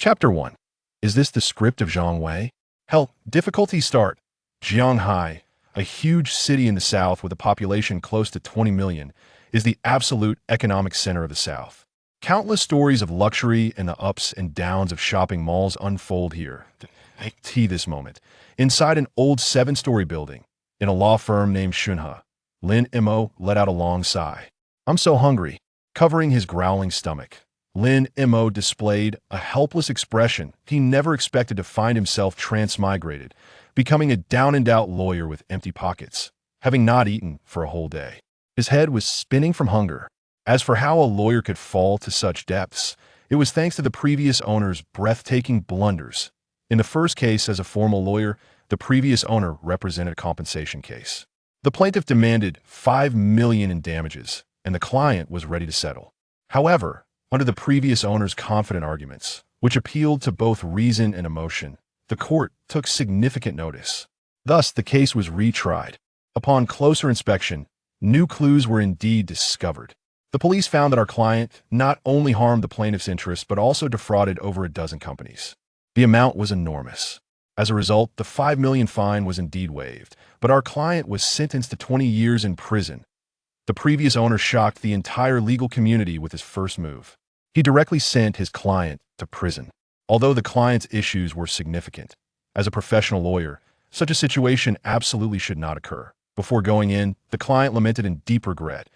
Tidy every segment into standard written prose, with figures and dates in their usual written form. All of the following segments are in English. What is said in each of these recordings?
Chapter 1. Is this the script of Zhang Wei? Hell, difficulty start. Jianghai, a huge city in the south with a population close to 20 million, is the absolute economic center of the south. Countless stories of luxury and the ups and downs of shopping malls unfold here. This moment. Inside an old 7-story building, in a law firm named Hehe, Lin Mo let out a long sigh. I'm so hungry. Covering his growling stomach, Lin Mo displayed a helpless expression. He never expected to find himself transmigrated, becoming a down-and-out lawyer with empty pockets, having not eaten for a whole day. His head was spinning from hunger. As for how a lawyer could fall to such depths, it was thanks to the previous owner's breathtaking blunders. In the first case, as a formal lawyer, the previous owner represented a compensation case. The plaintiff demanded $5 million in damages, and the client was ready to settle. However, under the previous owner's confident arguments, which appealed to both reason and emotion, the court took significant notice. Thus, the case was retried. Upon closer inspection, new clues were indeed discovered. The police found that our client not only harmed the plaintiff's interests but also defrauded over a dozen companies. The amount was enormous. As a result, the $5 million fine was indeed waived, but our client was sentenced to 20 years in prison. The previous owner shocked the entire legal community with his first move. He directly sent his client to prison. Although the client's issues were significant, as a professional lawyer, such a situation absolutely should not occur. Before going in, the client lamented in deep regret.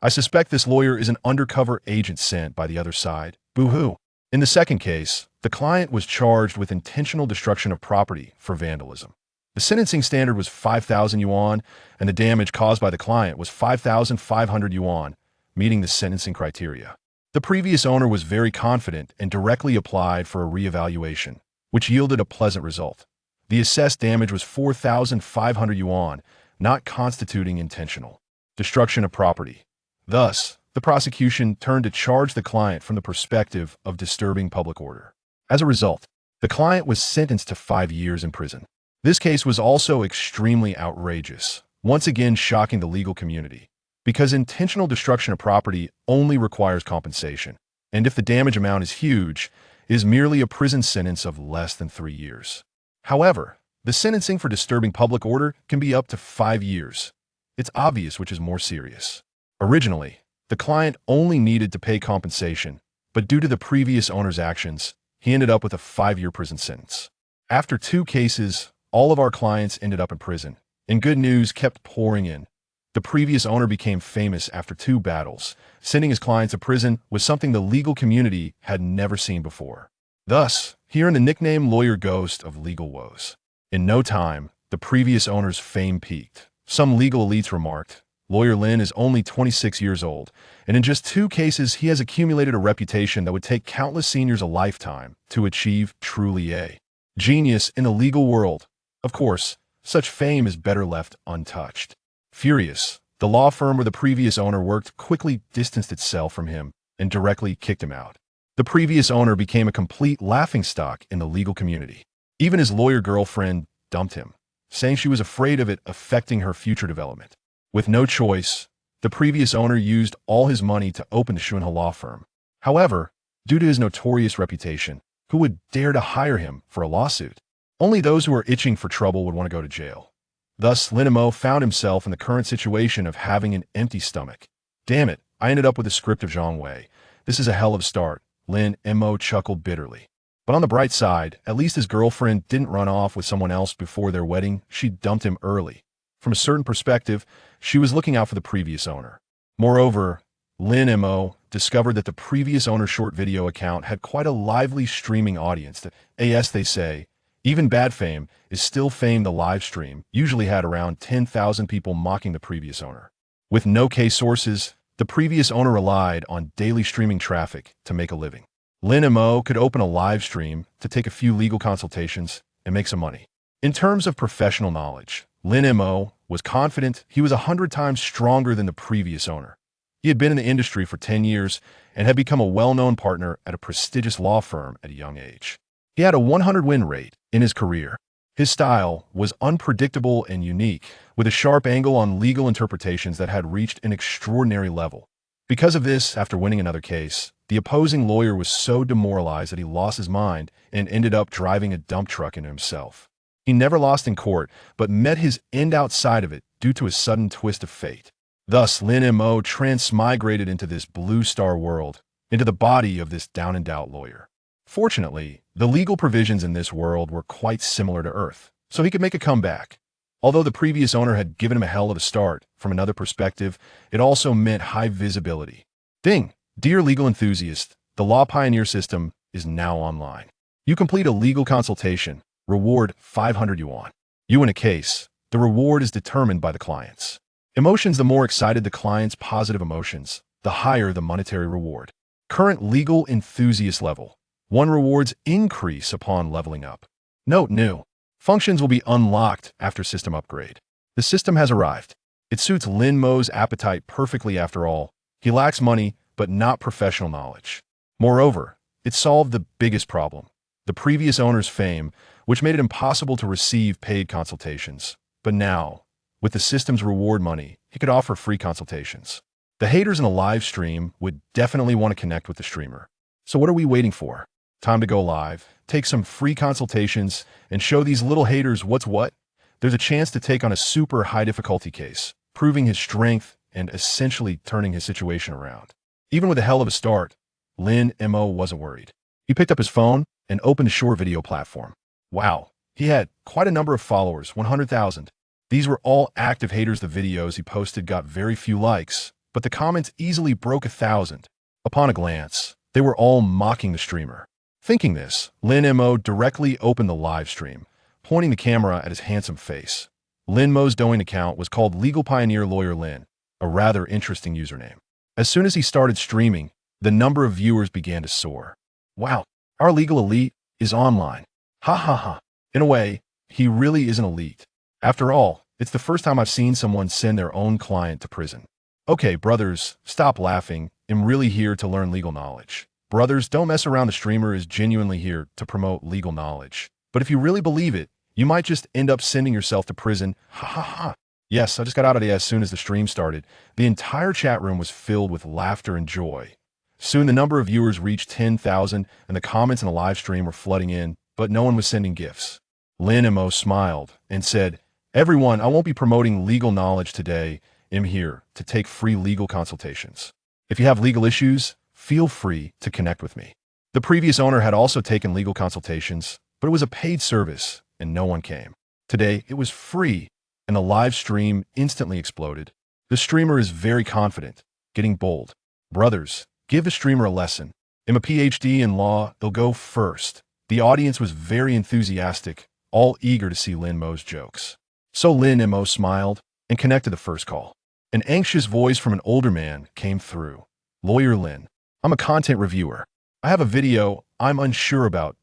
I suspect this lawyer is an undercover agent sent by the other side. Boo-hoo. In the second case, the client was charged with intentional destruction of property for vandalism. The sentencing standard was 5,000 yuan, and the damage caused by the client was 5,500 yuan, meeting the sentencing criteria. The previous owner was very confident and directly applied for a reevaluation, which yielded a pleasant result. The assessed damage was 4,500 yuan, not constituting intentional destruction of property. Thus, the prosecution turned to charge the client from the perspective of disturbing public order. As a result, the client was sentenced to 5 years in prison. This case was also extremely outrageous, once again shocking the legal community, because intentional destruction of property only requires compensation, and if the damage amount is huge, is merely a prison sentence of less than 3 years. However, the sentencing for disturbing public order can be up to 5 years. It's obvious which is more serious. Originally, the client only needed to pay compensation, but due to the previous owner's actions, he ended up with a 5-year prison sentence. After 2 cases, all of our clients ended up in prison, and good news kept pouring in. The previous owner became famous after 2 battles. Sending his clients to prison was something the legal community had never seen before. Thus, he earned the nickname Lawyer Ghost of Legal Woes. In no time, the previous owner's fame peaked. Some legal elites remarked, Lawyer Lin is only 26 years old, and in just 2 cases he has accumulated a reputation that would take countless seniors a lifetime to achieve. Truly a genius in the legal world. Of course, such fame is better left untouched. Furious, the law firm where the previous owner worked quickly distanced itself from him and directly kicked him out. The previous owner became a complete laughingstock in the legal community. Even his lawyer girlfriend dumped him, saying she was afraid of it affecting her future development. With no choice, the previous owner used all his money to open the Hehe law firm. However, due to his notorious reputation, who would dare to hire him for a lawsuit? Only those who are itching for trouble would want to go to jail. Thus, Lin Mo found himself in the current situation of having an empty stomach. Damn it, I ended up with the script of Zhang Wei. This is a hell of a start, Lin Mo chuckled bitterly. But on the bright side, at least his girlfriend didn't run off with someone else before their wedding. She dumped him early. From a certain perspective, she was looking out for the previous owner. Moreover, Lin Mo discovered that the previous owner's short video account had quite a lively streaming audience that, as they say, even bad fame is still fame. The live stream usually had around 10,000 people mocking the previous owner. With no case sources, the previous owner relied on daily streaming traffic to make a living. Lin Mo could open a live stream to take a few legal consultations and make some money. In terms of professional knowledge, Lin Mo was confident he was 100 times stronger than the previous owner. He had been in the industry for 10 years and had become a well-known partner at a prestigious law firm at a young age. He had a 100 win rate in his career. His style was unpredictable and unique, with a sharp angle on legal interpretations that had reached an extraordinary level. Because of this, after winning another case, The opposing lawyer was so demoralized that he lost his mind and ended up driving a dump truck into himself. He never lost in court, but met his end outside of it due to a sudden twist of fate. Thus, Lin Mo transmigrated into this blue star world, into the body of this down-and-out lawyer. Fortunately, the legal provisions in this world were quite similar to Earth, so he could make a comeback. Although the previous owner had given him a hell of a start, from another perspective, it also meant high visibility. Ding! Dear legal enthusiast, the Law Pioneer system is now online. You complete a legal consultation, reward 500 yuan. You win a case. The reward is determined by the clients. Emotions: the more excited the client's positive emotions, the higher the monetary reward. Current legal enthusiast level. 1 rewards increase upon leveling up. Note: new functions will be unlocked after system upgrade. The system has arrived. It suits Lin Mo's appetite perfectly after all. He lacks money, but not professional knowledge. Moreover, it solved the biggest problem, the previous owner's fame, which made it impossible to receive paid consultations. But now, with the system's reward money, he could offer free consultations. The haters in the live stream would definitely want to connect with the streamer. So what are we waiting for? Time to go live, take some free consultations, and show these little haters what's what. There's a chance to take on a super high difficulty case, proving his strength and essentially turning his situation around. Even with a hell of a start, Lin Mo wasn't worried. He picked up his phone and opened a short video platform. Wow, he had quite a number of followers, 100,000. These were all active haters. The videos he posted got very few likes, but the comments easily broke 1,000. Upon a glance, they were all mocking the streamer. Thinking this, Lin Mo directly opened the live stream, pointing the camera at his handsome face. Lin Mo's Douyin account was called Legal Pioneer Lawyer Lin, a rather interesting username. As soon as he started streaming, the number of viewers began to soar. Wow, our legal elite is online. Ha ha ha. In a way, he really is an elite. After all, it's the first time I've seen someone send their own client to prison. Okay, brothers, stop laughing. I'm really here to learn legal knowledge. Brothers, don't mess around. The streamer is genuinely here to promote legal knowledge. But if you really believe it, you might just end up sending yourself to prison. Ha ha ha. Yes, I just got out of it as soon as the stream started. The entire chat room was filled with laughter and joy. Soon the number of viewers reached 10,000 and the comments in the live stream were flooding in, but no one was sending gifts. Lin Mo smiled and said, "Everyone, I won't be promoting legal knowledge today. I'm here to take free legal consultations. If you have legal issues, feel free to connect with me." The previous owner had also taken legal consultations, but it was a paid service and no one came. Today, it was free, and the live stream instantly exploded. The streamer is very confident, getting bold. Brothers, give the streamer a lesson. I'm a PhD in law, he'll go first. The audience was very enthusiastic, all eager to see Lin Mo's jokes. So Lin Mo smiled and connected the first call. An anxious voice from an older man came through. "Lawyer Lin, I'm a content reviewer. I have a video I'm unsure about.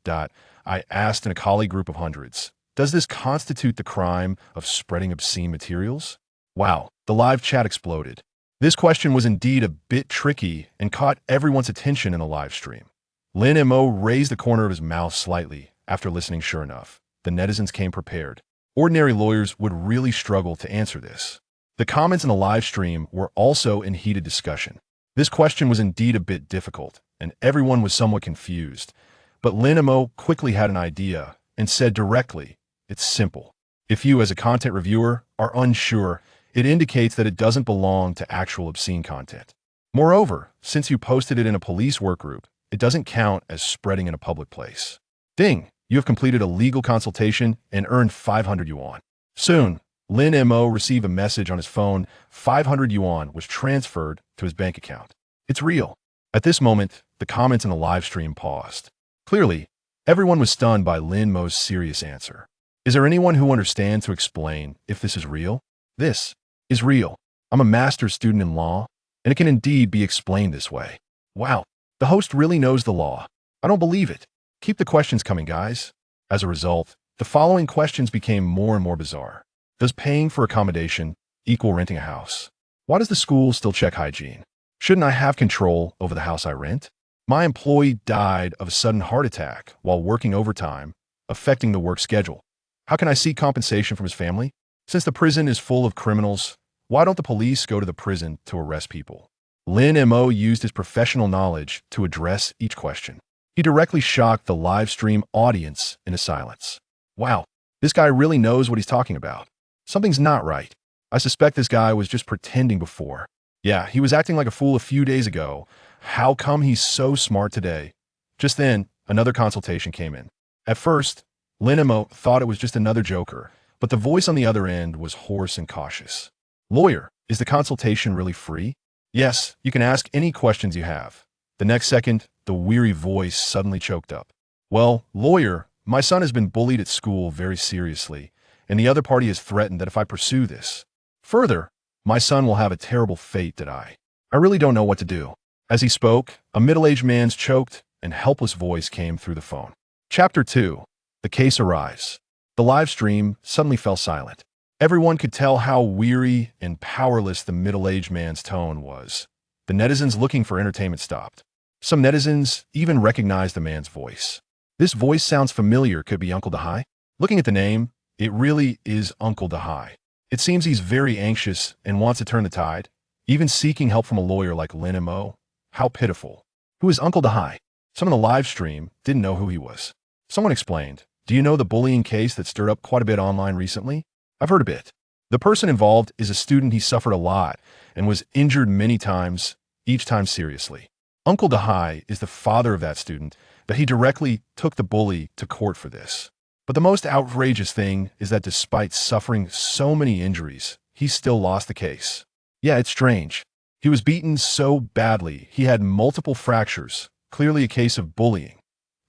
I asked in a colleague group of hundreds. Does this constitute the crime of spreading obscene materials?" Wow, the live chat exploded. This question was indeed a bit tricky and caught everyone's attention in the live stream. Lin Mo raised the corner of his mouth slightly after listening. Sure enough, the netizens came prepared. Ordinary lawyers would really struggle to answer this. The comments in the live stream were also in heated discussion. This question was indeed a bit difficult, and everyone was somewhat confused. But Lin Mo quickly had an idea and said directly, "It's simple. If you, as a content reviewer, are unsure, it indicates that it doesn't belong to actual obscene content. Moreover, since you posted it in a police work group, it doesn't count as spreading in a public place. Ding! You have completed a legal consultation and earned 500 yuan. Soon, Lin Mo received a message on his phone. 500 yuan was transferred to his bank account. It's real. At this moment, the comments in the live stream paused. Clearly, everyone was stunned by Lin Mo's serious answer. Is there anyone who understands to explain if this is real? This is real. I'm a master's student in law, and it can indeed be explained this way. Wow, the host really knows the law. I don't believe it. Keep the questions coming, guys. As a result, the following questions became more and more bizarre. Does paying for accommodation equal renting a house? Why does the school still check hygiene? Shouldn't I have control over the house I rent? My employee died of a sudden heart attack while working overtime, affecting the work schedule. How can I seek compensation from his family? Since the prison is full of criminals, why don't the police go to the prison to arrest people? Lin Mo used his professional knowledge to address each question. He directly shocked the live stream audience into silence. Wow, this guy really knows what he's talking about. Something's not right. I suspect this guy was just pretending before. Yeah, he was acting like a fool a few days ago. How come he's so smart today? Just then, another consultation came in. At first, Lin Mo thought it was just another joker, but the voice on the other end was hoarse and cautious. Lawyer, is the consultation really free? Yes, you can ask any questions you have. The next second, the weary voice suddenly choked up. Well, lawyer, my son has been bullied at school very seriously, and the other party has threatened that if I pursue this further, my son will have a terrible fate that I really don't know what to do. As he spoke, a middle-aged man's choked and helpless voice came through the phone. Chapter 2. The case arrives. The live stream suddenly fell silent. Everyone could tell how weary and powerless the middle-aged man's tone was. The netizens looking for entertainment stopped. Some netizens even recognized the man's voice. This voice sounds familiar, could be Uncle Hehe. Looking at the name, it really is Uncle Hehe. It seems he's very anxious and wants to turn the tide, even seeking help from a lawyer like Lin Mo. How pitiful. Who is Uncle Hehe? Some in the live stream didn't know who he was. Someone explained, do you know the bullying case that stirred up quite a bit online recently? I've heard a bit. The person involved is a student. He suffered a lot and was injured many times, each time seriously. Uncle Hehe is the father of that student, but he directly took the bully to court for this. But the most outrageous thing is that despite suffering so many injuries, he still lost the case. Yeah, it's strange. He was beaten so badly, he had multiple fractures, clearly a case of bullying.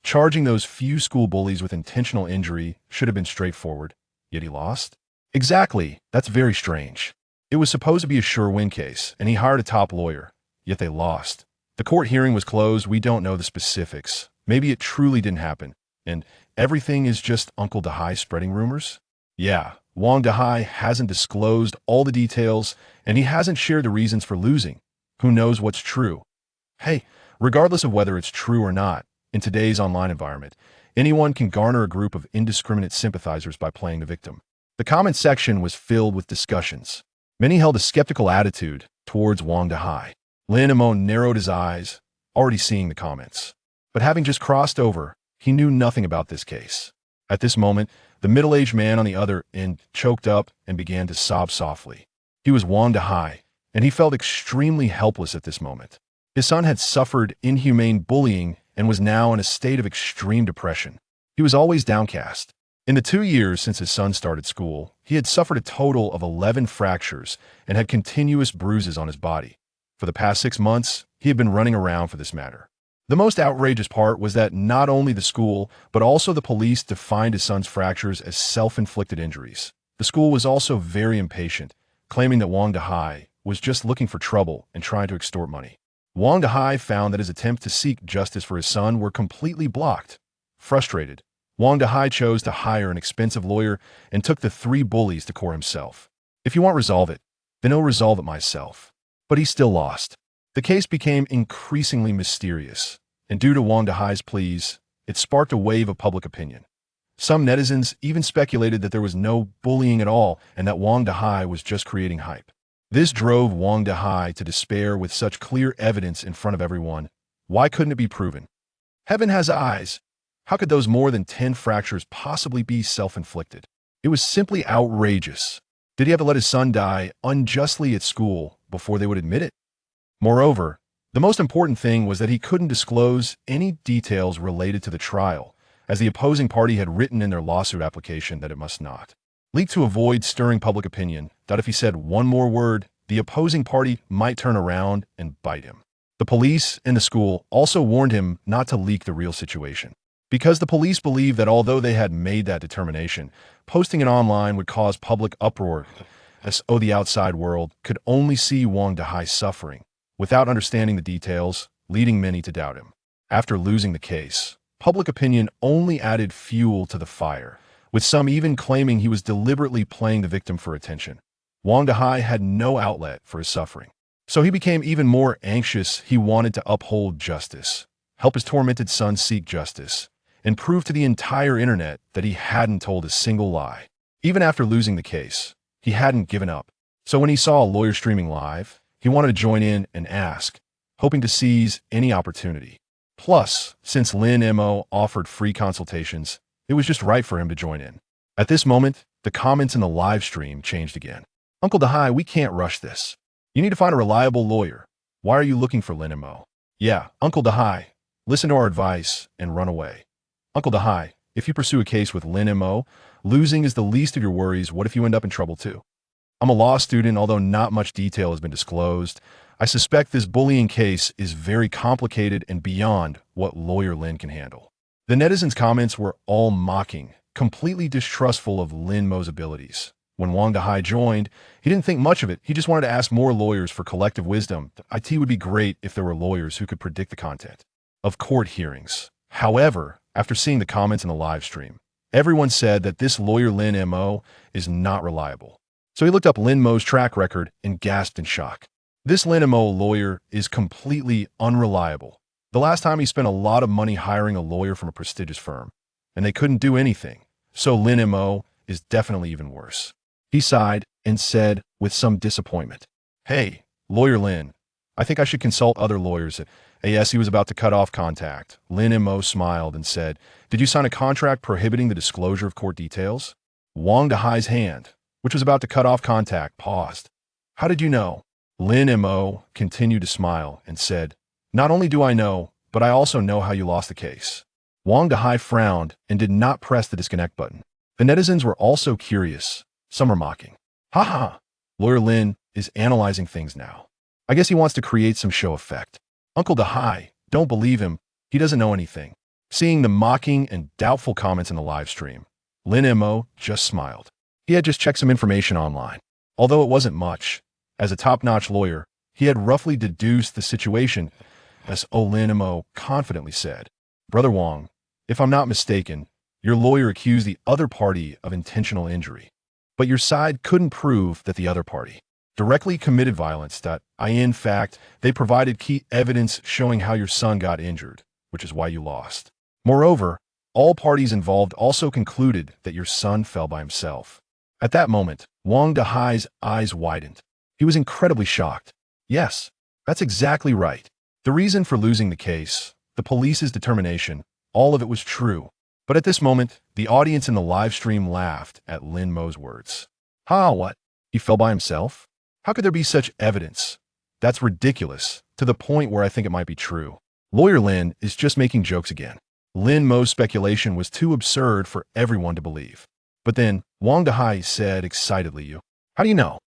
Charging those few school bullies with intentional injury should have been straightforward, yet he lost? Exactly, that's very strange. It was supposed to be a sure win case, and he hired a top lawyer, yet they lost. The court hearing was closed. We don't know the specifics. Maybe it truly didn't happen, and everything is just Uncle Hehe spreading rumors? Yeah, Wang Hehe hasn't disclosed all the details, and he hasn't shared the reasons for losing. Who knows what's true? Hey, regardless of whether it's true or not, in today's online environment, anyone can garner a group of indiscriminate sympathizers by playing the victim. The comment section was filled with discussions. Many held a skeptical attitude towards Wang Hehe. Lin Mo narrowed his eyes, already seeing the comments. But having just crossed over, he knew nothing about this case. At this moment, the middle-aged man on the other end choked up and began to sob softly. He was Wang Hehe, and he felt extremely helpless at this moment. His son had suffered inhumane bullying and was now in a state of extreme depression. He was always downcast. In the 2 years since his son started school, he had suffered a total of 11 fractures and had continuous bruises on his body. For the past 6 months, he had been running around for this matter. The most outrageous part was that not only the school, but also the police defined his son's fractures as self-inflicted injuries. The school was also very impatient, claiming that Wang Hehe was just looking for trouble and trying to extort money. Wang Hehe found that his attempts to seek justice for his son were completely blocked. Frustrated, Wang Hehe chose to hire an expensive lawyer and took the 3 bullies to court himself. If you want to resolve it, then I'll resolve it myself. But he still lost. The case became increasingly mysterious, and due to Wang Hehe's pleas, it sparked a wave of public opinion. Some netizens even speculated that there was no bullying at all and that Wang Hehe was just creating hype. This drove Wang Hehe to despair. With such clear evidence in front of everyone, why couldn't it be proven? Heaven has eyes. How could those more than 10 fractures possibly be self-inflicted? It was simply outrageous. Did he have to let his son die unjustly at school before they would admit it? Moreover, the most important thing was that he couldn't disclose any details related to the trial, as the opposing party had written in their lawsuit application that it must not. Leaked to avoid stirring public opinion, that if he said one more word, the opposing party might turn around and bite him. The police and the school also warned him not to leak the real situation, because the police believed that although they had made that determination, posting it online would cause public uproar, as the outside world could only see Wang Hehe suffering, without understanding the details, leading many to doubt him. After losing the case, public opinion only added fuel to the fire, with some even claiming he was deliberately playing the victim for attention. Wang Hehe had no outlet for his suffering, so he became even more anxious. He wanted to uphold justice, help his tormented son seek justice, and prove to the entire internet that he hadn't told a single lie. Even after losing the case, he hadn't given up. So when he saw a lawyer streaming live, He wanted to join in and ask, hoping to seize any opportunity. Plus, since Lin Mo offered free consultations, it was just right for him to join in. At this moment, the comments in the live stream changed again. Uncle Hehe, we can't rush this. You need to find a reliable lawyer. Why are you looking for Lin Mo? Yeah, Uncle Hehe, listen to our advice and run away. Uncle Hehe, if you pursue a case with Lin Mo, losing is the least of your worries. What if you end up in trouble too? I'm a law student, although not much detail has been disclosed. I suspect this bullying case is very complicated and beyond what lawyer Lin can handle. The netizens' comments were all mocking, completely distrustful of Lin Mo's abilities. When Wang Dahai joined, he didn't think much of it. He just wanted to ask more lawyers for collective wisdom. IT would be great if there were lawyers who could predict the content of court hearings. However, after seeing the comments in the live stream, everyone said that this lawyer Lin Mo is not reliable. So he looked up Lin Mo's track record and gasped in shock. This Lin Mo lawyer is completely unreliable. The last time he spent a lot of money hiring a lawyer from a prestigious firm, and they couldn't do anything. So Lin Mo is definitely even worse. He sighed and said with some disappointment, "Hey, lawyer Lin, I think I should consult other lawyers." As he was about to cut off contact, Lin Mo smiled and said, "Did you sign a contract prohibiting the disclosure of court details?" Wang Dahai's hand, which was about to cut off contact, paused. "How did you know?" Lin Mo continued to smile and said, "Not only do I know, but I also know how you lost the case." Wang Dahai frowned and did not press the disconnect button. The netizens were also curious. Some were mocking. "Haha, lawyer Lin is analyzing things now. I guess he wants to create some show effect. Uncle Dahai, don't believe him. He doesn't know anything." Seeing the mocking and doubtful comments in the live stream, Lin Mo just smiled. He had just checked some information online. Although it wasn't much, as a top-notch lawyer, he had roughly deduced the situation, as Lin Mo confidently said. "Brother Wang, if I'm not mistaken, your lawyer accused the other party of intentional injury. But your side couldn't prove that the other party directly committed violence. In fact, they provided key evidence showing how your son got injured, which is why you lost. Moreover, all parties involved also concluded that your son fell by himself." At that moment, Wang Dahai's eyes widened. He was incredibly shocked. Yes, that's exactly right. The reason for losing the case, the police's determination, all of it was true. But at this moment, the audience in the live stream laughed at Lin Mo's words. "Ha, what? He fell by himself? How could there be such evidence? That's ridiculous, to the point where I think it might be true. Lawyer Lin is just making jokes again." Lin Mo's speculation was too absurd for everyone to believe. But then, Wang Dahai said excitedly, "How do you know?"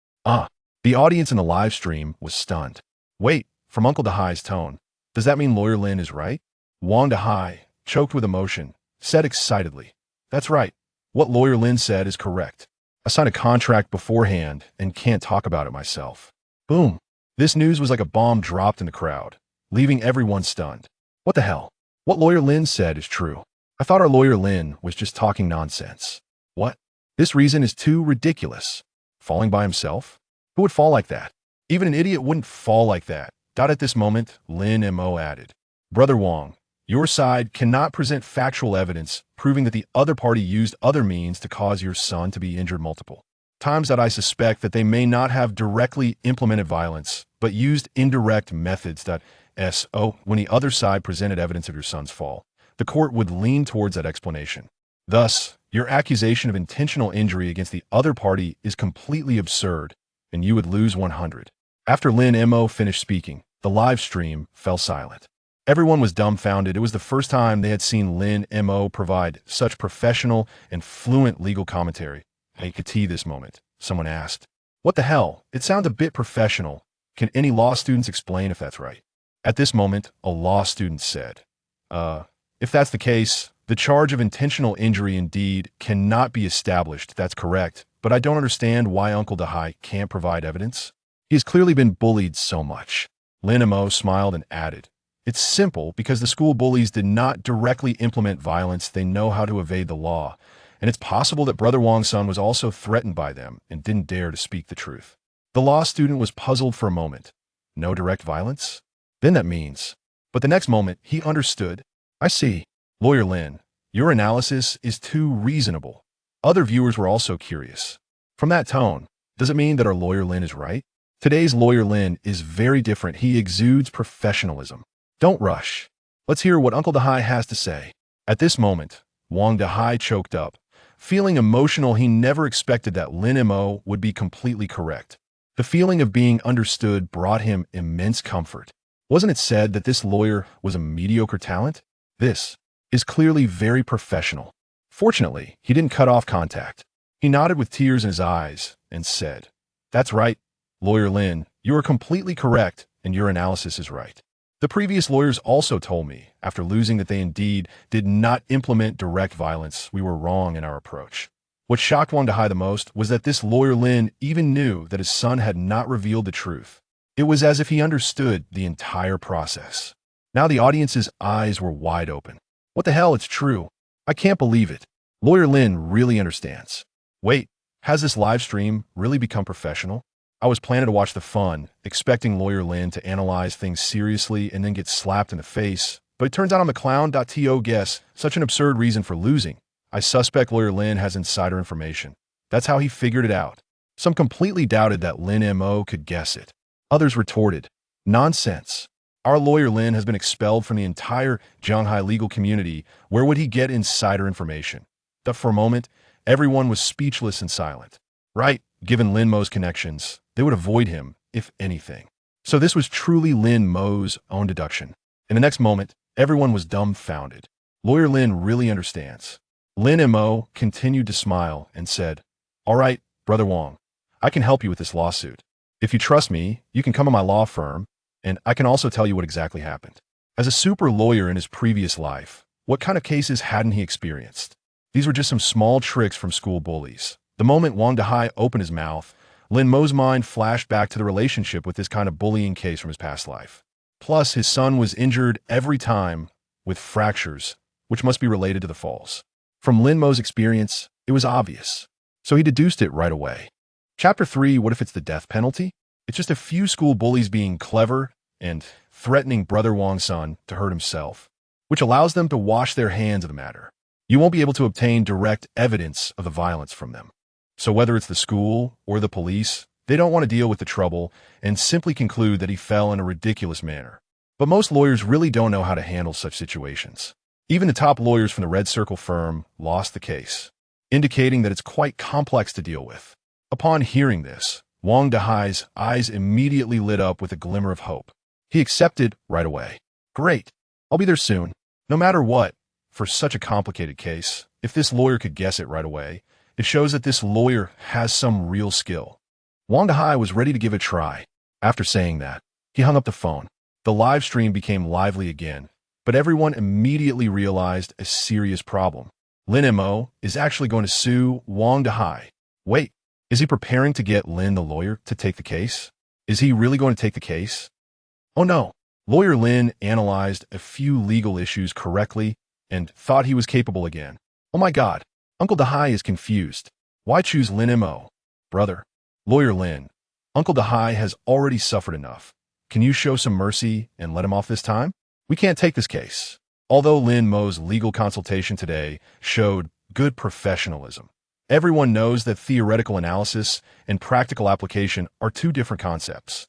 The audience in the live stream was stunned. "Wait, from Uncle Dahai's tone, does that mean lawyer Lin is right?" Wang Dahai, choked with emotion, said excitedly, "That's right. What lawyer Lin said is correct. I signed a contract beforehand and can't talk about it myself." Boom. This news was like a bomb dropped in the crowd, leaving everyone stunned. What the hell? What lawyer Lin said is true. I thought our lawyer Lin was just talking nonsense. What? This reason is too ridiculous. Falling by himself? Who would fall like that? Even an idiot wouldn't fall like that. At this moment, Lin Mo added, "Brother Wang, your side cannot present factual evidence proving that the other party used other means to cause your son to be injured multiple times. I suspect that they may not have directly implemented violence, but used indirect methods. When the other side presented evidence of your son's fall, the court would lean towards that explanation. Thus, your accusation of intentional injury against the other party is completely absurd, and you would lose 100. After Lin Mo finished speaking, the live stream fell silent. Everyone was dumbfounded. It was the first time they had seen Lin Mo provide such professional and fluent legal commentary. "Hey, Kati, this moment," someone asked. "What the hell? It sounds a bit professional. Can any law students explain if that's right?" At this moment, a law student said, If that's the case, the charge of intentional injury indeed cannot be established. That's correct. But I don't understand why Uncle Dahai can't provide evidence. He has clearly been bullied so much." Lin Mo smiled and added, "It's simple because the school bullies did not directly implement violence. They know how to evade the law. And it's possible that Brother Wang's son was also threatened by them and didn't dare to speak the truth." The law student was puzzled for a moment. No direct violence? Then that means. But the next moment, he understood. "I see. Lawyer Lin, your analysis is too reasonable." Other viewers were also curious. From that tone, does it mean that our lawyer Lin is right? Today's lawyer Lin is very different. He exudes professionalism. Don't rush. Let's hear what Uncle Dahai has to say. At this moment, Wang Dahai choked up, feeling emotional. He never expected that Lin Mo would be completely correct. The feeling of being understood brought him immense comfort. Wasn't it said that this lawyer was a mediocre talent? This is clearly very professional. Fortunately, he didn't cut off contact. He nodded with tears in his eyes and said, "That's right, Lawyer Lin, you are completely correct and your analysis is right. The previous lawyers also told me, after losing, that they indeed did not implement direct violence. We were wrong in our approach." What shocked Wang Dahai the most was that this lawyer Lin even knew that his son had not revealed the truth. It was as if he understood the entire process. Now the audience's eyes were wide open. What the hell, it's true. I can't believe it. Lawyer Lin really understands. Wait, has this live stream really become professional? I was planning to watch the fun, expecting Lawyer Lin to analyze things seriously and then get slapped in the face, but it turns out I'm a clown.to guess, such an absurd reason for losing. I suspect Lawyer Lin has insider information. That's how he figured it out. Some completely doubted that Lin Mo could guess it. Others retorted, "Nonsense. Our Lawyer Lin has been expelled from the entire Shanghai legal community. Where would he get insider information?" But for a moment, everyone was speechless and silent. Right, given Lin Mo's connections, they would avoid him, if anything. So this was truly Lin Mo's own deduction. In the next moment, everyone was dumbfounded. Lawyer Lin really understands. Lin Mo continued to smile and said, "All right, Brother Wang, I can help you with this lawsuit. If you trust me, you can come to my law firm, and I can also tell you what exactly happened." As a super lawyer in his previous life, what kind of cases hadn't he experienced? These were just some small tricks from school bullies. The moment Wang Dahai opened his mouth, Lin Mo's mind flashed back to the relationship with this kind of bullying case from his past life. Plus, his son was injured every time with fractures, which must be related to the falls. From Lin Mo's experience, it was obvious. So he deduced it right away. Chapter 3, what if it's the death penalty? It's just a few school bullies being clever and threatening Brother Wang's son to hurt himself, which allows them to wash their hands of the matter. You won't be able to obtain direct evidence of the violence from them. So whether it's the school or the police, they don't want to deal with the trouble and simply conclude that he fell in a ridiculous manner. But most lawyers really don't know how to handle such situations. Even the top lawyers from the Red Circle firm lost the case, indicating that it's quite complex to deal with. Upon hearing this, Wang Dahai's eyes immediately lit up with a glimmer of hope. He accepted right away. Great, I'll be there soon. No matter what, for such a complicated case, if this lawyer could guess it right away, it shows that this lawyer has some real skill. Wang Dahai was ready to give it a try. After saying that, he hung up the phone. The live stream became lively again, but everyone immediately realized a serious problem. Lin Mo is actually going to sue Wang Dahai. Wait, is he preparing to get Lin the lawyer to take the case? Is he really going to take the case? Oh no. Lawyer Lin analyzed a few legal issues correctly and thought he was capable again. Oh my God. Uncle Dahai is confused. Why choose Lin Mo? Brother. Lawyer Lin, Uncle Dahai has already suffered enough. Can you show some mercy and let him off this time? We can't take this case. Although Lin Mo's legal consultation today showed good professionalism, everyone knows that theoretical analysis and practical application are two different concepts.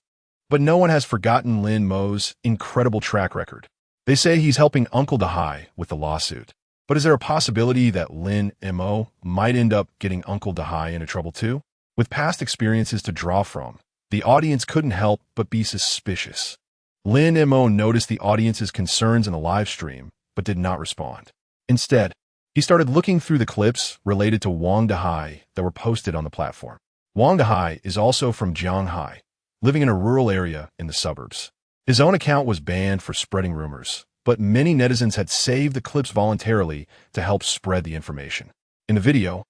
But no one has forgotten Lin Mo's incredible track record. They say he's helping Uncle Dahai with the lawsuit. But is there a possibility that Lin Mo might end up getting Uncle Dahai into trouble too? With past experiences to draw from, the audience couldn't help but be suspicious. Lin Mo noticed the audience's concerns in the live stream, but did not respond. Instead, he started looking through the clips related to Wang Dahai that were posted on the platform. Wang Dahai is also from Shanghai, living in a rural area in the suburbs. His own account was banned for spreading rumors, but many netizens had saved the clips voluntarily to help spread the information. In the video,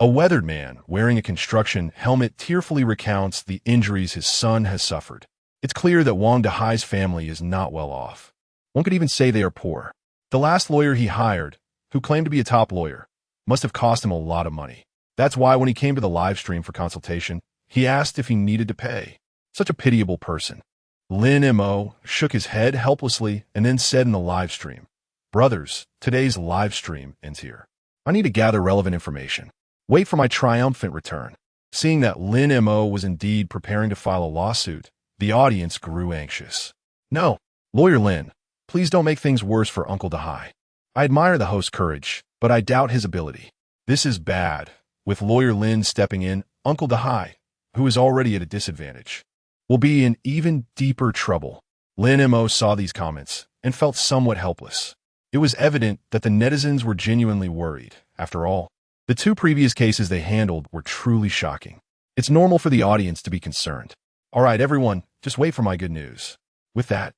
a weathered man wearing a construction helmet tearfully recounts the injuries his son has suffered. It's clear that Wang Dahai's family is not well off. One could even say they are poor. The last lawyer he hired, who claimed to be a top lawyer, must have cost him a lot of money. That's why when he came to the live stream for consultation, he asked if he needed to pay. Such a pitiable person. Lin Mo shook his head helplessly and then said in the live stream, "Brothers, today's live stream ends here. I need to gather relevant information. Wait for my triumphant return." Seeing that Lin Mo was indeed preparing to file a lawsuit, the audience grew anxious. No, Lawyer Lin, please don't make things worse for Uncle Hehe. I admire the host's courage, but I doubt his ability. This is bad. With Lawyer Lin stepping in, Uncle Hehe, who is already at a disadvantage, will be in even deeper trouble. Lin Mo saw these comments and felt somewhat helpless. It was evident that the netizens were genuinely worried. After all, the two previous cases they handled were truly shocking. It's normal for the audience to be concerned. All right, everyone, just wait for my good news. With that,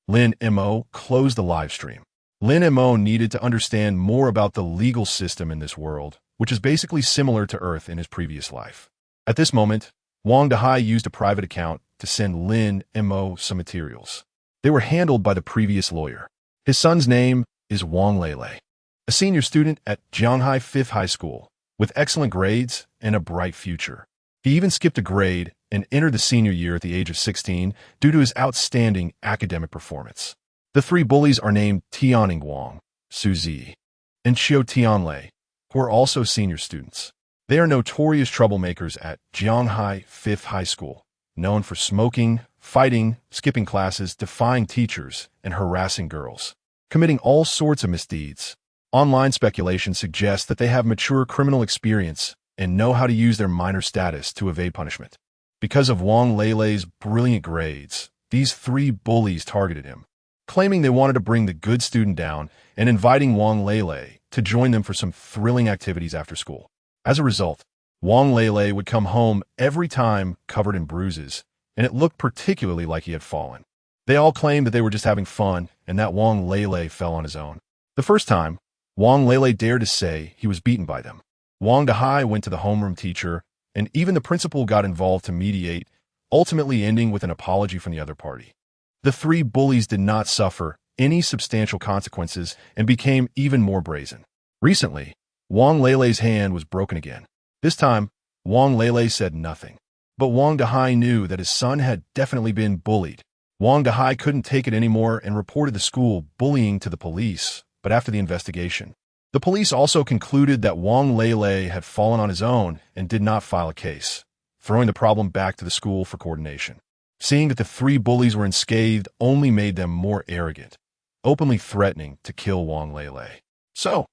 Lin Mo closed the live stream. Lin Mo needed to understand more about the legal system in this world, which is basically similar to Earth in his previous life. At this moment, Wang Dehai used a private account to send Lin Mo some materials. They were handled by the previous lawyer. His son's name is Wang Lele, a senior student at Jianghai 5th High School, with excellent grades and a bright future. He even skipped a grade and entered the senior year at the age of 16 due to his outstanding academic performance. The three bullies are named Tianning Wang, Su Zi, and Xiao Tianlei, who are also senior students. They are notorious troublemakers at Jianghai 5th High School, known for smoking, fighting, skipping classes, defying teachers, and harassing girls, committing all sorts of misdeeds. Online speculation suggests that they have mature criminal experience and know how to use their minor status to evade punishment. Because of Wang Lele's brilliant grades, these three bullies targeted him, claiming they wanted to bring the good student down and inviting Wang Lele to join them for some thrilling activities after school. As a result, Wang Lele would come home every time covered in bruises, and it looked particularly like he had fallen. They all claimed that they were just having fun and that Wang Lele fell on his own. The first time, Wang Lele dared to say he was beaten by them. Wang Dehai went to the homeroom teacher, and even the principal got involved to mediate, ultimately ending with an apology from the other party. The three bullies did not suffer any substantial consequences and became even more brazen. Recently, Wang Lele's hand was broken again. This time, Wang Lele said nothing. But Wang Dehai knew that his son had definitely been bullied. Wang Dehai couldn't take it anymore and reported the school bullying to the police. But after the investigation, the police also concluded that Wang Lele had fallen on his own and did not file a case, throwing the problem back to the school for coordination. Seeing that the three bullies were unscathed only made them more arrogant, openly threatening to kill Wang Lele. So,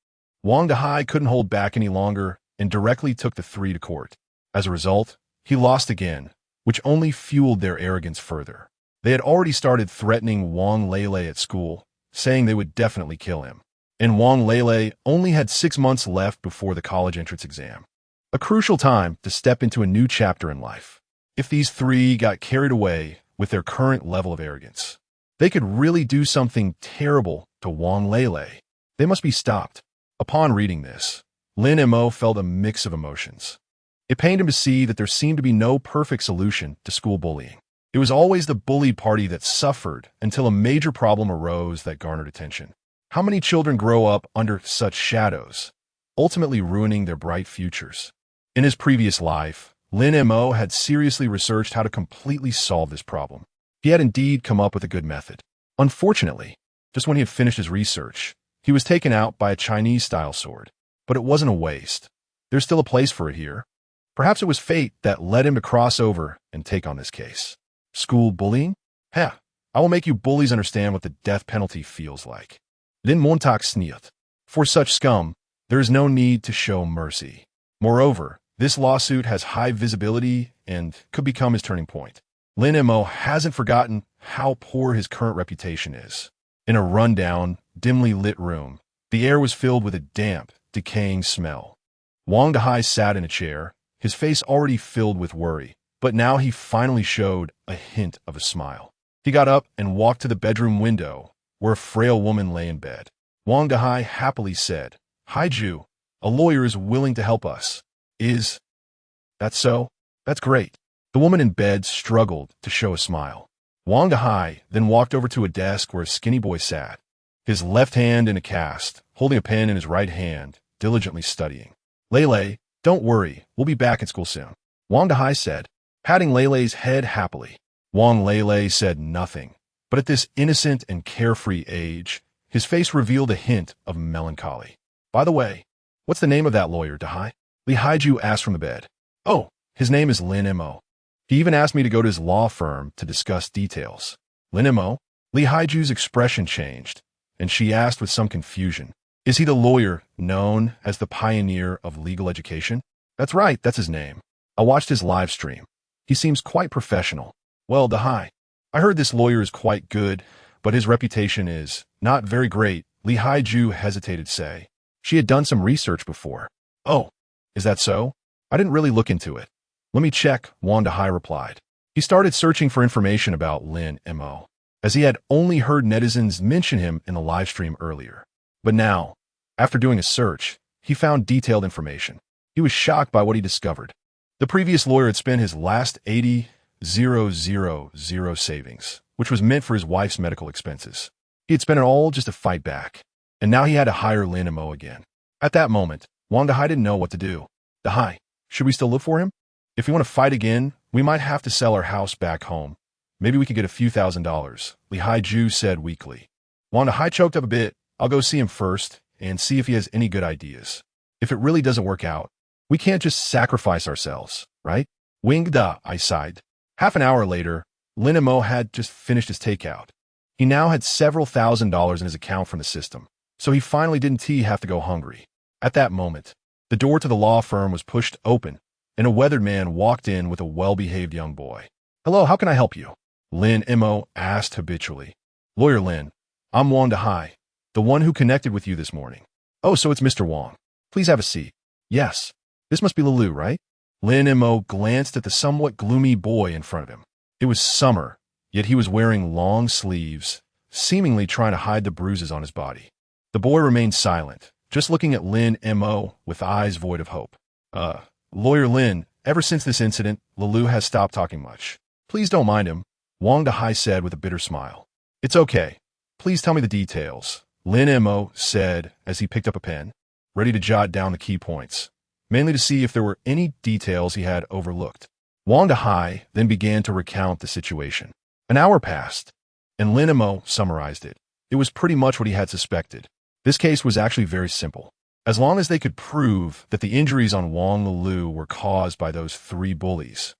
Wang Dehai couldn't hold back any longer and directly took the three to court. As a result, he lost again, which only fueled their arrogance further. They had already started threatening Wang Lele at school, saying they would definitely kill him. And Wang Lele only had 6 months left before the college entrance exam. A crucial time to step into a new chapter in life. If these three got carried away with their current level of arrogance, they could really do something terrible to Wang Lele. They must be stopped. Upon reading this, Lin Mo felt a mix of emotions. It pained him to see that there seemed to be no perfect solution to school bullying. It was always the bullied party that suffered until a major problem arose that garnered attention. How many children grow up under such shadows, ultimately ruining their bright futures? In his previous life, Lin Mo had seriously researched how to completely solve this problem. He had indeed come up with a good method. Unfortunately, just when he had finished his research, he was taken out by a Chinese-style sword. But it wasn't a waste. There's still a place for it here. Perhaps it was fate that led him to cross over and take on this case. School bullying? Heh, I will make you bullies understand what the death penalty feels like. Lin Montak sniet. For such scum, there is no need to show mercy. Moreover, this lawsuit has high visibility and could become his turning point. Lin Mo hasn't forgotten how poor his current reputation is. In a rundown, dimly lit room, the air was filled with a damp, decaying smell. Wang Dehai sat in a chair, his face already filled with worry, but now he finally showed a hint of a smile. He got up and walked to the bedroom window, where a frail woman lay in bed. Wang Dehai happily said, "Hi, Ju. A lawyer is willing to help us. Is that so? That's great." The woman in bed struggled to show a smile. Wang Dehai then walked over to a desk where a skinny boy sat, his left hand in a cast, holding a pen in his right hand, diligently studying. "Lele, don't worry, we'll be back in school soon," Wang Dehai said, patting Lele's head happily. Wang Lele said nothing, but at this innocent and carefree age, his face revealed a hint of melancholy. "By the way, what's the name of that lawyer, Dehai?" Li Haiju asked from the bed. "Oh, His name is Lin Mo. He even asked me to go to his law firm to discuss details. Lin Mo? Li Haiju's expression changed, and she asked with some confusion, "Is he the lawyer known as the pioneer of legal education?" "That's right, that's his name. I watched his live stream. He seems quite professional." "Well, Dahai, I heard this lawyer is quite good, but his reputation is not very great," Li Haiju hesitated to say. She had done some research before. "Oh, is that so? I didn't really look into it. Let me check," Wang Dahai replied. He started searching for information about Lin Mo, as he had only heard netizens mention him in the live stream earlier. But now, after doing a search, he found detailed information. He was shocked by what he discovered. The previous lawyer had spent his last 80,000 savings, which was meant for his wife's medical expenses. He had spent it all just to fight back, and now he had to hire Lin Mo again. At that moment, Wang Dahai didn't know what to do. "Dahai, should we still look for him? If we want to fight again, we might have to sell our house back home. Maybe we could get a few $1,000s, Li Haiju said weakly. Wang Dahai choked up a bit. "I'll go see him first and see if he has any good ideas. If it really doesn't work out, we can't just sacrifice ourselves, right?" Wing Da, I sighed. Half an hour later, Lin Mo had just finished his takeout. He now had several $1,000s in his account from the system, so he finally didn't have to go hungry. At that moment, the door to the law firm was pushed open, and a weathered man walked in with a well-behaved young boy. "Hello, how can I help you?" Lin Mo asked habitually. "Lawyer Lin, I'm Wang Dahai, the one who connected with you this morning." "Oh, so it's Mr. Wang. Please have a seat." "Yes. This must be Lulu, right?" Lin Mo glanced at the somewhat gloomy boy in front of him. It was summer, yet he was wearing long sleeves, seemingly trying to hide the bruises on his body. The boy remained silent, just looking at Lin Mo with eyes void of hope. Lawyer Lin, ever since this incident, Lulu has stopped talking much. Please don't mind him," Wang Dahai said with a bitter smile. "It's okay. Please tell me the details," Lin Mo said as he picked up a pen, ready to jot down the key points, mainly to see if there were any details he had overlooked. Wang Dahai then began to recount the situation. An hour passed, and Lin Mo summarized it. It was pretty much what he had suspected. This case was actually very simple. As long as they could prove that the injuries on Wang Lulu were caused by those 3 bullies,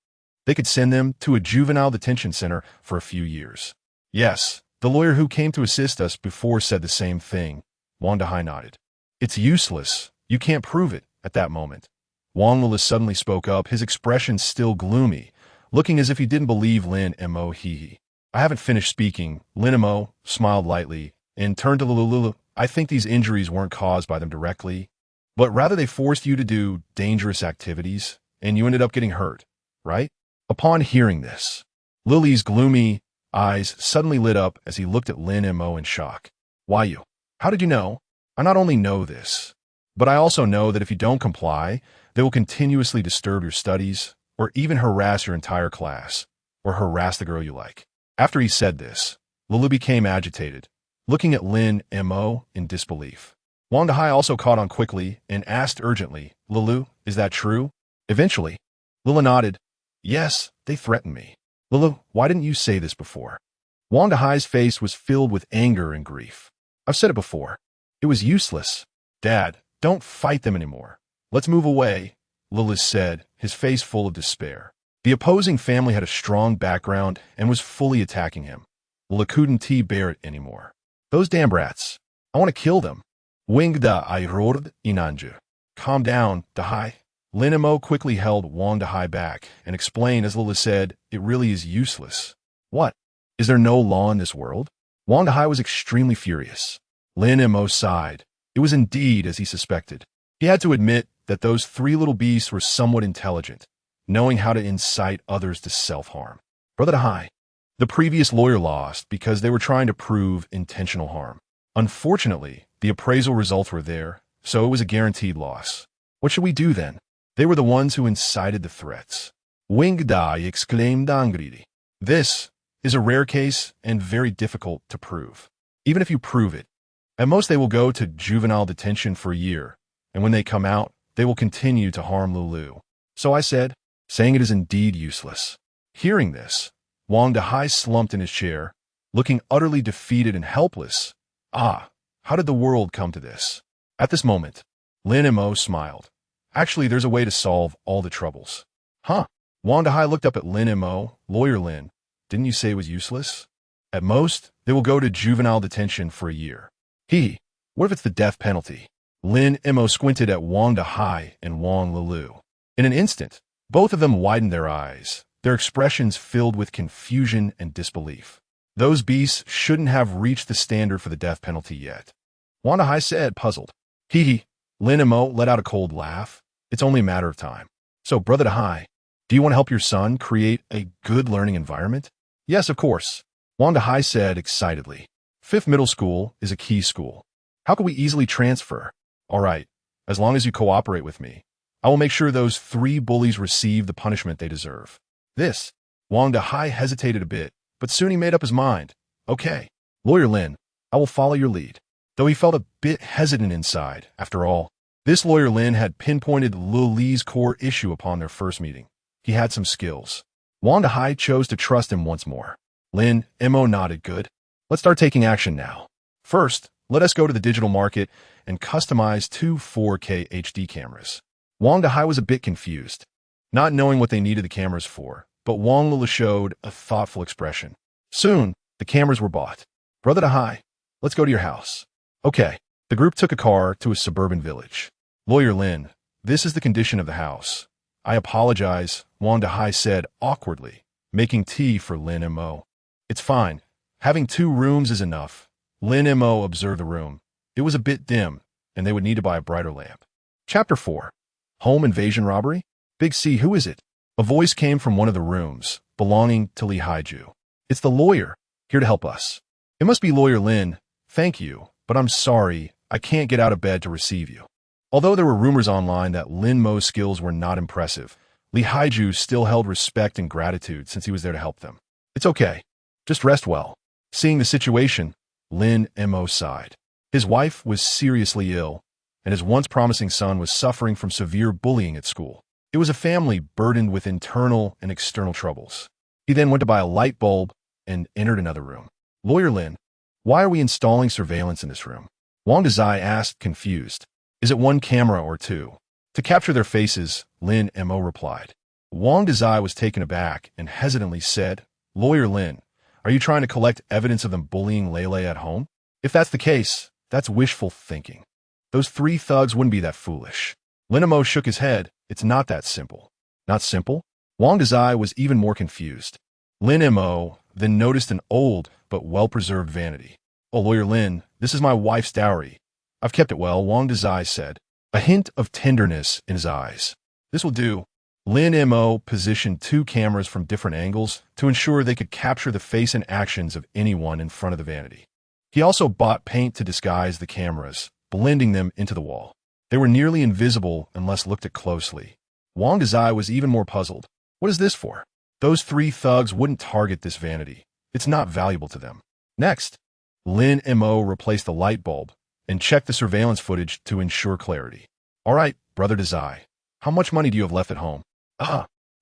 they could send them to a juvenile detention center for a few years. "Yes, the lawyer who came to assist us before said the same thing," Wang Dahai nodded. "It's useless. You can't prove it." At that moment, Wang Lulu suddenly spoke up, his expression still gloomy, looking as if he didn't believe Lin Mo. Hehe. "I haven't finished speaking." Lin Mo smiled lightly and turned to Lulu. "I think these injuries weren't caused by them directly, but rather they forced you to do dangerous activities, and you ended up getting hurt, right?" Upon hearing this, Lily's gloomy eyes suddenly lit up as he looked at Lin Mo in shock. "Why you? How did you know?" "I not only know this, but I also know that if you don't comply, they will continuously disturb your studies, or even harass your entire class, or harass the girl you like." After he said this, Lulu became agitated, looking at Lin Mo in disbelief. Wang Dahai also caught on quickly and asked urgently, "Lulu, is that true?" Eventually, Lulu nodded. "Yes, they threatened me." "Lulu, why didn't you say this before?" Wang Dahai's face was filled with anger and grief. "I've said it before. It was useless." "Dad, don't fight them anymore. Let's move away," Lulu said, his face full of despair. The opposing family had a strong background and was fully attacking him. Lulu couldn't bear it anymore. "Those damn rats. I want to kill them." "Wingda I roared inanju." "Calm down, Dahai." Lin Mo quickly held Wang Dahai back and explained as Lulu said, "It really is useless." "What? Is there no law in this world?" Wang Dahai was extremely furious. Lin Mo sighed. It was indeed as he suspected. He had to admit that those 3 little beasts were somewhat intelligent, knowing how to incite others to self-harm. "Brother Dahai, the previous lawyer lost because they were trying to prove intentional harm. Unfortunately, the appraisal results were there, so it was a guaranteed loss. What should we do then? They were the ones who incited the threats." Wingdai exclaimed angrily. "This is a rare case and very difficult to prove. Even if you prove it, at most they will go to juvenile detention for a year, and when they come out, they will continue to harm Lulu." So I said, saying it is indeed useless. Hearing this, Wang Dahai slumped in his chair, looking utterly defeated and helpless. How did the world come to this? At this moment, Lin Mo smiled. "Actually, there's a way to solve all the troubles." Huh? Wang Dehai looked up at Lin Mo. Lawyer Lin, didn't you say it was useless? At most, they will go to juvenile detention for a year. Hehe. What if it's the death penalty? Lin Mo squinted at Wang Dehai and Wang Lilu. In an instant, both of them widened their eyes, their expressions filled with confusion and disbelief. Those beasts shouldn't have reached the standard for the death penalty yet. Wang Dehai said, puzzled. Hehe. Lin Mo let out a cold laugh. It's only a matter of time. So, Brother Dehai, do you want to help your son create a good learning environment? Yes, of course. Wang Dehai said excitedly. 5th middle school is a key school. How can we easily transfer? All right, as long as you cooperate with me, I will make sure those 3 bullies receive the punishment they deserve. This. Wang Dehai hesitated a bit, but soon he made up his mind. Okay, Lawyer Lin, I will follow your lead. Though he felt a bit hesitant inside, after all, this Lawyer Lin had pinpointed Li's core issue upon their first meeting. He had some skills. Wang Dehai chose to trust him once more. Lin Mo nodded. Good. Let's start taking action now. First, let us go to the digital market and customize 2 4K HD cameras. Wang Dehai was a bit confused, not knowing what they needed the cameras for, but Wang Lila showed a thoughtful expression. Soon, the cameras were bought. Brother Dehai, let's go to your house. Okay. The group took a car to a suburban village. Lawyer Lin, this is the condition of the house. I apologize, Wang Dehai said awkwardly, making tea for Lin Mo. It's fine. Having 2 rooms is enough. Lin Mo observed the room. It was a bit dim, and they would need to buy a brighter lamp. Chapter 4. Home invasion robbery? Big C, who is it? A voice came from one of the rooms, belonging to Li Haiju. It's the lawyer, here to help us. It must be Lawyer Lin. Thank you, but I'm sorry, I can't get out of bed to receive you. Although there were rumors online that Lin Mo's skills were not impressive, Li Haiju still held respect and gratitude since he was there to help them. It's okay. Just rest well. Seeing the situation, Lin Mo sighed. His wife was seriously ill, and his once promising son was suffering from severe bullying at school. It was a family burdened with internal and external troubles. He then went to buy a light bulb and entered another room. Lawyer Lin, why are we installing surveillance in this room? Wang Dehai asked, confused. Is it 1 camera or 2? To capture their faces, Lin Mo replied. Wang Dehai was taken aback and hesitantly said, Lawyer Lin, are you trying to collect evidence of them bullying Lele at home? If that's the case, that's wishful thinking. Those 3 thugs wouldn't be that foolish. Lin Mo shook his head. It's not that simple. Not simple? Wang Dehai was even more confused. Lin Mo then noticed an old but well-preserved vanity. Oh, Lawyer Lin, this is my wife's dowry. I've kept it well, Wang Dehai said, a hint of tenderness in his eyes. This will do. Lin Mo positioned 2 cameras from different angles to ensure they could capture the face and actions of anyone in front of the vanity. He also bought paint to disguise the cameras, blending them into the wall. They were nearly invisible unless looked at closely. Wang Dehai was even more puzzled. What is this for? Those 3 thugs wouldn't target this vanity. It's not valuable to them. Next, Lin Mo replaced the light bulb and checked the surveillance footage to ensure clarity. All right, Brother Dehai, how much money do you have left at home?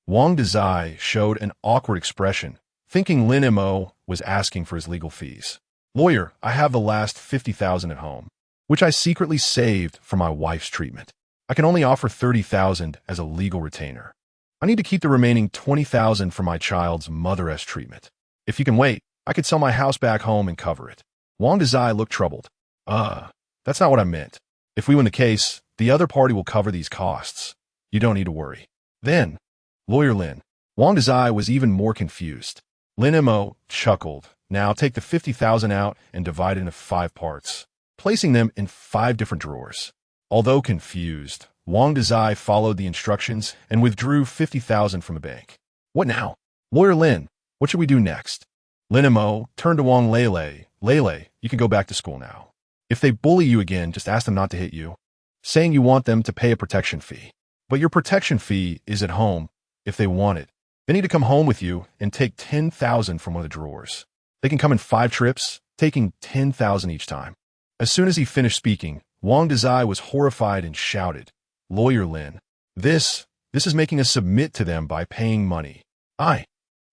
Wang Dehai showed an awkward expression, thinking Lin Mo was asking for his legal fees. Lawyer, I have the last 50,000 at home, which I secretly saved for my wife's treatment. I can only offer 30,000 as a legal retainer. I need to keep the remaining 20,000 for my child's mother-esque treatment. If you can wait, I could sell my house back home and cover it. Wang Dehai looked troubled. That's not what I meant. If we win the case, the other party will cover these costs. You don't need to worry. Then, Lawyer Lin. Wang Dehai was even more confused. Lin Mo chuckled. Now take the 50,000 out and divide it into 5 parts, placing them in 5 different drawers. Although confused, Wang Dehai followed the instructions and withdrew 50,000 from the bank. What now? Lawyer Lin, what should we do next? Lin Mo turned to Wang Lele. Lele, you can go back to school now. If they bully you again, just ask them not to hit you, saying you want them to pay a protection fee. But your protection fee is at home if they want it. They need to come home with you and take 10,000 from one of the drawers. They can come in 5 trips, taking 10,000 each time. As soon as he finished speaking, Wang Dehai was horrified and shouted, Lawyer Lin, this is making us submit to them by paying money. I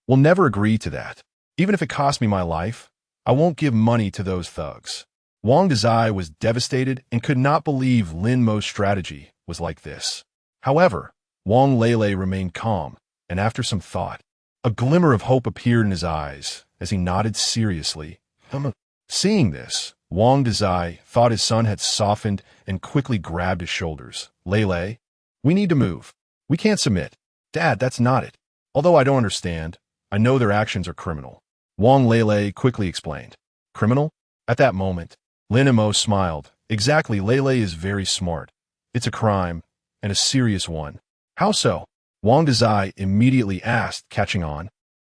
will never agree to that. Even if it costs me my life, I won't give money to those thugs. Wang Dehai was devastated and could not believe Lin Mo's strategy was like this. However, Wang Lele remained calm, and after some thought, a glimmer of hope appeared in his eyes as he nodded seriously. Seeing this, Wang Dazai thought his son had softened and quickly grabbed his shoulders. Lele, we need to move. We can't submit. Dad, that's not it. Although I don't understand, I know their actions are criminal. Wang Lele quickly explained. Criminal? At that moment, Lin Mo smiled. Exactly, Lele is very smart. It's a crime, and a serious one. How so? Wang Dazai immediately asked, catching on.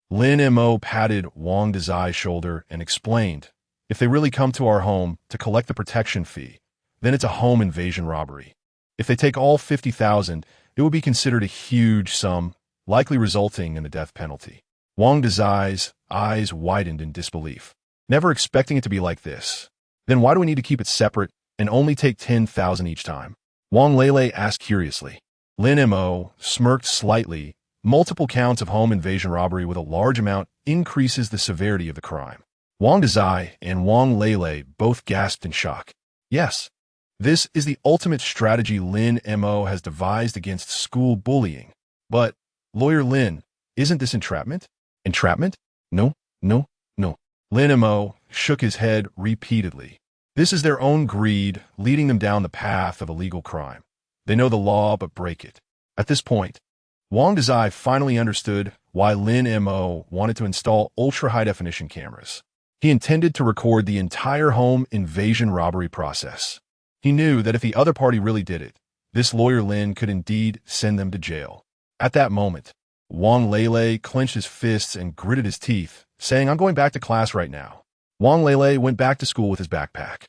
Lin Mo patted Wang Dazai's shoulder and explained, if they really come to our home to collect the protection fee, then it's a home invasion robbery. If they take all 50,000, it would be considered a huge sum, likely resulting in the death penalty. Wang Dazai's eyes widened in disbelief, never expecting it to be like this. Then why do we need to keep it separate and only take 10,000 each time? Wang Lele asked curiously. Lin Mo smirked slightly. Multiple counts of home invasion robbery with a large amount increases the severity of the crime. Wang Dazai and Wang Lele both gasped in shock. Yes, this is the ultimate strategy Lin Mo has devised against school bullying. But, Lawyer Lin, isn't this entrapment? Entrapment? No, no, no. Lin Mo shook his head repeatedly. This is their own greed leading them down the path of illegal crime. They know the law but break it. At this point, Wang Dazai finally understood why Lin Mo wanted to install ultra-high-definition cameras. He intended to record the entire home invasion robbery process. He knew that if the other party really did it, this lawyer Lin could indeed send them to jail. At that moment, Wang Lele clenched his fists and gritted his teeth, saying, I'm going back to class right now. Wang Lele went back to school with his backpack.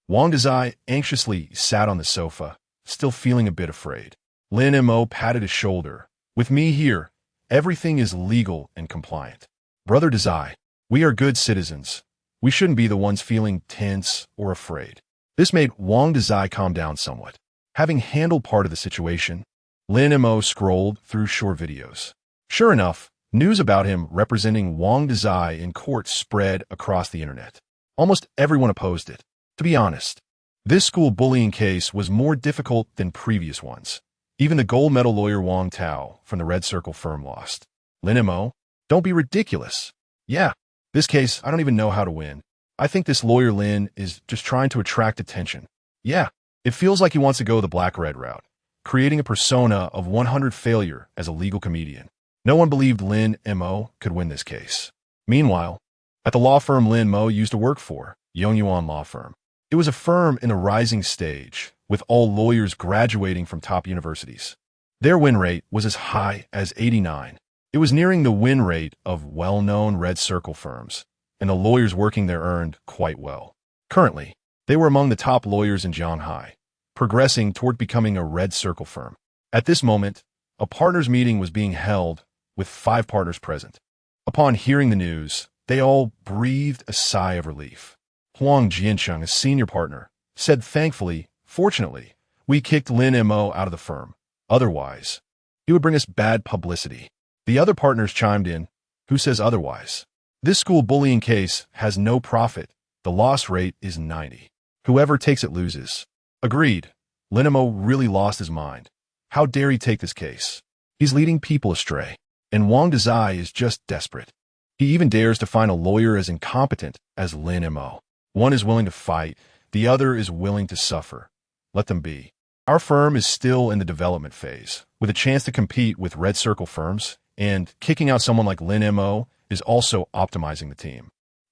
Wang Dazai anxiously sat on the sofa, still feeling a bit afraid. Lin Mo patted his shoulder. With me here, everything is legal and compliant. Brother Dazai, we are good citizens. We shouldn't be the ones feeling tense or afraid. This made Wang Dazai calm down somewhat. Having handled part of the situation, Lin Mo scrolled through short videos. Sure enough, news about him representing Wang Dazai in court spread across the internet. Almost everyone opposed it. To be honest, this school bullying case was more difficult than previous ones. Even the gold medal lawyer Wang Tao from the Red Circle firm lost. Lin Mo, don't be ridiculous. Yeah, this case, I don't even know how to win. I think this lawyer Lin is just trying to attract attention. Yeah, it feels like he wants to go the black-red route, creating a persona of 100 failure as a legal comedian. No one believed Lin Mo could win this case. Meanwhile, at the law firm Lin Mo used to work for, Yongyuan Law Firm, it was a firm in a rising stage, with all lawyers graduating from top universities. Their win rate was as high as 89. It was nearing the win rate of well-known Red Circle firms, and the lawyers working there earned quite well. Currently, they were among the top lawyers in Shanghai, progressing toward becoming a Red Circle firm. At this moment, a partners meeting was being held with 5 partners present. Upon hearing the news, they all breathed a sigh of relief. Huang Jiancheng, a senior partner, said thankfully, fortunately, we kicked Lin Mo out of the firm. Otherwise, it would bring us bad publicity. The other partners chimed in. Who says otherwise? This school bullying case has no profit. The loss rate is 90. Whoever takes it loses. Agreed. Lin Mo really lost his mind. How dare he take this case? He's leading people astray. And Wang Dazai is just desperate. He even dares to find a lawyer as incompetent as Lin Mo. One is willing to fight, the other is willing to suffer. Let them be. Our firm is still in the development phase, with a chance to compete with Red Circle firms, and kicking out someone like Lin Mo is also optimizing the team.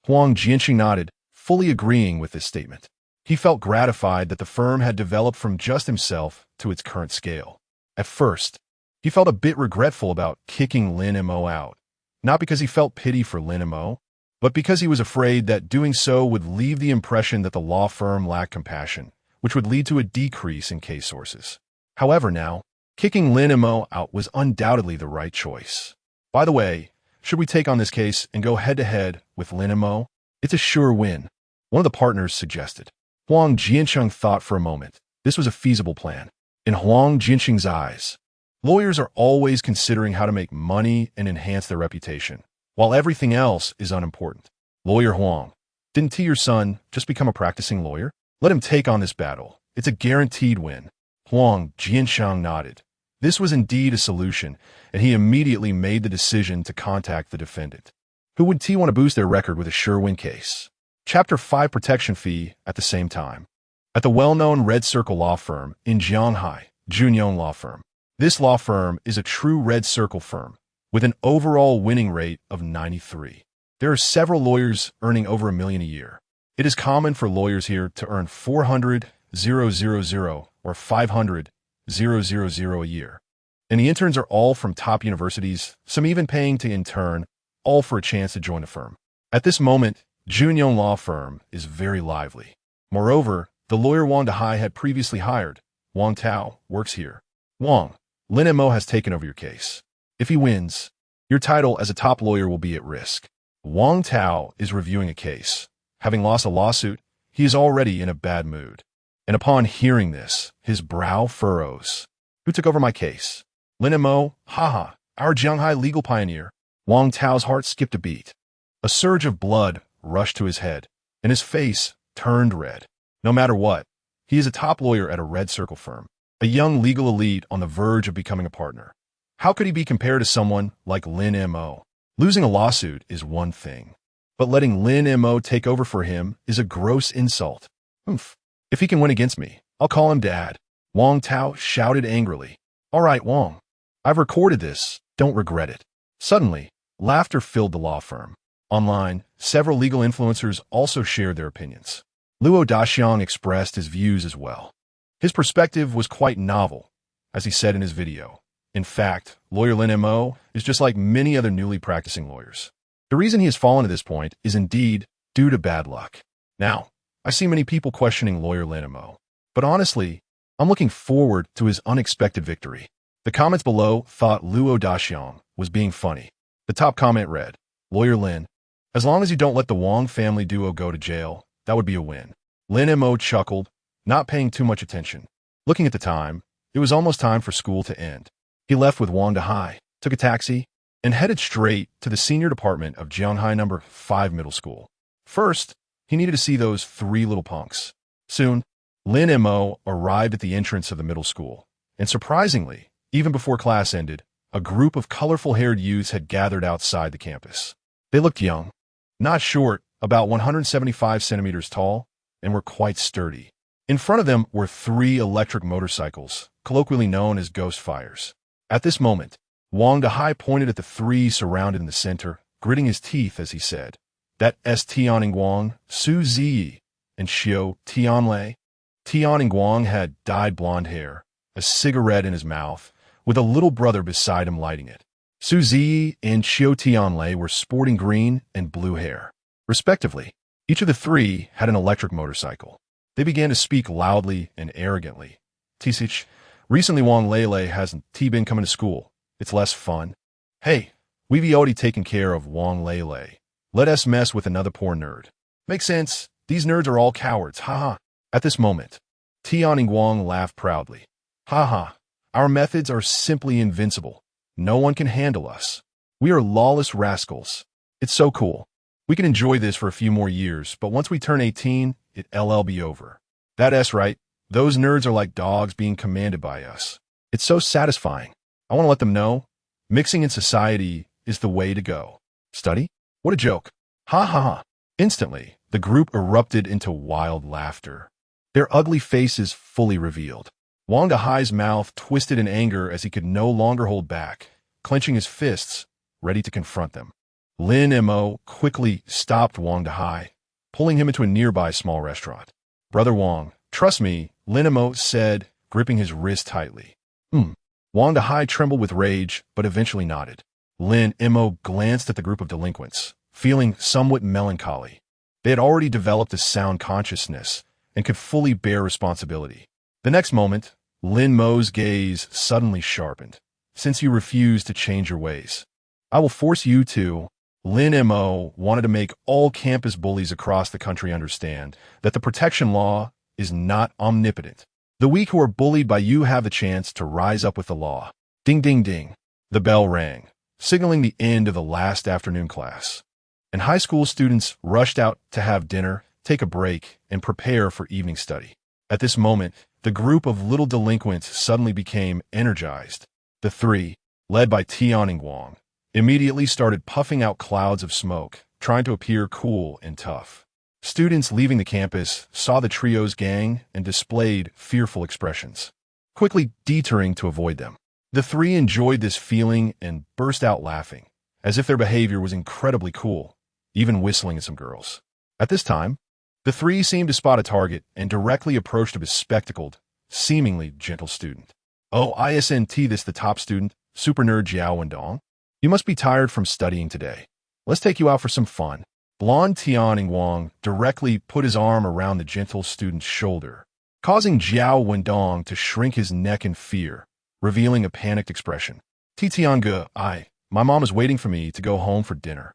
Huang Jianqing nodded, fully agreeing with this statement. He felt gratified that the firm had developed from just himself to its current scale. At first, he felt a bit regretful about kicking Lin Mo out, not because he felt pity for Lin Mo, but because he was afraid that doing so would leave the impression that the law firm lacked compassion, which would lead to a decrease in case sources. However now, kicking Lin Mo out was undoubtedly the right choice. By the way, should we take on this case and go head-to-head with Lin Mo? It's a sure win, one of the partners suggested. Huang Jiancheng thought for a moment. This was a feasible plan. In Huang Jiancheng's eyes, lawyers are always considering how to make money and enhance their reputation, while everything else is unimportant. Lawyer Huang, didn't your son just become a practicing lawyer? Let him take on this battle. It's a guaranteed win. Huang Jiancheng nodded. This was indeed a solution, and he immediately made the decision to contact the defendant. Who would T want to boost their record with a sure win case? Chapter 5 Protection Fee at the same time. At the well-known Red Circle law firm in Shanghai, Junyong Law Firm. This law firm is a true Red Circle firm, with an overall winning rate of 93. There are several lawyers earning over $1 million a year. It is common for lawyers here to earn 400,000 or 500,000 a year. And the interns are all from top universities, some even paying to intern, all for a chance to join the firm. At this moment, Junyong Law Firm is very lively. Moreover, the lawyer Wang Dehai had previously hired, Wang Tao, works here. Wang, Lin Mo has taken over your case. If he wins, your title as a top lawyer will be at risk. Wang Tao is reviewing a case. Having lost a lawsuit, he is already in a bad mood. And upon hearing this, his brow furrows. Who took over my case? Lin Mo, haha, our Shanghai legal pioneer. Wang Tao's heart skipped a beat. A surge of blood rushed to his head, and his face turned red. No matter what, he is a top lawyer at a Red Circle firm, a young legal elite on the verge of becoming a partner. How could he be compared to someone like Lin Mo? Losing a lawsuit is one thing, but letting Lin Mo take over for him is a gross insult. Oof. If he can win against me, I'll call him Dad. Wang Tao shouted angrily. All right, Wang. I've recorded this. Don't regret it. Suddenly, laughter filled the law firm. Online, several legal influencers also shared their opinions. Luo Daxiang expressed his views as well. His perspective was quite novel, as he said in his video. In fact, lawyer Lin Mo is just like many other newly practicing lawyers. The reason he has fallen to this point is indeed due to bad luck. Now, I see many people questioning lawyer Lin Mo, but honestly, I'm looking forward to his unexpected victory. The comments below thought Luo Daxiang was being funny. The top comment read, Lawyer Lin, as long as you don't let the Wang family duo go to jail, that would be a win. Lin Mo chuckled, not paying too much attention. Looking at the time, it was almost time for school to end. He left with Wang Dehai, took a taxi, and headed straight to the senior department of Shanghai No. 5 Middle School. First, he needed to see those 3 little punks. Soon, Lin Mo arrived at the entrance of the middle school, and surprisingly, even before class ended, a group of colorful-haired youths had gathered outside the campus. They looked young, not short, about 175 centimeters tall, and were quite sturdy. In front of them were 3 electric motorcycles, colloquially known as ghost fires. At this moment, Wang Dehai pointed at the 3 surrounded in the center, gritting his teeth as he said, That is Tianning Su Ziyi, and Xiao Tianlei. Tianning had dyed blonde hair, a cigarette in his mouth, with a little brother beside him lighting it. Su Ziyi and Xiao Tianlei were sporting green and blue hair, respectively. Each of the 3 had an electric motorcycle. They began to speak loudly and arrogantly. Tisich, recently Wang Lele hasn't been coming to school. It's less fun. Hey, we've already taken care of Wang Lele. Let us mess with another poor nerd. Makes sense. These nerds are all cowards. Haha. At this moment, Tianning laughed proudly. Haha. Our methods are simply invincible. No one can handle us. We are lawless rascals. It's so cool. We can enjoy this for a few more years, but once we turn 18, it'll be over. That's right. Those nerds are like dogs being commanded by us. It's so satisfying. I want to let them know, mixing in society is the way to go. Study? What a joke. Ha ha ha. Instantly, the group erupted into wild laughter. Their ugly faces fully revealed. Wang Dehai's mouth twisted in anger as he could no longer hold back, clenching his fists, ready to confront them. Lin Mo quickly stopped Wang Dehai, pulling him into a nearby small restaurant. Brother Wang, trust me, Lin Mo said, gripping his wrist tightly. Wang Dehai trembled with rage, but eventually nodded. Lin Mo glanced at the group of delinquents, feeling somewhat melancholy. They had already developed a sound consciousness and could fully bear responsibility. The next moment, Lin Mo's gaze suddenly sharpened. Since you refuse to change your ways, I will force you to. Lin Mo wanted to make all campus bullies across the country understand that the protection law is not omnipotent. The weak who are bullied by you have the chance to rise up with the law. Ding, ding, ding. The bell rang, signaling the end of the last afternoon class. And high school students rushed out to have dinner, take a break, and prepare for evening study. At this moment, the group of little delinquents suddenly became energized. The three, led by Tian and Wang, immediately started puffing out clouds of smoke, trying to appear cool and tough. Students leaving the campus saw the trio's gang and displayed fearful expressions, quickly deterring to avoid them. The three enjoyed this feeling and burst out laughing, as if their behavior was incredibly cool, even whistling at some girls. At this time, the three seemed to spot a target and directly approached a bespectacled, seemingly gentle student. "Oh, isn't this the top student, super nerd Jiao Wendong? You must be tired from studying today. Let's take you out for some fun." Blonde Tian Wang directly put his arm around the gentle student's shoulder, causing Jiao Wendong to shrink his neck in fear, revealing a panicked expression. "Tiange, my mom is waiting for me to go home for dinner."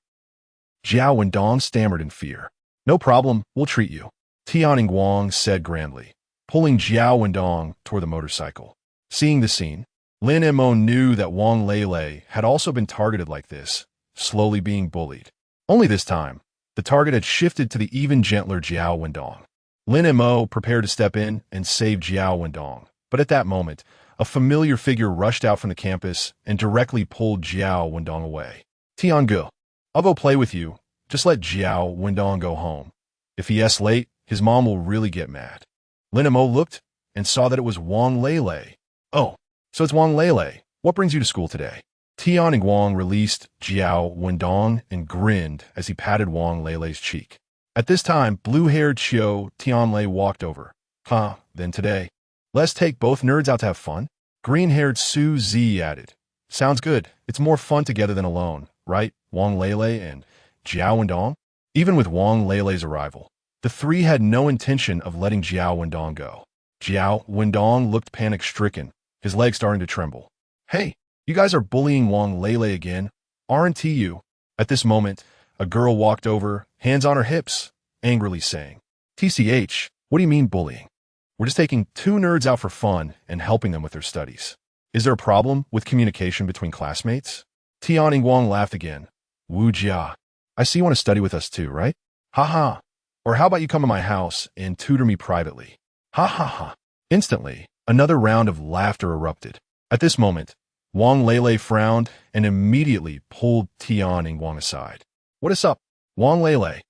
Jiao Wendong stammered in fear. "No problem, we'll treat you," Tian Wang said grandly, pulling Jiao Wendong toward the motorcycle. Seeing the scene, Lin Mo knew that Wang Lele had also been targeted like this, slowly being bullied. Only this time, the target had shifted to the even gentler Jiao Wendong. Lin Mo prepared to step in and save Jiao Wendong, but at that moment, a familiar figure rushed out from the campus and directly pulled Jiao Wendong away. "Tiange, I'll go play with you. Just let Jiao Wendong go home. If he's late, his mom will really get mad." Lin Mo looked and saw that it was Wang Lele. "Oh, so it's Wang Lele. What brings you to school today?" Tian Wang released Jiao Wendong and grinned as he patted Wang Lele's cheek. At this time, blue-haired Qiu Tianlei walked over. Then today, let's take both nerds out to have fun?" Green-haired Su Zi added. "Sounds good. It's more fun together than alone, right, Wang Lele and Jiao Wendong?" Even with Wang Lele's arrival, the three had no intention of letting Jiao Wendong go. Jiao Wendong looked panic-stricken, his legs starting to tremble. "Hey, you guys are bullying Wang Lele again, aren't you?" At this moment, a girl walked over, hands on her hips, angrily saying, "TCH, what do you mean bullying? We're just taking two nerds out for fun and helping them with their studies. Is there a problem with communication between classmates?" Tian Wang laughed again. "Wu Jia, I see you want to study with us too, right? Ha. Or how about you come to my house and tutor me privately? Ha. Instantly, another round of laughter erupted. At this moment, Wang Lele frowned and immediately pulled Tian Wang aside. "What is up, Wang Lele?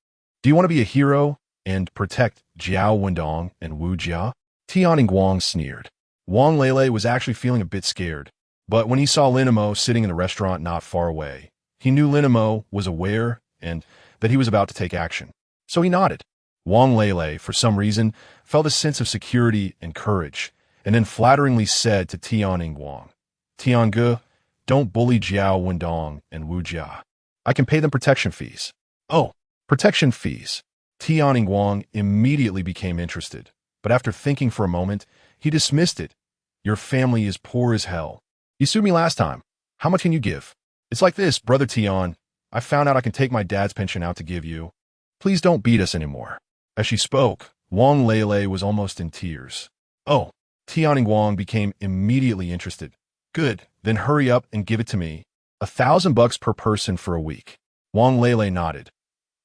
Do you want to be a hero and protect Jiao Wendong and Wu Jia?" Tian Wang sneered. Wang Lele was actually feeling a bit scared, but when he saw Lin Mo sitting in the restaurant not far away, he knew Lin Mo was aware and that he was about to take action. So he nodded. Wang Lele, for some reason, felt a sense of security and courage, and then flatteringly said to Tian Wang, "Tiange, don't bully Jiao Wendong and Wu Jia. I can pay them protection fees." "Oh, protection fees." Tian Wang immediately became interested, but after thinking for a moment, he dismissed it. "Your family is poor as hell. You sued me last time. How much can you give?" "It's like this, Brother Tian. I found out I can take my dad's pension out to give you. Please don't beat us anymore." As she spoke, Wang Lele was almost in tears. "Oh." Tian Wang became immediately interested. "Good, then hurry up and give it to me. $1,000 per person for a week." Wang Lele nodded.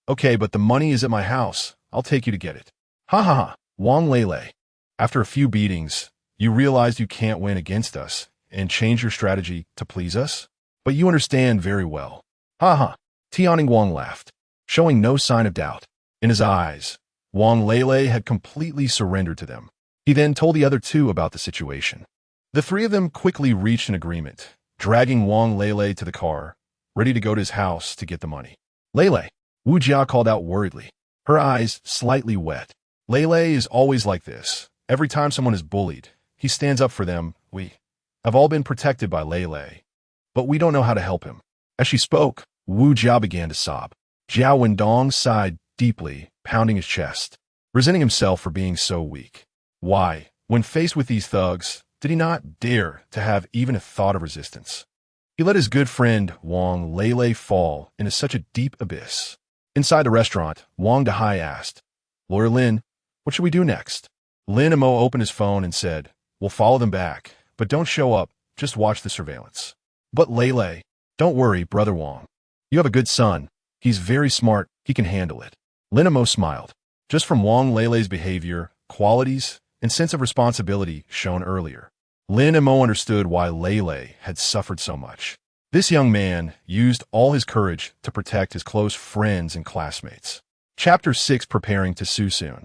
"Okay, but the money is at my house. I'll take you to get it." Ha. Wang Lele, after a few beatings, you realized you can't win against us and change your strategy to please us? But you understand very well. Ha. Tian Wang laughed, showing no sign of doubt. In his eyes, Wang Lele had completely surrendered to them. He then told the other two about the situation. The three of them quickly reached an agreement, dragging Wang Lele to the car, ready to go to his house to get the money. "Lele," Wu Jia called out worriedly, her eyes slightly wet. "Lele is always like this. Every time someone is bullied, he stands up for them. We have all been protected by Lele, but we don't know how to help him." As she spoke, Wu Jia began to sob. Jiao Wendong sighed deeply, pounding his chest, resenting himself for being so weak. Why, when faced with these thugs, did he not dare to have even a thought of resistance? He let his good friend Wang Lele fall into such a deep abyss. Inside the restaurant, Wang Dehai asked, "Lawyer Lin, what should we do next?" Lin Mo opened his phone and said, "We'll follow them back, but don't show up, just watch the surveillance." "But Lele," "Don't worry, Brother Wang. You have a good son. He's very smart, he can handle it." Lin Mo smiled. Just from Wang Lele's behavior, qualities, and sense of responsibility shown earlier. Lin Mo understood why Lele had suffered so much. This young man used all his courage to protect his close friends and classmates. Chapter 6: Preparing to sue soon.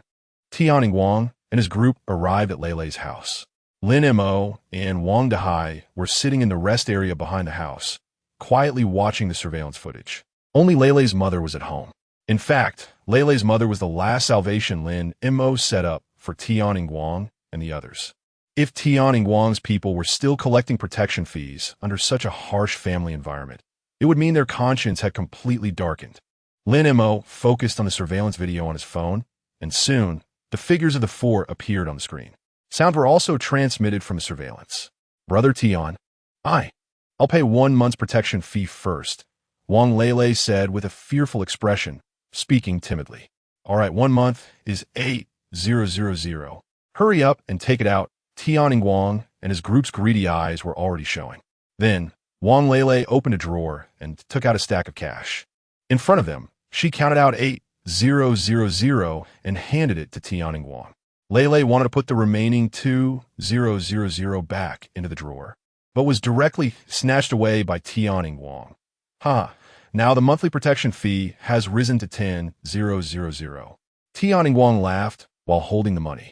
Tianning Wang and his group arrived at Lele's house. Lin Mo and Wang Dehai were sitting in the rest area behind the house, quietly watching the surveillance footage. Only Lele's mother was at home. In fact, Lele's mother was the last salvation Lin Mo set up for Tianning Wang and the others. If Tianning Wang's people were still collecting protection fees under such a harsh family environment, it would mean their conscience had completely darkened. Lin Mo focused on the surveillance video on his phone, and soon, the figures of the four appeared on the screen. Sound were also transmitted from the surveillance. Brother Tian, I'll pay 1 month's protection fee first, Wang Lele said with a fearful expression, speaking timidly. All right, 1 month is 8,000. Hurry up and take it out. Tianning Wang and his group's greedy eyes were already showing. Then, Wang Lele opened a drawer and took out a stack of cash. In front of them, she counted out 8,000 and handed it to Tianning Wang. Lele wanted to put the remaining 2,000 back into the drawer, but was directly snatched away by Tianning Wang. Now the monthly protection fee has risen to 10,000. Tianning Wang laughed while holding the money.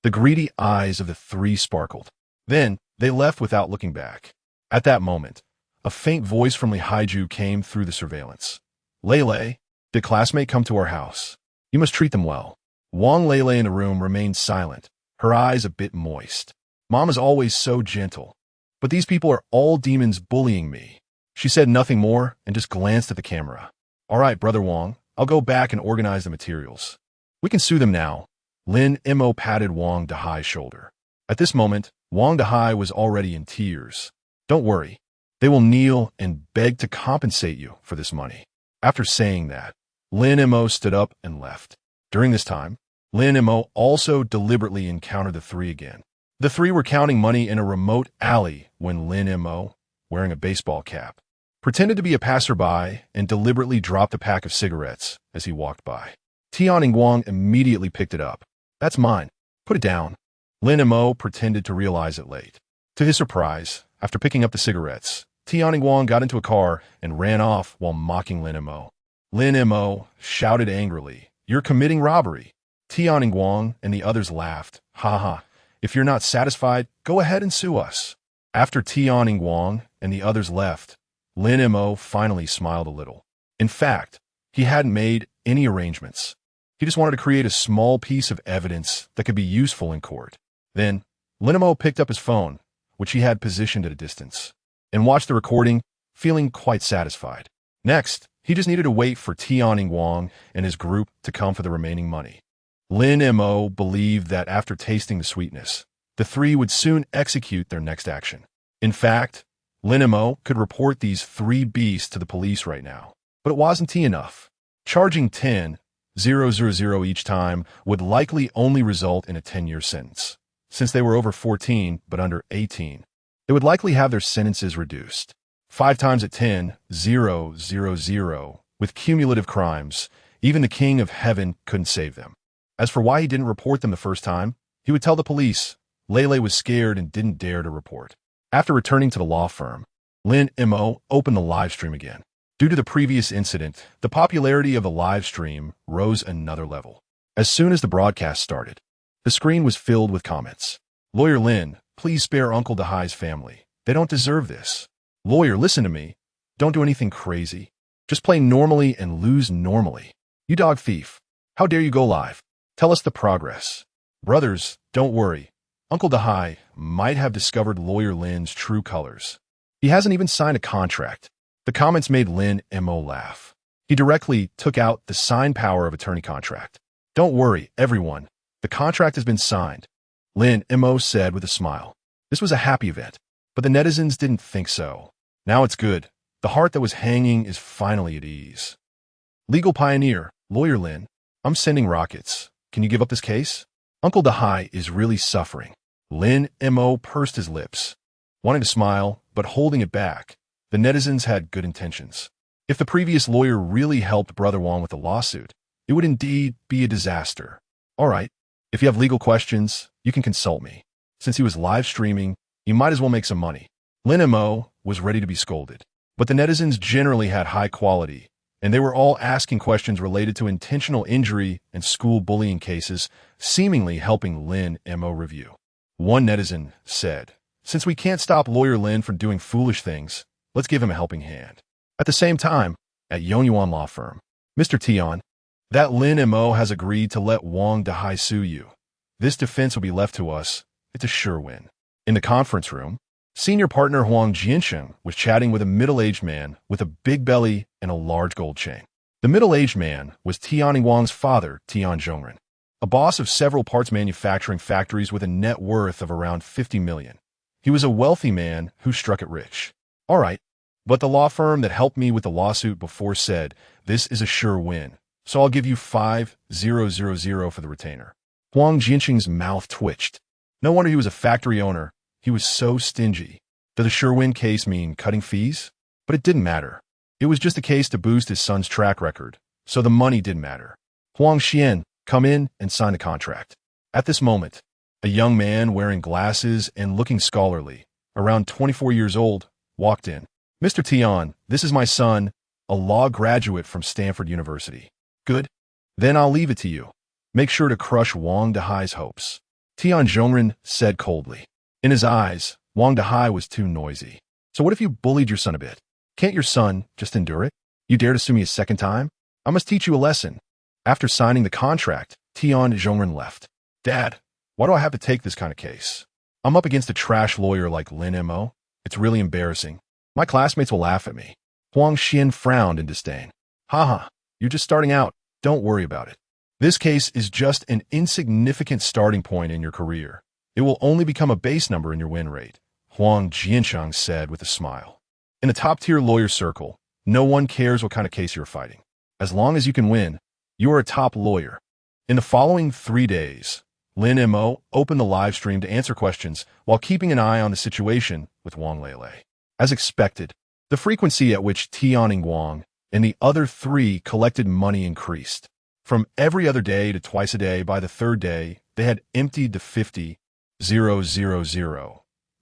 The greedy eyes of the three sparkled. Then, they left without looking back. At that moment, a faint voice from Li Haiju came through the surveillance. Lele, did classmate come to our house? You must treat them well. Wang Lele in the room remained silent, her eyes a bit moist. Mom is always so gentle, but these people are all demons bullying me. She said nothing more and just glanced at the camera. All right, Brother Wang, I'll go back and organize the materials. We can sue them now. Lin Mo patted Wang Dehai's shoulder. At this moment, Wang Dehai was already in tears. Don't worry. They will kneel and beg to compensate you for this money. After saying that, Lin Mo stood up and left. During this time, Lin Mo also deliberately encountered the three again. The three were counting money in a remote alley when Lin Mo, wearing a baseball cap, pretended to be a passerby and deliberately dropped a pack of cigarettes as he walked by. Tianning Wang immediately picked it up. That's mine. Put it down. Lin Mo pretended to realize it late. To his surprise, after picking up the cigarettes, Tianning Wang got into a car and ran off while mocking Lin Mo. Lin Mo shouted angrily, "You're committing robbery." Tianning Wang and the others laughed. If you're not satisfied, go ahead and sue us. After Tianning Wang and the others left, Lin Mo finally smiled a little. In fact, he hadn't made any arrangements. He just wanted to create a small piece of evidence that could be useful in court. Then, Lin Mo picked up his phone, which he had positioned at a distance, and watched the recording, feeling quite satisfied. Next, he just needed to wait for Tianning Wang and his group to come for the remaining money. Lin Mo believed that after tasting the sweetness, the three would soon execute their next action. In fact, Lin Mo could report these three beasts to the police right now. But it wasn't enough. Charging 10,000 each time would likely only result in a 10-year sentence. Since they were over 14 but under 18, they would likely have their sentences reduced. 5 times at 10,000, with cumulative crimes, even the King of Heaven couldn't save them. As for why he didn't report them the first time, he would tell the police. Lele was scared and didn't dare to report. After returning to the law firm, Lin Mo opened the live stream again. Due to the previous incident, the popularity of the live stream rose another level. As soon as the broadcast started, the screen was filled with comments. Lawyer Lin, please spare Uncle Dehai's family. They don't deserve this. Lawyer, listen to me. Don't do anything crazy. Just play normally and lose normally. You dog thief. How dare you go live? Tell us the progress. Brothers, don't worry. Uncle Dehai might have discovered Lawyer Lin's true colors. He hasn't even signed a contract. The comments made Lin Mo laugh. He directly took out the sign power of attorney contract. Don't worry, everyone. The contract has been signed, Lin Mo said with a smile. This was a happy event, but the netizens didn't think so. Now it's good. The heart that was hanging is finally at ease. Legal pioneer, Lawyer Lin, I'm sending rockets. Can you give up this case? Uncle Dehai is really suffering. Lin Mo pursed his lips, wanting to smile, but holding it back. The netizens had good intentions. If the previous lawyer really helped Brother Wang with the lawsuit, it would indeed be a disaster. All right, if you have legal questions, you can consult me. Since he was live streaming, he might as well make some money. Lin Mo was ready to be scolded. But the netizens generally had high quality, and they were all asking questions related to intentional injury and school bullying cases, seemingly helping Lin Mo review. One netizen said, "Since we can't stop Lawyer Lin from doing foolish things, let's give him a helping hand." At the same time, at Yongyuan Law Firm, "Mr. Tian, that Lin Mo has agreed to let Wang Dehai sue you. This defense will be left to us. It's a sure win." In the conference room, senior partner Huang Jiansheng was chatting with a middle-aged man with a big belly and a large gold chain. The middle-aged man was Tian Wang's father, Tian Zhongren, a boss of several parts manufacturing factories with a net worth of around 50 million. He was a wealthy man who struck it rich. "All right, but the law firm that helped me with the lawsuit before said this is a sure win, so I'll give you 5,000 for the retainer." Huang Jiansheng's mouth twitched. No wonder he was a factory owner. He was so stingy. Did the sure win case mean cutting fees? But it didn't matter. It was just a case to boost his son's track record, so the money didn't matter. "Huang Xian, come in and sign the contract." At this moment, a young man wearing glasses and looking scholarly, around 24 years old, walked in. "Mr. Tian, this is my son, a law graduate from Stanford University." "Good. Then I'll leave it to you. Make sure to crush Wang Dehai's hopes," Tian Zhongren said coldly. In his eyes, Wang Dehai was too noisy. "So what if you bullied your son a bit? Can't your son just endure it? You dare to sue me a second time? I must teach you a lesson." After signing the contract, Tian Zhongren left. "Dad, why do I have to take this kind of case? I'm up against a trash lawyer like Lin Mo. It's really embarrassing. My classmates will laugh at me." Huang Xian frowned in disdain. "Haha, you're just starting out. Don't worry about it. This case is just an insignificant starting point in your career. It will only become a base number in your win rate," Huang Jiansheng said with a smile. In the top-tier lawyer circle, no one cares what kind of case you're fighting. As long as you can win, you are a top lawyer. In the following 3 days, Lin Mo opened the live stream to answer questions while keeping an eye on the situation with Wang Lele. As expected, the frequency at which Tian Wang and the other 3 collected money increased. From every other day to twice a day, by the 3rd day, they had emptied the 50,000.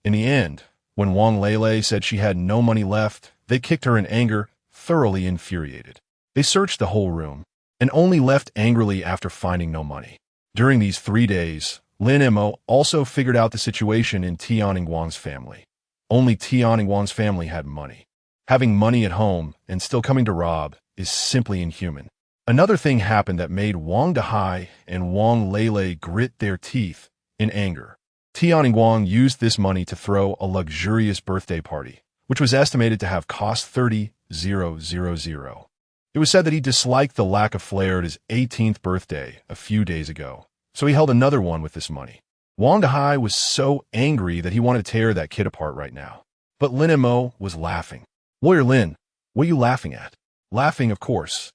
In the end, when Wang Lele said she had no money left, they kicked her in anger, thoroughly infuriated. They searched the whole room and only left angrily after finding no money. During these 3 days, Lin Mo also figured out the situation in Tian Wang's family. Only Tian Wang's family had money. Having money at home and still coming to rob is simply inhuman. Another thing happened that made Wang Dehai and Wang Lele grit their teeth in anger. Tian Wang used this money to throw a luxurious birthday party, which was estimated to have cost 30,000. It was said that he disliked the lack of flair at his 18th birthday a few days ago, so he held another one with this money. Wang Dehai was so angry that he wanted to tear that kid apart right now. But Lin Mo was laughing. "Lawyer Lin, what are you laughing at?" "Laughing, of course."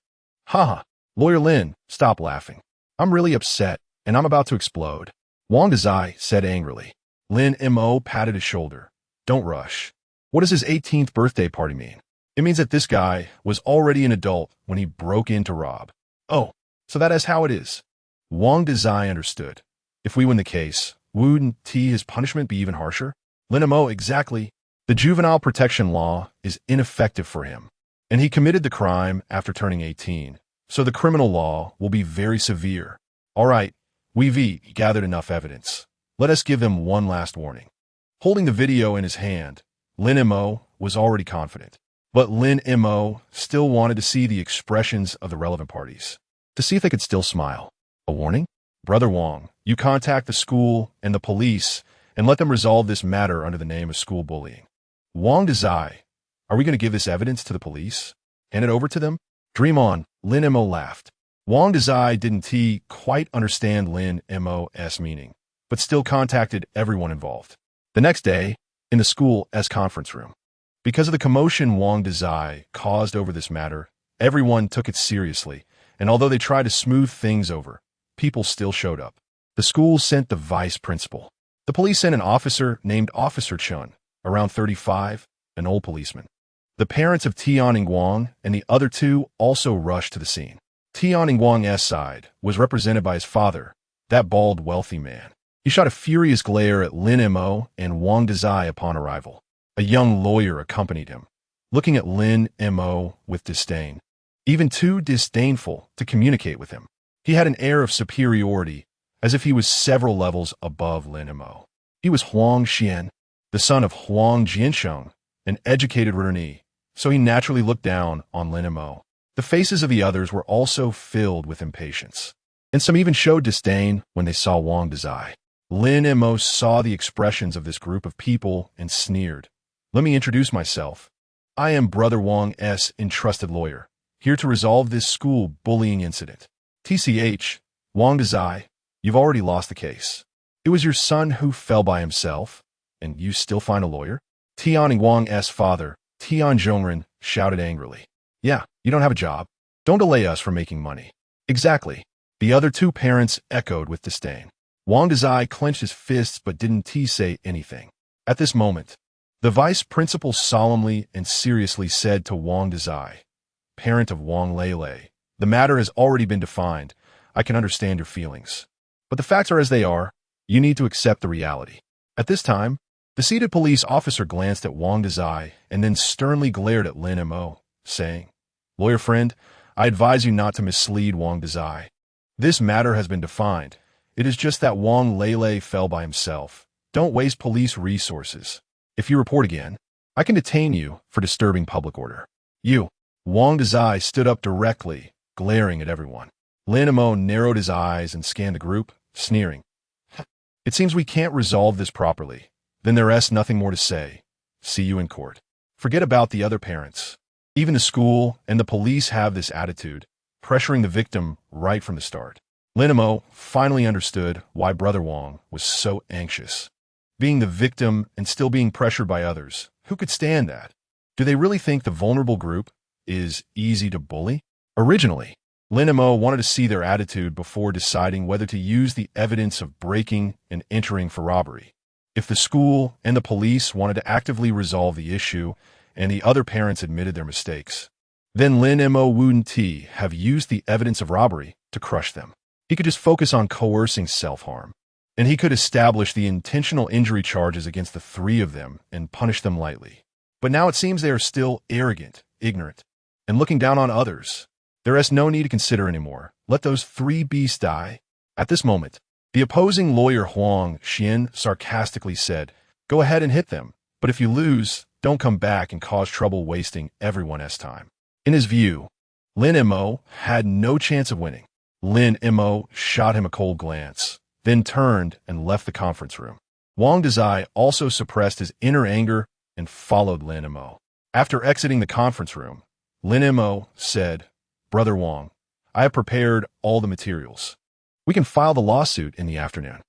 "Haha, Lawyer Lin, stop laughing. I'm really upset, and I'm about to explode," Wang Dehai said angrily. Lin Mo patted his shoulder. "Don't rush. What does his 18th birthday party mean? It means that this guy was already an adult when he broke in to rob." "Oh, so that is how it is." Wang Dehai understood. "If we win the case, wouldn't his punishment be even harsher?" Lin Mo, exactly. The juvenile protection law is ineffective for him, and he committed the crime after turning 18, so the criminal law will be very severe. "All right, we've gathered enough evidence. Let us give them one last warning." Holding the video in his hand, Lin Mo was already confident. But Lin Mo still wanted to see the expressions of the relevant parties, to see if they could still smile. "A warning? Brother Wang, you contact the school and the police and let them resolve this matter under the name of school bullying." Wang Dehai, "Are we going to give this evidence to the police? Hand it over to them?" "Dream on," Lin Mo laughed. Wang Dehai didn't quite understand Lin Mo's meaning, but still contacted everyone involved. The next day, in the school's conference room, because of the commotion Wang Dehai caused over this matter, everyone took it seriously, and although they tried to smooth things over, people still showed up. The school sent the vice principal. The police sent an officer named Officer Chun, around 35, an old policeman. The parents of Tian Wang and the other 2 also rushed to the scene. Tian Wang's side was represented by his father, that bald, wealthy man. He shot a furious glare at Lin Mo and Wang Dezai upon arrival. A young lawyer accompanied him, looking at Lin Mo with disdain, even too disdainful to communicate with him. He had an air of superiority, as if he was several levels above Lin Mo. He was Huang Xian, the son of Huang Jiansheng, an educated Reni, so he naturally looked down on Lin Mo. The faces of the others were also filled with impatience, and some even showed disdain when they saw Wang Dezai. Lin Mo saw the expressions of this group of people and sneered. "Let me introduce myself. I am Brother Wang's entrusted lawyer, here to resolve this school bullying incident. TCH, Wang Dezai, you've already lost the case. It was your son who fell by himself, and you still find a lawyer?" Tian Wang's father, Tian Zhongren, shouted angrily. "Yeah, you don't have a job. Don't delay us from making money." "Exactly." The other two parents echoed with disdain. Wang Dezai clenched his fists but didn't say anything. At this moment, the vice principal solemnly and seriously said to Wang Dezai, "Parent of Wang Lele, the matter has already been defined. I can understand your feelings. But the facts are as they are. You need to accept the reality." At this time, the seated police officer glanced at Wang Dezai and then sternly glared at Lin Mo, saying, "Lawyer friend, I advise you not to mislead Wang Dezai. This matter has been defined. It is just that Wang Lele fell by himself. Don't waste police resources. If you report again, I can detain you for disturbing public order." "You." Wang Dezai stood up directly, glaring at everyone. Lin Mo narrowed his eyes and scanned the group, sneering. "It seems we can't resolve this properly. Then there's nothing more to say. See you in court." Forget about the other parents. Even the school and the police have this attitude, pressuring the victim right from the start. Lin Mo finally understood why Brother Wang was so anxious. Being the victim and still being pressured by others, who could stand that? Do they really think the vulnerable group is easy to bully? Originally, Lin Mo wanted to see their attitude before deciding whether to use the evidence of breaking and entering for robbery. If the school and the police wanted to actively resolve the issue and the other parents admitted their mistakes, then Lin Mo wouldn't have used the evidence of robbery to crush them. He could just focus on coercing self-harm, and he could establish the intentional injury charges against the three of them and punish them lightly. But now it seems they are still arrogant, ignorant, and looking down on others. There is no need to consider anymore. Let those three beasts die. At this moment, the opposing lawyer Huang Xian sarcastically said, "Go ahead and hit them, but if you lose, don't come back and cause trouble wasting everyone's time." In his view, Lin Mo had no chance of winning. Lin Mo shot him a cold glance, then turned and left the conference room. Wang Dezai also suppressed his inner anger and followed Lin Mo. After exiting the conference room, Lin Mo said, "Brother Wang, I have prepared all the materials. We can file the lawsuit in the afternoon."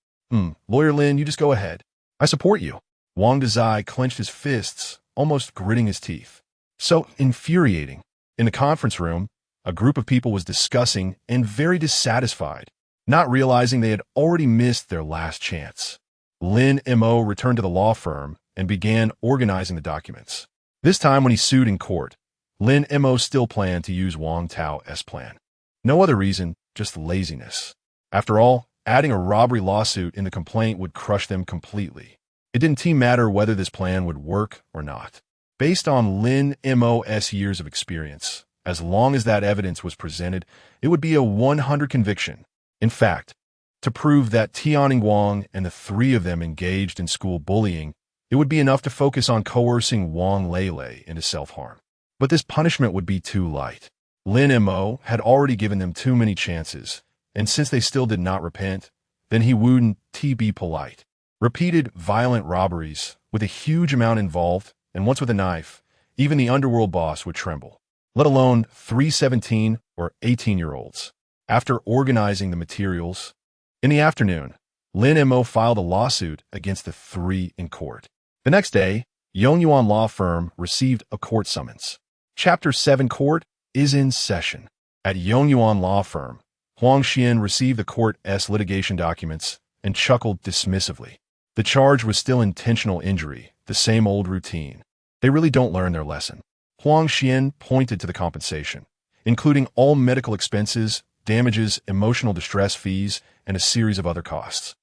Lawyer Lin, you just go ahead. I support you." Wang Dezai clenched his fists, almost gritting his teeth. So infuriating. In the conference room, a group of people was discussing and very dissatisfied, not realizing they had already missed their last chance. Lin Mo returned to the law firm and began organizing the documents. This time when he sued in court, Lin Mo still planned to use Wang Tao's plan. No other reason, just laziness. After all, adding a robbery lawsuit in the complaint would crush them completely. It didn't matter whether this plan would work or not. Based on Lin Mo's years of experience, as long as that evidence was presented, it would be a 100 conviction. In fact, to prove that Tian Wang and the three of them engaged in school bullying, it would be enough to focus on coercing Wang Lele into self-harm. But this punishment would be too light. Lin Mo had already given them too many chances, and since they still did not repent, then he wouldn't be polite. Repeated violent robberies, with a huge amount involved, and once with a knife, even the underworld boss would tremble, let alone 3 17 or 18-year-olds. After organizing the materials, in the afternoon, Lin Mo filed a lawsuit against the three in court. The next day, Yongyuan Law Firm received a court summons. Chapter 7 Court is in session. At Yongyuan Law Firm, Huang Xian received the court's litigation documents and chuckled dismissively. The charge was still intentional injury, the same old routine. They really don't learn their lesson. Huang Xian pointed to the compensation, including all medical expenses, damages, emotional distress fees, and a series of other costs.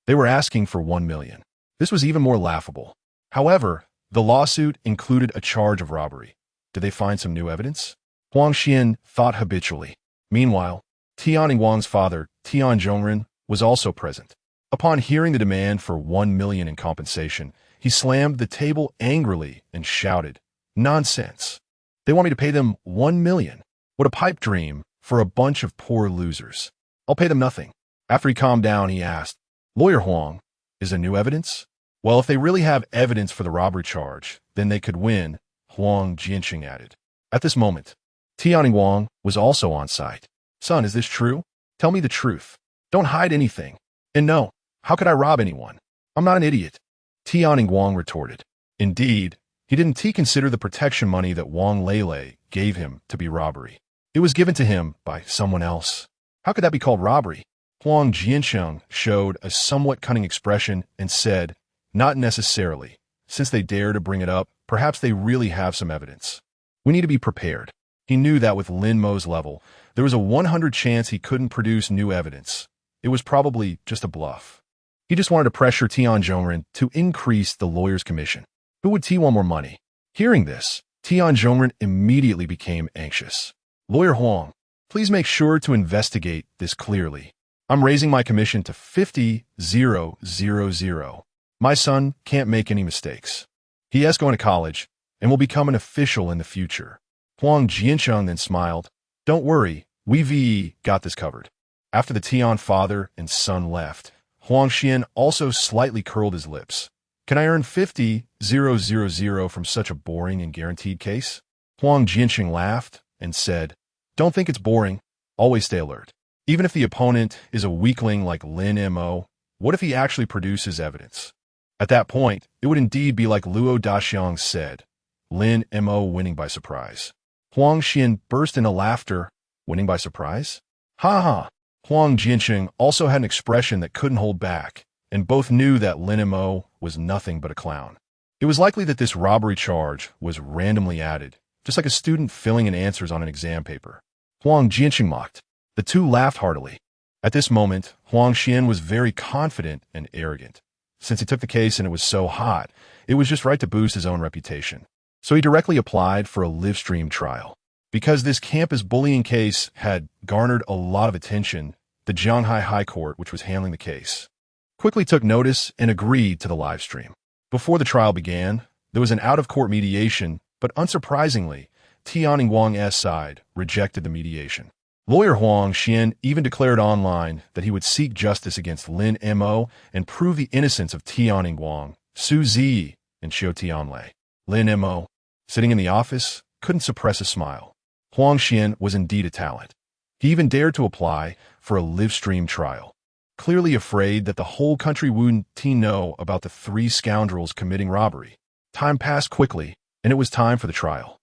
They were asking for 1 million. This was even more laughable. However, the lawsuit included a charge of robbery. Did they find some new evidence? Huang Xian thought habitually. Meanwhile, Tian Wang's father, Tian Zhongren, was also present. Upon hearing the demand for 1 million in compensation, he slammed the table angrily and shouted, "Nonsense! They want me to pay them 1 million. What a pipe dream for a bunch of poor losers. I'll pay them nothing." After he calmed down, he asked, "Lawyer Huang, is there new evidence?" "Well, if they really have evidence for the robbery charge, then they could win," Huang Jianqing added. At this moment, Tian Wang was also on site. "Son, is this true? Tell me the truth. Don't hide anything. And no, how could I rob anyone? I'm not an idiot." Tian Wang retorted. Indeed, he didn't consider the protection money that Wang Lele gave him to be robbery. It was given to him by someone else. How could that be called robbery? Huang Jiansheng showed a somewhat cunning expression and said, "Not necessarily. Since they dare to bring it up, perhaps they really have some evidence. We need to be prepared." He knew that with Lin Mo's level, there was a 100 chance he couldn't produce new evidence. It was probably just a bluff. He just wanted to pressure Tian Zhongren to increase the lawyer's commission. Who would T want more money? Hearing this, Tian Zhongren immediately became anxious. "Lawyer Huang, please make sure to investigate this clearly. I'm raising my commission to 50,000. My son can't make any mistakes. He is going to college and will become an official in the future." Huang Jiansheng then smiled. "Don't worry, we got this covered." After the Tian father and son left, Huang Xian also slightly curled his lips. "Can I earn 50,000 from such a boring and guaranteed case?" Huang Jianqing laughed and said, "Don't think it's boring. Always stay alert. Even if the opponent is a weakling like Lin Mo, what if he actually produces evidence? At that point, it would indeed be like Luo Daxiang said, Lin Mo winning by surprise." Huang Xian burst into laughter. "Winning by surprise? Ha ha!" Huang Jianqing also had an expression that couldn't hold back, and both knew that Lin Mo was nothing but a clown. It was likely that this robbery charge was randomly added, just like a student filling in answers on an exam paper. Huang Jianqing mocked. The two laughed heartily. At this moment, Huang Xian was very confident and arrogant. Since he took the case and it was so hot, it was just right to boost his own reputation. So he directly applied for a live stream trial. Because this campus bullying case had garnered a lot of attention, the Shanghai High Court, which was handling the case, quickly took notice and agreed to the live stream. Before the trial began, there was an out-of-court mediation, but unsurprisingly, Tian Wang's side rejected the mediation. Lawyer Huang Xian even declared online that he would seek justice against Lin Mo and prove the innocence of Tian Wang, Su Zi, and Xiu Tianlei. Lin Mo, sitting in the office, couldn't suppress a smile. Huang Xian was indeed a talent. He even dared to apply for a live stream trial, clearly afraid that the whole country wouldn't know about the three scoundrels committing robbery. Time passed quickly, and it was time for the trial.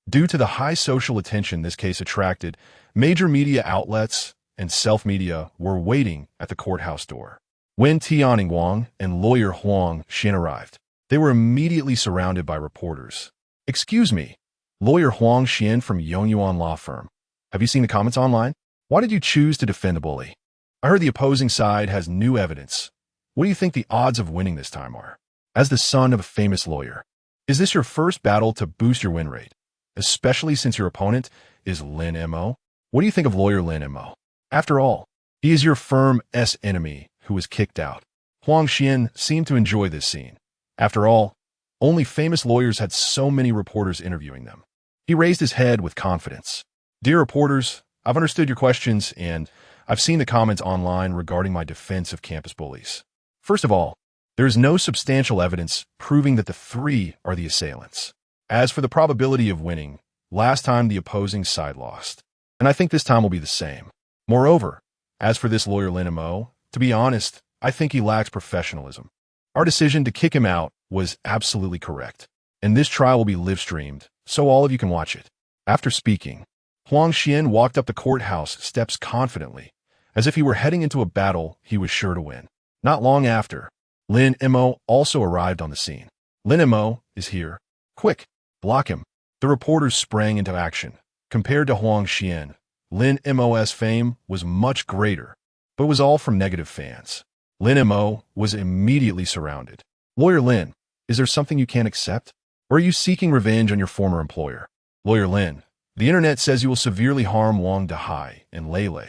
Due to the high social attention this case attracted, major media outlets and self-media were waiting at the courthouse door. When Tian Wang and lawyer Huang Xian arrived, they were immediately surrounded by reporters. "Excuse me, lawyer Huang Xian from Yongyuan Law Firm. Have you seen the comments online? Why did you choose to defend the bully? I heard the opposing side has new evidence. What do you think the odds of winning this time are? As the son of a famous lawyer, is this your first battle to boost your win rate, especially since your opponent is Lin Mo? What do you think of lawyer Lin Mo? After all, he is your firm's enemy who was kicked out." Huang Xian seemed to enjoy this scene. After all, only famous lawyers had so many reporters interviewing them. He raised his head with confidence. "Dear reporters, I've understood your questions and I've seen the comments online regarding my defense of campus bullies. First of all, there is no substantial evidence proving that the three are the assailants. As for the probability of winning, last time the opposing side lost, and I think this time will be the same. Moreover, as for this lawyer Lin Mo, to be honest, I think he lacks professionalism. Our decision to kick him out was absolutely correct, and this trial will be live-streamed, so all of you can watch it." After speaking, Huang Xian walked up the courthouse steps confidently, as if he were heading into a battle he was sure to win. Not long after, Lin Mo also arrived on the scene. "Lin Mo is here. Quick, block him." The reporters sprang into action. Compared to Huang Xian, Lin Mo's fame was much greater, but it was all from negative fans. Lin Mo was immediately surrounded. Lawyer Lin, is there something you can't accept? Or are you seeking revenge on your former employer? Lawyer Lin, the internet says you will severely harm Wang Dahai and Lele.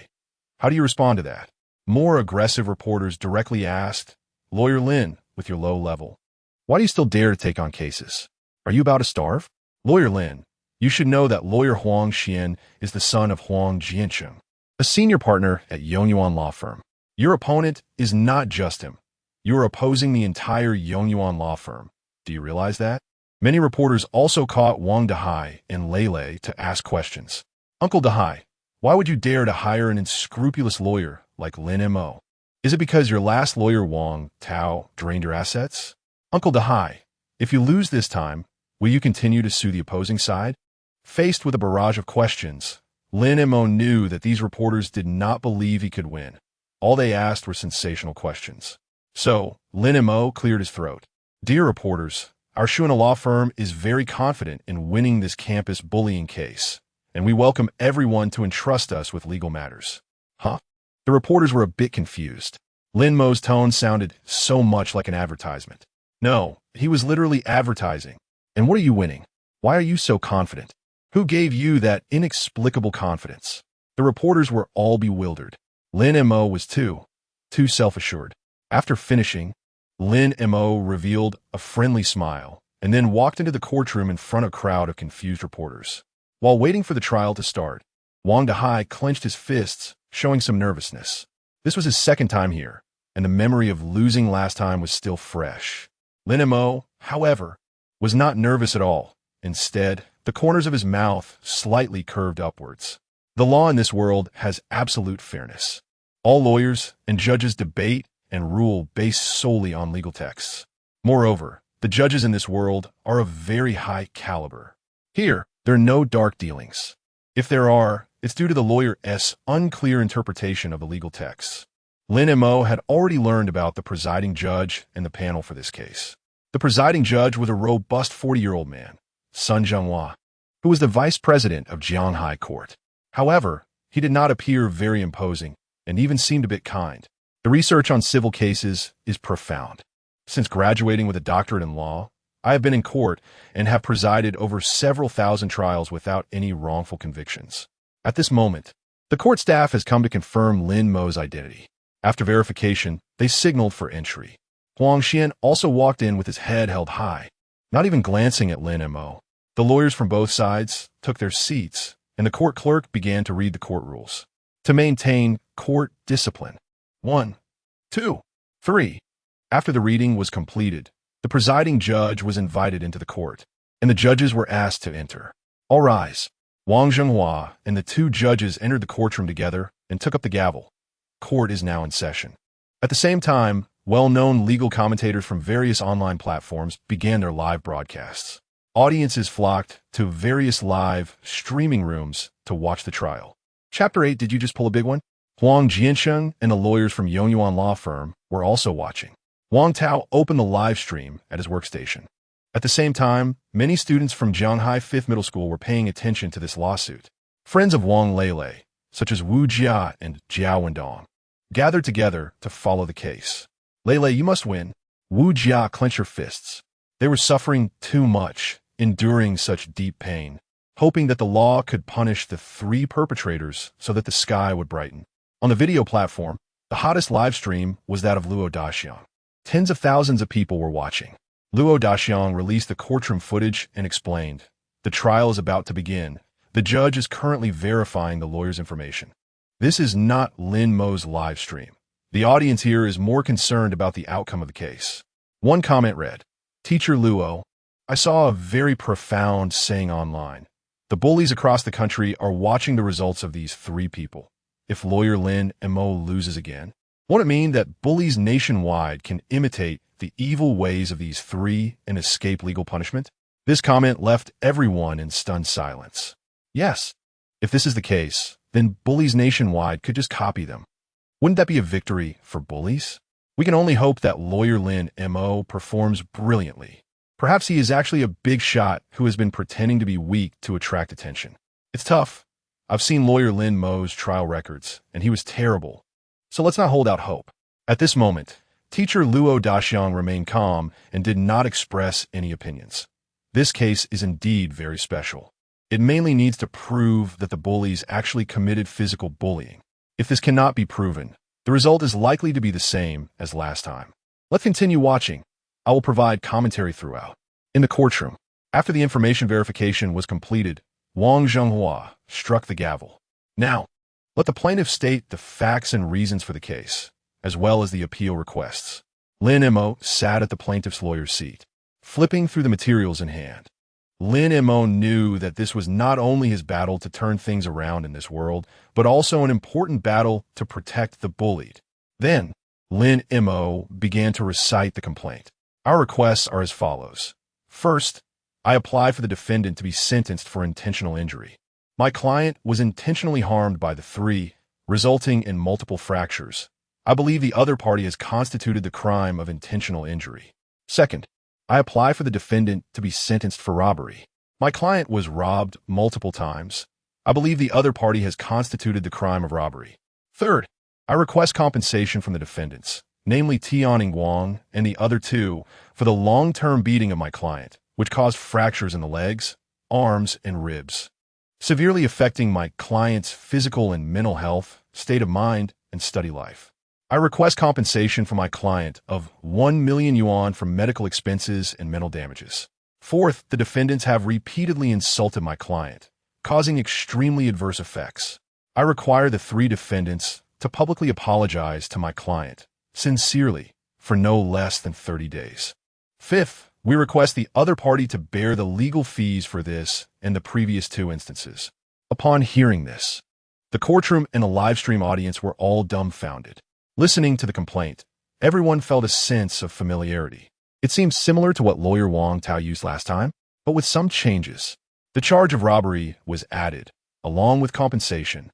How do you respond to that? More aggressive reporters directly asked, Lawyer Lin, with your low level, why do you still dare to take on cases? Are you about to starve? Lawyer Lin, you should know that Lawyer Huang Xian is the son of Huang Jiancheng, a senior partner at Yongyuan law firm. Your opponent is not just him. You are opposing the entire Yongyuan law firm. Do you realize that? Many reporters also caught Wang Dahai and Lele to ask questions. Uncle Dahai, why would you dare to hire an unscrupulous lawyer like Lin Mo? Is it because your last lawyer Wang Tao drained your assets? Uncle Dahai, if you lose this time, will you continue to sue the opposing side? Faced with a barrage of questions, Lin Mo knew that these reporters did not believe he could win. All they asked were sensational questions. So, Lin Mo cleared his throat. Dear reporters, our Shuana law firm is very confident in winning this campus bullying case, and we welcome everyone to entrust us with legal matters. Huh? The reporters were a bit confused. Lin Mo's tone sounded so much like an advertisement. No, he was literally advertising. And what are you winning? Why are you so confident? Who gave you that inexplicable confidence? The reporters were all bewildered. Lin Mo was too self-assured. After finishing, Lin Mo revealed a friendly smile and then walked into the courtroom in front of a crowd of confused reporters. While waiting for the trial to start, Wang Dahai clenched his fists, showing some nervousness. This was his second time here, and the memory of losing last time was still fresh. Lin Mo, however, was not nervous at all. Instead, the corners of his mouth slightly curved upwards. The law in this world has absolute fairness. All lawyers and judges debate and rule based solely on legal texts. Moreover, the judges in this world are of very high caliber. Here, there are no dark dealings. If there are, it's due to the lawyer's unclear interpretation of the legal texts. Lin Mo had already learned about the presiding judge and the panel for this case. The presiding judge was a robust 40-year-old man, Sun Zhenghua, who was the vice president of Jiang High Court. However, he did not appear very imposing and even seemed a bit kind. The research on civil cases is profound. Since graduating with a doctorate in law, I have been in court and have presided over several thousand trials without any wrongful convictions. At this moment, the court staff has come to confirm Lin Mo's identity. After verification, they signaled for entry. Huang Xian also walked in with his head held high, not even glancing at Lin Mo. The lawyers from both sides took their seats, and the court clerk began to read the court rules. To maintain court discipline. 1, 2, 3. After the reading was completed, the presiding judge was invited into the court, and the judges were asked to enter. All rise. Wang Zhenghua and the two judges entered the courtroom together and took up the gavel. Court is now in session. At the same time, well-known legal commentators from various online platforms began their live broadcasts. Audiences flocked to various live streaming rooms to watch the trial. Chapter 8, did you just pull a big one? Huang Jiancheng and the lawyers from Yongyuan law firm were also watching. Wang Tao opened the live stream at his workstation. At the same time, many students from Jianghai 5th Middle School were paying attention to this lawsuit. Friends of Wang Lele, such as Wu Jia and Jiao Wendong, gathered together to follow the case. Lele, you must win. Wu Jia clenched her fists. They were suffering too much, enduring such deep pain, hoping that the law could punish the three perpetrators so that the sky would brighten. On the video platform, the hottest live stream was that of Luo Daxiang. Tens of thousands of people were watching. Luo Daxiang released the courtroom footage and explained, "The trial is about to begin. The judge is currently verifying the lawyer's information." This is not Lin Mo's live stream. The audience here is more concerned about the outcome of the case. One comment read, "Teacher Luo, I saw a very profound saying online. The bullies across the country are watching the results of these three people. If lawyer Lin Mo loses again, won't it mean that bullies nationwide can imitate the evil ways of these three and escape legal punishment?" This comment left everyone in stunned silence. Yes, if this is the case, then bullies nationwide could just copy them. Wouldn't that be a victory for bullies? We can only hope that lawyer Lin Mo performs brilliantly. Perhaps he is actually a big shot who has been pretending to be weak to attract attention. It's tough. I've seen lawyer Lin Mo's trial records, and he was terrible. So let's not hold out hope. At this moment, teacher Luo Daxiang remained calm and did not express any opinions. This case is indeed very special. It mainly needs to prove that the bullies actually committed physical bullying. If this cannot be proven, the result is likely to be the same as last time. Let's continue watching. I will provide commentary throughout. In the courtroom, after the information verification was completed, Wang Zhenghua struck the gavel. Now, let the plaintiff state the facts and reasons for the case, as well as the appeal requests. Lin Mo sat at the plaintiff's lawyer's seat, flipping through the materials in hand. Lin Mo knew that this was not only his battle to turn things around in this world, but also an important battle to protect the bullied. Then, Lin Mo began to recite the complaint. Our requests are as follows. First, I apply for the defendant to be sentenced for intentional injury. My client was intentionally harmed by the three, resulting in multiple fractures. I believe the other party has constituted the crime of intentional injury. Second, I apply for the defendant to be sentenced for robbery. My client was robbed multiple times. I believe the other party has constituted the crime of robbery. Third, I request compensation from the defendants, namely Tianning Wang and the other two, for the long-term beating of my client, which caused fractures in the legs, arms, and ribs, severely affecting my client's physical and mental health, state of mind, and study life. I request compensation from my client of 1 million yuan for medical expenses and mental damages. Fourth, the defendants have repeatedly insulted my client, causing extremely adverse effects. I require the three defendants to publicly apologize to my client, sincerely, for no less than 30 days. Fifth, we request the other party to bear the legal fees for this and the previous two instances. Upon hearing this, the courtroom and the live stream audience were all dumbfounded. Listening to the complaint, everyone felt a sense of familiarity. It seemed similar to what lawyer Wang Tao used last time, but with some changes. The charge of robbery was added, along with compensation.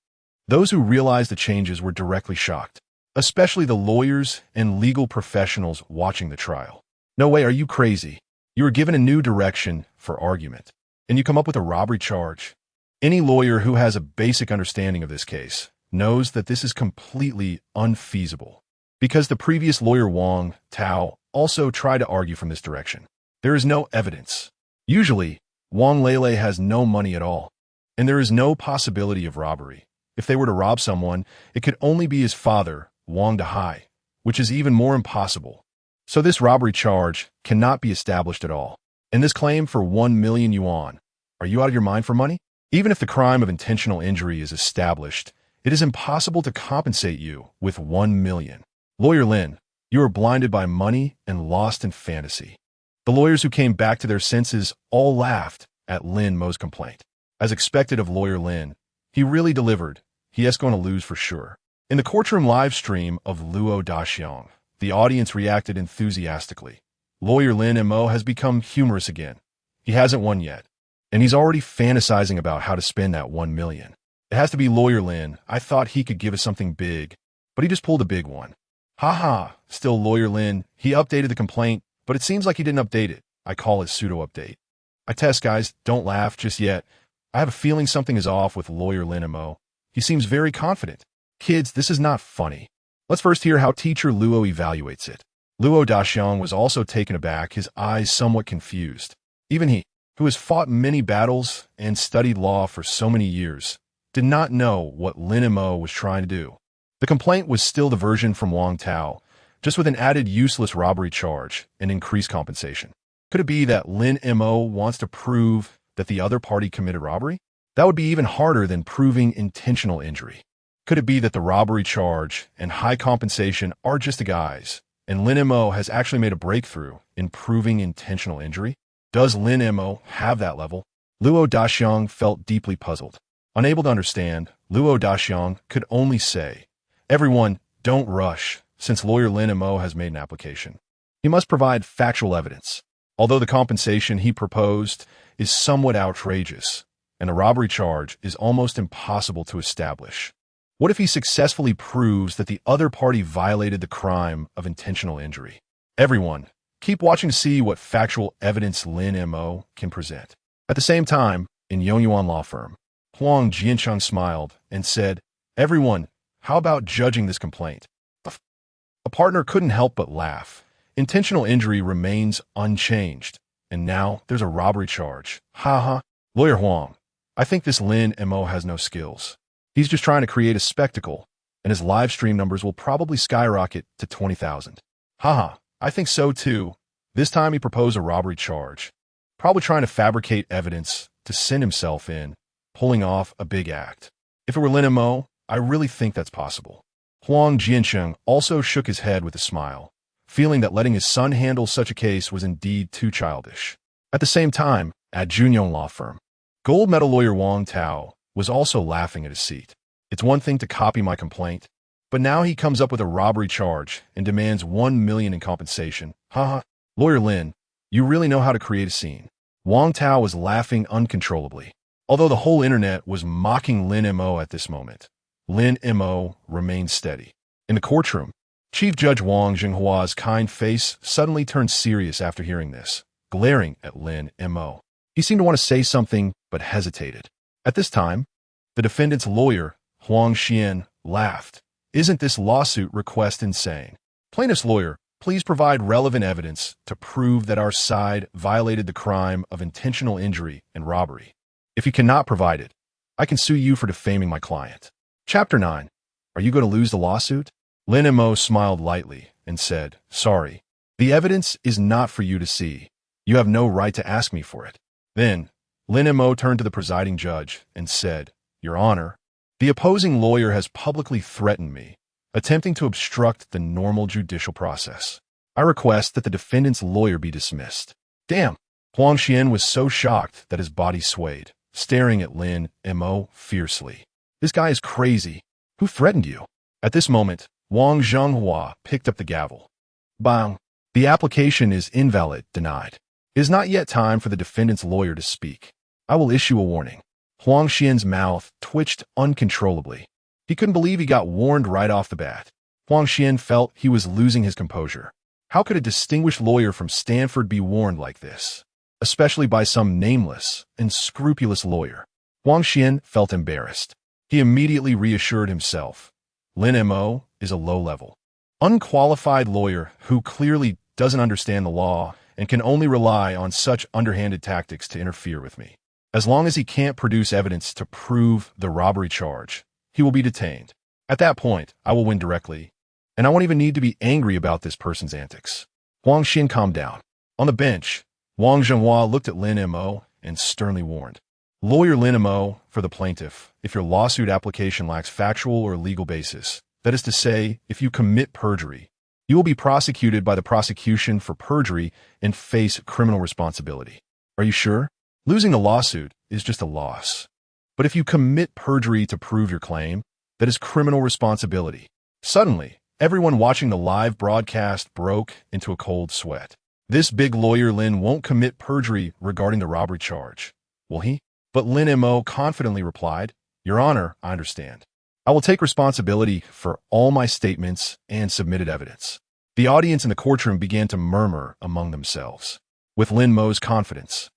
Those who realized the changes were directly shocked, especially the lawyers and legal professionals watching the trial. No way, are you crazy? You were given a new direction for argument, and you come up with a robbery charge. Any lawyer who has a basic understanding of this case knows that this is completely unfeasible, because the previous lawyer Wang Tao also tried to argue from this direction. There is no evidence. Usually, Wang Lele has no money at all, and there is no possibility of robbery. If they were to rob someone, it could only be his father, Wang Dehai, which is even more impossible. So this robbery charge cannot be established at all. And this claim for 1 million yuan, are you out of your mind for money? Even if the crime of intentional injury is established, it is impossible to compensate you with 1 million. Lawyer Lin, you are blinded by money and lost in fantasy. The lawyers who came back to their senses all laughed at Lin Mo's complaint. As expected of lawyer Lin, he really delivered. He is going to lose for sure. In the courtroom live stream of Luo Daxiang, the audience reacted enthusiastically. Lawyer Lin Mo has become humorous again. He hasn't won yet, and he's already fantasizing about how to spend that 1 million. It has to be lawyer Lin. I thought he could give us something big, but he just pulled a big one. Haha, still lawyer Lin. He updated the complaint, but it seems like he didn't update it. I call it pseudo-update. I test, guys. Don't laugh just yet. I have a feeling something is off with lawyer Lin Mo. He seems very confident. Kids, this is not funny. Let's first hear how teacher Luo evaluates it. Luo Daxiang was also taken aback, his eyes somewhat confused. Even he, who has fought many battles and studied law for so many years, did not know what Lin Mo was trying to do. The complaint was still the version from Wang Tao, just with an added useless robbery charge and increased compensation. Could it be that Lin Mo wants to prove that the other party committed robbery? That would be even harder than proving intentional injury. Could it be that the robbery charge and high compensation are just a guise, and Lin Mo has actually made a breakthrough in proving intentional injury? Does Lin Mo have that level? Luo Daxiang felt deeply puzzled. Unable to understand, Luo Daxiang could only say, "Everyone, don't rush, since lawyer Lin Mo has made an application. He must provide factual evidence. Although the compensation he proposed is somewhat outrageous, and the robbery charge is almost impossible to establish. What if he successfully proves that the other party violated the crime of intentional injury? Everyone, keep watching to see what factual evidence Lin Mo can present." At the same time, in Yongyuan law firm, Huang Jiancheng smiled and said, "Everyone, how about judging this complaint?" A partner couldn't help but laugh. Intentional injury remains unchanged. And now there's a robbery charge. Haha. Lawyer Huang, I think this Lin Mo has no skills. He's just trying to create a spectacle, and his live stream numbers will probably skyrocket to 20,000. Haha, I think so too. This time he proposed a robbery charge. Probably trying to fabricate evidence to send himself in, pulling off a big act. If it were Lin Mo, I really think that's possible. Huang Jiansheng also shook his head with a smile, feeling that letting his son handle such a case was indeed too childish. At the same time, at Junyong Law Firm, gold medal lawyer Wang Tao was also laughing at his seat. It's one thing to copy my complaint, but now he comes up with a robbery charge and demands 1 million in compensation. Haha. Lawyer Lin, you really know how to create a scene. Wang Tao was laughing uncontrollably. Although the whole internet was mocking Lin Mo at this moment, Lin Mo remained steady. In the courtroom, Chief Judge Wang Jinghua's kind face suddenly turned serious after hearing this, glaring at Lin Mo. He seemed to want to say something, but hesitated. At this time, the defendant's lawyer, Huang Xian, laughed. Isn't this lawsuit request insane? Plaintiff's lawyer, please provide relevant evidence to prove that our side violated the crime of intentional injury and robbery. If you cannot provide it, I can sue you for defaming my client. Chapter 9. Are you going to lose the lawsuit? Lin Mo smiled lightly and said, sorry. The evidence is not for you to see. You have no right to ask me for it. Then, Lin Mo turned to the presiding judge and said, Your Honor, the opposing lawyer has publicly threatened me, attempting to obstruct the normal judicial process. I request that the defendant's lawyer be dismissed. Damn! Huang Xian was so shocked that his body swayed, staring at Lin Mo fiercely. This guy is crazy. Who threatened you? At this moment, Wang Zhenghua picked up the gavel. Bang! The application is invalid, denied. It is not yet time for the defendant's lawyer to speak. I will issue a warning. Huang Xian's mouth twitched uncontrollably. He couldn't believe he got warned right off the bat. Huang Xian felt he was losing his composure. How could a distinguished lawyer from Stanford be warned like this? Especially by some nameless and scrupulous lawyer. Huang Xian felt embarrassed. He immediately reassured himself. Lin Mo is a low-level, unqualified lawyer who clearly doesn't understand the law and can only rely on such underhanded tactics to interfere with me. As long as he can't produce evidence to prove the robbery charge, he will be detained. At that point, I will win directly, and I won't even need to be angry about this person's antics. Huang Xian calmed down. On the bench, Wang Zhenghua looked at Lin Mo and sternly warned. Lawyer Lin Mo, for the plaintiff, if your lawsuit application lacks factual or legal basis, that is to say, if you commit perjury, you will be prosecuted by the prosecution for perjury and face criminal responsibility. Are you sure? Losing the lawsuit is just a loss. But if you commit perjury to prove your claim, that is criminal responsibility. Suddenly, everyone watching the live broadcast broke into a cold sweat. This big lawyer Lin won't commit perjury regarding the robbery charge, will he? But Lin Mo confidently replied, Your Honor, I understand. I will take responsibility for all my statements and submitted evidence. The audience in the courtroom began to murmur among themselves. With Lin Mo's confidence,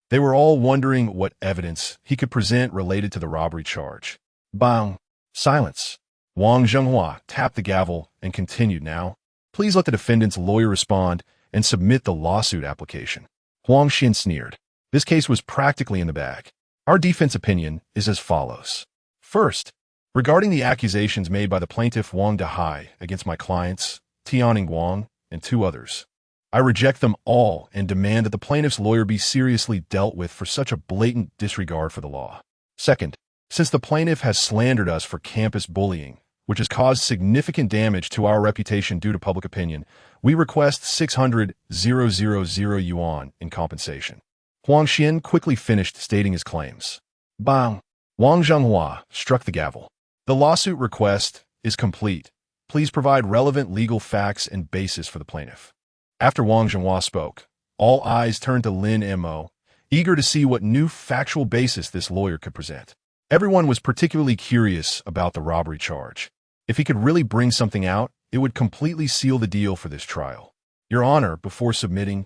they were all wondering what evidence he could present related to the robbery charge. Bang! Silence. Wang Zhenghua tapped the gavel and continued now. Please let the defendant's lawyer respond and submit the lawsuit application. Huang Xian sneered. This case was practically in the bag. Our defense opinion is as follows. First, regarding the accusations made by the plaintiff Wang Dehai against my clients, Tianning Wang, and 2 others, I reject them all and demand that the plaintiff's lawyer be seriously dealt with for such a blatant disregard for the law. Second, since the plaintiff has slandered us for campus bullying, which has caused significant damage to our reputation due to public opinion, we request 600,000 yuan in compensation. Huang Xian quickly finished stating his claims. Bang! Wang Zhenghua struck the gavel. The lawsuit request is complete. Please provide relevant legal facts and basis for the plaintiff. After Wang Zhenghua spoke, all eyes turned to Lin Mo, eager to see what new factual basis this lawyer could present. Everyone was particularly curious about the robbery charge. If he could really bring something out, it would completely seal the deal for this trial. Your Honor, before submitting,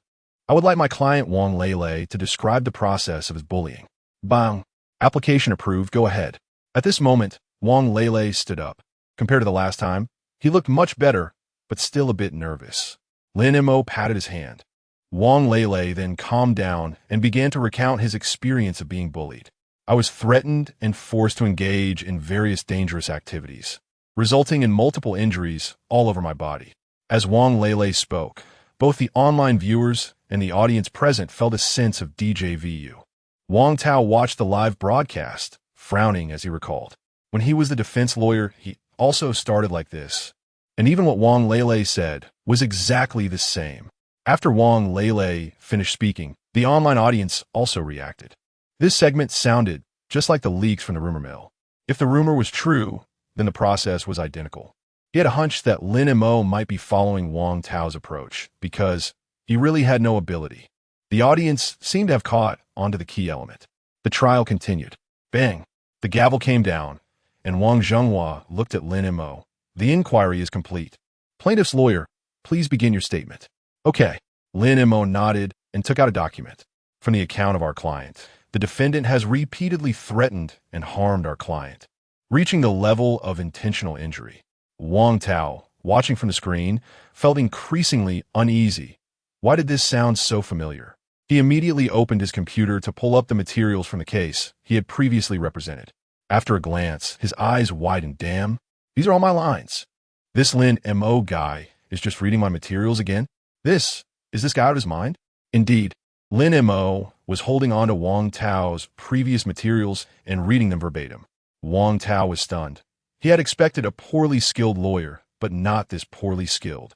I would like my client Wang Lele to describe the process of his bullying. Bang! Application approved, go ahead. At this moment, Wang Lele stood up. Compared to the last time, he looked much better, but still a bit nervous. Lin Mo patted his hand. Wang Lele then calmed down and began to recount his experience of being bullied. I was threatened and forced to engage in various dangerous activities, resulting in multiple injuries all over my body. As Wang Lele spoke, both the online viewers and the audience present felt a sense of déjà vu. Wang Tao watched the live broadcast, frowning as he recalled. When he was the defense lawyer, he also started like this. And even what Wang Lele said was exactly the same. After Wang Lele finished speaking, the online audience also reacted. This segment sounded just like the leaks from the rumor mill. If the rumor was true, then the process was identical. He had a hunch that Lin Mo might be following Wang Tao's approach because he really had no ability. The audience seemed to have caught onto the key element. The trial continued. Bang! The gavel came down, and Wang Zhenghua looked at Lin Mo. The inquiry is complete. Plaintiff's lawyer, please begin your statement. Okay. Lin Mo nodded and took out a document. From the account of our client, the defendant has repeatedly threatened and harmed our client, reaching the level of intentional injury. Wang Tao, watching from the screen, felt increasingly uneasy. Why did this sound so familiar? He immediately opened his computer to pull up the materials from the case he had previously represented. After a glance, his eyes widened. Damn, these are all my lines. This Lin Mo guy is just reading my materials again? Is this guy out of his mind? Indeed, Lin Mo was holding on to Wang Tao's previous materials and reading them verbatim. Wang Tao was stunned. He had expected a poorly skilled lawyer, but not this poorly skilled.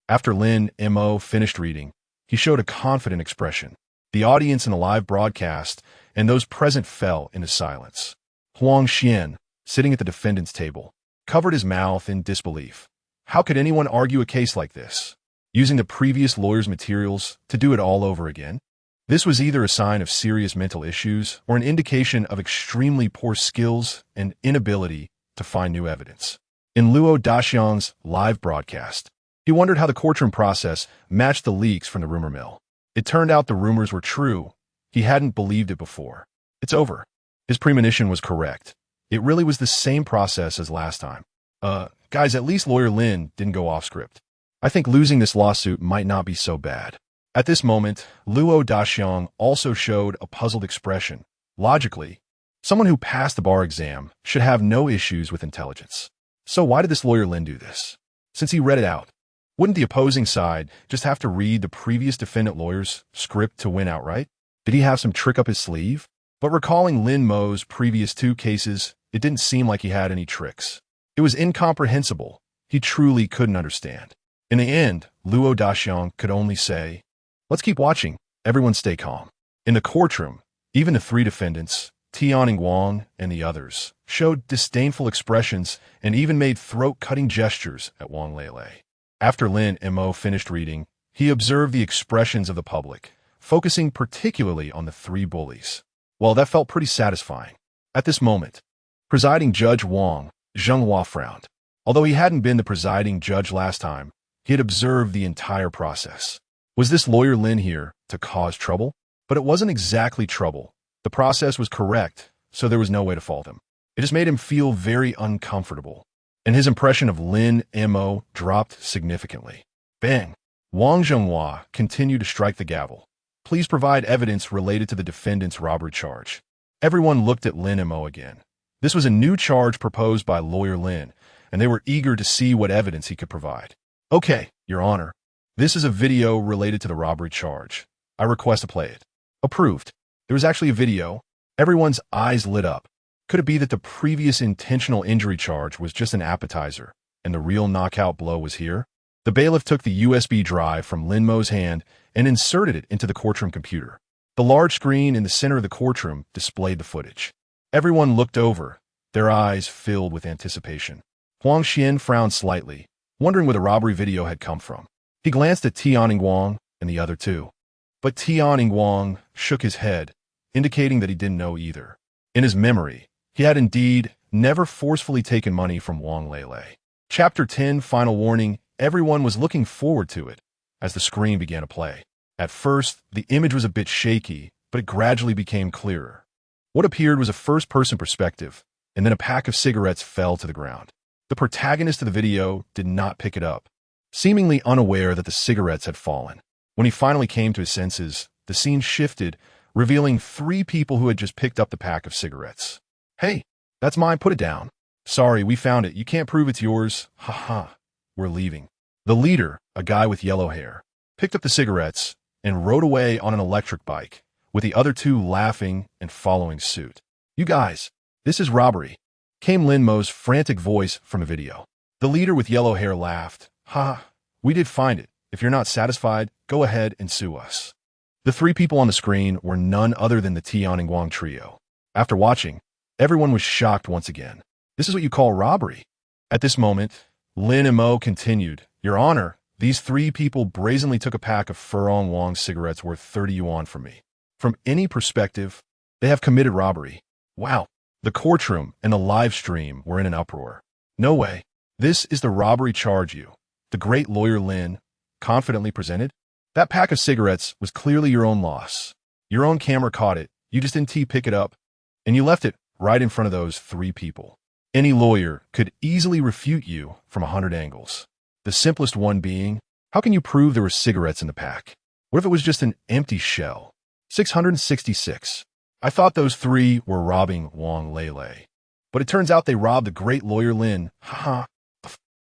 After Lin Mo finished reading, he showed a confident expression. The audience in the live broadcast and those present fell into silence. Huang Xian, sitting at the defendant's table, covered his mouth in disbelief. How could anyone argue a case like this, using the previous lawyer's materials to do it all over again? This was either a sign of serious mental issues or an indication of extremely poor skills and inability to find new evidence. In Luo Daxiang's live broadcast, he wondered how the courtroom process matched the leaks from the rumor mill. It turned out the rumors were true. He hadn't believed it before. It's over. His premonition was correct. It really was the same process as last time. Guys, at least lawyer Lin didn't go off script. I think losing this lawsuit might not be so bad. At this moment, Luo Daxiang also showed a puzzled expression. Logically, someone who passed the bar exam should have no issues with intelligence. So why did this lawyer Lin do this? Since he read it out, wouldn't the opposing side just have to read the previous defendant lawyer's script to win outright? Did he have some trick up his sleeve? But recalling Lin Mo's previous two cases, it didn't seem like he had any tricks. It was incomprehensible. He truly couldn't understand. In the end, Luo Daxiang could only say, "Let's keep watching. Everyone stay calm." In the courtroom, even the three defendants, Tianning Wang and the others, showed disdainful expressions and even made throat-cutting gestures at Wang Lele. After Lin Mo finished reading, he observed the expressions of the public, focusing particularly on the three bullies. Well, that felt pretty satisfying. At this moment, presiding Judge Wang Zhenghua frowned. Although he hadn't been the presiding judge last time, he had observed the entire process. Was this lawyer Lin here to cause trouble? But it wasn't exactly trouble. The process was correct, so there was no way to fault him. It just made him feel very uncomfortable, and his impression of Lin Mo dropped significantly. Bang! Wang Zhenghua continued to strike the gavel. Please provide evidence related to the defendant's robbery charge. Everyone looked at Lin Mo again. This was a new charge proposed by lawyer Lin, and they were eager to see what evidence he could provide. Okay, Your Honor. This is a video related to the robbery charge. I request to play it. Approved. There was actually a video. Everyone's eyes lit up. Could it be that the previous intentional injury charge was just an appetizer, and the real knockout blow was here? The bailiff took the USB drive from Lin Mo's hand and inserted it into the courtroom computer. The large screen in the center of the courtroom displayed the footage. Everyone looked over, their eyes filled with anticipation. Huang Xian frowned slightly, wondering where the robbery video had come from. He glanced at Tianning Wang and the other two. But Tianning Wang shook his head, indicating that he didn't know either. In his memory, he had indeed never forcefully taken money from Wang Lele. Chapter 10, Final Warning. Everyone was looking forward to it as the screen began to play. At first, the image was a bit shaky, but it gradually became clearer. What appeared was a first-person perspective, and then a pack of cigarettes fell to the ground. The protagonist of the video did not pick it up. seemingly unaware that the cigarettes had fallen. When he finally came to his senses, the scene shifted, revealing 3 people who had just picked up the pack of cigarettes. "Hey, that's mine, put it down." "Sorry, we found it. You can't prove it's yours." "Haha, we're leaving." The leader, a guy with yellow hair, picked up the cigarettes and rode away on an electric bike, with the other 2 laughing and following suit. "You guys, this is robbery," came Lin Mo's frantic voice from a video. The leader with yellow hair laughed. "Ha, we did find it. If you're not satisfied, go ahead and sue us." The 3 people on the screen were none other than the Tiananguang trio. After watching, everyone was shocked once again. "This is what you call robbery?" At this moment, Lin Mo continued, "Your Honor, these 3 people brazenly took a pack of Furong Wong cigarettes worth 30 yuan from me. From any perspective, they have committed robbery." Wow. The courtroom and the live stream were in an uproar. "No way. This is the robbery charge you," the great lawyer Lin confidently presented. "That pack of cigarettes was clearly your own loss. Your own camera caught it. You just didn't pick it up, and you left it right in front of those 3 people. Any lawyer could easily refute you from 100 angles. The simplest one being, how can you prove there were cigarettes in the pack? What if it was just an empty shell?" 666. "I thought those 3 were robbing Wang Lele. But it turns out they robbed the great lawyer Lin. Haha.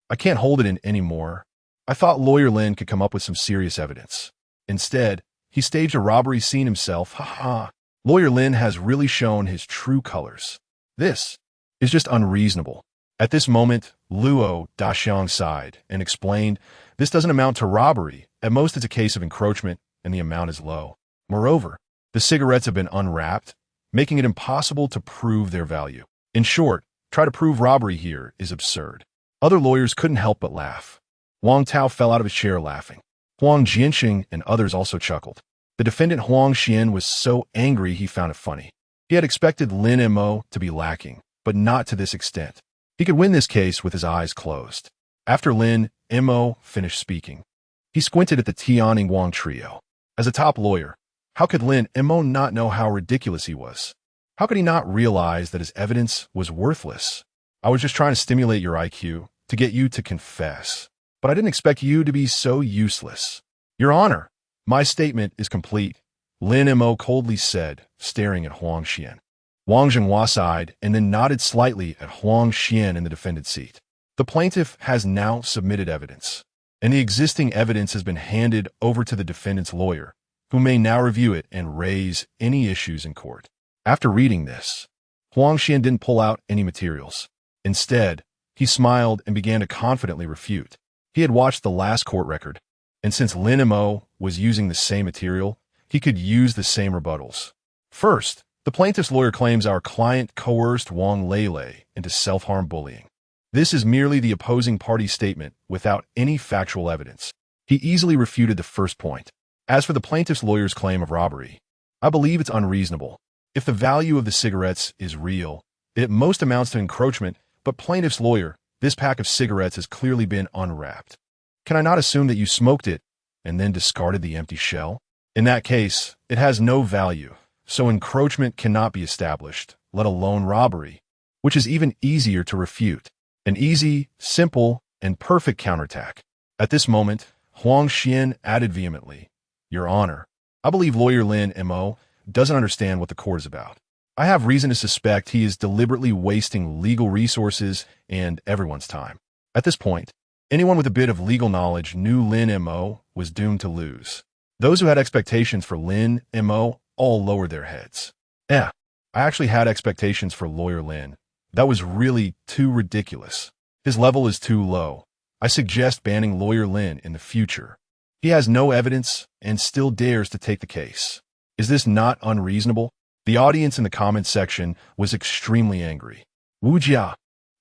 I can't hold it in anymore. I thought lawyer Lin could come up with some serious evidence. Instead, he staged a robbery scene himself. Haha. Lawyer Lin has really shown his true colors. This is just unreasonable." At this moment, Luo Daxiang sighed and explained, "This doesn't amount to robbery. At most, it's a case of encroachment, and the amount is low. Moreover, the cigarettes have been unwrapped, making it impossible to prove their value. In short, try to prove robbery here is absurd." Other lawyers couldn't help but laugh. Wang Tao fell out of his chair laughing. Huang Jianxing and others also chuckled. The defendant Huang Xian was so angry he found it funny. He had expected Lin Mo to be lacking, but not to this extent. He could win this case with his eyes closed. After Lin Mo finished speaking, he squinted at the Tiananguang trio. As a top lawyer, how could Lin Mo not know how ridiculous he was? How could he not realize that his evidence was worthless? "I was just trying to stimulate your IQ, to get you to confess. But I didn't expect you to be so useless." "Your Honor, my statement is complete," Lin Mo coldly said, staring at Huang Xian. Wang Zhenghua sighed and then nodded slightly at Huang Xian in the defendant's seat. The plaintiff has now submitted evidence, and the existing evidence has been handed over to the defendant's lawyer, who may now review it and raise any issues in court. After reading this, Huang Xian didn't pull out any materials. Instead, he smiled and began to confidently refute. He had watched the last court record, and since Lin Mo was using the same material, he could use the same rebuttals. First, the plaintiff's lawyer claims our client coerced Wang Lele into self-harm bullying. This is merely the opposing party's statement without any factual evidence. He easily refuted the first point. As for the plaintiff's lawyer's claim of robbery, I believe it's unreasonable. If the value of the cigarettes is real, it at most amounts to encroachment, but plaintiff's lawyer, this pack of cigarettes has clearly been unwrapped. Can I not assume that you smoked it and then discarded the empty shell? In that case, it has no value, so encroachment cannot be established, let alone robbery, which is even easier to refute. An easy, simple, and perfect counterattack. At this moment, Huang Xian added vehemently, "Your Honor, I believe lawyer Lin Mo doesn't understand what the court is about. I have reason to suspect he is deliberately wasting legal resources and everyone's time." At this point, anyone with a bit of legal knowledge knew Lin Mo was doomed to lose. Those who had expectations for Lin Mo all lowered their heads. I actually had expectations for lawyer Lin. That was really too ridiculous. His level is too low. I suggest banning lawyer Lin in the future. He has no evidence and still dares to take the case. Is this not unreasonable? The audience in the comments section was extremely angry. Wu Jia,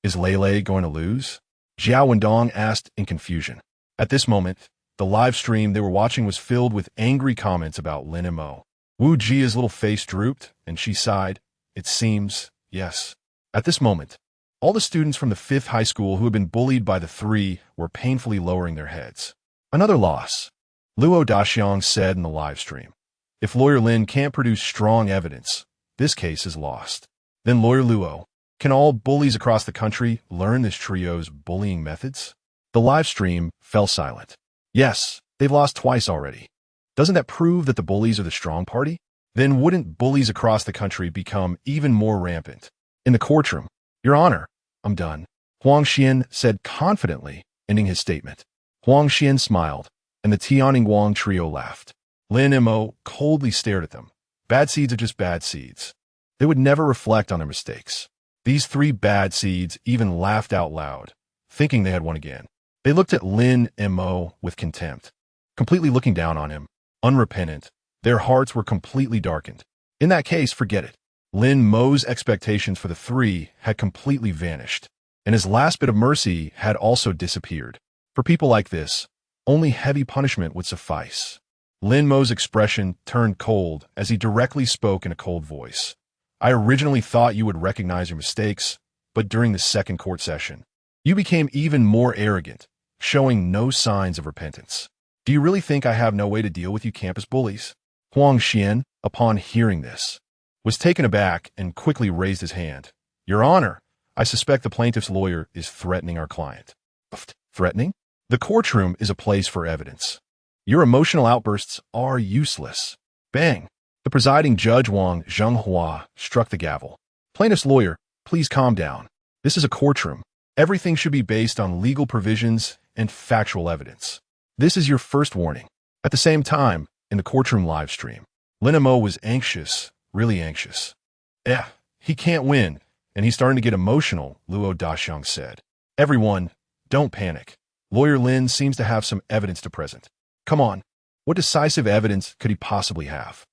is Lele going to lose? Jiao Wendong asked in confusion. At this moment, the live stream they were watching was filled with angry comments about Lin Mo. Wu Jia's little face drooped, and she sighed. It seems, yes. At this moment, all the students from the 5th high school who had been bullied by the 3 were painfully lowering their heads. Another loss, Luo Daxiang said in the live stream. If lawyer Lin can't produce strong evidence, this case is lost. Then lawyer Luo, can all bullies across the country learn this trio's bullying methods? The live stream fell silent. Yes, they've lost twice already. Doesn't that prove that the bullies are the strong party? Then wouldn't bullies across the country become even more rampant? In the courtroom, Your Honor, I'm done, Huang Xian said confidently, ending his statement. Huang Xian smiled, and the Tianning trio laughed. Lin Mo coldly stared at them. Bad seeds are just bad seeds. They would never reflect on their mistakes. These three bad seeds even laughed out loud, thinking they had won again. They looked at Lin Mo with contempt, completely looking down on him, unrepentant. Their hearts were completely darkened. In that case, forget it. Lin Mo's expectations for the three had completely vanished, and his last bit of mercy had also disappeared. For people like this, only heavy punishment would suffice. Lin Mo's expression turned cold as he directly spoke in a cold voice. I originally thought you would recognize your mistakes, but during the second court session, you became even more arrogant, showing no signs of repentance. Do you really think I have no way to deal with you campus bullies? Huang Xian, upon hearing this, was taken aback and quickly raised his hand. Your Honor, I suspect the plaintiff's lawyer is threatening our client. Threatening? The courtroom is a place for evidence. Your emotional outbursts are useless. Bang! The presiding judge Wang Zhenghua struck the gavel. Plaintiff's lawyer, please calm down. This is a courtroom. Everything should be based on legal provisions and factual evidence. This is your first warning. At the same time, in the courtroom live stream, Lin Mo was anxious, really anxious. He can't win, and he's starting to get emotional, Luo Daxiang said. Everyone, don't panic. Lawyer Lin seems to have some evidence to present. Come on, what decisive evidence could he possibly have?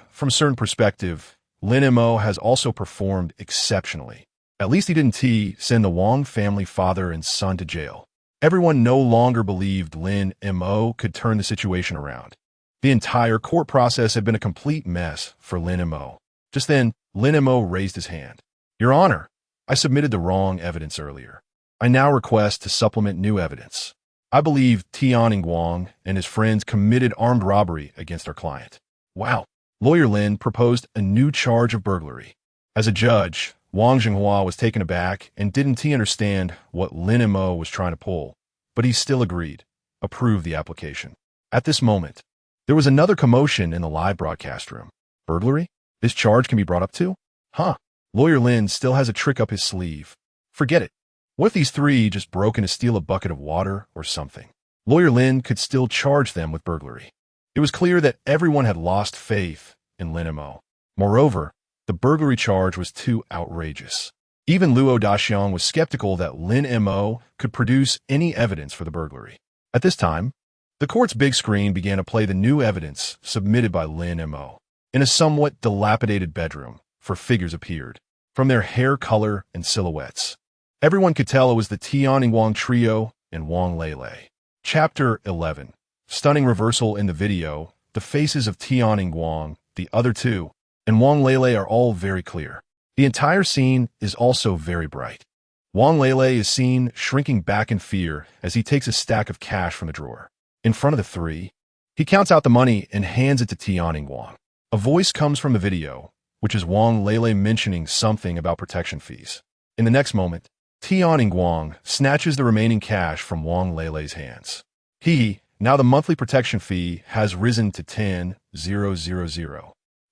From a certain perspective, Lin Mo has also performed exceptionally. At least he didn't send the Wang family father and son to jail. Everyone no longer believed Lin Mo could turn the situation around. The entire court process had been a complete mess for Lin Mo. Just then, Lin Mo raised his hand. Your Honor, I submitted the wrong evidence earlier. I now request to supplement new evidence. I believe Tianning and his friends committed armed robbery against our client. Wow. Lawyer Lin proposed a new charge of burglary. As a judge, Wang Zhenghua was taken aback and didn't understand what Lin Mo was trying to pull, but he still agreed, approved the application. At this moment, there was another commotion in the live broadcast room. Burglary? This charge can be brought up too? Lawyer Lin still has a trick up his sleeve. Forget it. What if these three just broke in to steal a bucket of water or something? Lawyer Lin could still charge them with burglary. It was clear that everyone had lost faith in Lin Mo. Moreover, the burglary charge was too outrageous. Even Luo Daxiang was skeptical that Lin Mo could produce any evidence for the burglary. At this time, the court's big screen began to play the new evidence submitted by Lin Mo. In a somewhat dilapidated bedroom, four figures appeared, from their hair color and silhouettes. Everyone could tell it was the Tianning trio and Wang Lele. Chapter 11. Stunning reversal in the video. The faces of Tianning, the other two, and Wang Lele are all very clear. The entire scene is also very bright. Wang Lele is seen shrinking back in fear as he takes a stack of cash from the drawer. In front of the three, he counts out the money and hands it to Tianning. A voice comes from the video, which is Wang Lele mentioning something about protection fees. In the next moment, Tianning snatches the remaining cash from Wang Lele's hands. Now the monthly protection fee has risen to 10,000.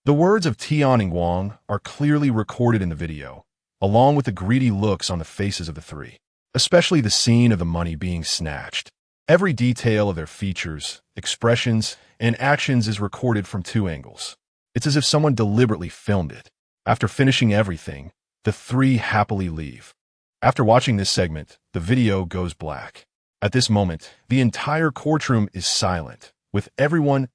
The words of Tianning are clearly recorded in the video, along with the greedy looks on the faces of the three, especially the scene of the money being snatched. Every detail of their features, expressions, and actions is recorded from two angles. It's as if someone deliberately filmed it. After finishing everything, the three happily leave. After watching this segment, the video goes black. At this moment, the entire courtroom is silent, with everyone's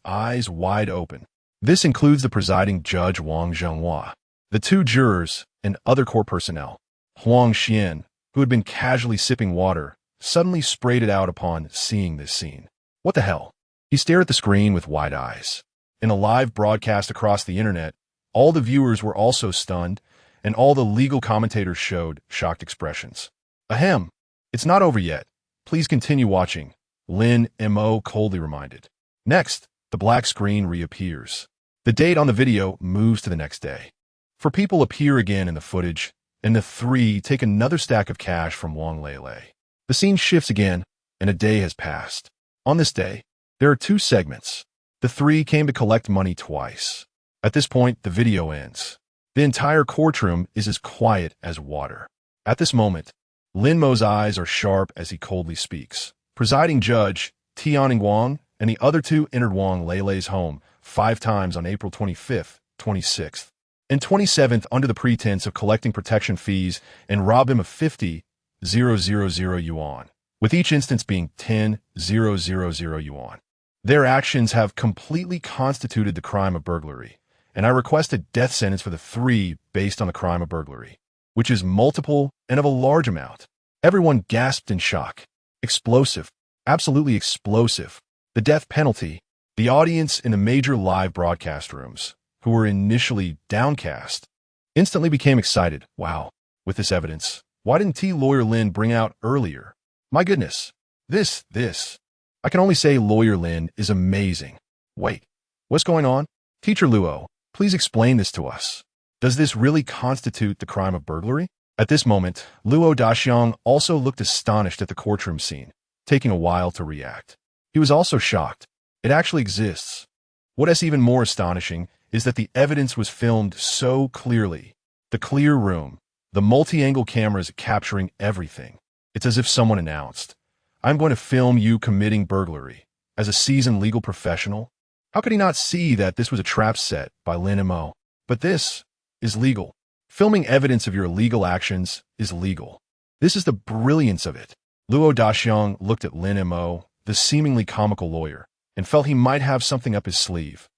eyes wide open. This includes the presiding judge Wang Zhenghua, the two jurors, and other court personnel. Huang Xian, who had been casually sipping water, suddenly sprayed it out upon seeing this scene. What the hell? He stared at the screen with wide eyes. In a live broadcast across the internet, all the viewers were also stunned, and all the legal commentators showed shocked expressions. Ahem, it's not over yet. Please continue watching, Lin Mo coldly reminded. Next, the black screen reappears. The date on the video moves to the next day. Four people appear again in the footage, and the three take another stack of cash from Wang Lele. The scene shifts again, and a day has passed. On this day, there are two segments. The three came to collect money twice. At this point, the video ends. The entire courtroom is as quiet as water. At this moment, Lin Mo's eyes are sharp as he coldly speaks. Presiding judge, Tianning Wang, and the other two entered Wang Leilei's home 5 times on April 25th, 26th, and 27th under the pretense of collecting protection fees and robbed him of 50,000 yuan, with each instance being 10,000 yuan. Their actions have completely constituted the crime of burglary, and I request a death sentence for the three based on the crime of burglary, which is multiple and of a large amount. Everyone gasped in shock. Explosive. Absolutely explosive. The death penalty. The audience in the major live broadcast rooms, who were initially downcast, instantly became excited. Wow, with this evidence, why didn't Lawyer Lin bring out earlier? My goodness, this. I can only say Lawyer Lin is amazing. Wait, what's going on? Teacher Luo, please explain this to us. Does this really constitute the crime of burglary? At this moment, Luo Daxiang also looked astonished at the courtroom scene, taking a while to react. He was also shocked. It actually exists. What is even more astonishing is that the evidence was filmed so clearly. The clear room, the multi-angle cameras capturing everything. It's as if someone announced, "I'm going to film you committing burglary." As a seasoned legal professional, how could he not see that this was a trap set by Lin Mo? But this is legal. Filming evidence of your illegal actions is legal. This is the brilliance of it. Luo Daxiang looked at Lin Mo, the seemingly comical lawyer, and felt he might have something up his sleeve.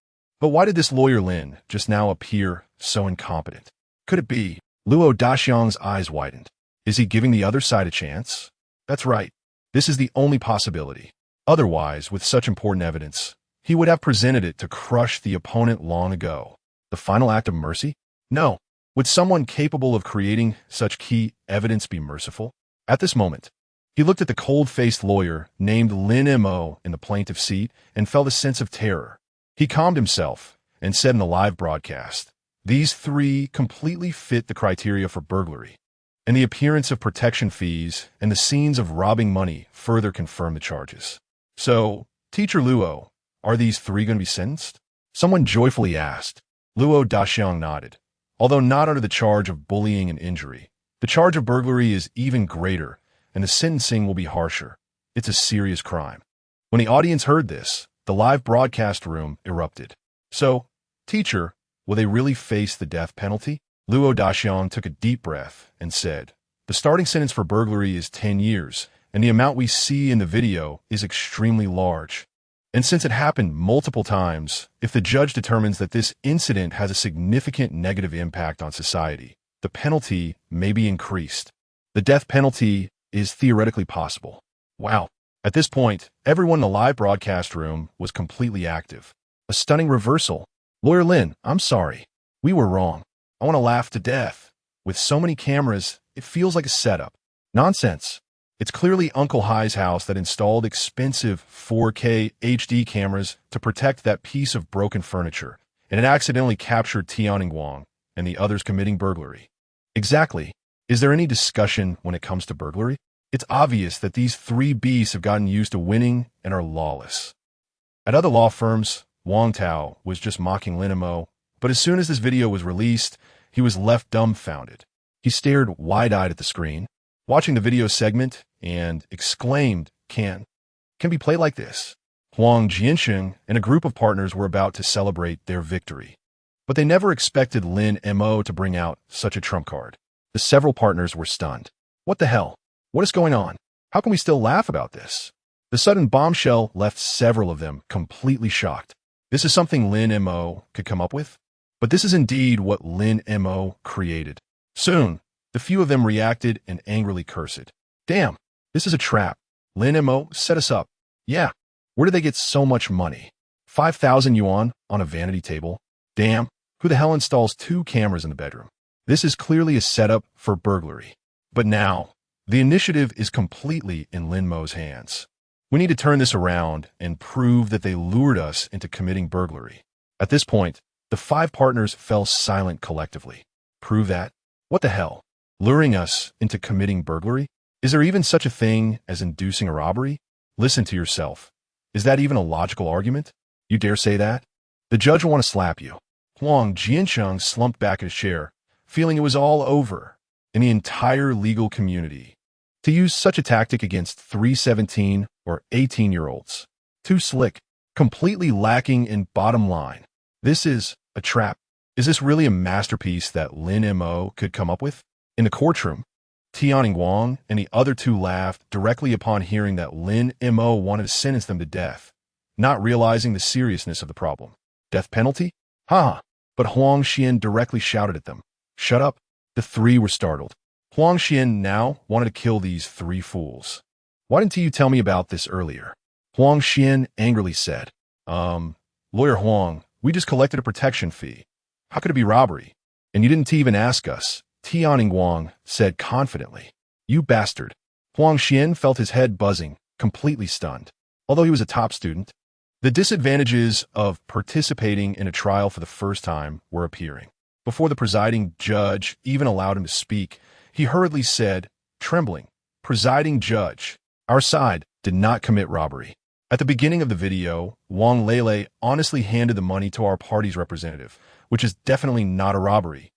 But why did this Lawyer Lin just now appear so incompetent? Could it be? Luo Daxiang's eyes widened. Is he giving the other side a chance? That's right. This is the only possibility. Otherwise, with such important evidence, he would have presented it to crush the opponent long ago. The final act of mercy? No. Would someone capable of creating such key evidence be merciful? At this moment, he looked at the cold-faced lawyer named Lin Mo in the plaintiff's seat and felt a sense of terror. He calmed himself and said in the live broadcast, "These three completely fit the criteria for burglary, and the appearance of protection fees and the scenes of robbing money further confirm the charges." So, Teacher Luo, are these three going to be sentenced? Someone joyfully asked. Luo Daxiang nodded. Although not under the charge of bullying and injury, the charge of burglary is even greater, and the sentencing will be harsher. It's a serious crime. When the audience heard this, the live broadcast room erupted. So, teacher, will they really face the death penalty? Luo Daxiang took a deep breath and said, "The starting sentence for burglary is 10 years, and the amount we see in the video is extremely large. And since it happened multiple times, if the judge determines that this incident has a significant negative impact on society, the penalty may be increased. The death penalty is theoretically possible." Wow. At this point, everyone in the live broadcast room was completely active. A stunning reversal. Lawyer Lin, I'm sorry. We were wrong. I want to laugh to death. With so many cameras, it feels like a setup. Nonsense. It's clearly Uncle Hai's house that installed expensive 4K HD cameras to protect that piece of broken furniture, and it accidentally captured Tianning Wang and the others committing burglary. Exactly. Is there any discussion when it comes to burglary? It's obvious that these three beasts have gotten used to winning and are lawless. At other law firms, Wang Tao was just mocking Lin Mo, but as soon as this video was released, he was left dumbfounded. He stared wide-eyed at the screen, watching the video segment, and exclaimed, Can be played like this. Huang Jiansheng and a group of partners were about to celebrate their victory. But they never expected Lin Mo to bring out such a trump card. The several partners were stunned. What the hell? What is going on? How can we still laugh about this? The sudden bombshell left several of them completely shocked. This is something Lin Mo could come up with? But this is indeed what Lin Mo created. Soon, the few of them reacted and angrily cursed. Damn, this is a trap. Lin Mo set us up. Yeah, where did they get so much money? 5,000 yuan on a vanity table? Damn, who the hell installs 2 cameras in the bedroom? This is clearly a setup for burglary. But now, the initiative is completely in Lin Mo's hands. We need to turn this around and prove that they lured us into committing burglary. At this point, the 5 partners fell silent collectively. Prove that? What the hell? Luring us into committing burglary? Is there even such a thing as inducing a robbery? Listen to yourself. Is that even a logical argument? You dare say that? The judge will want to slap you. Huang Jiancheng slumped back in his chair, feeling it was all over in the entire legal community. To use such a tactic against 3 17 or 18-year-olds. Too slick, completely lacking in bottom line. This is a trap. Is this really a masterpiece that Lin Mo could come up with? In the courtroom, Tianning Wang and the other two laughed directly upon hearing that Lin Mo wanted to sentence them to death, not realizing the seriousness of the problem. Death penalty? Ha! But Huang Xian directly shouted at them. Shut up. The three were startled. Huang Xian now wanted to kill these three fools. Why didn't you tell me about this earlier? Huang Xian angrily said. Lawyer Huang, we just collected a protection fee. How could it be robbery? And you didn't even ask us, Tianning Wang said confidently. You bastard. Huang Xian felt his head buzzing, completely stunned. Although he was a top student, the disadvantages of participating in a trial for the first time were appearing. Before the presiding judge even allowed him to speak, he hurriedly said, trembling, Presiding judge, our side did not commit robbery. At the beginning of the video, Wang Lele honestly handed the money to our party's representative, which is definitely not a robbery.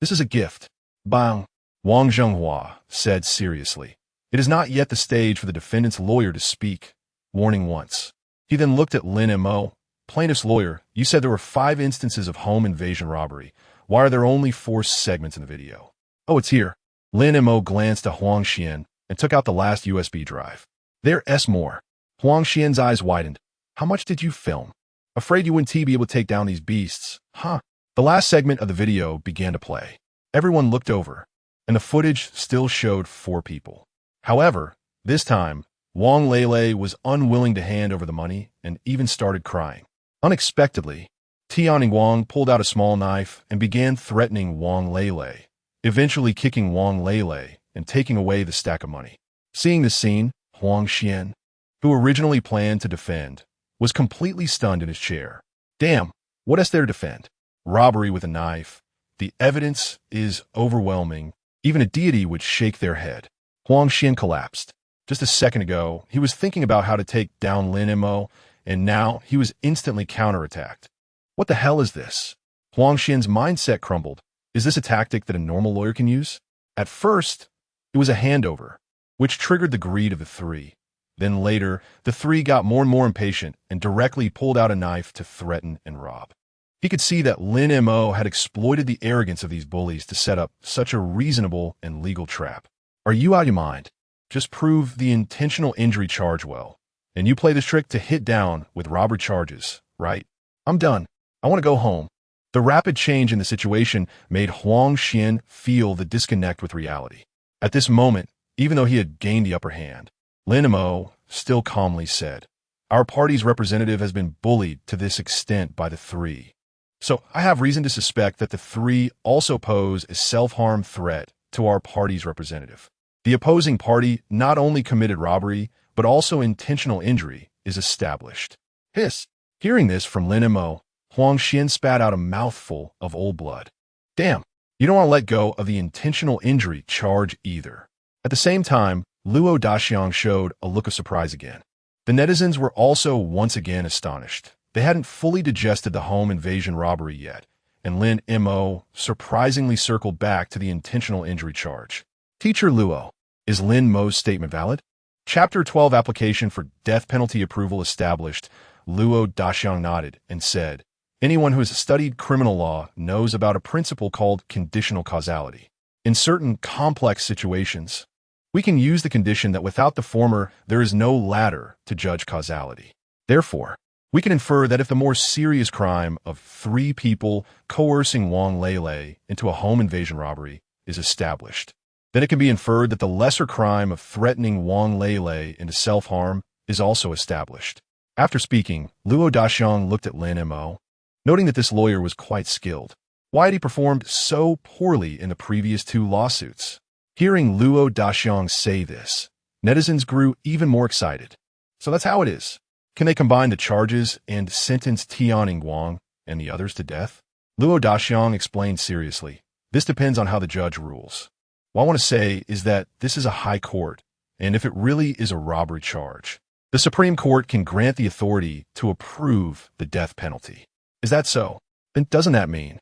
This is a gift. Bang, Wang Zhenghua said seriously. It is not yet the stage for the defendant's lawyer to speak, warning once. He then looked at Lin Mo. Plaintiff's lawyer, you said there were 5 instances of home invasion robbery. Why are there only 4 segments in the video? Oh, it's here. Lin Mo glanced at Huang Xian and took out the last USB drive. There's more. Huang Xian's eyes widened. How much did you film? Afraid you wouldn't be able to take down these beasts, huh? The last segment of the video began to play. Everyone looked over, and the footage still showed 4 people. However, this time, Wang Lele was unwilling to hand over the money and even started crying. Unexpectedly, Tianning Wang pulled out a small knife and began threatening Wang Lele, eventually kicking Wang Lele and taking away the stack of money. Seeing this scene, Huang Xian, who originally planned to defend, was completely stunned in his chair. Damn, what is there to defend? Robbery with a knife. The evidence is overwhelming. Even a deity would shake their head. Huang Xian collapsed. Just a second ago, he was thinking about how to take down Lin Mo, and now he was instantly counterattacked. What the hell is this? Huang Xian's mindset crumbled. Is this a tactic that a normal lawyer can use? At first, it was a handover, which triggered the greed of the 3. Then later, the 3 got more and more impatient and directly pulled out a knife to threaten and rob. He could see that Lin Mo had exploited the arrogance of these bullies to set up such a reasonable and legal trap. Are you out of your mind? Just prove the intentional injury charge well, and you play this trick to hit down with robbery charges, right? I'm done. I want to go home. The rapid change in the situation made Huang Xian feel the disconnect with reality. At this moment, even though he had gained the upper hand, Lin Mo still calmly said, our party's representative has been bullied to this extent by the 3. So I have reason to suspect that the 3 also pose a self-harm threat to our party's representative. The opposing party not only committed robbery, but also intentional injury is established. Hiss. Hearing this from Lin Mo, Huang Xian spat out a mouthful of old blood. Damn, you don't want to let go of the intentional injury charge either. At the same time, Luo Daxiang showed a look of surprise again. The netizens were also once again astonished. They hadn't fully digested the home invasion robbery yet, and Lin Mo surprisingly circled back to the intentional injury charge. Teacher Luo, is Lin Mo's statement valid? Chapter 12 application for death penalty approval established. Luo Daxiang nodded and said, anyone who has studied criminal law knows about a principle called conditional causality. In certain complex situations, we can use the condition that without the former, there is no latter to judge causality. Therefore, we can infer that if the more serious crime of 3 people coercing Wang Lele into a home invasion robbery is established, then it can be inferred that the lesser crime of threatening Wang Lele into self-harm is also established. After speaking, Luo Daxiang looked at Lin Mo, noting that this lawyer was quite skilled. Why had he performed so poorly in the previous 2 lawsuits? Hearing Luo Daxiang say this, netizens grew even more excited. So that's how it is. Can they combine the charges and sentence Tianning Wang and the others to death? Luo Daxiang explained seriously. This depends on how the judge rules. What I want to say is that this is a high court, and if it really is a robbery charge, the Supreme Court can grant the authority to approve the death penalty. Is that so? Then doesn't that mean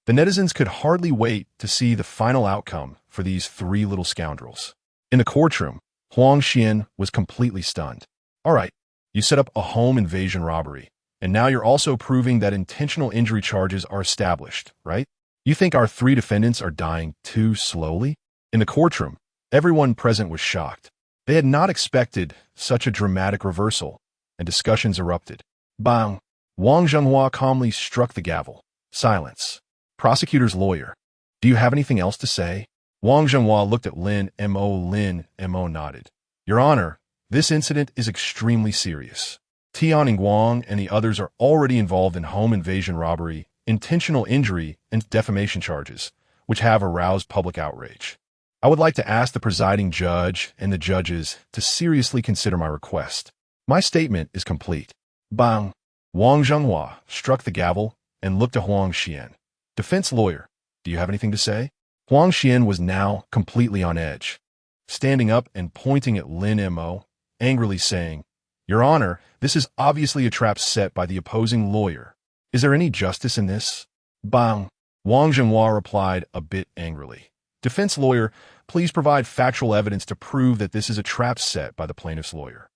the netizens could hardly wait to see the final outcome for these three little scoundrels? In the courtroom, Huang Xian was completely stunned. All right, you set up a home invasion robbery, and now you're also proving that intentional injury charges are established, right? You think our three defendants are dying too slowly? In the courtroom, everyone present was shocked. They had not expected such a dramatic reversal, and discussions erupted. Bang! Wang Zhenghua calmly struck the gavel. Silence. Prosecutor's lawyer. Do you have anything else to say? Wang Zhenghua looked at Lin Mo. Lin Mo nodded. Your Honor, this incident is extremely serious. Tianning Wang and the others are already involved in home invasion robbery, intentional injury, and defamation charges, which have aroused public outrage. I would like to ask the presiding judge and the judges to seriously consider my request. My statement is complete. Bang! Wang Zhenghua struck the gavel and looked at Huang Xian. Defense lawyer, do you have anything to say? Huang Xian was now completely on edge, standing up and pointing at Lin Mo, angrily saying, Your Honor, this is obviously a trap set by the opposing lawyer. Is there any justice in this? Bang! Wang Zhenghua replied a bit angrily. Defense lawyer, please provide factual evidence to prove that this is a trap set by the plaintiff's lawyer.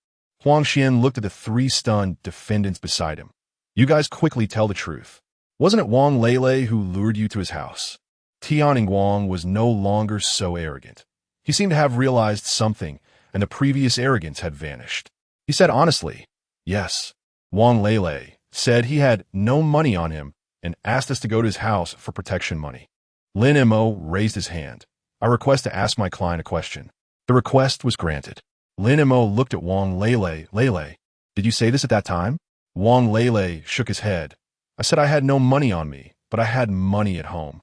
Huang Xian looked at the three stunned defendants beside him. You guys quickly tell the truth. Wasn't it Wang Lele who lured you to his house? Tianning Wang was no longer so arrogant. He seemed to have realized something, and the previous arrogance had vanished. He said honestly, Yes. Wang Lele said he had no money on him and asked us to go to his house for protection money. Lin Mo raised his hand. I request to ask my client a question. The request was granted. Lin Mo looked at Wang Lele. Lele, did you say this at that time? Wang Lele shook his head. I said I had no money on me, but I had money at home.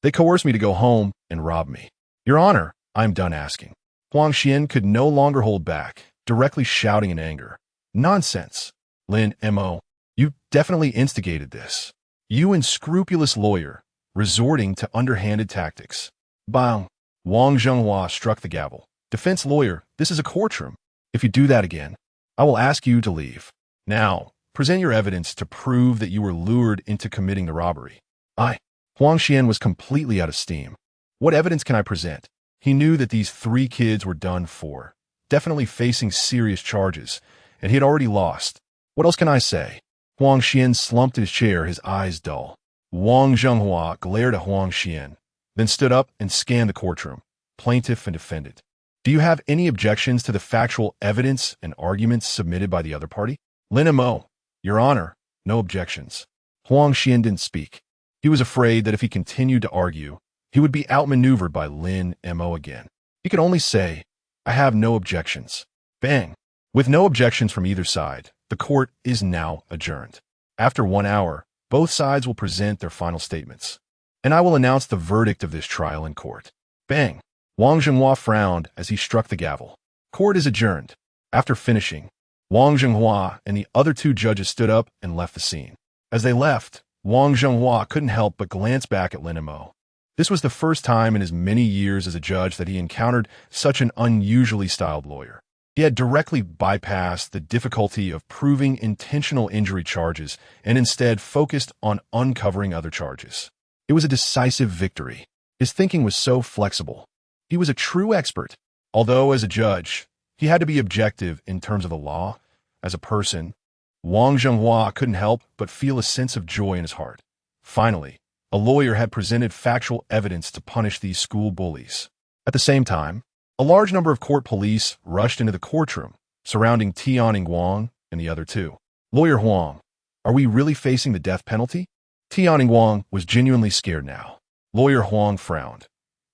They coerced me to go home and rob me. Your Honor, I'm done asking. Huang Xian could no longer hold back, directly shouting in anger. Nonsense. Lin Mo, you definitely instigated this. You unscrupulous lawyer, resorting to underhanded tactics. Bang! Wang Zhenghua struck the gavel. Defense lawyer, this is a courtroom. If you do that again, I will ask you to leave. Now, present your evidence to prove that you were lured into committing the robbery. Huang Xian was completely out of steam. What evidence can I present? He knew that these three kids were done for, definitely facing serious charges, and he had already lost. What else can I say? Huang Xian slumped in his chair, his eyes dull. Wang Zhenghua glared at Huang Xian, then stood up and scanned the courtroom, plaintiff and defendant. Do you have any objections to the factual evidence and arguments submitted by the other party? Lin Mo, Your Honor, no objections. Huang Xian didn't speak. He was afraid that if he continued to argue, he would be outmaneuvered by Lin Mo again. He could only say, I have no objections. Bang! With no objections from either side, the court is now adjourned. After 1 hour, both sides will present their final statements, and I will announce the verdict of this trial in court. Bang! Wang Zhenghua frowned as he struck the gavel. Court is adjourned. After finishing, Wang Zhenghua and the other two judges stood up and left the scene. As they left, Wang Zhenghua couldn't help but glance back at Lin Mo. This was the first time in his many years as a judge that he encountered such an unusually styled lawyer. He had directly bypassed the difficulty of proving intentional injury charges and instead focused on uncovering other charges. It was a decisive victory. His thinking was so flexible. He was a true expert. Although, as a judge, he had to be objective in terms of the law. As a person, Wang Zhenghua couldn't help but feel a sense of joy in his heart. Finally, a lawyer had presented factual evidence to punish these school bullies. At the same time, a large number of court police rushed into the courtroom, surrounding Tianning Wang and the other two. Lawyer Huang, are we really facing the death penalty? Tianning Wang was genuinely scared now. Lawyer Huang frowned.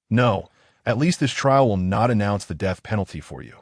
No, at least this trial will not announce the death penalty for you.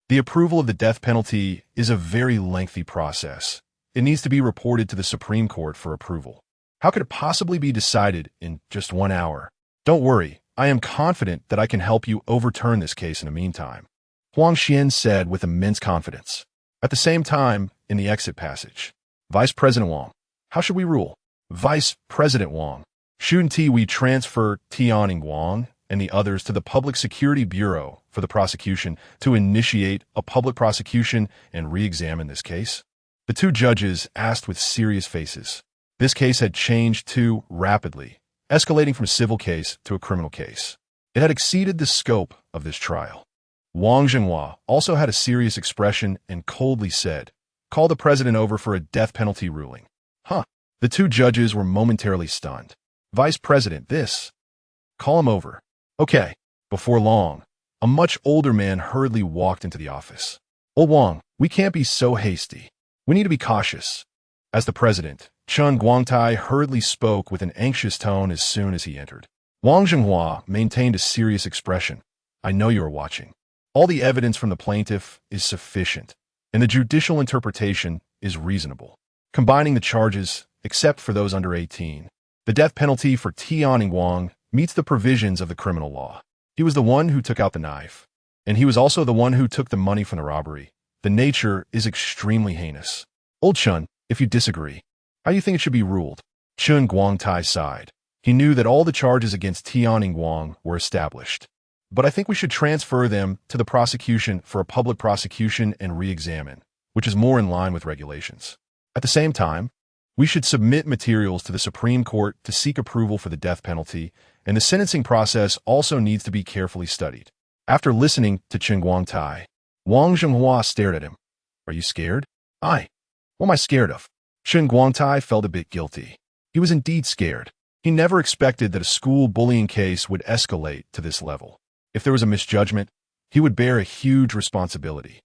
The approval of the death penalty is a very lengthy process. It needs to be reported to the Supreme Court for approval. How could it possibly be decided in just 1 hour? Don't worry, I am confident that I can help you overturn this case in the meantime. Huang Xian said with immense confidence. At the same time, in the exit passage, Vice President Wang, how should we rule? Vice President Wang, shouldn't we transfer Tianning Wang and the others to the Public Security Bureau for the prosecution to initiate a public prosecution and re-examine this case? The two judges asked with serious faces. This case had changed too rapidly, escalating from a civil case to a criminal case. It had exceeded the scope of this trial. Wang Zhenhua also had a serious expression and coldly said, "Call the president over for a death penalty ruling." Huh. The two judges were momentarily stunned. "Vice President, this. Call him over." Okay. Before long, a much older man hurriedly walked into the office. "Old Wang, we can't be so hasty. We need to be cautious." As the president, Chen Guangtai hurriedly spoke with an anxious tone as soon as he entered. Wang Zhenhua maintained a serious expression. "I know you are watching. All the evidence from the plaintiff is sufficient, and the judicial interpretation is reasonable. Combining the charges, except for those under 18, the death penalty for Tianning Wang meets the provisions of the criminal law. He was the one who took out the knife, and he was also the one who took the money from the robbery. The nature is extremely heinous. Old Chen, if you disagree, how do you think it should be ruled?" Chen Guangtai sighed. He knew that all the charges against Tianning Wang were established. "But I think we should transfer them to the prosecution for a public prosecution and re-examine, which is more in line with regulations. At the same time, we should submit materials to the Supreme Court to seek approval for the death penalty, and the sentencing process also needs to be carefully studied." After listening to Chen Guangtai, Wang Zhenhua stared at him. "Are you scared?" What am I scared of?" Chen Guangtai felt a bit guilty. He was indeed scared. He never expected that a school bullying case would escalate to this level. If there was a misjudgment, he would bear a huge responsibility.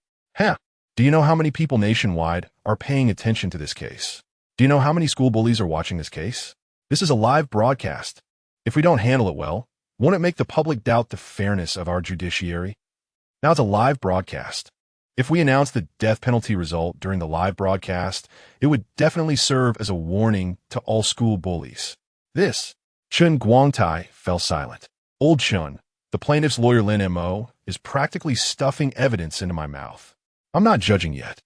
Do you know how many people nationwide are paying attention to this case? Do you know how many school bullies are watching this case? This is a live broadcast. If we don't handle it well, won't it make the public doubt the fairness of our judiciary? Now it's a live broadcast. If we announce the death penalty result during the live broadcast, it would definitely serve as a warning to all school bullies. Chen Guangtai fell silent. "Old Chen, the plaintiff's lawyer Lin Mo is practically stuffing evidence into my mouth. I'm not judging yet.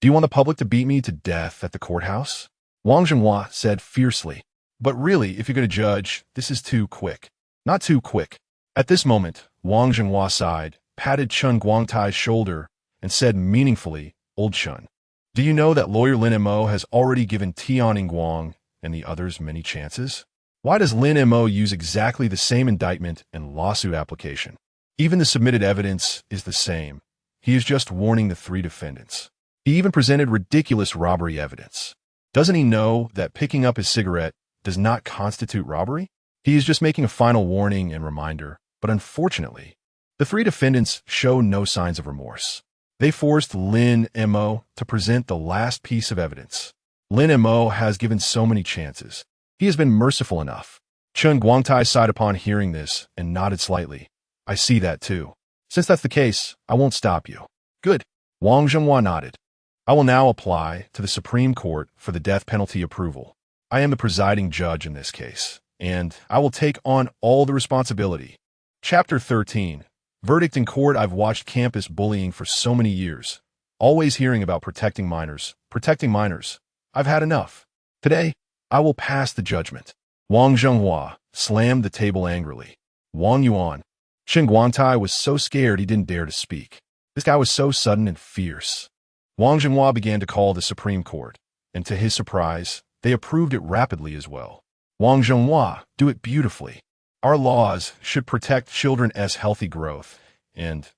Do you want the public to beat me to death at the courthouse?" Wang Zhenhua said fiercely. "But really, if you're going to judge, this is too quick." "Not too quick." At this moment, Wang Zhenhua sighed, patted Chen Guangtai's shoulder, and said meaningfully, "Old Chen, do you know that lawyer Lin Mo has already given Tianning Wang and the others many chances? Why does Lin Mo use exactly the same indictment and lawsuit application? Even the submitted evidence is the same. He is just warning the three defendants. He even presented ridiculous robbery evidence. Doesn't he know that picking up his cigarette does not constitute robbery? He is just making a final warning and reminder, but unfortunately, the three defendants show no signs of remorse. They forced Lin Mo to present the last piece of evidence. Lin Mo has given so many chances. He has been merciful enough." Chen Guangtai sighed upon hearing this and nodded slightly. "I see that too. Since that's the case, I won't stop you." "Good." Wang Zhenhua nodded. "I will now apply to the Supreme Court for the death penalty approval. I am the presiding judge in this case, and I will take on all the responsibility." Chapter 13. Verdict in court. I've watched campus bullying for so many years, always hearing about protecting minors. I've had enough. Today, I will pass the judgment. Wang Zhenhua slammed the table angrily. "Wang Yuan." Chen Guangtai was so scared he didn't dare to speak. This guy was so sudden and fierce. Wang Zhenhua began to call the Supreme Court, and to his surprise, they approved it rapidly as well. "Wang Zhenhua, do it beautifully. Our laws should protect children's healthy growth, and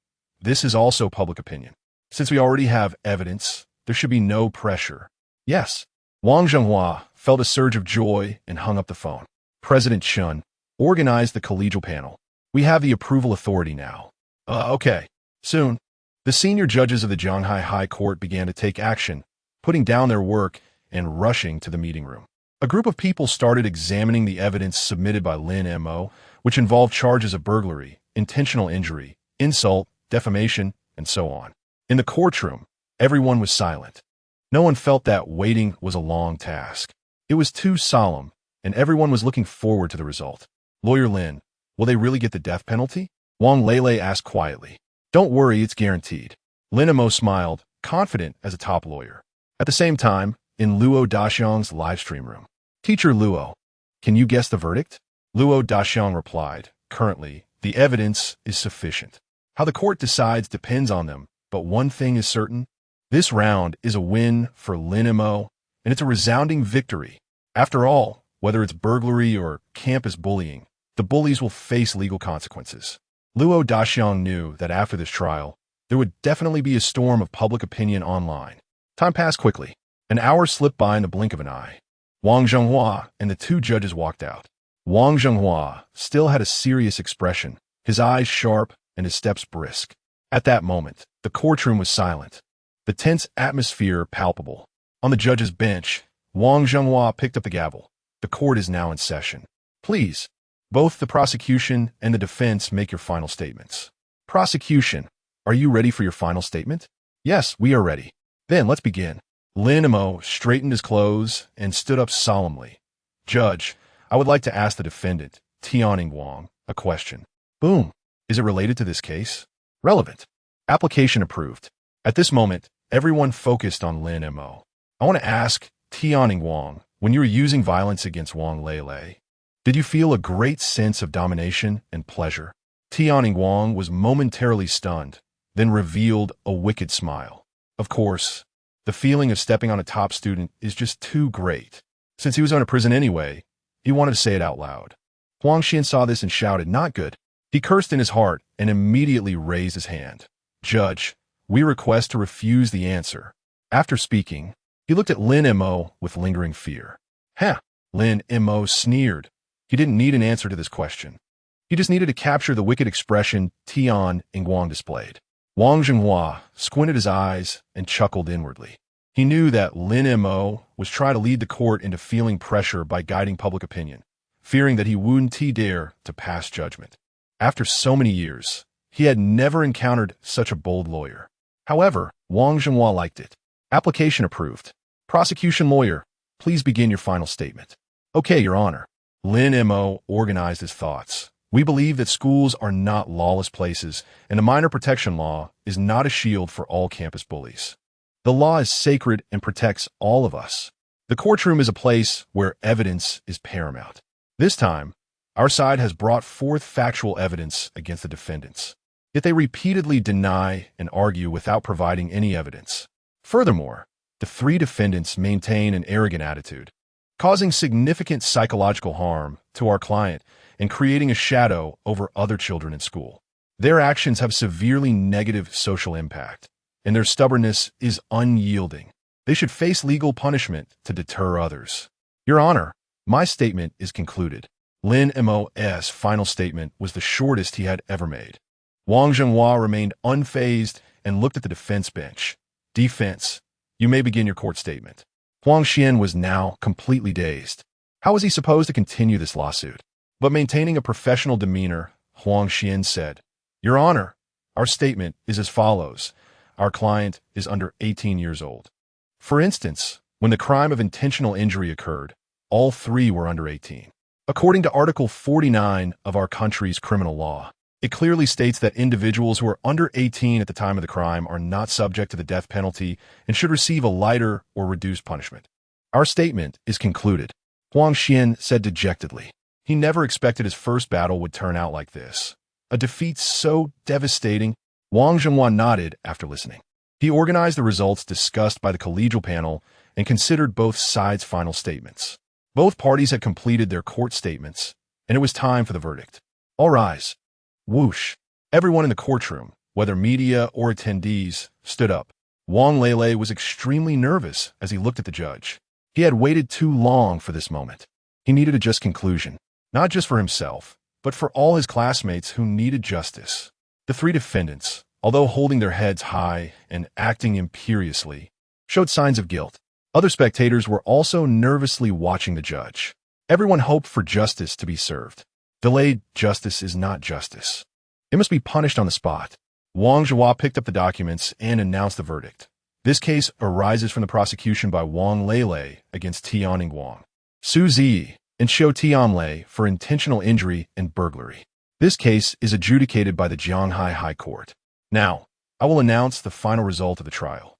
this is also public opinion. Since we already have evidence, there should be no pressure." "Yes." Wang Zhenhua felt a surge of joy and hung up the phone. President Chen organized the collegial panel. "We have the approval authority now." Okay. Soon, the senior judges of the Shanghai High Court began to take action, putting down their work and rushing to the meeting room. A group of people started examining the evidence submitted by Lin Mo, which involved charges of burglary, intentional injury, insult, defamation, and so on. In the courtroom, everyone was silent. No one felt that waiting was a long task. It was too solemn, and everyone was looking forward to the result. "Lawyer Lin, will they really get the death penalty?" Wang Lele asked quietly. "Don't worry, it's guaranteed." Lin Mo smiled, confident as a top lawyer. At the same time, in Luo Daxiang's livestream room, "Teacher Luo, can you guess the verdict?" Luo Daxiang replied, Currently, the evidence is sufficient. How the court decides depends on them, but one thing is certain. This round is a win for Lin Mo, and it's a resounding victory. After all, whether it's burglary or campus bullying, the bullies will face legal consequences. Luo Daxiang knew that after this trial, there would definitely be a storm of public opinion online. Time passed quickly. An hour slipped by in the blink of an eye. Wang Zhenghua and the two judges walked out. Wang Zhenghua still had a serious expression, his eyes sharp and his steps brisk. At that moment, the courtroom was silent, the tense atmosphere palpable. On the judge's bench, Wang Zhenghua picked up the gavel. The court is now in session. Please, both the prosecution and the defense make your final statements. Prosecution, are you ready for your final statement? Yes, we are ready. Then let's begin. Lin Mo straightened his clothes and stood up solemnly. Judge, I would like to ask the defendant, Tianning Wang, a question. Boom. Is it related to this case? Relevant. Application approved. At this moment, everyone focused on Lin Mo. I want to ask Tianning Wang, when you were using violence against Wang Lele, did you feel a great sense of domination and pleasure? Tianning Wang was momentarily stunned, then revealed a wicked smile. Of course, the feeling of stepping on a top student is just too great. Since he was out of prison anyway, he wanted to say it out loud. Huang Xian saw this and shouted, "Not good." He cursed in his heart and immediately raised his hand. Judge, we request to refuse the answer. After speaking, he looked at Lin Mo with lingering fear. Ha! Lin Mo sneered. He didn't need an answer to this question. He just needed to capture the wicked expression Tianning Wang displayed. Wang Zhenghua squinted his eyes and chuckled inwardly. He knew that Lin Mo was trying to lead the court into feeling pressure by guiding public opinion, fearing that he wouldn't dare to pass judgment. After so many years, he had never encountered such a bold lawyer. However, Wang Zhenghua liked it. Application approved. Prosecution lawyer, please begin your final statement. Okay, Your Honor. Lin Mo organized his thoughts. We believe that schools are not lawless places, and the minor protection law is not a shield for all campus bullies. The law is sacred and protects all of us. The courtroom is a place where evidence is paramount. This time, our side has brought forth factual evidence against the defendants. Yet they repeatedly deny and argue without providing any evidence. Furthermore, the three defendants maintain an arrogant attitude, causing significant psychological harm to our client and creating a shadow over other children in school. Their actions have severely negative social impact, and their stubbornness is unyielding. They should face legal punishment to deter others. Your Honor, my statement is concluded. Lin Mo's final statement was the shortest he had ever made. Wang Zhenghua remained unfazed and looked at the defense bench. Defense, you may begin your court statement. Huang Xian was now completely dazed. How was he supposed to continue this lawsuit? But maintaining a professional demeanor, Huang Xian said, Your Honor, our statement is as follows. Our client is under 18 years old. For instance, when the crime of intentional injury occurred, all three were under 18. According to Article 49 of our country's criminal law, it clearly states that individuals who are under 18 at the time of the crime are not subject to the death penalty and should receive a lighter or reduced punishment. Our statement is concluded. Huang Xian said dejectedly. He never expected his first battle would turn out like this. A defeat so devastating. Wang Zhenghua nodded after listening. He organized the results discussed by the collegial panel and considered both sides' final statements. Both parties had completed their court statements, and it was time for the verdict. All rise. Whoosh. Everyone in the courtroom, whether media or attendees, stood up. Wang Lele was extremely nervous as he looked at the judge. He had waited too long for this moment. He needed a just conclusion, not just for himself, but for all his classmates who needed justice. The three defendants, although holding their heads high and acting imperiously, showed signs of guilt. Other spectators were also nervously watching the judge. Everyone hoped for justice to be served. Delayed justice is not justice. It must be punished on the spot. Wang Zhenghua picked up the documents and announced the verdict. This case arises from the prosecution by Wang Lele against Tianning Wang, Su Zi, and Xiu Tianlei for intentional injury and burglary. This case is adjudicated by the Jianghai High Court. Now, I will announce the final result of the trial.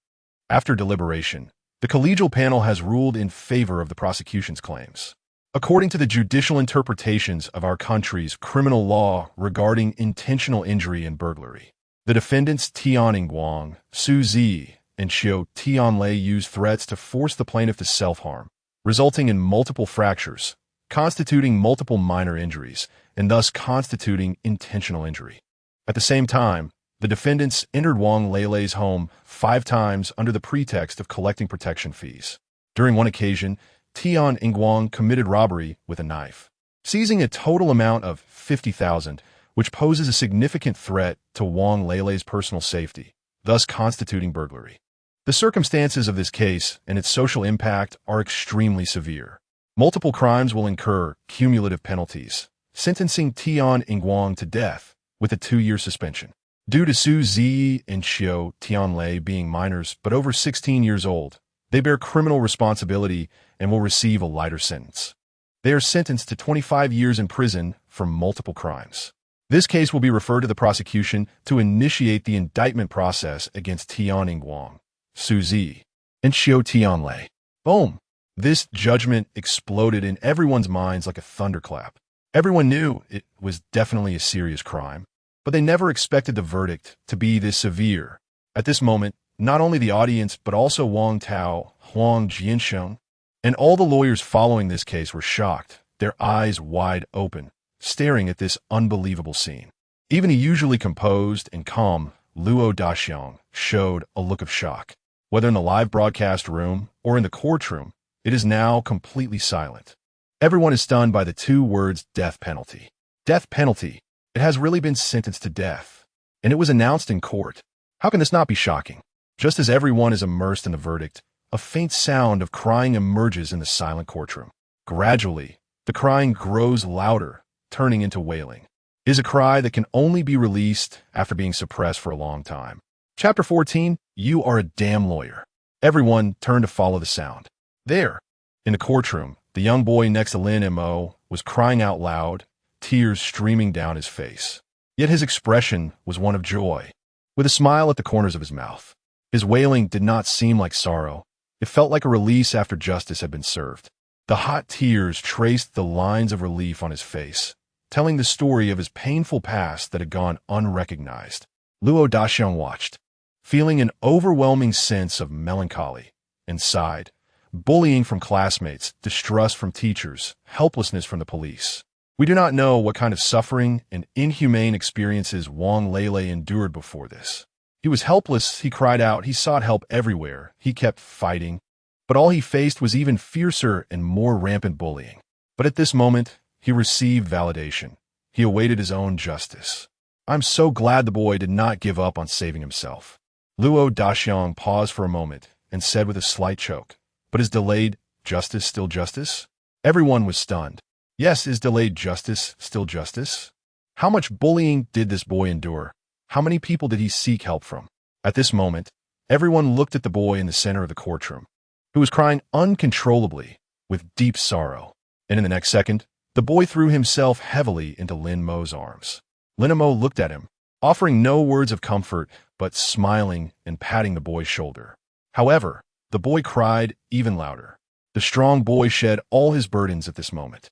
After deliberation, the collegial panel has ruled in favor of the prosecution's claims. According to the judicial interpretations of our country's criminal law regarding intentional injury and burglary, the defendants Tian Ingguang, Su Zi, and Xiu Tianlei used threats to force the plaintiff to self-harm, resulting in multiple fractures, constituting multiple minor injuries, and thus constituting intentional injury. At the same time, the defendants entered Wang Leilei's home 5 times under the pretext of collecting protection fees. During one occasion, Tian Ingguang committed robbery with a knife, seizing a total amount of 50,000, which poses a significant threat to Wang Leilei's personal safety, thus constituting burglary. The circumstances of this case and its social impact are extremely severe. Multiple crimes will incur cumulative penalties, sentencing Tian Ingguang to death with a 2-year suspension. Due to Su Zi and Xiu Tianlei being minors but over 16 years old, they bear criminal responsibility and will receive a lighter sentence. They are sentenced to 25 years in prison for multiple crimes. This case will be referred to the prosecution to initiate the indictment process against Tian Ingguang, Su Zi, and Xiu Tianlei. Boom! This judgment exploded in everyone's minds like a thunderclap. Everyone knew it was definitely a serious crime, but they never expected the verdict to be this severe. At this moment, not only the audience but also Wang Tao, Huang Jiansheng, and all the lawyers following this case were shocked, their eyes wide open, staring at this unbelievable scene. Even the usually composed and calm Luo Daxiang showed a look of shock. Whether in the live broadcast room or in the courtroom, it is now completely silent. Everyone is stunned by the 2 words death penalty. Death penalty. It has really been sentenced to death, and it was announced in court. How can this not be shocking? Just as everyone is immersed in the verdict, a faint sound of crying emerges in the silent courtroom. Gradually, the crying grows louder, turning into wailing. It is a cry that can only be released after being suppressed for a long time. Chapter 14, You Are a Damn Lawyer. Everyone turned to follow the sound. There, in the courtroom, the young boy next to Lin Mo was crying out loud, tears streaming down his face. Yet his expression was one of joy, with a smile at the corners of his mouth. His wailing did not seem like sorrow. It felt like a release after justice had been served. The hot tears traced the lines of relief on his face, telling the story of his painful past that had gone unrecognized. Luo Daxiang watched, feeling an overwhelming sense of melancholy, and sighed. Bullying from classmates, distrust from teachers, helplessness from the police. We do not know what kind of suffering and inhumane experiences Wang Leilei endured before this. He was helpless, he cried out, he sought help everywhere, he kept fighting, but all he faced was even fiercer and more rampant bullying. But at this moment, he received validation. He awaited his own justice. I'm so glad the boy did not give up on saving himself. Luo Daxiang paused for a moment and said with a slight choke, But is delayed justice still justice? Everyone was stunned. Yes, is delayed justice still justice? How much bullying did this boy endure? How many people did he seek help from? At this moment, everyone looked at the boy in the center of the courtroom, who was crying uncontrollably with deep sorrow. And in the next second, the boy threw himself heavily into Lin Mo's arms. Lin Mo looked at him, offering no words of comfort, but smiling and patting the boy's shoulder. However, the boy cried even louder. The strong boy shed all his burdens at this moment.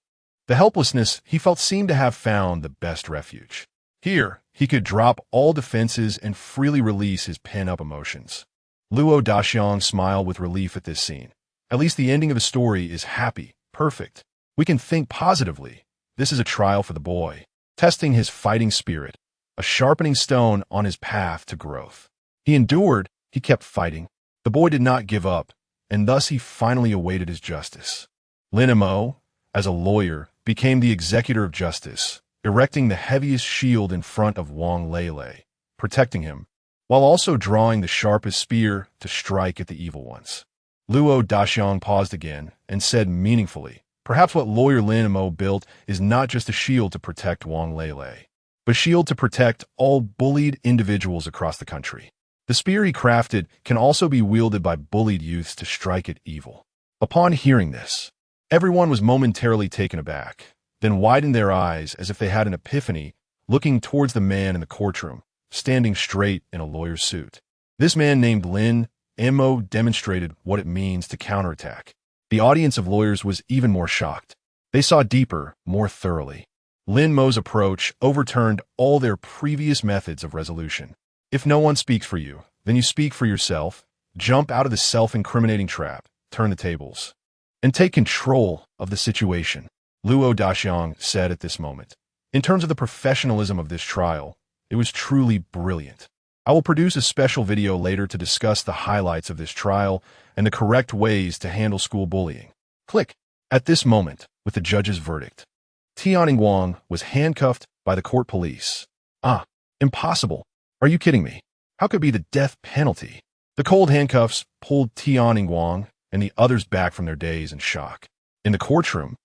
The helplessness he felt seemed to have found the best refuge. Here, he could drop all defenses and freely release his pent-up emotions. Luo Daxiang smiled with relief at this scene. At least the ending of the story is happy, perfect. We can think positively. This is a trial for the boy, testing his fighting spirit, a sharpening stone on his path to growth. He endured, he kept fighting. The boy did not give up, and thus he finally awaited his justice. Lin Mo, as a lawyer, became the executor of justice, erecting the heaviest shield in front of Wang Leilei, protecting him, while also drawing the sharpest spear to strike at the evil ones. Luo Daxiang paused again and said meaningfully, Perhaps what lawyer Lin Mo built is not just a shield to protect Wang Leilei, but a shield to protect all bullied individuals across the country. The spear he crafted can also be wielded by bullied youths to strike at evil. Upon hearing this, everyone was momentarily taken aback, then widened their eyes as if they had an epiphany, looking towards the man in the courtroom, standing straight in a lawyer's suit. This man named Lin Mo demonstrated what it means to counterattack. The audience of lawyers was even more shocked. They saw deeper, more thoroughly. Lin Mo's approach overturned all their previous methods of resolution. If no one speaks for you, then you speak for yourself. Jump out of the self-incriminating trap, turn the tables, and take control of the situation, Luo Daxiang said at this moment. In terms of the professionalism of this trial, it was truly brilliant. I will produce a special video later to discuss the highlights of this trial and the correct ways to handle school bullying. Click. At this moment, with the judge's verdict, Tianning Wang was handcuffed by the court police. Impossible. Are you kidding me? How could it be the death penalty? The cold handcuffs pulled Tianning Wang and the others back from their daze in shock. In the courtroom,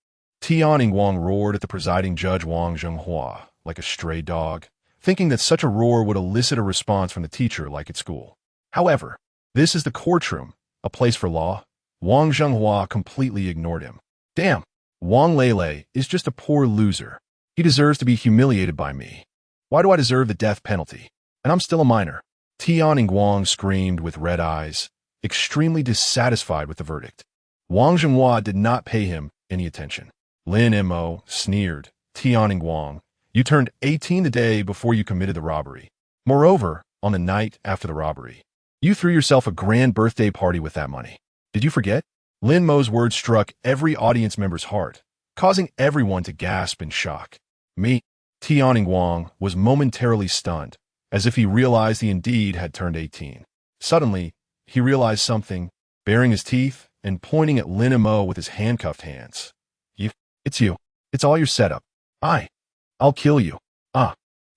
Tianning Wang roared at the presiding judge Wang Zhenghua like a stray dog, thinking that such a roar would elicit a response from the teacher like at school. However, this is the courtroom, a place for law. Wang Zhenghua completely ignored him. Damn, Wang Lele is just a poor loser. He deserves to be humiliated by me. Why do I deserve the death penalty? And I'm still a minor. Tianning Wang screamed with red eyes, extremely dissatisfied with the verdict. Wang Zhenghua did not pay him any attention. Lin Mo sneered. Tianning Wang, you turned 18 the day before you committed the robbery. Moreover, on the night after the robbery, you threw yourself a grand birthday party with that money. Did you forget? Lin Mo's words struck every audience member's heart, causing everyone to gasp in shock. Me, Tianning Wang, was momentarily stunned, as if he realized he indeed had turned 18. Suddenly, he realized something, baring his teeth and pointing at Lin Mo with his handcuffed hands. It's you. It's all your setup. I'll kill you.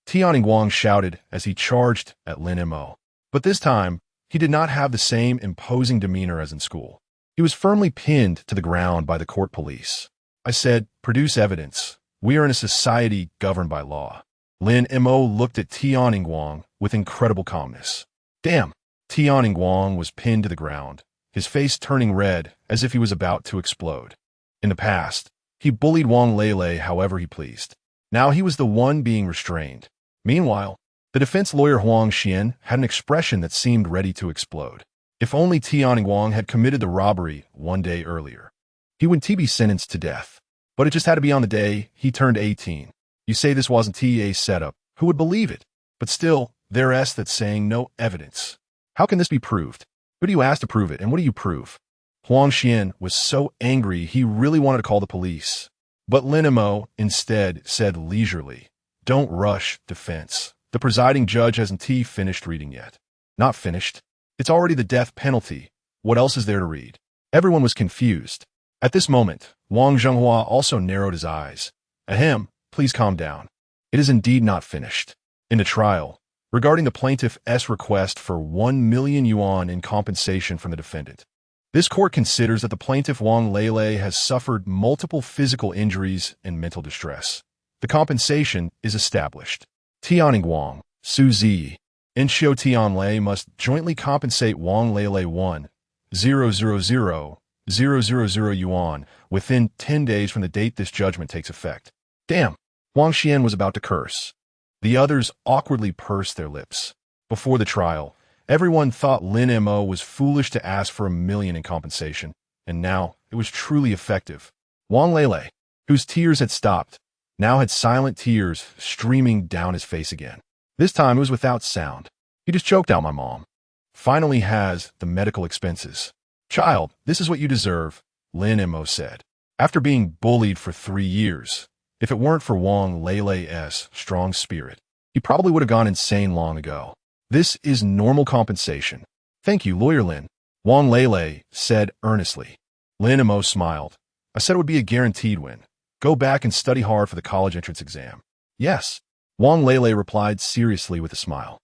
Tianning Wang shouted as he charged at Lin Mo. But this time, he did not have the same imposing demeanor as in school. He was firmly pinned to the ground by the court police. I said, produce evidence. We are in a society governed by law. Lin Mo looked at Tianning Wang with incredible calmness. Damn! Tianning Wang was pinned to the ground, his face turning red as if he was about to explode. In the past, he bullied Wang Lele however he pleased. Now he was the one being restrained. Meanwhile, the defense lawyer Huang Xian had an expression that seemed ready to explode. If only Tianning Wang had committed the robbery one day earlier, he would be sentenced to death. But it just had to be on the day he turned 18. You say this wasn't TA's setup. Who would believe it? But still, there's that's saying no evidence. How can this be proved? Who do you ask to prove it, and what do you prove? Huang Xian was so angry he really wanted to call the police. But Lin Mo instead said leisurely, don't rush defense. The presiding judge hasn't finished reading yet. Not finished. It's already the death penalty. What else is there to read? Everyone was confused. At this moment, Wang Zhenghua also narrowed his eyes. Ahem, please calm down. It is indeed not finished. In the trial, regarding the plaintiff's request for 1 million yuan in compensation from the defendant, this court considers that the plaintiff Wang Lele has suffered multiple physical injuries and mental distress. The compensation is established. Tianning Wang, Su Zi, and Xiu Tianlei must jointly compensate Wang Lele 1,000,000 yuan within 10 days from the date this judgment takes effect. Damn! Huang Xian was about to curse. The others awkwardly pursed their lips. Before the trial, everyone thought Lin Mo was foolish to ask for 1 million in compensation, and now it was truly effective. Wang Lele, whose tears had stopped, now had silent tears streaming down his face again. This time it was without sound. He just choked out my mom. Finally has the medical expenses. Child, this is what you deserve, Lin Mo said. After being bullied for 3 years, if it weren't for Wang Lele's strong spirit, he probably would have gone insane long ago. This is normal compensation. Thank you, Lawyer Lin, Wang Lele said earnestly. Lin Mo smiled. I said it would be a guaranteed win. Go back and study hard for the college entrance exam. Yes, Wang Lele replied seriously with a smile.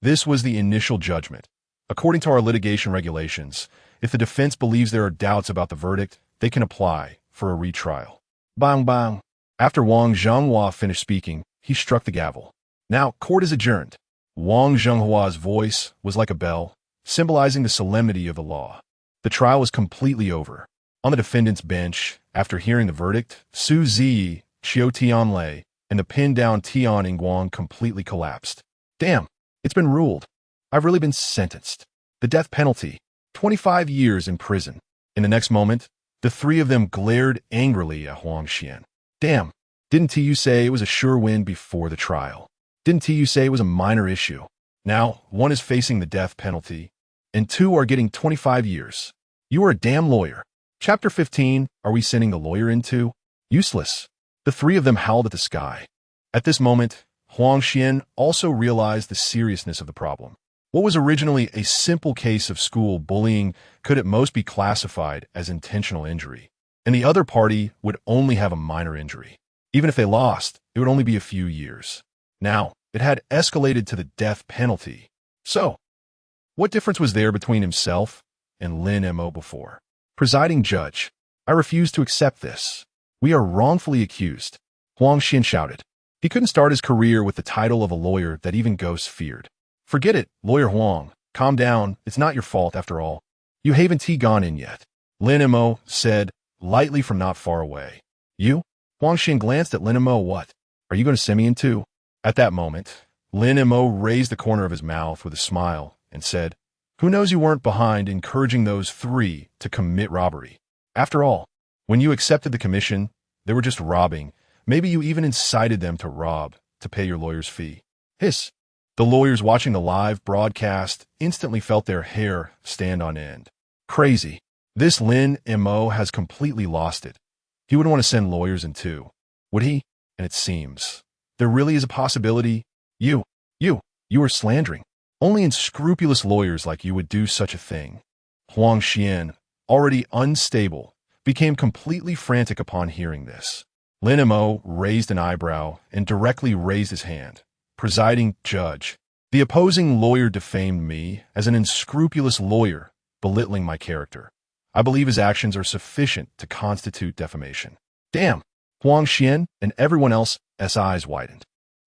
This was the initial judgment. According to our litigation regulations, if the defense believes there are doubts about the verdict, they can apply for a retrial. Bang bang. After Wang Zhenghua finished speaking, he struck the gavel. Now, court is adjourned. Wang Zhenghua's voice was like a bell, symbolizing the solemnity of the law. The trial was completely over. On the defendant's bench, after hearing the verdict, Su Zi, Xiu Tianlei, and the pinned-down Tianning Wang completely collapsed. Damn, it's been ruled. I've really been sentenced. The death penalty, 25 years in prison. In the next moment, the The three of them glared angrily at Huang Xian. Damn, didn't you say it was a sure win before the trial? Didn't you say it was a minor issue? Now, one is facing the death penalty, and two are getting 25 years. You are a damn lawyer. Chapter 15, are we sending the lawyer into? Useless. The three of them howled at the sky. At this moment, Huang Xian also realized the seriousness of the problem. What was originally a simple case of school bullying could at most be classified as intentional injury, and the other party would only have a minor injury. Even if they lost, it would only be a few years. Now, it had escalated to the death penalty. So, what difference was there between himself and Lin Mo before? Presiding judge, I refuse to accept this. We are wrongfully accused, Huang Xian shouted. He couldn't start his career with the title of a lawyer that even ghosts feared. Forget it, Lawyer Huang. Calm down. It's not your fault, after all. You haven't gone in yet, Lin Mo said, lightly from not far away. You? Huang Xian glanced at Lin Mo. What? Are you going to send me in too? At that moment, Lin Mo raised the corner of his mouth with a smile and said, Who knows you weren't behind encouraging those three to commit robbery? After all, when you accepted the commission, they were just robbing. Maybe you even incited them to rob to pay your lawyer's fee. Hiss. The lawyers watching the live broadcast instantly felt their hair stand on end. Crazy. This Lin Mo has completely lost it. He wouldn't want to send lawyers in too, would he? And it seems there really is a possibility. You are slandering. Only unscrupulous lawyers like you would do such a thing. Huang Xian, already unstable, became completely frantic upon hearing this. Lin Mo raised an eyebrow and directly raised his hand. Presiding judge, the opposing lawyer defamed me as an unscrupulous lawyer, belittling my character. I believe his actions are sufficient to constitute defamation. Damn! Huang Xian and everyone else's eyes widened.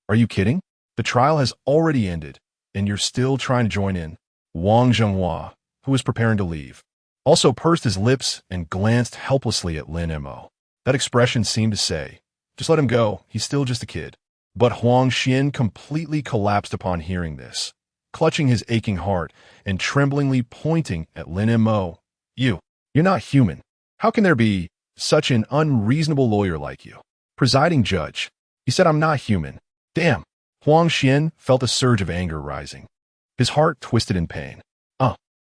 Are you kidding? The trial has already ended, and you're still trying to join in. Wang Zhenghua, who was preparing to leave, also pursed his lips and glanced helplessly at Lin Mo. That expression seemed to say, just let him go, he's still just a kid. But Huang Xian completely collapsed upon hearing this, clutching his aching heart and tremblingly pointing at Lin Mo. You're not human. How can there be such an unreasonable lawyer like you? Presiding judge, he said I'm not human. Damn. Huang Xian felt a surge of anger rising. His heart twisted in pain.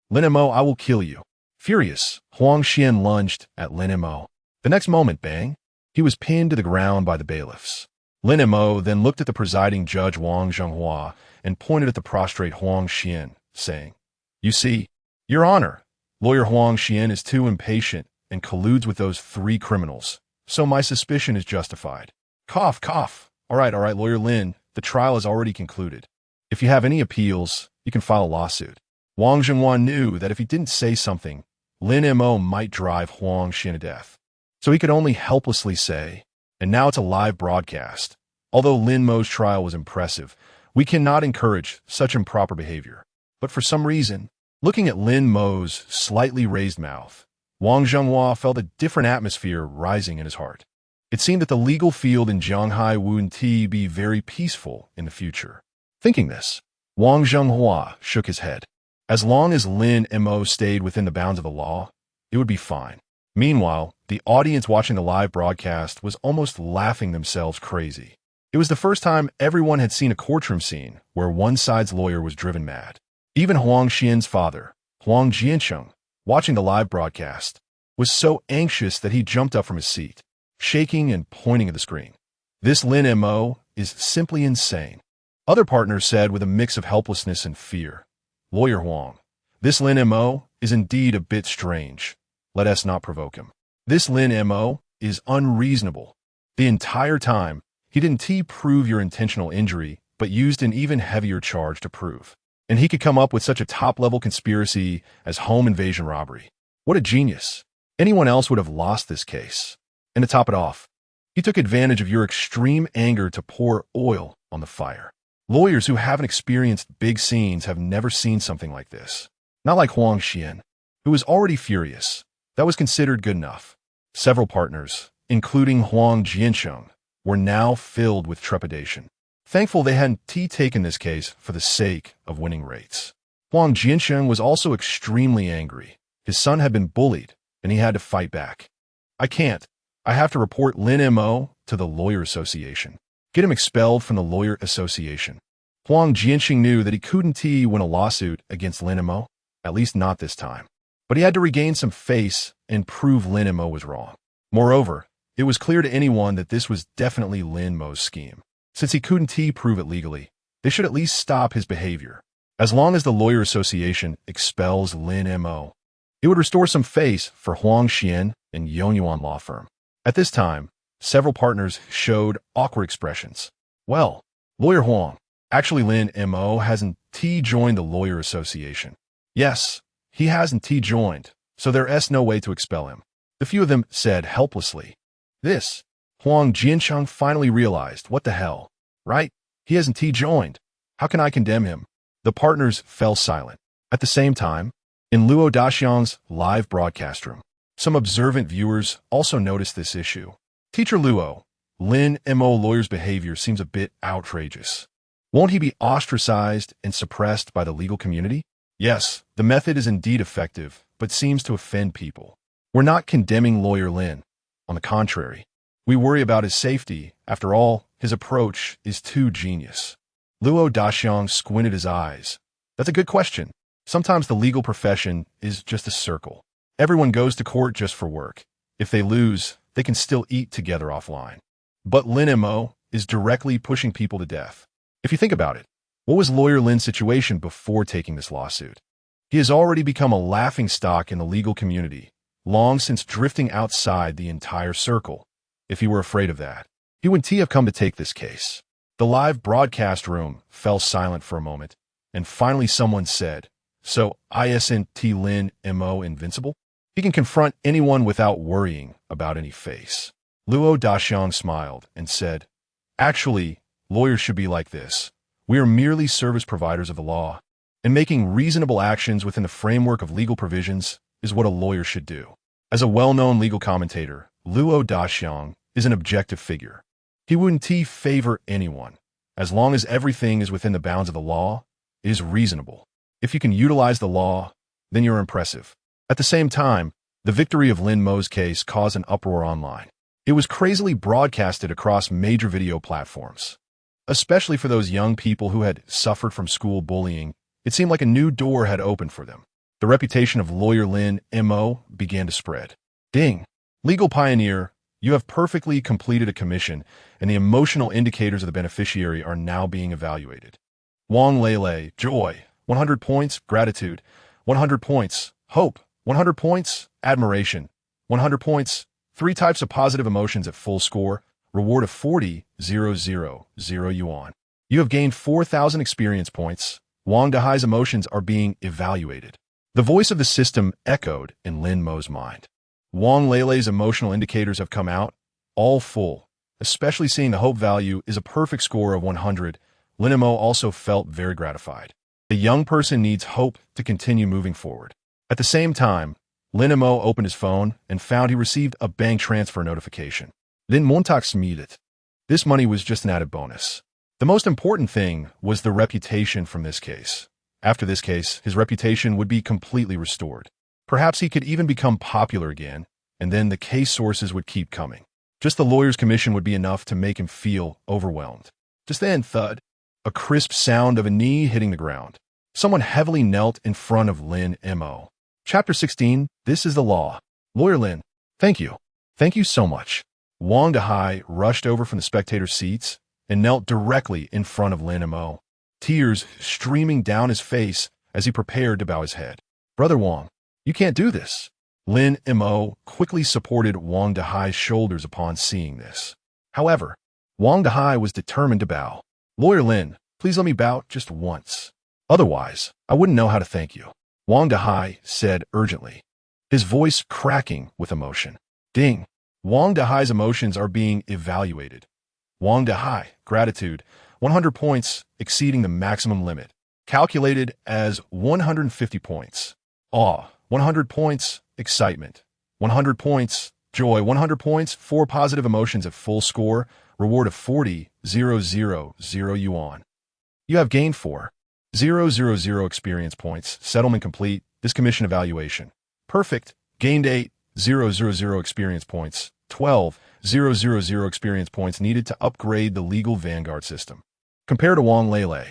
Lin Mo, I will kill you. Furious, Huang Xian lunged at Lin Mo. The next moment, bang, he was pinned to the ground by the bailiffs. Lin Mo then looked at the presiding judge Wang Zhenghua and pointed at the prostrate Huang Xian, saying, You see, Your Honor, Lawyer Huang Xian is too impatient and colludes with those three criminals, so my suspicion is justified. Cough, cough. All right, Lawyer Lin, the trial is already concluded. If you have any appeals, you can file a lawsuit. Wang Zhenghua knew that if he didn't say something, Lin Mo might drive Huang Xian to death. So he could only helplessly say, and now it's a live broadcast. Although Lin Mo's trial was impressive, we cannot encourage such improper behavior. But for some reason, looking at Lin Mo's slightly raised mouth, Wang Zhenghua felt a different atmosphere rising in his heart. It seemed that the legal field in Shanghai wouldn't be very peaceful in the future. Thinking this, Wang Zhenghua shook his head. As long as Lin Mo stayed within the bounds of the law, it would be fine. Meanwhile, the audience watching the live broadcast was almost laughing themselves crazy. It was the first time everyone had seen a courtroom scene where one side's lawyer was driven mad. Even Huang Xian's father, Huang Jiansheng, watching the live broadcast, was so anxious that he jumped up from his seat, shaking and pointing at the screen. This Lin Mo is simply insane. Other partners said with a mix of helplessness and fear, Lawyer Huang, this Lin Mo is indeed a bit strange. Let us not provoke him. This Lin Mo is unreasonable. The entire time, he didn't prove your intentional injury, but used an even heavier charge to prove. And he could come up with such a top-level conspiracy as home invasion robbery. What a genius. Anyone else would have lost this case. And to top it off, he took advantage of your extreme anger to pour oil on the fire. Lawyers who haven't experienced big scenes have never seen something like this. Not like Huang Xian, who was already furious. That was considered good enough. Several partners, including Huang Jiansheng, were now filled with trepidation. Thankful they hadn't taken this case for the sake of winning rates. Huang Jiansheng was also extremely angry. His son had been bullied, and he had to fight back. I can't. I have to report Lin Mo to the Lawyer Association. Get him expelled from the Lawyer Association. Huang Jianxing knew that he couldn't win a lawsuit against Lin Mo, at least not this time. But he had to regain some face and prove Lin Mo was wrong. Moreover, it was clear to anyone that this was definitely Lin Mo's scheme. Since he couldn't prove it legally, they should at least stop his behavior. As long as the Lawyer Association expels Lin Mo, it would restore some face for Huang Xian and Yongyuan law firm. At this time, several partners showed awkward expressions. Well, Lawyer Huang, actually Lin Mo hasn't joined the Lawyer Association. Yes, he hasn't joined, so there's no way to expel him. The few of them said helplessly. This, Huang Jiansheng finally realized, what the hell, right? He hasn't joined. How can I condemn him? The partners fell silent. At the same time, in Luo Daxiang's live broadcast room, some observant viewers also noticed this issue. Teacher Luo, Lin Mo lawyer's behavior seems a bit outrageous. Won't he be ostracized and suppressed by the legal community? Yes, the method is indeed effective, but seems to offend people. We're not condemning Lawyer Lin. On the contrary, we worry about his safety. After all, his approach is too genius. Luo Daxiang squinted his eyes. That's a good question. Sometimes the legal profession is just a circle. Everyone goes to court just for work. If they lose, they can still eat together offline. But Lin Mo is directly pushing people to death. If you think about it, what was Lawyer Lin's situation before taking this lawsuit? He has already become a laughingstock in the legal community, long since drifting outside the entire circle. If he were afraid of that, he wouldn't have come to take this case. The live broadcast room fell silent for a moment, and finally someone said, "So, isn't Lin Mo invincible? He can confront anyone without worrying about any face." Luo Daxiang smiled and said, "Actually, lawyers should be like this. We are merely service providers of the law, and making reasonable actions within the framework of legal provisions is what a lawyer should do." As a well-known legal commentator, Luo Daxiang is an objective figure. He wouldn't favor anyone. As long as everything is within the bounds of the law, it is reasonable. If you can utilize the law, then you're impressive. At the same time, the victory of Lin Mo's case caused an uproar online. It was crazily broadcasted across major video platforms. Especially for those young people who had suffered from school bullying, it seemed like a new door had opened for them. The reputation of Lawyer Lin Mo began to spread. Ding! Legal pioneer, you have perfectly completed a commission, and the emotional indicators of the beneficiary are now being evaluated. Wang Lele, joy, 100 points, gratitude, 100 points, hope, 100 points, admiration, 100 points, 3 types of positive emotions at full score, reward of 40,000 yuan. You have gained 4,000 experience points. Wang Dehai's emotions are being evaluated. The voice of the system echoed in Lin Mo's mind. Wang Lele's emotional indicators have come out, all full. Especially seeing the hope value is a perfect score of 100, Lin Mo also felt very gratified. The young person needs hope to continue moving forward. At the same time, Lin Mo opened his phone and found he received a bank transfer notification. Lin Montag smiled. This money was just an added bonus. The most important thing was the reputation from this case. After this case, his reputation would be completely restored. Perhaps he could even become popular again, and then the case sources would keep coming. Just the lawyer's commission would be enough to make him feel overwhelmed. Just then, thud, a crisp sound of a knee hitting the ground. Someone heavily knelt in front of Lin Mo. Chapter 16, This is the Law. Lawyer Lin, thank you. Thank you so much. Wang Dehai rushed over from the spectator seats and knelt directly in front of Lin Mo, tears streaming down his face as he prepared to bow his head. Brother Wang, you can't do this. Lin Mo quickly supported Wang Dehai's shoulders upon seeing this. However, Wang Dehai was determined to bow. Lawyer Lin, please let me bow just once. Otherwise, I wouldn't know how to thank you. Wang Dehai said urgently, his voice cracking with emotion. Ding! Wang Dehai's emotions are being evaluated. Wang Dehai, gratitude, 100 points exceeding the maximum limit. Calculated as 150 points. Awe, 100 points, excitement. 100 points, joy, 100 points, 4 positive emotions at full score, reward of 40,000 yuan. You have gained 4,000 experience points, settlement complete, this commission evaluation. Perfect, gained 8, 12,000 experience points. 12,000 experience points needed to upgrade the legal vanguard system. Compared to Wang Lele,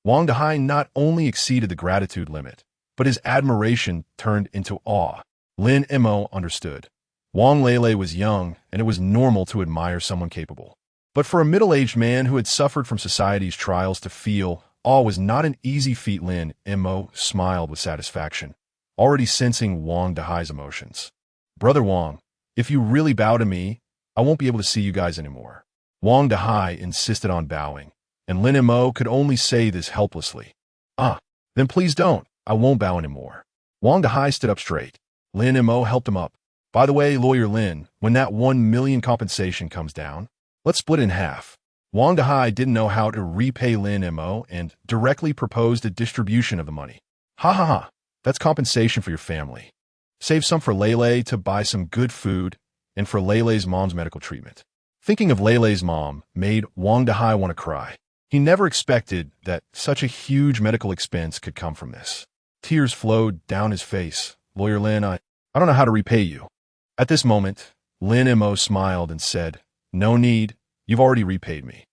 Wang Dehai not only exceeded the gratitude limit, but his admiration turned into awe. Lin Mo understood. Wang Lele was young, and it was normal to admire someone capable. But for a middle-aged man who had suffered from society's trials to feel awe was not an easy feat. Lin Mo smiled with satisfaction, already sensing Wang Dehai's emotions. Brother Wang, if you really bow to me, I won't be able to see you guys anymore. Wang Dehai insisted on bowing, and Lin Mo could only say this helplessly. Then please don't. I won't bow anymore. Wang Dehai stood up straight. Lin Mo helped him up. By the way, Lawyer Lin, when that 1 million compensation comes down, let's split it in half. Wang Dehai didn't know how to repay Lin Mo and directly proposed a distribution of the money. Ha ha ha, that's compensation for your family. Save some for Lele to buy some good food and for Lele's mom's medical treatment. Thinking of Lele's mom made Wang Dehai want to cry. He never expected that such a huge medical expense could come from this. Tears flowed down his face. Lawyer Lin, I don't know how to repay you. At this moment, Lin Mo smiled and said, no need, you've already repaid me.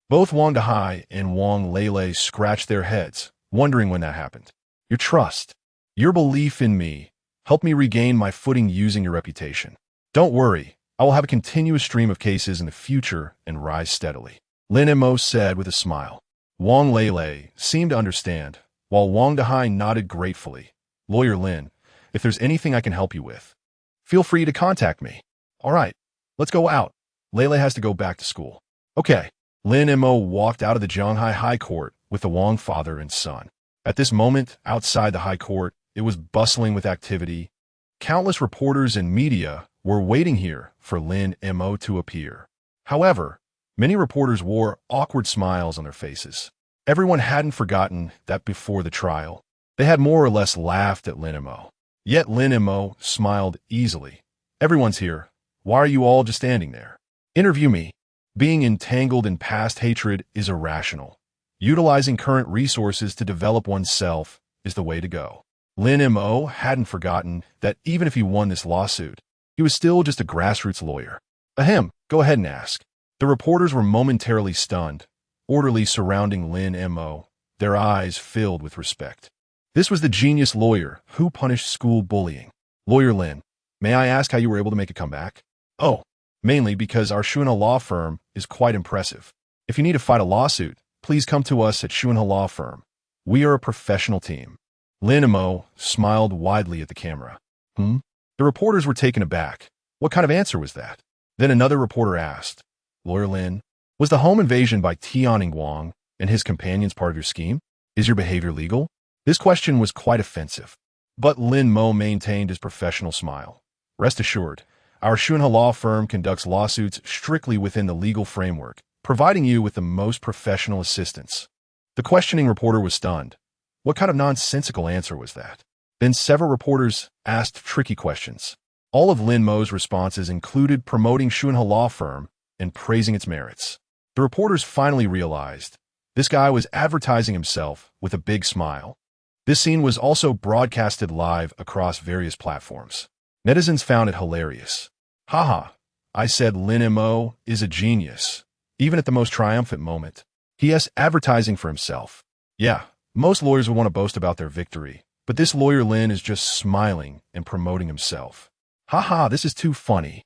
Both Wang Dehai and Wang Lele scratched their heads, wondering when that happened. Your trust, your belief in me, helped me regain my footing using your reputation. Don't worry, I will have a continuous stream of cases in the future and rise steadily. Lin Mo said with a smile. Wang Lele seemed to understand, while Wang Dehai nodded gratefully. Lawyer Lin, if there's anything I can help you with, feel free to contact me. All right, let's go out. Lele has to go back to school. Okay. Lin Mo walked out of the Zhanghai High Court with the Wang father and son. At this moment, outside the High Court, it was bustling with activity. Countless reporters and media were waiting here for Lin Mo to appear. However, many reporters wore awkward smiles on their faces. Everyone hadn't forgotten that before the trial, they had more or less laughed at Lin Mo. Yet Lin Mo smiled easily. Everyone's here. Why are you all just standing there? Interview me. Being entangled in past hatred is irrational. Utilizing current resources to develop oneself is the way to go. Lin Mo hadn't forgotten that even if he won this lawsuit, he was still just a grassroots lawyer. Ahem, go ahead and ask. The reporters were momentarily stunned, orderly surrounding Lin Mo, their eyes filled with respect. This was the genius lawyer who punished school bullying. Lawyer Lin, may I ask how you were able to make a comeback? Oh, mainly because our Shuanhe law firm is quite impressive. If you need to fight a lawsuit, please come to us at Shuanhe Law Firm. We are a professional team. Lin Mo smiled widely at the camera. The reporters were taken aback. What kind of answer was that? Then another reporter asked, Lawyer Lin, was the home invasion by Tianning Wang and his companions part of your scheme? Is your behavior legal? This question was quite offensive. But Lin Mo maintained his professional smile. Rest assured, our Shuanhe law firm conducts lawsuits strictly within the legal framework, providing you with the most professional assistance. The questioning reporter was stunned. What kind of nonsensical answer was that? Then several reporters asked tricky questions. All of Lin Mo's responses included promoting Shuanhe law firm and praising its merits. The reporters finally realized this guy was advertising himself with a big smile. This scene was also broadcasted live across various platforms. Netizens found it hilarious. Haha, I said Lin Mo is a genius. Even at the most triumphant moment, he has advertising for himself. Yeah, most lawyers would want to boast about their victory, but this lawyer Lin is just smiling and promoting himself. Haha, this is too funny.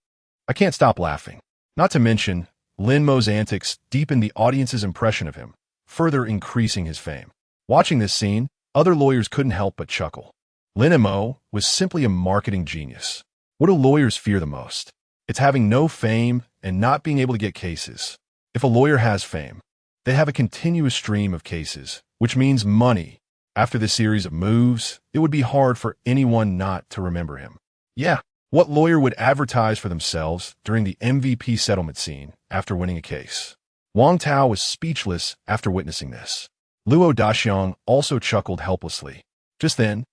I can't stop laughing. Not to mention, Lin Mo's antics deepened the audience's impression of him, further increasing his fame. Watching this scene, other lawyers couldn't help but chuckle. Lin Mo was simply a marketing genius. What do lawyers fear the most? It's having no fame and not being able to get cases. If a lawyer has fame, they have a continuous stream of cases, which means money. After this series of moves, it would be hard for anyone not to remember him. Yeah, what lawyer would advertise for themselves during the MVP settlement scene after winning a case? Wang Tao was speechless after witnessing this. Luo Daxiang also chuckled helplessly. Just then,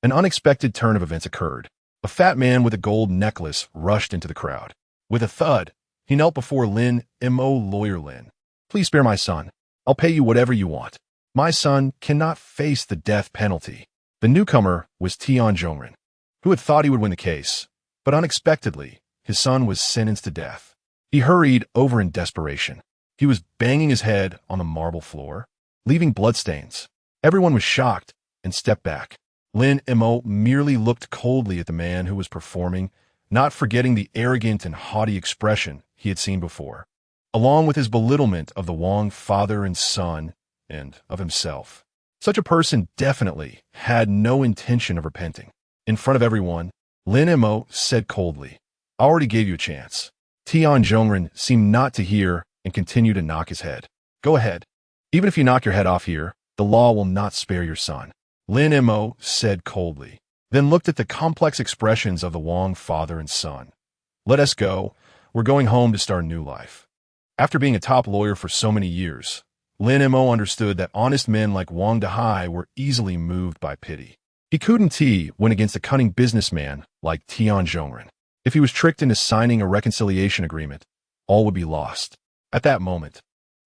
an unexpected turn of events occurred. A fat man with a gold necklace rushed into the crowd. With a thud, he knelt before Lin Mo. Lawyer Lin. Please spare my son. I'll pay you whatever you want. My son cannot face the death penalty. The newcomer was Tian Zhongren, who had thought he would win the case. But unexpectedly, his son was sentenced to death. He hurried over in desperation. He was banging his head on the marble floor, leaving bloodstains. Everyone was shocked and stepped back. Lin Mo merely looked coldly at the man who was performing, not forgetting the arrogant and haughty expression he had seen before, along with his belittlement of the Wang father and son and of himself. Such a person definitely had no intention of repenting. In front of everyone, Lin Mo said coldly, "I already gave you a chance." Tian Zhongren seemed not to hear and continued to knock his head. "Go ahead. Even if you knock your head off here, the law will not spare your son." Lin Mo said coldly, then looked at the complex expressions of the Wang father and son. "Let us go. We're going home to start a new life." After being a top lawyer for so many years, Lin Mo understood that honest men like Wang Dehai were easily moved by pity. He couldn't win against a cunning businessman like Tian Zhongren. If he was tricked into signing a reconciliation agreement, all would be lost. At that moment,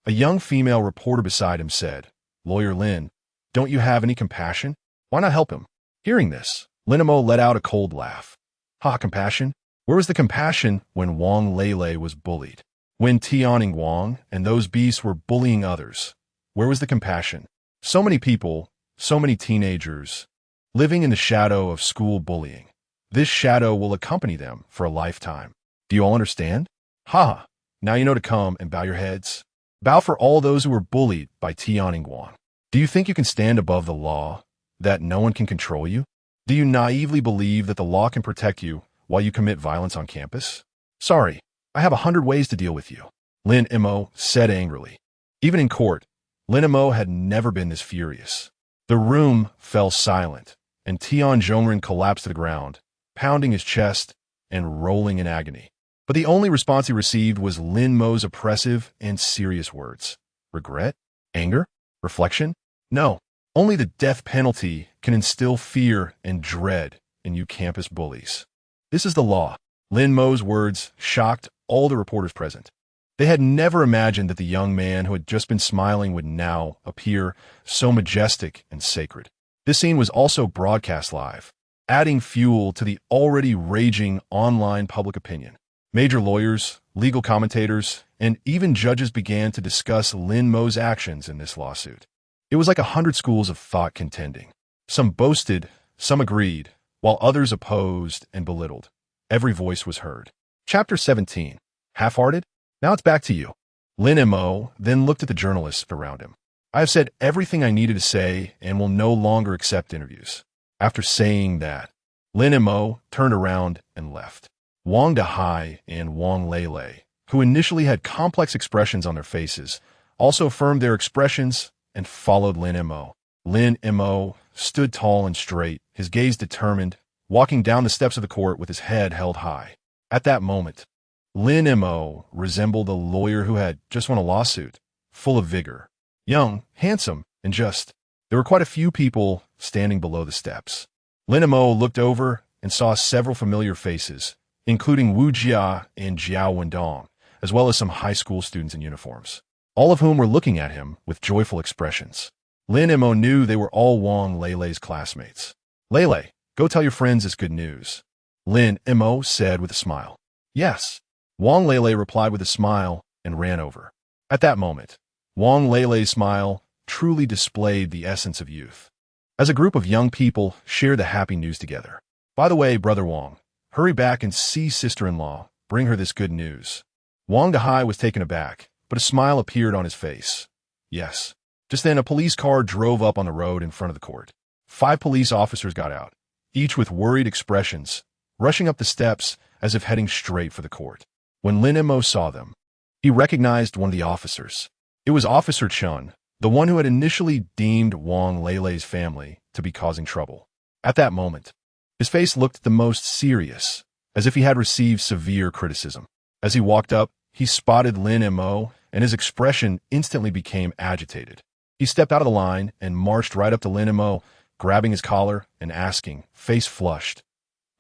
a young female reporter beside him said, "Lawyer Lin, don't you have any compassion? Why not help him?" Hearing this, Lin Mo let out a cold laugh. "Ha, compassion? Where was the compassion when Wang Lele was bullied? When Tianing Wang and those beasts were bullying others? Where was the compassion? So many people, so many teenagers, living in the shadow of school bullying. This shadow will accompany them for a lifetime. Do you all understand? Ha! Now you know to come and bow your heads. Bow for all those who were bullied by Tianing Wang. Do you think you can stand above the law, that no one can control you? Do you naively believe that the law can protect you while you commit violence on campus? Sorry, I have 100 ways to deal with you," Lin Mo said angrily. Even in court, Lin Mo had never been this furious. The room fell silent, and Tian Zhongren collapsed to the ground, pounding his chest and rolling in agony. But the only response he received was Lin Mo's oppressive and serious words. Regret? Anger? Reflection? No, only the death penalty can instill fear and dread in you campus bullies. This is the law. Lin Mo's words shocked all the reporters present. They had never imagined that the young man who had just been smiling would now appear so majestic and sacred. This scene was also broadcast live, adding fuel to the already raging online public opinion. Major lawyers, legal commentators, and even judges began to discuss Lin Mo's actions in this lawsuit. It was like 100 schools of thought contending. Some boasted, some agreed, while others opposed and belittled. Every voice was heard. Chapter 17. Half-hearted? Now it's back to you. Lin Mo then looked at the journalists around him. "I have said everything I needed to say and will no longer accept interviews." After saying that, Lin Mo turned around and left. Wang Dehai and Wang Lele, who initially had complex expressions on their faces, also affirmed their expressions and followed Lin Mo. Lin Mo stood tall and straight, his gaze determined, walking down the steps of the court with his head held high. At that moment, Lin Mo resembled a lawyer who had just won a lawsuit, full of vigor. Young, handsome, and just. There were quite a few people standing below the steps. Lin Mo looked over and saw several familiar faces, including Wu Jia and Jiao Wendong, as well as some high school students in uniforms, all of whom were looking at him with joyful expressions. Lin Mo knew they were all Wang Lele's classmates. "Lele, go tell your friends it's good news," Lin Mo said with a smile. "Yes." Wang Lele replied with a smile and ran over. At that moment, Wang Lele's smile truly displayed the essence of youth. As a group of young people shared the happy news together. "By the way, Brother Wang, hurry back and see sister-in-law. Bring her this good news." Wang Dehai was taken aback, but a smile appeared on his face. "Yes." Just then, a police car drove up on the road in front of the court. 5 police officers got out, each with worried expressions, rushing up the steps as if heading straight for the court. When Lin Mo saw them, he recognized one of the officers. It was Officer Chun, the one who had initially deemed Wang Lele's family to be causing trouble. At that moment, his face looked the most serious, as if he had received severe criticism. As he walked up, he spotted Lin Mo, and his expression instantly became agitated. He stepped out of the line and marched right up to Lin Mo, grabbing his collar and asking, face flushed,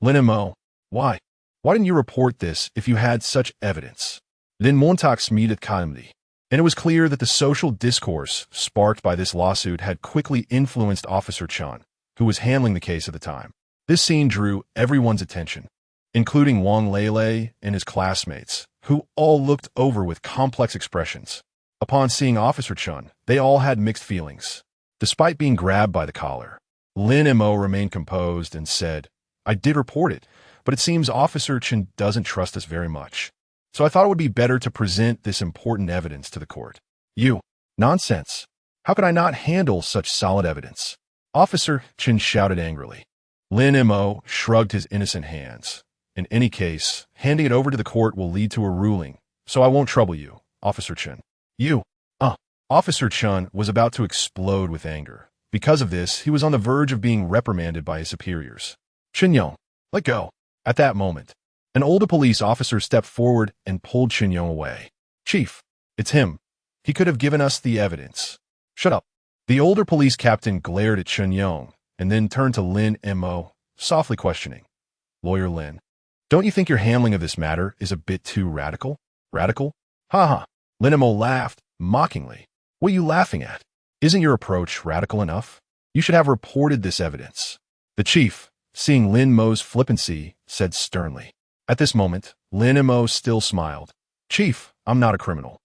"Lin Mo, why? Why didn't you report this if you had such evidence?" Lin Montauk smeated calmly, and it was clear that the social discourse sparked by this lawsuit had quickly influenced Officer Chun, who was handling the case at the time. This scene drew everyone's attention. including Wang Lele and his classmates, who all looked over with complex expressions. Upon seeing Officer Chun, they all had mixed feelings. Despite being grabbed by the collar, Lin Mo remained composed and said, "I did report it, but it seems Officer Chun doesn't trust us very much. So I thought it would be better to present this important evidence to the court." "You? Nonsense. How could I not handle such solid evidence?" Officer Chun shouted angrily. Lin Mo shrugged his innocent hands. "In any case, handing it over to the court will lead to a ruling, so I won't trouble you, Officer Chun." "You? Officer Chun was about to explode with anger. Because of this, he was on the verge of being reprimanded by his superiors. "Chinyong, let go." At that moment, an older police officer stepped forward and pulled Chinyong away. "Chief, it's him. He could have given us the evidence." "Shut up." The older police captain glared at Chinyong and then turned to Lin Mo, softly questioning. "Lawyer Lin, don't you think your handling of this matter is a bit too radical?" "Radical? Ha ha." Lin Mo laughed mockingly. "What are you laughing at? Isn't your approach radical enough? You should have reported this evidence." The chief, seeing Lin Mo's flippancy, said sternly. At this moment, Lin Mo still smiled. "Chief, I'm not a criminal.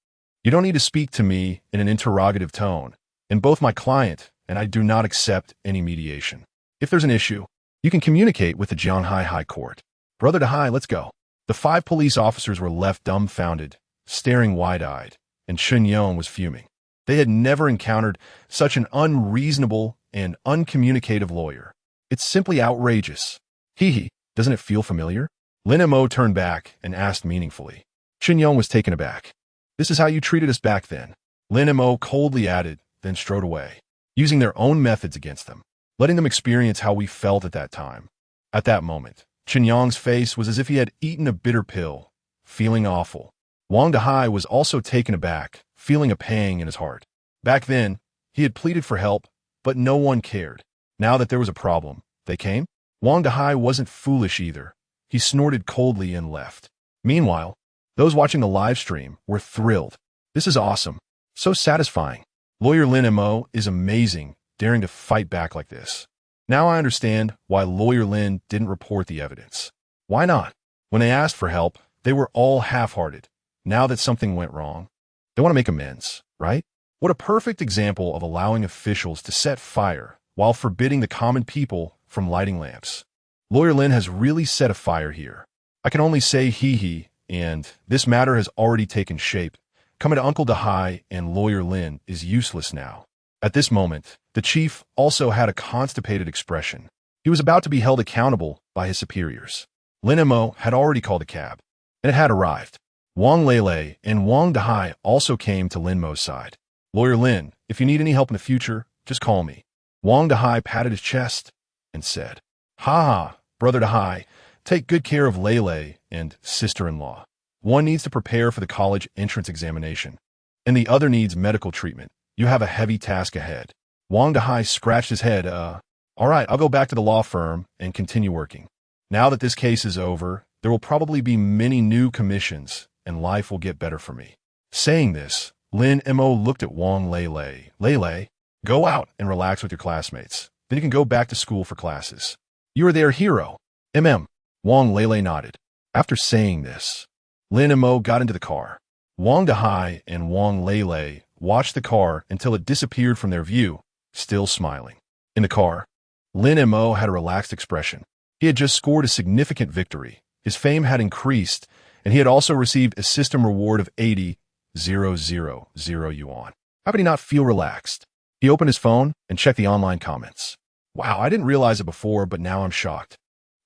You don't need to speak to me in an interrogative tone, and both my client and I do not accept any mediation. If there's an issue, you can communicate with the Jianghai High Court. Brother Dahai, let's go." The 5 police officers were left dumbfounded, staring wide-eyed, and Chinyong was fuming. They had never encountered such an unreasonable and uncommunicative lawyer. "It's simply outrageous." "Hehe, doesn't it feel familiar?" Lin Mo turned back and asked meaningfully. Chinyong was taken aback. "This is how you treated us back then," Lin Mo coldly added, then strode away, using their own methods against them, letting them experience how we felt at that time. At that moment, Chinyong's face was as if he had eaten a bitter pill, feeling awful. Wang Dahai was also taken aback, feeling a pang in his heart. Back then, he had pleaded for help, but no one cared. Now that there was a problem, they came? Wang Dahai wasn't foolish either. He snorted coldly and left. Meanwhile, those watching the live stream were thrilled. "This is awesome. So satisfying. Lawyer Lin Mo is amazing, daring to fight back like this. Now I understand why Lawyer Lin didn't report the evidence. Why not? When they asked for help, they were all half-hearted. Now that something went wrong, they want to make amends, right? What a perfect example of allowing officials to set fire while forbidding the common people from lighting lamps. Lawyer Lin has really set a fire here. I can only say Hehe, and this matter has already taken shape. Coming to Uncle Dahai and Lawyer Lin is useless now." At this moment, the chief also had a constipated expression. He was about to be held accountable by his superiors. Lin Mo had already called a cab, and it had arrived. Wang Lele and Wang Dahai also came to Lin Mo's side. "Lawyer Lin, if you need any help in the future, just call me." Wang Dahai patted his chest and said, "Ha ha, Brother Dahai, take good care of Lele and sister-in-law. One needs to prepare for the college entrance examination, and the other needs medical treatment. You have a heavy task ahead." Wang Dahai scratched his head. All right, I'll go back to the law firm and continue working. Now that this case is over, there will probably be many new commissions, and life will get better for me." Saying this, Lin Mo looked at Wang Lele. "Lele, go out and relax with your classmates. Then you can go back to school for classes. You are their hero." Wang Lele nodded. After saying this, Lin Mo got into the car. Wang Dahai and Wang Lele watched the car until it disappeared from their view, still smiling. In the car, Lin Mo had a relaxed expression. He had just scored a significant victory. His fame had increased, and he had also received a system reward of 80,000 yuan. How could he not feel relaxed? He opened his phone and checked the online comments. Wow, I didn't realize it before, but now I'm shocked.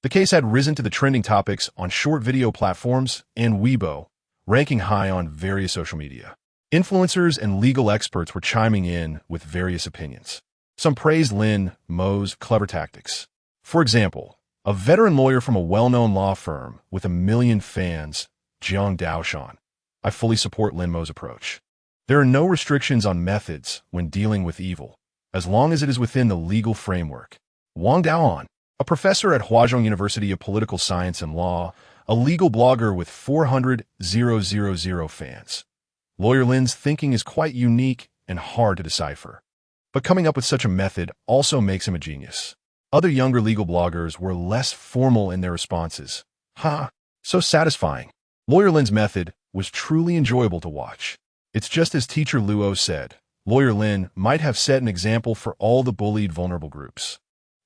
The case had risen to the trending topics on short video platforms and Weibo, ranking high on various social media. Influencers and legal experts were chiming in with various opinions. Some praised Lin Mo's clever tactics. For example, a veteran lawyer from a well-known law firm with 1 million fans, Jiang Daoshan. "I fully support Lin Mo's approach. There are no restrictions on methods when dealing with evil, as long as it is within the legal framework." Wang Daoan, a professor at Huazhong University of Political Science and Law, a legal blogger with 400,000 fans. Lawyer Lin's thinking is quite unique and hard to decipher. But coming up with such a method also makes him a genius. Other younger legal bloggers were less formal in their responses, Ha! So satisfying. Lawyer Lin's method was truly enjoyable to watch. It's just as teacher Luo said. Lawyer Lin might have set an example for all the bullied vulnerable groups.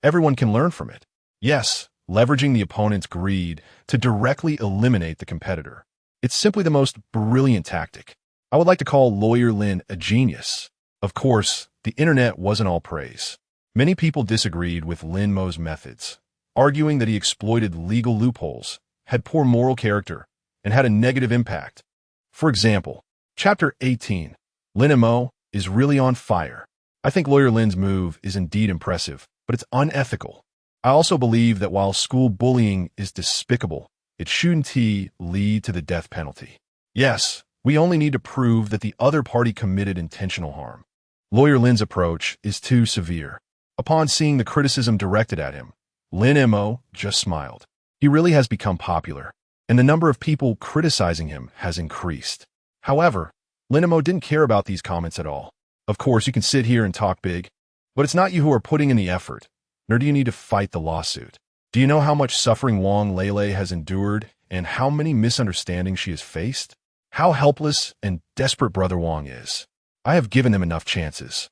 Everyone can learn from it. Yes, leveraging the opponent's greed to directly eliminate the competitor. It's simply the most brilliant tactic. I would like to call Lawyer Lin a genius. Of course, the internet wasn't all praise. Many people disagreed with Lin Mo's methods, arguing that he exploited legal loopholes, had poor moral character, and had a negative impact. For example, Chapter 18, Lin Mo is really on fire. I think Lawyer Lin's move is indeed impressive, but it's unethical. I also believe that while school bullying is despicable, it shouldn't lead to the death penalty. Yes, we only need to prove that the other party committed intentional harm. Lawyer Lin's approach is too severe. Upon seeing the criticism directed at him, Lin Mo just smiled. He really has become popular, and the number of people criticizing him has increased. However, Lin Mo didn't care about these comments at all. Of course, you can sit here and talk big, but it's not you who are putting in the effort, nor do you need to fight the lawsuit. Do you know how much suffering Wang Lele has endured and how many misunderstandings she has faced? How helpless and desperate Brother Wang is. I have given them enough chances.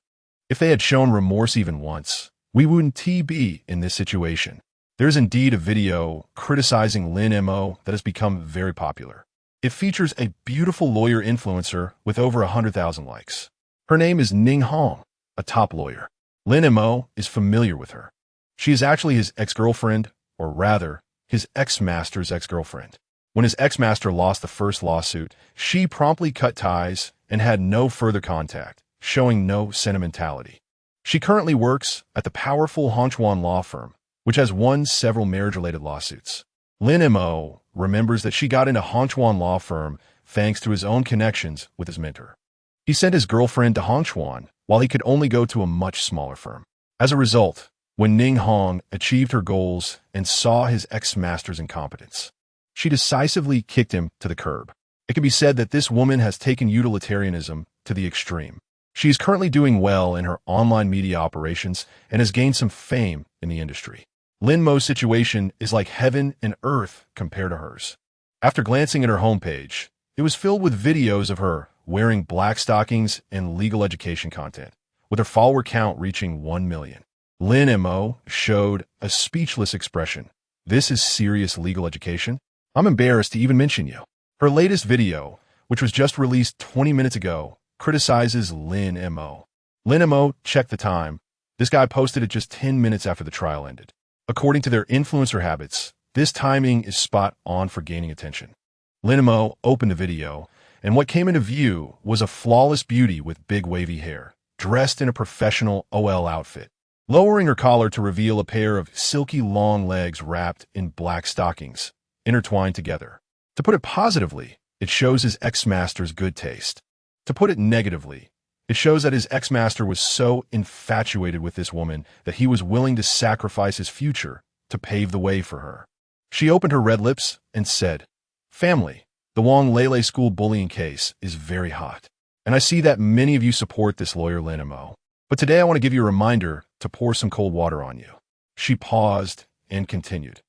If they had shown remorse even once, we wouldn't be in this situation. There is indeed a video criticizing Lin Mo that has become very popular. It features a beautiful lawyer influencer with over 100,000 likes. Her name is Ning Hong, a top lawyer. Lin Mo is familiar with her. She is actually his ex-girlfriend, or rather, his ex-master's ex-girlfriend. When his ex-master lost the first lawsuit, she promptly cut ties and had no further contact, showing no sentimentality. She currently works at the powerful Hongchuan law firm, which has won several marriage-related lawsuits. Lin Mo remembers that she got into Hongchuan law firm thanks to his own connections with his mentor. He sent his girlfriend to Hongchuan while he could only go to a much smaller firm. As a result, when Ning Hong achieved her goals and saw his ex-master's incompetence, she decisively kicked him to the curb. It can be said that this woman has taken utilitarianism to the extreme. She is currently doing well in her online media operations and has gained some fame in the industry. Lin Mo's situation is like heaven and earth compared to hers. After glancing at her homepage, it was filled with videos of her wearing black stockings and legal education content, with her follower count reaching 1 million. Lin Mo showed a speechless expression. This is serious legal education? I'm embarrassed to even mention you. Her latest video, which was just released 20 minutes ago, criticizes Lin Mo. Lin Mo checked the time. This guy posted it just 10 minutes after the trial ended. According to their influencer habits, this timing is spot on for gaining attention. Lin Mo opened the video, and what came into view was a flawless beauty with big wavy hair, dressed in a professional OL outfit, lowering her collar to reveal a pair of silky long legs wrapped in black stockings, intertwined together. To put it positively, it shows his ex-master's good taste. To put it negatively, it shows that his ex-master was so infatuated with this woman that he was willing to sacrifice his future to pave the way for her. She opened her red lips and said, "Family, the Wang Lele school bullying case is very hot, and I see that many of you support this lawyer Lin Mo. But today I want to give you a reminder to pour some cold water on you." She paused and continued.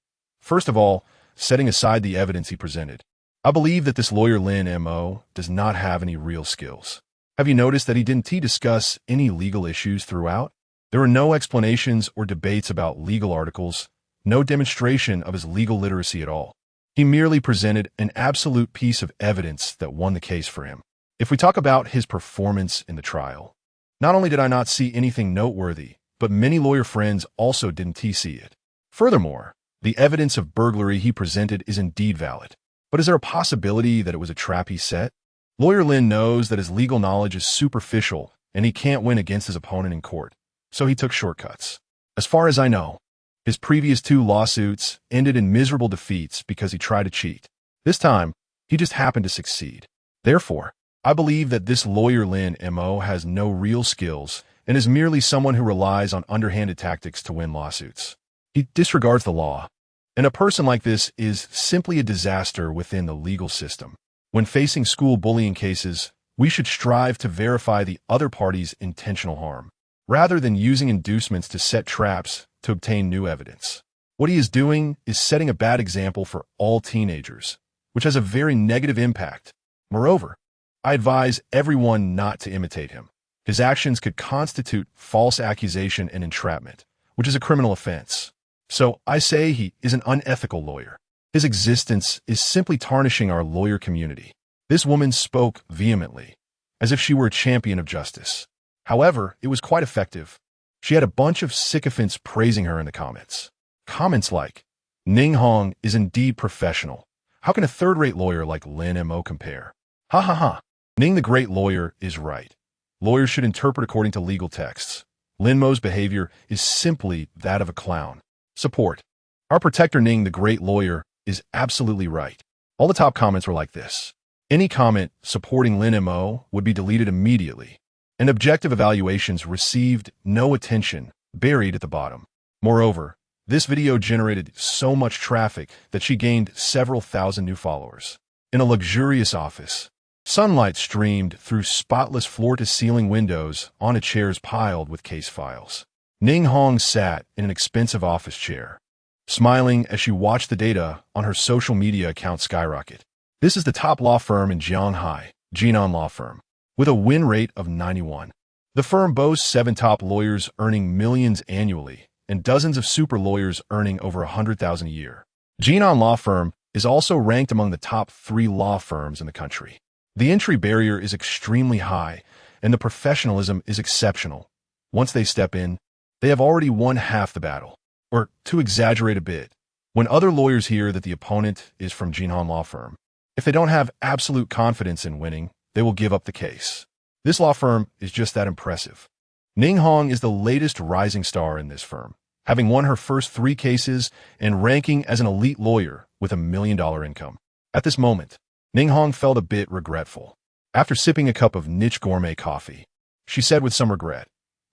First of all, setting aside the evidence he presented, I believe that this lawyer Lin Mo does not have any real skills. Have you noticed that he didn't discuss any legal issues throughout? There were no explanations or debates about legal articles, no demonstration of his legal literacy at all. He merely presented an absolute piece of evidence that won the case for him. If we talk about his performance in the trial, not only did I not see anything noteworthy, but many lawyer friends also didn't see it. Furthermore, the evidence of burglary he presented is indeed valid. But is there a possibility that it was a trap he set? Lawyer Lin knows that his legal knowledge is superficial and he can't win against his opponent in court, so he took shortcuts. As far as I know, his previous 2 lawsuits ended in miserable defeats because he tried to cheat. This time, he just happened to succeed. Therefore, I believe that this lawyer Lin Mo has no real skills and is merely someone who relies on underhanded tactics to win lawsuits. He disregards the law, and a person like this is simply a disaster within the legal system. When facing school bullying cases, we should strive to verify the other party's intentional harm, rather than using inducements to set traps to obtain new evidence. What he is doing is setting a bad example for all teenagers, which has a very negative impact. Moreover, I advise everyone not to imitate him. His actions could constitute false accusation and entrapment, which is a criminal offense. So I say he is an unethical lawyer. His existence is simply tarnishing our lawyer community. This woman spoke vehemently, as if she were a champion of justice. However, it was quite effective. She had a bunch of sycophants praising her in the comments. Comments like, "Ning Hong is indeed professional. How can a third-rate lawyer like Lin Mo compare? Ha ha ha. Ning the great lawyer is right. Lawyers should interpret according to legal texts. Lin Mo's behavior is simply that of a clown. Support. Our protector Ning the great lawyer is absolutely right." All the top comments were like this. Any comment supporting Lin Mo would be deleted immediately, and objective evaluations received no attention, buried at the bottom. Moreover, this video generated so much traffic that she gained several thousand new followers. In a luxurious office, sunlight streamed through spotless floor-to-ceiling windows onto chairs piled with case files. Ning Hong sat in an expensive office chair, smiling as she watched the data on her social media account skyrocket. This is the top law firm in Shanghai, Jinan Law Firm, with a win rate of 91. The firm boasts 7 top lawyers earning millions annually and dozens of super lawyers earning over 100,000 a year. Jinan Law Firm is also ranked among the top 3 law firms in the country. The entry barrier is extremely high, and the professionalism is exceptional. Once they step in, they have already won half the battle. Or, to exaggerate a bit, when other lawyers hear that the opponent is from Jinan Law Firm, if they don't have absolute confidence in winning, they will give up the case. This law firm is just that impressive. Ning Hong is the latest rising star in this firm, having won her first 3 cases and ranking as an elite lawyer with $1 million income. At this moment, Ning Hong felt a bit regretful. After sipping a cup of niche gourmet coffee, she said with some regret,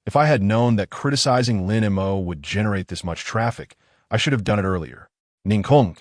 "If I had known that criticizing Lin Mo would generate this much traffic, I should have done it earlier." Ning Hong,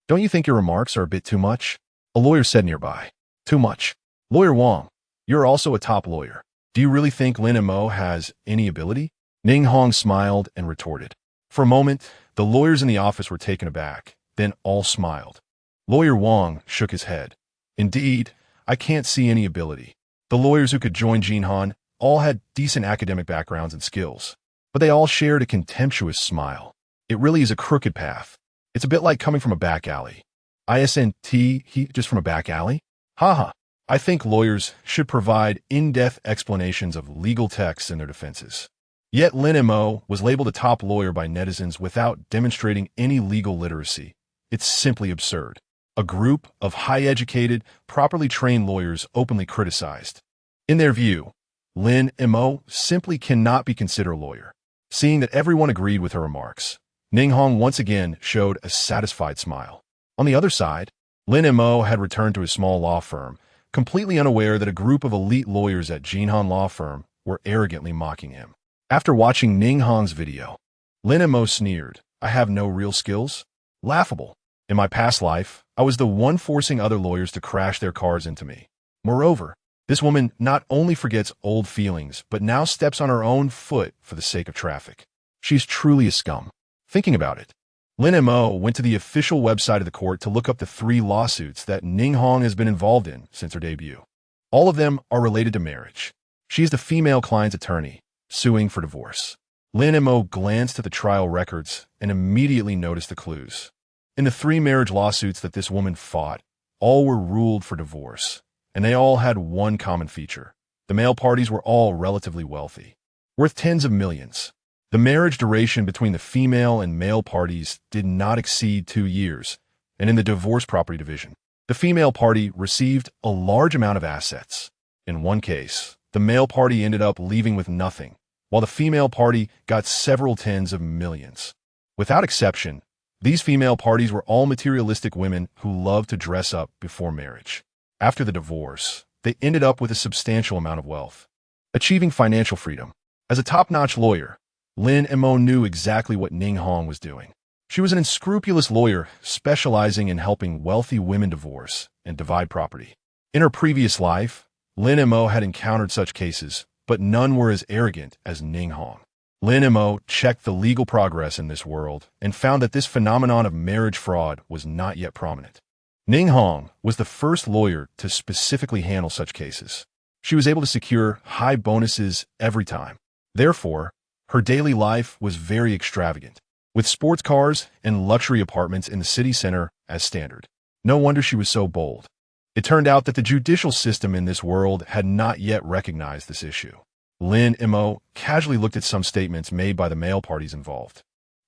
don't you think your remarks are a bit too much? A lawyer said nearby. Too much. Lawyer Wang, you're also a top lawyer. Do you really think Lin Mo has any ability? Ning Hong smiled and retorted. For a moment, the lawyers in the office were taken aback, then all smiled. Lawyer Wang shook his head. Indeed, I can't see any ability. The lawyers who could join Jinan all had decent academic backgrounds and skills, but they all shared a contemptuous smile. It really is a crooked path. It's a bit like coming from a back alley. He just from a back alley? Haha. I think lawyers should provide in-depth explanations of legal texts in their defenses. Yet Lin Mo was labeled a top lawyer by netizens without demonstrating any legal literacy. It's simply absurd. A group of high-educated, properly trained lawyers openly criticized. In their view, Lin Mo simply cannot be considered a lawyer. Seeing that everyone agreed with her remarks, Ning Hong once again showed a satisfied smile. On the other side, Lin Mo had returned to his small law firm, completely unaware that a group of elite lawyers at Jinan Law Firm were arrogantly mocking him. After watching Ning Hong's video, Lin Mo sneered, "I have no real skills? Laughable. In my past life, I was the one forcing other lawyers to crash their cars into me. Moreover, this woman not only forgets old feelings, but now steps on her own foot for the sake of traffic. She's truly a scum." Thinking about it, Lin Mo went to the official website of the court to look up the 3 lawsuits that Ning Hong has been involved in since her debut. All of them are related to marriage. She is the female client's attorney, suing for divorce. Lin Mo glanced at the trial records and immediately noticed the clues. In the 3 marriage lawsuits that this woman fought, all were ruled for divorce, and they all had one common feature. The male parties were all relatively wealthy, worth tens of millions. The marriage duration between the female and male parties did not exceed 2 years, and in the divorce property division, the female party received a large amount of assets. In one case, the male party ended up leaving with nothing, while the female party got several tens of millions. Without exception, these female parties were all materialistic women who loved to dress up before marriage. After the divorce, they ended up with a substantial amount of wealth, achieving financial freedom. As a top-notch lawyer, Lin Mo knew exactly what Ning Hong was doing. She was an unscrupulous lawyer specializing in helping wealthy women divorce and divide property. In her previous life, Lin Mo had encountered such cases, but none were as arrogant as Ning Hong. Lin Mo checked the legal progress in this world and found that this phenomenon of marriage fraud was not yet prominent. Ning Hong was the first lawyer to specifically handle such cases. She was able to secure high bonuses every time. Therefore, her daily life was very extravagant, with sports cars and luxury apartments in the city center as standard. No wonder she was so bold. It turned out that the judicial system in this world had not yet recognized this issue. Lin Mo casually looked at some statements made by the male parties involved.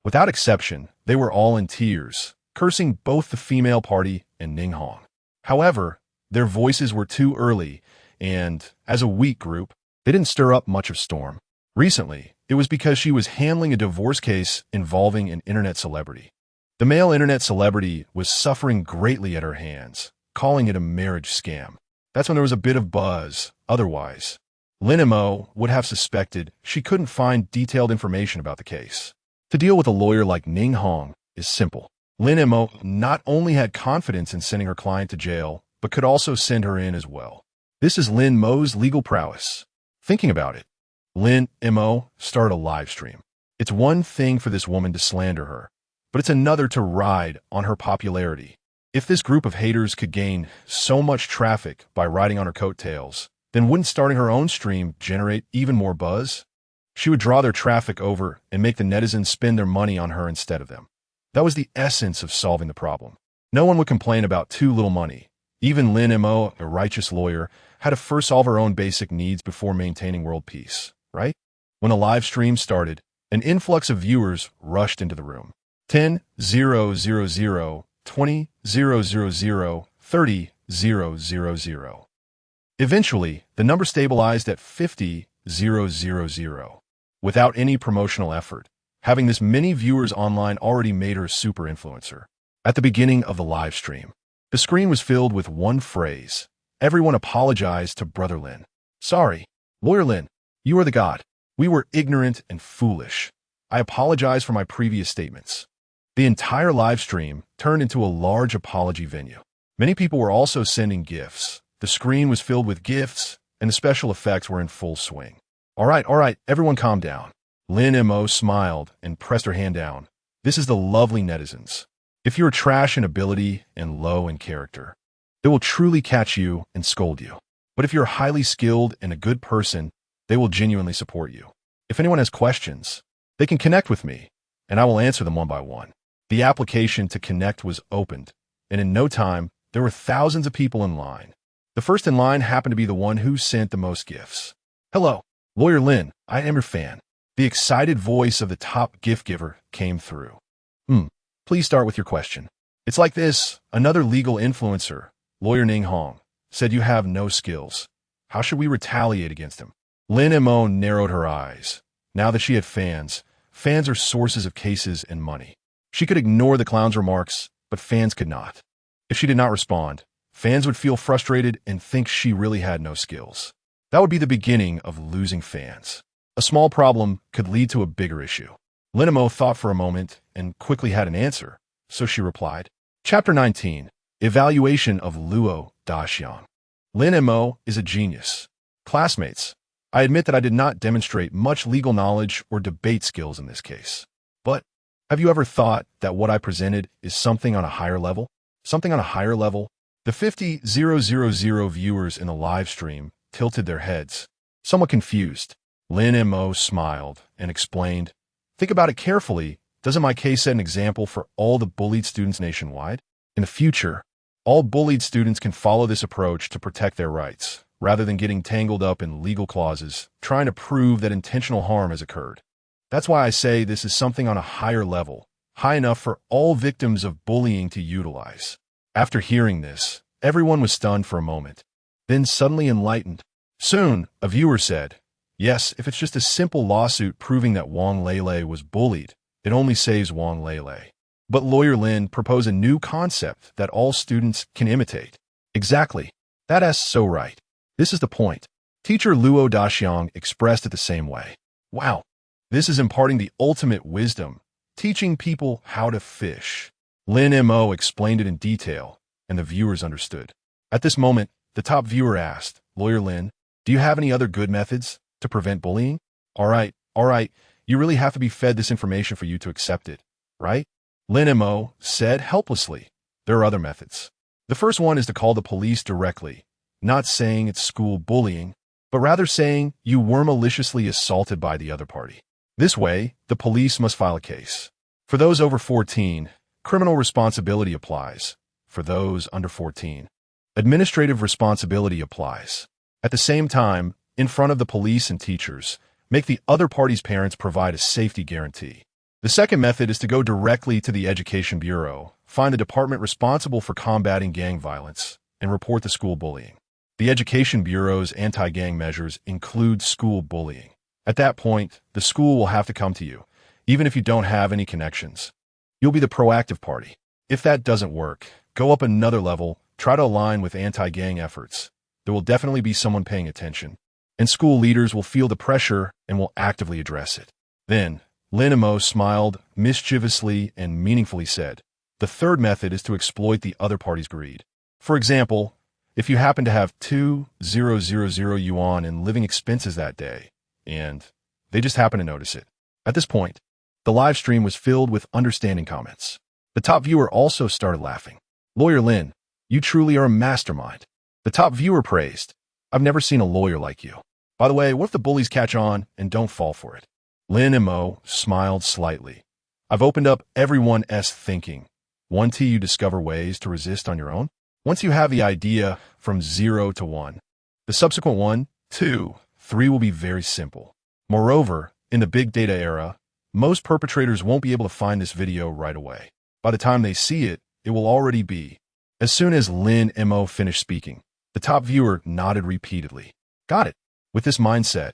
Without exception, they were all in tears, cursing both the female party and Ning Hong. However, their voices were too early, and, as a weak group, they didn't stir up much of storm. Recently, it was because she was handling a divorce case involving an internet celebrity. The male internet celebrity was suffering greatly at her hands, calling it a marriage scam. That's when there was a bit of buzz. Otherwise, Lin Mo would have suspected she couldn't find detailed information about the case. To deal with a lawyer like Ning Hong is simple. Lin Mo not only had confidence in sending her client to jail, but could also send her in as well. This is Lin Mo's legal prowess. Thinking about it, Lin Mo started a live stream. It's one thing for this woman to slander her, but it's another to ride on her popularity. If this group of haters could gain so much traffic by riding on her coattails, then wouldn't starting her own stream generate even more buzz? She would draw their traffic over and make the netizens spend their money on her instead of them. That was the essence of solving the problem. No one would complain about too little money. Even Lin Mo, a righteous lawyer, had to first solve her own basic needs before maintaining world peace, right? When a live stream started, an influx of viewers rushed into the room. 10, 0, 0, 0, 20, 0, 0, 0, 30, 0, 0, 0. Eventually, the number stabilized at 50, 0, 0, 0. Without any promotional effort, having this many viewers online already made her a super influencer. At the beginning of the live stream, the screen was filled with one phrase. Everyone apologized to Brother Lin. Sorry, Lawyer Lin, you are the god. We were ignorant and foolish. I apologize for my previous statements. The entire live stream turned into a large apology venue. Many people were also sending gifts. The screen was filled with gifts, and the special effects were in full swing. All right, everyone calm down. Lin Mo smiled and pressed her hand down. This is the lovely netizens. If you're trash in ability and low in character, they will truly catch you and scold you. But if you're highly skilled and a good person, they will genuinely support you. If anyone has questions, they can connect with me, and I will answer them one by one. The application to connect was opened, and in no time, there were thousands of people in line. The first in line happened to be the one who sent the most gifts. Hello, Lawyer Lin, I am your fan. The excited voice of the top gift giver came through. Please start with your question. It's like this. Another legal influencer, Lawyer Ning Hong, said you have no skills. How should we retaliate against him? Lin Mo narrowed her eyes. Now that she had fans are sources of cases and money. She could ignore the clown's remarks, but fans could not. If she did not respond, fans would feel frustrated and think she really had no skills. That would be the beginning of losing fans. A small problem could lead to a bigger issue. Lin Mo thought for a moment and quickly had an answer, so she replied. Chapter 19. Evaluation of Luo Daxiang. Lin Mo is a genius. Classmates, I admit that I did not demonstrate much legal knowledge or debate skills in this case. But have you ever thought that what I presented is something on a higher level? Something on a higher level? The 50,000 viewers in the live stream tilted their heads, somewhat confused. Lin Mo smiled and explained, think about it carefully. Doesn't my case set an example for all the bullied students nationwide? In the future, all bullied students can follow this approach to protect their rights, rather than getting tangled up in legal clauses, trying to prove that intentional harm has occurred. That's why I say this is something on a higher level, high enough for all victims of bullying to utilize. After hearing this, everyone was stunned for a moment, then suddenly enlightened. Soon, a viewer said, yes, if it's just a simple lawsuit proving that Wang Lele was bullied, it only saves Wang Lele. But Lawyer Lin proposed a new concept that all students can imitate. Exactly. That's so right. This is the point. Teacher Luo Daxiang expressed it the same way. Wow. This is imparting the ultimate wisdom, teaching people how to fish. Lin Mo explained it in detail, and the viewers understood. At this moment, the top viewer asked, Lawyer Lin, do you have any other good methods to prevent bullying? All right. You really have to be fed this information for you to accept it, right? Lin Mo said helplessly. There are other methods. The first one is to call the police directly, not saying it's school bullying, but rather saying you were maliciously assaulted by the other party. This way, the police must file a case. For those over 14, criminal responsibility applies. For those under 14, administrative responsibility applies. At the same time, in front of the police and teachers, make the other party's parents provide a safety guarantee. The second method is to go directly to the Education Bureau, find the department responsible for combating gang violence, and report the school bullying. The Education Bureau's anti-gang measures include school bullying. At that point, the school will have to come to you, even if you don't have any connections. You'll be the proactive party. If that doesn't work, go up another level, try to align with anti-gang efforts. There will definitely be someone paying attention, and school leaders will feel the pressure and will actively address it. Then, Lin Mo smiled mischievously and meaningfully said, the third method is to exploit the other party's greed. For example, if you happen to have 2,000 yuan in living expenses that day, and they just happen to notice it. At this point, the live stream was filled with understanding comments. The top viewer also started laughing. Lawyer Lin, you truly are a mastermind. The top viewer praised. I've never seen a lawyer like you. By the way, what if the bullies catch on and don't fall for it? Lin Mo smiled slightly. I've opened up everyone's thinking. 1T you discover ways to resist on your own. Once you have the idea from 0 to 1, the subsequent 1, 2, 3 will be very simple. Moreover, in the big data era, most perpetrators won't be able to find this video right away. By the time they see it, it will already be. As soon as Lin Mo finished speaking, the top viewer nodded repeatedly. Got it. With this mindset,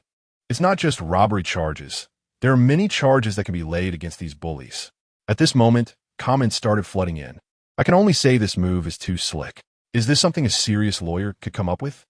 it's not just robbery charges. There are many charges that can be laid against these bullies. At this moment, comments started flooding in. I can only say this move is too slick. Is this something a serious lawyer could come up with?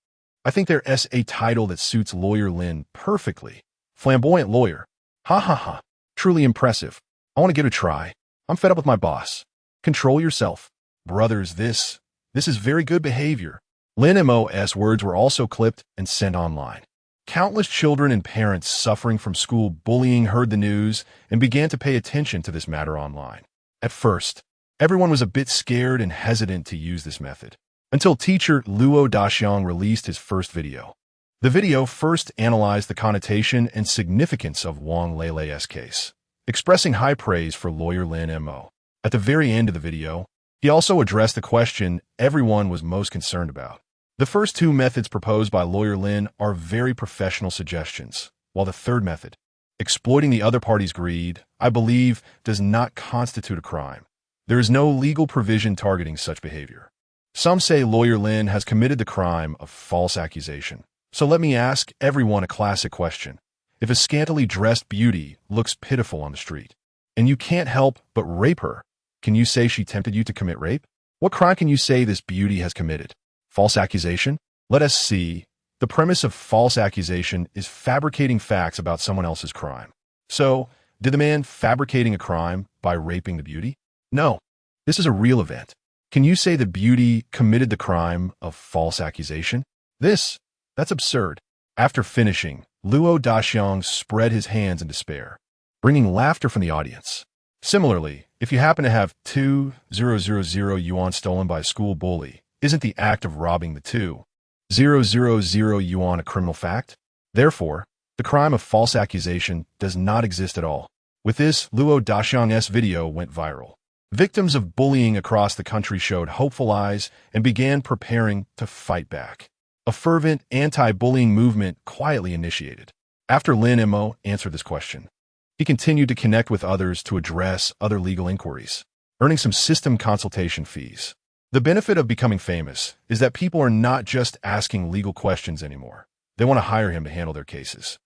I think there's a title that suits Lawyer Lin perfectly. Flamboyant lawyer. Ha ha ha. Truly impressive. I want to give it a try. I'm fed up with my boss. Control yourself. Brothers, this is very good behavior. Lin Mo's words were also clipped and sent online. Countless children and parents suffering from school bullying heard the news and began to pay attention to this matter online. At first, everyone was a bit scared and hesitant to use this method, until teacher Luo Daxiang released his first video. The video first analyzed the connotation and significance of Wang Leilei's case, expressing high praise for lawyer Lin Mo. At the very end of the video, he also addressed the question everyone was most concerned about. The first two methods proposed by lawyer Lin are very professional suggestions, while the third method, exploiting the other party's greed, I believe, does not constitute a crime. There is no legal provision targeting such behavior. Some say lawyer Lin has committed the crime of false accusation. So let me ask everyone a classic question. If a scantily dressed beauty looks pitiful on the street, and you can't help but rape her, can you say she tempted you to commit rape? What crime can you say this beauty has committed? False accusation? Let us see. The premise of false accusation is fabricating facts about someone else's crime. So, did the man fabricating a crime by raping the beauty? No. This is a real event. Can you say the beauty committed the crime of false accusation? That's absurd. After finishing, Luo Daxiang spread his hands in despair, bringing laughter from the audience. Similarly, if you happen to have 2,000 yuan stolen by a school bully, isn't the act of robbing the 2,000 yuan a criminal fact? Therefore, the crime of false accusation does not exist at all. With this, Luo Daxiang's video went viral. Victims of bullying across the country showed hopeful eyes and began preparing to fight back. A fervent anti-bullying movement quietly initiated. After Lin Mo answered this question, he continued to connect with others to address other legal inquiries, earning some system consultation fees. The benefit of becoming famous is that people are not just asking legal questions anymore. They want to hire him to handle their cases.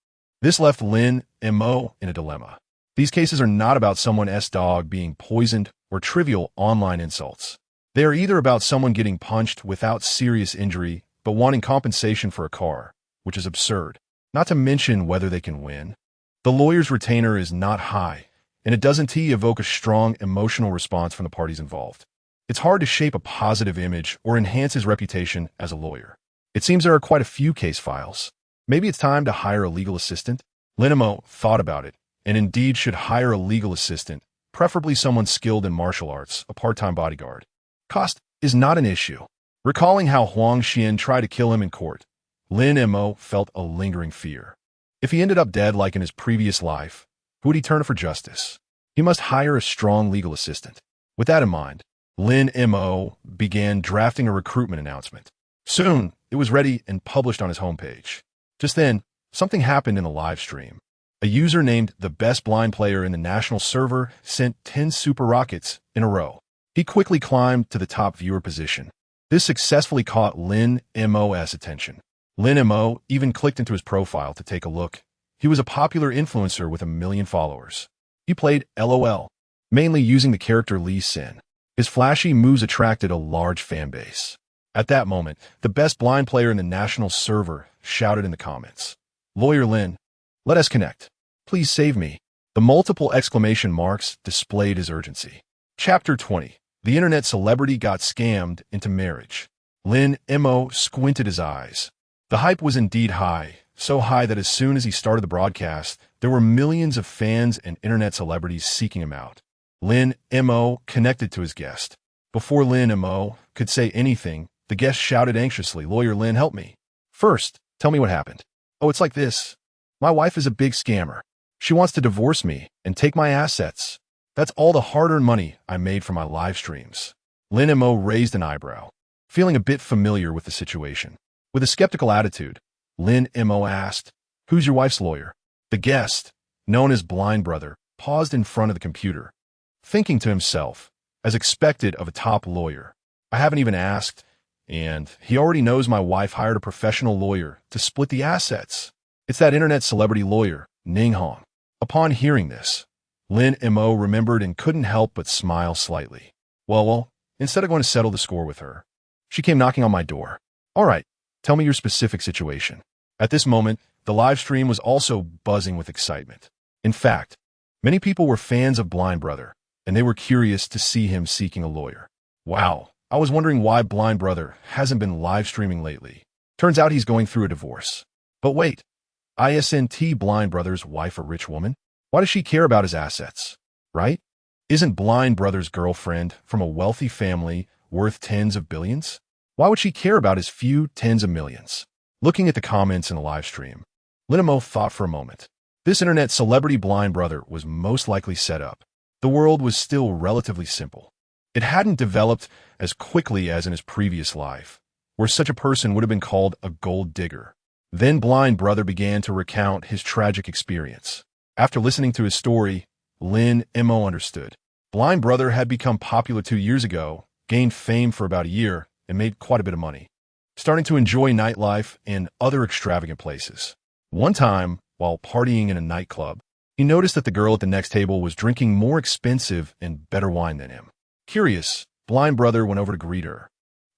This left Lin Mo in a dilemma. These cases are not about someone's dog being poisoned or trivial online insults. They are either about someone getting punched without serious injury but wanting compensation for a car, which is absurd, not to mention whether they can win. The lawyer's retainer is not high, and it doesn't evoke a strong emotional response from the parties involved. It's hard to shape a positive image or enhance his reputation as a lawyer. It seems there are quite a few case files. Maybe it's time to hire a legal assistant? Lin Mo thought about it and indeed should hire a legal assistant, preferably someone skilled in martial arts, a part-time bodyguard. Cost is not an issue. Recalling how Huang Xian tried to kill him in court, Lin Mo felt a lingering fear. If he ended up dead like in his previous life, who would he turn to for justice? He must hire a strong legal assistant. With that in mind, Lin Mo began drafting a recruitment announcement. Soon, it was ready and published on his homepage. Just then, something happened in the live stream. A user named the best blind player in the national server sent 10 super rockets in a row. He quickly climbed to the top viewer position. This successfully caught Lin Mo's attention. Lin Mo even clicked into his profile to take a look. He was a popular influencer with 1 million followers. He played LOL, mainly using the character Lee Sin. His flashy moves attracted a large fan base. At that moment, the best blind player in the national server shouted in the comments, "Lawyer Lin, let us connect. Please save me." The multiple exclamation marks displayed his urgency. Chapter 20. The internet celebrity got scammed into marriage. Lin Mo squinted his eyes. The hype was indeed high, so high that as soon as he started the broadcast, there were millions of fans and internet celebrities seeking him out. Lin Mo connected to his guest. Before Lin Mo could say anything, the guest shouted anxiously, "Lawyer Lin, help me. First, tell me what happened." "Oh, it's like this. My wife is a big scammer. She wants to divorce me and take my assets. That's all the hard-earned money I made from my live streams." Lin Mo raised an eyebrow, feeling a bit familiar with the situation. With a skeptical attitude, Lin Mo asked, "Who's your wife's lawyer?" The guest, known as Blind Brother, paused in front of the computer, thinking to himself, as expected of a top lawyer, "I haven't even asked, and he already knows my wife hired a professional lawyer to split the assets. It's that internet celebrity lawyer, Ning Hong." Upon hearing this, Lin Mo remembered and couldn't help but smile slightly. Well, instead of going to settle the score with her, she came knocking on my door. "All right, tell me your specific situation." At this moment, the live stream was also buzzing with excitement. In fact, many people were fans of Blind Brother, and they were curious to see him seeking a lawyer. Wow, I was wondering why Blind Brother hasn't been live streaming lately. Turns out he's going through a divorce. But wait, isn't Blind Brother's wife a rich woman? Why does she care about his assets, right? Isn't Blind Brother's girlfriend from a wealthy family worth tens of billions? Why would she care about his few tens of millions? Looking at the comments in the live stream, Lin Mo thought for a moment. This internet celebrity Blind Brother was most likely set up. The world was still relatively simple. It hadn't developed as quickly as in his previous life, where such a person would have been called a gold digger. Then Blind Brother began to recount his tragic experience. After listening to his story, Lin Mo understood. Blind Brother had become popular 2 years ago, gained fame for about a year, and made quite a bit of money, starting to enjoy nightlife and other extravagant places. One time, while partying in a nightclub, he noticed that the girl at the next table was drinking more expensive and better wine than him. Curious, Blind Brother went over to greet her.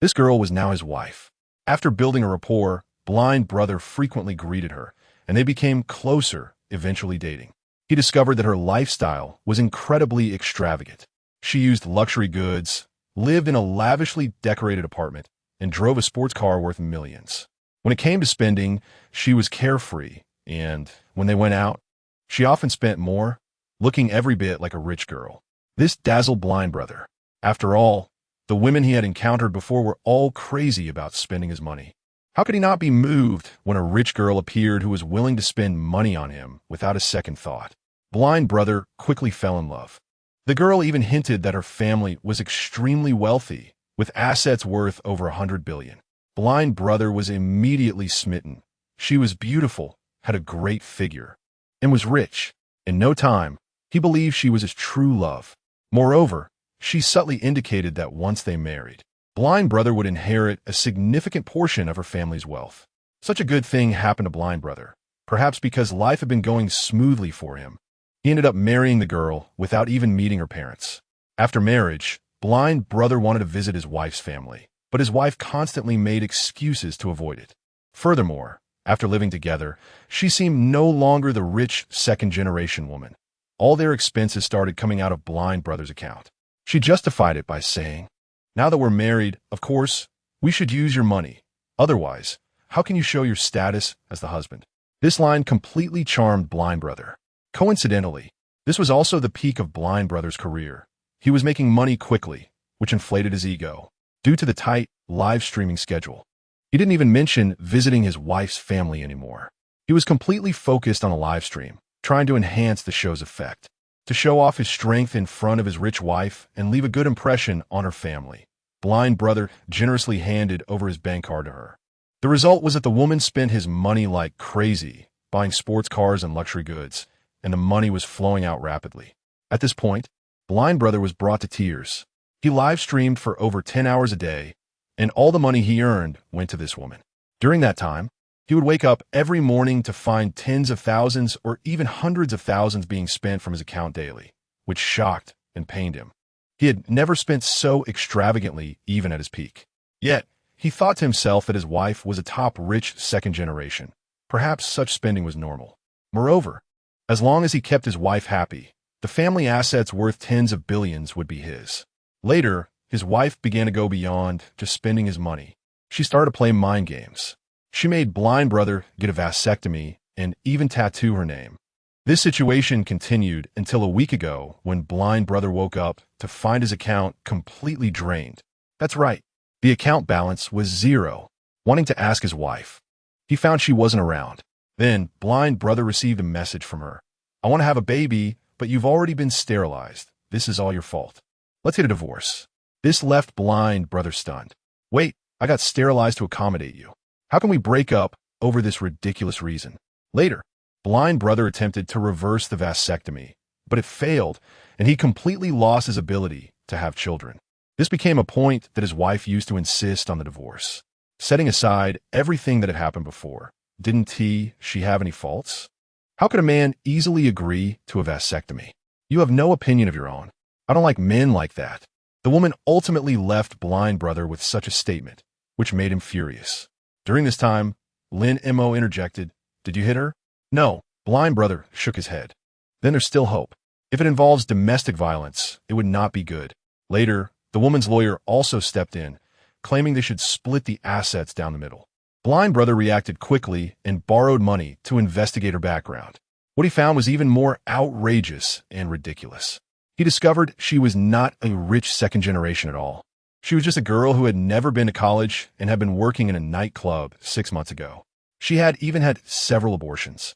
This girl was now his wife. After building a rapport, Blind Brother frequently greeted her, and they became closer, eventually dating. He discovered that her lifestyle was incredibly extravagant. She used luxury goods, lived in a lavishly decorated apartment, and drove a sports car worth millions. When it came to spending, she was carefree, and when they went out, she often spent more, looking every bit like a rich girl. This dazzled Blind Brother. After all, the women he had encountered before were all crazy about spending his money. How could he not be moved when a rich girl appeared who was willing to spend money on him without a second thought? Blind Brother quickly fell in love. The girl even hinted that her family was extremely wealthy, with assets worth over 100 billion. Blind Brother was immediately smitten. She was beautiful, had a great figure, and was rich. In no time, he believed she was his true love. Moreover, she subtly indicated that once they married, Blind Brother would inherit a significant portion of her family's wealth. Such a good thing happened to Blind Brother, perhaps because life had been going smoothly for him. He ended up marrying the girl without even meeting her parents. After marriage, Blind Brother wanted to visit his wife's family, but his wife constantly made excuses to avoid it. Furthermore, after living together, she seemed no longer the rich second-generation woman. All their expenses started coming out of Blind Brother's account. She justified it by saying, "Now that we're married, of course, we should use your money. Otherwise, how can you show your status as the husband?" This line completely charmed Blind Brother. Coincidentally, this was also the peak of Blind Brother's career. He was making money quickly, which inflated his ego. Due to the tight, live streaming schedule, he didn't even mention visiting his wife's family anymore. He was completely focused on a live stream, trying to enhance the show's effect, to show off his strength in front of his rich wife and leave a good impression on her family. Blind Brother generously handed over his bank card to her. The result was that the woman spent his money like crazy, buying sports cars and luxury goods, and the money was flowing out rapidly. At this point, Blind Brother was brought to tears. He live streamed for over 10 hours a day, and all the money he earned went to this woman. During that time, he would wake up every morning to find tens of thousands or even hundreds of thousands being spent from his account daily, which shocked and pained him. He had never spent so extravagantly even at his peak. Yet, he thought to himself that his wife was a top rich second generation. Perhaps such spending was normal. Moreover, as long as he kept his wife happy, the family assets worth tens of billions would be his. Later, his wife began to go beyond just spending his money. She started to play mind games. She made Blind Brother get a vasectomy and even tattoo her name. This situation continued until a week ago when Blind Brother woke up to find his account completely drained. That's right, the account balance was zero. Wanting to ask his wife, he found she wasn't around. Then, Blind Brother received a message from her. "I want to have a baby, but you've already been sterilized. This is all your fault. Let's get a divorce." This left Blind Brother stunned. "Wait, I got sterilized to accommodate you. How can we break up over this ridiculous reason?" Later, Blind Brother attempted to reverse the vasectomy, but it failed, and he completely lost his ability to have children. This became a point that his wife used to insist on the divorce. Setting aside everything that had happened before, didn't she have any faults? How could a man easily agree to a vasectomy? You have no opinion of your own. I don't like men like that. The woman ultimately left Blind Brother with such a statement, which made him furious. During this time, Lin Mo interjected, "Did you hit her?" "No." Blind Brother shook his head. "Then there's still hope. If it involves domestic violence, it would not be good." Later, the woman's lawyer also stepped in, claiming they should split the assets down the middle. Blind Brother reacted quickly and borrowed money to investigate her background. What he found was even more outrageous and ridiculous. He discovered she was not a rich second generation at all. She was just a girl who had never been to college and had been working in a nightclub 6 months ago. She had even had several abortions.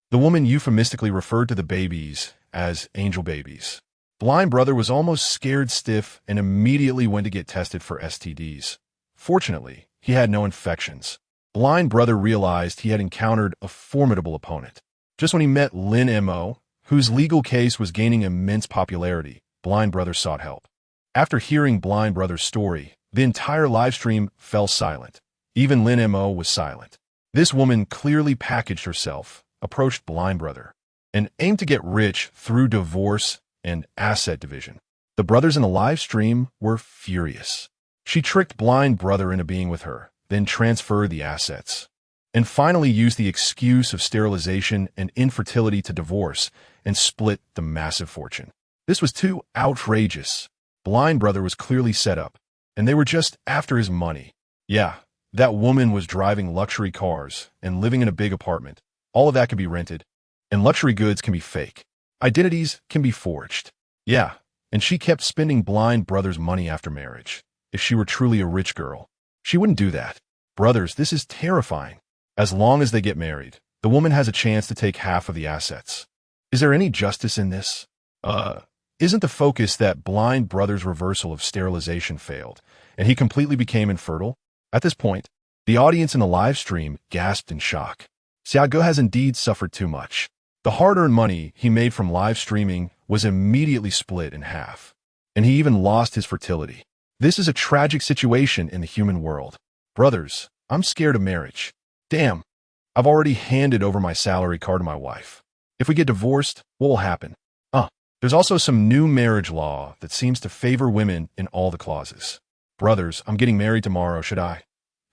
The woman euphemistically referred to the babies as angel babies. Blind Brother was almost scared stiff and immediately went to get tested for STDs. Fortunately, he had no infections. Blind Brother realized he had encountered a formidable opponent. Just when he met Lin Mo, whose legal case was gaining immense popularity, Blind Brother sought help. After hearing Blind Brother's story, the entire livestream fell silent. Even Lin Mo was silent. This woman clearly packaged herself, approached Blind Brother, and aimed to get rich through divorce and asset division. The brothers in the live stream were furious. She tricked Blind Brother into being with her, then transferred the assets, and finally used the excuse of sterilization and infertility to divorce and split the massive fortune. This was too outrageous. Blind Brother was clearly set up, and they were just after his money. Yeah, that woman was driving luxury cars and living in a big apartment. All of that can be rented, and luxury goods can be fake. Identities can be forged. Yeah, and she kept spending Blind Brother's money after marriage. If she were truly a rich girl, she wouldn't do that. Brothers, this is terrifying. As long as they get married, the woman has a chance to take half of the assets. Is there any justice in this? Isn't the focus that Blind Brother's reversal of sterilization failed, and he completely became infertile? At this point, the audience in the live stream gasped in shock. Xiaoge has indeed suffered too much. The hard-earned money he made from live streaming was immediately split in half, and he even lost his fertility. This is a tragic situation in the human world. Brothers, I'm scared of marriage. Damn, I've already handed over my salary card to my wife. If we get divorced, what will happen? There's also some new marriage law that seems to favor women in all the clauses. Brothers, I'm getting married tomorrow. Should I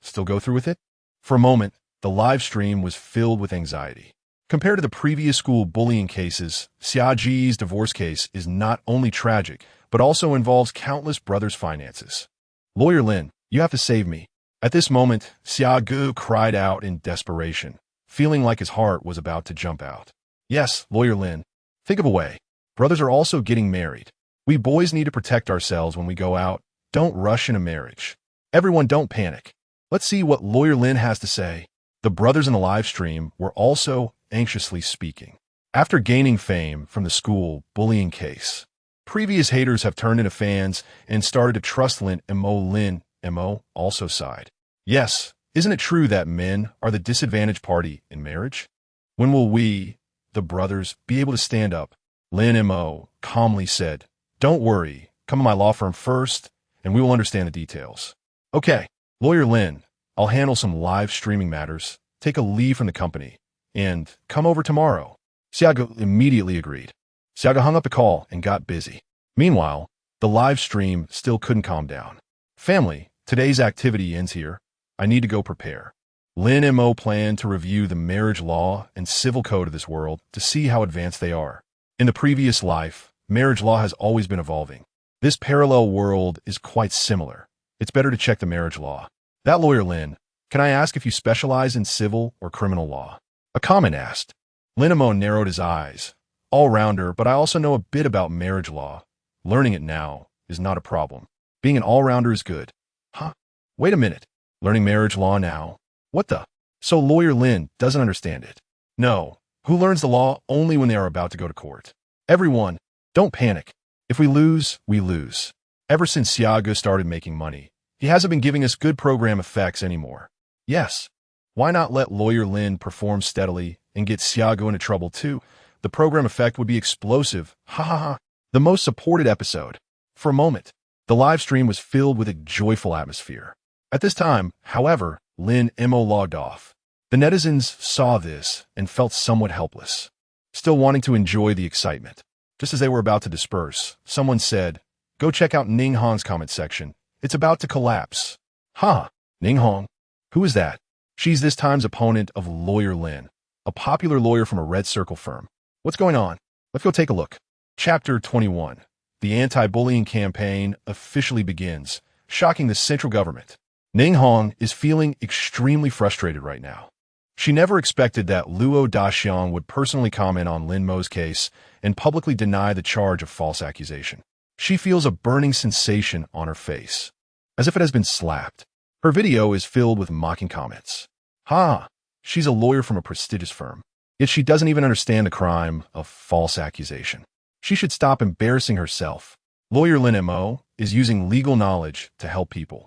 still go through with it? For a moment, the live stream was filled with anxiety. Compared to the previous school bullying cases, Xiaoji's divorce case is not only tragic, but also involves countless brothers' finances. Lawyer Lin, you have to save me. At this moment, Xiaoge cried out in desperation, feeling like his heart was about to jump out. Yes, Lawyer Lin, Think of a way. Brothers are also getting married. We boys need to protect ourselves when we go out. Don't rush into marriage. Everyone don't panic. Let's see what Lawyer Lin has to say. The brothers in the live stream were also anxiously speaking. After gaining fame from the school bullying case, previous haters have turned into fans and started to trust Lin Mo. Lin Mo also sighed. Yes, isn't it true that men are the disadvantaged party in marriage? When will we, the brothers, be able to stand up? Lin Mo calmly said, Don't worry, come to my law firm first, and we will understand the details. Okay, Lawyer Lin, I'll handle some live streaming matters, take a leave from the company, and come over tomorrow. Xiago immediately agreed. Xiago hung up the call and got busy. Meanwhile, the live stream still couldn't calm down. Family, today's activity ends here. I need to go prepare. Lin Mo planned to review the marriage law and civil code of this world to see how advanced they are. In the previous life, marriage law has always been evolving. This parallel world is quite similar. It's better to check the marriage law. That Lawyer Lin, can I ask if you specialize in civil or criminal law? A comment asked. Lin Mo narrowed his eyes. All-rounder, but I also know a bit about marriage law. Learning it now is not a problem. Being an all-rounder is good. Huh? Wait a minute. Learning marriage law now? What the? So Lawyer Lin doesn't understand it. No. Who learns the law only when they are about to go to court? Everyone, don't panic. If we lose, we lose. Ever since Xiago started making money, he hasn't been giving us good program effects anymore. Yes. Why not let Lawyer Lin perform steadily and get Xiago into trouble too? The program effect would be explosive. Ha ha ha. The most supported episode. For a moment, the live stream was filled with a joyful atmosphere. At this time, however, Lin Mo logged off. The netizens saw this and felt somewhat helpless, still wanting to enjoy the excitement. Just as they were about to disperse, someone said, Go check out Ning Hong's comment section. It's about to collapse. Ha! Ning Hong? Who is that? She's this time's opponent of Lawyer Lin, a popular lawyer from a red circle firm. What's going on? Let's go take a look. Chapter 21. The anti-bullying campaign officially begins, shocking the central government. Ning Hong is feeling extremely frustrated right now. She never expected that Luo Daxiang would personally comment on Lin Mo's case and publicly deny the charge of false accusation. She feels a burning sensation on her face, as if it has been slapped. Her video is filled with mocking comments. Ha! She's a lawyer from a prestigious firm, yet she doesn't even understand the crime of false accusation. She should stop embarrassing herself. Lawyer Lin Mo is using legal knowledge to help people,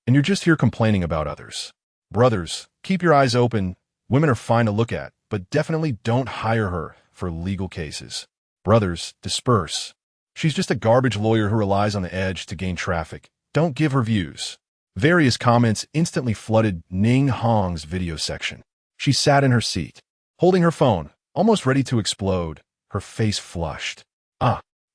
and you're just here complaining about others. Brothers, keep your eyes open. Women are fine to look at, but definitely don't hire her for legal cases. Brothers, disperse. She's just a garbage lawyer who relies on the edge to gain traffic. Don't give her views. Various comments instantly flooded Ning Hong's video section. She sat in her seat, holding her phone, almost ready to explode, her face flushed.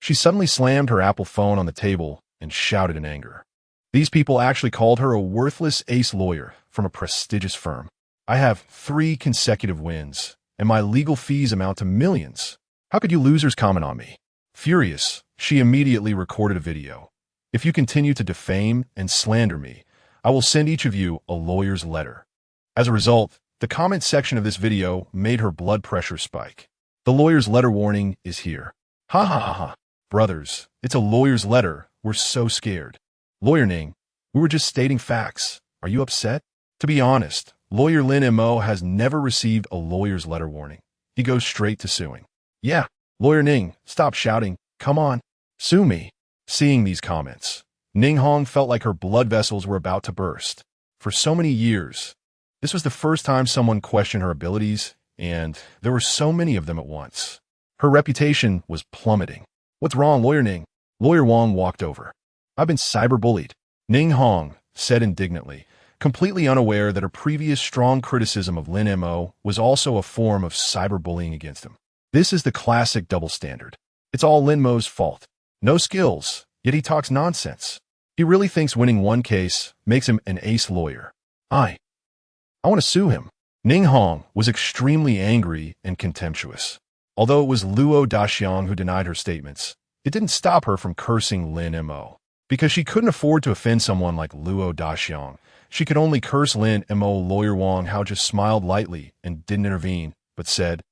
She suddenly slammed her Apple phone on the table and shouted in anger. These people actually called her a worthless ace lawyer from a prestigious firm. I have 3 consecutive wins, and my legal fees amount to millions. How could you losers comment on me? Furious, she immediately recorded a video. If you continue to defame and slander me, I will send each of you a lawyer's letter. As a result, the comment section of this video made her blood pressure spike. The lawyer's letter warning is here. Ha ha ha ha. Brothers, it's a lawyer's letter. We're so scared. Lawyer Ning, we were just stating facts. Are you upset? To be honest, Lawyer Lin Mo has never received a lawyer's letter warning. He goes straight to suing. Yeah, Lawyer Ning, stop shouting. Come on, sue me. Seeing these comments, Ning Hong felt like her blood vessels were about to burst. For so many years, this was the first time someone questioned her abilities, and there were so many of them at once. Her reputation was plummeting. What's wrong, Lawyer Ning? Lawyer Wang walked over. I've been cyberbullied, Ning Hong said indignantly, completely unaware that her previous strong criticism of Lin Mo was also a form of cyberbullying against him. This is the classic double standard. It's all Lin Mo's fault. No skills, yet he talks nonsense. He really thinks winning one case makes him an ace lawyer. I want to sue him. Ning Hong was extremely angry and contemptuous. Although it was Luo Daxiang who denied her statements, it didn't stop her from cursing Lin Mo. Because she couldn't afford to offend someone like Luo Daxiang, she could only curse Lin Mo. Lawyer Wang Hao just smiled lightly and didn't intervene, but said,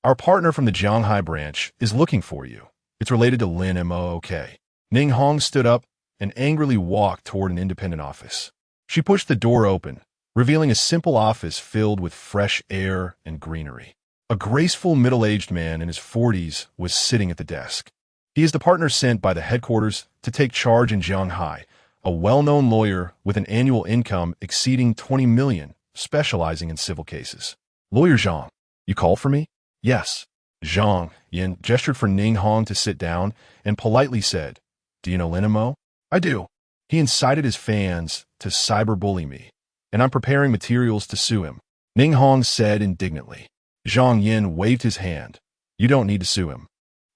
Our partner from the Shanghai branch is looking for you. It's related to Lin Mo, okay. Ning Hong stood up and angrily walked toward an independent office. She pushed the door open, revealing a simple office filled with fresh air and greenery. A graceful middle-aged man in his 40s was sitting at the desk. He is the partner sent by the headquarters to take charge in Shanghai, a well-known lawyer with an annual income exceeding 20 million, specializing in civil cases. Lawyer Zhang, you called for me? Yes. Zhang Yin gestured for Ning Hong to sit down and politely said, Do you know Lin Mo? I do. He incited his fans to cyberbully me, and I'm preparing materials to sue him. Ning Hong said indignantly. Zhang Yin waved his hand. You don't need to sue him.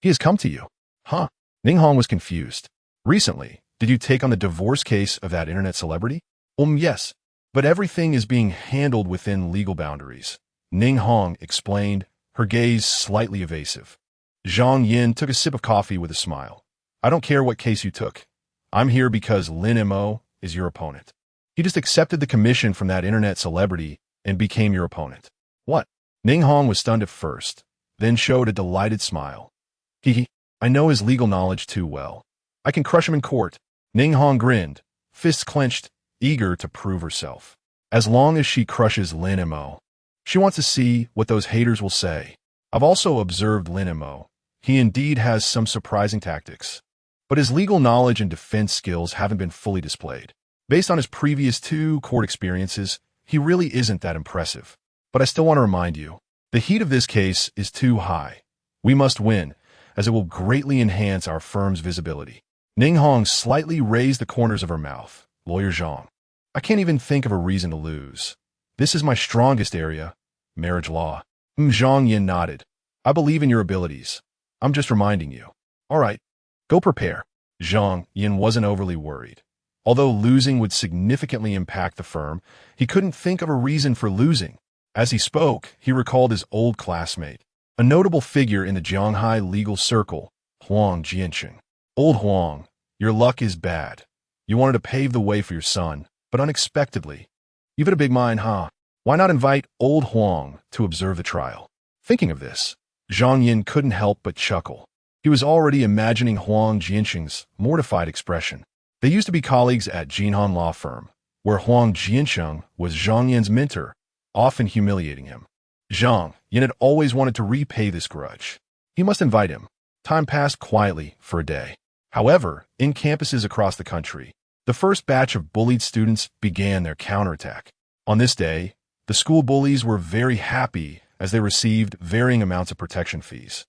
He has come to you. Huh? Ning Hong was confused. Recently, did you take on the divorce case of that internet celebrity? Yes. But everything is being handled within legal boundaries. Ning Hong explained, her gaze slightly evasive. Zhang Yin took a sip of coffee with a smile. I don't care what case you took. I'm here because Lin Mo is your opponent. He just accepted the commission from that internet celebrity and became your opponent. What? Ning Hong was stunned at first, then showed a delighted smile. Hehe, I know his legal knowledge too well. I can crush him in court. Ning Hong grinned, fists clenched, eager to prove herself. As long as she crushes Lin Mo, she wants to see what those haters will say. I've also observed Lin Mo. He indeed has some surprising tactics, but his legal knowledge and defense skills haven't been fully displayed. Based on his previous 2 court experiences, he really isn't that impressive. But I still want to remind you, the heat of this case is too high. We must win, as it will greatly enhance our firm's visibility. Ning Hong slightly raised the corners of her mouth. Lawyer Zhang, I can't even think of a reason to lose. This is my strongest area, marriage law. Zhang Yin nodded. I believe in your abilities. I'm just reminding you. All right, go prepare. Zhang Yin wasn't overly worried. Although losing would significantly impact the firm, he couldn't think of a reason for losing. As he spoke, he recalled his old classmate, a notable figure in the Shanghai legal circle, Huang Jianqing. Old Huang, your luck is bad. You wanted to pave the way for your son, but unexpectedly. You've had a big mind, huh? Why not invite old Huang to observe the trial? Thinking of this, Zhang Yin couldn't help but chuckle. He was already imagining Huang Jianqing's mortified expression. They used to be colleagues at Jinhan Law Firm, where Huang Jianqing was Zhang Yin's mentor, often humiliating him. Zhang Yin had always wanted to repay this grudge. He must invite him. Time passed quietly for a day. However, in campuses across the country, the first batch of bullied students began their counterattack. On this day, the school bullies were very happy as they received varying amounts of protection fees,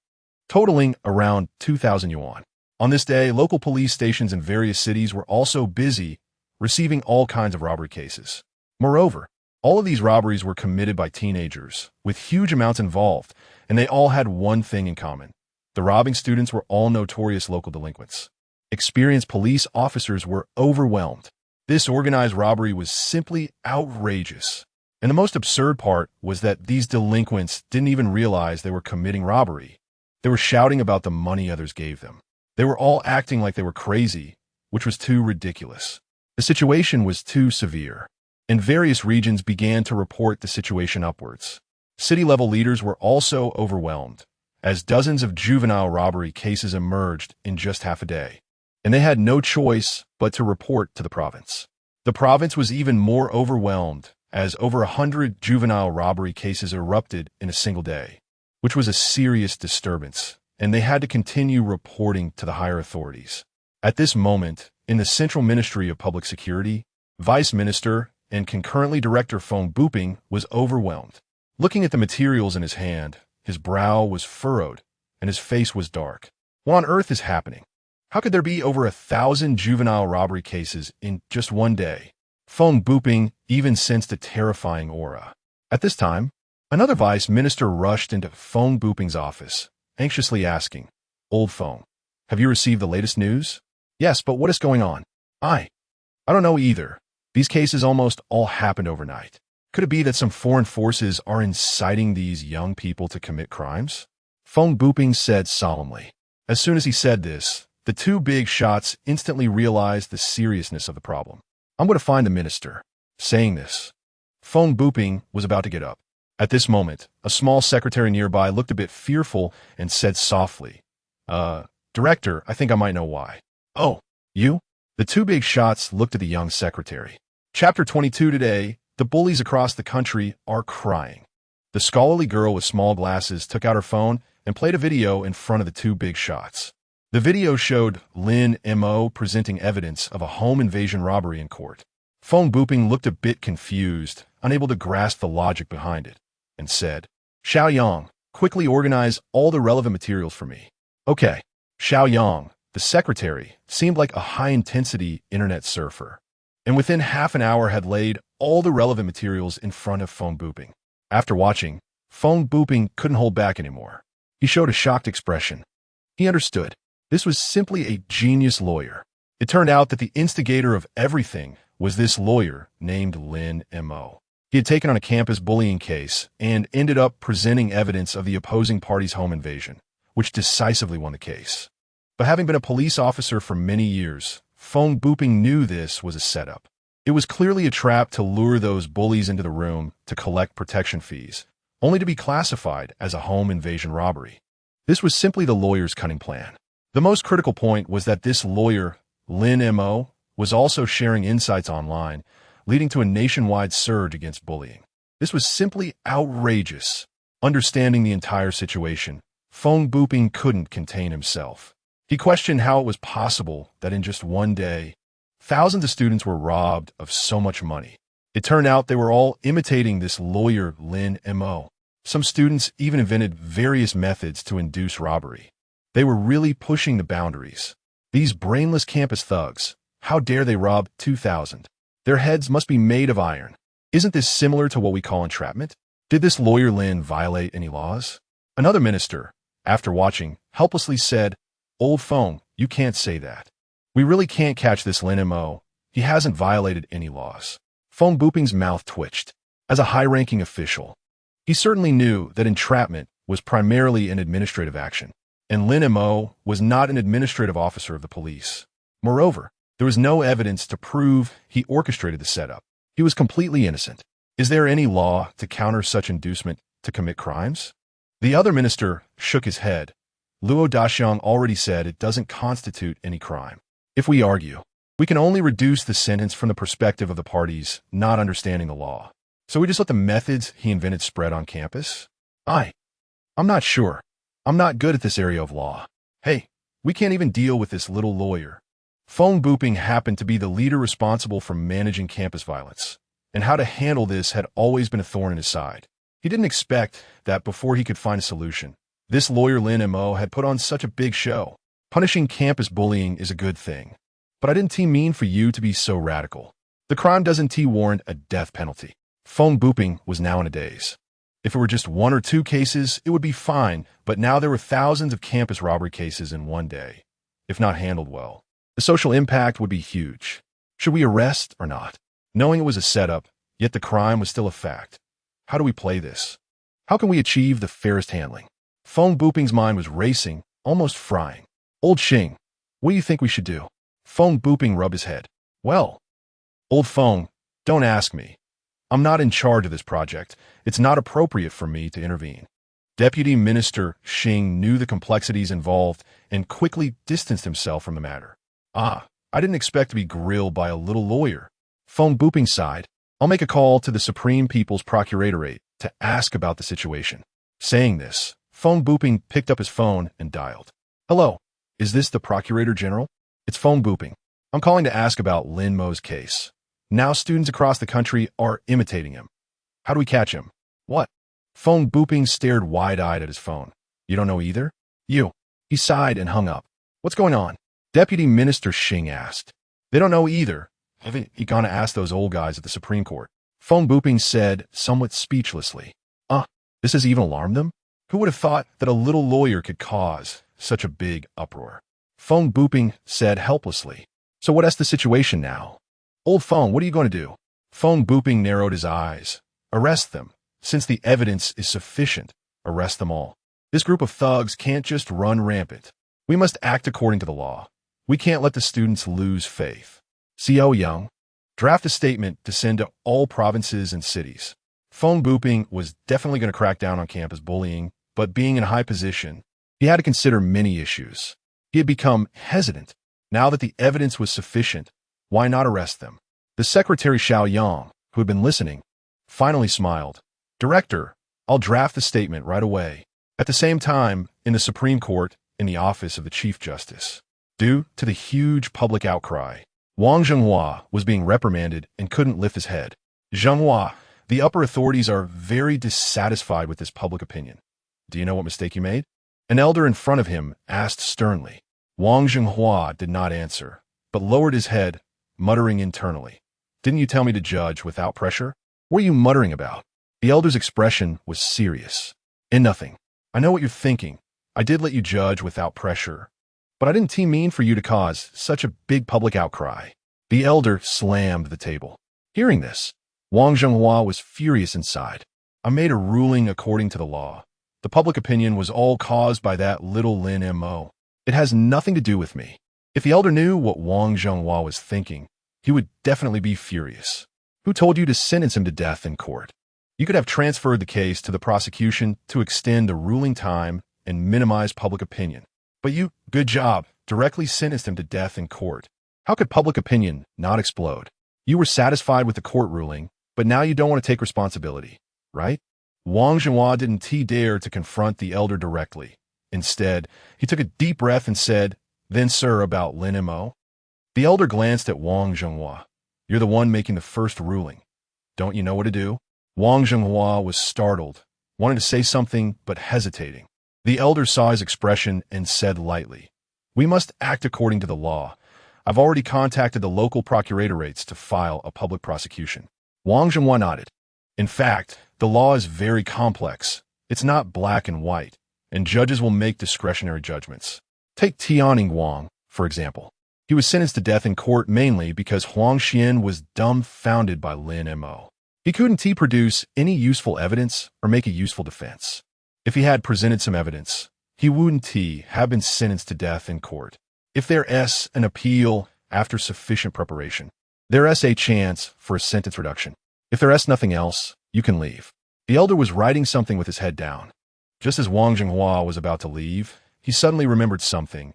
totaling around 2,000 yuan. On this day, local police stations in various cities were also busy receiving all kinds of robbery cases. Moreover, all of these robberies were committed by teenagers, with huge amounts involved, and they all had one thing in common. The robbing students were all notorious local delinquents. Experienced police officers were overwhelmed. This organized robbery was simply outrageous. And the most absurd part was that these delinquents didn't even realize they were committing robbery. They were shouting about the money others gave them. They were all acting like they were crazy, which was too ridiculous. The situation was too severe, and various regions began to report the situation upwards. City-level leaders were also overwhelmed, as dozens of juvenile robbery cases emerged in just half a day, and they had no choice but to report to the province. The province was even more overwhelmed, as over 100 juvenile robbery cases erupted in a single day, which was a serious disturbance, and they had to continue reporting to the higher authorities. At this moment, in the Central Ministry of Public Security, Vice Minister and concurrently Director Feng Buping was overwhelmed. Looking at the materials in his hand, his brow was furrowed, and his face was dark. What on earth is happening? How could there be over 1,000 juvenile robbery cases in just one day? Feng Buping even sensed a terrifying aura. At this time, another vice minister rushed into Feng Buping's office, anxiously asking, Old Feng, have you received the latest news? Yes, but what is going on? I don't know either. These cases almost all happened overnight. Could it be that some foreign forces are inciting these young people to commit crimes? Feng Buping said solemnly. As soon as he said this, the 2 big shots instantly realized the seriousness of the problem. I'm going to find the minister. Saying this, Feng Buping was about to get up. At this moment, a small secretary nearby looked a bit fearful and said softly, Director, I think I might know why. Oh, you? The two big shots looked at the young secretary. Chapter 22 today, the bullies across the country are crying. The scholarly girl with small glasses took out her phone and played a video in front of the two big shots. The video showed Lin Mo presenting evidence of a home invasion robbery in court. Phone booping looked a bit confused, unable to grasp the logic behind it, and said, Xiaoyang, quickly organize all the relevant materials for me. Okay. Xiaoyang, the secretary, seemed like a high-intensity internet surfer, and within half an hour had laid all the relevant materials in front of phone booping. After watching, phone booping couldn't hold back anymore. He showed a shocked expression. He understood. This was simply a genius lawyer. It turned out that the instigator of everything was this lawyer named Lin Mo. He had taken on a campus bullying case and ended up presenting evidence of the opposing party's home invasion, which decisively won the case. But having been a police officer for many years, phone booping knew this was a setup. It was clearly a trap to lure those bullies into the room to collect protection fees, only to be classified as a home invasion robbery. This was simply the lawyer's cunning plan. The most critical point was that this lawyer, Lin Mo, was also sharing insights online, leading to a nationwide surge against bullying. This was simply outrageous. Understanding the entire situation, phone booping couldn't contain himself. He questioned how it was possible that in just one day, thousands of students were robbed of so much money. It turned out they were all imitating this lawyer Lin Mo. Some students even invented various methods to induce robbery. They were really pushing the boundaries. These brainless campus thugs, how dare they rob 2,000? Their heads must be made of iron. Isn't this similar to what we call entrapment? Did this lawyer Lin violate any laws? Another minister, after watching, helplessly said, Old phone, you can't say that. We really can't catch this Lin Mo. He hasn't violated any laws. Phone booping's mouth twitched. As a high-ranking official, he certainly knew that entrapment was primarily an administrative action, and Lin Mo was not an administrative officer of the police. Moreover, there was no evidence to prove he orchestrated the setup. He was completely innocent. Is there any law to counter such inducement to commit crimes? The other minister shook his head. Luo Daxiang already said it doesn't constitute any crime. If we argue, we can only reduce the sentence from the perspective of the parties not understanding the law. So we just let the methods he invented spread on campus? I'm not sure. I'm not good at this area of law. Hey, we can't even deal with this little lawyer. Phone booping happened to be the leader responsible for managing campus violence, and how to handle this had always been a thorn in his side. He didn't expect that before he could find a solution, this lawyer Lin Mo had put on such a big show. Punishing campus bullying is a good thing, but I didn't mean for you to be so radical. The crime doesn't warrant a death penalty. Phone booping was now in a daze. If it were just one or two cases, it would be fine, but now there were thousands of campus robbery cases in one day. If not handled well, the social impact would be huge. Should we arrest or not? Knowing it was a setup, yet the crime was still a fact. How do we play this? How can we achieve the fairest handling? Phone booping's mind was racing, almost frying. Old Xing, what do you think we should do? Phone booping rubbed his head. Well, old phone, don't ask me. I'm not in charge of this project. It's not appropriate for me to intervene. Deputy Minister Xing knew the complexities involved and quickly distanced himself from the matter. I didn't expect to be grilled by a little lawyer. Phone booping sighed. I'll make a call to the Supreme People's Procuratorate to ask about the situation. Saying this, phone booping picked up his phone and dialed. Hello, is this the Procurator General? It's phone booping. I'm calling to ask about Lin Mo's case. Now students across the country are imitating him. How do we catch him? What? Phone booping stared wide-eyed at his phone. You don't know either? You. He sighed and hung up. What's going on? Deputy Minister Xing asked. They don't know either. Haven't you gone to ask those old guys at the Supreme Court? Phone booping said, somewhat speechlessly. This has even alarmed them? Who would have thought that a little lawyer could cause such a big uproar? Phone booping said helplessly. So what's the situation now? Old phone, what are you going to do? Phone booping narrowed his eyes. Arrest them. Since the evidence is sufficient, arrest them all. This group of thugs can't just run rampant. We must act according to the law. We can't let the students lose faith. Xiao Young, draft a statement to send to all provinces and cities. Phone booping was definitely going to crack down on campus bullying, but being in a high position, he had to consider many issues. He had become hesitant. Now that the evidence was sufficient, why not arrest them? The secretary Xiao Yang, who had been listening, finally smiled. Director, I'll draft the statement right away. At the same time, in the Supreme Court, in the office of the Chief Justice, due to the huge public outcry, Wang Zhenghua was being reprimanded and couldn't lift his head. Zhenghua, the upper authorities are very dissatisfied with this public opinion. Do you know what mistake you made? An elder in front of him asked sternly. Wang Zhenghua did not answer, but lowered his head, muttering internally. Didn't you tell me to judge without pressure? What are you muttering about? The elder's expression was serious. In nothing. I know what you're thinking. I did let you judge without pressure, but I didn't mean for you to cause such a big public outcry. The elder slammed the table. Hearing this, Wang Zhenghua was furious inside. I made a ruling according to the law. The public opinion was all caused by that little Lin Mo. It has nothing to do with me. If the elder knew what Wang Zhenghua was thinking, he would definitely be furious. Who told you to sentence him to death in court? You could have transferred the case to the prosecution to extend the ruling time and minimize public opinion. But you, good job, directly sentenced him to death in court. How could public opinion not explode? You were satisfied with the court ruling, but now you don't want to take responsibility, right? Wang Zhenghua didn't dare to confront the elder directly. Instead, he took a deep breath and said, Then, sir, about Lin Mo? The elder glanced at Wang Zhenghua. You're the one making the first ruling. Don't you know what to do? Wang Zhenghua was startled, wanting to say something but hesitating. The elder saw his expression and said lightly, We must act according to the law. I've already contacted the local procuratorate to file a public prosecution. Wang Zhenghua nodded. In fact, the law is very complex. It's not black and white, and judges will make discretionary judgments. Take Tianning Wang, for example. He was sentenced to death in court mainly because Huang Xian was dumbfounded by Lin Mo. He couldn't produce any useful evidence or make a useful defense. If he had presented some evidence, he wouldn't have been sentenced to death in court. If there's an appeal after sufficient preparation, there's a chance for a sentence reduction. If there's nothing else, you can leave. The elder was writing something with his head down. Just as Wang Zhenghua was about to leave, he suddenly remembered something.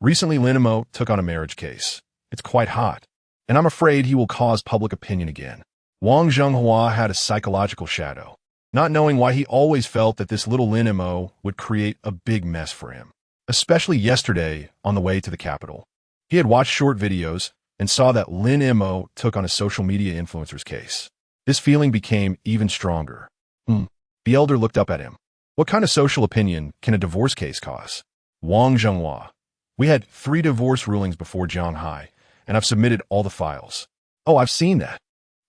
Recently Lin Mo took on a marriage case. It's quite hot, and I'm afraid he will cause public opinion again. Wang Zhenghua had a psychological shadow, not knowing why he always felt that this little Lin Mo would create a big mess for him. Especially yesterday on the way to the capital. He had watched short videos and saw that Lin Mo took on a social media influencer's case. This feeling became even stronger. The elder looked up at him. What kind of social opinion can a divorce case cause? Wang Zhenghua. We had 3 divorce rulings before Jianghai, and I've submitted all the files. Oh, I've seen that.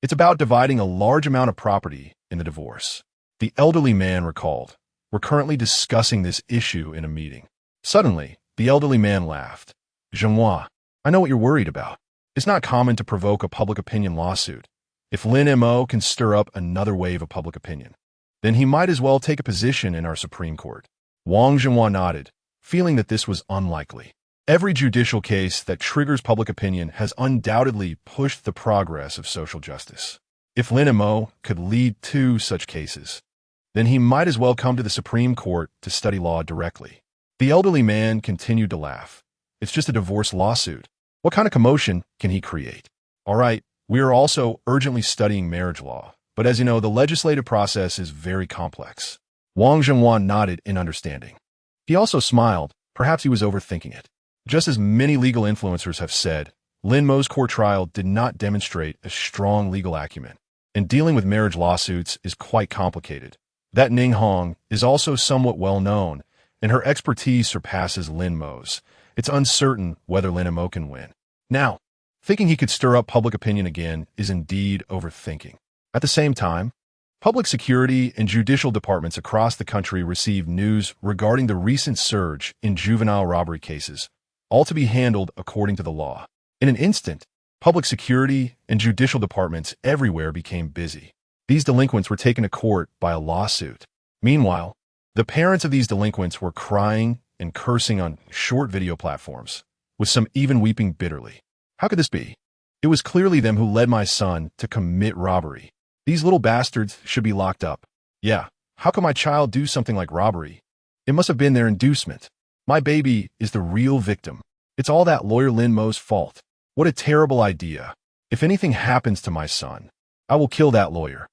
It's about dividing a large amount of property in the divorce. The elderly man recalled. We're currently discussing this issue in a meeting. Suddenly, the elderly man laughed. Zhenghua, I know what you're worried about. It's not common to provoke a public opinion lawsuit. If Lin Mo can stir up another wave of public opinion, then he might as well take a position in our Supreme Court. Wang Zhenghua nodded, feeling that this was unlikely. Every judicial case that triggers public opinion has undoubtedly pushed the progress of social justice. If Lin Mo could lead 2 such cases, then he might as well come to the Supreme Court to study law directly. The elderly man continued to laugh. It's just a divorce lawsuit. What kind of commotion can he create? All right, we are also urgently studying marriage law, but as you know, the legislative process is very complex. Wang Zhenghua nodded in understanding. He also smiled. Perhaps he was overthinking it. Just as many legal influencers have said, Lin Mo's court trial did not demonstrate a strong legal acumen, and dealing with marriage lawsuits is quite complicated. That Ning Hong is also somewhat well known, and her expertise surpasses Lin Mo's. It's uncertain whether Lin Mo can win. Now, thinking he could stir up public opinion again is indeed overthinking. At the same time, public security and judicial departments across the country receive news regarding the recent surge in juvenile robbery cases, all to be handled according to the law. In an instant, public security and judicial departments everywhere became busy. These delinquents were taken to court by a lawsuit. Meanwhile, the parents of these delinquents were crying and cursing on short video platforms, with some even weeping bitterly. How could this be? It was clearly them who led my son to commit robbery. These little bastards should be locked up. Yeah, how could my child do something like robbery? It must have been their inducement. My baby is the real victim. It's all that lawyer Lin Mo's fault. What a terrible idea. If anything happens to my son, I will kill that lawyer.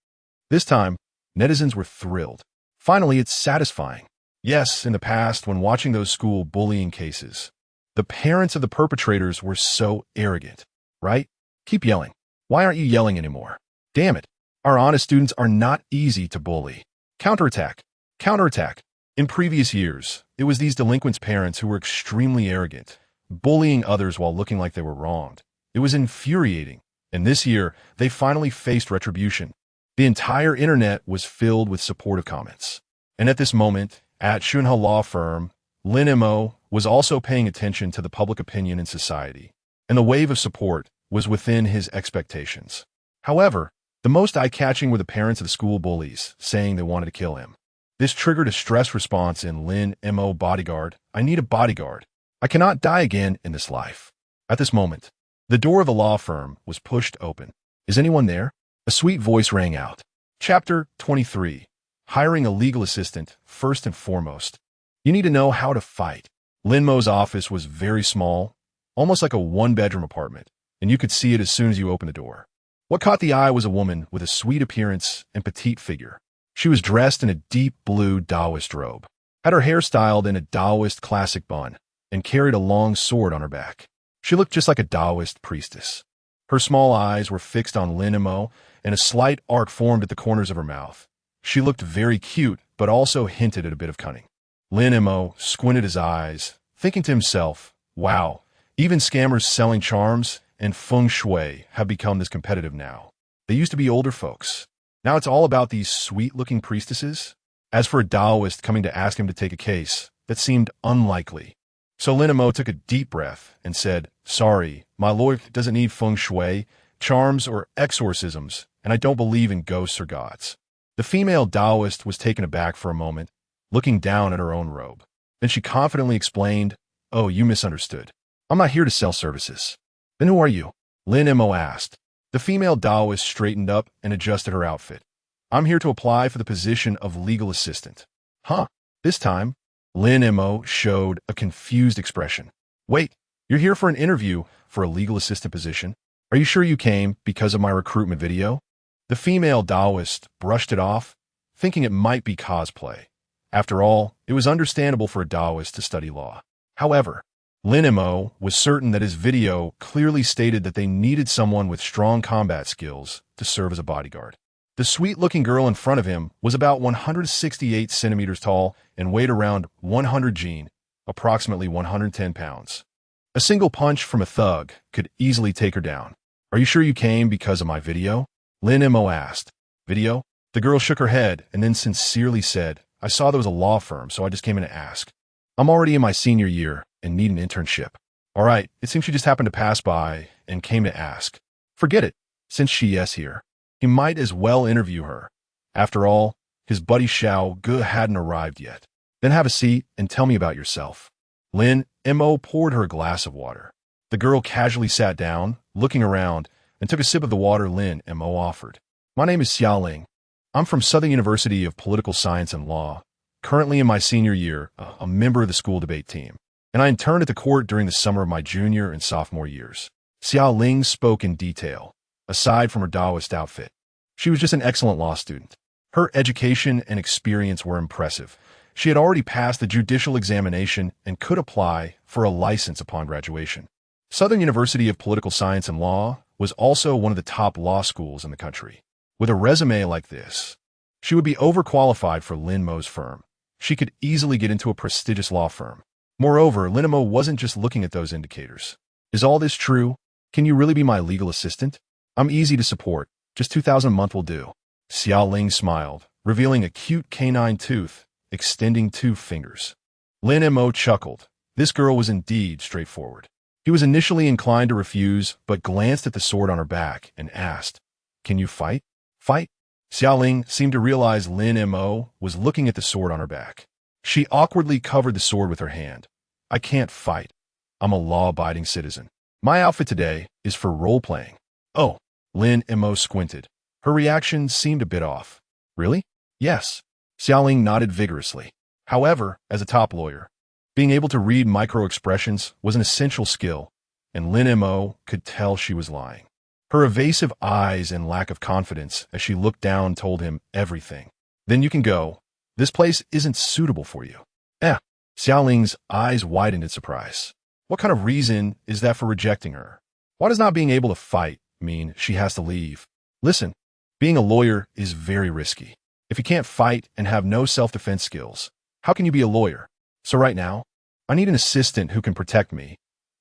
This time, netizens were thrilled. Finally, it's satisfying. Yes, in the past, when watching those school bullying cases, the parents of the perpetrators were so arrogant, right? Keep yelling. Why aren't you yelling anymore? Damn it. Our honest students are not easy to bully. Counterattack. Counterattack. In previous years, it was these delinquents' parents who were extremely arrogant, bullying others while looking like they were wronged. It was infuriating. And this year, they finally faced retribution. The entire internet was filled with supportive comments. And at this moment, at Hehe law firm, Lin Mo was also paying attention to the public opinion in society, and the wave of support was within his expectations. However, the most eye-catching were the parents of the school bullies saying they wanted to kill him. This triggered a stress response in Lin Mo bodyguard. I need a bodyguard. I cannot die again in this life. At this moment, the door of the law firm was pushed open. Is anyone there? A sweet voice rang out. Chapter 23. Hiring a legal assistant, first and foremost. You need to know how to fight. Lin Mo's office was very small, almost like a one-bedroom apartment, and you could see it as soon as you opened the door. What caught the eye was a woman with a sweet appearance and petite figure. She was dressed in a deep blue Taoist robe, had her hair styled in a Taoist classic bun, and carried a long sword on her back. She looked just like a Taoist priestess. Her small eyes were fixed on Lin Mo, and a slight arc formed at the corners of her mouth. She looked very cute, but also hinted at a bit of cunning. Lin Mo squinted his eyes, thinking to himself, wow, even scammers selling charms and feng shui have become this competitive now. They used to be older folks. Now it's all about these sweet-looking priestesses. As for a Taoist coming to ask him to take a case, that seemed unlikely. So Lin Mo took a deep breath and said, sorry, my lawyer doesn't need feng shui, charms, or exorcisms, and I don't believe in ghosts or gods. The female Taoist was taken aback for a moment, looking down at her own robe. Then she confidently explained, oh, you misunderstood. I'm not here to sell services. Then who are you? Lin Mo asked. The female Taoist straightened up and adjusted her outfit. I'm here to apply for the position of legal assistant. Huh? This time, Lin Mo showed a confused expression. Wait, you're here for an interview for a legal assistant position? Are you sure you came because of my recruitment video? The female Taoist brushed it off, thinking it might be cosplay. After all, it was understandable for a Taoist to study law. However, Lin Mo was certain that his video clearly stated that they needed someone with strong combat skills to serve as a bodyguard. The sweet-looking girl in front of him was about 168 centimeters tall and weighed around 100 gene, approximately 110 pounds. A single punch from a thug could easily take her down. Are you sure you came because of my video? Lin Mo asked. Video? The girl shook her head and then sincerely said, I saw there was a law firm, so I just came in to ask. I'm already in my senior year and need an internship. All right, it seems she just happened to pass by and came to ask. Forget it, since she's here. He might as well interview her. After all, his buddy Xiao Ge hadn't arrived yet. Then have a seat and tell me about yourself. Lin Mo poured her a glass of water. The girl casually sat down, looking around, and took a sip of the water Lin Mo offered. My name is Xiaoling. I'm from Southern University of Political Science and Law, currently in my senior year, a member of the school debate team, and I interned at the court during the summer of my junior and sophomore years. Xiaoling spoke in detail, aside from her Taoist outfit. She was just an excellent law student. Her education and experience were impressive. She had already passed the judicial examination and could apply for a license upon graduation. Southern University of Political Science and Law was also one of the top law schools in the country. With a resume like this, she would be overqualified for Lin Mo's firm. She could easily get into a prestigious law firm. Moreover, Lin Mo wasn't just looking at those indicators. Is all this true? Can you really be my legal assistant? I'm easy to support. Just 2,000 a month will do. Xiaoling smiled, revealing a cute canine tooth, extending 2 fingers. Lin Mo chuckled. This girl was indeed straightforward. He was initially inclined to refuse, but glanced at the sword on her back and asked, Can you fight? Fight? Xiaoling seemed to realize Lin Mo was looking at the sword on her back. She awkwardly covered the sword with her hand. I can't fight. I'm a law-abiding citizen. My outfit today is for role-playing. Oh, Lin Mo squinted. Her reaction seemed a bit off. Really? Yes. Xiaoling nodded vigorously. However, as a top lawyer, being able to read micro-expressions was an essential skill, and Lin Mo could tell she was lying. Her evasive eyes and lack of confidence as she looked down told him everything. Then you can go. This place isn't suitable for you. Xiaoling's eyes widened in surprise. What kind of reason is that for rejecting her? Why does not being able to fight mean she has to leave? Listen, being a lawyer is very risky. If you can't fight and have no self-defense skills, how can you be a lawyer? So right now, I need an assistant who can protect me,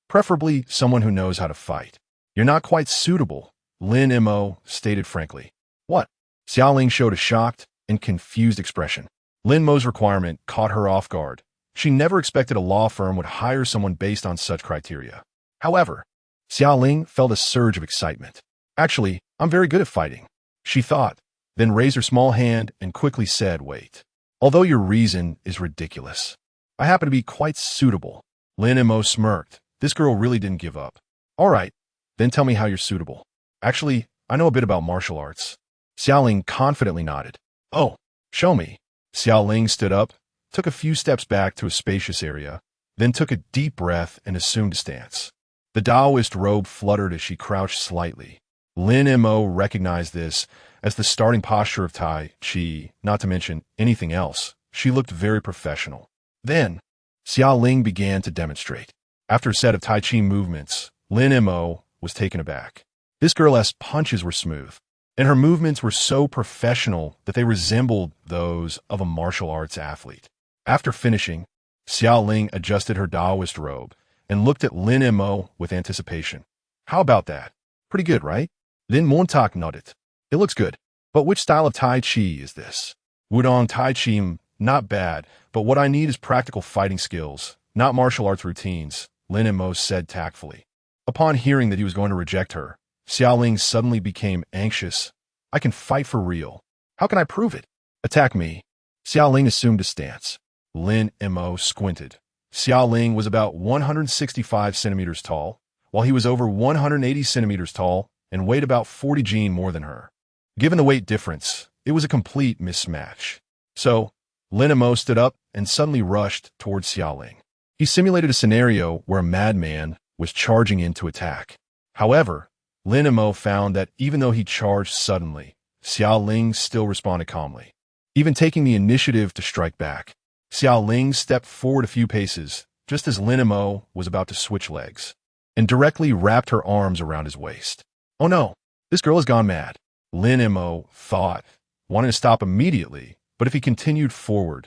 preferably someone who knows how to fight. You're not quite suitable, Lin Mo stated frankly. What? Xiaoling showed a shocked and confused expression. Lin Mo's requirement caught her off guard. She never expected a law firm would hire someone based on such criteria. However, Xiaoling felt a surge of excitement. Actually, I'm very good at fighting, she thought, then raised her small hand and quickly said, wait. Although your reason is ridiculous, I happen to be quite suitable. Lin Mo smirked. This girl really didn't give up. All right, then tell me how you're suitable. Actually, I know a bit about martial arts. Xiaoling confidently nodded. Oh, show me. Xiaoling stood up, took a few steps back to a spacious area, then took a deep breath and assumed a stance. The Taoist robe fluttered as she crouched slightly. Lin Mo recognized this as the starting posture of Tai Chi, not to mention anything else. She looked very professional. Then, Xiaoling began to demonstrate. After a set of Tai Chi movements, Lin Mo was taken aback. This girl's punches were smooth, and her movements were so professional that they resembled those of a martial arts athlete. After finishing, Xiaoling adjusted her Taoist robe and looked at Lin Mo with anticipation. How about that? Pretty good, right? Lin Montauk nodded. It looks good. But which style of Tai Chi is this? Wudong Tai Chi, not bad, but what I need is practical fighting skills, not martial arts routines, Lin Mo said tactfully. Upon hearing that he was going to reject her, Xiaoling suddenly became anxious. I can fight for real. How can I prove it? Attack me. Xiaoling assumed a stance. Lin Mo squinted. Xiaoling was about 165 centimeters tall, while he was over 180 centimeters tall and weighed about 40 kg more than her. Given the weight difference, it was a complete mismatch. So, Lin Mo stood up and suddenly rushed towards Xiaoling. He simulated a scenario where a madman was charging in to attack. However, Lin Mo found that even though he charged suddenly, Xiaoling still responded calmly, even taking the initiative to strike back. Xiaoling stepped forward a few paces, just as Lin Mo was about to switch legs, and directly wrapped her arms around his waist. Oh no, this girl has gone mad, Lin Mo thought, wanting to stop immediately, but if he continued forward,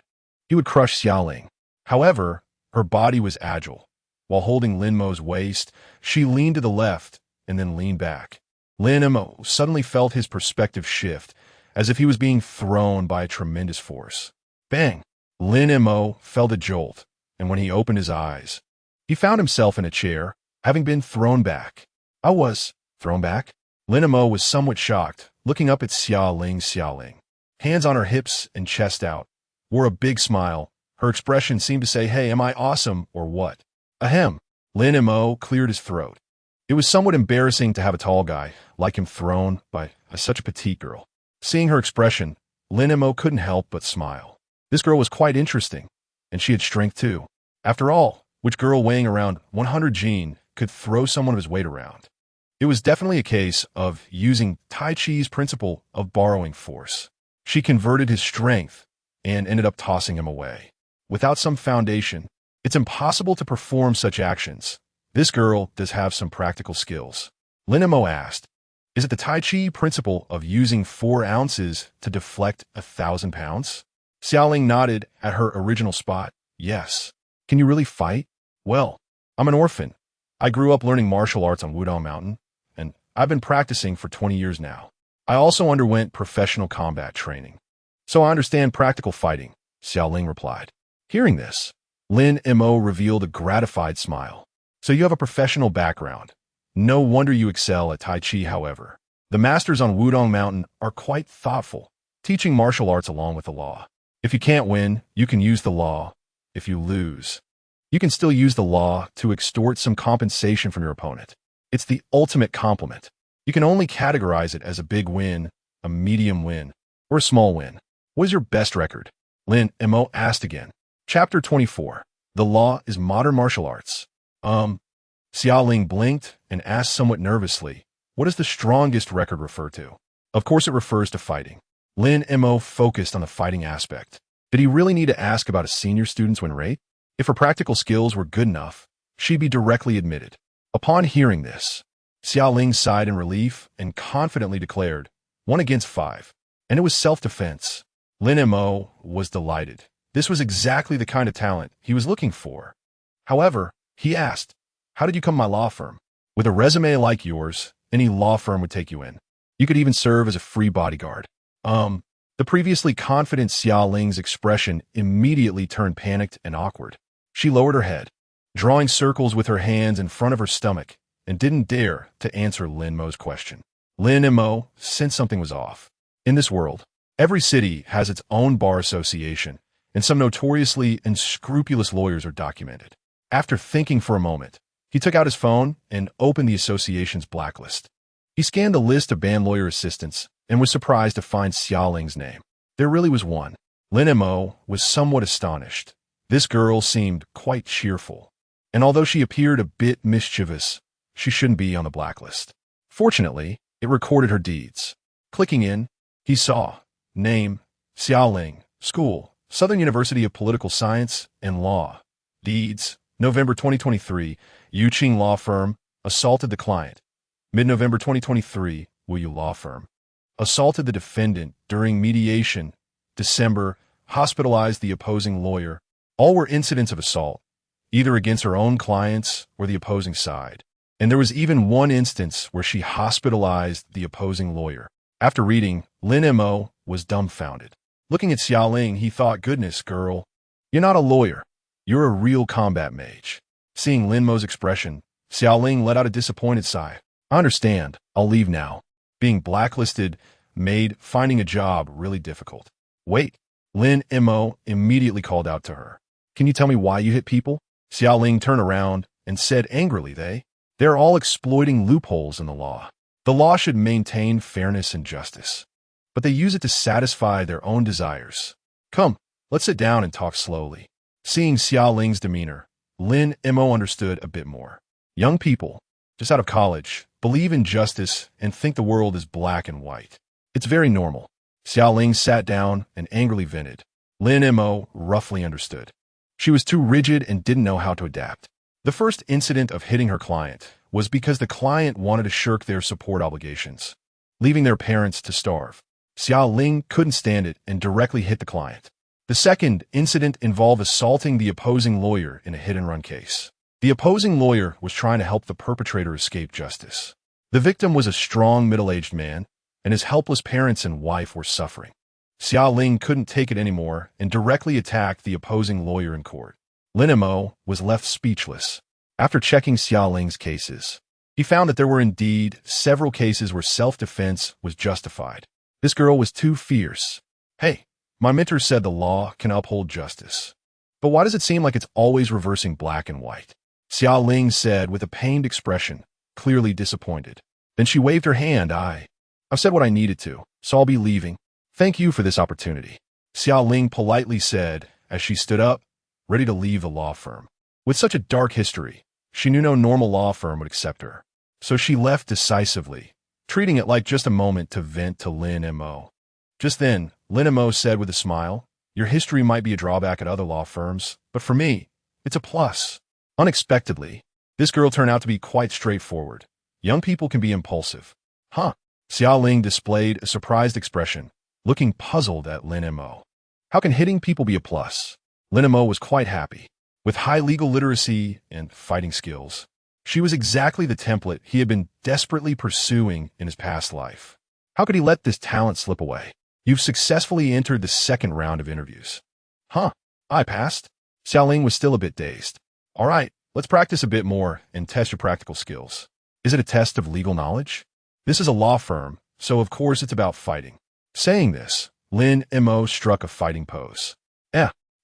he would crush Xiaoling. However, her body was agile. While holding Lin Mo's waist, she leaned to the left and then leaned back. Lin Mo suddenly felt his perspective shift, as if he was being thrown by a tremendous force. Bang! Lin Mo felt a jolt, and when he opened his eyes, he found himself in a chair, having been thrown back. I was thrown back? Lin Mo was somewhat shocked, looking up at Xiaoling. Hands on her hips and chest out, wore a big smile. Her expression seemed to say, hey, am I awesome or what? Ahem. Lin Mo cleared his throat. It was somewhat embarrassing to have a tall guy like him thrown by such a petite girl. Seeing her expression, Lin Mo couldn't help but smile. This girl was quite interesting, and she had strength too. After all, which girl weighing around 100 kg could throw someone of his weight around? It was definitely a case of using Tai Chi's principle of borrowing force. She converted his strength and ended up tossing him away. Without some foundation, it's impossible to perform such actions. This girl does have some practical skills. Lin Mo asked, is it the Tai Chi principle of using 4 ounces to deflect 1,000 pounds? Xiaoling nodded at her original spot. Yes. Can you really fight? Well, I'm an orphan. I grew up learning martial arts on Wudong Mountain, and I've been practicing for 20 years now. I also underwent professional combat training. So I understand practical fighting, Xiaoling replied. Hearing this, Lin Mo revealed a gratified smile. So you have a professional background. No wonder you excel at Tai Chi, however. The masters on Wudong Mountain are quite thoughtful, teaching martial arts along with the law. If you can't win, you can use the law. If you lose, you can still use the law to extort some compensation from your opponent. It's the ultimate compliment. You can only categorize it as a big win a medium win, or a small win? What is your best record? Lin Mo asked again. Chapter 24. The law is modern martial arts. Xiaoling blinked and asked somewhat nervously, what does the strongest record refer to? Of course it refers to fighting. Lin Mo focused on the fighting aspect. Did he really need to ask about a senior student's win rate? If her practical skills were good enough, she'd be directly admitted. Upon hearing this, Xiaoling sighed in relief and confidently declared, 1 against 5. And it was self-defense. Lin Mo was delighted. This was exactly the kind of talent he was looking for. However, he asked, how did you come to my law firm? With a resume like yours, any law firm would take you in. You could even serve as a free bodyguard. The previously confident Xiaoling's expression immediately turned panicked and awkward. She lowered her head, drawing circles with her hands in front of her stomach, and didn't dare to answer Lin Mo's question. Lin Mo sensed something was off. In this world, every city has its own bar association, and some notoriously unscrupulous lawyers are documented. After thinking for a moment, he took out his phone and opened the association's blacklist. He scanned the list of banned lawyer assistants and was surprised to find Xiaoling's name. There really was one. Lin Mo was somewhat astonished. This girl seemed quite cheerful, and although she appeared a bit mischievous, she shouldn't be on the blacklist. Fortunately, it recorded her deeds. Clicking in, he saw, name, Xiaoling, school, Southern University of Political Science and Law. Deeds, November 2023, Yuqing Law Firm, assaulted the client. Mid-November 2023, Wu Yu Law Firm. Assaulted the defendant during mediation. December, hospitalized the opposing lawyer. All were incidents of assault, either against her own clients or the opposing side. And there was even one instance where she hospitalized the opposing lawyer. After reading, Lin Mo was dumbfounded. Looking at Xiaoling, he thought, goodness, girl, you're not a lawyer. You're a real combat mage. Seeing Lin Mo's expression, Xiaoling let out a disappointed sigh. I understand. I'll leave now. Being blacklisted made finding a job really difficult. Wait. Lin Mo immediately called out to her. Can you tell me why you hit people? Xiaoling turned around and said angrily, they're all exploiting loopholes in the law. The law should maintain fairness and justice, but they use it to satisfy their own desires. Come, let's sit down and talk slowly. Seeing Xiaoling's demeanor, Lin Mo understood a bit more. Young people, just out of college, believe in justice and think the world is black and white. It's very normal. Xiaoling sat down and angrily vented. Lin Mo roughly understood. She was too rigid and didn't know how to adapt. The first incident of hitting her client was because the client wanted to shirk their support obligations, leaving their parents to starve. Xiaoling couldn't stand it and directly hit the client. The second incident involved assaulting the opposing lawyer in a hit-and-run case. The opposing lawyer was trying to help the perpetrator escape justice. The victim was a strong middle-aged man, and his helpless parents and wife were suffering. Xiaoling couldn't take it anymore and directly attacked the opposing lawyer in court. Lin Mo was left speechless. After checking Xiaoling's cases, he found that there were indeed several cases where self-defense was justified. This girl was too fierce. Hey, my mentor said the law can uphold justice. But why does it seem like it's always reversing black and white? Xiaoling said with a pained expression, clearly disappointed. Then she waved her hand. I've said what I needed to, so I'll be leaving. Thank you for this opportunity. Xiaoling politely said as she stood up, ready to leave the law firm. With such a dark history, she knew no normal law firm would accept her. So she left decisively, treating it like just a moment to vent to Lin Mo. Just then, Lin Mo said with a smile, your history might be a drawback at other law firms, but for me, it's a plus. Unexpectedly, this girl turned out to be quite straightforward. Young people can be impulsive. Huh? Xiaoling displayed a surprised expression, looking puzzled at Lin Mo. How can hitting people be a plus? Lin Mo was quite happy. With high legal literacy and fighting skills, she was exactly the template he had been desperately pursuing in his past life. How could he let this talent slip away? You've successfully entered the second round of interviews. Huh? I passed? Xiaoling was still a bit dazed. All right, let's practice a bit more and test your practical skills. Is it a test of legal knowledge? This is a law firm, so of course it's about fighting. Saying this, Lin Mo struck a fighting pose.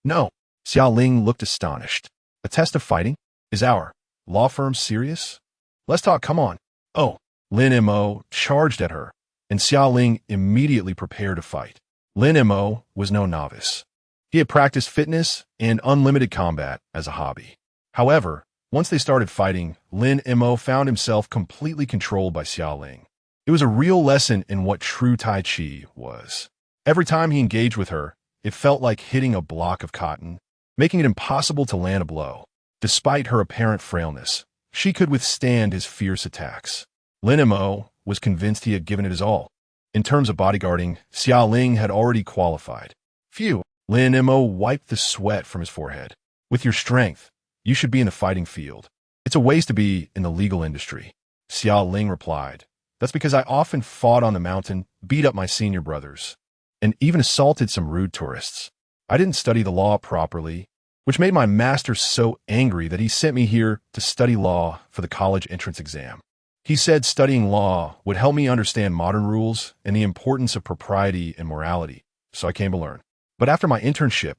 No. Xiaoling looked astonished. A test of fighting? Is our law firm serious? Let's talk, come on. Oh, Lin Mo charged at her, and Xiao Ling immediately prepared to fight. Lin Mo was no novice. He had practiced fitness and unlimited combat as a hobby. However, once they started fighting, Lin Mo found himself completely controlled by Xiao Ling. It was a real lesson in what true Tai Chi was. Every time he engaged with her, it felt like hitting a block of cotton, making it impossible to land a blow. Despite her apparent frailness, she could withstand his fierce attacks. Lin Mo was convinced he had given it his all. In terms of bodyguarding, Xiao Ling had already qualified. Phew, Lin Mo wiped the sweat from his forehead. With your strength, you should be in the fighting field. It's a waste to be in the legal industry. Xiao Ling replied, that's because I often fought on the mountain, beat up my senior brothers, and even assaulted some rude tourists. I didn't study the law properly, which made my master so angry that he sent me here to study law for the college entrance exam. He said studying law would help me understand modern rules and the importance of propriety and morality, so I came to learn. But after my internship,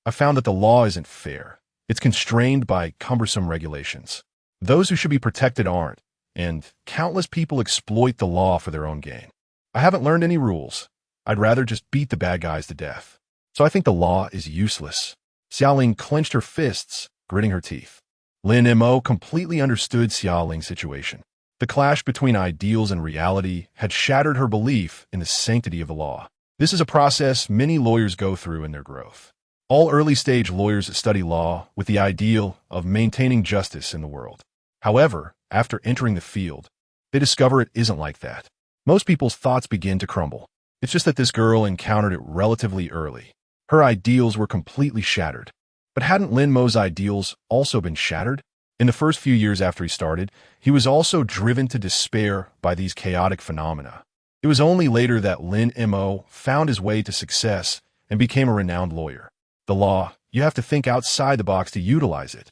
I found that the law isn't fair. It's constrained by cumbersome regulations. Those who should be protected aren't, and countless people exploit the law for their own gain. I haven't learned any rules. I'd rather just beat the bad guys to death. So I think the law is useless. Xiao Ling clenched her fists, gritting her teeth. Lin Mo completely understood Xiao Ling's situation. The clash between ideals and reality had shattered her belief in the sanctity of the law. This is a process many lawyers go through in their growth. All early-stage lawyers study law with the ideal of maintaining justice in the world. However, after entering the field, they discover it isn't like that. Most people's thoughts begin to crumble. It's just that this girl encountered it relatively early. Her ideals were completely shattered. But hadn't Lin Mo's ideals also been shattered? In the first few years after he started, he was also driven to despair by these chaotic phenomena. It was only later that Lin Mo found his way to success and became a renowned lawyer. The law, you have to think outside the box to utilize it.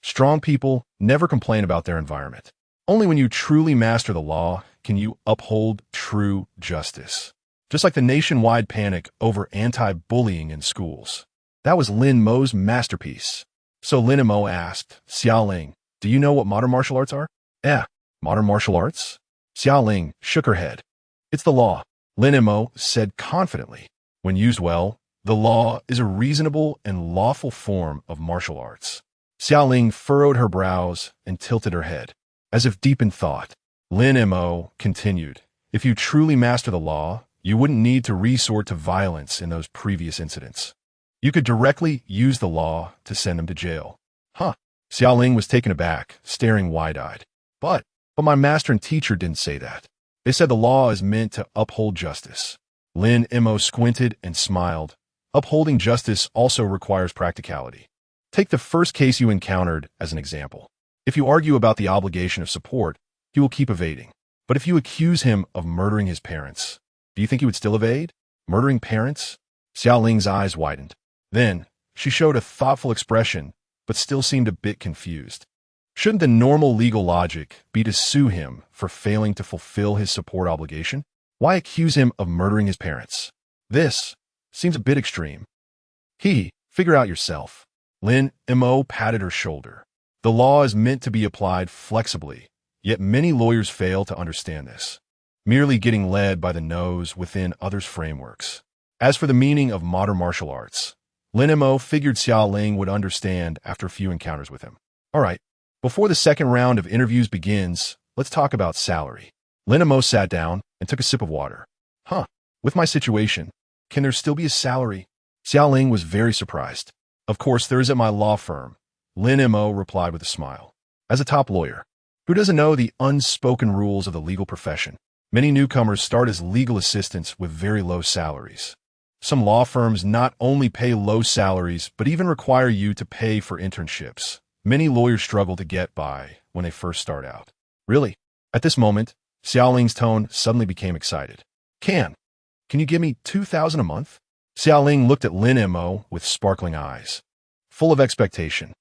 Strong people never complain about their environment. Only when you truly master the law can you uphold true justice. Just like the nationwide panic over anti-bullying in schools. That was Lin Mo's masterpiece. So Lin Mo asked, Xiao Ling, do you know what modern martial arts are? Modern martial arts? Xiao Ling shook her head. It's the law, Lin Mo said confidently. When used well, the law is a reasonable and lawful form of martial arts. Xiao Ling furrowed her brows and tilted her head. As if deep in thought, Lin Mo continued, if you truly master the law, you wouldn't need to resort to violence in those previous incidents. You could directly use the law to send them to jail. Xiao Ling was taken aback, staring wide-eyed. But my master and teacher didn't say that. They said the law is meant to uphold justice. Lin Mo squinted and smiled. Upholding justice also requires practicality. Take the first case you encountered as an example. If you argue about the obligation of support, he will keep evading. But if you accuse him of murdering his parents, do you think he would still evade? Murdering parents? Xiao Ling's eyes widened. Then, she showed a thoughtful expression, but still seemed a bit confused. Shouldn't the normal legal logic be to sue him for failing to fulfill his support obligation? Why accuse him of murdering his parents? This seems a bit extreme. Figure out yourself. Lin Mo patted her shoulder. The law is meant to be applied flexibly, yet many lawyers fail to understand this, merely getting led by the nose within others' frameworks. As for the meaning of modern martial arts, Lin Mo figured Xiao Ling would understand after a few encounters with him. All right, before the second round of interviews begins, let's talk about salary. Lin Mo sat down and took a sip of water. With my situation, can there still be a salary? Xiao Ling was very surprised. Of course, there is at my law firm, Lin Mo replied with a smile. As a top lawyer, who doesn't know the unspoken rules of the legal profession? Many newcomers start as legal assistants with very low salaries. Some law firms not only pay low salaries, but even require you to pay for internships. Many lawyers struggle to get by when they first start out. Really? At this moment, Xiao Ling's tone suddenly became excited. Can you give me $2,000 a month? Xiao Ling looked at Lin Mo with sparkling eyes, full of expectation.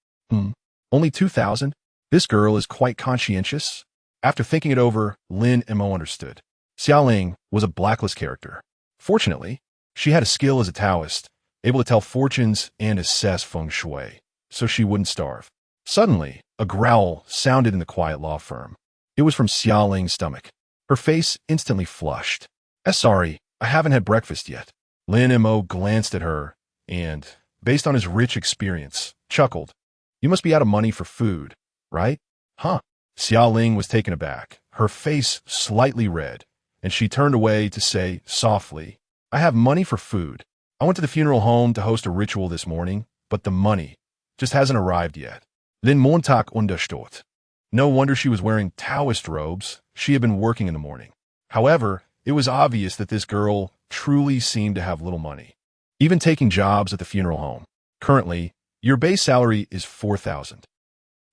Only $2,000? This girl is quite conscientious. After thinking it over, Lin Mo understood. Xiao Ling was a blacklist character. Fortunately, she had a skill as a Taoist, able to tell fortunes and assess feng shui, so she wouldn't starve. Suddenly, a growl sounded in the quiet law firm. It was from Xiao Ling's stomach. Her face instantly flushed. Sorry, I haven't had breakfast yet. Lin Mo glanced at her and, based on his rich experience, chuckled. You must be out of money for food, right? Huh? Xia Ling was taken aback, her face slightly red, and she turned away to say softly, I have money for food. I went to the funeral home to host a ritual this morning, but the money just hasn't arrived yet. Lin Montag understood. No wonder she was wearing Taoist robes. She had been working in the morning. However, it was obvious that this girl truly seemed to have little money, even taking jobs at the funeral home. Currently, your base salary is 4,000.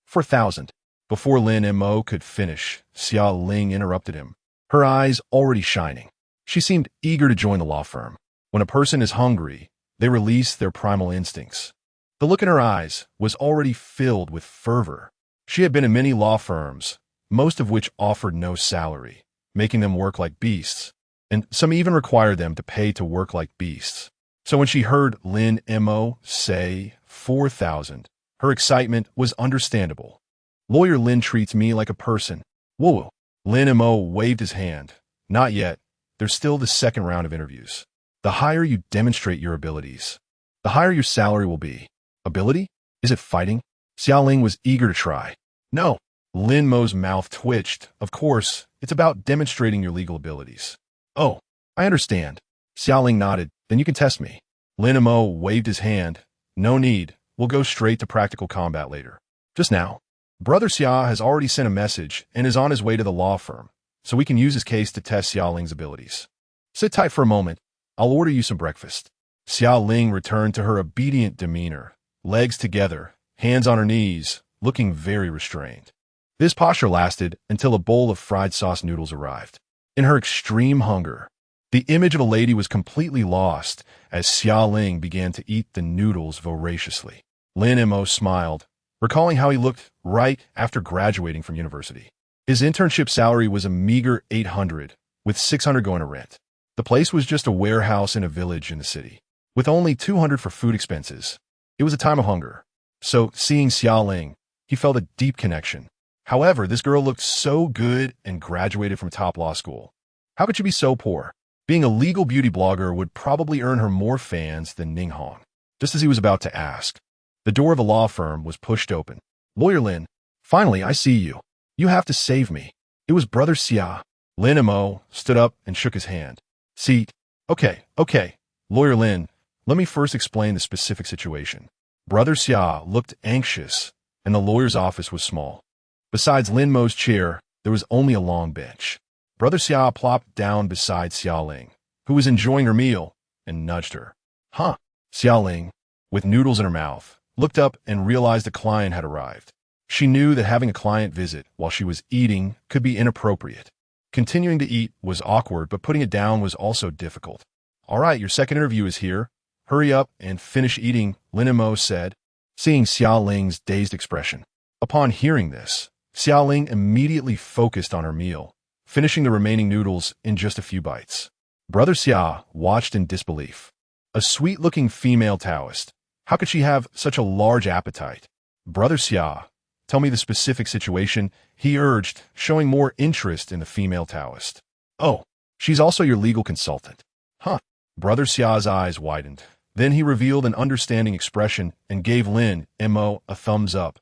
4,000. Before Lin Mo could finish, Xia Ling interrupted him, her eyes already shining. She seemed eager to join the law firm. When a person is hungry, they release their primal instincts. The look in her eyes was already filled with fervor. She had been in many law firms, most of which offered no salary, making them work like beasts, and some even required them to pay to work like beasts. So when she heard Lin Mo say 4,000, her excitement was understandable. Lawyer Lin treats me like a person. Whoa. Lin Mo waved his hand. Not yet. There's still the second round of interviews. The higher you demonstrate your abilities, the higher your salary will be. Ability? Is it fighting? Xia Ling was eager to try. No. Lin Mo's mouth twitched. Of course, it's about demonstrating your legal abilities. Oh, I understand. Xia Ling nodded. Then you can test me. Lin Mo waved his hand. No need. We'll go straight to practical combat later. Just now. Brother Xia has already sent a message and is on his way to the law firm, so we can use his case to test Xia Ling's abilities. Sit tight for a moment. I'll order you some breakfast. Xia Ling returned to her obedient demeanor, legs together, hands on her knees, looking very restrained. This posture lasted until a bowl of fried sauce noodles arrived. In her extreme hunger, the image of a lady was completely lost as Xia Ling began to eat the noodles voraciously. Lin Mo smiled, recalling how he looked right after graduating from university. His internship salary was a meager 800, with 600 going to rent. The place was just a warehouse in a village in the city, with only 200 for food expenses. It was a time of hunger. So, seeing Xia Ling, he felt a deep connection. However, this girl looked so good and graduated from top law school. How could she be so poor? Being a legal beauty blogger would probably earn her more fans than Ning Hong. Just as he was about to ask, the door of a law firm was pushed open. Lawyer Lin, finally, I see you. You have to save me. It was Brother Xia. Lin Mo stood up and shook his hand. See, okay. Lawyer Lin, let me first explain the specific situation. Brother Xia looked anxious, and the lawyer's office was small. Besides Lin Mo's chair, there was only a long bench. Brother Xia plopped down beside Xia Ling, who was enjoying her meal, and nudged her. Huh? Xia Ling, with noodles in her mouth, looked up and realized a client had arrived. She knew that having a client visit while she was eating could be inappropriate. Continuing to eat was awkward, but putting it down was also difficult. All right, your second interview is here. Hurry up and finish eating, Lin Mo said, seeing Xia Ling's dazed expression. Upon hearing this, Xia Ling immediately focused on her meal, finishing the remaining noodles in just a few bites. Brother Xia watched in disbelief. A sweet-looking female Taoist. How could she have such a large appetite? Brother Xia, tell me the specific situation, he urged, showing more interest in the female Taoist. Oh, she's also your legal consultant. Huh. Brother Xia's eyes widened. Then he revealed an understanding expression and gave Lin Mo a thumbs up,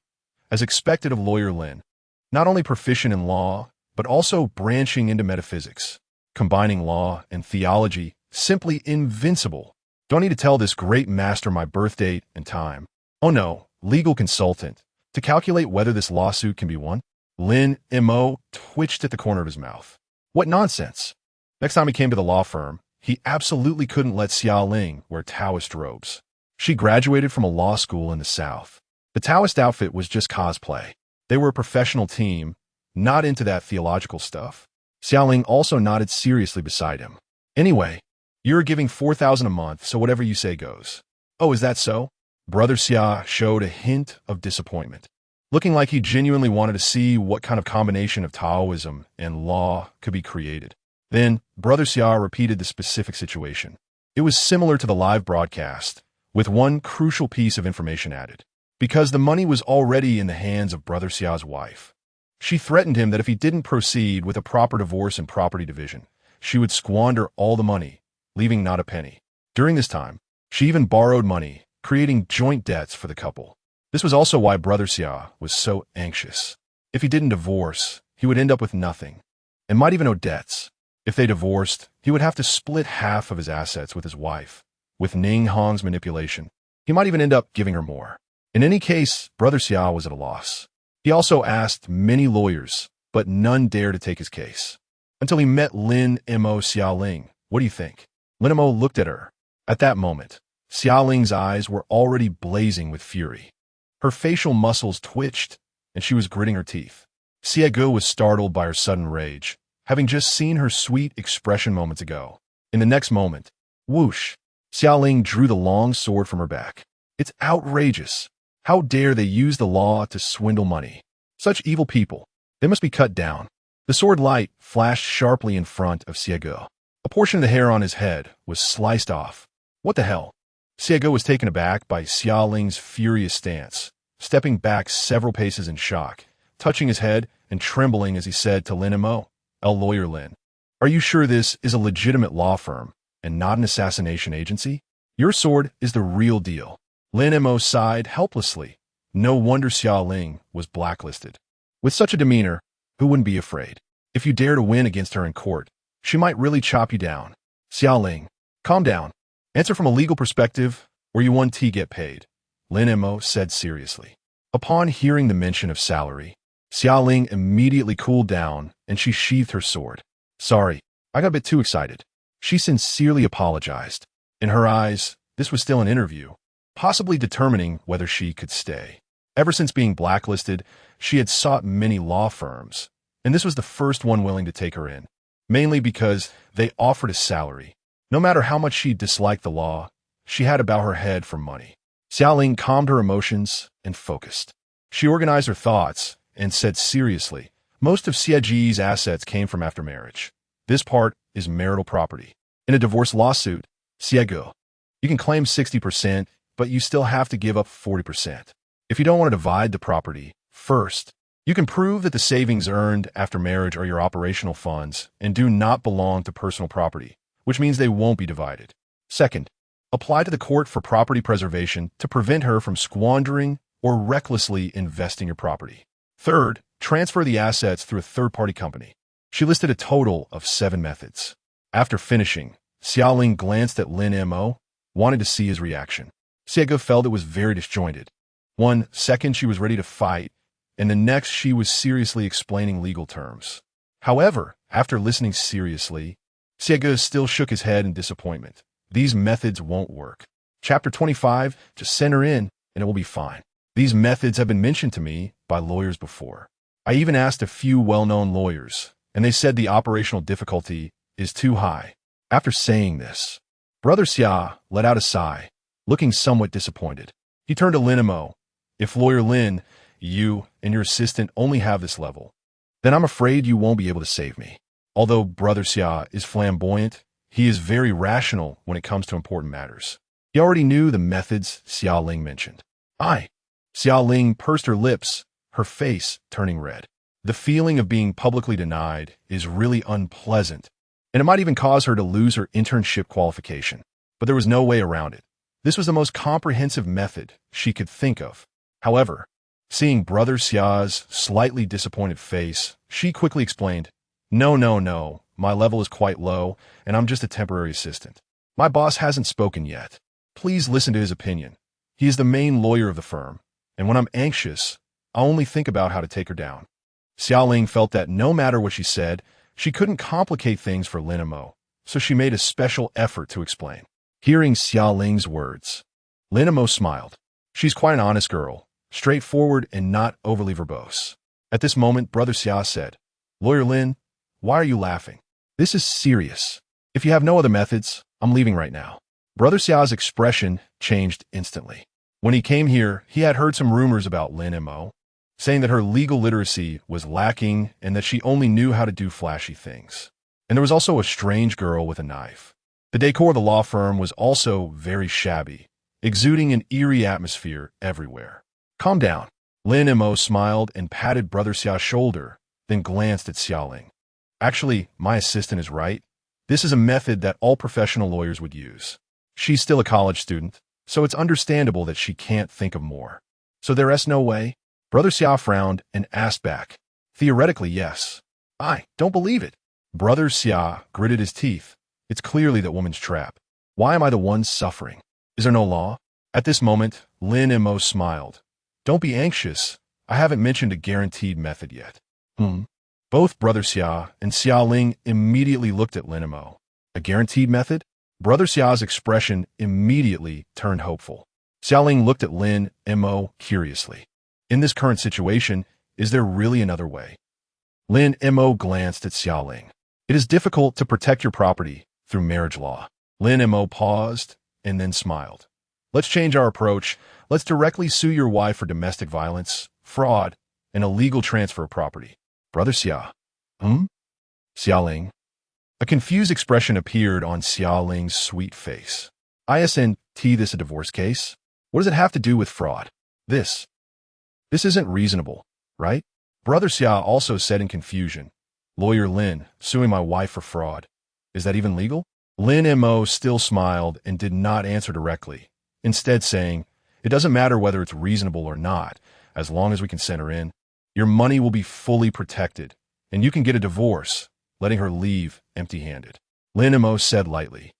as expected of Lawyer Lin. Not only proficient in law, but also branching into metaphysics, combining law and theology, simply invincible. Don't need to tell this great master my birth date and time. Oh no, legal consultant. To calculate whether this lawsuit can be won? Lin Mo twitched at the corner of his mouth. What nonsense. Next time he came to the law firm, he absolutely couldn't let Xia Ling wear Taoist robes. She graduated from a law school in the South. The Taoist outfit was just cosplay. They were a professional team, not into that theological stuff. Xia Ling also nodded seriously beside him. Anyway, you're giving 4,000 a month, so whatever you say goes. Oh, is that so? Brother Xia showed a hint of disappointment, looking like he genuinely wanted to see what kind of combination of Taoism and law could be created. Then, Brother Xia repeated the specific situation. It was similar to the live broadcast, with one crucial piece of information added. Because the money was already in the hands of Brother Xia's wife. She threatened him that if he didn't proceed with a proper divorce and property division, she would squander all the money, leaving not a penny. During this time, she even borrowed money, creating joint debts for the couple. This was also why Brother Xia was so anxious. If he didn't divorce, he would end up with nothing, and might even owe debts. If they divorced, he would have to split half of his assets with his wife. With Ning Hong's manipulation, he might even end up giving her more. In any case, Brother Xia was at a loss. He also asked many lawyers, but none dared to take his case. Until he met Lin Mo Xiaoling. What do you think? Lin Mo looked at her. At that moment, Xiaoling's eyes were already blazing with fury. Her facial muscles twitched, and she was gritting her teeth. Xie was startled by her sudden rage, having just seen her sweet expression moments ago. In the next moment, whoosh, Xiaoling drew the long sword from her back. It's outrageous. How dare they use the law to swindle money? Such evil people. They must be cut down. The sword light flashed sharply in front of Xie. A portion of the hair on his head was sliced off. What the hell? Xie was taken aback by Xiaoling's furious stance, stepping back several paces in shock, touching his head and trembling as he said to Lin Mo, Lawyer Lin, are you sure this is a legitimate law firm and not an assassination agency? Your sword is the real deal. Lin Mo sighed helplessly. No wonder Xiaoling was blacklisted. With such a demeanor, who wouldn't be afraid? If you dare to win against her in court, she might really chop you down. Xiaoling, calm down. Answer from a legal perspective, or you 1T get paid, Lin Mo said seriously. Upon hearing the mention of salary, Xiaoling immediately cooled down and she sheathed her sword. Sorry, I got a bit too excited. She sincerely apologized. In her eyes, this was still an interview, possibly determining whether she could stay. Ever since being blacklisted, she had sought many law firms, and this was the first one willing to take her in, mainly because they offered a salary. No matter how much she disliked the law, she had to bow her head for money. Xiaoling calmed her emotions and focused. She organized her thoughts and said seriously, most of Xieji's assets came from after marriage. This part is marital property. In a divorce lawsuit, Xie, you can claim 60%, but you still have to give up 40%. If you don't want to divide the property, first, you can prove that the savings earned after marriage are your operational funds and do not belong to personal property, which means they won't be divided. Second, apply to the court for property preservation to prevent her from squandering or recklessly investing your property. Third, transfer the assets through a third-party company. She listed a total of 7 methods. After finishing, Xiaoling glanced at Lin Mo, wanted to see his reaction. Xie felt it was very disjointed. 1 second she was ready to fight, and the next she was seriously explaining legal terms. However, after listening seriously, Xie still shook his head in disappointment. These methods won't work. Chapter 25, just send her in, and it will be fine. These methods have been mentioned to me by lawyers before. I even asked a few well-known lawyers, and they said the operational difficulty is too high. After saying this, Brother Xia let out a sigh, looking somewhat disappointed. He turned to Lin Mo. If Lawyer Lin, you and your assistant only have this level, then I'm afraid you won't be able to save me. Although Brother Xia is flamboyant, he is very rational when it comes to important matters. He already knew the methods Xiaoling mentioned. Xiaoling pursed her lips, her face turning red. The feeling of being publicly denied is really unpleasant, and it might even cause her to lose her internship qualification. But there was no way around it. This was the most comprehensive method she could think of. However, seeing Brother Xia's slightly disappointed face, she quickly explained, No, my level is quite low, and I'm just a temporary assistant. My boss hasn't spoken yet. Please listen to his opinion. He is the main lawyer of the firm, and when I'm anxious, I only think about how to take her down. Xiaoling felt that no matter what she said, she couldn't complicate things for Lin Mo, so she made a special effort to explain. Hearing Xiaoling's words, Lin Mo smiled. She's quite an honest girl, straightforward and not overly verbose. At this moment, Brother Xia said, Lawyer Lin, why are you laughing? This is serious. If you have no other methods, I'm leaving right now. Brother Xia's expression changed instantly. When he came here, he had heard some rumors about Lin Mo, saying that her legal literacy was lacking and that she only knew how to do flashy things. And there was also a strange girl with a knife. The decor of the law firm was also very shabby, exuding an eerie atmosphere everywhere. Calm down. Lin Mo smiled and patted Brother Xia's shoulder, then glanced at Xiaoling. Actually, my assistant is right. This is a method that all professional lawyers would use. She's still a college student, so it's understandable that she can't think of more. So there's no way? Brother Xia frowned and asked back. Theoretically, yes. I don't believe it. Brother Xia gritted his teeth. It's clearly that woman's trap. Why am I the one suffering? Is there no law? At this moment, Lin Mo smiled. Don't be anxious. I haven't mentioned a guaranteed method yet. Both Brother Xia and Xia Ling immediately looked at Lin Mo. A guaranteed method? Brother Xia's expression immediately turned hopeful. Xia Ling looked at Lin Mo curiously. In this current situation, is there really another way? Lin Mo glanced at Xia Ling. It is difficult to protect your property through marriage law. Lin Mo paused and then smiled. Let's change our approach. Let's directly sue your wife for domestic violence, fraud, and illegal transfer of property. Brother Xia. Xia Ling. A confused expression appeared on Xia Ling's sweet face. Isn't this a divorce case? What does it have to do with fraud? This isn't reasonable, right? Brother Xia also said in confusion. Lawyer Lin, suing my wife for fraud. Is that even legal? Lin Mo still smiled and did not answer directly, instead saying, it doesn't matter whether it's reasonable or not, as long as we can send her in. Your money will be fully protected, and you can get a divorce, letting her leave empty-handed. Lin Mo said lightly.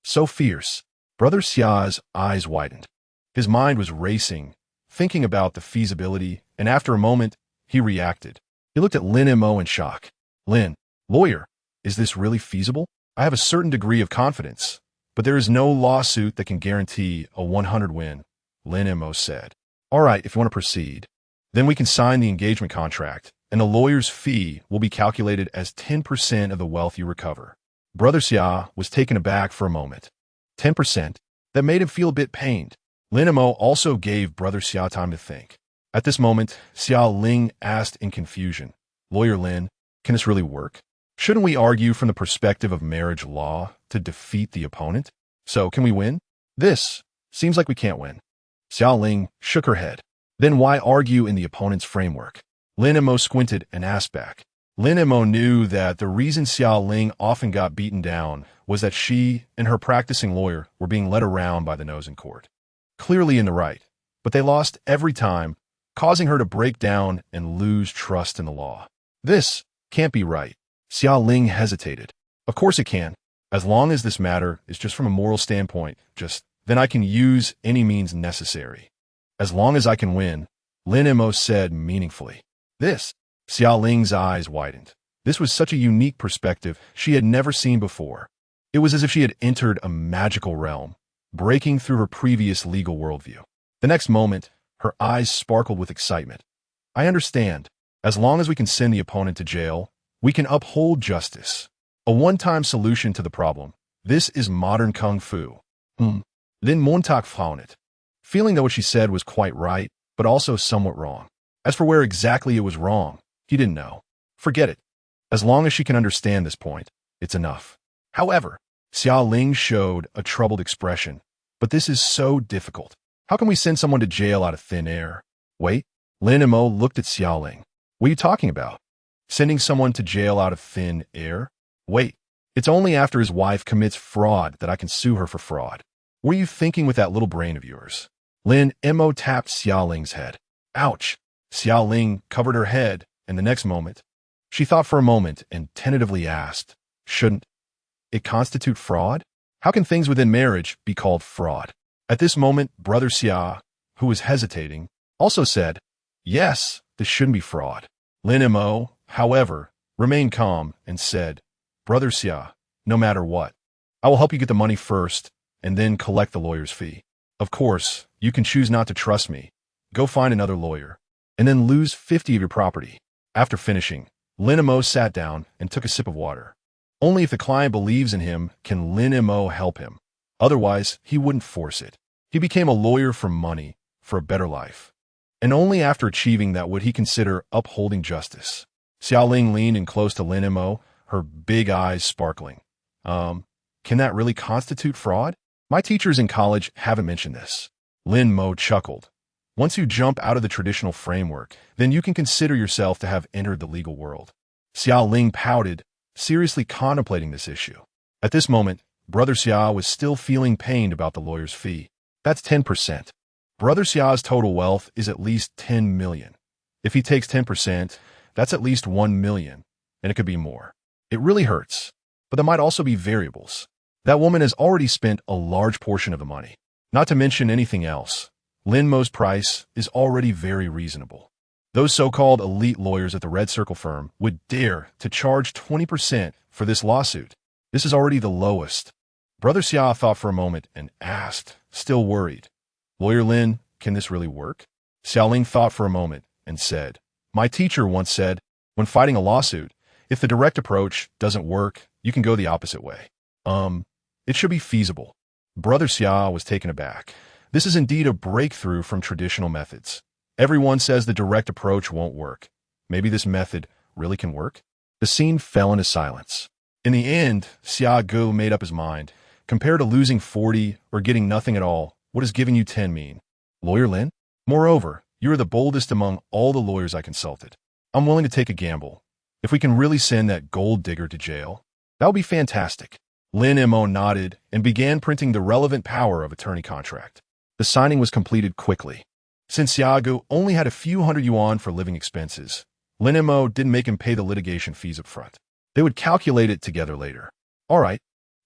So fierce. Brother Xia's eyes widened. His mind was racing, thinking about the feasibility, and after a moment, he reacted. He looked at Lin Mo in shock. Lin, lawyer, is this really feasible? I have a certain degree of confidence, but there is no lawsuit that can guarantee a 100 win, Lin Mo said. All right, if you want to proceed, then we can sign the engagement contract, and the lawyer's fee will be calculated as 10% of the wealth you recover. Brother Xia was taken aback for a moment. 10%? That made him feel a bit pained. Lin Mo also gave Brother Xia time to think. At this moment, Xia Ling asked in confusion, Lawyer Lin, can this really work? Shouldn't we argue from the perspective of marriage law to defeat the opponent? So, can we win? This seems like we can't win. Xia Ling shook her head. Then why argue in the opponent's framework? Lin Mo squinted and asked back. Lin Mo knew that the reason Xia Ling often got beaten down was that she and her practicing lawyer were being led around by the nose in court. Clearly in the right, but they lost every time, causing her to break down and lose trust in the law. This can't be right. Xia Ling hesitated. Of course it can, as long as this matter is just from a moral standpoint, then I can use any means necessary. As long as I can win, Lin Mo said meaningfully. Xia Ling's eyes widened. This was such a unique perspective she had never seen before. It was as if she had entered a magical realm, breaking through her previous legal worldview. The next moment, her eyes sparkled with excitement. I understand. As long as we can send the opponent to jail, we can uphold justice. A one-time solution to the problem. This is modern kung fu. Lin Montauk found it, feeling that what she said was quite right, but also somewhat wrong. As for where exactly it was wrong, he didn't know. Forget it. As long as she can understand this point, it's enough. However, Xia Ling showed a troubled expression. But this is so difficult. How can we send someone to jail out of thin air? Wait, Lin Mo looked at Xia Ling. What are you talking about? Sending someone to jail out of thin air? Wait, it's only after his wife commits fraud that I can sue her for fraud. What are you thinking with that little brain of yours? Lin Mo tapped Xia Ling's head. Ouch. Xia Ling covered her head, and the next moment, she thought for a moment and tentatively asked, shouldn't it constitute fraud? How can things within marriage be called fraud? At this moment, Brother Xia, who was hesitating, also said, yes, this shouldn't be fraud. Lin Mo, however, remained calm and said, Brother Xia, no matter what, I will help you get the money first and then collect the lawyer's fee. Of course, you can choose not to trust me. Go find another lawyer and then lose 50 of your property. After finishing, Lin Mo sat down and took a sip of water. Only if the client believes in him can Lin Mo help him. Otherwise, he wouldn't force it. He became a lawyer for money, for a better life. And only after achieving that would he consider upholding justice. Xia Ling leaned in close to Lin Mo, her big eyes sparkling. Can that really constitute fraud? My teachers in college haven't mentioned this. Lin Mo chuckled. Once you jump out of the traditional framework, then you can consider yourself to have entered the legal world. Xia Ling pouted, seriously contemplating this issue. At this moment, Brother Xia was still feeling pained about the lawyer's fee. That's 10%. Brother Xia's total wealth is at least 10 million. If he takes 10%, that's at least 1 million, and it could be more. It really hurts, but there might also be variables. That woman has already spent a large portion of the money. Not to mention anything else, Lin Mo's price is already very reasonable. Those so-called elite lawyers at the Red Circle firm would dare to charge 20% for this lawsuit. This is already the lowest. Brother Xia thought for a moment and asked, still worried, "Lawyer Lin, can this really work?" Xiaoling thought for a moment and said, "My teacher once said, when fighting a lawsuit, if the direct approach doesn't work, you can go the opposite way. It should be feasible." Brother Xia was taken aback. This is indeed a breakthrough from traditional methods. Everyone says the direct approach won't work. Maybe this method really can work? The scene fell into silence. In the end, Xia Gu made up his mind. Compared to losing 40 or getting nothing at all, what does giving you 10 mean? Lawyer Lin? Moreover, you are the boldest among all the lawyers I consulted. I'm willing to take a gamble. If we can really send that gold digger to jail, that would be fantastic. Lin Mo nodded and began printing the relevant power of attorney contract. The signing was completed quickly. Since Xiaogu only had a few hundred yuan for living expenses, Lin Mo didn't make him pay the litigation fees up front. They would calculate it together later. All right,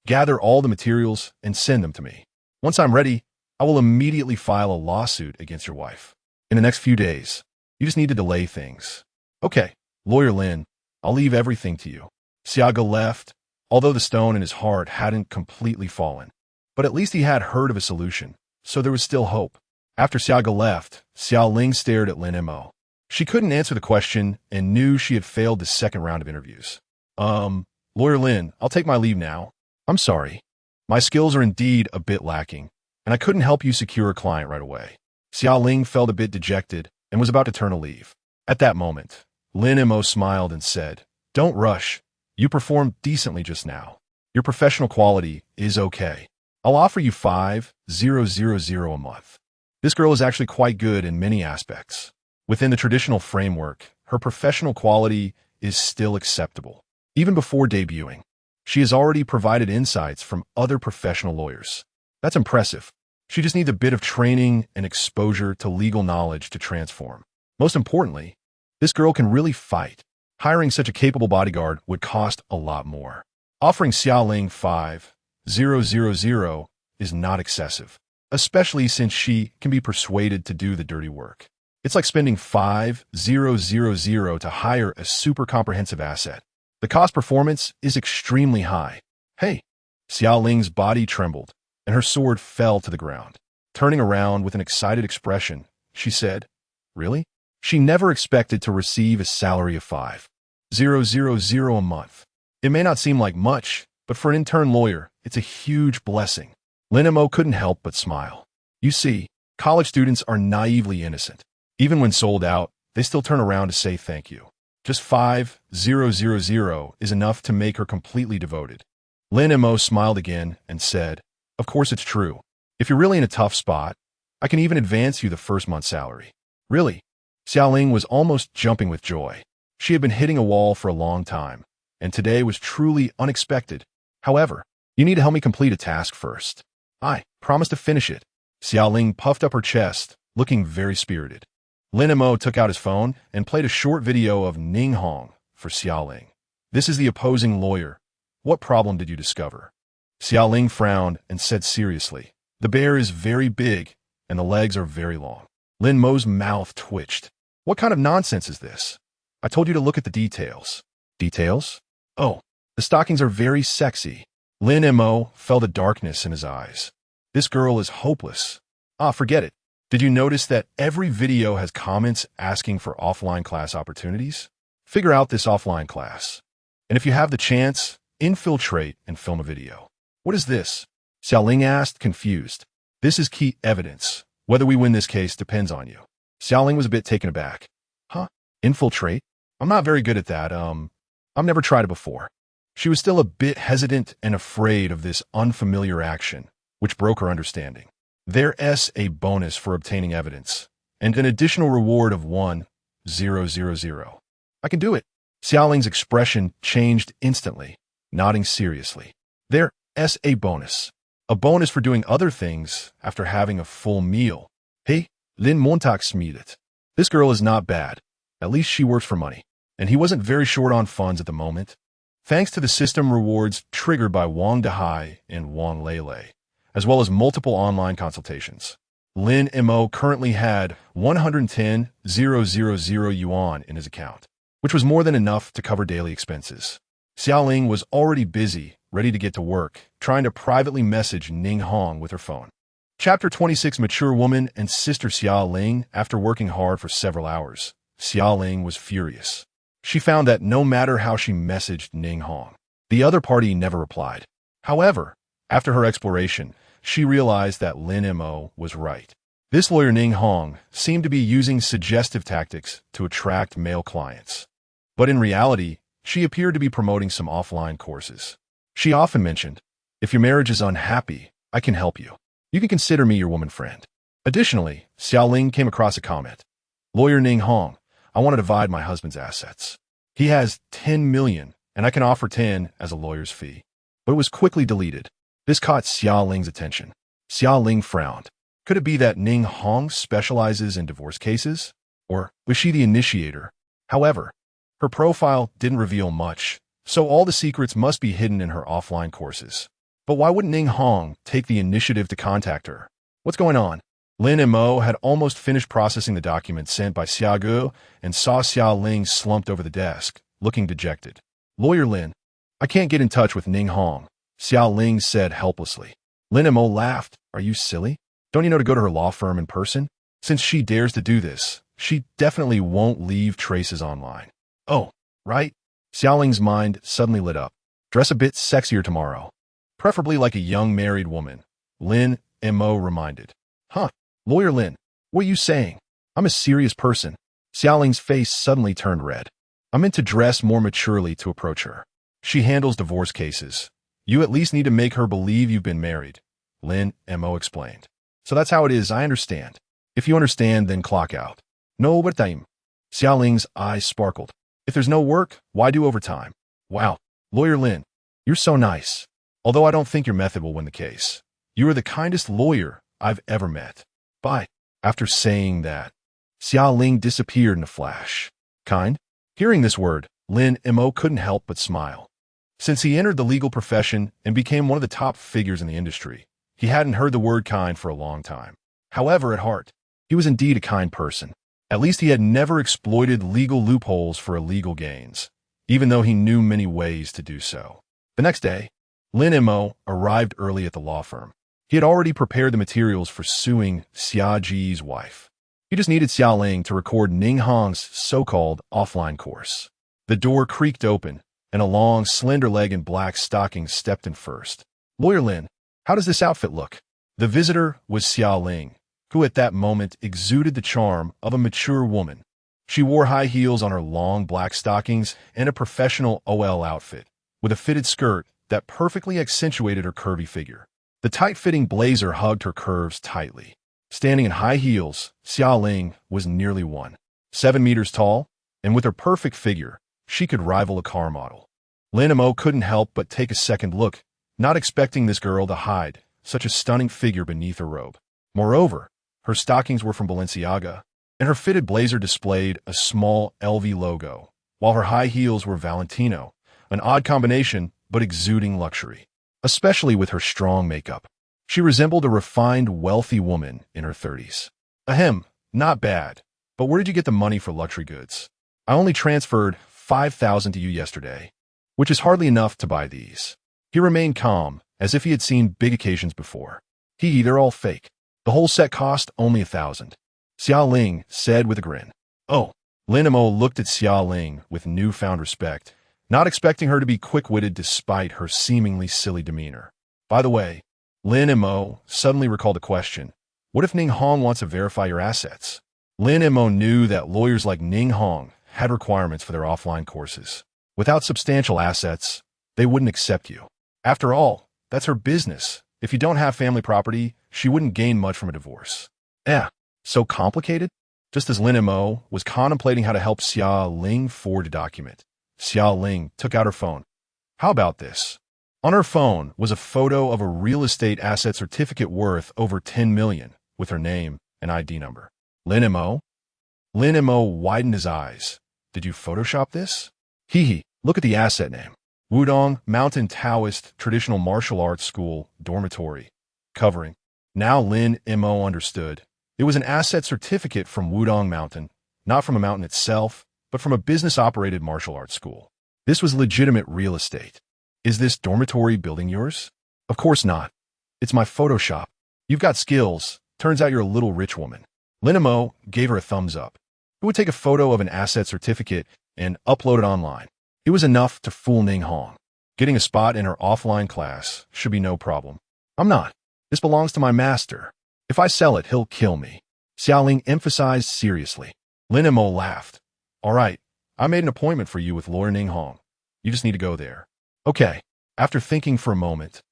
gather all the materials and send them to me. Once I'm ready, I will immediately file a lawsuit against your wife. In the next few days, you just need to delay things. Okay, Lawyer Lin, I'll leave everything to you. Xiaogu left, although the stone in his heart hadn't completely fallen. But at least he had heard of a solution, so there was still hope. After Xiaogu left, Xiaoling stared at Lin Mo. She couldn't answer the question and knew she had failed the second round of interviews. Lawyer Lin, I'll take my leave now. I'm sorry. My skills are indeed a bit lacking, and I couldn't help you secure a client right away. Xiaoling felt a bit dejected and was about to turn to leave. At that moment, Lin Mo smiled and said, "Don't rush. You performed decently just now. Your professional quality is okay. I'll offer you 5,000 a month. This girl is actually quite good in many aspects. Within the traditional framework, her professional quality is still acceptable. Even before debuting, she has already provided insights from other professional lawyers. That's impressive. She just needs a bit of training and exposure to legal knowledge to transform. Most importantly, this girl can really fight. Hiring such a capable bodyguard would cost a lot more. Offering Xiaoling 5,000 is not excessive, especially since she can be persuaded to do the dirty work. It's like spending 5,000 to hire a super comprehensive asset. The cost performance is extremely high. Hey, Xiaoling's body trembled, and her sword fell to the ground. Turning around with an excited expression, she said, "Really?" She never expected to receive a salary of 5,000 a month. It may not seem like much, but for an intern lawyer, it's a huge blessing. Lin Mo couldn't help but smile. You see, college students are naively innocent. Even when sold out, they still turn around to say thank you. Just 5,000 is enough to make her completely devoted. Lin Mo smiled again and said, "Of course it's true. If you're really in a tough spot, I can even advance you the first month's salary." Really? Xiaoling was almost jumping with joy. She had been hitting a wall for a long time, and today was truly unexpected. However, you need to help me complete a task first. I promise to finish it. Xiaoling puffed up her chest, looking very spirited. Lin Mo took out his phone and played a short video of Ning Hong for Xiaoling. "This is the opposing lawyer. What problem did you discover?" Xiaoling frowned and said seriously, "The bear is very big and the legs are very long." Lin Mo's mouth twitched. "What kind of nonsense is this? I told you to look at the details." "Details? Oh, the stockings are very sexy." Lin Mo felt a darkness in his eyes. This girl is hopeless. Forget it. Did you notice that every video has comments asking for offline class opportunities? Figure out this offline class. And if you have the chance, infiltrate and film a video. "What is this?" Xiaoling asked, confused. "This is key evidence. Whether we win this case depends on you." Xiaoling was a bit taken aback. "Huh? Infiltrate? I'm not very good at that. I've never tried it before." She was still a bit hesitant and afraid of this unfamiliar action, which broke her understanding. There's a bonus for obtaining evidence, and an additional reward of 1,000. "I can do it." Xiaoling's expression changed instantly, nodding seriously. There's a bonus. A bonus for doing other things after having a full meal. Hey, Lin Mo smiled. This girl is not bad. At least she works for money. And he wasn't very short on funds at the moment. Thanks to the system rewards triggered by Wang Dehai and Wang Lele, as well as multiple online consultations. Lin Mo currently had 110,000 yuan in his account, which was more than enough to cover daily expenses. Xiaoling was already busy, ready to get to work, trying to privately message Ning Hong with her phone. Chapter 26. Mature woman and sister Xiaoling. After working hard for several hours, Xiaoling was furious. She found that no matter how she messaged Ning Hong, the other party never replied. However, after her exploration, she realized that Lin Mo was right. This lawyer Ning Hong seemed to be using suggestive tactics to attract male clients. But in reality, she appeared to be promoting some offline courses. She often mentioned, "If your marriage is unhappy, I can help you. You can consider me your woman friend." Additionally, Xiaoling came across a comment. "Lawyer Ning Hong, I want to divide my husband's assets. He has 10 million, and I can offer 10 as a lawyer's fee." But it was quickly deleted. This caught Xiaoling's attention. Xiaoling frowned. Could it be that Ning Hong specializes in divorce cases? Or was she the initiator? However, her profile didn't reveal much, so all the secrets must be hidden in her offline courses. But why wouldn't Ning Hong take the initiative to contact her? What's going on? Lin Mo had almost finished processing the documents sent by Xiaogu and saw Xiaoling slumped over the desk, looking dejected. "Lawyer Lin, I can't get in touch with Ning Hong," Xiaoling said helplessly. Lin Mo laughed. "Are you silly? Don't you know to go to her law firm in person? Since she dares to do this, she definitely won't leave traces online." "Oh, right." Xiaoling's mind suddenly lit up. "Dress a bit sexier tomorrow. Preferably like a young married woman," Lin Mo reminded. "Huh? Lawyer Lin, what are you saying? I'm a serious person." Xiaoling's face suddenly turned red. "I meant to dress more maturely to approach her. She handles divorce cases. You at least need to make her believe you've been married," Lin Mo explained. "So that's how it is, I understand. If you understand, then clock out." "No overtime." Xiaoling's eyes sparkled. "If there's no work, why do overtime?" "Wow, Lawyer Lin, you're so nice. Although I don't think your method will win the case. You are the kindest lawyer I've ever met. Bye." After saying that, Xiaoling disappeared in a flash. Kind? Hearing this word, Lin Mo couldn't help but smile. Since he entered the legal profession and became one of the top figures in the industry, he hadn't heard the word kind for a long time. However, at heart, he was indeed a kind person. At least he had never exploited legal loopholes for illegal gains, even though he knew many ways to do so. The next day, Lin Mo arrived early at the law firm. He had already prepared the materials for suing Xia Ji's wife. He just needed Xiaoling to record Ning Hong's so-called offline course. The door creaked open, and a long, slender leg in black stockings stepped in first. "Lawyer Lin, how does this outfit look?" The visitor was Xiaoling, who at that moment exuded the charm of a mature woman. She wore high heels on her long black stockings and a professional OL outfit, with a fitted skirt that perfectly accentuated her curvy figure. The tight-fitting blazer hugged her curves tightly. Standing in high heels, Xiaoling was nearly 1.7 meters tall, and with her perfect figure, she could rival a car model. Lin Mo couldn't help but take a second look, not expecting this girl to hide such a stunning figure beneath her robe. Moreover, her stockings were from Balenciaga, and her fitted blazer displayed a small LV logo, while her high heels were Valentino, an odd combination but exuding luxury. Especially with her strong makeup, she resembled a refined, wealthy woman in her 30s. "Ahem, not bad. But where did you get the money for luxury goods?" "I only transferred 5,000 to you yesterday, which is hardly enough to buy these." He remained calm, as if he had seen big occasions before. They're all fake. The whole set cost only 1,000. Xiaoling said with a grin. "Oh." Lin Mo looked at Xiaoling with newfound respect, not expecting her to be quick-witted despite her seemingly silly demeanor. By the way, Lin Mo suddenly recalled a question. What if Ning Hong wants to verify your assets? Lin Mo knew that lawyers like Ning Hong had requirements for their offline courses. Without substantial assets, they wouldn't accept you. After all, that's her business. If you don't have family property, she wouldn't gain much from a divorce. So complicated? Just as Lin Mo was contemplating how to help Xia Ling forward a document, Xiao Ling took out her phone. How about this? On her phone was a photo of a real estate asset certificate worth over 10 million with her name and ID number. Lin Mo? Lin Mo widened his eyes. Did you Photoshop this? Hehe, look at the asset name. Wudong Mountain Taoist Traditional Martial Arts School Dormitory. Covering. Now Lin Mo understood. It was an asset certificate from Wudong Mountain, not from a mountain itself, but from a business-operated martial arts school. This was legitimate real estate. Is this dormitory building yours? Of course not. It's my Photoshop. You've got skills. Turns out you're a little rich woman. Lin Mo gave her a thumbs up. Who would take a photo of an asset certificate and upload it online? It was enough to fool Ning Hong. Getting a spot in her offline class should be no problem. I'm not. This belongs to my master. If I sell it, he'll kill me. Xiaoling emphasized seriously. Lin Mo laughed. All right, I made an appointment for you with lawyer Ning Hong. You just need to go there. Okay. After thinking for a moment,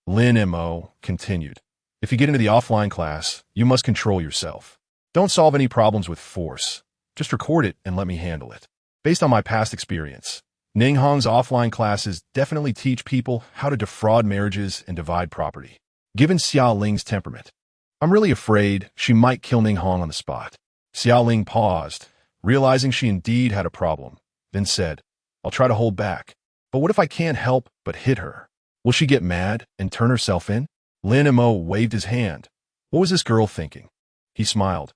Lin Mo continued. If you get into the offline class, you must control yourself. Don't solve any problems with force. Just record it and let me handle it. Based on my past experience, Ning Hong's offline classes definitely teach people how to defraud marriages and divide property. Given Xiao Ling's temperament, I'm really afraid she might kill Ning Hong on the spot. Xiao Ling paused, realizing she indeed had a problem, then said, I'll try to hold back. But what if I can't help but hit her? Will she get mad and turn herself in? Lin Mo waved his hand. What was this girl thinking? He smiled.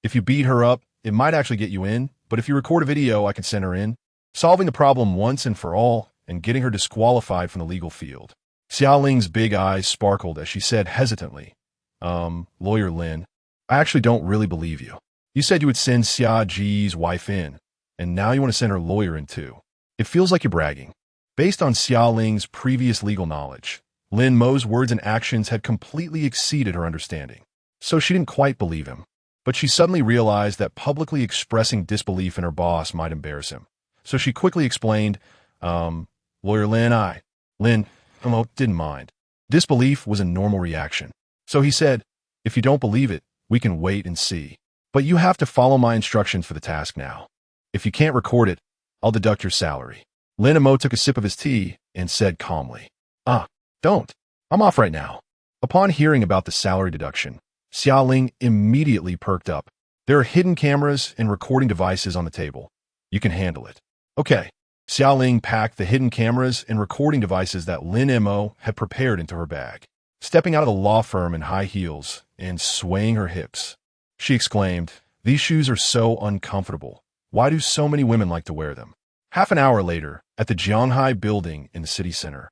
If you beat her up, it might actually get you in, but if you record a video, I can send her in, solving the problem once and for all and getting her disqualified from the legal field. Xiao Ling's big eyes sparkled as she said hesitantly, Lawyer Lin, I actually don't really believe you. You said you would send Xia Ji's wife in, and now you want to send her lawyer in too. It feels like you're bragging. Based on Xiao Ling's previous legal knowledge, Lin Mo's words and actions had completely exceeded her understanding. So she didn't quite believe him. But she suddenly realized that publicly expressing disbelief in her boss might embarrass him. So she quickly explained, Lawyer Lin, Lin Mo didn't mind. Disbelief was a normal reaction. So he said, if you don't believe it, we can wait and see. But you have to follow my instructions for the task now. If you can't record it, I'll deduct your salary. Lin Mo took a sip of his tea and said calmly, don't. I'm off right now. Upon hearing about the salary deduction, Xiao Ling immediately perked up. There are hidden cameras and recording devices on the table. You can handle it. Okay. Xiao Ling packed the hidden cameras and recording devices that Lin Mo had prepared into her bag. Stepping out of the law firm in high heels and swaying her hips, she exclaimed, these shoes are so uncomfortable. Why do so many women like to wear them? Half an hour later, at the Jianghai building in the city center.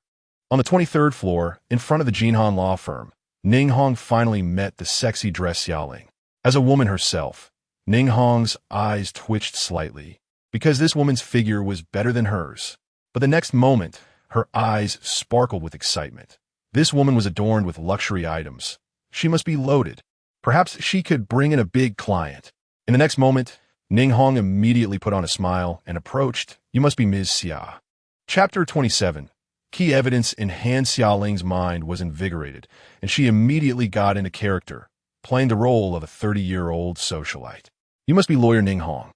On the 23rd floor, in front of the Jinhan law firm, Ning Hong finally met the sexy dressed Xiao Ling. As a woman herself, Ning Hong's eyes twitched slightly, because this woman's figure was better than hers. But the next moment, her eyes sparkled with excitement. This woman was adorned with luxury items. She must be loaded. Perhaps she could bring in a big client. In the next moment, Ning Hong immediately put on a smile and approached. You must be Ms. Xia. Chapter 27. Key evidence in Han Xiaoling's mind was invigorated, and she immediately got into character, playing the role of a 30-year-old socialite. You must be lawyer Ning Hong.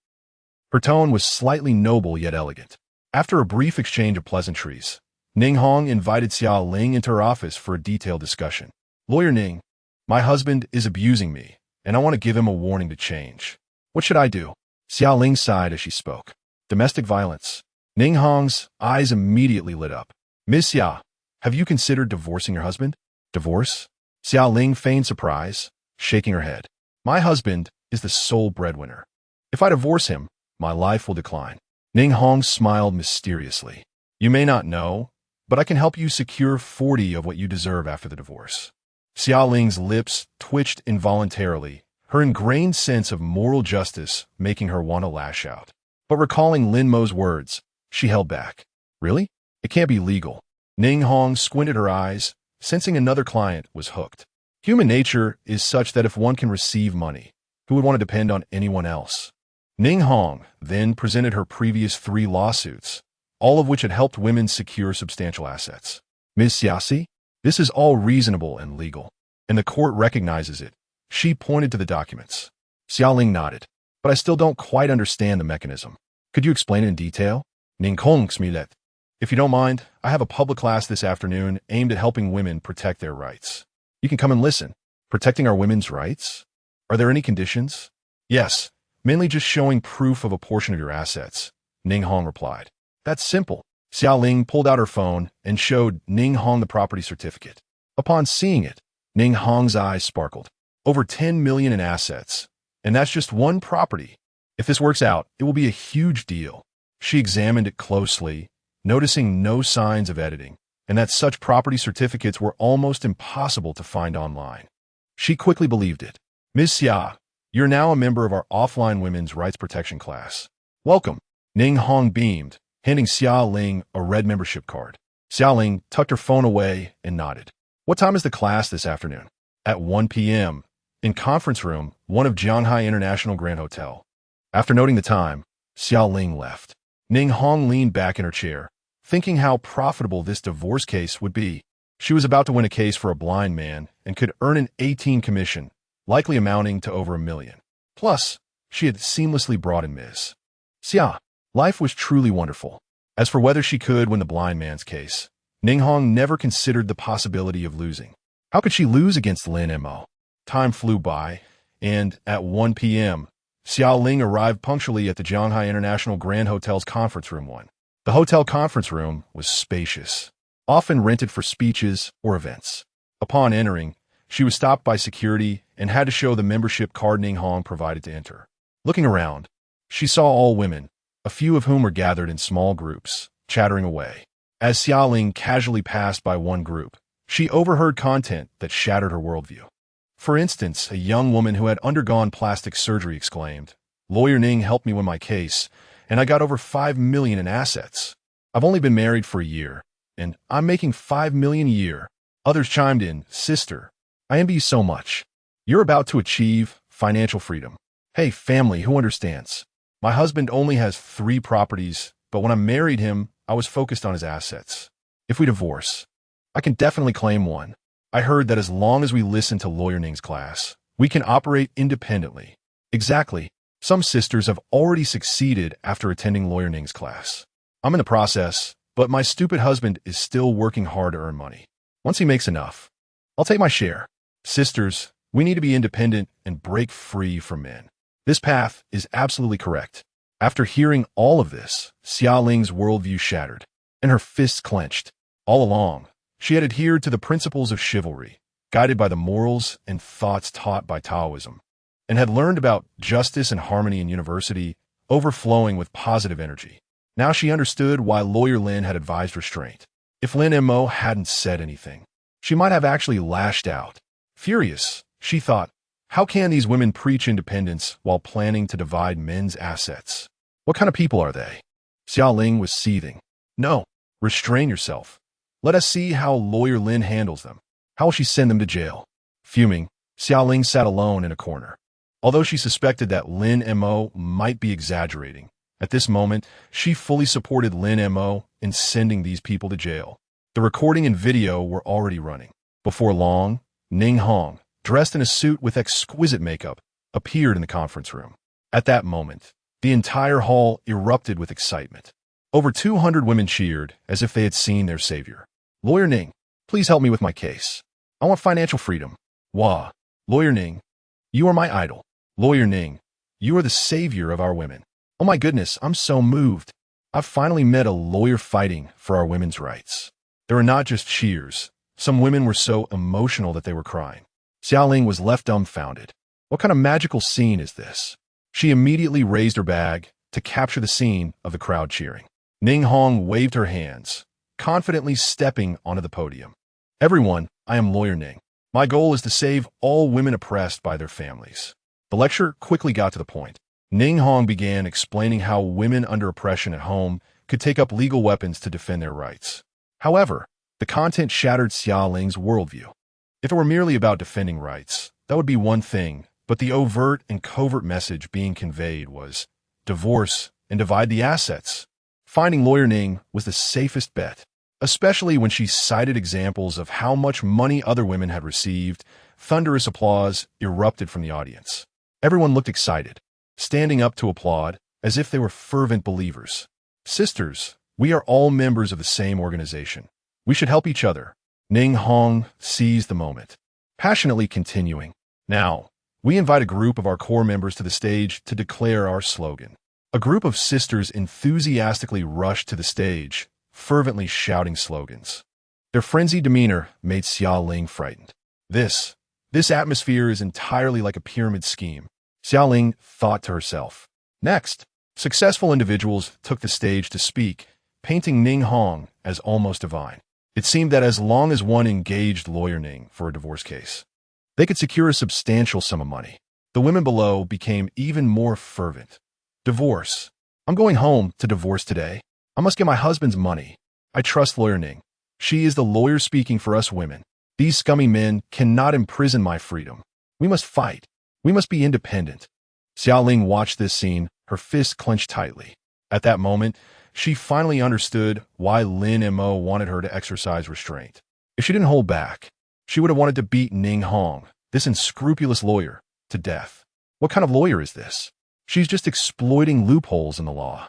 Her tone was slightly noble yet elegant. After a brief exchange of pleasantries, Ning Hong invited Xiao Ling into her office for a detailed discussion. Lawyer Ning, my husband is abusing me, and I want to give him a warning to change. What should I do? Xiao Ling sighed as she spoke. Domestic violence. Ning Hong's eyes immediately lit up. Ms. Xia, have you considered divorcing your husband? Divorce? Xiao Ling feigned surprise, shaking her head. My husband is the sole breadwinner. If I divorce him, my life will decline. Ning Hong smiled mysteriously. You may not know, but I can help you secure 40 of what you deserve after the divorce. Xiao Ling's lips twitched involuntarily, her ingrained sense of moral justice making her want to lash out. But recalling Lin Mo's words, she held back. Really? It can't be legal. Ning Hong squinted her eyes, sensing another client was hooked. Human nature is such that if one can receive money, who would want to depend on anyone else? Ning Hong then presented her previous 3 lawsuits, all of which had helped women secure substantial assets. Ms. Xiaoxi, this is all reasonable and legal, and the court recognizes it. She pointed to the documents. Xiao Ling nodded. But I still don't quite understand the mechanism. Could you explain it in detail? Ning Kong Smilet. If you don't mind, I have a public class this afternoon aimed at helping women protect their rights. You can come and listen. Protecting our women's rights? Are there any conditions? Yes, mainly just showing proof of a portion of your assets, Ning Hong replied. That's simple. Xiao Ling pulled out her phone and showed Ning Hong the property certificate. Upon seeing it, Ning Hong's eyes sparkled. Over 10 million in assets. And that's just one property. If this works out, it will be a huge deal. She examined it closely, noticing no signs of editing, and that such property certificates were almost impossible to find online. She quickly believed it. Ms. Xia, you're now a member of our offline women's rights protection class. Welcome. Ning Hong beamed, handing Xia Ling a red membership card. Xia Ling tucked her phone away and nodded. What time is the class this afternoon? At 1 p.m. in conference room, one of Jianghai International Grand Hotel. After noting the time, Xia Ling left. Ning Hong leaned back in her chair, thinking how profitable this divorce case would be. She was about to win a case for a blind man and could earn an 18 commission, likely amounting to over $1 million. Plus, she had seamlessly brought in Ms. Xia. Life was truly wonderful. As for whether she could win the blind man's case, Ning Hong never considered the possibility of losing. How could she lose against Lin Mo? Time flew by, and at 1 p.m., Xiao Ling arrived punctually at the Jianghai International Grand Hotel's conference room 1. The hotel conference room was spacious, often rented for speeches or events. Upon entering, she was stopped by security and had to show the membership card Ning Hong provided to enter. Looking around, she saw all women, a few of whom were gathered in small groups, chattering away. As Xiao Ling casually passed by one group, she overheard content that shattered her worldview. For instance, a young woman who had undergone plastic surgery exclaimed, "Lawyer Ning helped me win my case, and I got over 5 million in assets. I've only been married for a year, and I'm making 5 million a year." Others chimed in, "Sister, I envy you so much. You're about to achieve financial freedom." Hey, family, who understands? My husband only has 3 properties, but when I married him, I was focused on his assets. If we divorce, I can definitely claim one. I heard that as long as we listen to Lawyer Ning's class, we can operate independently. Exactly. Some sisters have already succeeded after attending Lawyer Ning's class. I'm in the process, but my stupid husband is still working hard to earn money. Once he makes enough, I'll take my share. Sisters, we need to be independent and break free from men. This path is absolutely correct. After hearing all of this, Xia Ling's worldview shattered, and her fists clenched. All along, she had adhered to the principles of chivalry, guided by the morals and thoughts taught by Taoism, and had learned about justice and harmony in university, overflowing with positive energy. Now she understood why Lawyer Lin had advised restraint. If Lin Mo hadn't said anything, she might have actually lashed out. Furious, she thought, how can these women preach independence while planning to divide men's assets? What kind of people are they? Xiao Ling was seething. No, restrain yourself. Let us see how Lawyer Lin handles them. How will she send them to jail? Fuming, Xiao Ling sat alone in a corner. Although she suspected that Lin Mo might be exaggerating, at this moment, she fully supported Lin Mo in sending these people to jail. The recording and video were already running. Before long, Ning Hong, dressed in a suit with exquisite makeup, appeared in the conference room. At that moment, the entire hall erupted with excitement. Over 200 women cheered as if they had seen their savior. Lawyer Ning, please help me with my case. I want financial freedom. Wah. Lawyer Ning, you are my idol. Lawyer Ning, you are the savior of our women. Oh my goodness, I'm so moved. I've finally met a lawyer fighting for our women's rights. There were not just cheers. Some women were so emotional that they were crying. Xiao Ling was left dumbfounded. What kind of magical scene is this? She immediately raised her bag to capture the scene of the crowd cheering. Ning Hong waved her hands, confidently stepping onto the podium. Everyone, I am Lawyer Ning. My goal is to save all women oppressed by their families. The lecture quickly got to the point. Ning Hong began explaining how women under oppression at home could take up legal weapons to defend their rights. However, the content shattered Xia Ling's worldview. If it were merely about defending rights, that would be one thing, but the overt and covert message being conveyed was divorce and divide the assets. Finding Lawyer Ning was the safest bet, especially when she cited examples of how much money other women had received. Thunderous applause erupted from the audience. Everyone looked excited, standing up to applaud as if they were fervent believers. Sisters, we are all members of the same organization. We should help each other. Ning Hong seized the moment, passionately continuing. Now, we invite a group of our core members to the stage to declare our slogan. A group of sisters enthusiastically rushed to the stage, fervently shouting slogans. Their frenzied demeanor made Xia Ling frightened. This atmosphere is entirely like a pyramid scheme, Xia Ling thought to herself. Next, successful individuals took the stage to speak, painting Ning Hong as almost divine. It seemed that as long as one engaged lawyer Ning for a divorce case, they could secure a substantial sum of money. The women below became even more fervent. Divorce. I'm going home to divorce today. I must get my husband's money. I trust lawyer Ning. She is the lawyer speaking for us women. These scummy men cannot imprison my freedom. We must fight. We must be independent. Xia Ling watched this scene, her fists clenched tightly. At that moment, she finally understood why Lin Mo wanted her to exercise restraint. If she didn't hold back, she would have wanted to beat Ning Hong, this unscrupulous lawyer, to death. What kind of lawyer is this? She's just exploiting loopholes in the law.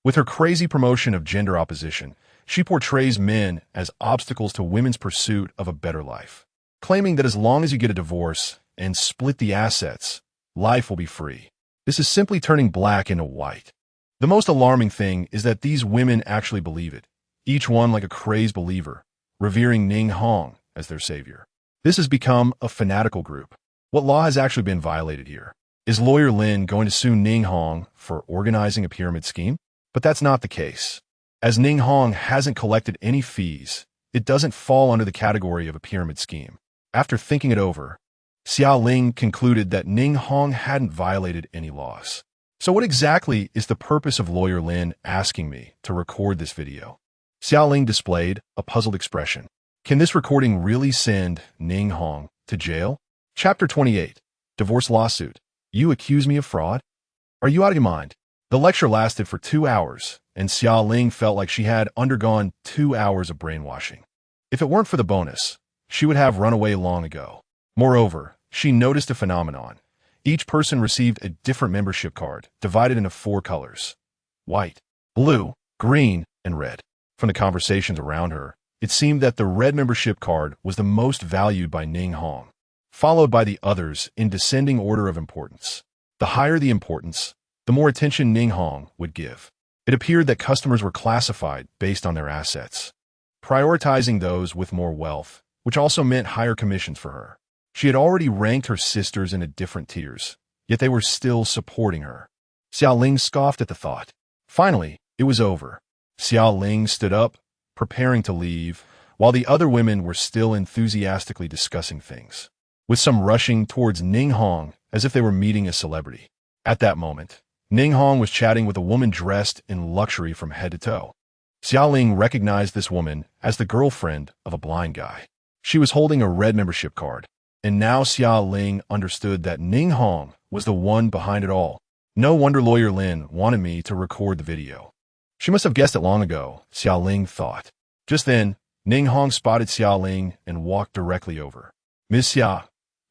With her crazy promotion of gender opposition, she portrays men as obstacles to women's pursuit of a better life, claiming that as long as you get a divorce and split the assets, life will be free. This is simply turning black into white. The most alarming thing is that these women actually believe it, each one like a crazed believer, revering Ning Hong as their savior. This has become a fanatical group. What law has actually been violated here? Is lawyer Lin going to sue Ning Hong for organizing a pyramid scheme? But that's not the case. As Ning Hong hasn't collected any fees, it doesn't fall under the category of a pyramid scheme. After thinking it over, Xia Ling concluded that Ning Hong hadn't violated any laws. So what exactly is the purpose of lawyer Lin asking me to record this video? Xia Ling displayed a puzzled expression. Can this recording really send Ning Hong to jail? Chapter 28. Divorce Lawsuit. You accuse me of fraud? Are you out of your mind? The lecture lasted for 2 hours, and Xia Ling felt like she had undergone 2 hours of brainwashing. If it weren't for the bonus, she would have run away long ago. Moreover, she noticed a phenomenon. Each person received a different membership card, divided into 4 colors: white, blue, green, and red. From the conversations around her, it seemed that the red membership card was the most valued by Ning Hong, followed by the others in descending order of importance. The higher the importance, the more attention Ning Hong would give. It appeared that customers were classified based on their assets, prioritizing those with more wealth, which also meant higher commissions for her. She had already ranked her sisters into different tiers, yet they were still supporting her. Xia Ling scoffed at the thought. Finally, it was over. Xia Ling stood up, preparing to leave, while the other women were still enthusiastically discussing things, with some rushing towards Ning Hong as if they were meeting a celebrity. At that moment, Ning Hong was chatting with a woman dressed in luxury from head to toe. Xia Ling recognized this woman as the girlfriend of a blind guy. She was holding a red membership card, and now Xia Ling understood that Ning Hong was the one behind it all. No wonder lawyer Lin wanted me to record the video. She must have guessed it long ago, Xia Ling thought. Just then, Ning Hong spotted Xia Ling and walked directly over. Ms. Xia,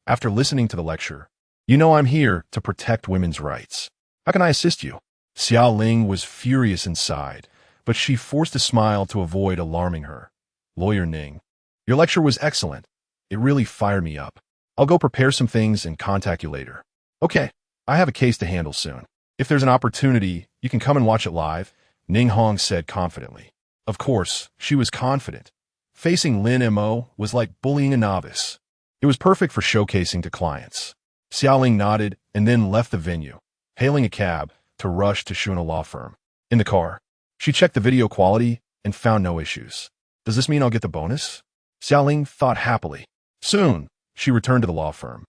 after listening to the lecture, you know I'm here to protect women's rights. How can I assist you? Xia Ling was furious inside, but she forced a smile to avoid alarming her. Lawyer Ning, your lecture was excellent. It really fired me up. I'll go prepare some things and contact you later. Okay, I have a case to handle soon. If there's an opportunity, you can come and watch it live, Ning Hong said confidently. Of course, she was confident. Facing Lin Mo was like bullying a novice. It was perfect for showcasing to clients. Xia Ling nodded and then left the venue, hailing a cab to rush to Shuna Law Firm. In the car, she checked the video quality and found no issues. Does this mean I'll get the bonus? Xia Ling thought happily. Soon, she returned to the law firm,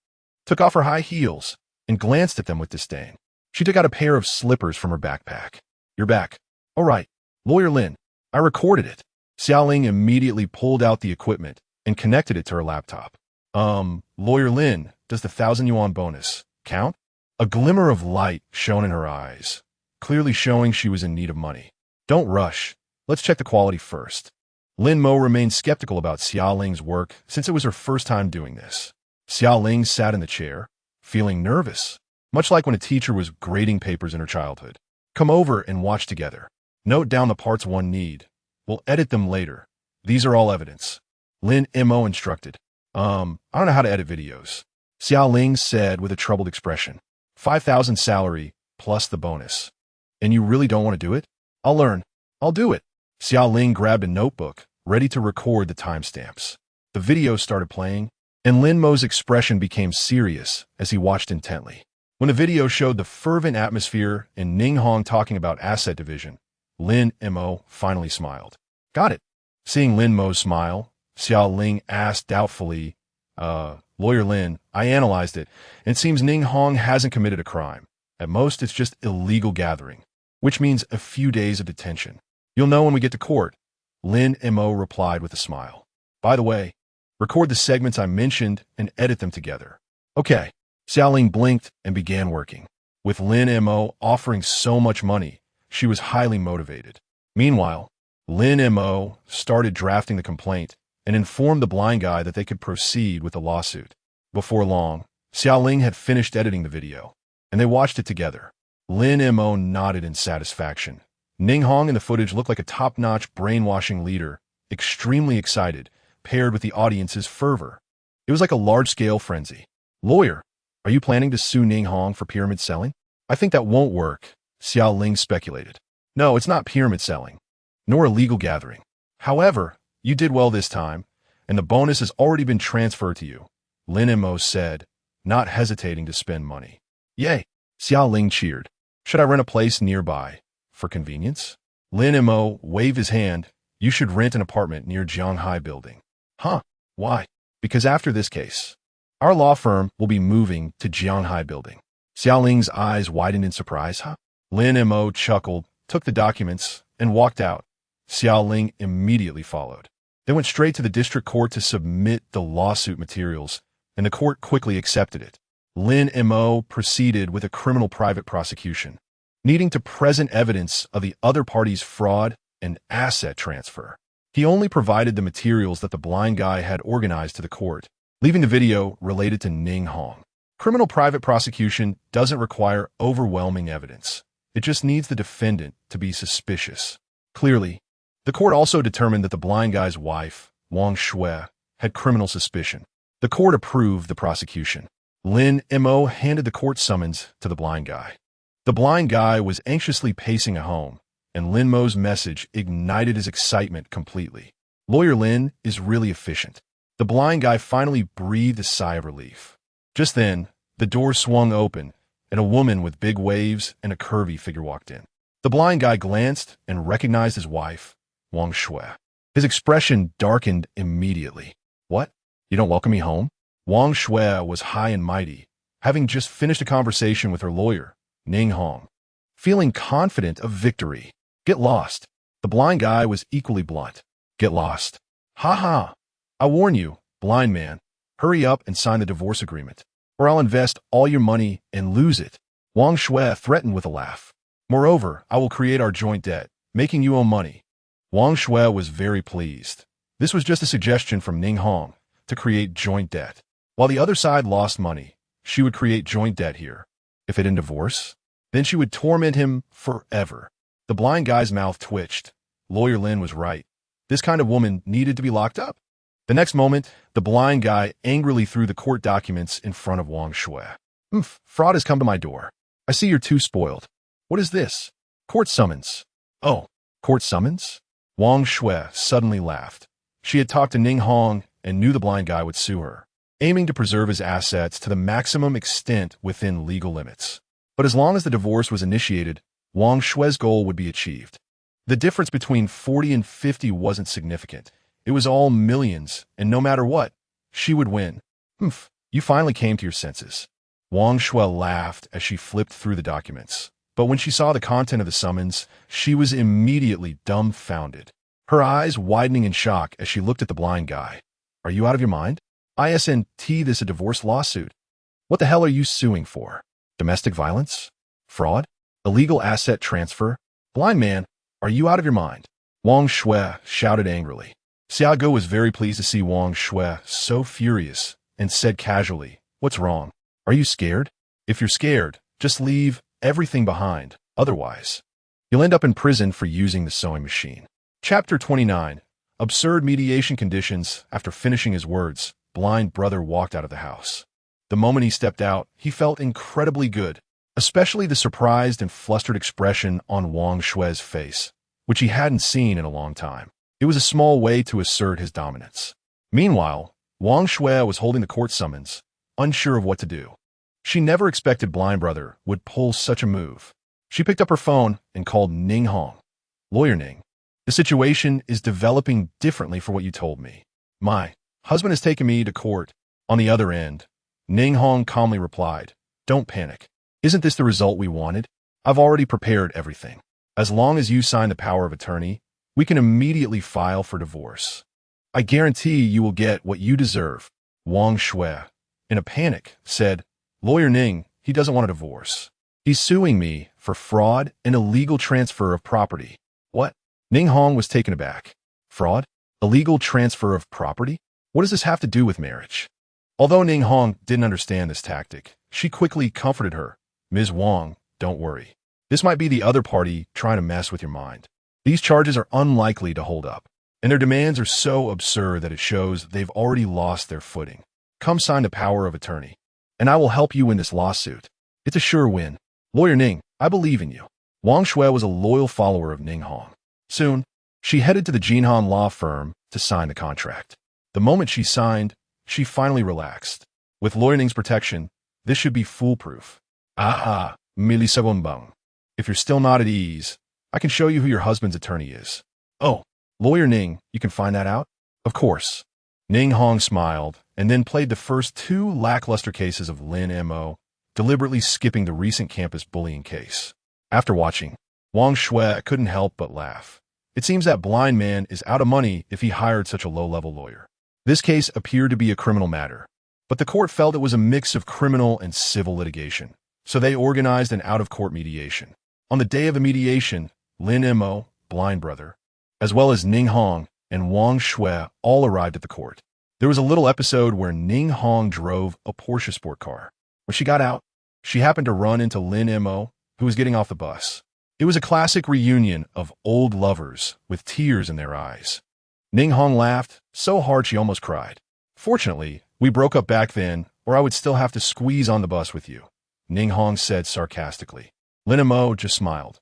took off her high heels, and glanced at them with disdain. She took out a pair of slippers from her backpack. You're back. All right, lawyer Lin, I recorded it. Xia Ling immediately pulled out the equipment and connected it to her laptop. Lawyer Lin, does the 1,000 yuan bonus count? A glimmer of light shone in her eyes, clearly showing she was in need of money. Don't rush. Let's check the quality first. Lin Mo remained skeptical about Xia Ling's work since it was her first time doing this. Xia Ling sat in the chair, feeling nervous, much like when a teacher was grading papers in her childhood. Come over and watch together. Note down the parts one need. We'll edit them later. These are all evidence. Lin Mo instructed. I don't know how to edit videos. Xiao Ling said with a troubled expression. 5,000 salary plus the bonus. And you really don't want to do it? I'll learn. I'll do it. Xiao Ling grabbed a notebook, ready to record the timestamps. The video started playing, and Lin Mo's expression became serious as he watched intently. When the video showed the fervent atmosphere and Ning Hong talking about asset division, Lin Mo finally smiled. Got it. Seeing Lin Mo smile, Xiao Ling asked doubtfully, Lawyer Lin, I analyzed it, and it seems Ning Hong hasn't committed a crime. At most, it's just illegal gathering, which means a few days of detention. You'll know when we get to court. Lin Mo replied with a smile. By the way, record the segments I mentioned and edit them together. Okay. Xiao Ling blinked and began working. With Lin Mo offering so much money, she was highly motivated. Meanwhile, Lin Mo started drafting the complaint and informed the blind guy that they could proceed with the lawsuit. Before long, Xiao Ling had finished editing the video, and they watched it together. Lin Mo nodded in satisfaction. Ning Hong in the footage looked like a top-notch brainwashing leader, extremely excited, paired with the audience's fervor. It was like a large-scale frenzy. Lawyer, are you planning to sue Ning Hong for pyramid selling? I think that won't work, Xiao Ling speculated. No, it's not pyramid selling, nor illegal gathering. However, you did well this time, and the bonus has already been transferred to you, Lin Mo said, not hesitating to spend money. Yay, Xiao Ling cheered. Should I rent a place nearby? For convenience? Lin Mo waved his hand. You should rent an apartment near Jianghai building. Huh? Why? Because after this case, our law firm will be moving to Jianghai building. Xiao Ling's eyes widened in surprise. Huh? Lin Mo chuckled, took the documents, and walked out. Xiao Ling immediately followed. They went straight to the district court to submit the lawsuit materials, and the court quickly accepted it. Lin Mo proceeded with a criminal private prosecution, needing to present evidence of the other party's fraud and asset transfer. He only provided the materials that the blind guy had organized to the court, leaving the video related to Ning Hong. Criminal private prosecution doesn't require overwhelming evidence. It just needs the defendant to be suspicious. Clearly, the court also determined that the blind guy's wife, Wang Shui, had criminal suspicion. The court approved the prosecution. Lin Mo handed the court summons to the blind guy. The blind guy was anxiously pacing at home, and Lin Mo's message ignited his excitement completely. Lawyer Lin is really efficient. The blind guy finally breathed a sigh of relief. Just then, the door swung open, and a woman with big waves and a curvy figure walked in. The blind guy glanced and recognized his wife, Wang Shui. His expression darkened immediately. What? You don't welcome me home? Wang Shui was high and mighty, having just finished a conversation with her lawyer, Ning Hong. Feeling confident of victory. Get lost. The blind guy was equally blunt. Get lost. Ha ha. I warn you, blind man. Hurry up and sign the divorce agreement, or I'll invest all your money and lose it. Wang Shui threatened with a laugh. Moreover, I will create our joint debt, making you owe money. Wang Shui was very pleased. This was just a suggestion from Ning Hong to create joint debt. While the other side lost money, she would create joint debt here. If it in divorce, then she would torment him forever. The blind guy's mouth twitched. Lawyer Lin was right. This kind of woman needed to be locked up. The next moment, the blind guy angrily threw the court documents in front of Wang Shui. Fraud has come to my door. I see you're too spoiled. What is this? Court summons. Oh, court summons? Wang Shui suddenly laughed. She had talked to Ning Hong and knew the blind guy would sue her, aiming to preserve his assets to the maximum extent within legal limits. But as long as the divorce was initiated, Wang Shui's goal would be achieved. The difference between 40 and 50 wasn't significant. It was all millions, and no matter what, she would win. You finally came to your senses. Wang Shui laughed as she flipped through the documents. But when she saw the content of the summons, she was immediately dumbfounded, her eyes widening in shock as she looked at the blind guy. Are you out of your mind? Isn't this a divorce lawsuit? What the hell are you suing for? Domestic violence? Fraud? Illegal asset transfer? Blind man, are you out of your mind? Wang Shui shouted angrily. Xiaogo was very pleased to see Wang Shui so furious and said casually, What's wrong? Are you scared? If you're scared, just leave everything behind. Otherwise, You'll end up in prison for using the sewing machine. Chapter 29. Absurd mediation conditions. After finishing his words, blind brother walked out of the house. The moment he stepped out, he felt incredibly good, especially the surprised and flustered expression on Wang Shue's face, which he hadn't seen in a long time. It was a small way to assert his dominance. Meanwhile, Wang Shue was holding the court summons, unsure of what to do. She never expected blind brother would pull such a move. She picked up her phone and called Ning Hong. Lawyer Ning, the situation is developing differently for what you told me. My husband has taken me to court. On the other end, Ning Hong calmly replied, "Don't panic. Isn't this the result we wanted? I've already prepared everything. As long as you sign the power of attorney, we can immediately file for divorce. I guarantee you will get what you deserve." Wang Shue, in a panic, said, "Lawyer Ning, he doesn't want a divorce. He's suing me for fraud and illegal transfer of property." What? Ning Hong was taken aback. Fraud? Illegal transfer of property? What does this have to do with marriage? Although Ning Hong didn't understand this tactic, she quickly comforted her. "Ms. Wang, don't worry. This might be the other party trying to mess with your mind. These charges are unlikely to hold up, and their demands are so absurd that it shows they've already lost their footing. Come sign the power of attorney, and I will help you win this lawsuit. It's a sure win. Lawyer Ning, I believe in you." Wang Shue was a loyal follower of Ning Hong. Soon, she headed to the Jinhan law firm to sign the contract. The moment she signed, she finally relaxed. With Lawyer Ning's protection, this should be foolproof. Aha, Milisegunbang. If you're still not at ease, I can show you who your husband's attorney is. Oh, Lawyer Ning, you can find that out? Of course. Ning Hong smiled and then played the first two lackluster cases of Lin Mo, deliberately skipping the recent campus bullying case. After watching, Wang Shue couldn't help but laugh. It seems that blind man is out of money if he hired such a low-level lawyer. This case appeared to be a criminal matter, but the court felt it was a mix of criminal and civil litigation, so they organized an out-of-court mediation. On the day of the mediation, Lin Mo, blind brother, as well as Ning Hong and Wang Shue all arrived at the court. There was a little episode where Ning Hong drove a Porsche sport car. When she got out, she happened to run into Lin Mo, who was getting off the bus. It was a classic reunion of old lovers with tears in their eyes. Ning Hong laughed so hard she almost cried. "Fortunately, we broke up back then, or I would still have to squeeze on the bus with you," Ning Hong said sarcastically. Lin Mo just smiled.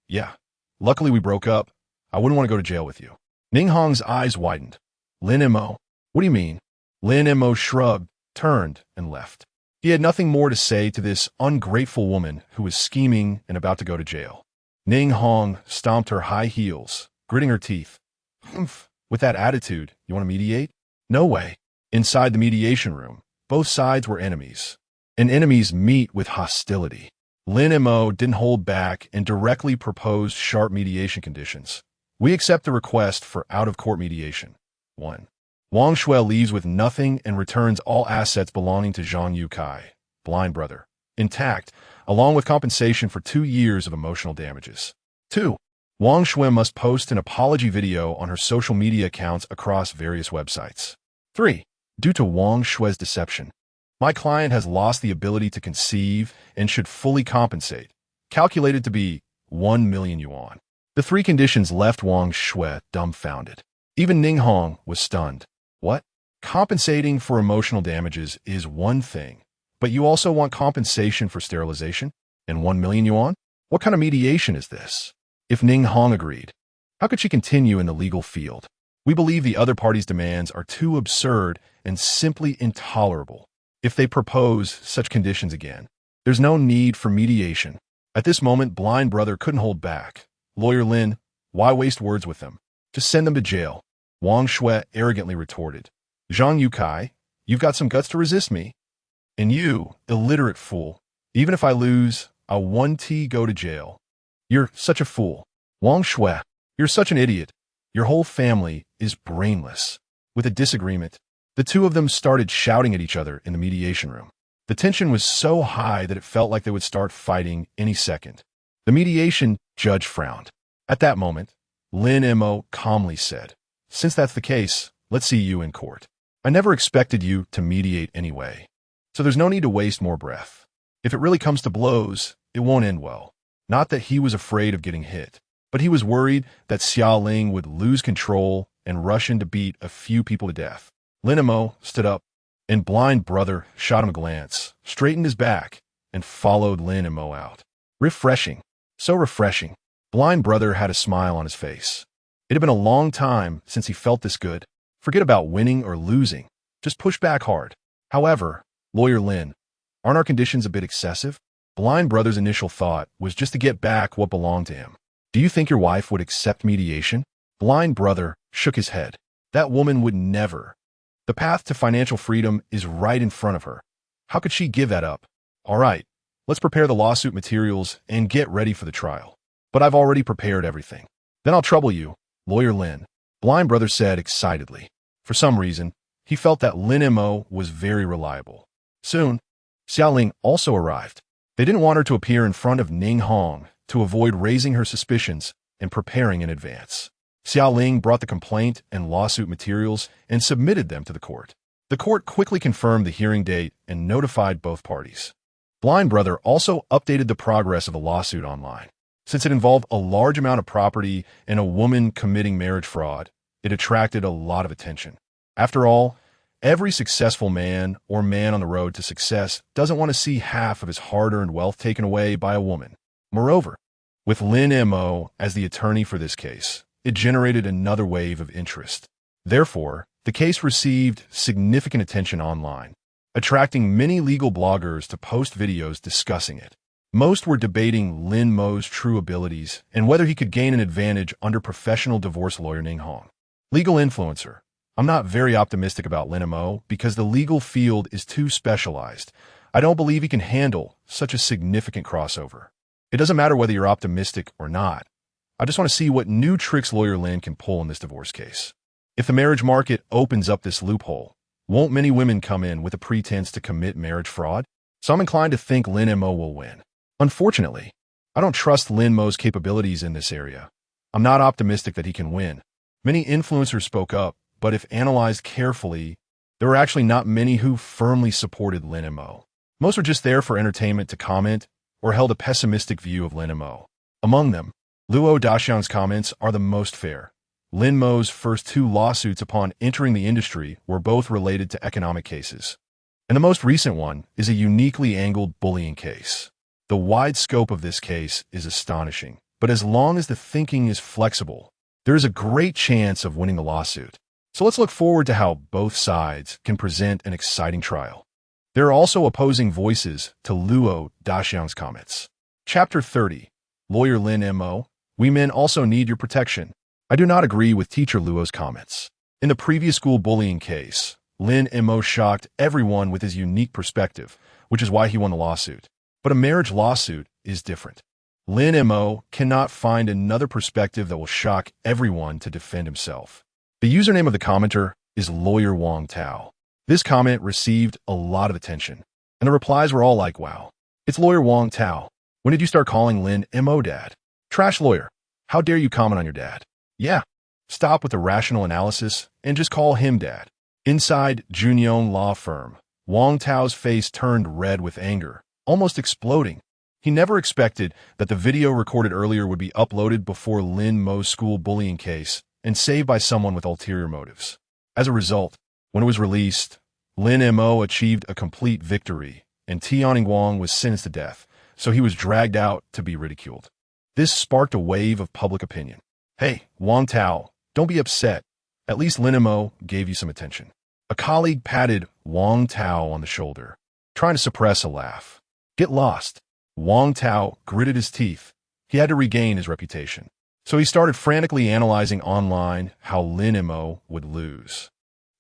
"Yeah, luckily we broke up. I wouldn't want to go to jail with you." Ning Hong's eyes widened. "Lin Mo, what do you mean?" Lin Mo shrugged, turned, and left. He had nothing more to say to this ungrateful woman who was scheming and about to go to jail. Ning Hong stomped her high heels, gritting her teeth. "Humph, with that attitude, you want to mediate? No way." Inside the mediation room, both sides were enemies, and enemies meet with hostility. Lin Mo didn't hold back and directly proposed sharp mediation conditions. "We accept the request for out-of-court mediation. 1. Wang Shue leaves with nothing and returns all assets belonging to Zhang Yukai, blind brother, intact, along with compensation for 2 years of emotional damages. 2. Wang Shue must post an apology video on her social media accounts across various websites. 3. Due to Wang Shue's deception, my client has lost the ability to conceive and should fully compensate, calculated to be 1 million yuan. The 3 conditions left Wang Shue dumbfounded. Even Ning Hong was stunned. What? Compensating for emotional damages is one thing, but you also want compensation for sterilization? And 1 million yuan? What kind of mediation is this? If Ning Hong agreed, how could she continue in the legal field? We believe the other party's demands are too absurd and simply intolerable. If they propose such conditions again, there's no need for mediation. At this moment, blind brother couldn't hold back. "Lawyer Lin, why waste words with them? Just send them to jail." Wang Shue arrogantly retorted. "Zhang Yukai, you've got some guts to resist me. And you, illiterate fool, even if I lose, I'll 1T go to jail. You're such a fool. Wang Shue, you're such an idiot. Your whole family is brainless." With a disagreement, the two of them started shouting at each other in the mediation room. The tension was so high that it felt like they would start fighting any second. The mediation judge frowned. At that moment, Lin Mo calmly said, "Since that's the case, let's see you in court. I never expected you to mediate anyway, so there's no need to waste more breath. If it really comes to blows, it won't end well. Not that he was afraid of getting hit, but he was worried that Xia Ling would lose control and rush in to beat a few people to death. Lin Mo stood up, and blind brother shot him a glance, straightened his back, and followed Lin Mo out. Refreshing. So refreshing. Blind brother had a smile on his face. It had been a long time since he felt this good. Forget about winning or losing. Just push back hard. However, Lawyer Lin, aren't our conditions a bit excessive? Blind brother's initial thought was just to get back what belonged to him. Do you think your wife would accept mediation? Blind brother shook his head. That woman would never. The path to financial freedom is right in front of her. How could she give that up? All right, let's prepare the lawsuit materials and get ready for the trial. But I've already prepared everything. Then I'll trouble you, Lawyer Lin, blind brother said excitedly. For some reason, he felt that Lin Mo was very reliable. Soon, Xiaoling also arrived. They didn't want her to appear in front of Ning Hong to avoid raising her suspicions and preparing in advance. Xiaoling brought the complaint and lawsuit materials and submitted them to the court. The court quickly confirmed the hearing date and notified both parties. Blind brother also updated the progress of the lawsuit online. Since it involved a large amount of property and a woman committing marriage fraud, it attracted a lot of attention. After all, every successful man or man on the road to success doesn't want to see half of his hard-earned wealth taken away by a woman. Moreover, with Lin Mo as the attorney for this case, it generated another wave of interest. Therefore, the case received significant attention online, attracting many legal bloggers to post videos discussing it. Most were debating Lin Mo's true abilities and whether he could gain an advantage under professional divorce lawyer Ning Hong. Legal influencer. I'm not very optimistic about Lin Mo because the legal field is too specialized. I don't believe he can handle such a significant crossover. It doesn't matter whether you're optimistic or not. I just want to see what new tricks Lawyer Lin can pull in this divorce case. If the marriage market opens up this loophole, won't many women come in with a pretense to commit marriage fraud? So I'm inclined to think Lin Mo will win. Unfortunately, I don't trust Lin Mo's capabilities in this area. I'm not optimistic that he can win. Many influencers spoke up, but if analyzed carefully, there were actually not many who firmly supported Lin Mo. Most were just there for entertainment to comment or held a pessimistic view of Lin Mo. Among them, Luo Daxiang's comments are the most fair. Lin Mo's first two lawsuits upon entering the industry were both related to economic cases. And the most recent one is a uniquely angled bullying case. The wide scope of this case is astonishing, but as long as the thinking is flexible, there is a great chance of winning the lawsuit. So let's look forward to how both sides can present an exciting trial. There are also opposing voices to Luo Daxiang's comments. Chapter 30. Lawyer Lin Mo. We men also need your protection. I do not agree with teacher Luo's comments. In the previous school bullying case, Lin Mo shocked everyone with his unique perspective, which is why he won the lawsuit. But a marriage lawsuit is different. Lin Mo cannot find another perspective that will shock everyone to defend himself. The username of the commenter is Lawyer Wang Tao. This comment received a lot of attention, and the replies were all like, wow, it's Lawyer Wang Tao. When did you start calling Lin Mo dad? Trash lawyer. How dare you comment on your dad? Yeah, stop with the rational analysis and just call him dad. Inside Junyong law firm, Wang Tao's face turned red with anger, almost exploding. He never expected that the video recorded earlier would be uploaded before Lin Mo's school bullying case and saved by someone with ulterior motives. As a result, when it was released, Lin Mo achieved a complete victory, and Tianning Wang was sentenced to death, so he was dragged out to be ridiculed. This sparked a wave of public opinion. Hey, Wang Tao, don't be upset. At least Lin Mo gave you some attention. A colleague patted Wang Tao on the shoulder, trying to suppress a laugh. Get lost. Wang Tao gritted his teeth. He had to regain his reputation. So he started frantically analyzing online how Lin Mo would lose.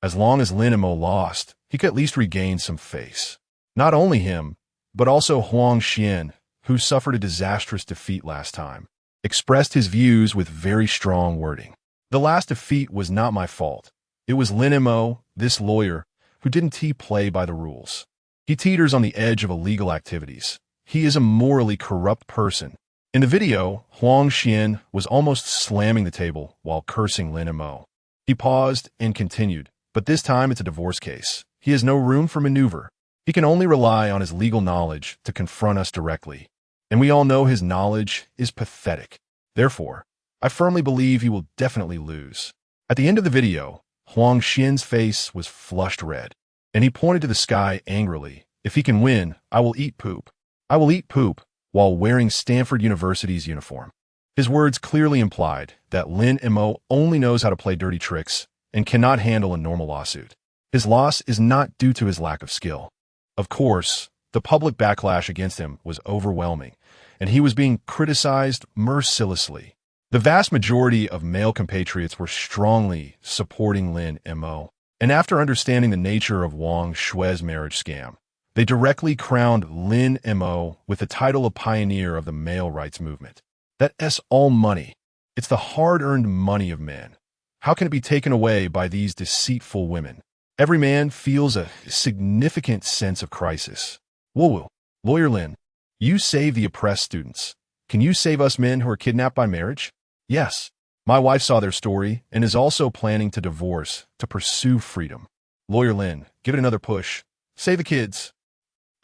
As long as Lin Mo lost, he could at least regain some face. Not only him, but also Huang Xian, who suffered a disastrous defeat last time, expressed his views with very strong wording. The last defeat was not my fault. It was Lin Mo, this lawyer, who didn't play by the rules. He teeters on the edge of illegal activities. He is a morally corrupt person. In the video, Huang Xian was almost slamming the table while cursing Lin Mo. He paused and continued, but this time it's a divorce case. He has no room for maneuver. He can only rely on his legal knowledge to confront us directly. and we all know his knowledge is pathetic. Therefore, I firmly believe he will definitely lose. At the end of the video, Huang Xian's face was flushed red, and he pointed to the sky angrily. If he can win, I will eat poop. I will eat poop while wearing Stanford University's uniform. His words clearly implied that Lin Mo only knows how to play dirty tricks and cannot handle a normal lawsuit. His loss is not due to his lack of skill. Of course, the public backlash against him was overwhelming, and he was being criticized mercilessly. The vast majority of male compatriots were strongly supporting Lin Mo, and after understanding the nature of Wang Shui's marriage scam, they directly crowned Lin Mo with the title of pioneer of the male rights movement. That's all money. It's the hard-earned money of men. How can it be taken away by these deceitful women? Every man feels a significant sense of crisis. Whoa, Lawyer Lin, you save the oppressed students. Can you save us men who are kidnapped by marriage? Yes. My wife saw their story and is also planning to divorce to pursue freedom. Lawyer Lin, give it another push. Save the kids.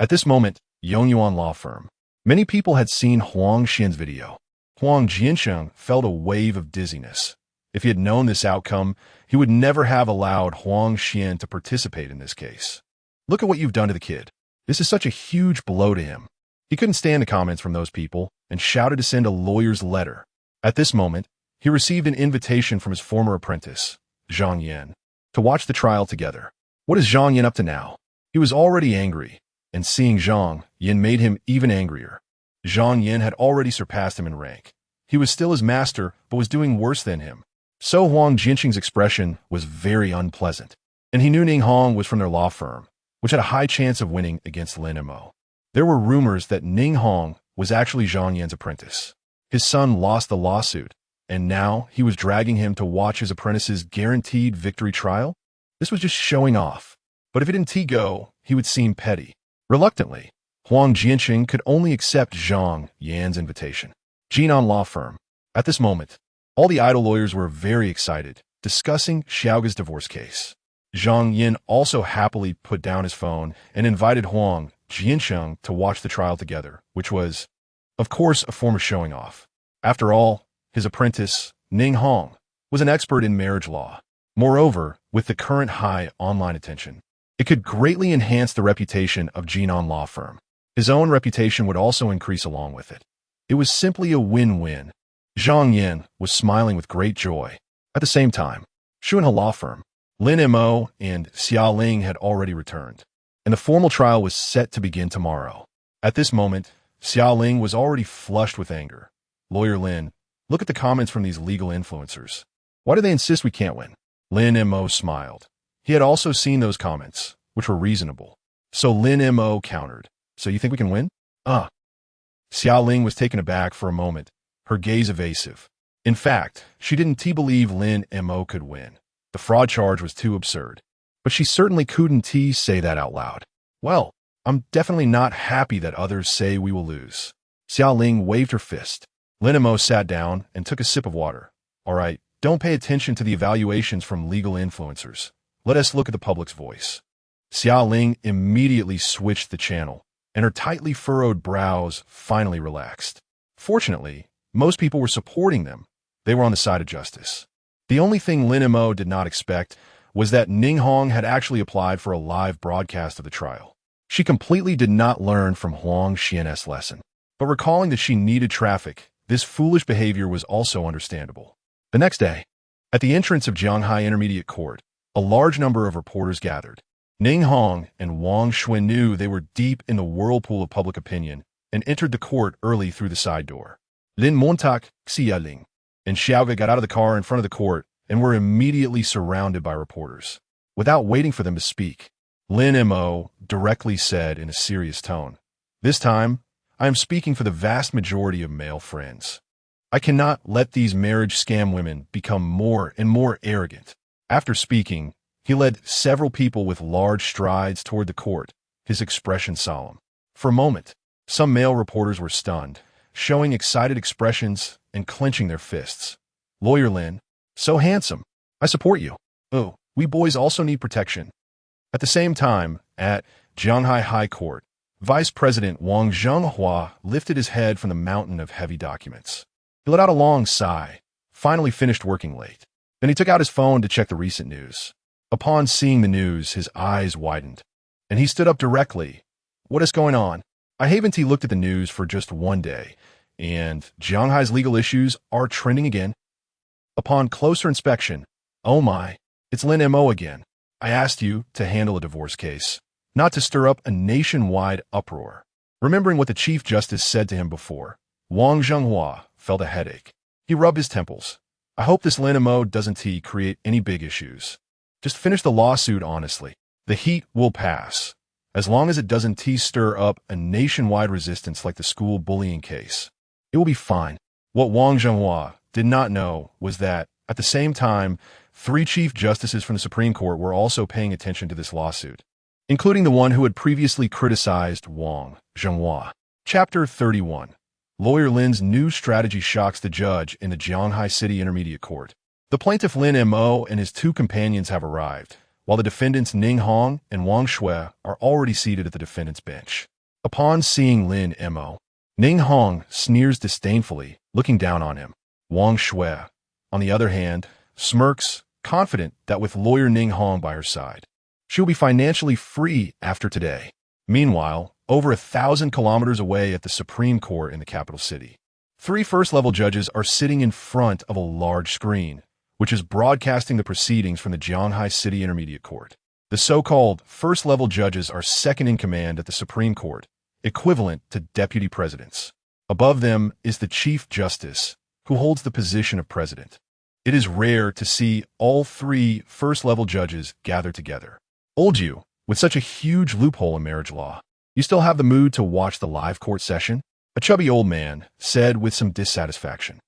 At this moment, Yongyuan Law Firm. Many people had seen Huang Xian's video. Huang Jiansheng felt a wave of dizziness. If he had known this outcome, he would never have allowed Huang Xian to participate in this case. Look at what you've done to the kid. This is such a huge blow to him. He couldn't stand the comments from those people and shouted to send a lawyer's letter. At this moment, he received an invitation from his former apprentice, Zhang Yan, to watch the trial together. What is Zhang Yan up to now? He was already angry, and seeing Zhang Yan made him even angrier. Zhang Yan had already surpassed him in rank. He was still his master, but was doing worse than him. So Huang Jinsheng's expression was very unpleasant, and he knew Ning Hong was from their law firm, which had a high chance of winning against Lin Mo. There were rumors that Ning Hong was actually Zhang Yan's apprentice. His son lost the lawsuit, and now he was dragging him to watch his apprentice's guaranteed victory trial? This was just showing off. But if it didn't go, he would seem petty. Reluctantly, Huang Jinsheng could only accept Zhang Yan's invitation. Jinan Law Firm. At this moment, all the idol lawyers were very excited, discussing Xiaoge's divorce case. Zhang Yan also happily put down his phone and invited Huang Jinsheng to watch the trial together, which was, of course, a form of showing off. After all, his apprentice, Ning Hong, was an expert in marriage law. Moreover, with the current high online attention, it could greatly enhance the reputation of Jinan Law Firm. His own reputation would also increase along with it. It was simply a win-win. Zhang Yan was smiling with great joy. At the same time, Shuanhe Law Firm, Lin Mo and Xia Ling had already returned, and the formal trial was set to begin tomorrow. At this moment, Xia Ling was already flushed with anger. Lawyer Lin, look at the comments from these legal influencers. Why do they insist we can't win? Lin Mo smiled. He had also seen those comments, which were reasonable. So Lin Mo countered. So you think we can win? Xia Ling was taken aback for a moment, her gaze evasive. In fact, she didn't believe Lin Mo could win. The fraud charge was too absurd. But she certainly couldn't say that out loud. Well, I'm definitely not happy that others say we will lose. Xia Ling waved her fist. Lin Mo sat down and took a sip of water. All right, don't pay attention to the evaluations from legal influencers. Let us look at the public's voice. Xia Ling immediately switched the channel, and her tightly furrowed brows finally relaxed. Fortunately, most people were supporting them. They were on the side of justice. The only thing Lin Mo did not expect was that Ning Hong had actually applied for a live broadcast of the trial. She completely did not learn from Huang Xian's lesson. But recalling that she needed traffic, this foolish behavior was also understandable. The next day, at the entrance of Jianghai Intermediate Court, a large number of reporters gathered. Ning Hong and Wang Shui knew they were deep in the whirlpool of public opinion and entered the court early through the side door. Lin Montak, Xia Ling, and Xiaoge got out of the car in front of the court and were immediately surrounded by reporters. Without waiting for them to speak, Lin Mo directly said in a serious tone, "This time, I am speaking for the vast majority of male friends. I cannot let these marriage scam women become more and more arrogant." After speaking, he led several people with large strides toward the court, his expression solemn. For a moment, some male reporters were stunned, showing excited expressions and clenching their fists. Lawyer Lin, so handsome. I support you. Oh, we boys also need protection. At the same time, at Jianghai High Court, Vice President Wang Zhenghua lifted his head from the mountain of heavy documents. He let out a long sigh, finally finished working late. Then he took out his phone to check the recent news. Upon seeing the news, his eyes widened, and he stood up directly. What is going on? I haven't looked at the news for just one day, and Jianghai's legal issues are trending again. Upon closer inspection, oh my, it's Lin Mo again. I asked you to handle a divorce case, not to stir up a nationwide uproar. Remembering what the Chief Justice said to him before, Wang Zhenghua felt a headache. He rubbed his temples. I hope this Lin Mo doesn't create any big issues. Just finish the lawsuit honestly. The heat will pass, as long as it doesn't stir up a nationwide resistance like the school bullying case. It will be fine. What Wang Zhenghua did not know was that, at the same time, 3 Chief Justices from the Supreme Court were also paying attention to this lawsuit, including the one who had previously criticized Wang Zhenghua. Chapter 31. Lawyer Lin's new strategy shocks the judge in the Jianghai City Intermediate Court. The plaintiff Lin Mo and his 2 companions have arrived, while the defendants Ning Hong and Wang Shui are already seated at the defendant's bench. Upon seeing Lin Mo, Ning Hong sneers disdainfully, looking down on him. Wang Shui, on the other hand, smirks, confident that with lawyer Ning Hong by her side, she will be financially free after today. Meanwhile, over 1,000 kilometers away at the Supreme Court in the capital city, 3 first-level judges are sitting in front of a large screen, which is broadcasting the proceedings from the Jianghai City Intermediate Court. The so-called first-level judges are second in command at the Supreme Court, equivalent to deputy presidents. Above them is the Chief Justice, who holds the position of president. It is rare to see all 3 first-level judges gather together. Old you, with such a huge loophole in marriage law, you still have the mood to watch the live court session? A chubby old man said with some dissatisfaction.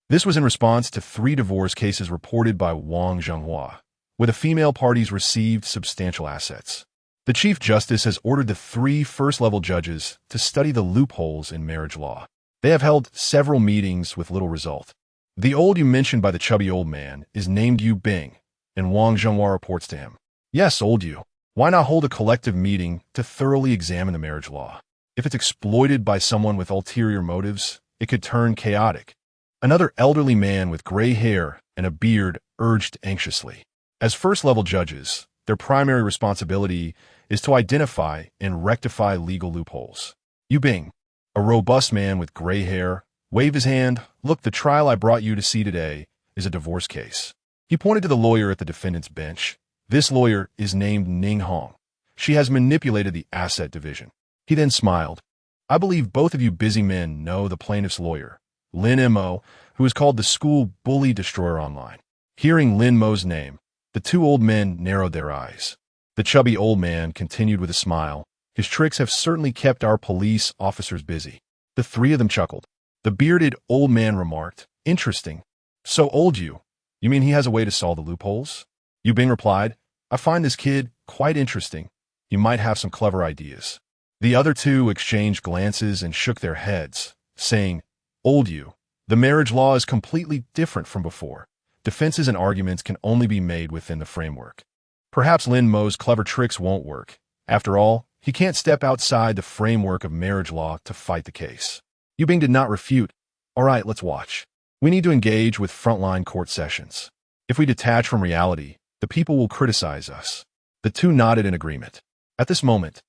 This was in response to 3 divorce cases reported by Wang Zhenghua, where the female parties received substantial assets. The Chief Justice has ordered the 3 first-level judges to study the loopholes in marriage law. They have held several meetings with little result. The old you mentioned by the chubby old man is named Yu Bing, and Wang Zhenghua reports to him. Yes, old you. Why not hold a collective meeting to thoroughly examine the marriage law? If it's exploited by someone with ulterior motives, it could turn chaotic. Another elderly man with gray hair and a beard urged anxiously. As first-level judges, their primary responsibility is to identify and rectify legal loopholes. Yu Bing, a robust man with gray hair, waved his hand. Look, the trial I brought you to see today is a divorce case. He pointed to the lawyer at the defendant's bench. This lawyer is named Ning Hong. She has manipulated the asset division. He then smiled. I believe both of you busy men know the plaintiff's lawyer, Lin Mo, who is called the school bully destroyer online. Hearing Lin Mo's name, the 2 old men narrowed their eyes. The chubby old man continued with a smile. His tricks have certainly kept our police officers busy. The 3 of them chuckled. The bearded old man remarked, interesting. So old you mean he has a way to solve the loopholes? Yu Bing replied, I find this kid quite interesting. He might have some clever ideas. The other 2 exchanged glances and shook their heads, saying, Old you, the marriage law is completely different from before. Defenses and arguments can only be made within the framework. Perhaps Lin Mo's clever tricks won't work. After all, he can't step outside the framework of marriage law to fight the case. Yu Bing did not refute. All right, let's watch. We need to engage with frontline court sessions. If we detach from reality, the people will criticize us. The 2 nodded in agreement. At this moment,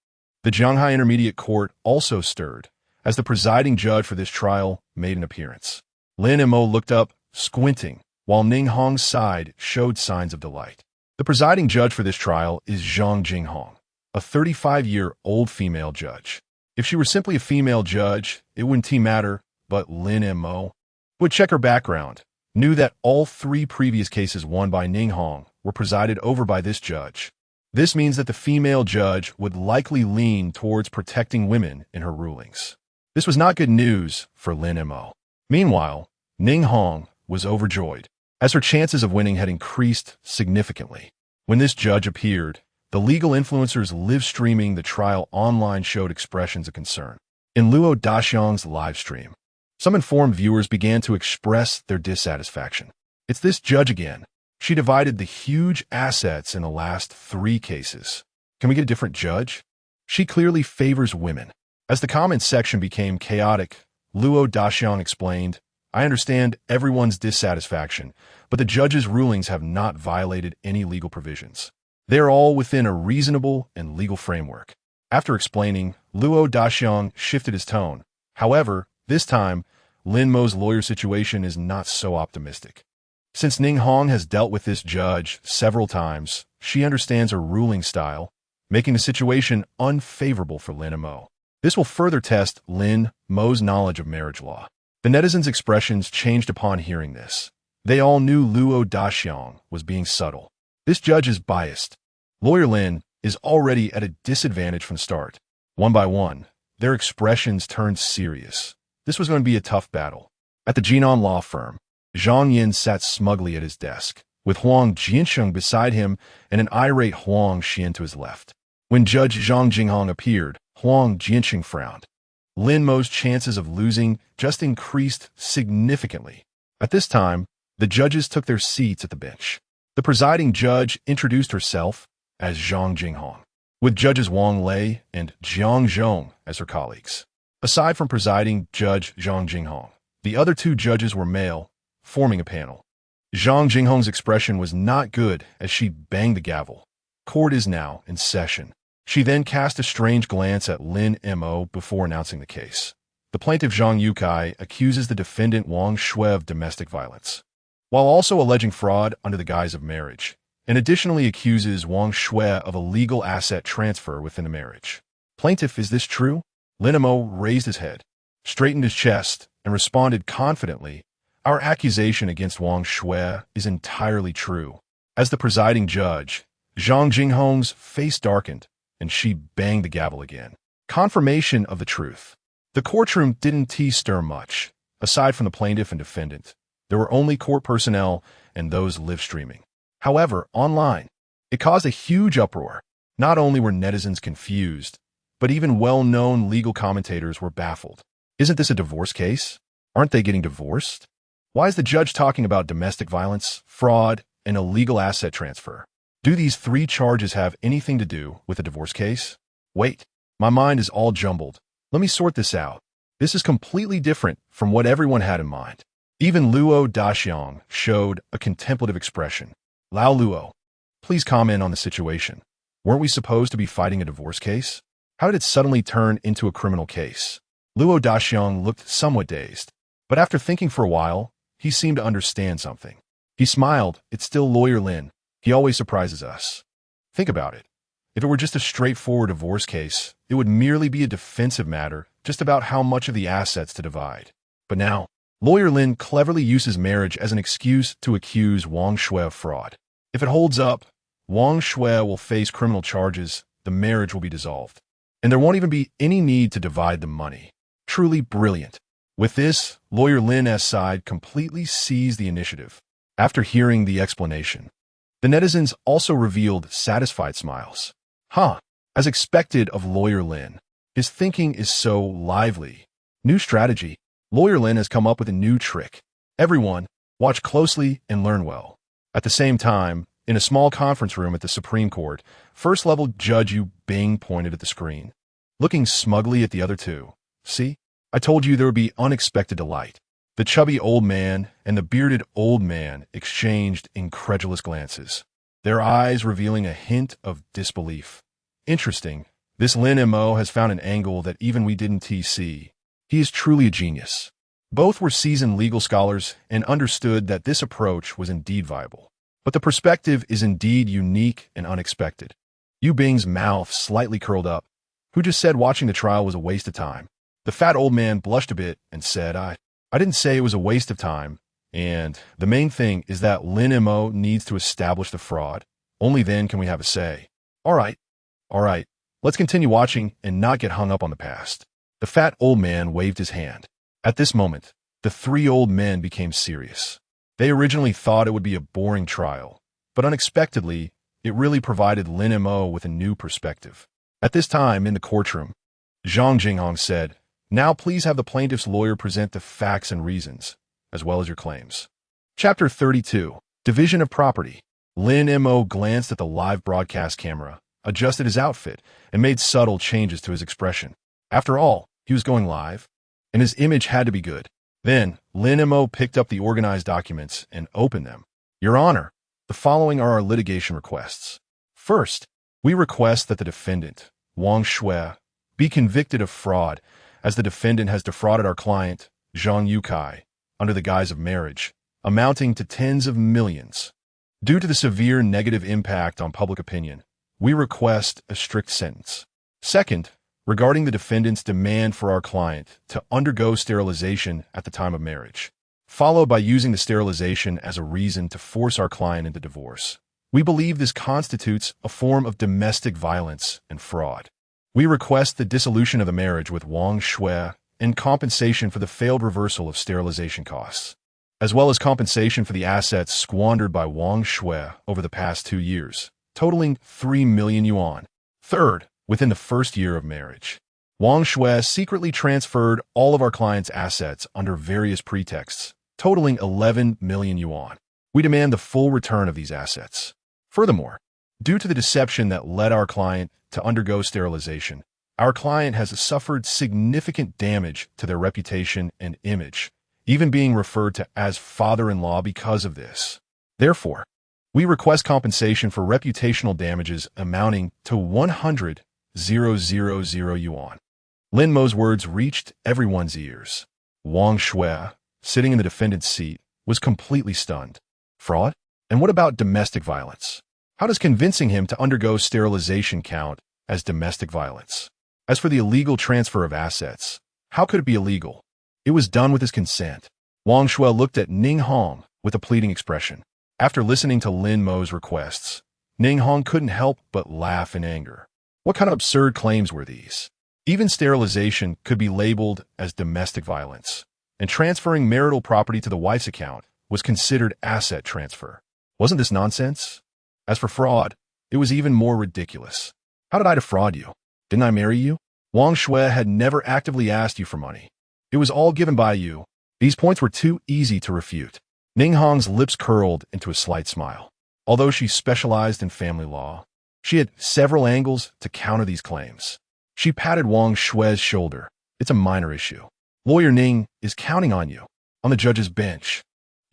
the Jianghai Intermediate Court also stirred, as the presiding judge for this trial made an appearance. Lin Mo looked up, squinting, while Ning Hong's side showed signs of delight. The presiding judge for this trial is Zhang Jinghong, a 35-year-old female judge. If she were simply a female judge, it wouldn't matter, but Lin Mo would check her background, knew that all 3 previous cases won by Ning Hong were presided over by this judge. This means that the female judge would likely lean towards protecting women in her rulings. This was not good news for Lin Mo. Meanwhile, Ning Hong was overjoyed, as her chances of winning had increased significantly. When this judge appeared, the legal influencers live-streaming the trial online showed expressions of concern. In Luo Daxiang's live stream, some informed viewers began to express their dissatisfaction. It's this judge again. She divided the huge assets in the last 3 cases. Can we get a different judge? She clearly favors women. As the comments section became chaotic, Luo Daxiang explained, I understand everyone's dissatisfaction, but the judge's rulings have not violated any legal provisions. They are all within a reasonable and legal framework. After explaining, Luo Daxiang shifted his tone. However, this time, Lin Mo's lawyer situation is not so optimistic. Since Ning Hong has dealt with this judge several times, she understands her ruling style, making the situation unfavorable for Lin Mo. This will further test Lin Mo's knowledge of marriage law. The netizens' expressions changed upon hearing this. They all knew Luo Daxiang was being subtle. This judge is biased. Lawyer Lin is already at a disadvantage from the start. One by one, their expressions turned serious. This was going to be a tough battle. At the Jinan law firm, Zhang Yin sat smugly at his desk, with Huang Jiansheng beside him and an irate Huang Xian to his left. When Judge Zhang Jinghong appeared, Huang Jiansheng frowned. Lin Mo's chances of losing just increased significantly. At this time, the judges took their seats at the bench. The presiding judge introduced herself as Zhang Jinghong, with Judges Wang Lei and Jiang Zhong as her colleagues. Aside from presiding Judge Zhang Jinghong, the other two judges were male, forming a panel. Zhang Jinghong's expression was not good as she banged the gavel. Court is now in session. She then cast a strange glance at Lin Mo before announcing the case. The plaintiff Zhang Yukai accuses the defendant Wang Shui of domestic violence, while also alleging fraud under the guise of marriage, and additionally accuses Wang Shui of illegal asset transfer within the marriage. Plaintiff, is this true? Lin Mo raised his head, straightened his chest, and responded confidently, our accusation against Wang Shui is entirely true. As the presiding judge, Zhang Jinghong's face darkened, and she banged the gavel again. Confirmation of the truth. The courtroom didn't stir much. Aside from the plaintiff and defendant, there were only court personnel and those live streaming. However, online, it caused a huge uproar. Not only were netizens confused, but even well-known legal commentators were baffled. Isn't this a divorce case? Aren't they getting divorced? Why is the judge talking about domestic violence, fraud, and illegal asset transfer? Do these three charges have anything to do with a divorce case? Wait, my mind is all jumbled. Let me sort this out. This is completely different from what everyone had in mind. Even Luo Daxiang showed a contemplative expression. Lao Luo, please comment on the situation. Weren't we supposed to be fighting a divorce case? How did it suddenly turn into a criminal case? Luo Daxiang looked somewhat dazed, but after thinking for a while, he seemed to understand something. He smiled. It's still Lawyer Lin. He always surprises us. Think about it. If it were just a straightforward divorce case, it would merely be a defensive matter, just about how much of the assets to divide. But now, Lawyer Lin cleverly uses marriage as an excuse to accuse Wang Shui of fraud. If it holds up, Wang Shui will face criminal charges, the marriage will be dissolved, and there won't even be any need to divide the money. Truly brilliant. With this, Lawyer Lin's side completely seized the initiative. After hearing the explanation, the netizens also revealed satisfied smiles. As expected of Lawyer Lin, his thinking is so lively. New strategy. Lawyer Lin has come up with a new trick. Everyone, watch closely and learn well. At the same time, in a small conference room at the Supreme Court, first-level Judge Yu Bing pointed at the screen, looking smugly at the other two. See? I told you there would be unexpected delight. The chubby old man and the bearded old man exchanged incredulous glances, their eyes revealing a hint of disbelief. Interesting. This Lin Mo has found an angle that even we didn't see. He is truly a genius. Both were seasoned legal scholars and understood that this approach was indeed viable. But the perspective is indeed unique and unexpected. Yu Bing's mouth slightly curled up. Who just said watching the trial was a waste of time? The fat old man blushed a bit and said, I didn't say it was a waste of time, and the main thing is that Lin Mo needs to establish the fraud. Only then can we have a say. All right, let's continue watching and not get hung up on the past. The fat old man waved his hand. At this moment, the three old men became serious. They originally thought it would be a boring trial, but unexpectedly, it really provided Lin Mo with a new perspective. At this time in the courtroom, Zhang Jinghong said, now please have the plaintiff's lawyer present the facts and reasons, as well as your claims. Chapter 32, Division of Property. Lin Mo glanced at the live broadcast camera, adjusted his outfit, and made subtle changes to his expression. After all, he was going live, and his image had to be good. Then, Lin Mo picked up the organized documents and opened them. Your Honor, the following are our litigation requests. First, we request that the defendant, Wang Shui, be convicted of fraud, as the defendant has defrauded our client, Zhang Yukai, under the guise of marriage, amounting to tens of millions. Due to the severe negative impact on public opinion, we request a strict sentence. Second, regarding the defendant's demand for our client to undergo sterilization at the time of marriage, followed by using the sterilization as a reason to force our client into divorce. We believe this constitutes a form of domestic violence and fraud. We request the dissolution of the marriage with Wang Shui and compensation for the failed reversal of sterilization costs, as well as compensation for the assets squandered by Wang Shui over the past 2 years, totaling 3 million yuan. Third, within the first year of marriage, Wang Shui secretly transferred all of our client's assets under various pretexts, totaling 11 million yuan. We demand the full return of these assets. Furthermore, due to the deception that led our client to undergo sterilization, our client has suffered significant damage to their reputation and image, even being referred to as father-in-law because of this. Therefore, we request compensation for reputational damages amounting to 100,000 yuan. Lin Mo's words reached everyone's ears. Wang Shui, sitting in the defendant's seat, was completely stunned. Fraud? And what about domestic violence? How does convincing him to undergo sterilization count as domestic violence? As for the illegal transfer of assets, how could it be illegal? It was done with his consent. Wang Shui looked at Ning Hong with a pleading expression. After listening to Lin Mo's requests, Ning Hong couldn't help but laugh in anger. What kind of absurd claims were these? Even sterilization could be labeled as domestic violence, and transferring marital property to the wife's account was considered asset transfer. Wasn't this nonsense? As for fraud, it was even more ridiculous. How did I defraud you? Didn't I marry you? Wang Shui had never actively asked you for money. It was all given by you. These points were too easy to refute. Ning Hong's lips curled into a slight smile. Although she specialized in family law, she had several angles to counter these claims. She patted Wang Shui's shoulder. It's a minor issue. Lawyer Ning is counting on you. On the judge's bench.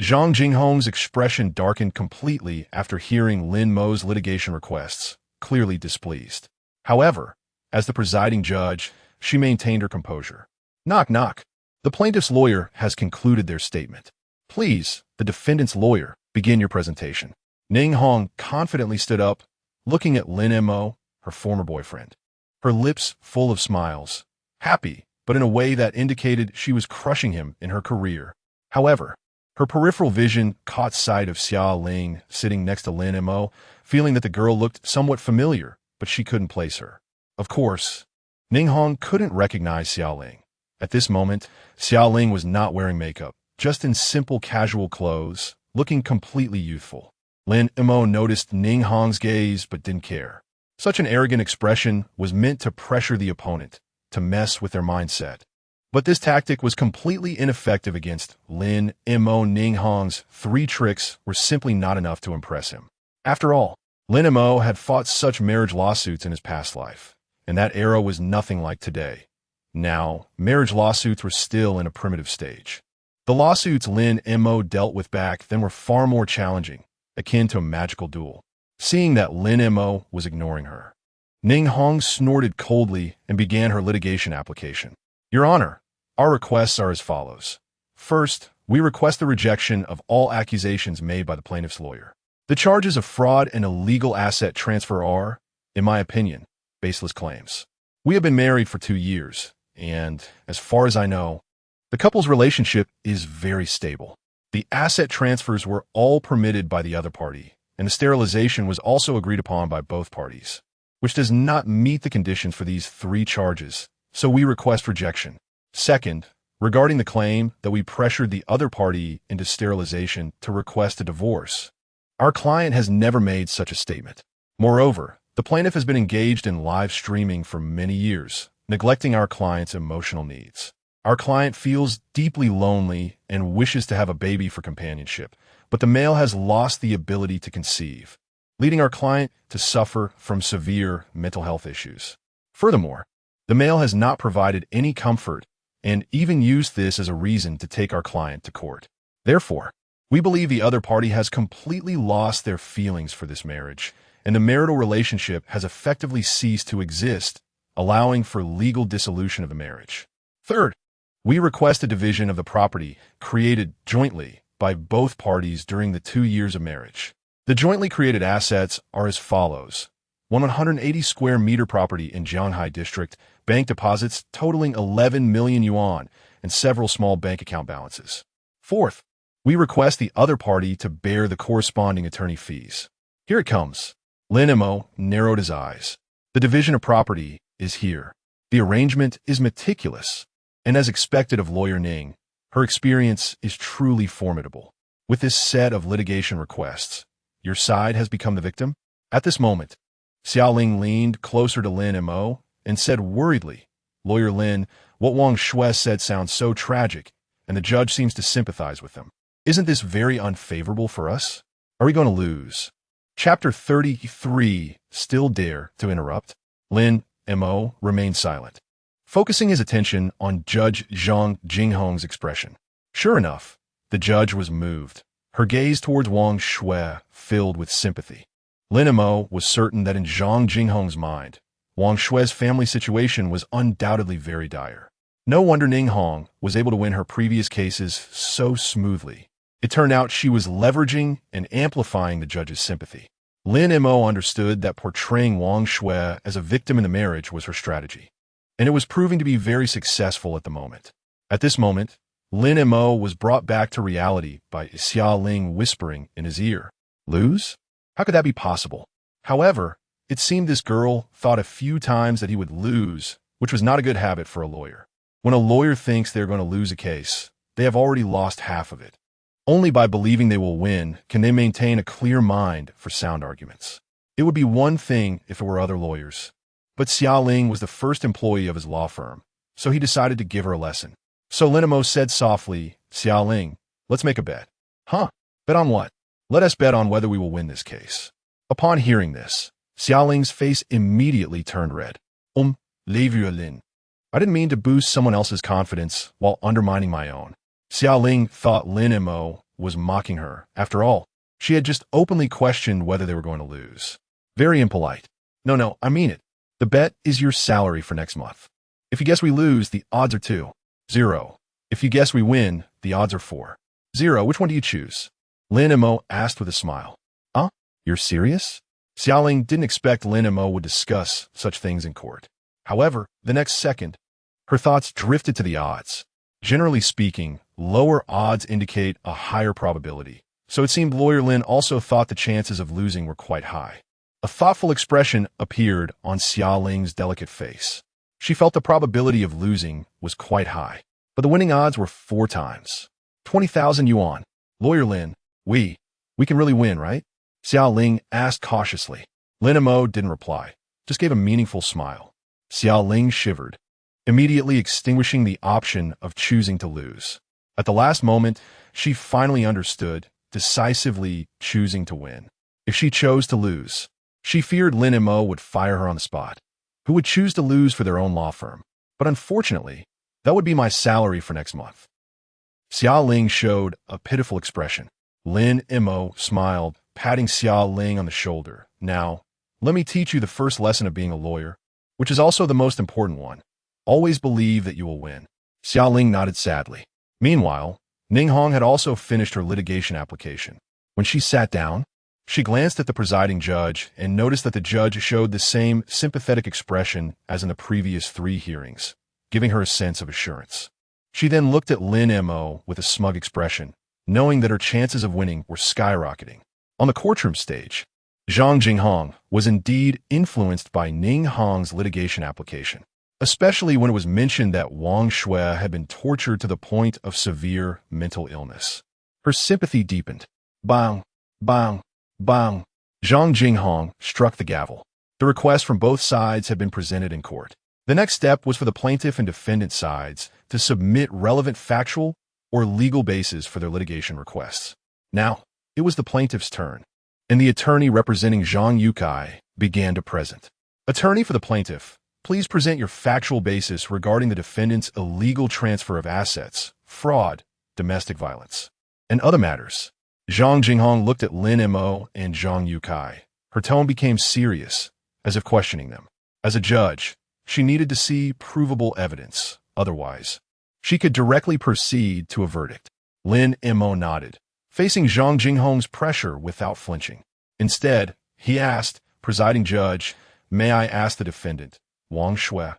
Zhang Jinghong's expression darkened completely after hearing Lin Mo's litigation requests, clearly displeased. However, as the presiding judge, she maintained her composure. Knock, knock. The plaintiff's lawyer has concluded their statement. Please, the defendant's lawyer, begin your presentation. Ning Hong confidently stood up, looking at Lin Mo, her former boyfriend. Her lips full of smiles, happy, but in a way that indicated she was crushing him in her career. However, her peripheral vision caught sight of Xia Ling sitting next to Lin Mo, feeling that the girl looked somewhat familiar, but she couldn't place her. Of course, Ning Hong couldn't recognize Xia Ling. At this moment, Xia Ling was not wearing makeup, just in simple casual clothes, looking completely youthful. Lin Mo noticed Ning Hong's gaze but didn't care. Such an arrogant expression was meant to pressure the opponent, to mess with their mindset. But this tactic was completely ineffective against Lin Mo. Ning Hong's 3 tricks were simply not enough to impress him. After all, Lin Mo had fought such marriage lawsuits in his past life, and that era was nothing like today. Now, marriage lawsuits were still in a primitive stage. The lawsuits Lin Mo dealt with back then were far more challenging, akin to a magical duel. Seeing that Lin Mo was ignoring her, Ning Hong snorted coldly and began her litigation application. Your Honor, our requests are as follows. First, we request the rejection of all accusations made by the plaintiff's lawyer. The charges of fraud and illegal asset transfer are, in my opinion, baseless claims. We have been married for 2 years, and, as far as I know, the couple's relationship is very stable. The asset transfers were all permitted by the other party, and the sterilization was also agreed upon by both parties, which does not meet the conditions for these 3 charges, so we request rejection. Second, regarding the claim that we pressured the other party into sterilization to request a divorce, our client has never made such a statement. Moreover, the plaintiff has been engaged in live streaming for many years, neglecting our client's emotional needs. Our client feels deeply lonely and wishes to have a baby for companionship, but the male has lost the ability to conceive, leading our client to suffer from severe mental health issues. Furthermore, The male has not provided any comfort and even used this as a reason to take our client to court. Therefore, we believe the other party has completely lost their feelings for this marriage, and the marital relationship has effectively ceased to exist, allowing for legal dissolution of the marriage. Third, we request a division of the property created jointly by both parties during the 2 years of marriage. The jointly created assets are as follows: 180 square meter property in Jianghai district, bank deposits totaling 11 million yuan, and several small bank account balances. Fourth, we request the other party to bear the corresponding attorney fees. Here it comes. Lin Mo narrowed his eyes. The division of property is here. The arrangement is meticulous, and as expected of lawyer Ning, her experience is truly formidable. With this set of litigation requests, your side has become the victim? At this moment, Xiaoling leaned closer to Lin Mo and said worriedly, "Lawyer Lin, what Wang Shui said sounds so tragic, and the judge seems to sympathize with them. Isn't this very unfavorable for us? Are we going to lose?" Chapter 33, Still Dare to Interrupt. Lin Mo remained silent, focusing his attention on Judge Zhang Jinghong's expression. Sure enough, the judge was moved, her gaze towards Wang Shui filled with sympathy. Lin Mo was certain that in Zhang Jinghong's mind, Wang Shui's family situation was undoubtedly very dire. No wonder Ning Hong was able to win her previous cases so smoothly. It turned out she was leveraging and amplifying the judge's sympathy. Lin Mo understood that portraying Wang Shui as a victim in the marriage was her strategy, and it was proving to be very successful at the moment. At this moment, Lin Mo was brought back to reality by Xia Ling whispering in his ear, "Lose? How could that be possible?" However, it seemed this girl thought a few times that he would lose, which was not a good habit for a lawyer. When a lawyer thinks they're going to lose a case, they have already lost half of it. Only by believing they will win can they maintain a clear mind for sound arguments. It would be one thing if it were other lawyers, but Xia Ling was the first employee of his law firm, so he decided to give her a lesson. So Lin Mo said softly, "Xia Ling, let's make a bet." "Huh? Bet on what?" "Let us bet on whether we will win this case." Upon hearing this, Xia Ling's face immediately turned red. Levure Lin. I didn't mean to boost someone else's confidence while undermining my own. Xia Ling thought Lin Mo was mocking her. After all, she had just openly questioned whether they were going to lose. Very impolite. No, I mean it. The bet is your salary for next month. If you guess we lose, the odds are 2-0. If you guess we win, the odds are 4-0. Which one do you choose? Lin Mo asked with a smile. You're serious? Xia Ling didn't expect Lin Mo would discuss such things in court. However, the next second, her thoughts drifted to the odds. Generally speaking, lower odds indicate a higher probability, so it seemed Lawyer Lin also thought the chances of losing were quite high. A thoughtful expression appeared on Xia Ling's delicate face. She felt the probability of losing was quite high, but the winning odds were 4 times. 20,000 yuan. Lawyer Lin, we can really win, right? Xia Ling asked cautiously. Lin Mo didn't reply, just gave a meaningful smile. Xia Ling shivered, immediately extinguishing the option of choosing to lose. At the last moment, she finally understood, decisively choosing to win. If she chose to lose, she feared Lin Mo would fire her on the spot, who would choose to lose for their own law firm. But unfortunately, that would be my salary for next month. Xia Ling showed a pitiful expression. Lin Mo smiled, patting Xia Ling on the shoulder. Now, let me teach you the first lesson of being a lawyer, which is also the most important one. Always believe that you will win. Xia Ling nodded sadly. Meanwhile, Ning Hong had also finished her litigation application. When she sat down, she glanced at the presiding judge and noticed that the judge showed the same sympathetic expression as in the previous 3 hearings, giving her a sense of assurance. She then looked at Lin Mo with a smug expression, knowing that her chances of winning were skyrocketing. On the courtroom stage, Zhang Jinghong was indeed influenced by Ning Hong's litigation application, especially when it was mentioned that Wang Shui had been tortured to the point of severe mental illness. Her sympathy deepened. Bang, bang, bang. Zhang Jinghong struck the gavel. The requests from both sides had been presented in court. The next step was for the plaintiff and defendant sides to submit relevant factual or legal bases for their litigation requests. Now, it was the plaintiff's turn, and the attorney representing Zhang Yukai began to present. Attorney for the plaintiff, please present your factual basis regarding the defendant's illegal transfer of assets, fraud, domestic violence, and other matters. Zhang Jinghong looked at Lin Mo and Zhang Yukai. Her tone became serious, as if questioning them. As a judge, she needed to see provable evidence. Otherwise, she could directly proceed to a verdict. Lin Mo nodded, facing Zhang Jinghong's pressure without flinching. Instead, he asked, "Presiding judge, may I ask the defendant, Wang Shui,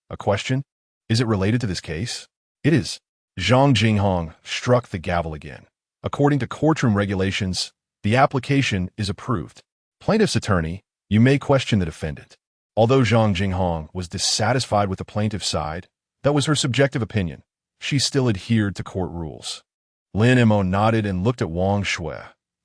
a question? Is it related to this case?" "It is." Zhang Jinghong struck the gavel again. "According to courtroom regulations, the application is approved. Plaintiff's attorney, you may question the defendant." Although Zhang Jinghong was dissatisfied with the plaintiff's side, that was her subjective opinion. She still adhered to court rules. Lin Mo nodded and looked at Wang Shui.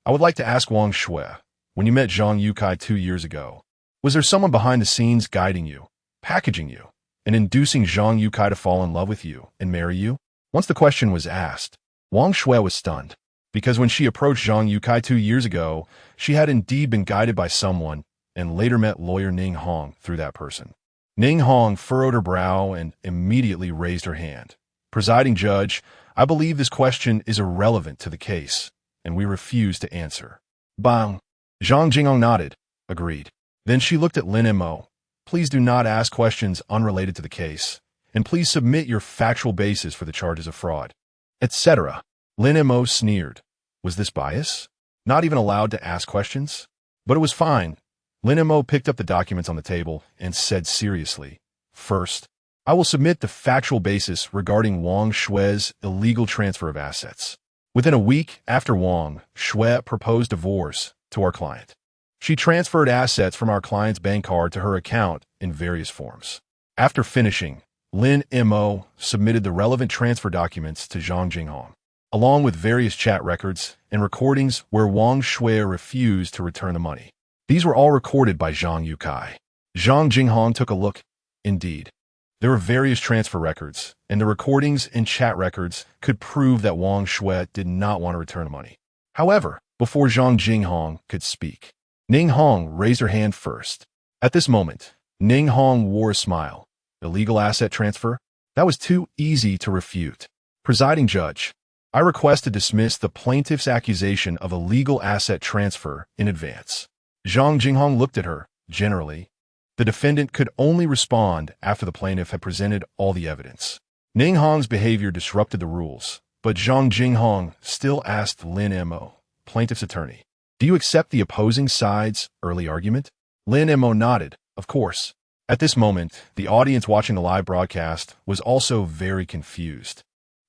"I would like to ask Wang Shui, when you met Zhang Yukai 2 years ago, was there someone behind the scenes guiding you, packaging you, and inducing Zhang Yukai to fall in love with you and marry you?" Once the question was asked, Wang Shui was stunned, because when she approached Zhang Yukai 2 years ago, she had indeed been guided by someone and later met lawyer Ning Hong through that person. Ning Hong furrowed her brow and immediately raised her hand. "Presiding judge, I believe this question is irrelevant to the case, and we refuse to answer." Bang! Zhang Jinghong nodded. "Agreed." Then she looked at Lin Mo. "Please do not ask questions unrelated to the case, and please submit your factual basis for the charges of fraud, etc." Lin Mo sneered. Was this bias? Not even allowed to ask questions? But it was fine. Lin Mo picked up the documents on the table and said seriously, "First, I will submit the factual basis regarding Wang Shui's illegal transfer of assets. Within a week after Wang Shui proposed divorce to our client, she transferred assets from our client's bank card to her account in various forms. After finishing, Lin Mo submitted the relevant transfer documents to Zhang Jinghong, along with various chat records and recordings where Wang Shui refused to return the money. These were all recorded by Zhang Yukai." Zhang Jinghong took a look. Indeed, there were various transfer records, and the recordings and chat records could prove that Wang Shui did not want to return the money. However, before Zhang Jinghong could speak, Ning Hong raised her hand first. At this moment, Ning Hong wore a smile. Illegal asset transfer? That was too easy to refute. "Presiding judge, I request to dismiss the plaintiff's accusation of illegal asset transfer in advance." Zhang Jinghong looked at her. Generally, the defendant could only respond after the plaintiff had presented all the evidence. Ning Hong's behavior disrupted the rules, but Zhang Jinghong still asked Lin Mo, plaintiff's attorney, "Do you accept the opposing side's early argument?" Lin Mo nodded, "Of course." At this moment, the audience watching the live broadcast was also very confused.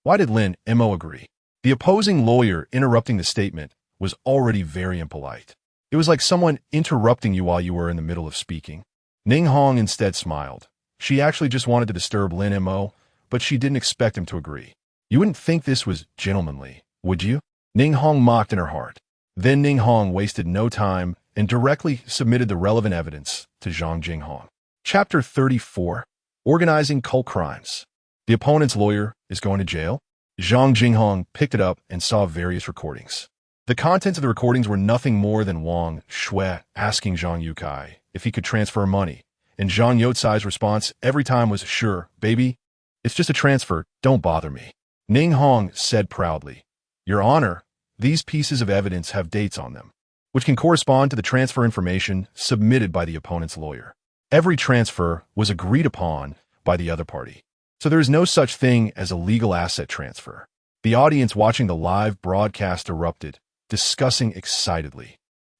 Why did Lin Mo agree? The opposing lawyer interrupting the statement was already very impolite. It was like someone interrupting you while you were in the middle of speaking. Ning Hong instead smiled. She actually just wanted to disturb Lin Mo, but she didn't expect him to agree. You wouldn't think this was gentlemanly, would you? Ning Hong mocked in her heart. Then Ning Hong wasted no time and directly submitted the relevant evidence to Zhang Jinghong. Chapter 34. Organizing Cult Crimes. The opponent's lawyer is going to jail? Zhang Jinghong picked it up and saw various recordings. The contents of the recordings were nothing more than Wang Shui asking Zhang Yukai if he could transfer money, and Zhang Youcai's response every time was, "Sure, baby, it's just a transfer, don't bother me." Ning Hong said proudly, "Your Honor, these pieces of evidence have dates on them, which can correspond to the transfer information submitted by the opponent's lawyer. Every transfer was agreed upon by the other party, so there is no such thing as a legal asset transfer." The audience watching the live broadcast erupted, discussing excitedly.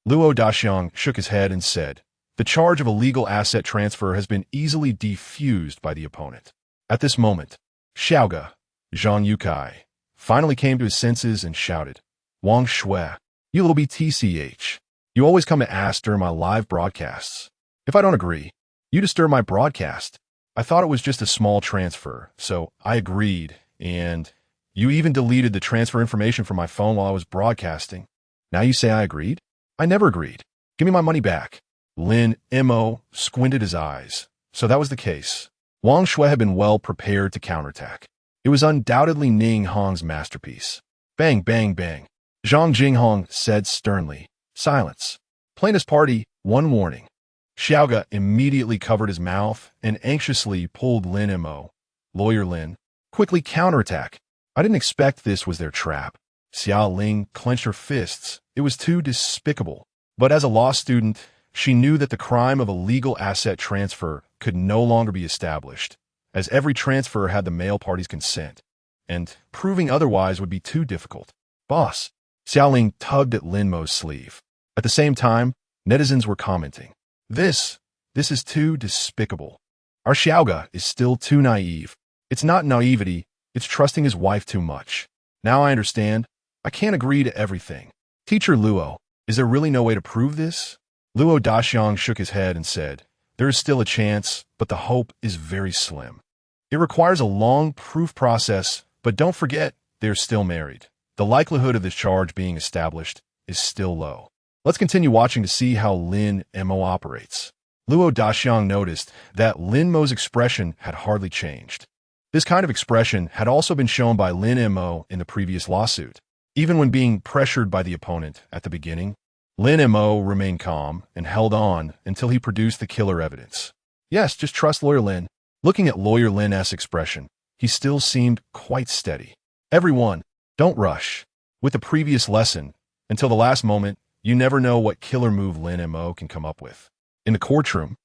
Luo Daxiang shook his head and said, "The charge of illegal asset transfer has been easily defused by the opponent." At this moment, Xiaoge, Zhang Yukai, finally came to his senses and shouted, "Wang Shui, you little BTCH, you always come to ask during my live broadcasts. If I don't agree, you disturb my broadcast. I thought it was just a small transfer, so I agreed, and you even deleted the transfer information from my phone while I was broadcasting. Now you say I agreed? I never agreed. Give me my money back." Lin Mo squinted his eyes. So that was the case. Wang Shui had been well prepared to counterattack. It was undoubtedly Ning Hong's masterpiece. Bang, bang, bang. Zhang Jinghong said sternly, "Silence. Plaintiff's party, one warning. Xiaoga immediately covered his mouth and anxiously pulled Lin Mo. Lawyer Lin quickly counterattack. I didn't expect this was their trap. Xiao Ling clenched her fists. It was too despicable. But as a law student, she knew that the crime of illegal asset transfer could no longer be established, as every transfer had the male party's consent, and proving otherwise would be too difficult. Boss. Xiao Ling tugged at Lin Mo's sleeve. At the same time, netizens were commenting. This is too despicable. Our Xiaoga is still too naive. It's not naivety, it's trusting his wife too much. Now I understand. I can't agree to everything. Teacher Luo, is there really no way to prove this? Luo Daxiang shook his head and said, there is still a chance, but the hope is very slim. It requires a long proof process, but don't forget, they're still married. The likelihood of this charge being established is still low. Let's continue watching to see how Lin Mo operates. Luo Daxiang noticed that Lin Mo's expression had hardly changed. This kind of expression had also been shown by Lin Mo in the previous lawsuit. Even when being pressured by the opponent at the beginning, Lin Mo remained calm and held on until he produced the killer evidence. Yes, just trust Lawyer Lin. Looking at Lawyer Lin's expression, he still seemed quite steady. Everyone, don't rush. With the previous lesson, until the last moment, you never know what killer move Lin Mo can come up with. In the courtroom,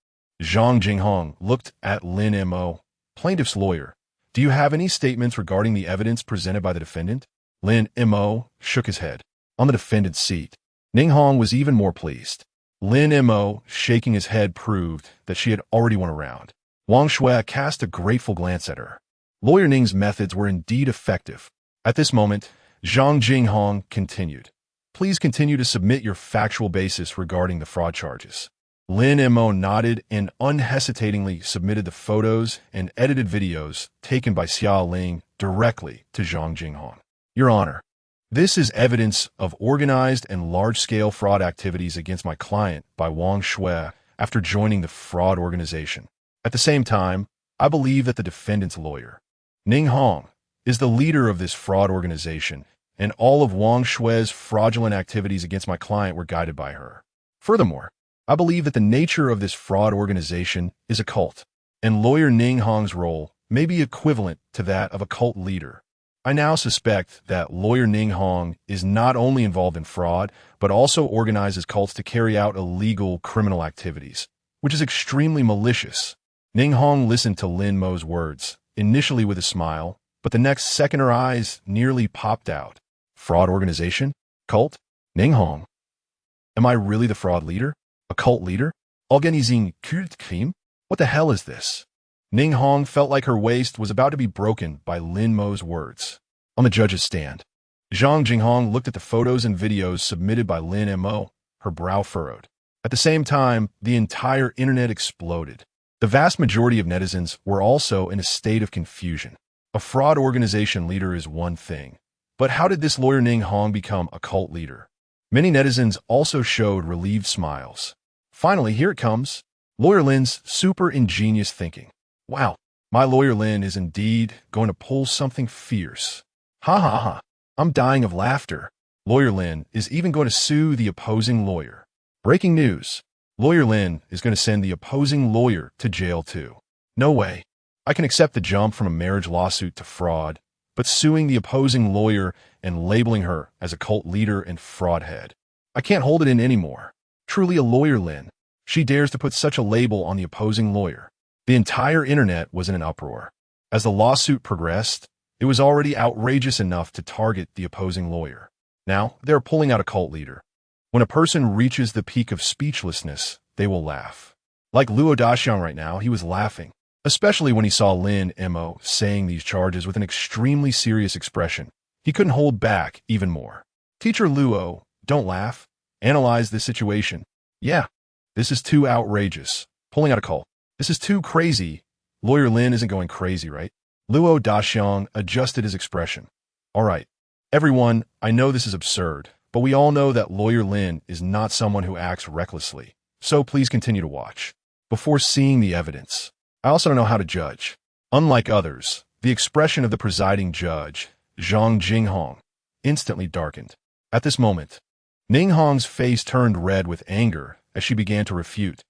Zhang Jinghong looked at Lin Mo, plaintiff's lawyer. Do you have any statements regarding the evidence presented by the defendant? Lin Mo shook his head. On the defendant's seat, Ning Hong was even more pleased. Lin Mo, shaking his head, proved that she had already won a round. Wang Shui cast a grateful glance at her. Lawyer Ning's methods were indeed effective. At this moment, Zhang Jinghong continued. Please continue to submit your factual basis regarding the fraud charges. Lin Mo nodded and unhesitatingly submitted the photos and edited videos taken by Xiao Ling directly to Zhang Jinghong. Your Honor, this is evidence of organized and large-scale fraud activities against my client by Wang Shui after joining the fraud organization. At the same time, I believe that the defendant's lawyer, Ning Hong, is the leader of this fraud organization, and all of Wang Shui's fraudulent activities against my client were guided by her. Furthermore, I believe that the nature of this fraud organization is a cult, and lawyer Ning Hong's role may be equivalent to that of a cult leader. I now suspect that lawyer Ning Hong is not only involved in fraud, but also organizes cults to carry out illegal criminal activities, which is extremely malicious. Ning Hong listened to Lin Mo's words, initially with a smile, but the next second her eyes nearly popped out. Fraud organization? Cult? Ning Hong? Am I really the fraud leader? A cult leader? Organising cult crime? What the hell is this? Ning Hong felt like her waist was about to be broken by Lin Mo's words. On the judge's stand, Zhang Jinghong looked at the photos and videos submitted by Lin Mo, her brow furrowed. At the same time, the entire internet exploded. The vast majority of netizens were also in a state of confusion. A fraud organization leader is one thing, but how did this lawyer Ning Hong become a cult leader? Many netizens also showed relieved smiles. Finally, here it comes. Lawyer Lin's super ingenious thinking. Wow, my lawyer Lin is indeed going to pull something fierce. Ha ha ha, I'm dying of laughter. Lawyer Lin is even going to sue the opposing lawyer. Breaking news. Lawyer Lin is going to send the opposing lawyer to jail too. No way. I can accept the jump from a marriage lawsuit to fraud, but suing the opposing lawyer and labeling her as a cult leader and fraud head. I can't hold it in anymore. Truly a lawyer Lin. She dares to put such a label on the opposing lawyer. The entire internet was in an uproar. As the lawsuit progressed, it was already outrageous enough to target the opposing lawyer. Now, they're pulling out a cult leader. When a person reaches the peak of speechlessness, they will laugh. Like Luo Daxiang right now, he was laughing, especially when he saw Lin Mo saying these charges with an extremely serious expression. He couldn't hold back even more. Teacher Luo, don't laugh. Analyze this situation. Yeah, this is too outrageous. Pulling out a cult. This is too crazy. Lawyer Lin isn't going crazy, right? Luo Daxiang adjusted his expression. All right, everyone, I know this is absurd, but we all know that lawyer Lin is not someone who acts recklessly. So please continue to watch. Before seeing the evidence, I also don't know how to judge. Unlike others, the expression of the presiding judge, Zhang Jinghong, instantly darkened. At this moment, Ning Hong's face turned red with anger as she began to refute.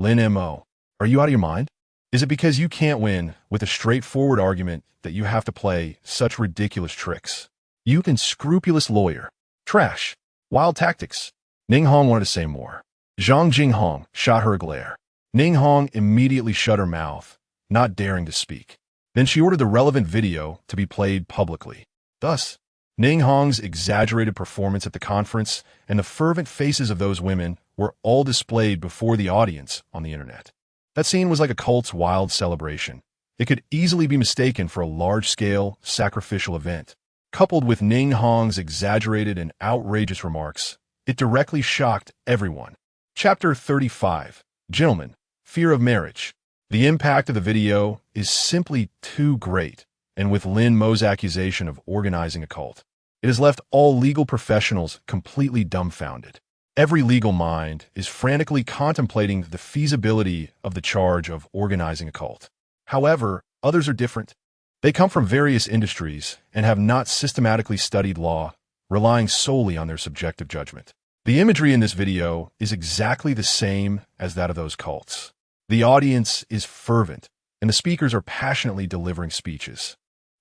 Lin Mo, are you out of your mind? Is it because you can't win with a straightforward argument that you have to play such ridiculous tricks? You unscrupulous lawyer. Trash. Wild tactics. Ning Hong wanted to say more. Zhang Jinghong shot her a glare. Ning Hong immediately shut her mouth, not daring to speak. Then she ordered the relevant video to be played publicly. Thus, Ning Hong's exaggerated performance at the conference and the fervent faces of those women were all displayed before the audience on the internet. That scene was like a cult's wild celebration. It could easily be mistaken for a large-scale, sacrificial event. Coupled with Ning Hong's exaggerated and outrageous remarks, it directly shocked everyone. Chapter 35. Gentlemen, Fear of Marriage. The impact of the video is simply too great, and with Lin Mo's accusation of organizing a cult, it has left all legal professionals completely dumbfounded. Every legal mind is frantically contemplating the feasibility of the charge of organizing a cult. However, others are different. They come from various industries and have not systematically studied law, relying solely on their subjective judgment. The imagery in this video is exactly the same as that of those cults. The audience is fervent, and the speakers are passionately delivering speeches.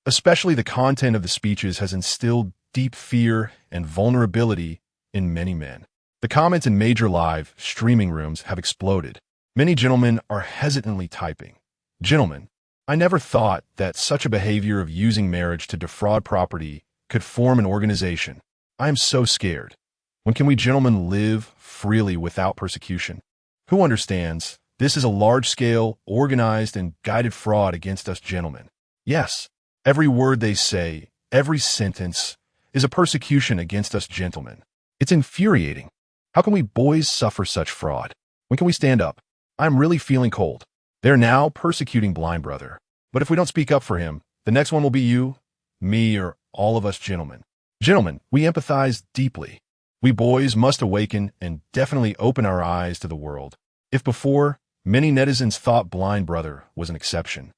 Especially the content of the speeches has instilled deep fear and vulnerability in many men. The comments in major live streaming rooms have exploded. Many gentlemen are hesitantly typing, "Gentlemen, I never thought that such a behavior of using marriage to defraud property could form an organization. I am so scared. When can we gentlemen live freely without persecution? Who understands? This is a large-scale, organized, and guided fraud against us gentlemen. Yes, every word they say, every sentence, is a persecution against us gentlemen. It's infuriating. How can we boys suffer such fraud? When can we stand up? I'm really feeling cold. They're now persecuting Blind Brother. But if we don't speak up for him, the next one will be you, me, or all of us gentlemen. Gentlemen, we empathize deeply. We boys must awaken and definitely open our eyes to the world. If before, many netizens thought Blind Brother was an exception.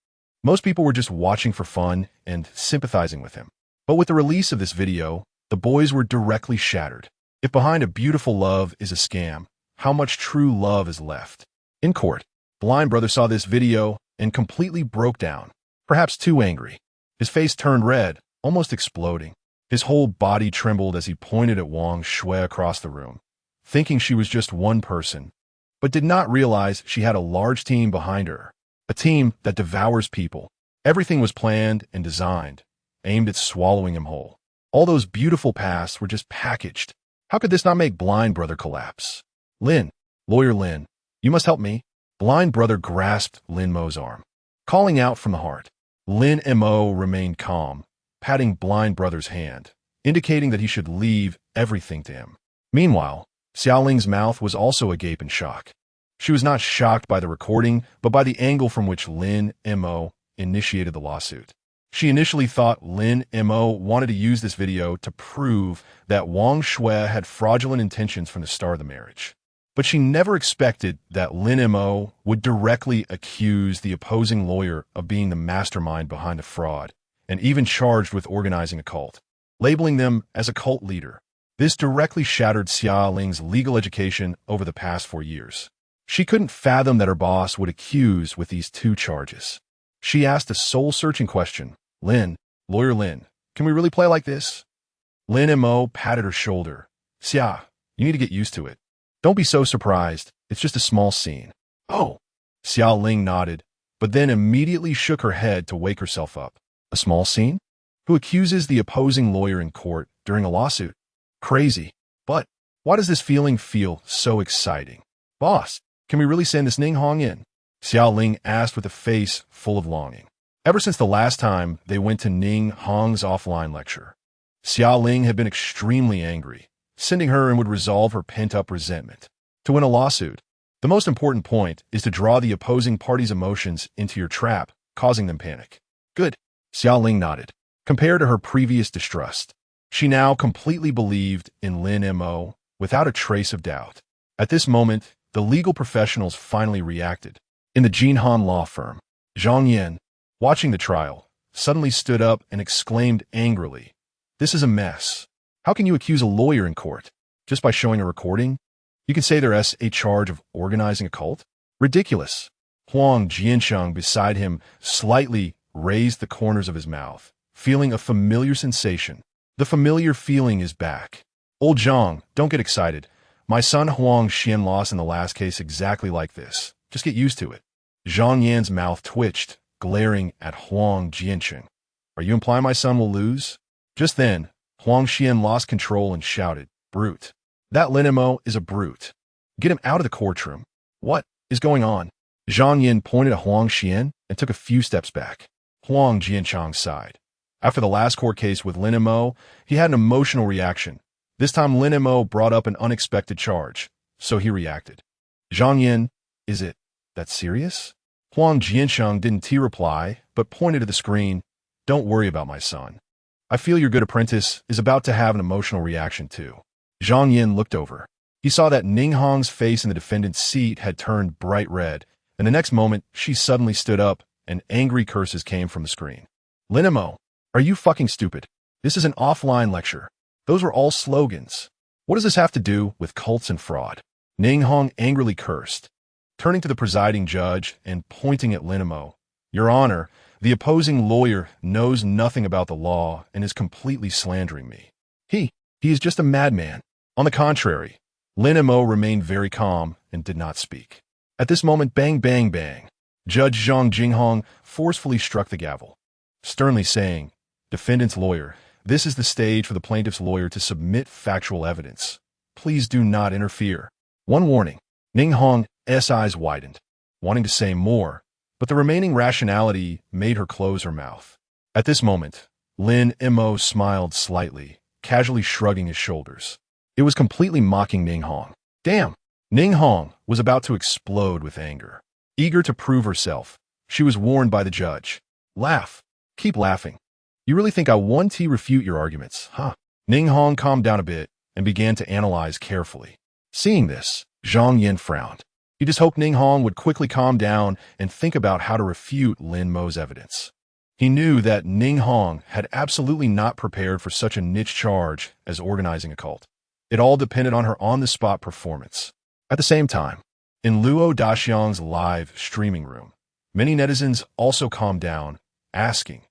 Most people were just watching for fun and sympathizing with him. But with the release of this video, the boys were directly shattered. If behind a beautiful love is a scam, how much true love is left? In court, Blind Brother saw this video and completely broke down, perhaps too angry. His face turned red, almost exploding. His whole body trembled as he pointed at Wang Shui across the room, thinking she was just one person, but did not realize she had a large team behind her, a team that devours people. Everything was planned and designed, aimed at swallowing him whole. All those beautiful pasts were just packaged. How could this not make Blind Brother collapse? Lin, Lawyer Lin, you must help me. Blind Brother grasped Lin Mo's arm, calling out from the heart. Lin Mo remained calm, patting Blind Brother's hand, indicating that he should leave everything to him. Meanwhile, Xiaoling's mouth was also agape in shock. She was not shocked by the recording, but by the angle from which Lin Mo initiated the lawsuit. She initially thought Lin Mo wanted to use this video to prove that Wang Shui had fraudulent intentions from the start of the marriage. But she never expected that Lin Mo would directly accuse the opposing lawyer of being the mastermind behind the fraud, and even charged with organizing a cult, labeling them as a cult leader. This directly shattered Xia Ling's legal education over the past 4 years. She couldn't fathom that her boss would accuse with these two charges. She asked a soul-searching question. Lin, Lawyer Lin, can we really play like this? Lin Mo patted her shoulder. Xia, you need to get used to it. Don't be so surprised. It's just a small scene. Oh. Xia Ling nodded, but then immediately shook her head to wake herself up. A small scene? Who accuses the opposing lawyer in court during a lawsuit? Crazy. But why does this feeling feel so exciting? Boss, can we really send this Ning Hong in? Xia Ling asked with a face full of longing. Ever since the last time they went to Ning Hong's offline lecture, Xia Ling had been extremely angry. Sending her in would resolve her pent-up resentment. To win a lawsuit, the most important point is to draw the opposing party's emotions into your trap, causing them panic. Good. Xia Ling nodded. Compared to her previous distrust, she now completely believed in Lin Mo without a trace of doubt. At this moment, the legal professionals finally reacted. In the Jinhan law firm, Zhang Yan, watching the trial, suddenly stood up and exclaimed angrily, "This is a mess. How can you accuse a lawyer in court? Just by showing a recording? You can say there's a charge of organizing a cult? Ridiculous. Huang Jiansheng beside him slightly raised the corners of his mouth, feeling a familiar sensation. The familiar feeling is back. Old Zhang, don't get excited. My son Huang Xian lost in the last case exactly like this. Just get used to it. Zhang Yan's mouth twitched, glaring at Huang Jiansheng. Are you implying my son will lose? Just then, Huang Xian lost control and shouted, "Brute. That Lin Mo is a brute. Get him out of the courtroom." What is going on? Zhang Yan pointed at Huang Xian and took a few steps back. Huang Jiansheng sighed. After the last court case with Lin Mo, he had an emotional reaction. This time Lin Mo brought up an unexpected charge, so he reacted. Zhang Yan, is it that serious? Huang Jiansheng didn't reply, but pointed to the screen. Don't worry about my son. I feel your good apprentice is about to have an emotional reaction too. Zhang Yan looked over. He saw that Ning Hong's face in the defendant's seat had turned bright red, and the next moment she suddenly stood up and angry curses came from the screen. Lin Mo, are you fucking stupid? This is an offline lecture. Those were all slogans. What does this have to do with cults and fraud? Ning Hong angrily cursed, turning to the presiding judge and pointing at Lin Mo. Your Honor, the opposing lawyer knows nothing about the law and is completely slandering me. He is just a madman. On the contrary, Lin Mo remained very calm and did not speak. At this moment, bang, bang, bang. Judge Zhang Jinghong forcefully struck the gavel, sternly saying, Defendant's lawyer, this is the stage for the plaintiff's lawyer to submit factual evidence. Please do not interfere. One warning. Ning Hong's eyes widened, wanting to say more, but the remaining rationality made her close her mouth. At this moment, Lin Mo smiled slightly, casually shrugging his shoulders. It was completely mocking Ning Hong. Damn! Ning Hong was about to explode with anger. Eager to prove herself, she was warned by the judge. Laugh. Keep laughing. You really think I won to refute your arguments, huh? Ning Hong calmed down a bit and began to analyze carefully. Seeing this, Zhang Yan frowned. He just hoped Ning Hong would quickly calm down and think about how to refute Lin Mo's evidence. He knew that Ning Hong had absolutely not prepared for such a niche charge as organizing a cult. It all depended on her on-the-spot performance. At the same time, in Luo Daxiang's live streaming room, many netizens also calmed down, asking,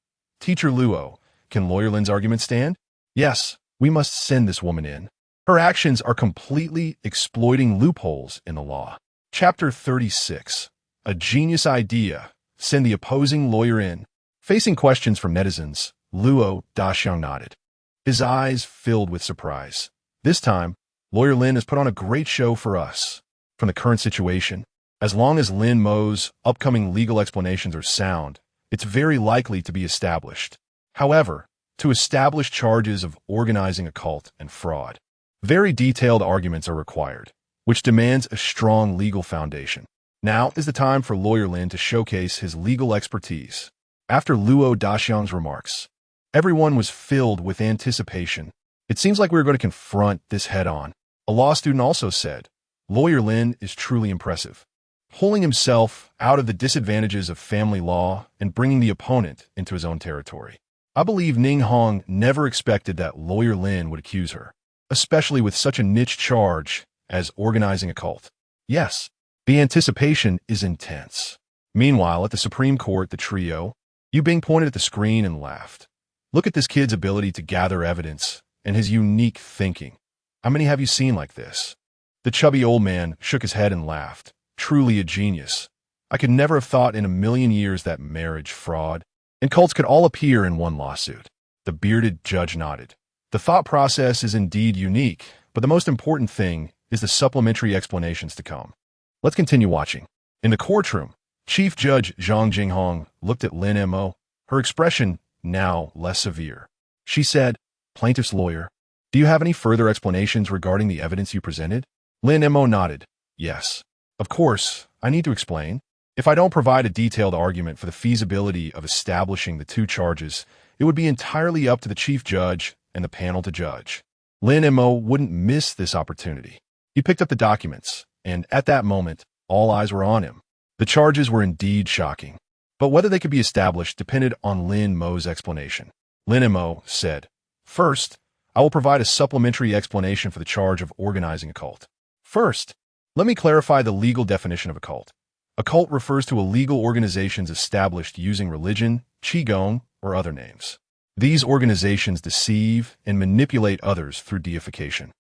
Teacher Luo, can Lawyer Lin's argument stand? Yes, we must send this woman in. Her actions are completely exploiting loopholes in the law. Chapter 36. A genius idea. Send the opposing lawyer in. Facing questions from netizens, Luo Daxiang nodded. His eyes filled with surprise. This time, Lawyer Lin has put on a great show for us. From the current situation, as long as Lin Mo's upcoming legal explanations are sound, it's very likely to be established. However, to establish charges of organizing a cult and fraud, very detailed arguments are required, which demands a strong legal foundation. Now is the time for Lawyer Lin to showcase his legal expertise. After Luo Daxiang's remarks, everyone was filled with anticipation. It seems like we were going to confront this head-on. A law student also said, Lawyer Lin is truly impressive, pulling himself out of the disadvantages of family law and bringing the opponent into his own territory. I believe Ning Hong never expected that Lawyer Lin would accuse her, especially with such a niche charge as organizing a cult. Yes, the anticipation is intense. Meanwhile, at the Supreme Court, the trio, Yu Bing pointed at the screen and laughed. Look at this kid's ability to gather evidence and his unique thinking. How many have you seen like this? The chubby old man shook his head and laughed. Truly a genius. I could never have thought in a million years that marriage, fraud, and cults could all appear in one lawsuit. The bearded judge nodded. The thought process is indeed unique, but the most important thing is the supplementary explanations to come. Let's continue watching. In the courtroom, Chief Judge Zhang Jinghong looked at Lin Mo, her expression now less severe. She said, Plaintiff's lawyer, do you have any further explanations regarding the evidence you presented? Lin Mo nodded. Yes. Of course, I need to explain. If I don't provide a detailed argument for the feasibility of establishing the two charges, it would be entirely up to the chief judge and the panel to judge. Lin Mo wouldn't miss this opportunity. He picked up the documents, and at that moment, all eyes were on him. The charges were indeed shocking, but whether they could be established depended on Lin Mo's explanation. Lin Mo said, First, I will provide a supplementary explanation for the charge of organizing a cult. First, let me clarify the legal definition of a cult. A cult refers to illegal organizations established using religion, qigong, or other names. These organizations deceive and manipulate others through deification,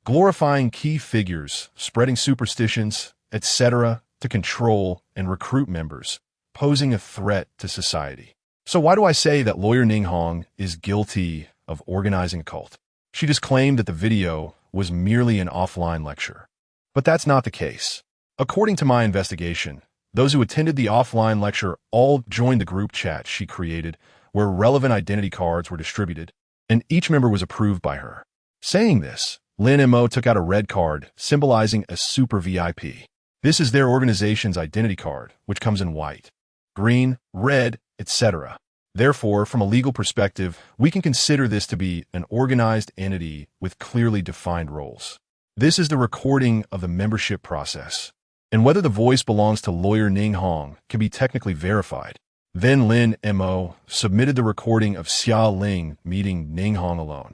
glorifying key figures, spreading superstitions, etc., to control and recruit members, posing a threat to society. So why do I say that lawyer Ning Hong is guilty of organizing a cult? She just claimed that the video was merely an offline lecture. But that's not the case. According to my investigation, those who attended the offline lecture all joined the group chat she created where relevant identity cards were distributed, and each member was approved by her. Saying this, Lin Mo took out a red card symbolizing a super VIP. This is their organization's identity card, which comes in white, green, red, etc. Therefore, from a legal perspective, we can consider this to be an organized entity with clearly defined roles. This is the recording of the membership process, and whether the voice belongs to lawyer Ning Hong can be technically verified. Then Lin Mo submitted the recording of Xia Ling meeting Ning Hong alone,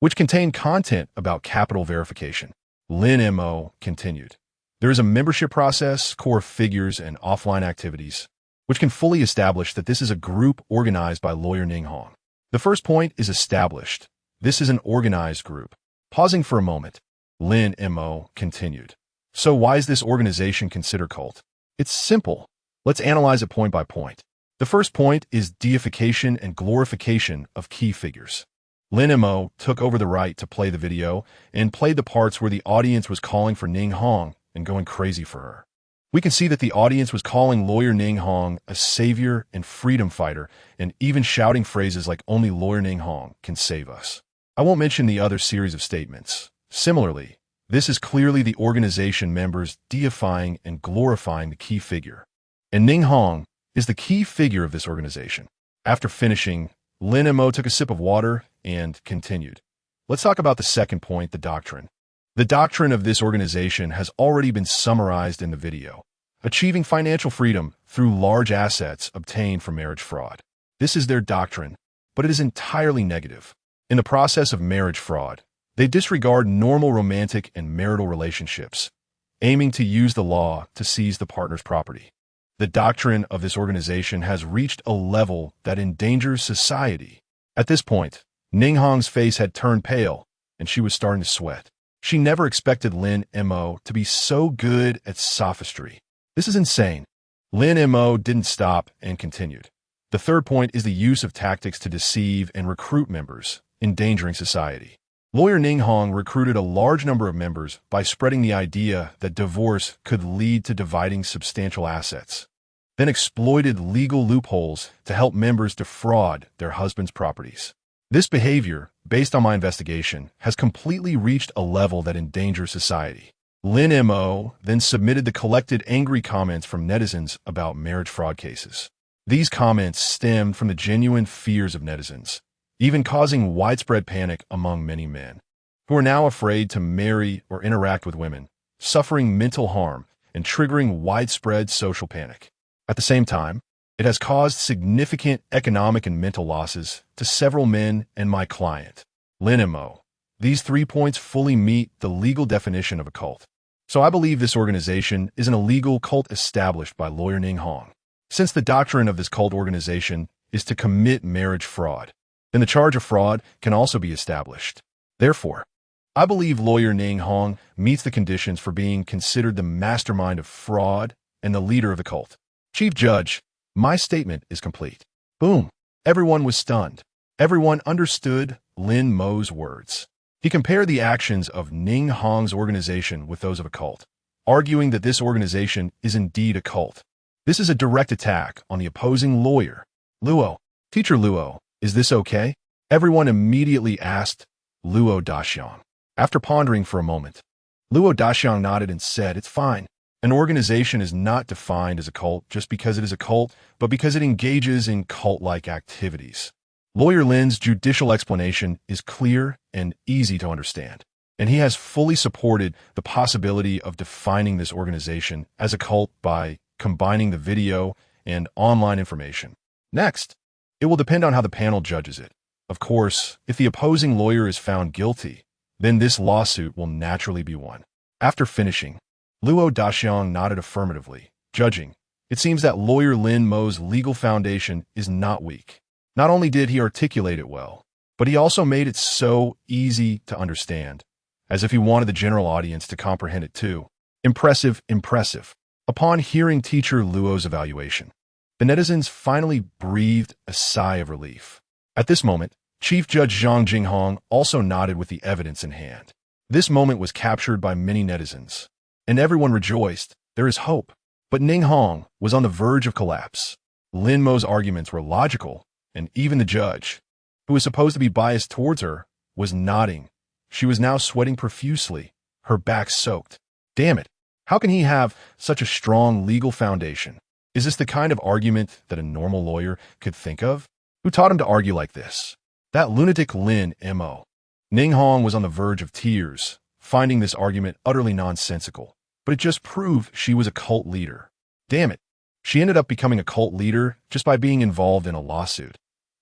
which contained content about capital verification. Lin Mo continued, "There is a membership process, core figures, and offline activities, which can fully establish that this is a group organized by lawyer Ning Hong. The first point is established. This is an organized group." Pausing for a moment, Lin Mo continued, "So why is this organization considered cult? It's simple. Let's analyze it point by point. The first point is deification and glorification of key figures." Lin Mo took over the right to play the video and played the parts where the audience was calling for Ning Hong and going crazy for her. We can see that the audience was calling lawyer Ning Hong a savior and freedom fighter, and even shouting phrases like "only lawyer Ning Hong can save us." I won't mention the other series of statements. Similarly, this is clearly the organization members deifying and glorifying the key figure. And Ning Hong is the key figure of this organization. After finishing, Lin Mo took a sip of water and continued. Let's talk about the second point, the doctrine. The doctrine of this organization has already been summarized in the video. Achieving financial freedom through large assets obtained from marriage fraud. This is their doctrine, but it is entirely negative. In the process of marriage fraud, they disregard normal romantic and marital relationships, aiming to use the law to seize the partner's property. The doctrine of this organization has reached a level that endangers society. At this point, Ning Hong's face had turned pale, and she was starting to sweat. She never expected Lin Mo to be so good at sophistry. This is insane. Lin Mo didn't stop and continued. The third point is the use of tactics to deceive and recruit members, endangering society. Lawyer Ning Hong recruited a large number of members by spreading the idea that divorce could lead to dividing substantial assets, then exploited legal loopholes to help members defraud their husbands' properties. This behavior, based on my investigation, has completely reached a level that endangers society. Lin Mo then submitted the collected angry comments from netizens about marriage fraud cases. These comments stemmed from the genuine fears of netizens, even causing widespread panic among many men, who are now afraid to marry or interact with women, suffering mental harm and triggering widespread social panic. At the same time, it has caused significant economic and mental losses to several men and my client, Lin Mo. These 3 points fully meet the legal definition of a cult. So I believe this organization is an illegal cult established by lawyer Ning Hong. Since the doctrine of this cult organization is to commit marriage fraud, then the charge of fraud can also be established. Therefore, I believe lawyer Ning Hong meets the conditions for being considered the mastermind of fraud and the leader of the cult. Chief Judge, my statement is complete. Boom. Everyone was stunned. Everyone understood Lin Mo's words. He compared the actions of Ning Hong's organization with those of a cult, arguing that this organization is indeed a cult. This is a direct attack on the opposing lawyer. Luo, Teacher Luo, is this okay? Everyone immediately asked Luo Daxiang. After pondering for a moment, Luo Daxiang nodded and said, "It's fine. An organization is not defined as a cult just because it is a cult, but because it engages in cult-like activities." Lawyer Lin's judicial explanation is clear and easy to understand, and he has fully supported the possibility of defining this organization as a cult by combining the video and online information. Next, it will depend on how the panel judges it. Of course, if the opposing lawyer is found guilty, then this lawsuit will naturally be won. After finishing, Luo Daxiang nodded affirmatively, judging It seems that lawyer Lin Mo's legal foundation is not weak. Not only did he articulate it well, but he also made it so easy to understand, as if he wanted the general audience to comprehend it too. Impressive, impressive. Upon hearing teacher Luo's evaluation, the netizens finally breathed a sigh of relief. At this moment, Chief Judge Zhang Jinghong also nodded with the evidence in hand. This moment was captured by many netizens, and everyone rejoiced. There is hope. But Ning Hong was on the verge of collapse. Lin Mo's arguments were logical, and even the judge, who was supposed to be biased towards her, was nodding. She was now sweating profusely, her back soaked. Damn it, how can he have such a strong legal foundation? Is this the kind of argument that a normal lawyer could think of? Who taught him to argue like this? That lunatic Lin Mo. Ning Hong was on the verge of tears, finding this argument utterly nonsensical. But it just proved she was a cult leader. Damn it, she ended up becoming a cult leader just by being involved in a lawsuit.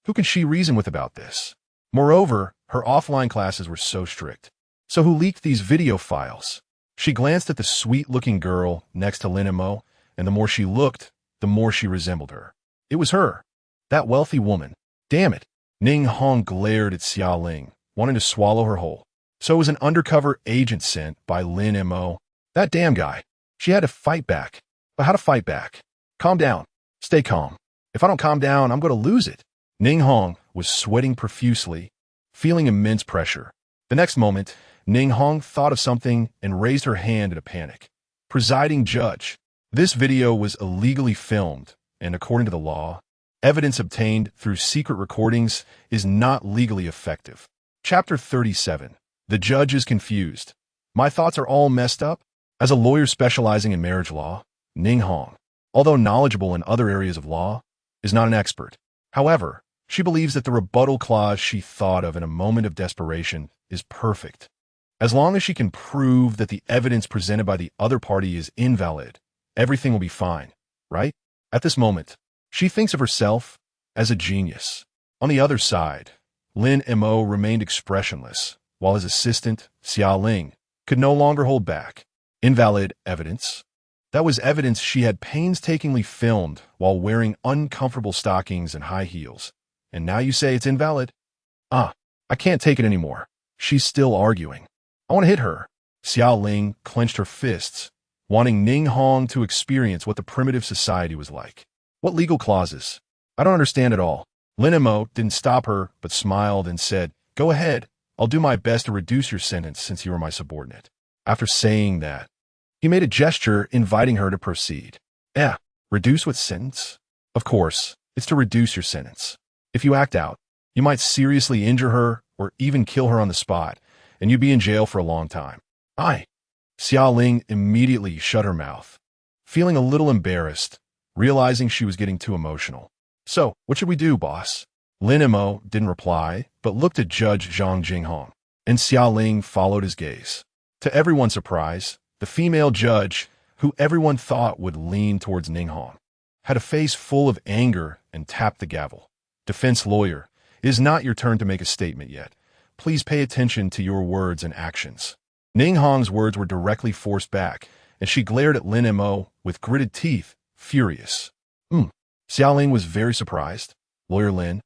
Who can she reason with about this? Moreover, her offline classes were so strict. So who leaked these video files? She glanced at the sweet-looking girl next to Lin Mo, and the more she looked, the more she resembled her. It was her, that wealthy woman. Damn it. Ning Hong glared at Xia Ling, wanting to swallow her whole. So it was an undercover agent sent by Lin Mo. That damn guy. She had to fight back. But how to fight back? Calm down. Stay calm. If I don't calm down, I'm going to lose it. Ning Hong was sweating profusely, feeling immense pressure. The next moment, Ning Hong thought of something and raised her hand in a panic. Presiding judge. This video was illegally filmed, and according to the law, evidence obtained through secret recordings is not legally effective. Chapter 37. The judge is confused. My thoughts are all messed up? As a lawyer specializing in marriage law, Ning Hong, although knowledgeable in other areas of law, is not an expert. However, she believes that the rebuttal clause she thought of in a moment of desperation is perfect. As long as she can prove that the evidence presented by the other party is invalid, everything will be fine, right? At this moment, she thinks of herself as a genius. On the other side, Lin Mo remained expressionless, while his assistant, Xia Ling, could no longer hold back. Invalid evidence? That was evidence she had painstakingly filmed while wearing uncomfortable stockings and high heels. And now you say it's invalid? I can't take it anymore. She's still arguing. I want to hit her. Xia Ling clenched her fists, wanting Ning Hong to experience what the primitive society was like. What legal clauses? I don't understand at all. Lin Mo didn't stop her, but smiled and said, Go ahead. I'll do my best to reduce your sentence since you are my subordinate. After saying that, he made a gesture inviting her to proceed. Reduce what sentence? Of course, it's to reduce your sentence. If you act out, you might seriously injure her or even kill her on the spot, and you'd be in jail for a long time. Xia Ling immediately shut her mouth, feeling a little embarrassed, realizing she was getting too emotional. So, what should we do, boss? Lin Mo didn't reply, but looked at Judge Zhang Jinghong, and Xia Ling followed his gaze. To everyone's surprise, the female judge, who everyone thought would lean towards Ning Hong, had a face full of anger and tapped the gavel. Defense lawyer, it is not your turn to make a statement yet. Please pay attention to your words and actions. Ning Hong's words were directly forced back, and she glared at Lin Mo with gritted teeth, furious. Xia Ling was very surprised. Lawyer Lin,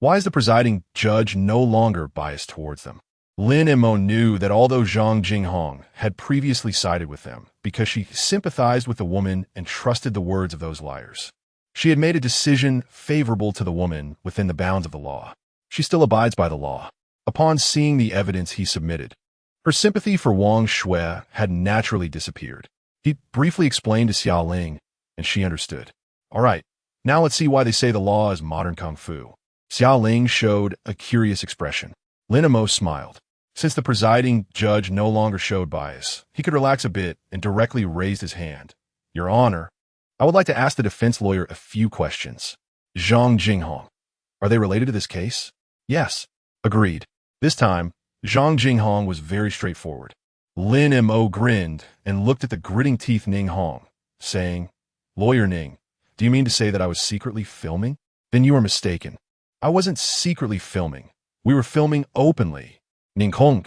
why is the presiding judge no longer biased towards them? Lin Mo knew that although Zhang Jinghong had previously sided with them because she sympathized with the woman and trusted the words of those liars, she had made a decision favorable to the woman within the bounds of the law. She still abides by the law. Upon seeing the evidence he submitted, her sympathy for Wang Shui had naturally disappeared. He briefly explained to Xia Ling, and she understood. All right, now let's see why they say the law is modern kung fu. Xia Ling showed a curious expression. Lin Mo smiled. Since the presiding judge no longer showed bias, he could relax a bit and directly raised his hand. Your Honor, I would like to ask the defense lawyer a few questions. Zhang Jinghong, are they related to this case? Yes. Agreed. This time, Zhang Jinghong was very straightforward. Lin Mo grinned and looked at the gritting teeth Ning Hong, saying, Lawyer Ning, do you mean to say that I was secretly filming? Then you are mistaken. I wasn't secretly filming. We were filming openly. Ning Hong.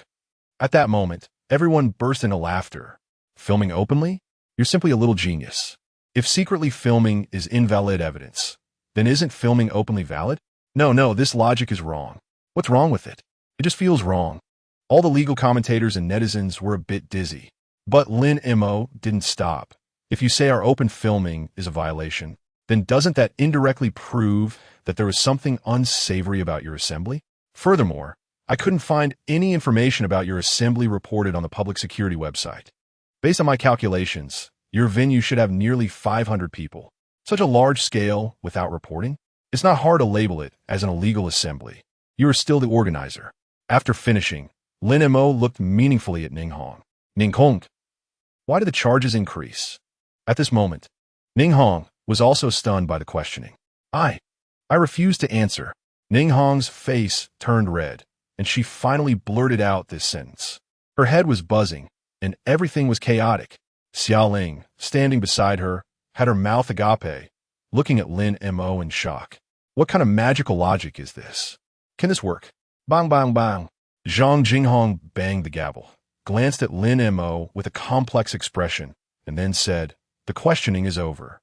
At that moment, everyone burst into laughter. Filming openly? You're simply a little genius. If secretly filming is invalid evidence, then isn't filming openly valid? No, this logic is wrong. What's wrong with it? It just feels wrong. All the legal commentators and netizens were a bit dizzy. But Lin Mo didn't stop. If you say our open filming is a violation, then doesn't that indirectly prove that there was something unsavory about your assembly? Furthermore, I couldn't find any information about your assembly reported on the public security website. Based on my calculations, your venue should have nearly 500 people. Such a large scale without reporting? It's not hard to label it as an illegal assembly. You are still the organizer. After finishing, Lin Mo looked meaningfully at Ning Hong. Ning Hong, why did the charges increase? At this moment, Ning Hong was also stunned by the questioning. I refused to answer. Ning Hong's face turned red, and she finally blurted out this sentence. Her head was buzzing, and everything was chaotic. Xiao Ling, standing beside her, had her mouth agape, looking at Lin Mo in shock. What kind of magical logic is this? Can this work? Bang, bang, bang. Zhang Jinghong banged the gavel, glanced at Lin Mo with a complex expression, and then said, "The questioning is over.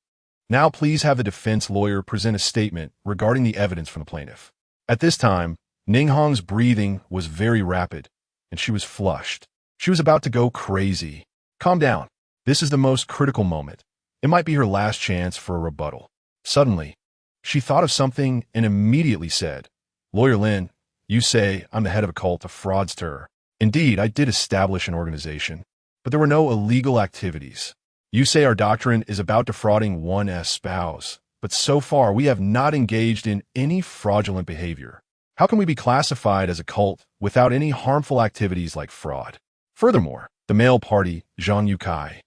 Now please have the defense lawyer present a statement regarding the evidence from the plaintiff." At this time, Ning Hong's breathing was very rapid, and she was flushed. She was about to go crazy. Calm down. This is the most critical moment. It might be her last chance for a rebuttal. Suddenly, she thought of something and immediately said, "Lawyer Lin, you say I'm the head of a cult, a fraudster. Indeed, I did establish an organization, but there were no illegal activities. You say our doctrine is about defrauding one's spouse, but so far we have not engaged in any fraudulent behavior. How can we be classified as a cult without any harmful activities like fraud? Furthermore, the male party, Zhang Yukai,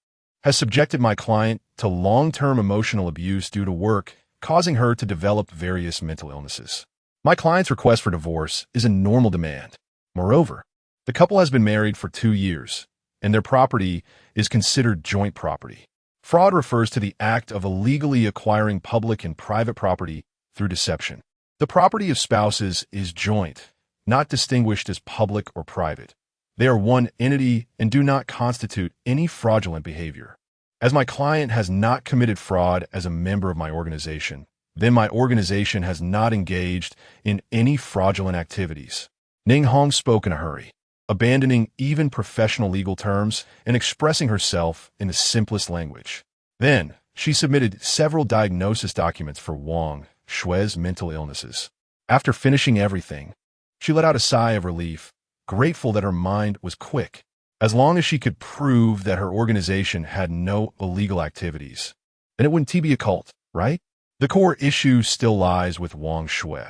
has subjected my client to long-term emotional abuse due to work, causing her to develop various mental illnesses. My client's request for divorce is a normal demand. Moreover, the couple has been married for 2 years, and their property is considered joint property. Fraud refers to the act of illegally acquiring public and private property through deception. The property of spouses is joint, not distinguished as public or private. They are one entity and do not constitute any fraudulent behavior. As my client has not committed fraud as a member of my organization, then my organization has not engaged in any fraudulent activities." Ning Hong spoke in a hurry, abandoning even professional legal terms and expressing herself in the simplest language. Then, she submitted several diagnosis documents for Wang Shui's mental illnesses. After finishing everything, she let out a sigh of relief, grateful that her mind was quick. As long as she could prove that her organization had no illegal activities, then it wouldn't be a cult, right? The core issue still lies with Wang Shui.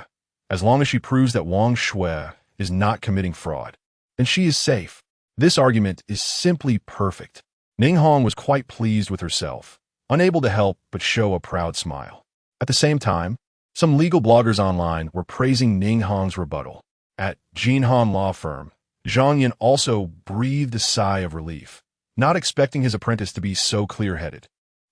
As long as she proves that Wang Shui is not committing fraud, then she is safe. This argument is simply perfect. Ning Hong was quite pleased with herself, unable to help but show a proud smile. At the same time, some legal bloggers online were praising Ning Hong's rebuttal. At Jinhan Law Firm, Zhang Yin also breathed a sigh of relief, not expecting his apprentice to be so clear-headed.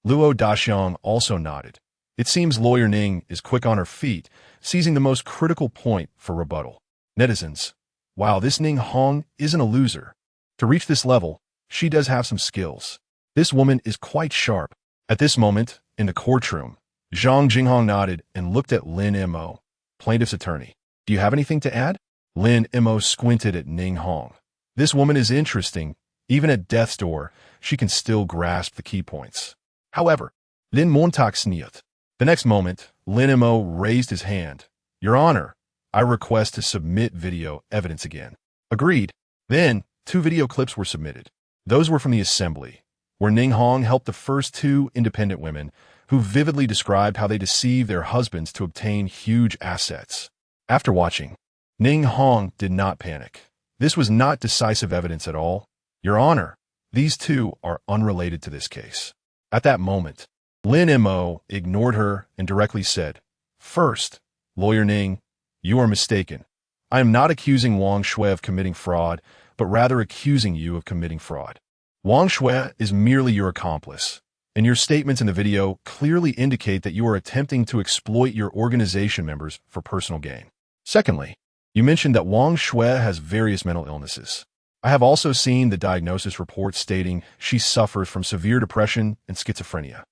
Luo Daxiang also nodded. It seems Lawyer Ning is quick on her feet, seizing the most critical point for rebuttal. Netizens, wow, this Ning Hong isn't a loser. To reach this level, she does have some skills. This woman is quite sharp. At this moment, in the courtroom, Zhang Jinghong nodded and looked at Lin Mo, plaintiff's attorney. "Do you have anything to add?" Lin Mo squinted at Ning Hong. This woman is interesting. Even at death's door, she can still grasp the key points. However, Lin Montak sneezed. The next moment, Lin Mo raised his hand. "Your Honor, I request to submit video evidence again." Agreed. Then, 2 video clips were submitted. Those were from the assembly, where Ning Hong helped the first 2 independent women who vividly described how they deceived their husbands to obtain huge assets. After watching, Ning Hong did not panic. This was not decisive evidence at all. "Your Honor, these 2 are unrelated to this case." At that moment, Lin Mo ignored her and directly said, "First, Lawyer Ning, you are mistaken. I am not accusing Wang Shui of committing fraud, but rather accusing you of committing fraud. Wang Shui is merely your accomplice, and your statements in the video clearly indicate that you are attempting to exploit your organization members for personal gain. Secondly, you mentioned that Wang Shui has various mental illnesses. I have also seen the diagnosis report stating she suffers from severe depression and schizophrenia.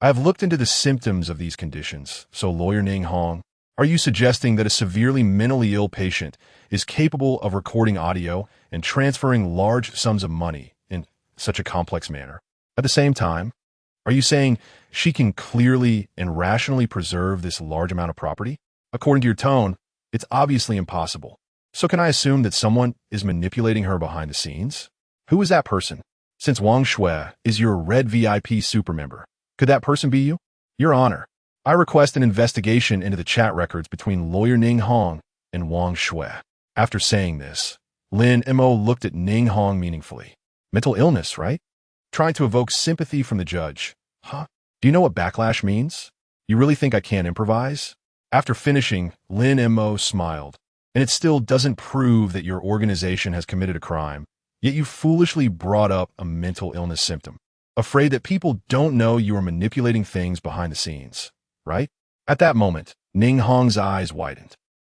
I have looked into the symptoms of these conditions, so Lawyer Ning Hong, are you suggesting that a severely mentally ill patient is capable of recording audio and transferring large sums of money in such a complex manner? At the same time, are you saying she can clearly and rationally preserve this large amount of property? According to your tone, it's obviously impossible. So can I assume that someone is manipulating her behind the scenes? Who is that person? Since Wang Shui is your Red VIP super member, could that person be you? Your Honor, I request an investigation into the chat records between Lawyer Ning Hong and Wang Shui. After saying this, Lin Mo looked at Ning Hong meaningfully. Mental illness, right? Trying to evoke sympathy from the judge. Huh? Do you know what backlash means? You really think I can't improvise? After finishing, Lin Mo smiled. And it still doesn't prove that your organization has committed a crime, yet you foolishly brought up a mental illness symptom, afraid that people don't know you are manipulating things behind the scenes, right? At that moment, Ning Hong's eyes widened.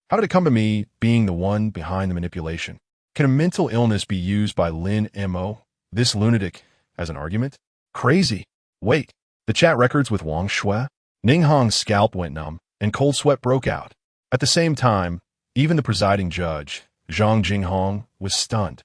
How did it come to me being the one behind the manipulation? Can a mental illness be used by Lin Mo, this lunatic, as an argument? Crazy. Wait, the chat records with Wang Shui? Ning Hong's scalp went numb, and cold sweat broke out. At the same time, even the presiding judge, Zhang Jinghong, was stunned,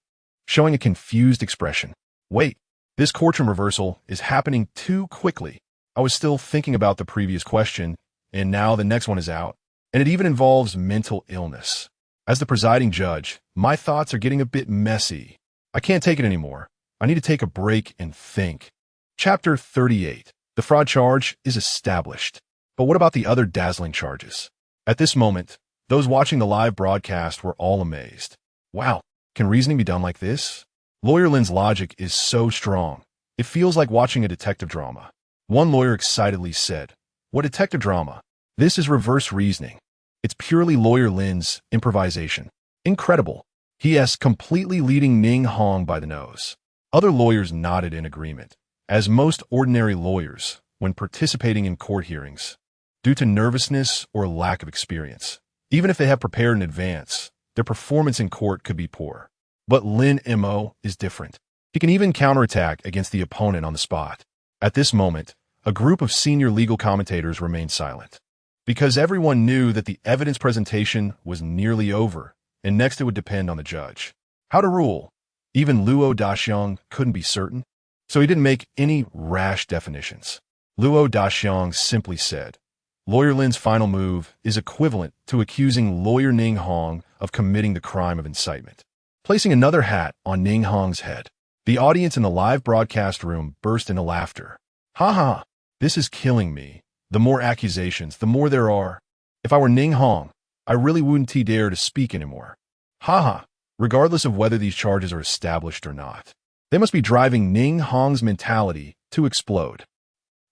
showing a confused expression. Wait, this courtroom reversal is happening too quickly. I was still thinking about the previous question, and now the next one is out, and it even involves mental illness. As the presiding judge, my thoughts are getting a bit messy. I can't take it anymore. I need to take a break and think. Chapter 38. The fraud charge is established. But what about the other dazzling charges? At this moment, those watching the live broadcast were all amazed. Wow, can reasoning be done like this? Lawyer Lin's logic is so strong. It feels like watching a detective drama. One lawyer excitedly said, "What detective drama? This is reverse reasoning. It's purely Lawyer Lin's improvisation. Incredible." He is completely leading Ning Hong by the nose. Other lawyers nodded in agreement, as most ordinary lawyers, when participating in court hearings, due to nervousness or lack of experience, even if they have prepared in advance, their performance in court could be poor. But Lin Mo is different. He can even counterattack against the opponent on the spot. At this moment, a group of senior legal commentators remained silent, because everyone knew that the evidence presentation was nearly over, and next it would depend on the judge. How to rule? Even Luo Daxiang couldn't be certain, so he didn't make any rash definitions. Luo Daxiang simply said, Lawyer Lin's final move is equivalent to accusing Lawyer Ning Hong of committing the crime of incitement, placing another hat on Ning Hong's head. The audience in the live broadcast room burst into laughter. Ha ha, this is killing me. The more accusations, the more there are. If I were Ning Hong, I really wouldn't dare to speak anymore. Ha ha, regardless of whether these charges are established or not. They must be driving Ning Hong's mentality to explode.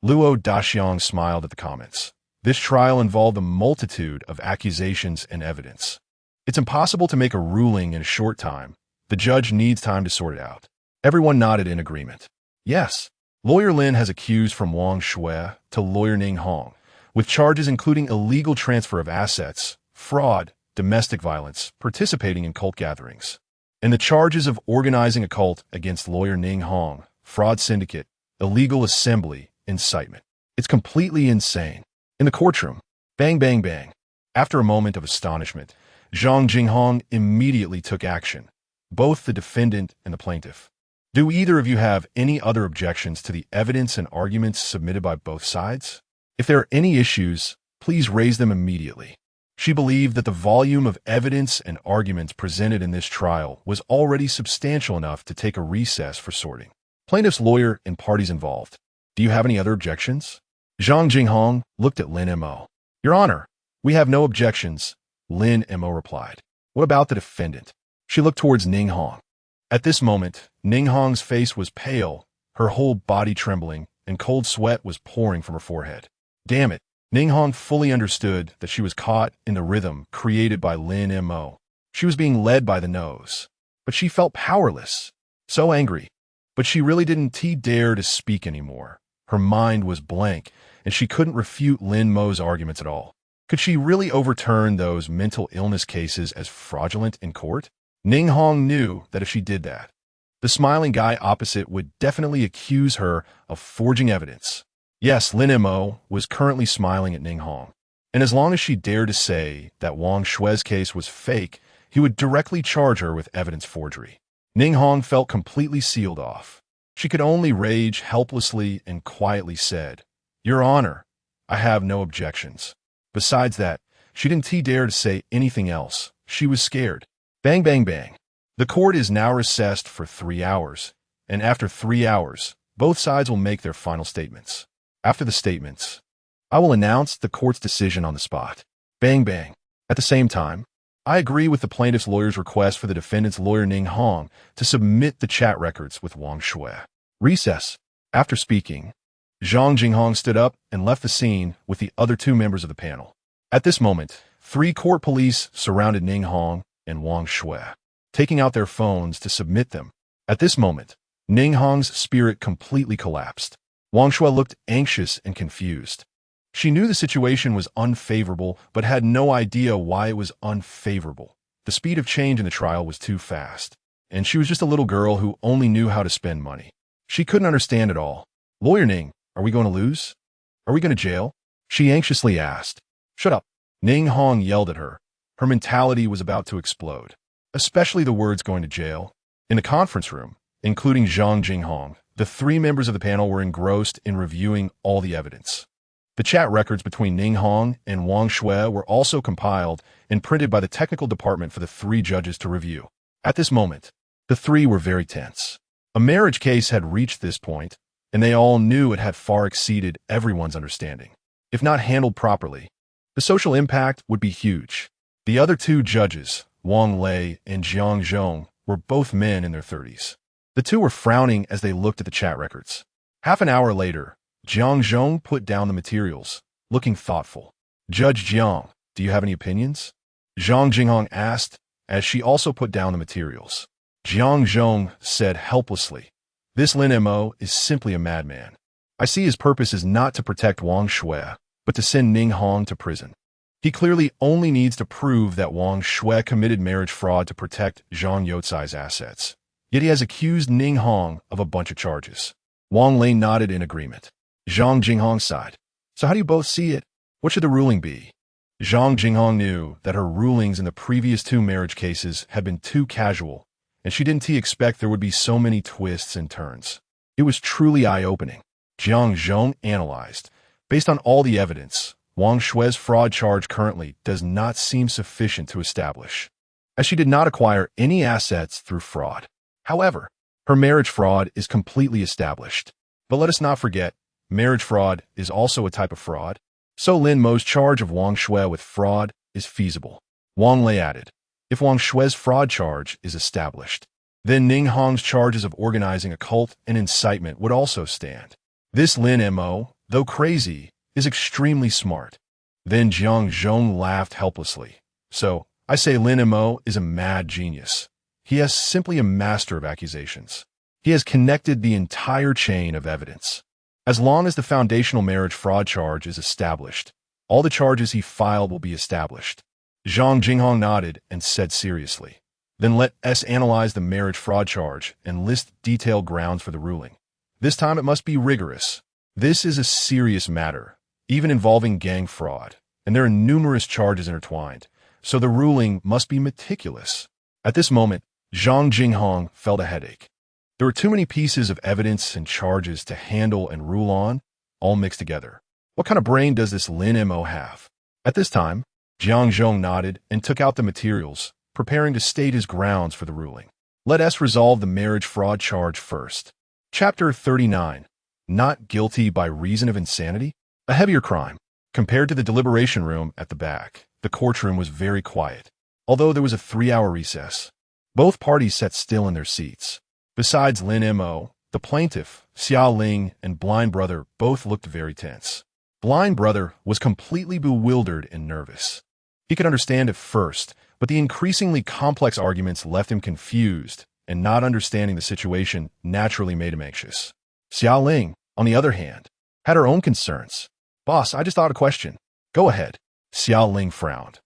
Luo Daxiang smiled at the comments. This trial involved a multitude of accusations and evidence. It's impossible to make a ruling in a short time. The judge needs time to sort it out. Everyone nodded in agreement. Yes, Lawyer Lin has accused from Wang Shui to Lawyer Ning Hong, with charges including illegal transfer of assets, fraud, domestic violence, participating in cult gatherings, and the charges of organizing a cult against Lawyer Ning Hong, fraud syndicate, illegal assembly, incitement. It's completely insane. In the courtroom, bang, bang, bang. After a moment of astonishment, Zhang Jinghong immediately took action, both the defendant and the plaintiff. Do either of you have any other objections to the evidence and arguments submitted by both sides? If there are any issues, please raise them immediately. She believed that the volume of evidence and arguments presented in this trial was already substantial enough to take a recess for sorting. Plaintiff's lawyer and parties involved. Do you have any other objections? Zhang Jinghong looked at Lin Mo. Your Honor, we have no objections, Lin Mo replied. What about the defendant? She looked towards Ning Hong. At this moment, Ning Hong's face was pale, her whole body trembling, and cold sweat was pouring from her forehead. Damn it, Ning Hong fully understood that she was caught in the rhythm created by Lin Mo. She was being led by the nose, but she felt powerless, so angry. But she really didn't dare to speak anymore. Her mind was blank, and she couldn't refute Lin Mo's arguments at all. Could she really overturn those mental illness cases as fraudulent in court? Ning Hong knew that if she did that, the smiling guy opposite would definitely accuse her of forging evidence. Yes, Lin Mo was currently smiling at Ning Hong. And as long as she dared to say that Wang Shui's case was fake, he would directly charge her with evidence forgery. Ning Hong felt completely sealed off. She could only rage helplessly and quietly said, "Your Honor, I have no objections." Besides that, she didn't dare to say anything else. She was scared. Bang, bang, bang. The court is now recessed for 3 hours, and after 3 hours, both sides will make their final statements. After the statements, I will announce the court's decision on the spot. Bang, bang. At the same time, I agree with the plaintiff's lawyer's request for the defendant's lawyer Ning Hong to submit the chat records with Wang Shui. Recess. After speaking, Zhang Jinghong stood up and left the scene with the other 2 members of the panel. At this moment, 3 court police surrounded Ning Hong and Wang Shui, taking out their phones to submit them. At this moment, Ning Hong's spirit completely collapsed. Wang Shui looked anxious and confused. She knew the situation was unfavorable, but had no idea why it was unfavorable. The speed of change in the trial was too fast, and she was just a little girl who only knew how to spend money. She couldn't understand it all. "Lawyer Ning, are we going to lose? Are we going to jail?" she anxiously asked. "Shut up." Ning Hong yelled at her. Her mentality was about to explode, especially the words "going to jail." In the conference room, including Zhang Jinghong, the 3 members of the panel were engrossed in reviewing all the evidence. The chat records between Ning Hong and Wang Shui were also compiled and printed by the technical department for the 3 judges to review. At this moment, the 3 were very tense. A marriage case had reached this point, and they all knew it had far exceeded everyone's understanding. If not handled properly, the social impact would be huge. The other 2 judges, Wang Lei and Jiang Zhong, were both men in their 30s. The 2 were frowning as they looked at the chat records. Half an hour later, Jiang Zhong put down the materials, looking thoughtful. "Judge Jiang, do you have any opinions?" Zhang Jinghong asked, as she also put down the materials. Jiang Zhong said helplessly, "This Lin Mo is simply a madman. I see his purpose is not to protect Wang Shui, but to send Ning Hong to prison. He clearly only needs to prove that Wang Shui committed marriage fraud to protect Zhang Youcai's assets. Yet he has accused Ning Hong of a bunch of charges." Wang Lei nodded in agreement. Zhang Jinghong sighed. "So how do you both see it? What should the ruling be?" Zhang Jinghong knew that her rulings in the previous 2 marriage cases had been too casual, and she didn't expect there would be so many twists and turns. It was truly eye-opening. Jiang Zhong analyzed. Based on all the evidence, Wang Shui's fraud charge currently does not seem sufficient to establish, as she did not acquire any assets through fraud. However, her marriage fraud is completely established. But let us not forget, marriage fraud is also a type of fraud, so Lin Mo's charge of Wang Shui with fraud is feasible. Wang Lei added, "If Wang Shui's fraud charge is established, then Ning Hong's charges of organizing a cult and incitement would also stand. This Lin Mo, though crazy, is extremely smart." Then Jiang Zhong laughed helplessly. "So, I say Lin Mo is a mad genius. He is simply a master of accusations. He has connected the entire chain of evidence. As long as the foundational marriage fraud charge is established, all the charges he filed will be established." Zhang Jinghong nodded and said seriously, "Then let us analyze the marriage fraud charge and list detailed grounds for the ruling. This time it must be rigorous. This is a serious matter, even involving gang fraud, and there are numerous charges intertwined, so the ruling must be meticulous." At this moment, Zhang Jinghong felt a headache. There were too many pieces of evidence and charges to handle and rule on, all mixed together. What kind of brain does this Lin Mo have? At this time, Jiang Zhong nodded and took out the materials, preparing to state his grounds for the ruling. Let us resolve the marriage fraud charge first. Chapter 39. Not guilty by reason of insanity? A heavier crime. Compared to the deliberation room at the back, the courtroom was very quiet, although there was a 3-hour recess. Both parties sat still in their seats. Besides Lin Mo, the plaintiff, Xiao Ling, and Blind Brother both looked very tense. Blind Brother was completely bewildered and nervous. He could understand at first, but the increasingly complex arguments left him confused, and not understanding the situation naturally made him anxious. Xiao Ling, on the other hand, had her own concerns. "Boss, I just thought a question." "Go ahead." Xiao Ling frowned.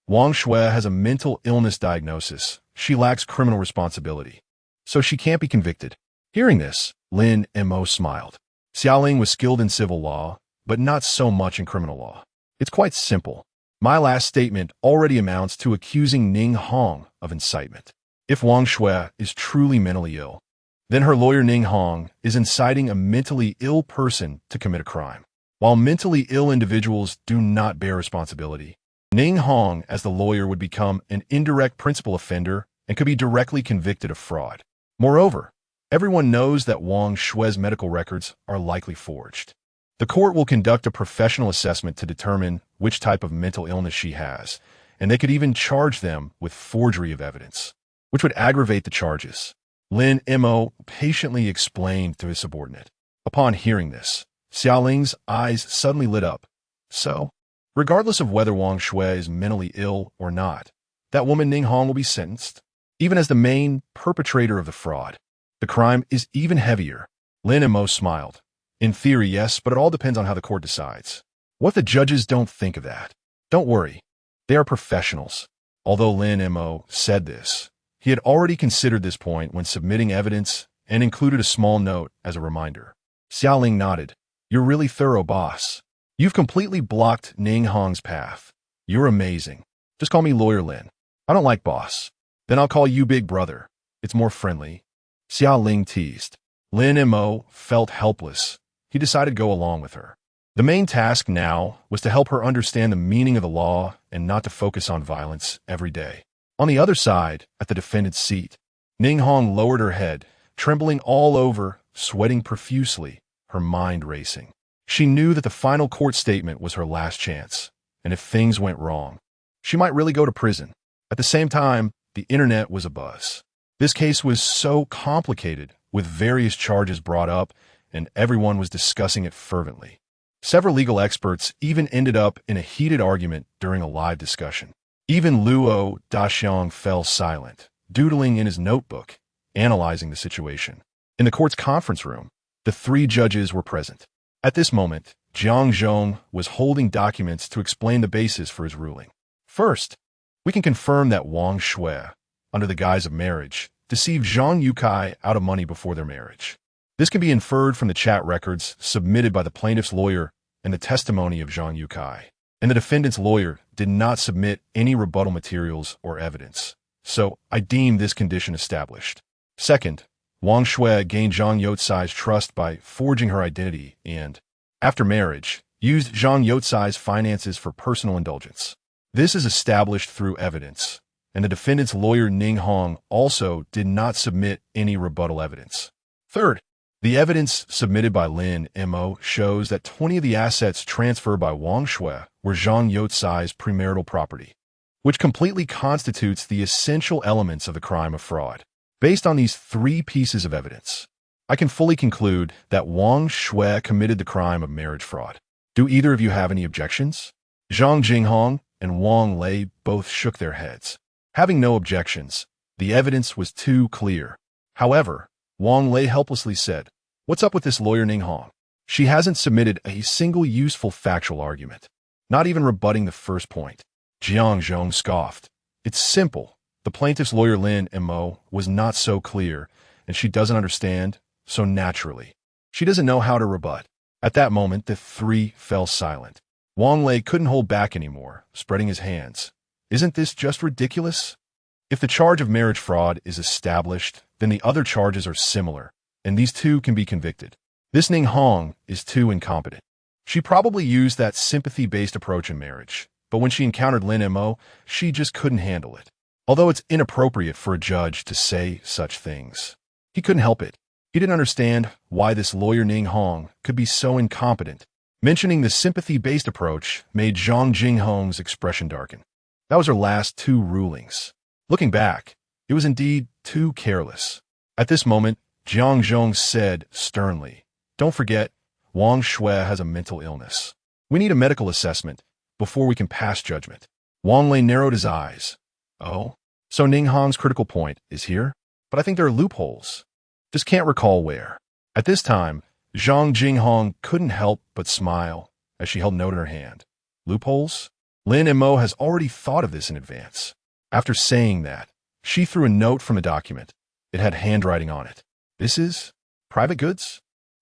"Wang Shui has a mental illness diagnosis. She lacks criminal responsibility, so she can't be convicted." Hearing this, Lin Mo smiled. Xiaoling was skilled in civil law, but not so much in criminal law. It's quite simple. My last statement already amounts to accusing Ning Hong of incitement. If Wang Shui is truly mentally ill, then her lawyer Ning Hong is inciting a mentally ill person to commit a crime. While mentally ill individuals do not bear responsibility, Ning Hong as the lawyer would become an indirect principal offender and could be directly convicted of fraud. Moreover, everyone knows that Wang Shui's medical records are likely forged. The court will conduct a professional assessment to determine which type of mental illness she has, and they could even charge them with forgery of evidence, which would aggravate the charges. Lin Mo patiently explained to his subordinate. Upon hearing this, Xiaoling's eyes suddenly lit up. So, regardless of whether Wang Shui is mentally ill or not, that woman Ning Hong will be sentenced, even as the main perpetrator of the fraud. The crime is even heavier. Lin Mo smiled. In theory, yes, but it all depends on how the court decides. What if the judges don't think of that? Don't worry. They are professionals. Although Lin Mo said this, he had already considered this point when submitting evidence and included a small note as a reminder. Xiaoling nodded. You're really thorough, boss. You've completely blocked Ning Hong's path. You're amazing. Just call me Lawyer Lin. I don't like boss. Then I'll call you Big Brother. It's more friendly. Xiaoling teased. Lin Mo felt helpless. He decided to go along with her. The main task now was to help her understand the meaning of the law and not to focus on violence every day. On the other side, at the defendant's seat, Ning Hong lowered her head, trembling all over, sweating profusely, her mind racing. She knew that the final court statement was her last chance, and if things went wrong, she might really go to prison. At the same time, the internet was abuzz. This case was so complicated, with various charges brought up, and everyone was discussing it fervently. Several legal experts even ended up in a heated argument during a live discussion. Even Luo Daxiang fell silent, doodling in his notebook, analyzing the situation. In the court's conference room, the three judges were present. At this moment, Jiang Zhong was holding documents to explain the basis for his ruling. First, we can confirm that Wang Shui, under the guise of marriage, deceived Zhang Yukai out of money before their marriage. This can be inferred from the chat records submitted by the plaintiff's lawyer and the testimony of Zhang Yukai. And the defendant's lawyer did not submit any rebuttal materials or evidence. So I deem this condition established. Second, Wang Shui gained Zhang Youcai's trust by forging her identity and, after marriage, used Zhang Youcai's finances for personal indulgence. This is established through evidence, and the defendant's lawyer Ning Hong also did not submit any rebuttal evidence. Third, the evidence submitted by Lin Mo shows that 20 of the assets transferred by Wang Shui were Zhang Youcai's premarital property, which completely constitutes the essential elements of the crime of fraud. Based on these three pieces of evidence, I can fully conclude that Wang Shui committed the crime of marriage fraud. Do either of you have any objections? Zhang Jinghong and Wang Lei both shook their heads. Having no objections, the evidence was too clear. However, Wang Lei helplessly said, "What's up with this lawyer Ning Hong? She hasn't submitted a single useful factual argument, not even rebutting the first point." Jiang Zhong scoffed. "It's simple. The plaintiff's lawyer Lin Mo was not so clear, and she doesn't understand, so naturally, she doesn't know how to rebut." At that moment, the three fell silent. Wang Lei couldn't hold back anymore, spreading his hands. "Isn't this just ridiculous? If the charge of marriage fraud is established, then the other charges are similar, and these two can be convicted. This Ning Hong is too incompetent. She probably used that sympathy-based approach in marriage, but when she encountered Lin Mo, she just couldn't handle it. Although it's inappropriate for a judge to say such things, he couldn't help it. He didn't understand why this lawyer Ning Hong could be so incompetent. Mentioning the sympathy-based approach made Zhang Jinghong's expression darken. That was her last two rulings. Looking back, it was indeed too careless. At this moment, Jiang Zhong said sternly, "Don't forget, Wang Shui has a mental illness. We need a medical assessment before we can pass judgment." Wang Lei narrowed his eyes. "Oh, so Ning Hong's critical point is here? But I think there are loopholes. Just can't recall where." At this time, Zhang Jinghong couldn't help but smile as she held a note in her hand. Loopholes? Lin Mo has already thought of this in advance. After saying that, she threw a note from a document. It had handwriting on it. "This is private goods?"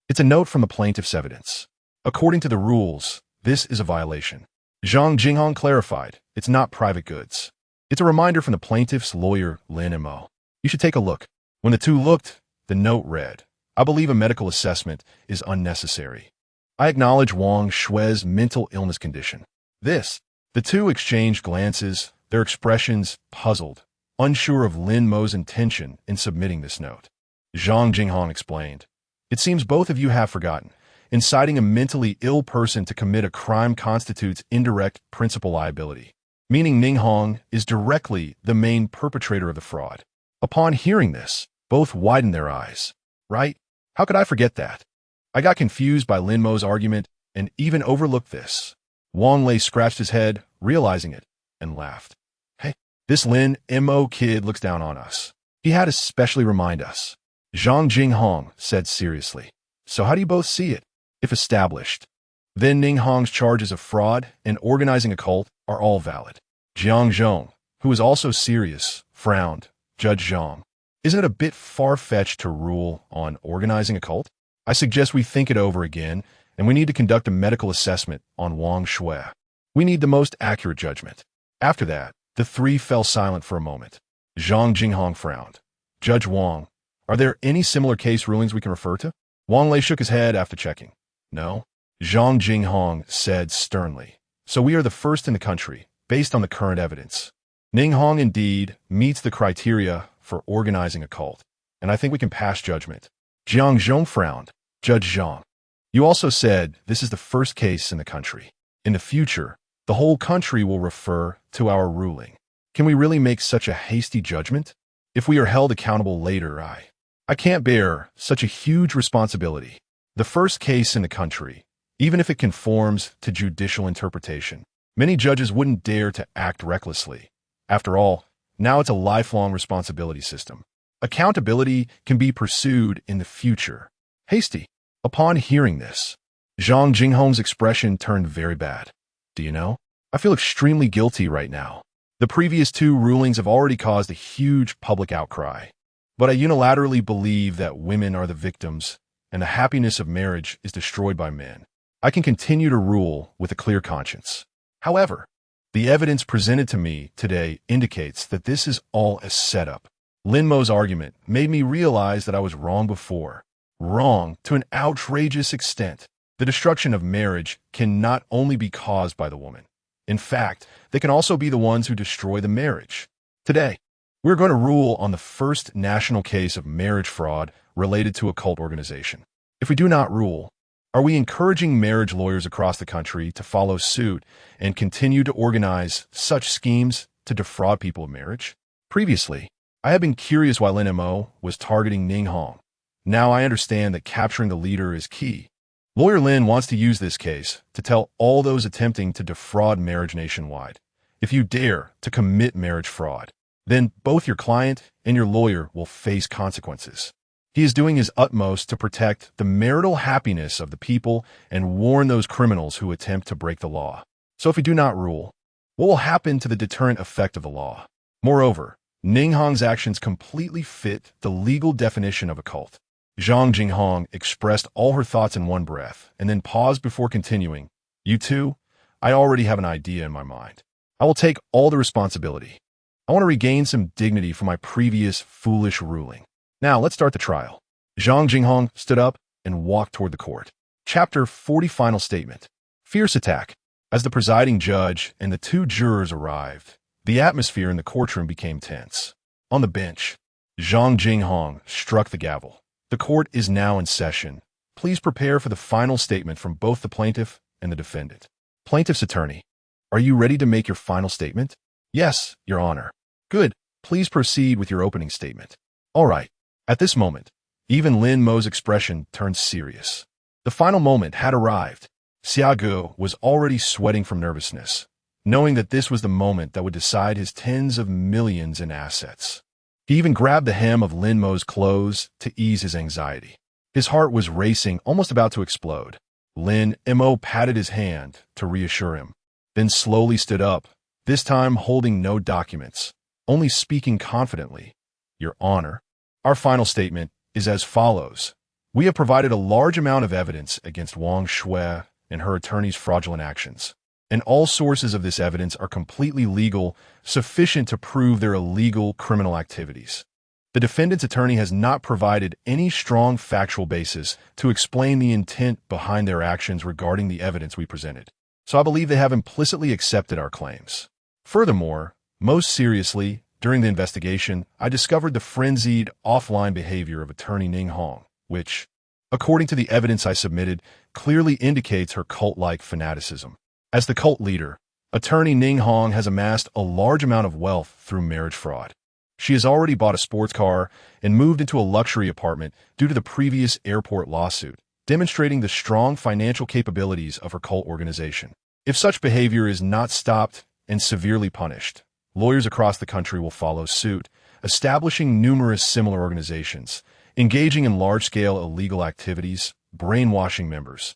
It's a note from the plaintiff's evidence. According to the rules, this is a violation. Zhang Jinghong clarified, it's not private goods. It's a reminder from the plaintiff's lawyer, Lin Mo. You should take a look. When the two looked, the note read, I believe a medical assessment is unnecessary. I acknowledge Wang Shui's mental illness condition. The two exchanged glances, their expressions puzzled, unsure of Lin Mo's intention in submitting this note. Zhang Jinghong explained, it seems both of you have forgotten. Inciting a mentally ill person to commit a crime constitutes indirect principal liability, meaning Ninghong is directly the main perpetrator of the fraud. Upon hearing this, both widened their eyes. Right? How could I forget that? I got confused by Lin Mo's argument and even overlooked this. Wang Lei scratched his head, realizing it, and laughed. Hey, this Lin Mo kid looks down on us. He had to specially remind us. Zhang Jinghong said seriously. So how do you both see it? If established, then Ninghong's charges of fraud and organizing a cult are all valid. Jiang Zhong, who was also serious, frowned. Judge Zhang, isn't it a bit far-fetched to rule on organizing a cult? I suggest we think it over again, and we need to conduct a medical assessment on Wang Shui. We need the most accurate judgment. After that, the three fell silent for a moment. Zhang Jinghong frowned. Judge Wang, are there any similar case rulings we can refer to? Wang Lei shook his head after checking. No. Zhang Jinghong said sternly. So we are the first in the country, based on the current evidence. Ninghong indeed meets the criteria for organizing a cult, and I think we can pass judgment. Jiang Zhong frowned. Judge Zhang, you also said this is the first case in the country. In the future, the whole country will refer to our ruling. Can we really make such a hasty judgment? If we are held accountable later, I can't bear such a huge responsibility. The first case in the country, even if it conforms to judicial interpretation, many judges wouldn't dare to act recklessly. After all, now it's a lifelong responsibility system. Accountability can be pursued in the future. Hasty. Upon hearing this, Zhang Jinghong's expression turned very bad. Do you know? I feel extremely guilty right now. The previous two rulings have already caused a huge public outcry. But I unilaterally believe that women are the victims, and the happiness of marriage is destroyed by men. I can continue to rule with a clear conscience. However, the evidence presented to me today indicates that this is all a setup. Lin Mo's argument made me realize that I was wrong before. Wrong to an outrageous extent. The destruction of marriage can not only be caused by the woman. In fact, they can also be the ones who destroy the marriage. Today, we're going to rule on the first national case of marriage fraud related to a cult organization. If we do not rule, are we encouraging marriage lawyers across the country to follow suit and continue to organize such schemes to defraud people of marriage? Previously, I had been curious why Lin Mo was targeting Ninghong. Now I understand that capturing the leader is key. Lawyer Lin wants to use this case to tell all those attempting to defraud marriage nationwide, if you dare to commit marriage fraud, then both your client and your lawyer will face consequences. He is doing his utmost to protect the marital happiness of the people and warn those criminals who attempt to break the law. So if we do not rule, what will happen to the deterrent effect of the law? Moreover, Ninghong's actions completely fit the legal definition of a cult. Zhang Jinghong expressed all her thoughts in one breath and then paused before continuing. You two, I already have an idea in my mind. I will take all the responsibility. I want to regain some dignity from my previous foolish ruling. Now let's start the trial. Zhang Jinghong stood up and walked toward the court. Chapter 40 Final Statement. Fierce attack. As the presiding judge and the two jurors arrived, the atmosphere in the courtroom became tense. On the bench, Zhang Jinghong struck the gavel. The court is now in session. Please prepare for the final statement from both the plaintiff and the defendant. Plaintiff's attorney, are you ready to make your final statement? Yes, Your Honor. Good. Please proceed with your opening statement. All right. At this moment, even Lin Mo's expression turned serious. The final moment had arrived. Xiaogu was already sweating from nervousness, knowing that this was the moment that would decide his tens of millions in assets. He even grabbed the hem of Lin Mo's clothes to ease his anxiety. His heart was racing, almost about to explode. Lin Mo patted his hand to reassure him, then slowly stood up, this time holding no documents, only speaking confidently. Your Honor, our final statement is as follows. We have provided a large amount of evidence against Wang Shui and her attorney's fraudulent actions, and all sources of this evidence are completely legal, sufficient to prove their illegal criminal activities. The defendant's attorney has not provided any strong factual basis to explain the intent behind their actions regarding the evidence we presented, so I believe they have implicitly accepted our claims. Furthermore, most seriously, during the investigation, I discovered the frenzied, offline behavior of attorney Ning Hong, which, according to the evidence I submitted, clearly indicates her cult-like fanaticism. As the cult leader, attorney Ning Hong has amassed a large amount of wealth through marriage fraud. She has already bought a sports car and moved into a luxury apartment due to the previous airport lawsuit, demonstrating the strong financial capabilities of her cult organization. If such behavior is not stopped and severely punished, lawyers across the country will follow suit, establishing numerous similar organizations, engaging in large-scale illegal activities, brainwashing members,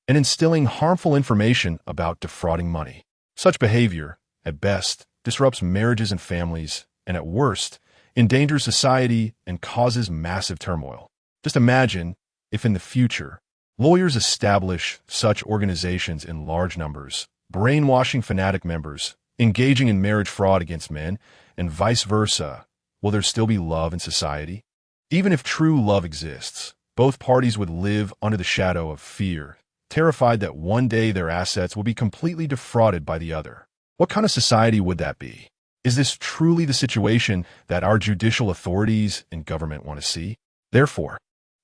and instilling harmful information about defrauding money. Such behavior, at best, disrupts marriages and families, and at worst, endangers society and causes massive turmoil. Just imagine if in the future, lawyers establish such organizations in large numbers, brainwashing fanatic members, engaging in marriage fraud against men, and vice versa. Will there still be love in society? Even if true love exists, both parties would live under the shadow of fear, terrified that one day their assets will be completely defrauded by the other. What kind of society would that be? Is this truly the situation that our judicial authorities and government want to see? Therefore,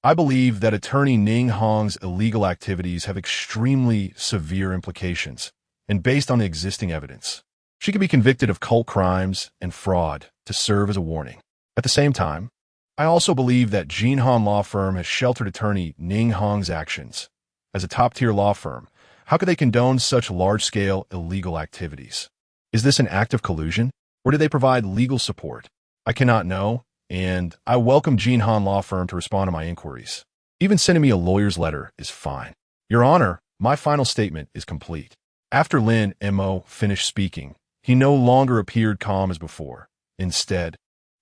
I believe that attorney Ning Hong's illegal activities have extremely severe implications, and based on the existing evidence, she could be convicted of cult crimes and fraud to serve as a warning. At the same time, I also believe that Jinhan Law Firm has sheltered attorney Ning Hong's actions. As a top-tier law firm, how could they condone such large-scale illegal activities? Is this an act of collusion, or do they provide legal support? I cannot know, and I welcome Jinhan Law Firm to respond to my inquiries. Even sending me a lawyer's letter is fine. Your Honor, my final statement is complete. After Lin Mo finished speaking, he no longer appeared calm as before. Instead,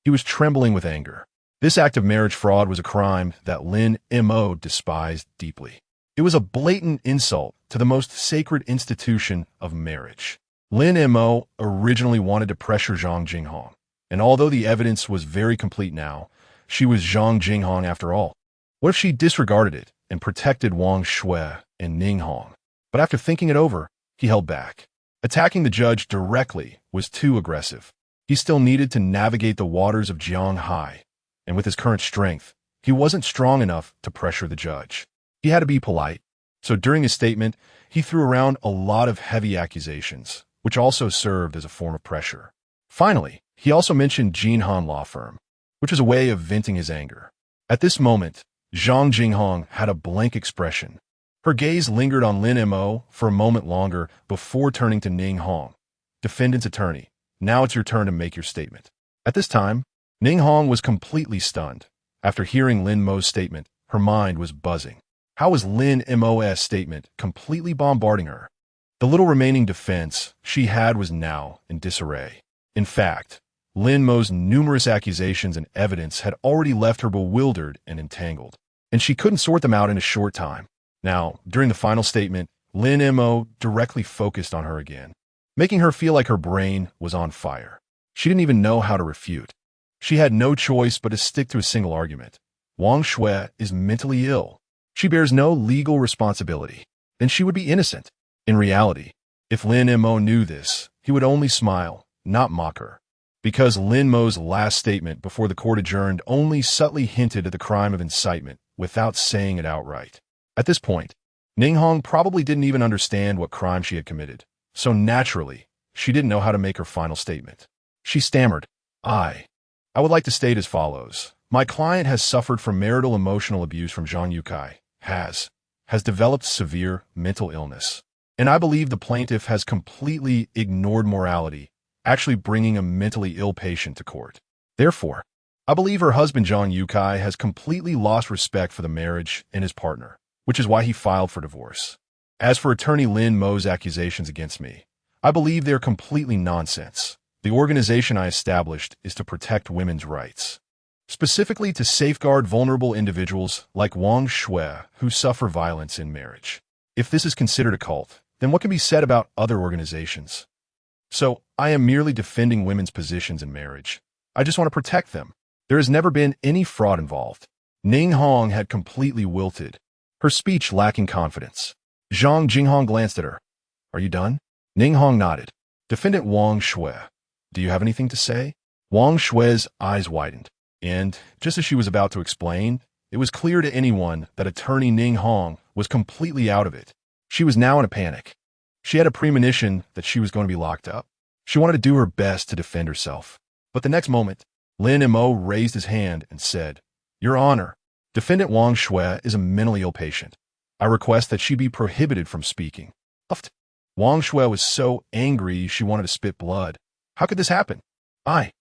he was trembling with anger. This act of marriage fraud was a crime that Lin Mo despised deeply. It was a blatant insult to the most sacred institution of marriage. Lin Mo originally wanted to pressure Zhang Jinghong, and although the evidence was very complete now, she was Zhang Jinghong after all. What if she disregarded it and protected Wang Shui and Ning Hong? But after thinking it over, he held back. Attacking the judge directly was too aggressive. He still needed to navigate the waters of Jianghai, and with his current strength, he wasn't strong enough to pressure the judge. He had to be polite, so during his statement, he threw around a lot of heavy accusations, which also served as a form of pressure. Finally, he also mentioned Jinhan Law Firm, which was a way of venting his anger. At this moment, Zhang Jinghong had a blank expression. Her gaze lingered on Lin Mo for a moment longer before turning to Ning Hong, defendant's attorney. Now it's your turn to make your statement. At this time, Ning Hong was completely stunned. After hearing Lin Mo's statement, her mind was buzzing. How was Lin Mo's statement completely bombarding her? The little remaining defense she had was now in disarray. In fact, Lin Mo's numerous accusations and evidence had already left her bewildered and entangled, and she couldn't sort them out in a short time. Now, during the final statement, Lin Mo directly focused on her again, making her feel like her brain was on fire. She didn't even know how to refute. She had no choice but to stick to a single argument. Wang Shui is mentally ill. She bears no legal responsibility. Then she would be innocent. In reality, if Lin Mo knew this, he would only smile, not mock her. Because Lin Mo's last statement before the court adjourned only subtly hinted at the crime of incitement without saying it outright. At this point, Ning Hong probably didn't even understand what crime she had committed, so naturally, she didn't know how to make her final statement. She stammered, I would like to state as follows. My client has suffered from marital emotional abuse from Zhang Yukai, has developed severe mental illness. And I believe the plaintiff has completely ignored morality, actually bringing a mentally ill patient to court. Therefore, I believe her husband Zhang Yukai has completely lost respect for the marriage and his partner, which is why he filed for divorce. As for attorney Lin Mo's accusations against me, I believe they're completely nonsense. The organization I established is to protect women's rights. specifically to safeguard vulnerable individuals like Wang Shui who suffer violence in marriage. If this is considered a cult, then what can be said about other organizations? So, I am merely defending women's positions in marriage. I just want to protect them. There has never been any fraud involved. Ning Hong had completely wilted, her speech lacking confidence. Zhang Jinghong glanced at her. Are you done? Ning Hong nodded. Defendant Wang Shui, do you have anything to say? Wang Shui's eyes widened, and, just as she was about to explain, it was clear to anyone that attorney Ning Hong was completely out of it. She was now in a panic. She had a premonition that she was going to be locked up. She wanted to do her best to defend herself. But the next moment, Lin Mo raised his hand and said, Your Honor, Defendant Wang Shui is a mentally ill patient. I request that she be prohibited from speaking. Wang Shui was so angry she wanted to spit blood. How could this happen? I'm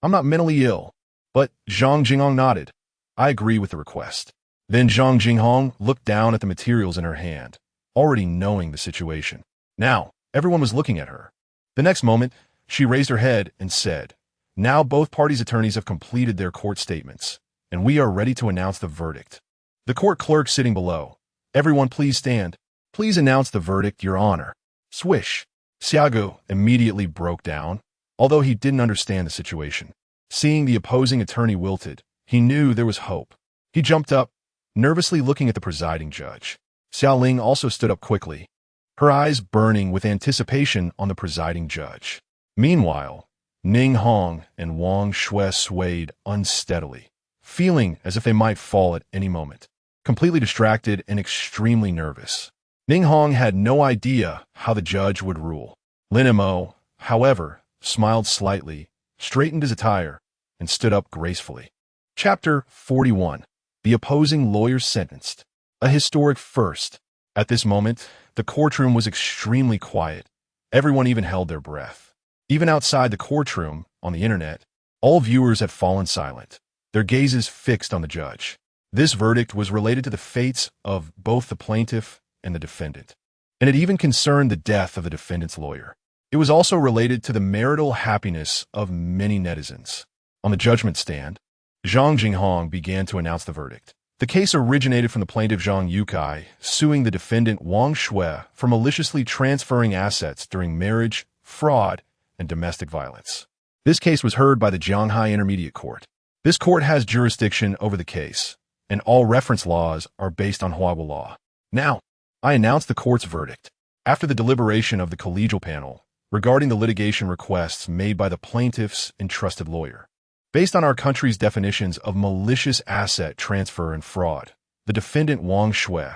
not mentally ill. But Zhang Jinghong nodded. I agree with the request. Then Zhang Jinghong looked down at the materials in her hand, already knowing the situation. Now, everyone was looking at her. The next moment, she raised her head and said, Now both parties' attorneys have completed their court statements, and we are ready to announce the verdict. The court clerk sitting below. Everyone please stand. Please announce the verdict, Your Honor. Swish. Xiaogu immediately broke down, although he didn't understand the situation. Seeing the opposing attorney wilted, he knew there was hope. He jumped up, nervously looking at the presiding judge. Xiaoling also stood up quickly, her eyes burning with anticipation on the presiding judge. Meanwhile, Ning Hong and Wang Shui swayed unsteadily, feeling as if they might fall at any moment, completely distracted and extremely nervous. Ning Hong had no idea how the judge would rule. Lin Mo, however, smiled slightly, straightened his attire, and stood up gracefully. Chapter 41. The opposing lawyer sentenced. A historic first. At this moment, the courtroom was extremely quiet. Everyone even held their breath. Even outside the courtroom, on the internet, all viewers had fallen silent, their gazes fixed on the judge. This verdict was related to the fates of both the plaintiff and the defendant, and it even concerned the death of the defendant's lawyer. It was also related to the marital happiness of many netizens. On the judgment stand, Zhang Jinghong began to announce the verdict. The case originated from the plaintiff Zhang Yukai suing the defendant Wang Shui for maliciously transferring assets during marriage, fraud, and domestic violence. This case was heard by the Jianghai Intermediate Court. This court has jurisdiction over the case, and all reference laws are based on Huawei law. Now, I announce the court's verdict. After the deliberation of the collegial panel regarding the litigation requests made by the plaintiff's entrusted lawyer, based on our country's definitions of malicious asset transfer and fraud, the defendant Wang Shui,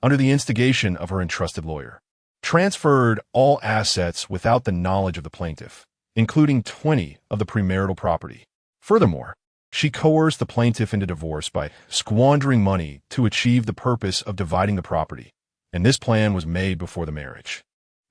under the instigation of her entrusted lawyer, transferred all assets without the knowledge of the plaintiff, including 20 of the premarital property. Furthermore, she coerced the plaintiff into divorce by squandering money to achieve the purpose of dividing the property, and this plan was made before the marriage.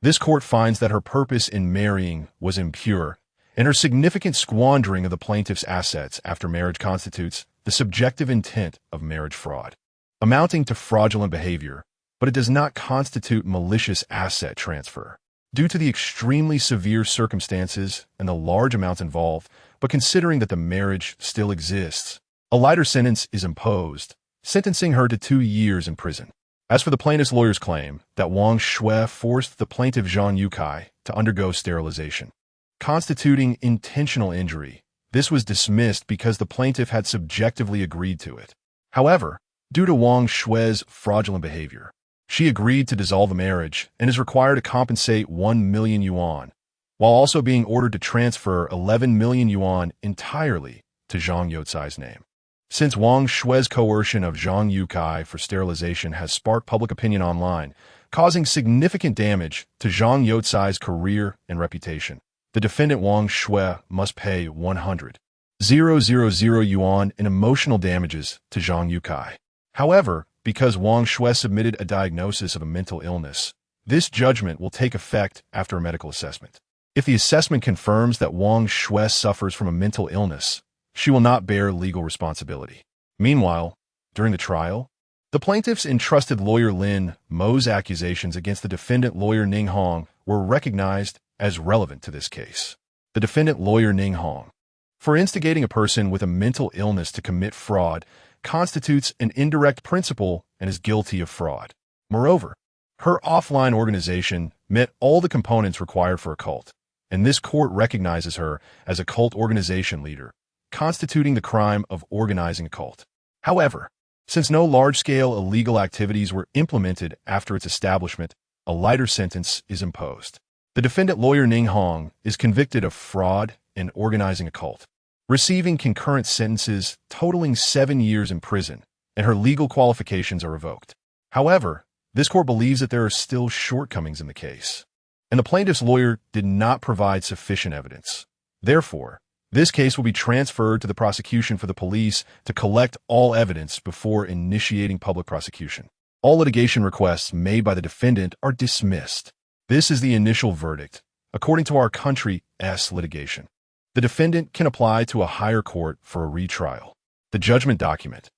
This court finds that her purpose in marrying was impure, and her significant squandering of the plaintiff's assets after marriage constitutes the subjective intent of marriage fraud, amounting to fraudulent behavior, but it does not constitute malicious asset transfer. Due to the extremely severe circumstances and the large amounts involved, but considering that the marriage still exists, a lighter sentence is imposed, sentencing her to 2 years in prison. As for the plaintiff's lawyer's claim that Wang Shui forced the plaintiff Zhang Yukai to undergo sterilization, constituting intentional injury, this was dismissed because the plaintiff had subjectively agreed to it. However, due to Wang Shui's fraudulent behavior, she agreed to dissolve the marriage and is required to compensate 1 million yuan, while also being ordered to transfer 11 million yuan entirely to Zhang Youcai's name. Since Wang Shui's coercion of Zhang Yukai for sterilization has sparked public opinion online, causing significant damage to Zhang Youcai's career and reputation, the defendant Wang Shui must pay 100,000 yuan in emotional damages to Zhang Yukai. However, because Wang Shui submitted a diagnosis of a mental illness, this judgment will take effect after a medical assessment. If the assessment confirms that Wang Shui suffers from a mental illness, she will not bear legal responsibility. Meanwhile, during the trial, the plaintiff's entrusted lawyer Lin Mo's accusations against the defendant lawyer Ning Hong were recognized as relevant to this case. The defendant lawyer Ning Hong. for instigating a person with a mental illness to commit fraud constitutes an indirect principle and is guilty of fraud. Moreover, her offline organization met all the components required for a cult, and this court recognizes her as a cult organization leader, constituting the crime of organizing a cult. However, since no large-scale illegal activities were implemented after its establishment, a lighter sentence is imposed. The defendant lawyer Ning Hong is convicted of fraud and organizing a cult, receiving concurrent sentences totaling 7 years in prison, and her legal qualifications are revoked. However, this court believes that there are still shortcomings in the case, and the plaintiff's lawyer did not provide sufficient evidence. Therefore, this case will be transferred to the prosecution for the police to collect all evidence before initiating public prosecution. All litigation requests made by the defendant are dismissed. This is the initial verdict, according to our country's litigation. The defendant can apply to a higher court for a retrial. The judgment document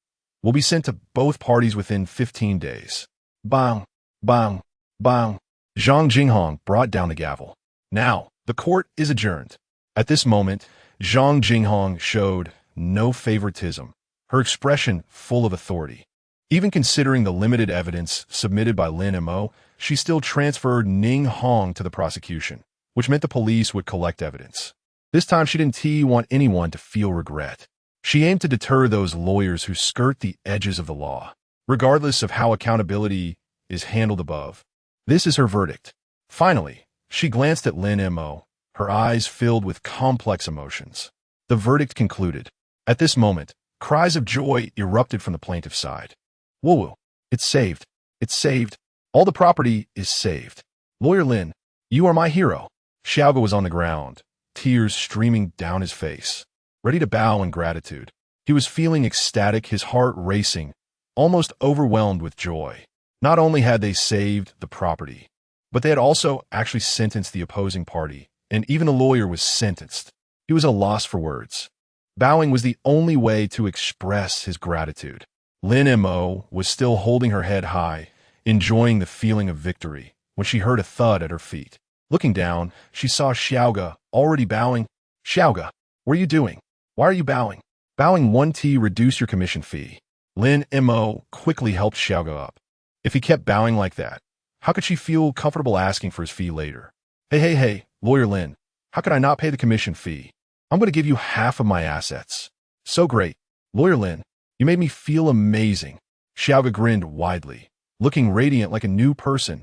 will be sent to both parties within 15 days. Bang, bang, bang. Zhang Jinghong brought down the gavel. Now, the court is adjourned. At this moment, Zhang Jinghong showed no favoritism, her expression full of authority. Even considering the limited evidence submitted by Lin Mo, she still transferred Ning Hong to the prosecution, which meant the police would collect evidence. This time she didn't want anyone to feel regret. She aimed to deter those lawyers who skirt the edges of the law, regardless of how accountability is handled above. This is her verdict. Finally, she glanced at Lin Mo, her eyes filled with complex emotions. The verdict concluded. At this moment, cries of joy erupted from the plaintiff's side. Woo-woo, it's saved. It's saved. All the property is saved. Lawyer Lin, you are my hero. Xiaoga was on the ground, tears streaming down his face, ready to bow in gratitude. He was feeling ecstatic, his heart racing, almost overwhelmed with joy. Not only had they saved the property, but they had also actually sentenced the opposing party, and even the lawyer was sentenced. He was at a loss for words. Bowing was the only way to express his gratitude. Lin Mo was still holding her head high, enjoying the feeling of victory, when she heard a thud at her feet. Looking down, she saw Xiaoga already bowing. Xiaoga, what are you doing? Why are you bowing? Bowing 1T reduce your commission fee. Lin Mo quickly helped Xiaoga up. If he kept bowing like that, how could she feel comfortable asking for his fee later? Hey, Lawyer Lin, how could I not pay the commission fee? I'm going to give you half of my assets. So great. Lawyer Lin, you made me feel amazing. Xiaoga grinned widely, looking radiant like a new person.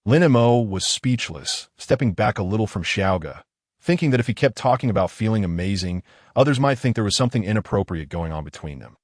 Lin Mo was speechless, stepping back a little from Xiaoga, thinking that if he kept talking about feeling amazing, others might think there was something inappropriate going on between them.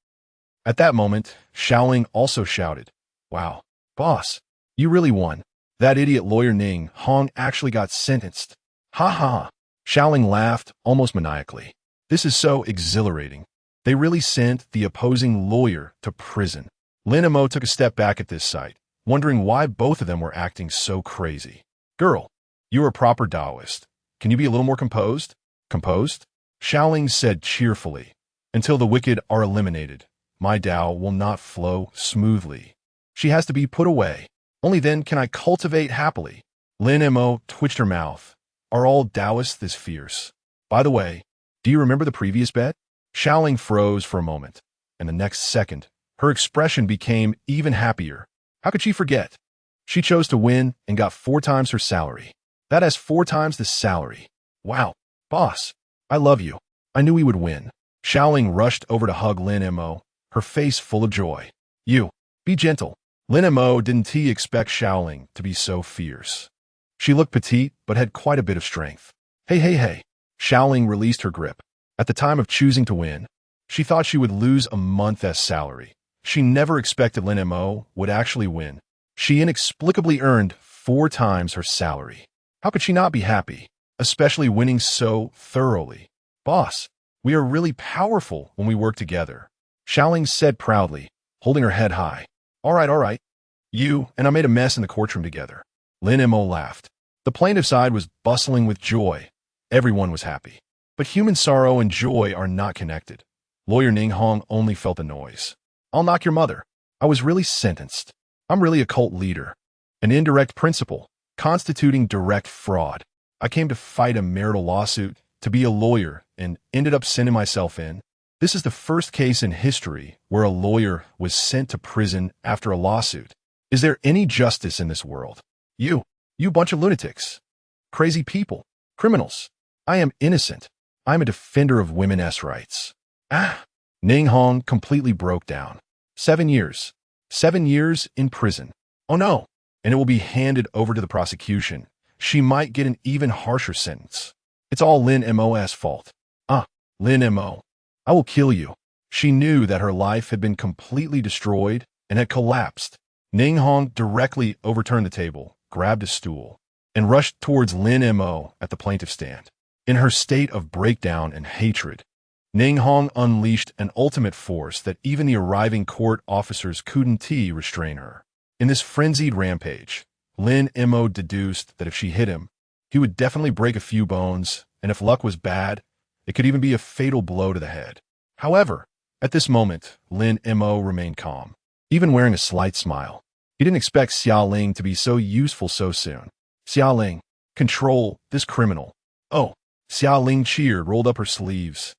At that moment, Xiaoling also shouted, "Wow, boss, you really won. That idiot lawyer Ning Hong actually got sentenced." Ha ha. Xiaoling laughed almost maniacally. This is so exhilarating. They really sent the opposing lawyer to prison. Lin Mo took a step back at this sight, wondering why both of them were acting so crazy. Girl, you're a proper Taoist. Can you be a little more composed? Composed? Xiaoling said cheerfully. Until the wicked are eliminated, my Tao will not flow smoothly. She has to be put away. Only then can I cultivate happily. Lin Mo twitched her mouth. Are all Taoists this fierce? By the way, do you remember the previous bet? Xiaoling froze for a moment, and the next second, her expression became even happier. How could she forget? She chose to win and got 4 times her salary. That is 4 times the salary. Wow, boss, I love you. I knew we would win. Xiaoling rushed over to hug Lin Mo, her face full of joy. You, be gentle. Lin Mo didn't expect Xiaoling to be so fierce. She looked petite, but had quite a bit of strength. Hey. Xiaoling released her grip. At the time of choosing to win, she thought she would lose a month's salary. She never expected Lin Mo would actually win. She inexplicably earned 4 times her salary. How could she not be happy, especially winning so thoroughly? Boss, we are really powerful when we work together, Xiaoling said proudly, holding her head high. All right. You and I made a mess in the courtroom together. Lin Mo laughed. The plaintiff's side was bustling with joy. Everyone was happy. But human sorrow and joy are not connected. Lawyer Ning Hong only felt the noise. I'll knock your mother. I was really sentenced. I'm really a cult leader. An indirect principle, constituting direct fraud. I came to fight a marital lawsuit, to be a lawyer and ended up sending myself in. This is the first case in history where a lawyer was sent to prison after a lawsuit. Is there any justice in this world? You bunch of lunatics. Crazy people. Criminals. I am innocent. I am a defender of women's rights. Ning Hong completely broke down. 7 years. 7 years in prison. Oh no. And it will be handed over to the prosecution. She might get an even harsher sentence. It's all Lin Mo's fault. Lin Mo. I will kill you. She knew that her life had been completely destroyed and had collapsed. Ning Hong directly overturned the table, grabbed a stool, and rushed towards Lin Mo at the plaintiff stand. In her state of breakdown and hatred, Ning Hong unleashed an ultimate force that even the arriving court officers couldn't restrain her. In this frenzied rampage, Lin Mo deduced that if she hit him, he would definitely break a few bones, and if luck was bad, it could even be a fatal blow to the head. However, at this moment, Lin Mo remained calm, even wearing a slight smile. He didn't expect Xiaoling to be so useful so soon. Xiaoling, control this criminal. Oh, Xiaoling cheered, rolled up her sleeves,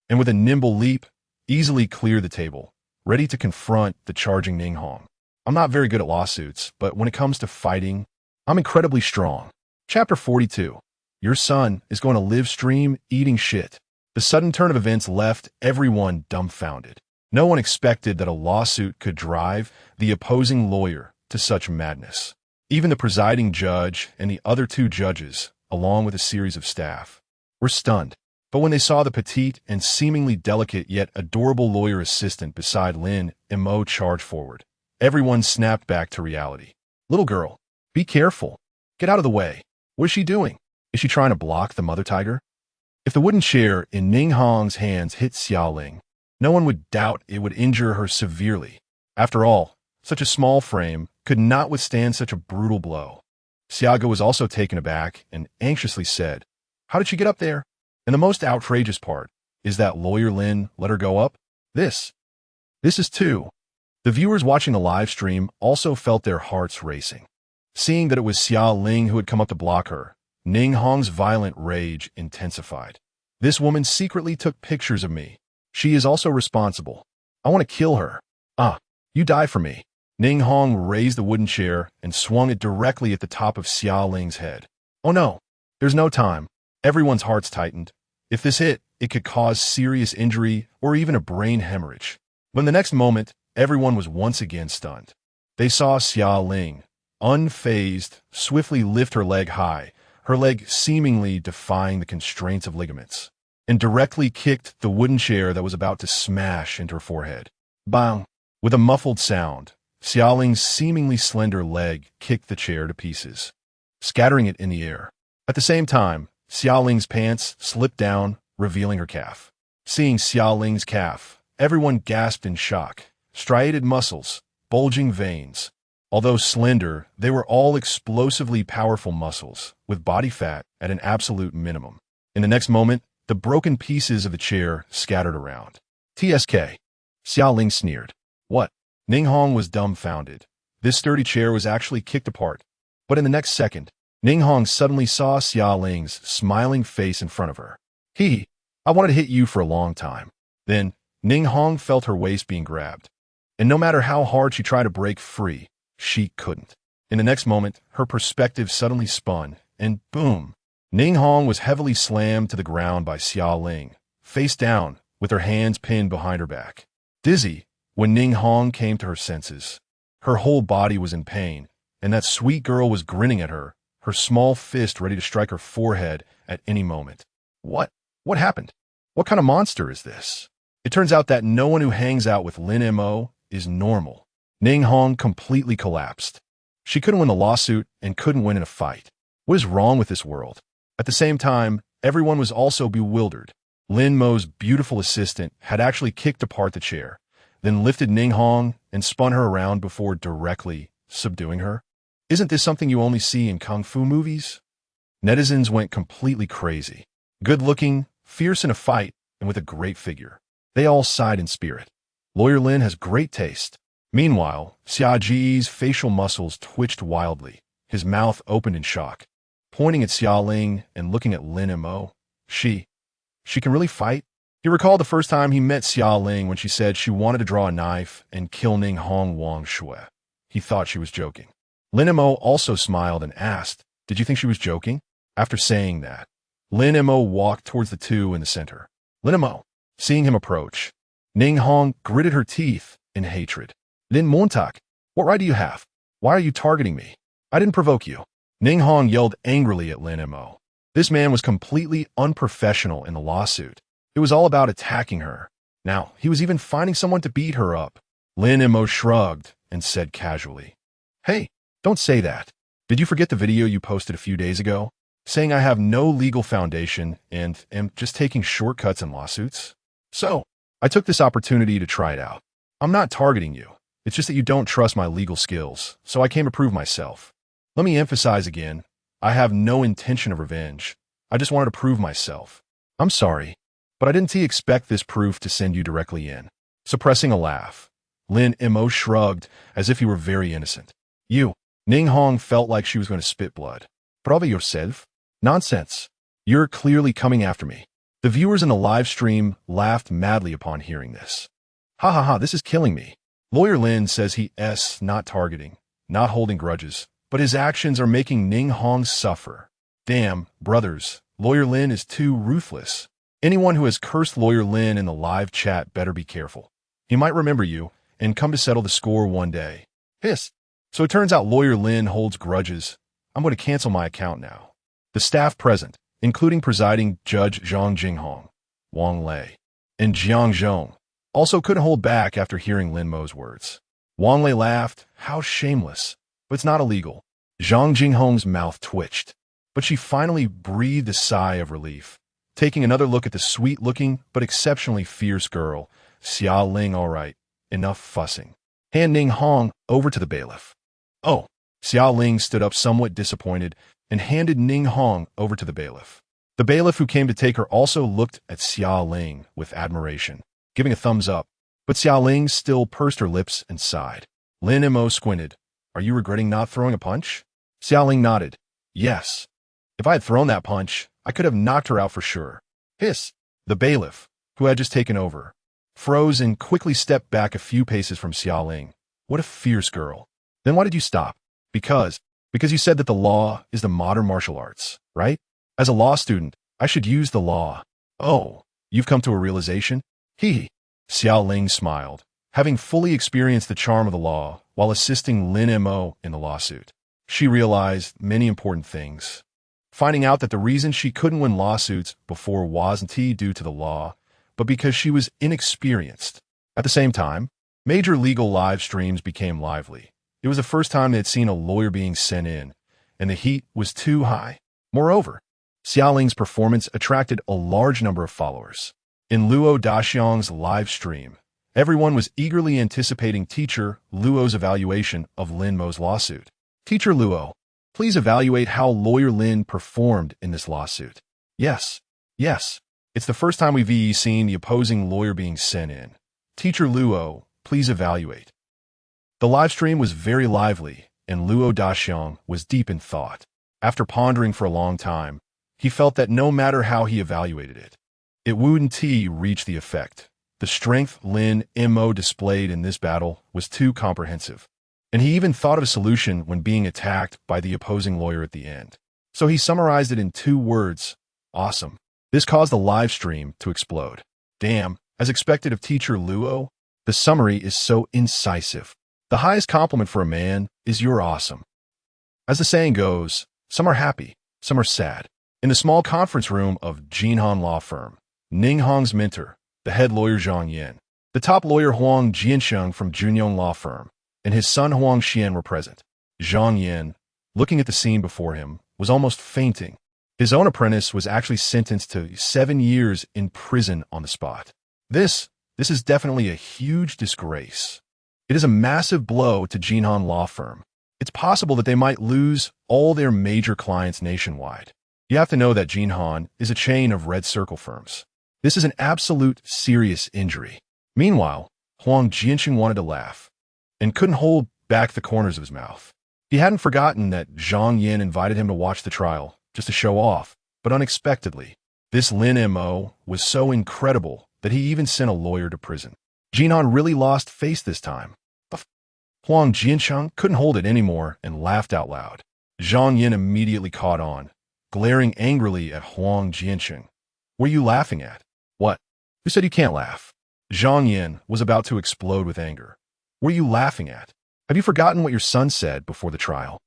and with a nimble leap, easily cleared the table, ready to confront the charging Ning Hong. I'm not very good at lawsuits, but when it comes to fighting, I'm incredibly strong. Chapter 42. Your son is going to live stream eating shit. The sudden turn of events left everyone dumbfounded. No one expected that a lawsuit could drive the opposing lawyer to such madness. Even the presiding judge and the other 2 judges, along with a series of staff, were stunned. But when they saw the petite and seemingly delicate yet adorable lawyer assistant beside Lin Mo charge forward, everyone snapped back to reality. Little girl, be careful. Get out of the way. What is she doing? Is she trying to block the mother tiger? If the wooden chair in Ning Hong's hands hit Xiaoling, no one would doubt it would injure her severely. After all, such a small frame could not withstand such a brutal blow. Xiaoga was also taken aback and anxiously said, "How did she get up there?" And the most outrageous part is that lawyer Lin let her go up. This is too. The viewers watching the live stream also felt their hearts racing. Seeing that it was Xiaoling who had come up to block her, Ning Hong's violent rage intensified. This woman secretly took pictures of me. She is also responsible. I want to kill her. You die for me. Ning Hong raised the wooden chair and swung it directly at the top of Xiaoling's head. Oh no, there's no time. Everyone's hearts tightened. If this hit, it could cause serious injury or even a brain hemorrhage. When the next moment, everyone was once again stunned. They saw Xiaoling, unfazed, swiftly lift her leg high, her leg seemingly defying the constraints of ligaments, and directly kicked the wooden chair that was about to smash into her forehead. Bang! With a muffled sound, Xiaoling's seemingly slender leg kicked the chair to pieces, scattering it in the air. At the same time, Xiaoling's pants slipped down, revealing her calf. Seeing Xiaoling's calf, everyone gasped in shock. Striated muscles, bulging veins. Although slender, they were all explosively powerful muscles, with body fat at an absolute minimum. In the next moment, the broken pieces of the chair scattered around. TSK. Xiaoling sneered. What? Ning Hong was dumbfounded. This sturdy chair was actually kicked apart. But in the next second, Ning Hong suddenly saw Xiaoling's smiling face in front of her. Hehe, I wanted to hit you for a long time. Then, Ning Hong felt her waist being grabbed. And no matter how hard she tried to break free, she couldn't. In the next moment, her perspective suddenly spun, and boom! Ning Hong was heavily slammed to the ground by Xiaoling, face down, with her hands pinned behind her back. Dizzy, when Ning Hong came to her senses, her whole body was in pain, and that sweet girl was grinning at her, her small fist ready to strike her forehead at any moment. What happened? What kind of monster is this? It turns out that no one who hangs out with Lin Mo is normal. Ning Hong completely collapsed. She couldn't win the lawsuit and couldn't win in a fight. What is wrong with this world? At the same time, everyone was also bewildered. Lin Mo's beautiful assistant had actually kicked apart the chair, then lifted Ning Hong and spun her around before directly subduing her. Isn't this something you only see in kung fu movies? Netizens went completely crazy. Good-looking, fierce in a fight, and with a great figure. They all sighed in spirit. Lawyer Lin has great taste. Meanwhile, Xia Ji's facial muscles twitched wildly. His mouth opened in shock. Pointing at Xiaoling and looking at Lin Mo, she She can really fight? He recalled the first time he met Xia Ling when she said she wanted to draw a knife and kill Ning Hong Wang Shui. He thought she was joking. Lin Mo also smiled and asked, "Did you think she was joking?" After saying that, Lin Mo walked towards the two in the center. Lin Mo, seeing him approach, Ning Hong gritted her teeth in hatred. "Lin Montak, what right do you have? Why are you targeting me? I didn't provoke you." Ning Hong yelled angrily at Lin Mo. This man was completely unprofessional in the lawsuit. It was all about attacking her. Now, he was even finding someone to beat her up. Lin Mo shrugged and said casually, "Hey, don't say that. Did you forget the video you posted a few days ago, saying I have no legal foundation and am just taking shortcuts in lawsuits? So, I took this opportunity to try it out. I'm not targeting you. It's just that you don't trust my legal skills, so I came to prove myself. Let me emphasize again, I have no intention of revenge. I just wanted to prove myself. I'm sorry, but I didn't expect this proof to send you directly in." Suppressing a laugh, Lin Mo shrugged as if he were very innocent. "You." Ning Hong felt like she was going to spit blood. "Prove yourself? Nonsense. You're clearly coming after me." The viewers in the live stream laughed madly upon hearing this. "Ha ha ha, this is killing me." Lawyer Lin says he's not targeting, not holding grudges, but his actions are making Ning Hong suffer. Damn, brothers, Lawyer Lin is too ruthless. Anyone who has cursed Lawyer Lin in the live chat better be careful. He might remember you and come to settle the score one day. Hiss. So it turns out Lawyer Lin holds grudges. I'm going to cancel my account now. The staff present, including presiding Judge Zhang Jinghong, Wang Lei, and Jiang Zhong, also couldn't hold back after hearing Lin Mo's words. Wang Lei laughed. How shameless. But it's not illegal. Zhang Jinghong's mouth twitched, but she finally breathed a sigh of relief. Taking another look at the sweet-looking but exceptionally fierce girl, Xia Ling, all right, enough fussing. Hand Ning Hong over to the bailiff. Oh, Xia Ling stood up somewhat disappointed and handed Ning Hong over to the bailiff. The bailiff who came to take her also looked at Xia Ling with admiration, giving a thumbs up, but Xia Ling still pursed her lips and sighed. Lin Mo squinted. "Are you regretting not throwing a punch?" Xia Ling nodded. "Yes. If I had thrown that punch, I could have knocked her out for sure." Hiss. The bailiff, who had just taken over, froze and quickly stepped back a few paces from Xia Ling. What a fierce girl. "Then why did you stop?" Because you said that the law is the modern martial arts, right? As a law student, I should use the law. Oh, you've come to a realization? Hehe. Xia Ling smiled, having fully experienced the charm of the law while assisting Lin Mo in the lawsuit. She realized many important things. Finding out that the reason she couldn't win lawsuits before wasn't due to the law, but because she was inexperienced. At the same time, major legal live streams became lively. It was the first time they had seen a lawyer being sent in, and the heat was too high. Moreover, Xia Ling's performance attracted a large number of followers. In Luo Daxiang's live stream, everyone was eagerly anticipating Teacher Luo's evaluation of Lin Mo's lawsuit. "Teacher Luo, please evaluate how Lawyer Lin performed in this lawsuit." Yes. It's the first time we've seen the opposing lawyer being sent in. "Teacher Luo, please evaluate." The live stream was very lively, and Luo Daxiang was deep in thought. After pondering for a long time, he felt that no matter how he evaluated it, it wouldn't reach the effect. The strength Lin Mo displayed in this battle was too comprehensive, and he even thought of a solution when being attacked by the opposing lawyer at the end. So he summarized it in 2 words: awesome. This caused the live stream to explode. Damn, as expected of Teacher Luo, the summary is so incisive. The highest compliment for a man is "you're awesome." As the saying goes, some are happy, some are sad. In the small conference room of Jinhan Law Firm, Ning Hong's mentor, the head lawyer Zhang Yan, the top lawyer Huang Jiansheng from Junyong Law Firm, and his son Huang Xian were present. Zhang Yan, looking at the scene before him, was almost fainting. His own apprentice was actually sentenced to 7 years in prison on the spot. This is definitely a huge disgrace. It is a massive blow to Jinhan Law Firm. It's possible that they might lose all their major clients nationwide. You have to know that Jinhan is a chain of red circle firms. This is an absolute serious injury. Meanwhile, Huang Jianqing wanted to laugh and couldn't hold back the corners of his mouth. He hadn't forgotten that Zhang Yan invited him to watch the trial just to show off, but unexpectedly, This Lin Mo was so incredible that he even sent a lawyer to prison. Jinan really lost face this time. Huang Jiancheng couldn't hold it anymore and laughed out loud. Zhang Yin immediately caught on, glaring angrily at Huang Jiancheng. What are you laughing at? What? Who said you can't laugh? Zhang Yin was about to explode with anger. What are you laughing at? Have you forgotten what your son said before the trial?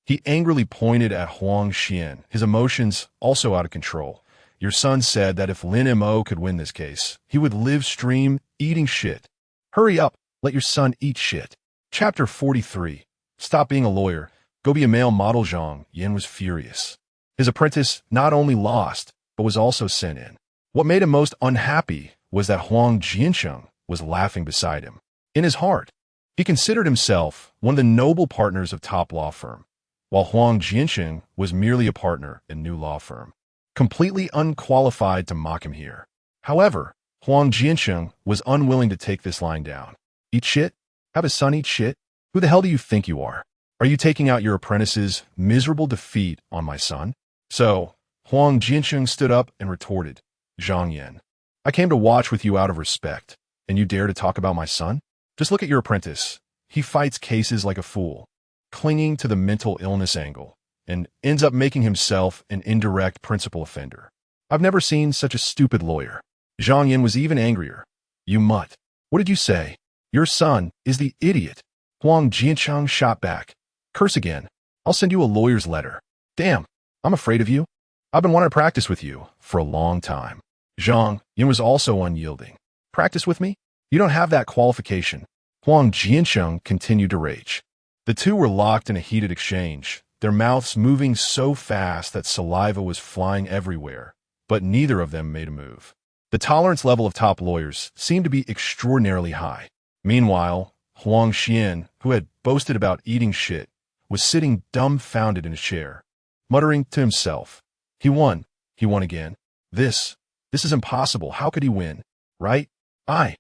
He angrily pointed at Huang Xian, his emotions also out of control. Your son said that if Lin Mo could win this case, he would live stream eating shit. Hurry up, let your son eat shit. Chapter 43. Stop being a lawyer. Go be a male model. Zhang Yin was furious. His apprentice not only lost, but was also sent in. What made him most unhappy was that Huang Jiancheng was laughing beside him. In his heart, he considered himself one of the noble partners of top law firm, while Huang Jiancheng was merely a partner in new law firm. Completely unqualified to mock him here. However, Huang Jiancheng was unwilling to take this lying down. Eat shit? Have his son eat shit? Who the hell do you think you are? Are you taking out your apprentice's miserable defeat on my son? So, Huang Jiancheng stood up and retorted, Zhang Yin, I came to watch with you out of respect, and you dare to talk about my son? Just look at your apprentice. He fights cases like a fool, clinging to the mental illness angle, and ends up making himself an indirect principal offender. I've never seen such a stupid lawyer. Zhang Yin was even angrier. You mutt. What did you say? Your son is the idiot. Huang Jiancheng shot back. Curse again. I'll send you a lawyer's letter. Damn, I'm afraid of you. I've been wanting to practice with you for a long time. Zhang Yin was also unyielding. Practice with me? You don't have that qualification. Huang Jiancheng continued to rage. The two were locked in a heated exchange, their mouths moving so fast that saliva was flying everywhere, but neither of them made a move. The tolerance level of top lawyers seemed to be extraordinarily high. Meanwhile, Huang Xian, who had boasted about eating shit, was sitting dumbfounded in his chair, muttering to himself. He won again. This is impossible. How could he win? Right? I'm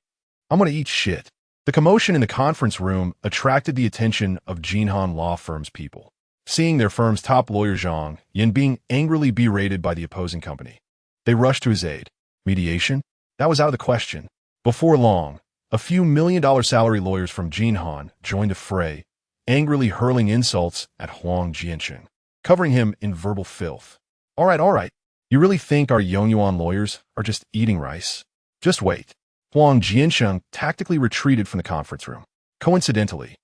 gonna eat shit. The commotion in the conference room attracted the attention of Jinhan Law Firm's people, seeing their firm's top lawyer Zhang Yin being angrily berated by the opposing company. They rushed to his aid. Mediation? That was out of the question. Before long, a few million-dollar salary lawyers from Jinhan joined the fray, angrily hurling insults at Huang Jiancheng, covering him in verbal filth. All right. You really think our Yongyuan lawyers are just eating rice? Just wait. Huang Jiancheng tactically retreated from the conference room. Coincidentally,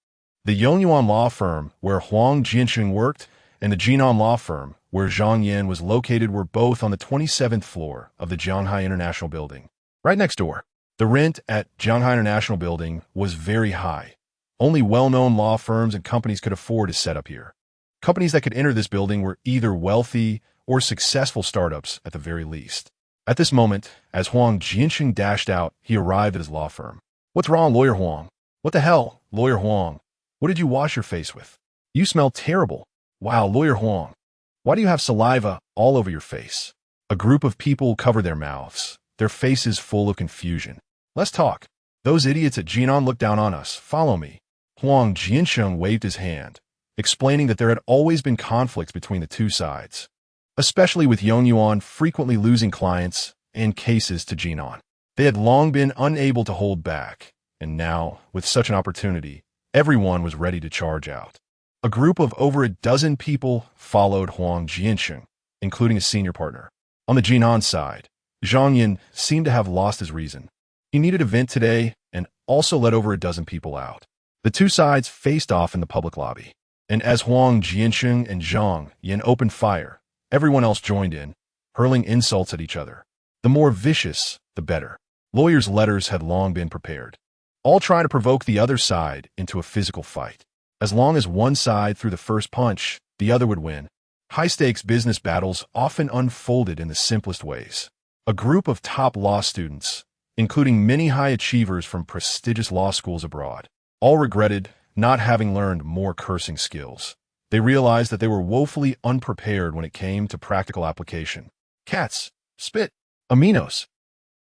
the Yongyuan law firm where Huang Jiancheng worked and the Jinan law firm where Zhang Yin was located were both on the 27th floor of the Shanghai International Building, right next door. The rent at Shanghai International Building was very high. Only well-known law firms and companies could afford to set up here. Companies that could enter this building were either wealthy or successful startups at the very least. At this moment, as Huang Jiancheng dashed out, he arrived at his law firm. What's wrong, Lawyer Huang? What the hell, Lawyer Huang? What did you wash your face with? You smell terrible. Wow, Lawyer Huang. Why do you have saliva all over your face? A group of people covered their mouths, their faces full of confusion. Let's talk. Those idiots at Jinan look down on us. Follow me. Huang Jiancheng waved his hand, explaining that there had always been conflicts between the two sides, especially with Yongyuan frequently losing clients and cases to Jinan. They had long been unable to hold back, and now, with such an opportunity, everyone was ready to charge out. A group of over a dozen people followed Huang Jiancheng, including a senior partner. On the Jinan side, Zhang Yin seemed to have lost his reason. He needed a vent today and also let over a dozen people out. The two sides faced off in the public lobby, and as Huang Jiancheng and Zhang Yin opened fire, everyone else joined in, hurling insults at each other. The more vicious, the better. Lawyers' letters had long been prepared, all trying to provoke the other side into a physical fight. As long as one side threw the first punch, the other would win. High-stakes business battles often unfolded in the simplest ways. A group of top law students, including many high achievers from prestigious law schools abroad, all regretted not having learned more cursing skills. They realized that they were woefully unprepared when it came to practical application. Cats, spit, aminos.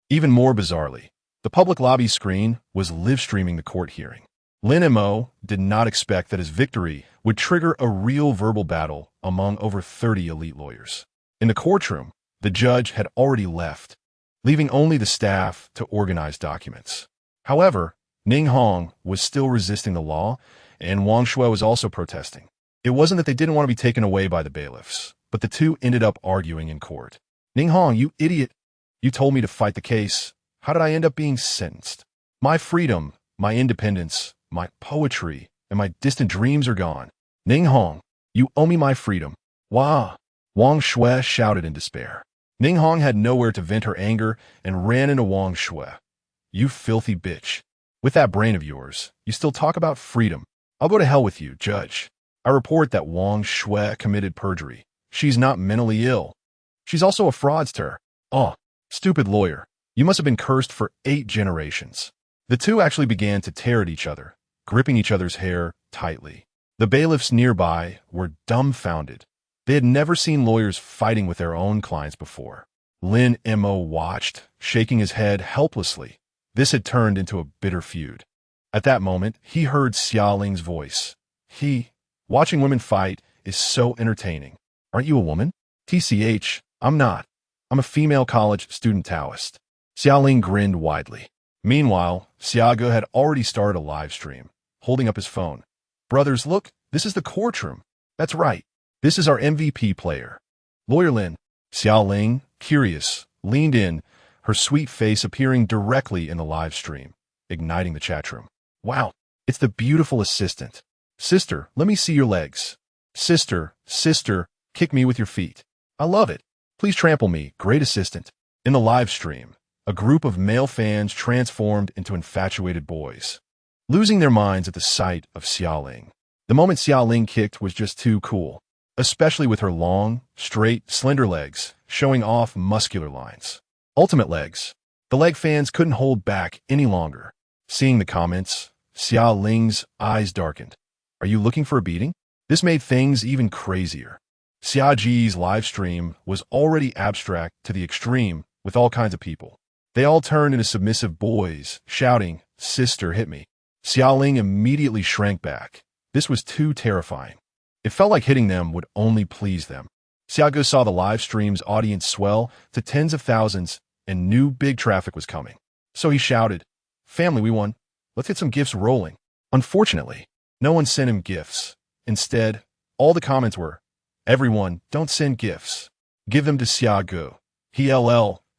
Even more bizarrely, the public lobby screen was live-streaming the court hearing. Lin Mo did not expect that his victory would trigger a real verbal battle among over 30 elite lawyers. In the courtroom, The judge had already left, leaving only the staff to organize documents. However, Ning Hong was still resisting the law, and Wang Shui was also protesting. It wasn't that they didn't want to be taken away by the bailiffs, but the two ended up arguing in court. Ning Hong, you idiot! You told me to fight the case. How did I end up being sentenced? My freedom, my independence, my poetry, and my distant dreams are gone. Ning Hong, you owe me my freedom. Wah! Wang Shui shouted in despair. Ning Hong had nowhere to vent her anger and ran into Wang Shui. You filthy bitch. With that brain of yours, you still talk about freedom. I'll go to hell with you, judge. I report that Wang Shui committed perjury. She's not mentally ill. She's also a fraudster. Oh, stupid lawyer. You must have been cursed for 8 generations. The two actually began to tear at each other, gripping each other's hair tightly. The bailiffs nearby were dumbfounded. They had never seen lawyers fighting with their own clients before. Lin Mo watched, shaking his head helplessly. This had turned into a bitter feud. At that moment, he heard Xia Ling's voice. Watching women fight is so entertaining. Aren't you a woman? TCH, I'm not. I'm a female college student Taoist. Xia Ling grinned widely. Meanwhile, Xiago had already started a live stream, holding up his phone. Brothers, look, this is the courtroom. That's right. This is our MVP player. Lawyer Lin. Xia Ling, curious, leaned in, her sweet face appearing directly in the live stream, igniting the chat room. Wow, it's the beautiful assistant. Sister, let me see your legs. Sister, kick me with your feet. I love it. Please trample me, great assistant. In the live stream, a group of male fans transformed into infatuated boys, losing their minds at the sight of Xia Ling. The moment Xia Ling kicked was just too cool, especially with her long, straight, slender legs, showing off muscular lines. Ultimate legs. The leg fans couldn't hold back any longer. Seeing the comments, Xia Ling's eyes darkened. Are you looking for a beating? This made things even crazier. Xia Ji's live stream was already abstract to the extreme with all kinds of people. They all turned into submissive boys, shouting, "Sister, hit me." Xia Ling immediately shrank back. This was too terrifying. It felt like hitting them would only please them. Xiago saw the live stream's audience swell to tens of thousands and knew big traffic was coming. So he shouted, "Family, we won. Let's get some gifts rolling." Unfortunately, no one sent him gifts. Instead, all the comments were, "Everyone, don't send gifts. Give them to Xiago.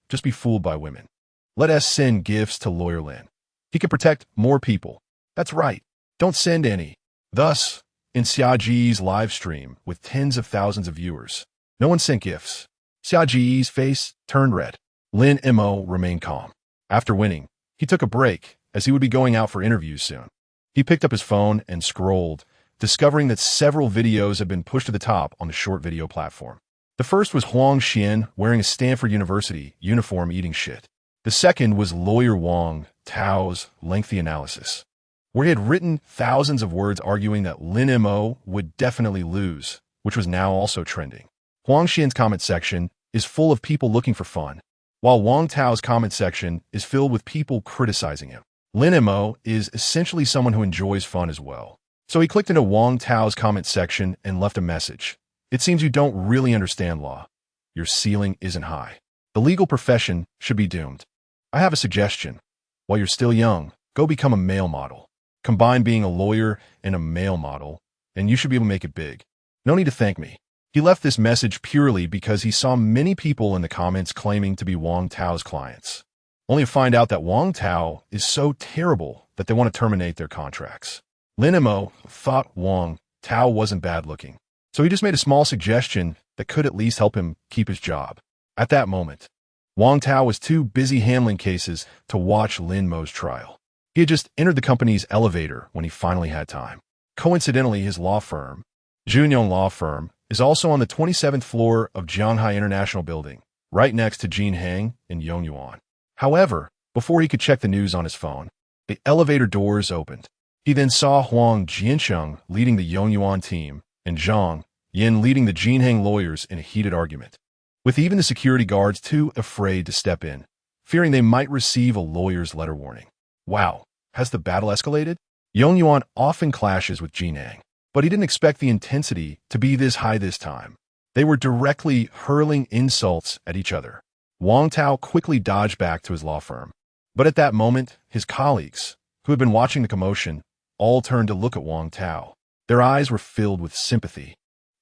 Just be fooled by women. Let us send gifts to Lawyer Lin. He can protect more people. That's right. Don't send any." Thus, in Xia Ji's live stream with tens of thousands of viewers, no one sent gifts. Xia Ji's face turned red. Lin Mo remained calm. After winning, he took a break as he would be going out for interviews soon. He picked up his phone and scrolled, discovering that several videos had been pushed to the top on the short video platform. The first was Huang Xian wearing a Stanford University uniform eating shit. The second was Lawyer Wang Tao's lengthy analysis, where he had written thousands of words arguing that Lin Mo would definitely lose, which was now also trending. Huang Xian's comment section is full of people looking for fun, while Wang Tao's comment section is filled with people criticizing him. Lin Mo is essentially someone who enjoys fun as well. So he clicked into Wang Tao's comment section and left a message. "It seems you don't really understand law. Your ceiling isn't high. The legal profession should be doomed. I have a suggestion. While you're still young, go become a male model. Combine being a lawyer and a male model, and you should be able to make it big. No need to thank me." He left this message purely because he saw many people in the comments claiming to be Wang Tao's clients, only to find out that Wang Tao is so terrible that they want to terminate their contracts. Lin Mo thought Wang Tao wasn't bad looking, so he just made a small suggestion that could at least help him keep his job. At that moment, Wang Tao was too busy handling cases to watch Lin Mo's trial. He had just entered the company's elevator when he finally had time. Coincidentally, his law firm, Junyong Law Firm, is also on the 27th floor of Jianghai International Building, right next to Jinheng in Yongyuan. However, before he could check the news on his phone, the elevator doors opened. He then saw Huang Jiansheng leading the Yongyuan team and Zhang Yin leading the Jinheng lawyers in a heated argument, with even the security guards too afraid to step in, fearing they might receive a lawyer's letter warning. Wow, has the battle escalated? Yongyuan often clashes with Jinheng, but he didn't expect the intensity to be this high this time. They were directly hurling insults at each other. Wang Tao quickly dodged back to his law firm. But at that moment, his colleagues, who had been watching the commotion, all turned to look at Wang Tao. Their eyes were filled with sympathy,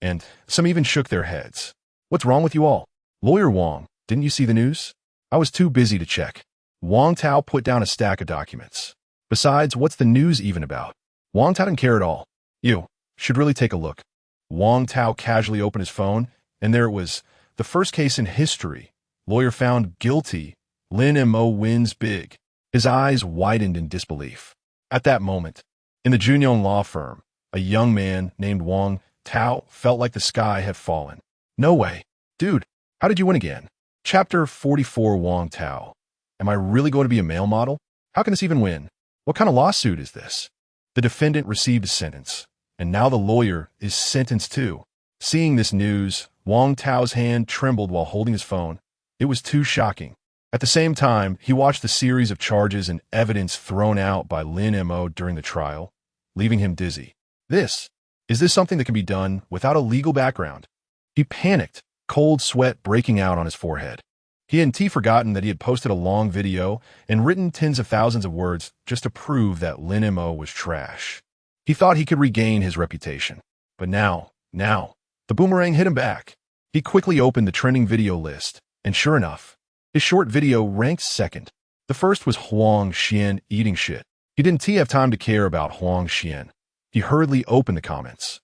and some even shook their heads. "What's wrong with you all? Lawyer Wang, didn't you see the news?" "I was too busy to check." Wang Tao put down a stack of documents. "Besides, what's the news even about?" Wang Tao didn't care at all. "You should really take a look." Wang Tao casually opened his phone, and there it was. The first case in history. Lawyer found guilty. Lin Mo wins big. His eyes widened in disbelief. At that moment, in the Junyong law firm, a young man named Wang Tao felt like the sky had fallen. "No way. Dude, how did you win again?" Chapter 44. Wang Tao. "Am I really going to be a male model? How can this even win? What kind of lawsuit is this?" The defendant received a sentence, and now the lawyer is sentenced too. Seeing this news, Wang Tao's hand trembled while holding his phone. It was too shocking. At the same time, he watched the series of charges and evidence thrown out by Lin Mo during the trial, leaving him dizzy. Is this something that can be done without a legal background? He panicked, cold sweat breaking out on his forehead. He hadn't forgotten that he had posted a long video and written tens of thousands of words just to prove that Lin Mo was trash. He thought he could regain his reputation. But now, the boomerang hit him back. He quickly opened the trending video list, and sure enough, his short video ranked second. The first was Huang Xian eating shit. He didn't have time to care about Huang Xian. He hurriedly opened the comments,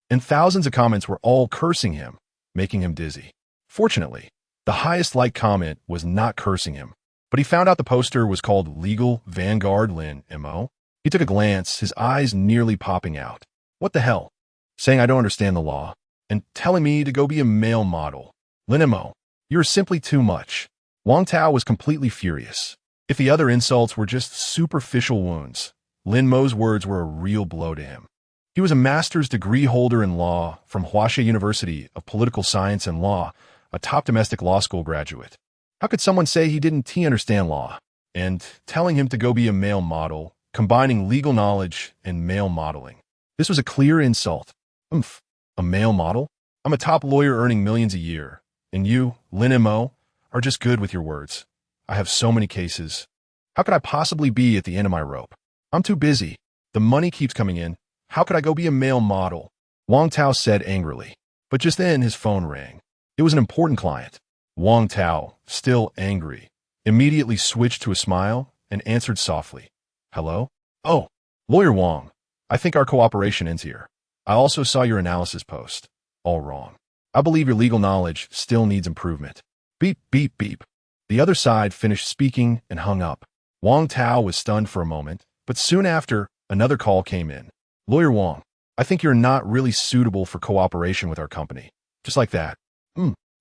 and thousands of comments were all cursing him, making him dizzy. Fortunately, the highest liked comment was not cursing him, but he found out the poster was called Legal Vanguard Lin Mo. He took a glance, his eyes nearly popping out. What the hell? Saying I don't understand the law, and telling me to go be a male model. Lin Mo, you're simply too much. Wang Tao was completely furious. If the other insults were just superficial wounds, Lin Mo's words were a real blow to him. He was a master's degree holder in law from Hehe University of Political Science and Law, a top domestic law school graduate. How could someone say he didn't understand law? And telling him to go be a male model, combining legal knowledge and male modeling. This was a clear insult. A male model? I'm a top lawyer earning millions a year, and you, Lin Mo, are just good with your words. I have so many cases. How could I possibly be at the end of my rope? I'm too busy. The money keeps coming in. How could I go be a male model? Wang Tao said angrily. But just then his phone rang. It was an important client. Wang Tao, still angry, immediately switched to a smile and answered softly. "Hello? Oh, Lawyer Wang. I think our cooperation ends here. I also saw your analysis post. All wrong. I believe your legal knowledge still needs improvement." Beep, beep, beep. The other side finished speaking and hung up. Wang Tao was stunned for a moment, but soon after, another call came in. "Lawyer Wang, I think you're not really suitable for cooperation with our company." Just like that.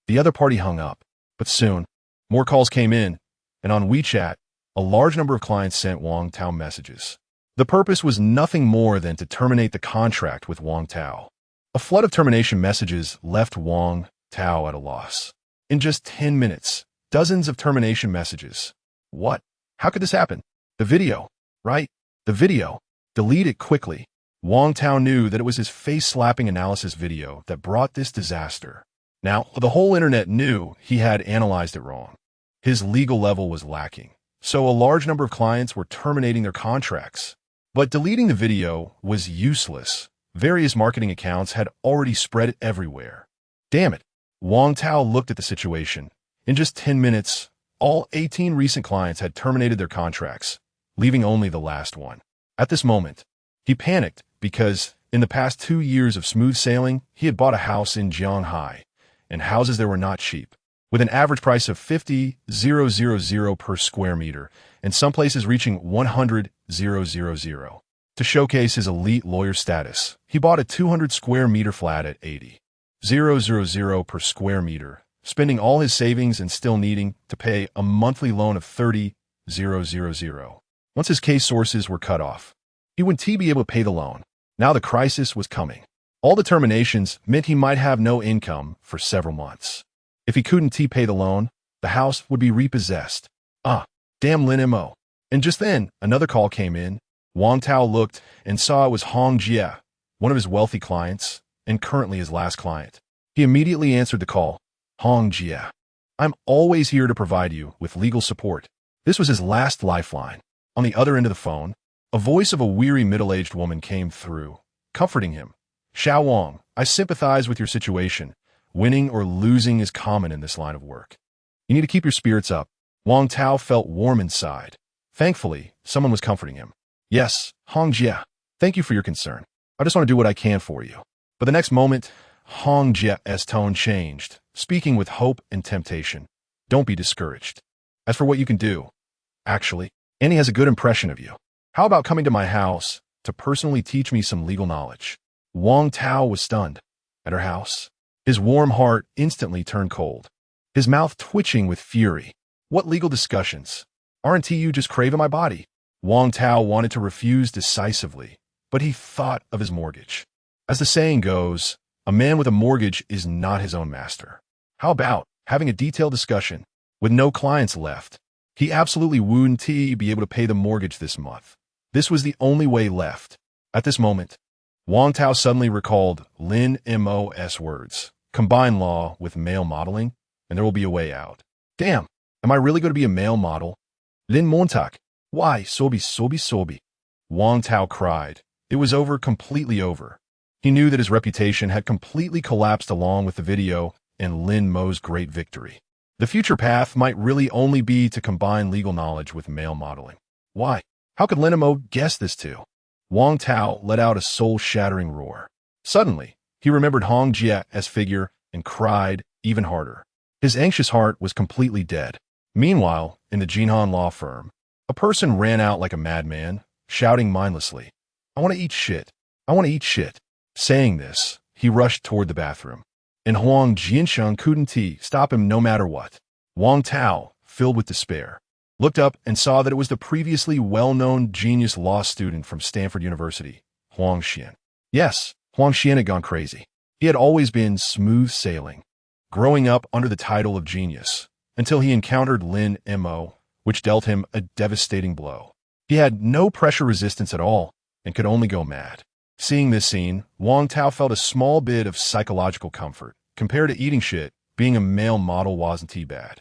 The other party hung up. But soon, more calls came in, and on WeChat, a large number of clients sent Wang Tao messages. The purpose was nothing more than to terminate the contract with Wang Tao. A flood of termination messages left Wang Tao at a loss. In just 10 minutes, dozens of termination messages. What? How could this happen? The video, right? The video. Delete it quickly. Wang Tao knew that it was his face-slapping analysis video that brought this disaster. Now, the whole internet knew he had analyzed it wrong. His legal level was lacking, so a large number of clients were terminating their contracts. But deleting the video was useless. Various marketing accounts had already spread it everywhere. Damn it. Wang Tao looked at the situation. In just 10 minutes, all 18 recent clients had terminated their contracts, leaving only the last one. At this moment, he panicked because in the past 2 years of smooth sailing, he had bought a house in Shanghai, and houses there were not cheap, with an average price of 50,000 per square meter, and some places reaching 100,000. To showcase his elite lawyer status, he bought a 200 square meter flat at 80,000 per square meter, spending all his savings and still needing to pay a monthly loan of 30,000. Once his case sources were cut off, he wouldn't be able to pay the loan. Now the crisis was coming. All the terminations meant he might have no income for several months. If he couldn't pay the loan, the house would be repossessed. Damn Lin Mo. And just then, another call came in. Wang Tao looked and saw it was Hong Jia, one of his wealthy clients, and currently his last client. He immediately answered the call. Hong Jia. I'm always here to provide you with legal support. This was his last lifeline. On the other end of the phone, a voice of a weary middle-aged woman came through, comforting him. Xiao Wang, I sympathize with your situation. Winning or losing is common in this line of work. You need to keep your spirits up. Wang Tao felt warm inside. Thankfully, someone was comforting him. Yes, Hong Jia, thank you for your concern. I just want to do what I can for you. But the next moment, Hong Jia's tone changed, speaking with hope and temptation. Don't be discouraged. As for what you can do, actually, Annie has a good impression of you. How about coming to my house to personally teach me some legal knowledge? Wang Tao was stunned. At her house, his warm heart instantly turned cold, his mouth twitching with fury. What legal discussions? Aren't you just craving my body? Wang Tao wanted to refuse decisively, but he thought of his mortgage. As the saying goes, a man with a mortgage is not his own master. How about having a detailed discussion with no clients left? He absolutely wouldn't be able to pay the mortgage this month. This was the only way left. At this moment, Wang Tao suddenly recalled Lin Mo's words. Combine law with male modeling, and there will be a way out. Damn, am I really going to be a male model? Lin Montak. Why, sobi. Wang Tao cried. It was over, completely over. He knew that his reputation had completely collapsed along with the video and Lin Mo's great victory. The future path might really only be to combine legal knowledge with male modeling. Why? How could Lin Mo guess this too? Wang Tao let out a soul-shattering roar. Suddenly, he remembered Hong Jia's figure and cried even harder. His anxious heart was completely dead. Meanwhile, in the Jinhan law firm, a person ran out like a madman, shouting mindlessly, I want to eat shit. I want to eat shit. Saying this, he rushed toward the bathroom. And Huang Jiansheng couldn't stop him no matter what. Wang Tao, filled with despair, looked up and saw that it was the previously well-known genius law student from Stanford University, Huang Xian. Yes, Huang Xian had gone crazy. He had always been smooth sailing, growing up under the title of genius, until he encountered Lin Mo, which dealt him a devastating blow. He had no pressure resistance at all and could only go mad. Seeing this scene, Wang Tao felt a small bit of psychological comfort. Compared to eating shit, being a male model wasn't too bad.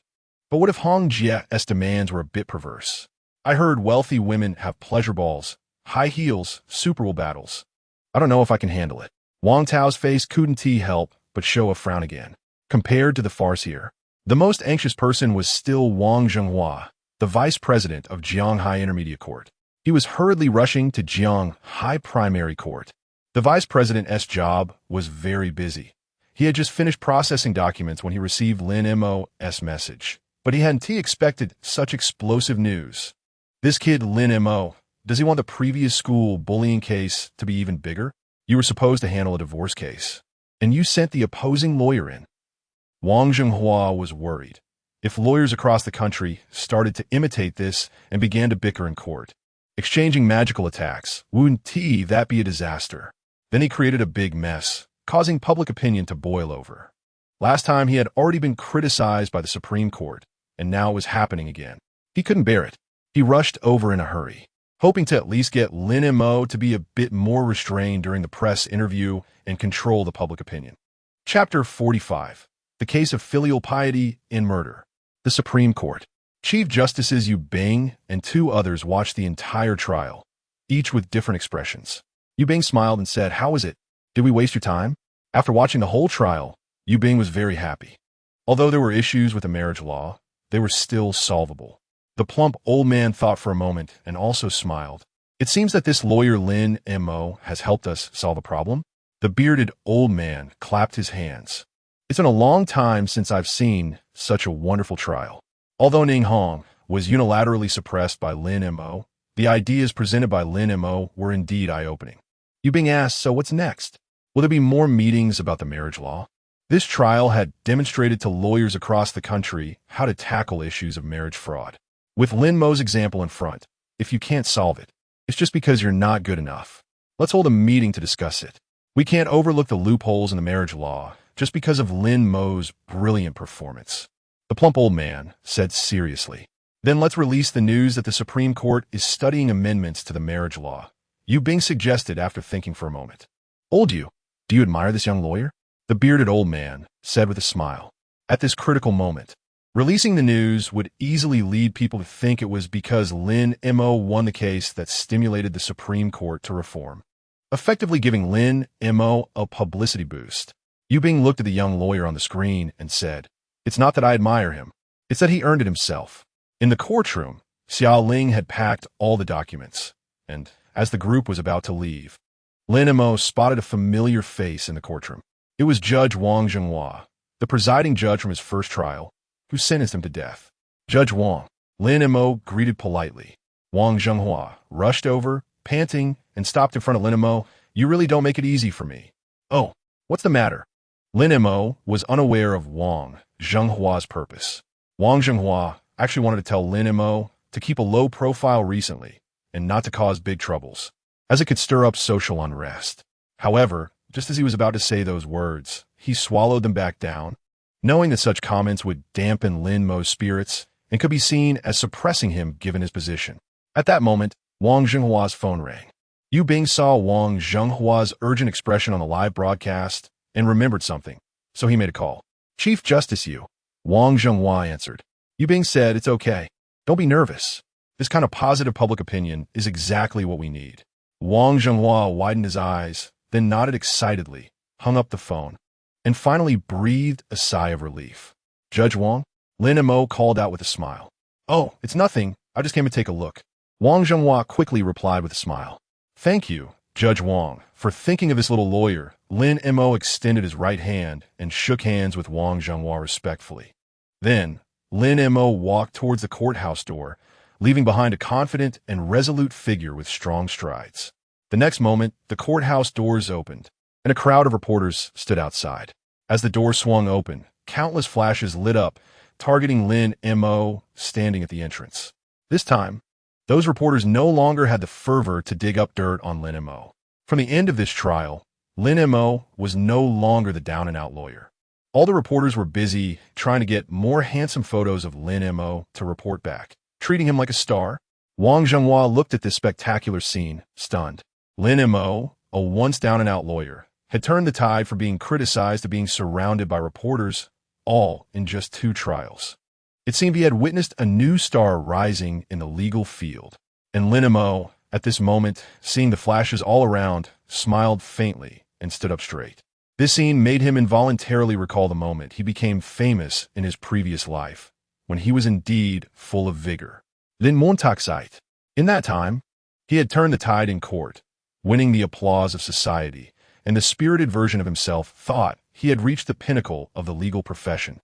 But what if Hong Jia's demands were a bit perverse? I heard wealthy women have pleasure balls, high heels, Super Bowl battles. I don't know if I can handle it. Wang Tao's face couldn't help but show a frown again. Compared to the farce here, the most anxious person was still Wang Zhenghua, the vice president of Jiang High Intermediate Court. He was hurriedly rushing to Jiang High Primary Court. The vice president's job was very busy. He had just finished processing documents when he received Lin Mo's message. But he hadn't expected such explosive news. This kid, Lin Mo, does he want the previous school bullying case to be even bigger? You were supposed to handle a divorce case, and you sent the opposing lawyer in. Wang Zhenghua was worried. If lawyers across the country started to imitate this and began to bicker in court, exchanging magical attacks, wouldn't that be a disaster? Then he created a big mess, causing public opinion to boil over. Last time he had already been criticized by the Supreme Court, and now it was happening again. He couldn't bear it. He rushed over in a hurry, hoping to at least get Lin Mo to be a bit more restrained during the press interview and control the public opinion. Chapter 45. The Case of Filial Piety in Murder. The Supreme Court. Chief Justices Yu Bing and two others watched the entire trial, each with different expressions. Yu Bing smiled and said, How was it? Did we waste your time? After watching the whole trial, Yu Bing was very happy. Although there were issues with the marriage law, they were still solvable. The plump old man thought for a moment and also smiled. It seems that this lawyer Lin Mo has helped us solve a problem. The bearded old man clapped his hands. It's been a long time since I've seen such a wonderful trial. Although Ning Hong was unilaterally suppressed by Lin Mo, the ideas presented by Lin Mo were indeed eye-opening. Yu Bing asked, So what's next? Will there be more meetings about the marriage law? This trial had demonstrated to lawyers across the country how to tackle issues of marriage fraud. With Lin Mo's example in front, if you can't solve it, it's just because you're not good enough. Let's hold a meeting to discuss it. We can't overlook the loopholes in the marriage law just because of Lin Mo's brilliant performance. The plump old man said seriously. Then let's release the news that the Supreme Court is studying amendments to the marriage law. Yu Bing suggested after thinking for a moment. Old Yu, do you admire this young lawyer? the bearded old man said with a smile. At this critical moment, releasing the news would easily lead people to think it was because Lin Mo won the case that stimulated the Supreme Court to reform, effectively giving Lin Mo a publicity boost. Yu Bing looked at the young lawyer on the screen and said, "It's not that I admire him. It's that he earned it himself." In the courtroom, Xiao Ling had packed all the documents, and as the group was about to leave, Lin Mo spotted a familiar face in the courtroom. It was Judge Wang Zhenghua, the presiding judge from his first trial, who sentenced him to death. "Judge Wang," Lin Mo greeted politely. Wang Zhenghua rushed over, panting, and stopped in front of Lin Mo. "You really don't make it easy for me." "Oh, what's the matter?" Lin Mo was unaware of Wang Zhenghua's purpose. Wang Zhenghua actually wanted to tell Lin Mo to keep a low profile recently and not to cause big troubles, as it could stir up social unrest. However, just as he was about to say those words, he swallowed them back down, knowing that such comments would dampen Lin Mo's spirits and could be seen as suppressing him given his position. At that moment, Wang Zhenghua's phone rang. Yu Bing saw Wang Zhenghua's urgent expression on the live broadcast and remembered something, so he made a call. "Chief Justice Yu," Wang Zhenghua answered. Yu Bing said, "It's okay. Don't be nervous. This kind of positive public opinion is exactly what we need." Wang Zhenghua widened his eyes, then nodded excitedly, hung up the phone, and finally breathed a sigh of relief. "Judge Wang?" Lin Mo called out with a smile. "Oh, it's nothing. I just came to take a look." Wang Zhenghua quickly replied with a smile. "Thank you, Judge Wang, for thinking of this little lawyer." Lin Mo extended his right hand and shook hands with Wang Zhenghua respectfully. Then, Lin Mo walked towards the courthouse door, leaving behind a confident and resolute figure with strong strides. The next moment, the courthouse doors opened, and a crowd of reporters stood outside. As the door swung open, countless flashes lit up, targeting Lin Mo standing at the entrance. This time, those reporters no longer had the fervor to dig up dirt on Lin Mo. From the end of this trial, Lin Mo was no longer the down-and-out lawyer. All the reporters were busy trying to get more handsome photos of Lin Mo to report back, treating him like a star. Wang Zhenghua looked at this spectacular scene, stunned. Lin Mo, a once down-and-out lawyer, had turned the tide from being criticized to being surrounded by reporters, all in just 2 trials. It seemed he had witnessed a new star rising in the legal field. And Lin Mo, at this moment, seeing the flashes all around, smiled faintly and stood up straight. This scene made him involuntarily recall the moment he became famous in his previous life, when he was indeed full of vigor. Lin Montaxite. In that time, he had turned the tide in court, winning the applause of society, and the spirited version of himself thought he had reached the pinnacle of the legal profession,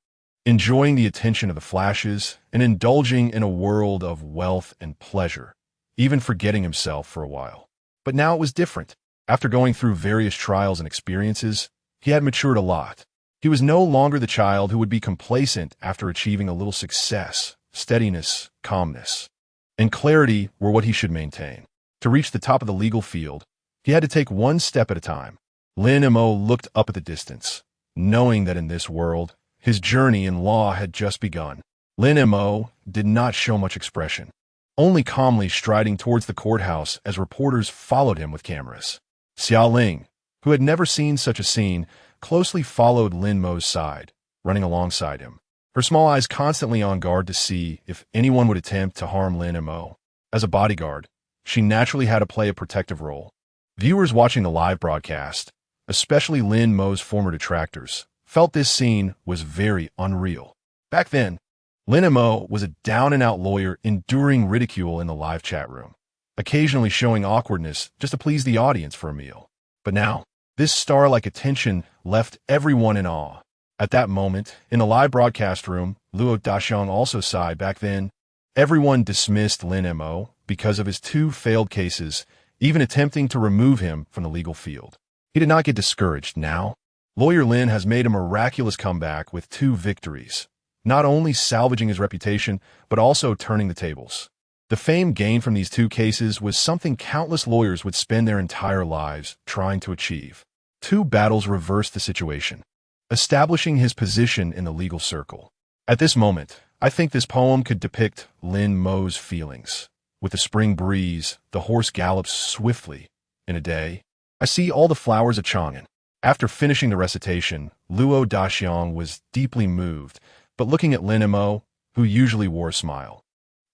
enjoying the attention of the flashes and indulging in a world of wealth and pleasure, even forgetting himself for a while. But now it was different. After going through various trials and experiences, he had matured a lot. He was no longer the child who would be complacent after achieving a little success. Steadiness, calmness, and clarity were what he should maintain. To reach the top of the legal field, he had to take one step at a time. Lin Mo looked up at the distance, knowing that in this world, his journey in law had just begun. Lin Mo did not show much expression, only calmly striding towards the courthouse as reporters followed him with cameras. Xiao Ling, who had never seen such a scene, closely followed Lin Mo's side, running alongside him, her small eyes constantly on guard to see if anyone would attempt to harm Lin Mo. As a bodyguard, she naturally had to play a protective role. Viewers watching the live broadcast, especially Lin Mo's former detractors, felt this scene was very unreal. Back then, Lin Mo was a down-and-out lawyer enduring ridicule in the live chat room, occasionally showing awkwardness just to please the audience for a meal. But now, this star-like attention left everyone in awe. At that moment, in the live broadcast room, Luo Daxiang also sighed. Back then, everyone dismissed Lin Mo because of his 2 failed cases, even attempting to remove him from the legal field. He did not get discouraged now. Lawyer Lin has made a miraculous comeback with 2 victories, not only salvaging his reputation, but also turning the tables. The fame gained from these 2 cases was something countless lawyers would spend their entire lives trying to achieve. 2 battles reversed the situation, establishing his position in the legal circle. At this moment, I think this poem could depict Lin Mo's feelings. With the spring breeze, the horse gallops swiftly. In a day, I see all the flowers of Chang'an. After finishing the recitation, Luo Daxiang was deeply moved, but looking at Lin Mo, who usually wore a smile.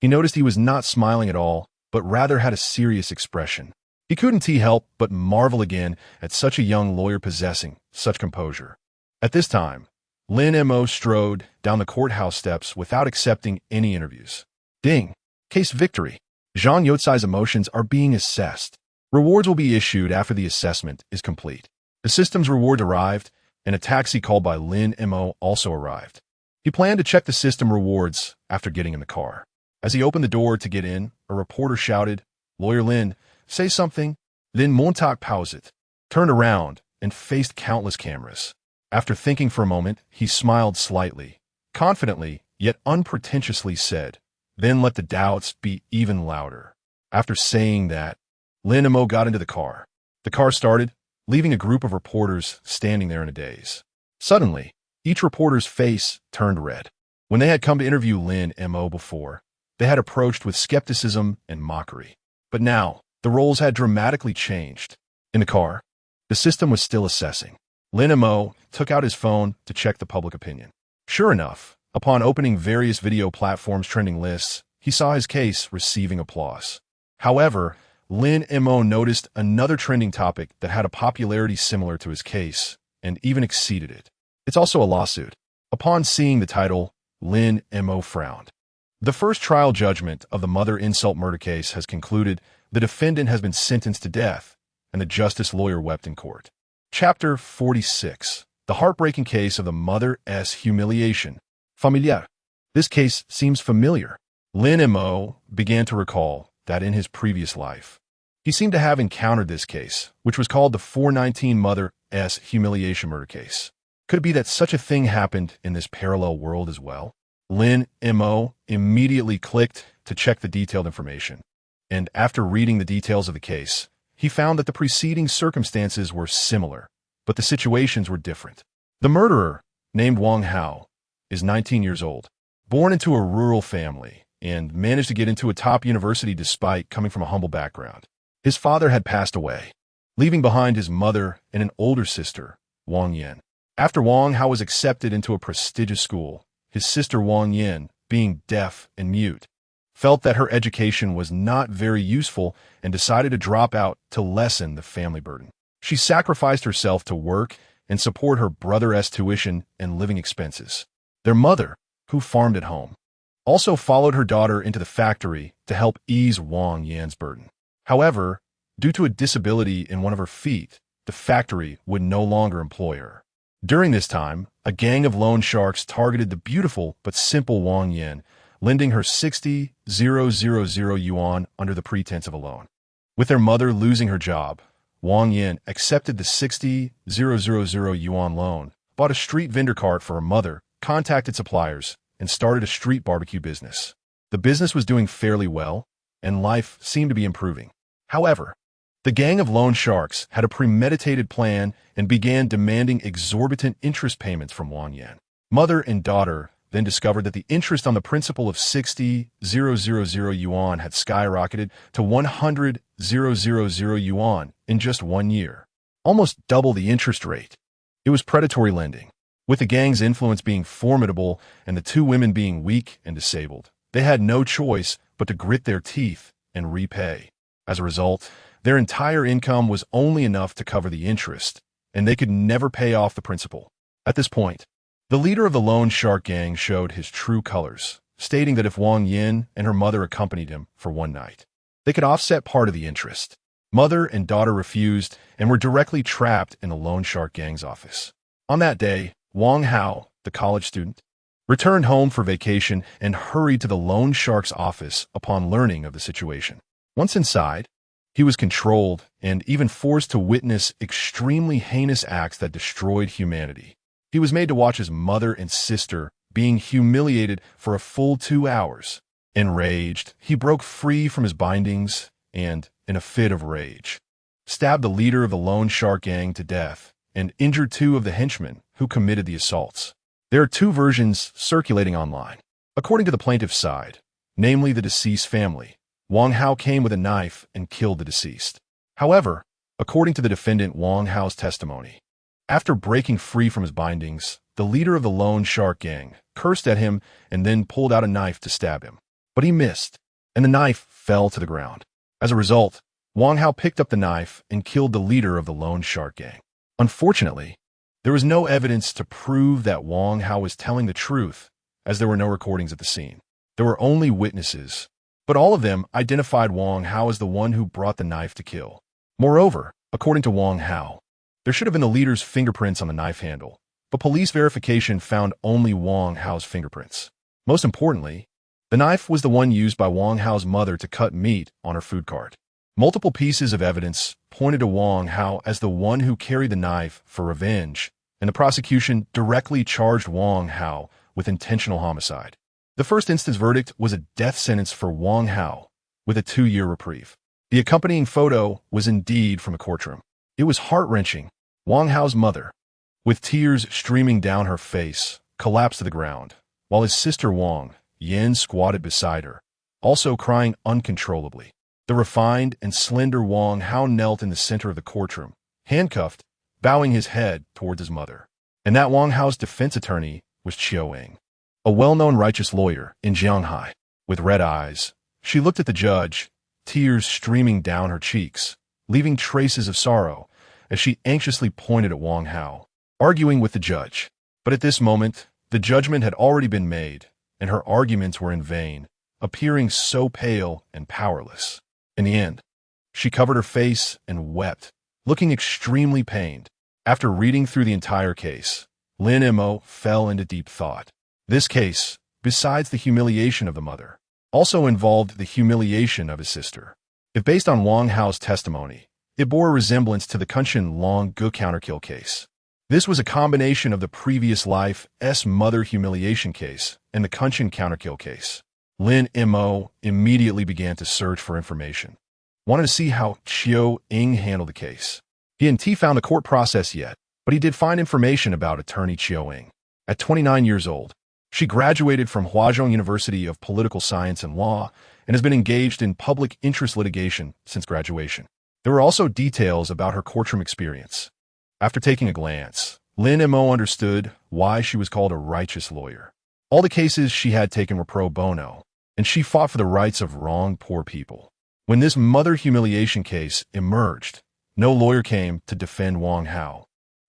He noticed he was not smiling at all, but rather had a serious expression. He couldn't help but marvel again at such a young lawyer possessing such composure. At this time, Lin Mo strode down the courthouse steps without accepting any interviews. Ding! Case victory. Zhang Youcai's emotions are being assessed. Rewards will be issued after the assessment is complete. The system's reward arrived, and a taxi called by Lin Mo also arrived. He planned to check the system rewards after getting in the car. As he opened the door to get in, a reporter shouted, "Lawyer Lin, say something." Lin Montauk paused, turned around, and faced countless cameras. After thinking for a moment, he smiled slightly, confidently, yet unpretentiously said, "Then let the doubts be even louder." After saying that, Lin Mo got into the car. The car started, leaving a group of reporters standing there in a daze. Suddenly, each reporter's face turned red. When they had come to interview Lin Mo before, they had approached with skepticism and mockery. But now, the roles had dramatically changed. In the car, the system was still assessing. Lin Mo took out his phone to check the public opinion. Sure enough, upon opening various video platforms' trending lists, he saw his case receiving applause. However, Lin Mo noticed another trending topic that had a popularity similar to his case, and even exceeded it. It's also a lawsuit. Upon seeing the title, Lin Mo frowned. The first trial judgment of the mother insult murder case has concluded. The defendant has been sentenced to death, and the justice lawyer wept in court. Chapter 46. The heartbreaking case of the mother's humiliation. Familiar. This case seems familiar. Lin Mo began to recall that in his previous life, he seemed to have encountered this case, which was called the 419 mother's humiliation murder case. Could it be that such a thing happened in this parallel world as well? Lin Mo immediately clicked to check the detailed information, and after reading the details of the case, he found that the preceding circumstances were similar, but the situations were different. The murderer, named Wang Hao, is 19 years old, born into a rural family, and managed to get into a top university despite coming from a humble background. His father had passed away, leaving behind his mother and an older sister, Wang Yan. After Wang Hao was accepted into a prestigious school, his sister Wang Yan, being deaf and mute, felt that her education was not very useful and decided to drop out to lessen the family burden. She sacrificed herself to work and support her brother's tuition and living expenses. Their mother, who farmed at home, also followed her daughter into the factory to help ease Wang Yan's burden. However, due to a disability in one of her feet, the factory would no longer employ her. During this time, a gang of loan sharks targeted the beautiful but simple Wang Yan, lending her 60,000 yuan under the pretense of a loan. With their mother losing her job, Wang Yan accepted the 60,000 yuan loan, bought a street vendor cart for her mother, contacted suppliers, and started a street barbecue business. The business was doing fairly well, and life seemed to be improving. However, the gang of loan sharks had a premeditated plan and began demanding exorbitant interest payments from Wang Yan. Mother and daughter then discovered that the interest on the principal of 60,000 yuan had skyrocketed to 100,000 yuan in just 1 year, almost double the interest rate. It was predatory lending. With the gang's influence being formidable and the two women being weak and disabled, they had no choice but to grit their teeth and repay. As a result, their entire income was only enough to cover the interest, and they could never pay off the principal. At this point, the leader of the loan shark gang showed his true colors, stating that if Wang Yan and her mother accompanied him for one night, they could offset part of the interest. Mother and daughter refused and were directly trapped in the loan shark gang's office. On that day, Wang Hao, the college student, returned home for vacation and hurried to the loan shark's office upon learning of the situation. Once inside, he was controlled and even forced to witness extremely heinous acts that destroyed humanity. He was made to watch his mother and sister being humiliated for a full 2 hours. Enraged, he broke free from his bindings and, in a fit of rage, stabbed the leader of the loan shark gang to death and injured 2 of the henchmen who committed the assaults. There are 2 versions circulating online. According to the plaintiff's side, namely the deceased family, Wang Hao came with a knife and killed the deceased. However, according to the defendant Wang Hao's testimony, After breaking free from his bindings, the leader of the lone shark gang cursed at him and then pulled out a knife to stab him. But he missed, and the knife fell to the ground. As a result, Wang Hao picked up the knife and killed the leader of the lone shark gang. Unfortunately, there was no evidence to prove that Wang Hao was telling the truth, as there were no recordings at the scene. There were only witnesses, but all of them identified Wang Hao as the one who brought the knife to kill. Moreover, according to Wang Hao, there should have been the leader's fingerprints on the knife handle, but police verification found only Wang Hao's fingerprints. Most importantly, the knife was the one used by Wang Hao's mother to cut meat on her food cart. Multiple pieces of evidence pointed to Wang Hao as the one who carried the knife for revenge, and the prosecution directly charged Wang Hao with intentional homicide. The first instance verdict was a death sentence for Wang Hao, with a 2-year reprieve. The accompanying photo was indeed from a courtroom. It was heart-wrenching. Wang Hao's mother, with tears streaming down her face, collapsed to the ground, while his sister Wang Yan squatted beside her, also crying uncontrollably. The refined and slender Wang Hao knelt in the center of the courtroom, handcuffed, bowing his head towards his mother. And that Wang Hao's defense attorney was Chiao Ing, a well-known righteous lawyer in Shanghai. With red eyes, she looked at the judge, tears streaming down her cheeks, leaving traces of sorrow as she anxiously pointed at Wang Hao, arguing with the judge. But at this moment, the judgment had already been made, and her arguments were in vain, appearing so pale and powerless. In the end, she covered her face and wept, looking extremely pained. After reading through the entire case, Lin Mo fell into deep thought. This case, besides the humiliation of the mother, also involved the humiliation of his sister. If based on Wang Hao's testimony, it bore a resemblance to the Kunshin Long Gu counterkill case. This was a combination of the previous life's mother humiliation case and the Kunshin counterkill case. Lin Mo immediately began to search for information. Wanted to see how Chiao Ing handled the case. He hadn't found the court process yet, but he did find information about attorney Chiao Ing. At 29 years old, she graduated from Huazhong University of Political Science and Law and has been engaged in public interest litigation since graduation. There were also details about her courtroom experience. After taking a glance, Lin Mo understood why she was called a righteous lawyer. All the cases she had taken were pro bono, and she fought for the rights of wronged poor people. When this mother humiliation case emerged, no lawyer came to defend Wang Hao,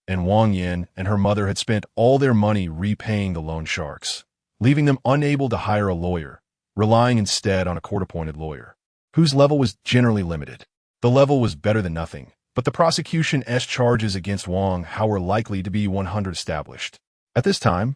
and Wang Yan and her mother had spent all their money repaying the loan sharks, leaving them unable to hire a lawyer, relying instead on a court-appointed lawyer, whose level was generally limited. The level was better than nothing, but the prosecution's charges against Wang Hao were likely to be 100 established. At this time,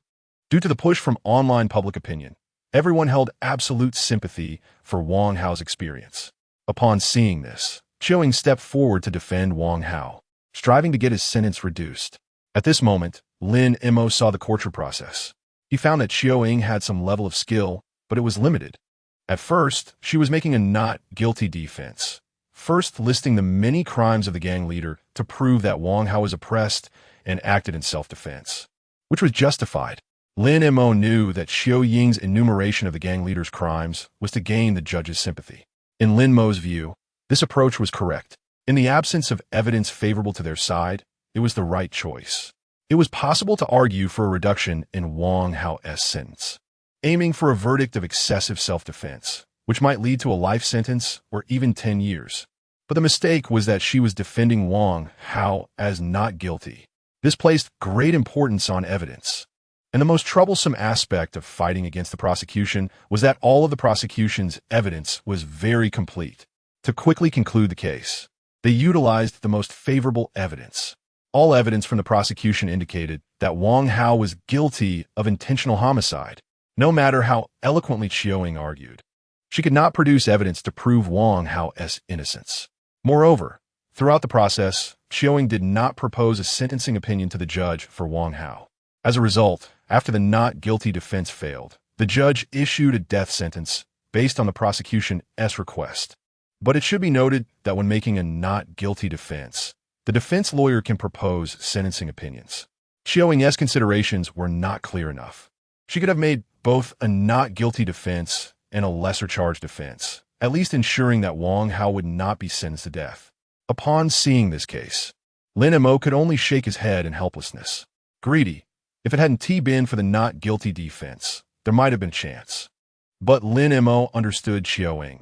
due to the push from online public opinion, everyone held absolute sympathy for Wang Hao's experience. Upon seeing this, Chiao Ing stepped forward to defend Wang Hao, striving to get his sentence reduced. At this moment, Lin Mo saw the courtroom process. He found that Chiao Ing had some level of skill, but it was limited. At first, she was making a not guilty defense, first listing the many crimes of the gang leader to prove that Wang Hao was oppressed and acted in self-defense, which was justified. Lin Mo knew that Chiao Ying's enumeration of the gang leader's crimes was to gain the judge's sympathy. In Lin Mo's view, this approach was correct. In the absence of evidence favorable to their side, it was the right choice. It was possible to argue for a reduction in Wang Hao's sentence, aiming for a verdict of excessive self-defense, which might lead to a life sentence or even 10 years. But the mistake was that she was defending Wang Hao as not guilty. This placed great importance on evidence. And the most troublesome aspect of fighting against the prosecution was that all of the prosecution's evidence was very complete. To quickly conclude the case, they utilized the most favorable evidence. All evidence from the prosecution indicated that Wang Hao was guilty of intentional homicide, no matter how eloquently Chiao Ing argued. She could not produce evidence to prove Wang Hao's innocence. Moreover, throughout the process, Chiao Ing did not propose a sentencing opinion to the judge for Wang Hao. As a result, after the not guilty defense failed, the judge issued a death sentence based on the prosecution's request. But it should be noted that when making a not guilty defense, the defense lawyer can propose sentencing opinions. Chiao Ing's considerations were not clear enough. She could have made both a not guilty defense and a lesser charge defense, at least ensuring that Wang Hao would not be sentenced to death. Upon seeing this case, Lin Mo could only shake his head in helplessness. Greedy. If it hadn't been for the not guilty defense, there might have been a chance. But Lin Mo understood Xiao.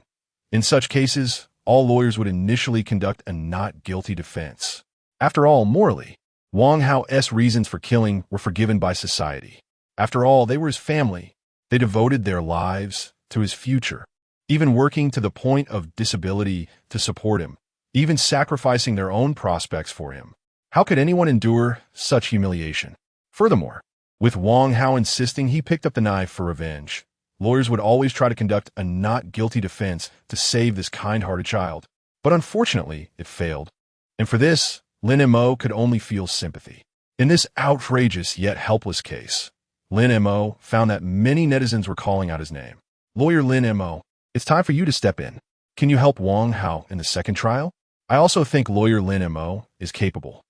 In such cases, all lawyers would initially conduct a not guilty defense. After all, morally, Wang Hao's reasons for killing were forgiven by society. After all, they were his family. They devoted their lives to his future, even working to the point of disability to support him, even sacrificing their own prospects for him. How could anyone endure such humiliation? Furthermore, with Wang Hao insisting he picked up the knife for revenge, lawyers would always try to conduct a not guilty defense to save this kind-hearted child. But unfortunately, it failed. And for this, Lin Mo could only feel sympathy. In this outrageous yet helpless case, Lin Mo found that many netizens were calling out his name. Lawyer Lin Mo, it's time for you to step in. Can you help Wang Hao in the second trial? I also think lawyer Lin Mo is capable.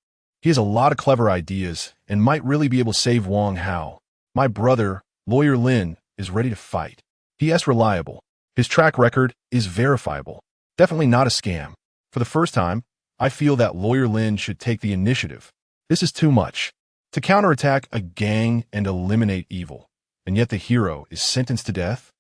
He has a lot of clever ideas and might really be able to save Wang Hao. My brother, lawyer Lin, is ready to fight. He is reliable. His track record is verifiable. Definitely not a scam. For the first time, I feel that lawyer Lin should take the initiative. This is too much. To counterattack a gang and eliminate evil, and yet the hero is sentenced to death?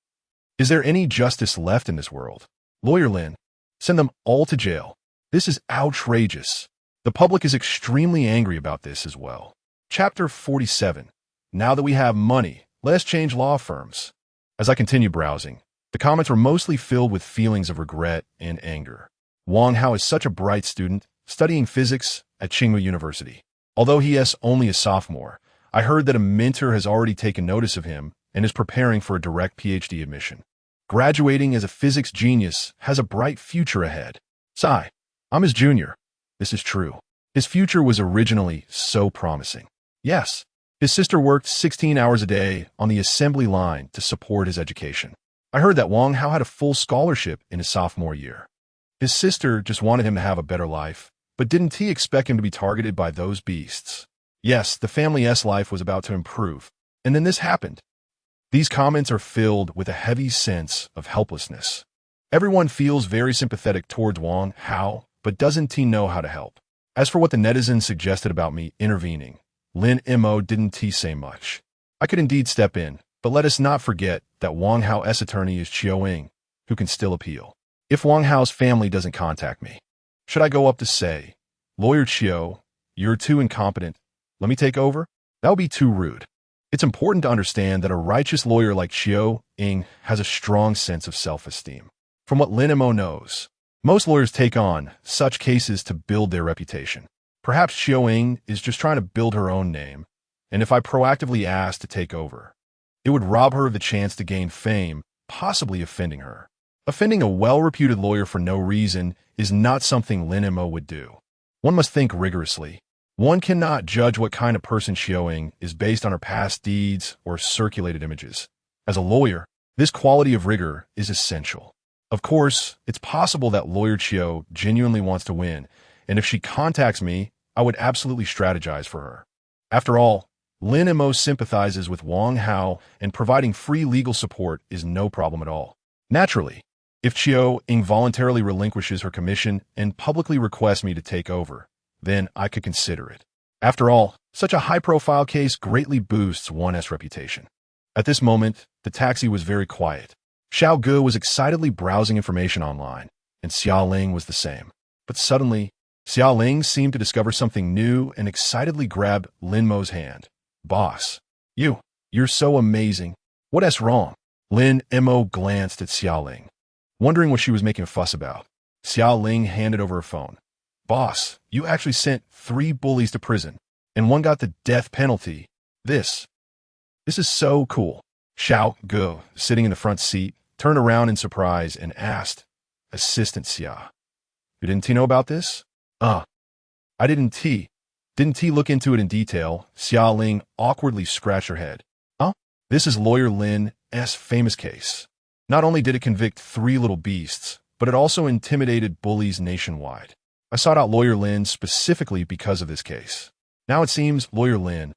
Is there any justice left in this world? Lawyer Lin, send them all to jail. This is outrageous. The public is extremely angry about this as well. Chapter 47. Now that we have money, let's change law firms. As I continue browsing, the comments were mostly filled with feelings of regret and anger. Wang Hao is such a bright student, studying physics at Tsinghua University. Although he is only a sophomore, I heard that a mentor has already taken notice of him and is preparing for a direct PhD admission. Graduating as a physics genius has a bright future ahead. Sigh, I'm his junior. This is true. His future was originally so promising. Yes, his sister worked 16 hours a day on the assembly line to support his education. I heard that Wang Hao had a full scholarship in his sophomore year. His sister just wanted him to have a better life, but didn't he expect him to be targeted by those beasts? Yes, the family's life was about to improve, and then this happened. These comments are filled with a heavy sense of helplessness. Everyone feels very sympathetic towards Wang Hao, but doesn't he know how to help? As for what the netizens suggested about me intervening, Lin Mo didn't say much. I could indeed step in, but let us not forget that Wang Hao's attorney is Xiao, who can still appeal. If Wang Hao's family doesn't contact me, should I go up to say, Lawyer Qiu, you're too incompetent, let me take over? That would be too rude. It's important to understand that a righteous lawyer like Qiu has a strong sense of self-esteem. From what Lin Mo knows, most lawyers take on such cases to build their reputation. Perhaps Qiu is just trying to build her own name, and if I proactively asked to take over, it would rob her of the chance to gain fame, possibly offending her. Offending a well-reputed lawyer for no reason is not something Lin Mo would do. One must think rigorously. One cannot judge what kind of person Xiao is based on her past deeds or circulated images. As a lawyer, this quality of rigor is essential. Of course, it's possible that lawyer Qiu genuinely wants to win, and if she contacts me, I would absolutely strategize for her. After all, Lin Mo sympathizes with Wang Hao, and providing free legal support is no problem at all. Naturally, if Qiu involuntarily relinquishes her commission and publicly requests me to take over, then I could consider it. After all, such a high-profile case greatly boosts one's reputation. At this moment, the taxi was very quiet. Xiao Ge was excitedly browsing information online, and Xia Ling was the same. But suddenly, Xia Ling seemed to discover something new and excitedly grabbed Lin Mo's hand. Boss, you're so amazing. What's wrong? Lin Mo glanced at Xia Ling, wondering what she was making a fuss about. Xia Ling handed over her phone. Boss, you actually sent 3 bullies to prison, and one got the death penalty. This is so cool. Xiao Ge, sitting in the front seat, turned around in surprise and asked, Assistant Xia, you didn't know about this? I didn't. Didn't look into it in detail? Xia Ling awkwardly scratched her head. This is lawyer Lin's famous case. Not only did it convict 3 little beasts, but it also intimidated bullies nationwide. I sought out lawyer Lin specifically because of this case. Now it seems, lawyer Lin,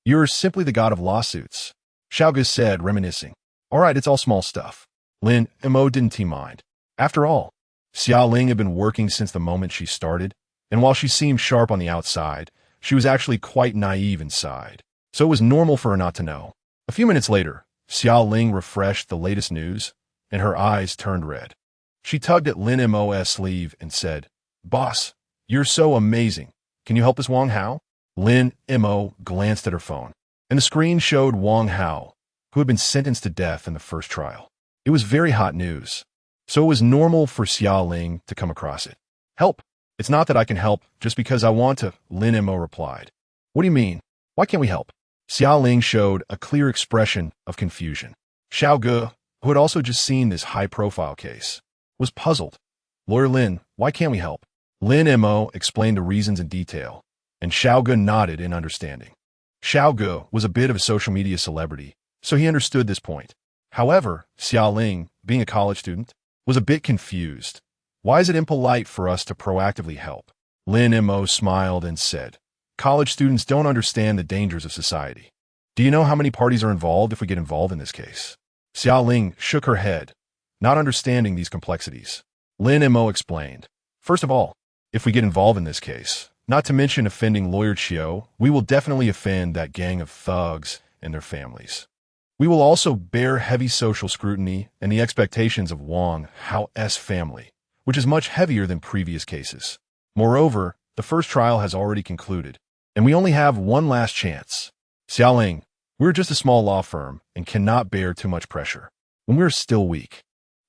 you're simply the god of lawsuits. Xiao Ge said, reminiscing. All right, it's all small stuff. Lin Mo didn't mind. After all, Xia Ling had been working since the moment she started, And while she seemed sharp on the outside, she was actually quite naive inside. So it was normal for her not to know. A few minutes later, Xiao Ling refreshed the latest news, and her eyes turned red. She tugged at Lin Mo's sleeve and said, "Boss, you're so amazing. Can you help us, Wang Hao?" Lin Mo glanced at her phone, and the screen showed Wang Hao, who had been sentenced to death in the first trial. It was very hot news, so it was normal for Xiao Ling to come across it. "Help! It's not that I can help just because I want to," Lin Mo replied. "What do you mean? Why can't we help?" Xiao Ling showed a clear expression of confusion. Xiao Ge, who had also just seen this high-profile case, was puzzled. "Lawyer Lin, why can't we help?" Lin Mo explained the reasons in detail, and Xiao Ge nodded in understanding. Xiao Ge was a bit of a social media celebrity, so he understood this point. However, Xiao Ling, being a college student, was a bit confused. "Why is it impolite for us to proactively help?" Lin Mo smiled and said, "College students don't understand the dangers of society. Do you know how many parties are involved if we get involved in this case?" Xiao Ling shook her head, not understanding these complexities. Lin Mo explained, "First of all, if we get involved in this case, not to mention offending Lawyer Chiu, we will definitely offend that gang of thugs and their families. We will also bear heavy social scrutiny and the expectations of Wang Hao's family, which is much heavier than previous cases. Moreover, the first trial has already concluded, and we only have one last chance. Xiao Ling, we're just a small law firm and cannot bear too much pressure. When we're still weak,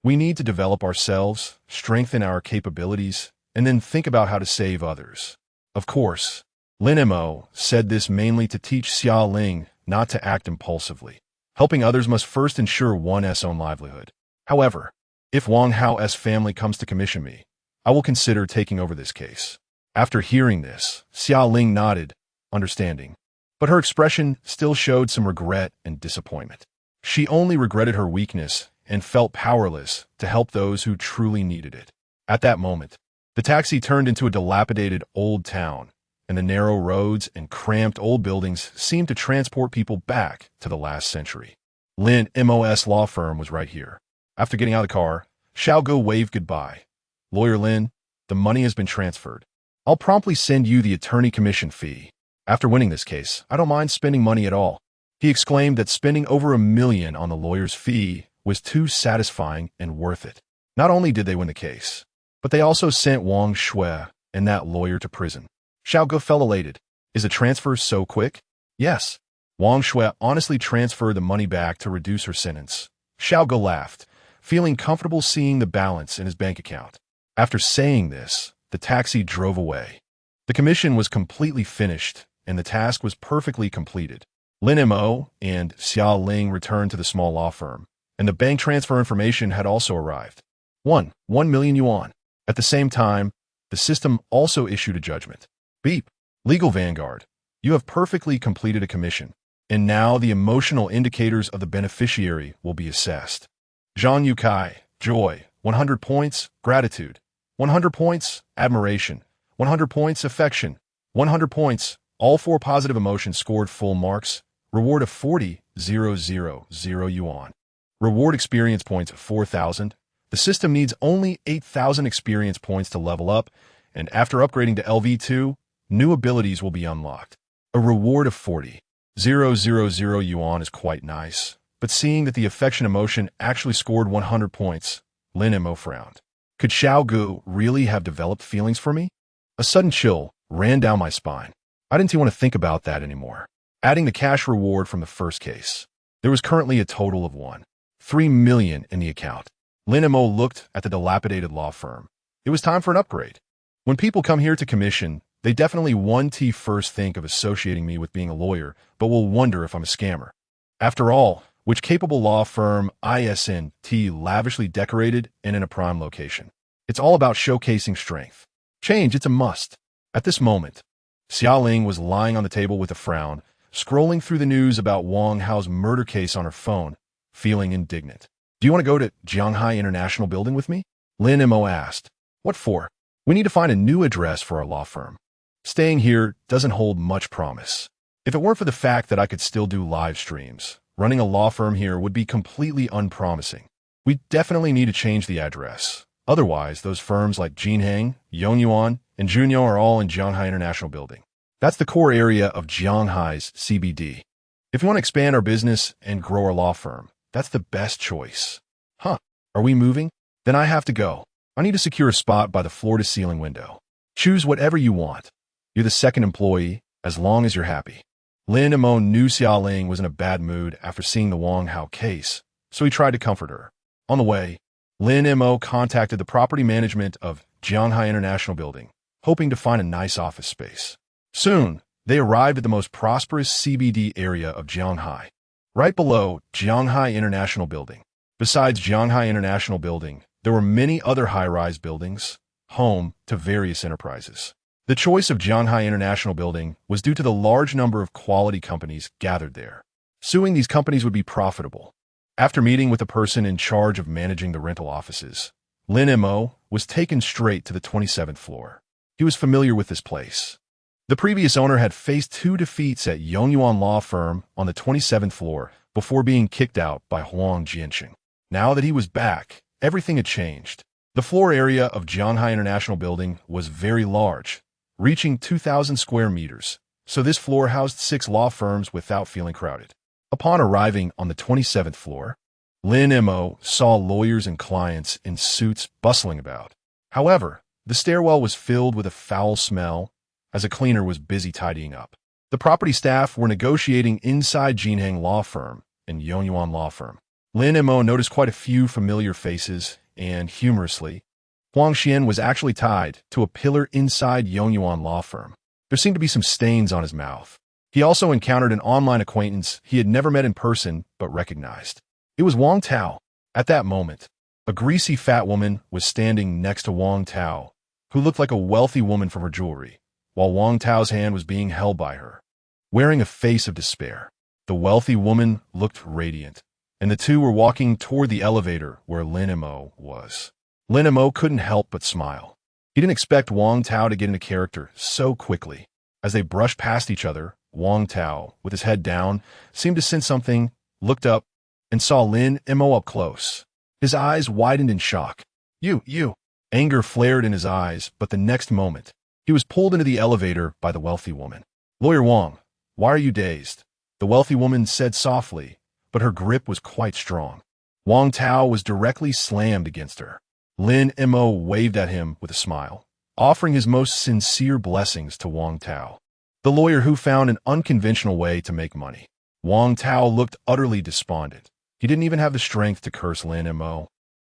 we need to develop ourselves, strengthen our capabilities, and then think about how to save others." Of course, Lin Mo said this mainly to teach Xiao Ling not to act impulsively. Helping others must first ensure one's own livelihood. However, if Wang Hao's family comes to commission me, I will consider taking over this case. After hearing this, Xiao Ling nodded, understanding, but her expression still showed some regret and disappointment. She only regretted her weakness and felt powerless to help those who truly needed it. At that moment, the taxi turned into a dilapidated old town, and the narrow roads and cramped old buildings seemed to transport people back to the last century. Lin Mo's law firm was right here. After getting out of the car, Xiao Ge waved goodbye. "Lawyer Lin, the money has been transferred. I'll promptly send you the attorney commission fee. After winning this case, I don't mind spending money at all." He exclaimed that spending over $1 million on the lawyer's fee was too satisfying and worth it. Not only did they win the case, but they also sent Wang Shui and that lawyer to prison. Xiao Ge felt elated. "Is the transfer so quick?" "Yes." Wang Shui honestly transferred the money back to reduce her sentence. Xiao Ge laughed, feeling comfortable seeing the balance in his bank account. After saying this, the taxi drove away. The commission was completely finished, and the task was perfectly completed. Lin Mo and Xiao Ling returned to the small law firm, and the bank transfer information had also arrived. 1 million yuan. At the same time, the system also issued a judgment. "Beep. Legal Vanguard, you have perfectly completed a commission, and now the emotional indicators of the beneficiary will be assessed. Zhang Yukai, joy, 100 points, gratitude, 100 points, admiration, 100 points, affection, 100 points, all 4 positive emotions scored full marks, reward of 40,000 yuan. Reward experience points of 4,000. The system needs only 8,000 experience points to level up, and after upgrading to LV2, new abilities will be unlocked. A reward of 40,000 yuan is quite nice, but seeing that the affection emotion actually scored 100 points, Lin Mo frowned. Could Xiao Ge really have developed feelings for me? A sudden chill ran down my spine. I didn't even want to think about that anymore. Adding the cash reward from the first case, there was currently a total of 1.3 million in the account. Lin Mo looked at the dilapidated law firm. It was time for an upgrade. When people come here to commission, they definitely first think of associating me with being a lawyer, but will wonder if I'm a scammer. After all, which capable law firm isn't lavishly decorated and in a prime location? It's all about showcasing strength. Change, it's a must. At this moment, Xiao Ling was lying on the table with a frown, scrolling through the news about Wang Hao's murder case on her phone, feeling indignant. "Do you want to go to Jianghai International Building with me?" Lin Mo asked. "What for?" "We need to find a new address for our law firm. Staying here doesn't hold much promise. If it weren't for the fact that I could still do live streams, running a law firm here would be completely unpromising. We definitely need to change the address. Otherwise, those firms like Jinheng, Yongyuan, and Junyao are all in Jianghai International Building. That's the core area of Jianghai's CBD. If you want to expand our business and grow our law firm, that's the best choice. Huh, are we moving? Then I have to go. I need to secure a spot by the floor-to-ceiling window. Choose whatever you want. You're the second employee, as long as you're happy. Lin Mo knew Xiaoling was in a bad mood after seeing the Wang Hao case, so he tried to comfort her. On the way, Lin Mo contacted the property management of Jianghai International Building, hoping to find a nice office space. Soon, they arrived at the most prosperous CBD area of Jianghai, right below Jianghai International Building. Besides Jianghai International Building, there were many other high-rise buildings, home to various enterprises. The choice of Jianghai International Building was due to the large number of quality companies gathered there. Suing these companies would be profitable. After meeting with the person in charge of managing the rental offices, Lin Mo was taken straight to the 27th floor. He was familiar with this place. The previous owner had faced 2 defeats at Yongyuan law firm on the 27th floor before being kicked out by Huang Jianqing. Now that he was back, everything had changed. The floor area of Jianghai International Building was very large, reaching 2,000 square meters, so this floor housed 6 law firms without feeling crowded. Upon arriving on the 27th floor, Lin Mo saw lawyers and clients in suits bustling about. However, the stairwell was filled with a foul smell as a cleaner was busy tidying up. The property staff were negotiating inside Jinheng law firm and Yongyuan law firm. Lin Mo noticed quite a few familiar faces, and humorously, Huang Xian was actually tied to a pillar inside Yongyuan law firm. There seemed to be some stains on his mouth. He also encountered an online acquaintance he had never met in person but recognized. It was Wang Tao. At that moment, a greasy fat woman was standing next to Wang Tao, who looked like a wealthy woman from her jewelry, while Wang Tao's hand was being held by her. Wearing a face of despair, the wealthy woman looked radiant, and the two were walking toward the elevator where Lin Mo was. Lin Mo couldn't help but smile. He didn't expect Wang Tao to get into character so quickly. As they brushed past each other, Wang Tao, with his head down, seemed to sense something, looked up, and saw Lin Mo up close. His eyes widened in shock. You. Anger flared in his eyes, but the next moment, he was pulled into the elevator by the wealthy woman. Lawyer Wang, why are you dazed? The wealthy woman said softly, but her grip was quite strong. Wang Tao was directly slammed against her. Lin Mo waved at him with a smile, offering his most sincere blessings to Wang Tao, the lawyer who found an unconventional way to make money. Wang Tao looked utterly despondent. He didn't even have the strength to curse Lin Mo.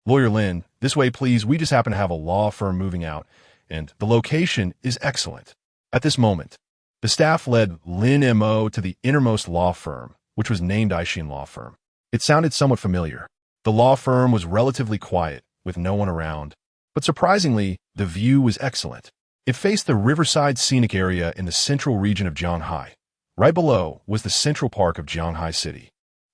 Lawyer Lin, this way please, we just happen to have a law firm moving out, and the location is excellent. At this moment, the staff led Lin Mo to the innermost law firm, which was named Aishin Law Firm. It sounded somewhat familiar. The law firm was relatively quiet, with no one around, but surprisingly, the view was excellent. It faced the riverside scenic area in the central region of Jianghai. Right below was the central park of Jianghai City.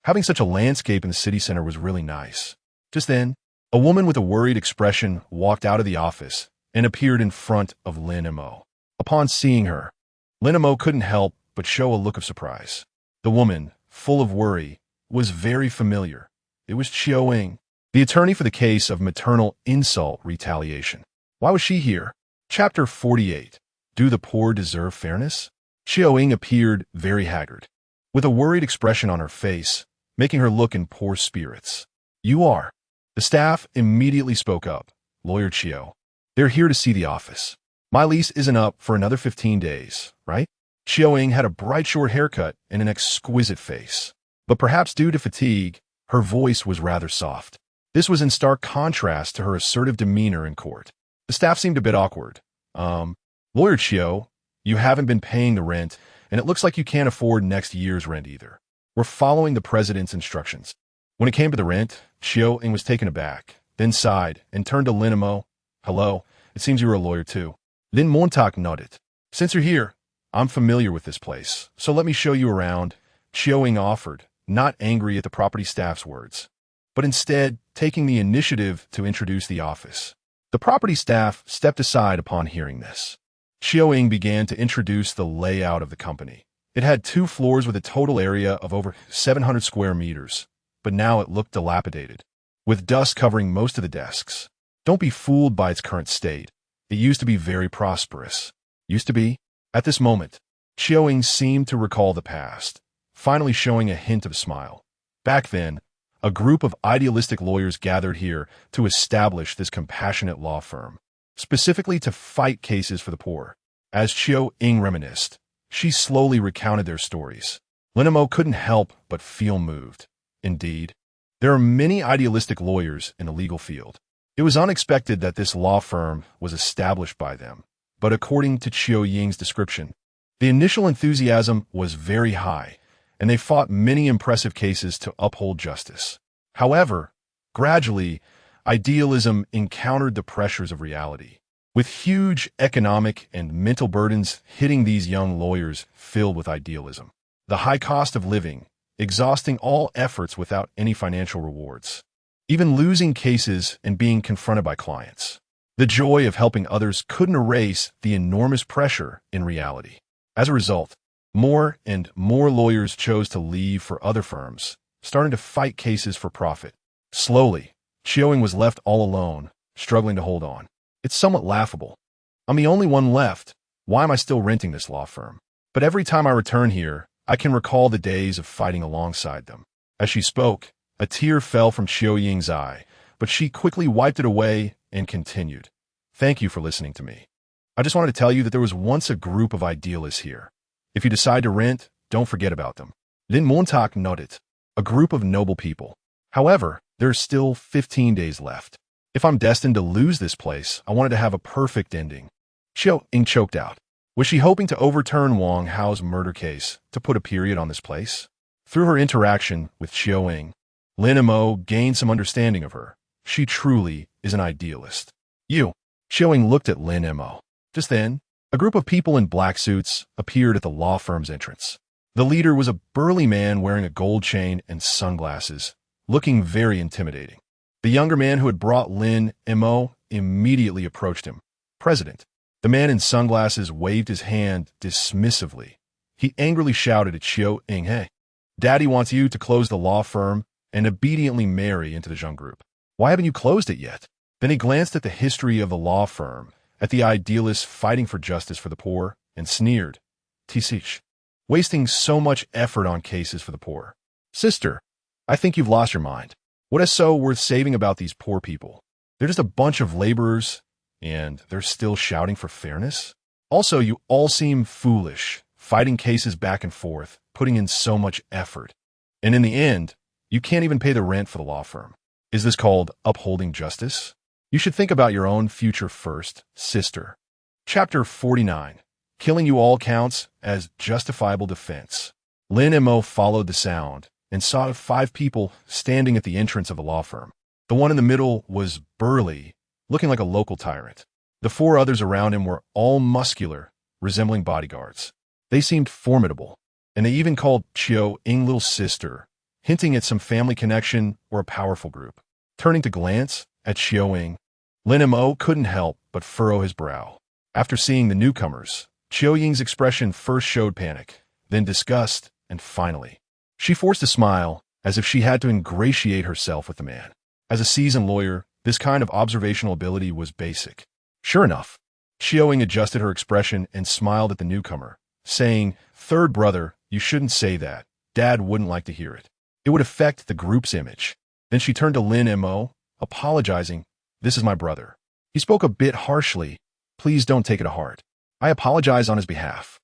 Having such a landscape in the city center was really nice. Just then, a woman with a worried expression walked out of the office and appeared in front of Lin Mo. Upon seeing her, Lin Mo couldn't help but show a look of surprise. The woman, full of worry, was very familiar. It was Xiaoling, the attorney for the case of maternal insult retaliation. Why was she here? Chapter 48. Do the poor deserve fairness? Xiaoling appeared very haggard, with a worried expression on her face, making her look in poor spirits. You are. The staff immediately spoke up. Lawyer Qiu. They're here to see the office. My lease isn't up for another 15 days, right? Xiaoling had a bright short haircut and an exquisite face, but perhaps due to fatigue, her voice was rather soft. This was in stark contrast to her assertive demeanor in court. The staff seemed a bit awkward. Lawyer Qiu, you haven't been paying the rent, and it looks like you can't afford next year's rent either. We're following the president's instructions. When it came to the rent, Xiaoling was taken aback, then sighed, and turned to Lin Mo. Hello, it seems you're a lawyer too. Lin Montauk nodded. Since you're here, I'm familiar with this place, so let me show you around, Xiaoling offered, not angry at the property staff's words, but instead taking the initiative to introduce the office. The property staff stepped aside upon hearing this. Xiaoling began to introduce the layout of the company. It had 2 floors with a total area of over 700 square meters, but now it looked dilapidated, with dust covering most of the desks. Don't be fooled by its current state. It used to be very prosperous. Used to be? At this moment, Chiu seemed to recall the past, finally showing a hint of a smile. Back then, a group of idealistic lawyers gathered here to establish this compassionate law firm, specifically to fight cases for the poor. As Chiu reminisced, she slowly recounted their stories. Lin Mo couldn't help but feel moved. Indeed, there are many idealistic lawyers in the legal field. It was unexpected that this law firm was established by them, but according to Chiu Ying's description, the initial enthusiasm was very high, and they fought many impressive cases to uphold justice. However, gradually, idealism encountered the pressures of reality, with huge economic and mental burdens hitting these young lawyers filled with idealism. The high cost of living, exhausting all efforts without any financial rewards, even losing cases and being confronted by clients. The joy of helping others couldn't erase the enormous pressure in reality. As a result, more and more lawyers chose to leave for other firms, starting to fight cases for profit. Slowly, Chiu was left all alone, struggling to hold on. It's somewhat laughable. I'm the only one left. Why am I still renting this law firm? But every time I return here, I can recall the days of fighting alongside them. As she spoke, a tear fell from Chiu Ying's eye, but she quickly wiped it away and continued. Thank you for listening to me. I just wanted to tell you that there was once a group of idealists here. If you decide to rent, don't forget about them. Lin Mo nodded. A group of noble people. However, there's still 15 days left. If I'm destined to lose this place, I wanted to have a perfect ending. Chiu Ying choked out. Was she hoping to overturn Wang Hao's murder case to put a period on this place? Through her interaction with Chiu Ying, Lin Mo gained some understanding of her. She truly is an idealist. You. Chiu Ying looked at Lin Mo. Just then, a group of people in black suits appeared at the law firm's entrance. The leader was a burly man wearing a gold chain and sunglasses, looking very intimidating. The younger man who had brought Lin Mo immediately approached him. President. The man in sunglasses waved his hand dismissively. He angrily shouted at Chiu Ying, "Hey, Daddy wants you to close the law firm and obediently marry into the Zheng group. Why haven't you closed it yet?" Then he glanced at the history of the law firm, at the idealists fighting for justice for the poor, and sneered. "Tisich, wasting so much effort on cases for the poor. Sister, I think you've lost your mind. What is so worth saving about these poor people? They're just a bunch of laborers, and they're still shouting for fairness? Also, you all seem foolish, fighting cases back and forth, putting in so much effort. And in the end, you can't even pay the rent for the law firm. Is this called upholding justice? You should think about your own future first, sister." Chapter 49. Killing you all counts as justifiable defense. Lin Mo followed the sound and saw 5 people standing at the entrance of the law firm. The one in the middle was burly, looking like a local tyrant. The 4 others around him were all muscular, resembling bodyguards. They seemed formidable, and they even called Chiu Ying little sister, hinting at some family connection or a powerful group. Turning to glance at Chiu Ying, Lin Mo couldn't help but furrow his brow. After seeing the newcomers, Chiu Ying's expression first showed panic, then disgust, and finally, she forced a smile as if she had to ingratiate herself with the man. As a seasoned lawyer, this kind of observational ability was basic. Sure enough, Chiu Ying adjusted her expression and smiled at the newcomer, saying, "Third brother, you shouldn't say that. Dad wouldn't like to hear it. It would affect the group's image." Then she turned to Lin Mo, apologizing. "This is my brother. He spoke a bit harshly. Please don't take it to heart. I apologize on his behalf."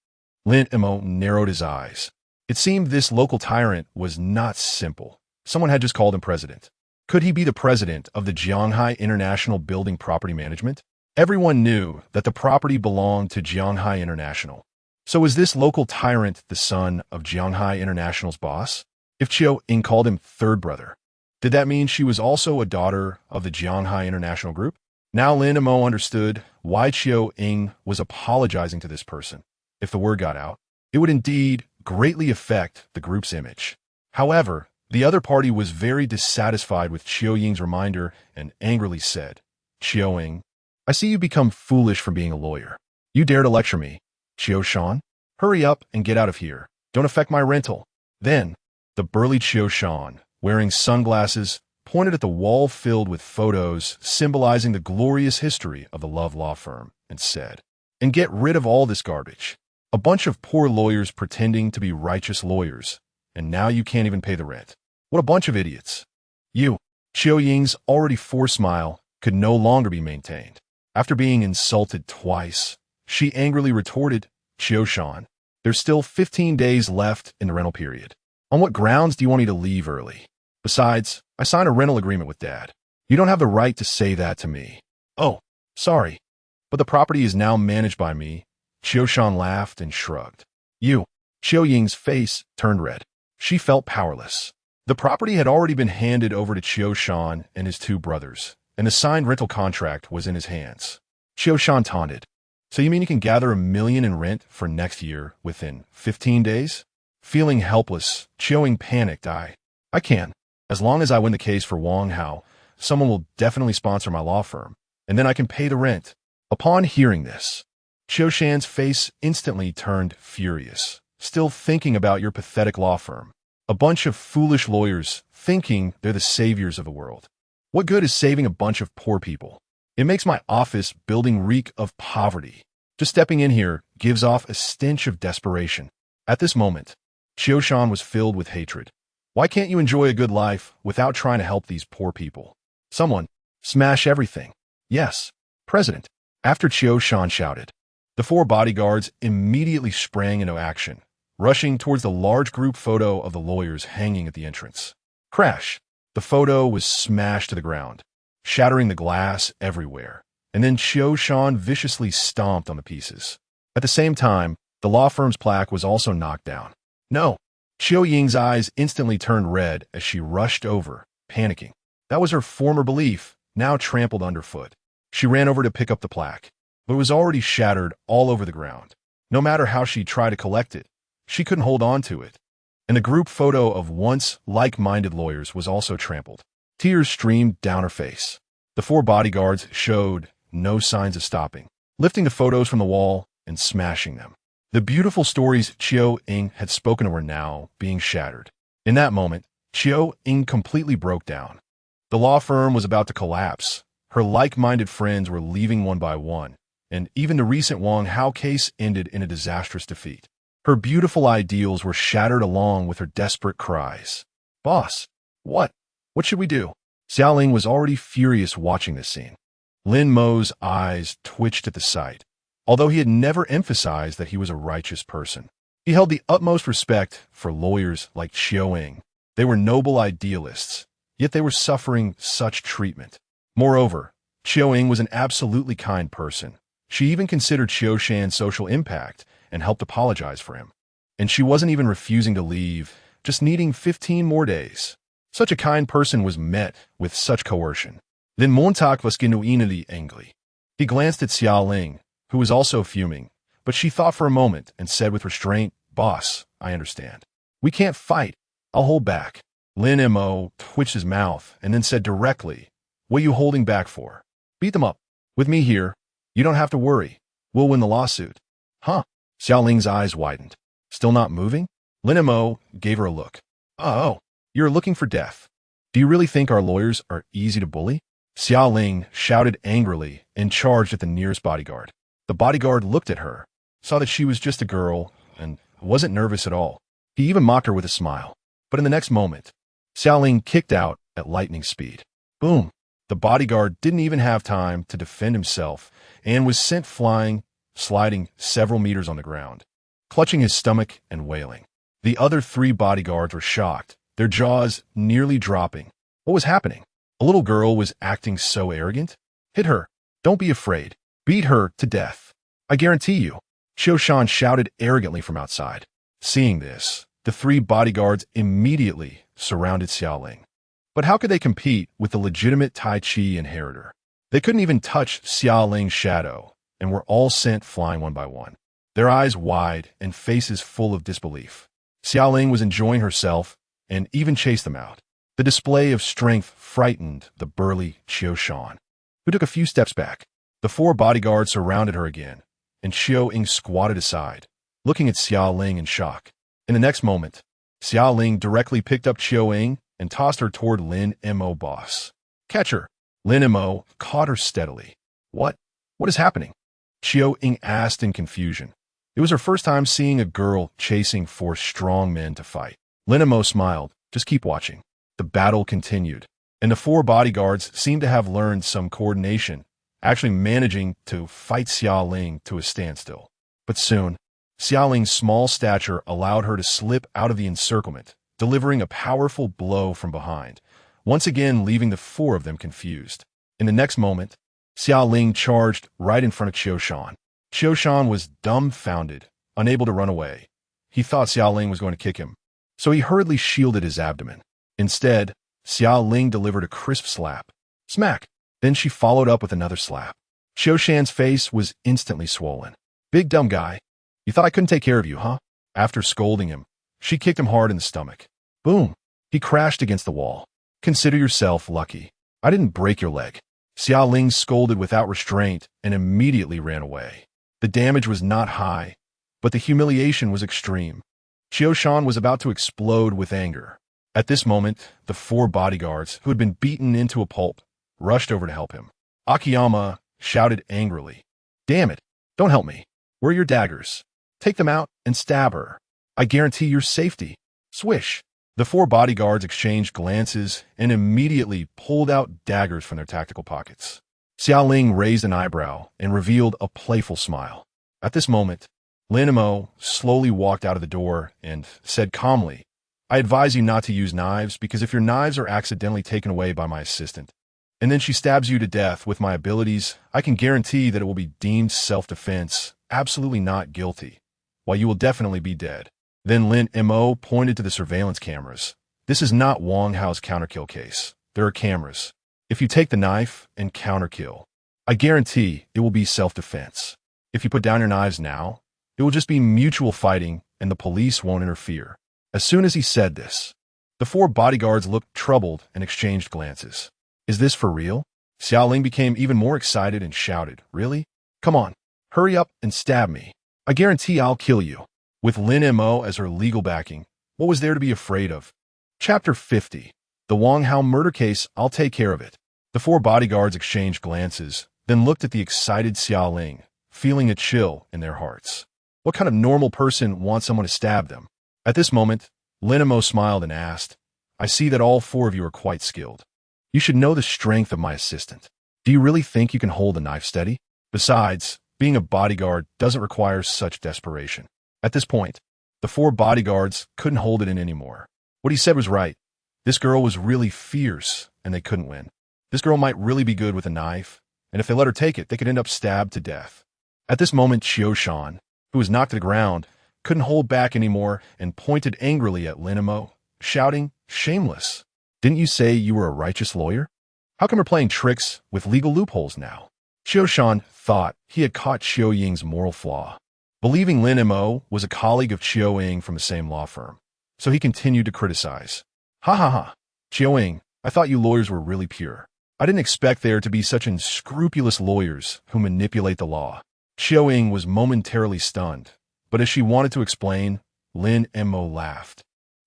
Lin Mo narrowed his eyes. It seemed this local tyrant was not simple. Someone had just called him president. Could he be the president of the Jianghai International Building Property Management? Everyone knew that the property belonged to Jianghai International. So was this local tyrant the son of Jianghai International's boss? If Chiu Ying called him third brother, did that mean she was also a daughter of the Jianghai International Group? Now Lin Mo understood why Chiu Ying was apologizing to this person. If the word got out, it would indeed greatly affect the group's image. However, the other party was very dissatisfied with Chiu Ying's reminder and angrily said, "Chiu Ying, I see you become foolish from being a lawyer. You dare to lecture me. Chiu Shan, hurry up and get out of here. Don't affect my rental." Then, the burly Chiu Shan, wearing sunglasses, pointed at the wall filled with photos symbolizing the glorious history of the Love Law firm, and said, "And get rid of all this garbage. A bunch of poor lawyers pretending to be righteous lawyers, and now you can't even pay the rent. What a bunch of idiots." You, Qiu Ying's already forced smile could no longer be maintained. After being insulted twice, she angrily retorted, "Qiu Shan, there's still 15 days left in the rental period. On what grounds do you want me to leave early? Besides, I signed a rental agreement with Dad. You don't have the right to say that to me." "Oh, sorry, but the property is now managed by me." Qiu Shan laughed and shrugged. Qiu Ying's face turned red. She felt powerless. The property had already been handed over to Qiu Shan and his two brothers, and the signed rental contract was in his hands. Qiu Shan taunted, "So you mean you can gather $1 million in rent for next year within 15 days? Feeling helpless, Qiu Ying panicked. I can. As long as I win the case for Wang Hao, someone will definitely sponsor my law firm, and then I can pay the rent." Upon hearing this, Qiu Shan's face instantly turned furious. "Still thinking about your pathetic law firm. A bunch of foolish lawyers thinking they're the saviors of the world. What good is saving a bunch of poor people? It makes my office building reek of poverty. Just stepping in here gives off a stench of desperation." At this moment, Qiu Shan was filled with hatred. Why can't you enjoy a good life without trying to help these poor people? Someone, smash everything. Yes, President. After Qiu Shan shouted, the 4 bodyguards immediately sprang into action, rushing towards the large group photo of the lawyers hanging at the entrance. Crash! The photo was smashed to the ground, shattering the glass everywhere, and then Qiu Shan viciously stomped on the pieces. At the same time, the law firm's plaque was also knocked down. "No!" Qiu Ying's eyes instantly turned red as she rushed over, panicking. That was her former belief, now trampled underfoot. She ran over to pick up the plaque, but it was already shattered all over the ground. No matter how she tried to collect it, she couldn't hold on to it. And the group photo of once like-minded lawyers was also trampled. Tears streamed down her face. The 4 bodyguards showed no signs of stopping, lifting the photos from the wall and smashing them. The beautiful stories Qiu Ying had spoken were now being shattered. In that moment, Qiu Ying completely broke down. The law firm was about to collapse. Her like-minded friends were leaving one by one, and even the recent Wang Hao case ended in a disastrous defeat. Her beautiful ideals were shattered along with her desperate cries. "Boss, what? What should we do?" Xiaoling was already furious watching this scene. Lin Mo's eyes twitched at the sight, although he had never emphasized that he was a righteous person. He held the utmost respect for lawyers like Qiu Ying. They were noble idealists, yet they were suffering such treatment. Moreover, Qiu Ying was an absolutely kind person. She even considered Qiu Shan's social impact and helped apologize for him. And she wasn't even refusing to leave, just needing 15 more days. Such a kind person was met with such coercion. Lin Montag was genuinely angry. He glanced at Xiaoling, who was also fuming, but she thought for a moment and said with restraint, "Boss, I understand. We can't fight. I'll hold back." Lin Mo twitched his mouth and then said directly, "What are you holding back for? Beat them up. With me here, you don't have to worry. We'll win the lawsuit." "Huh?" Xiaoling's eyes widened. "Still not moving?" Lin Mo gave her a look. "Oh, you're looking for death. Do you really think our lawyers are easy to bully?" Xiaoling shouted angrily and charged at the nearest bodyguard. The bodyguard looked at her, saw that she was just a girl, and wasn't nervous at all. He even mocked her with a smile. But in the next moment, Xiaoling kicked out at lightning speed. Boom! The bodyguard didn't even have time to defend himself and was sent flying, sliding several meters on the ground, clutching his stomach and wailing. The other 3 bodyguards were shocked, their jaws nearly dropping. What was happening? A little girl was acting so arrogant? "Hit her. Don't be afraid. Beat her to death. I guarantee you." Qiu Shan shouted arrogantly from outside. Seeing this, the 3 bodyguards immediately surrounded Xiaoling. But how could they compete with the legitimate Tai Chi inheritor? They couldn't even touch Xiaoling's shadow, and were all sent flying one by one, their eyes wide and faces full of disbelief. Xiaoling was enjoying herself and even chased them out. The display of strength frightened the burly Qiu Shan, who took a few steps back. The 4 bodyguards surrounded her again, and Qiu Ying squatted aside, looking at Xiaoling in shock. In the next moment, Xiaoling directly picked up Qiu Ying and tossed her toward Lin Mo boss. Catch her. Lin Mo caught her steadily. What? What is happening? Xiao Ying asked in confusion. It was her first time seeing a girl chasing four strong men to fight. Lin Mo smiled. Just keep watching. The battle continued, and the four bodyguards seemed to have learned some coordination, actually managing to fight Xiao Ling to a standstill. But soon, Xiao Ling's small stature allowed her to slip out of the encirclement, delivering a powerful blow from behind, once again leaving the four of them confused. In the next moment, Xiao Ling charged right in front of Qiu Shan. Qiu Shan was dumbfounded, unable to run away. He thought Xiao Ling was going to kick him, so he hurriedly shielded his abdomen. Instead, Xiao Ling delivered a crisp slap. Smack! Then she followed up with another slap. Qiu Shan's face was instantly swollen. Big dumb guy. You thought I couldn't take care of you, huh? After scolding him, she kicked him hard in the stomach. Boom! He crashed against the wall. Consider yourself lucky. I didn't break your leg. Xiao Ling scolded without restraint and immediately ran away. The damage was not high, but the humiliation was extreme. Qiu Shan was about to explode with anger. At this moment, the four bodyguards, who had been beaten into a pulp, rushed over to help him. Akiyama shouted angrily, Damn it! Don't help me. Where are your daggers? Take them out and stab her. I guarantee your safety. Swish! The four bodyguards exchanged glances and immediately pulled out daggers from their tactical pockets. Xiao Ling raised an eyebrow and revealed a playful smile. At this moment, Lin Mo slowly walked out of the door and said calmly, I advise you not to use knives because if your knives are accidentally taken away by my assistant, and then she stabs you to death with my abilities, I can guarantee that it will be deemed self-defense, absolutely not guilty, while you will definitely be dead. Then Lin Mo pointed to the surveillance cameras. This is not Wang Hao's counterkill case. There are cameras. If you take the knife and counterkill, I guarantee it will be self-defense. If you put down your knives now, it will just be mutual fighting and the police won't interfere. As soon as he said this, the four bodyguards looked troubled and exchanged glances. Is this for real? Xiao Ling became even more excited and shouted, Really? Come on, hurry up and stab me. I guarantee I'll kill you. With Lin Mo as her legal backing, what was there to be afraid of? Chapter 50. The Wang Hao murder case, I'll take care of it. The four bodyguards exchanged glances, then looked at the excited Xiao Ling, feeling a chill in their hearts. What kind of normal person wants someone to stab them? At this moment, Lin Mo smiled and asked, I see that all four of you are quite skilled. You should know the strength of my assistant. Do you really think you can hold a knife steady? Besides, being a bodyguard doesn't require such desperation. At this point, the four bodyguards couldn't hold it in anymore. What he said was right. This girl was really fierce, and they couldn't win. This girl might really be good with a knife, and if they let her take it, they could end up stabbed to death. At this moment, Qiu Shan, who was knocked to the ground, couldn't hold back anymore and pointed angrily at Lin Mo, shouting, Shameless! Didn't you say you were a righteous lawyer? How come you're playing tricks with legal loopholes now? Qiu Shan thought he had caught Xiao Ying's moral flaw, believing Lin Mo was a colleague of Xiao Ying from the same law firm. So he continued to criticize. Ha ha ha. Xiao Ying, I thought you lawyers were really pure. I didn't expect there to be such unscrupulous lawyers who manipulate the law. Xiao Ying was momentarily stunned, but as she wanted to explain, Lin Mo laughed,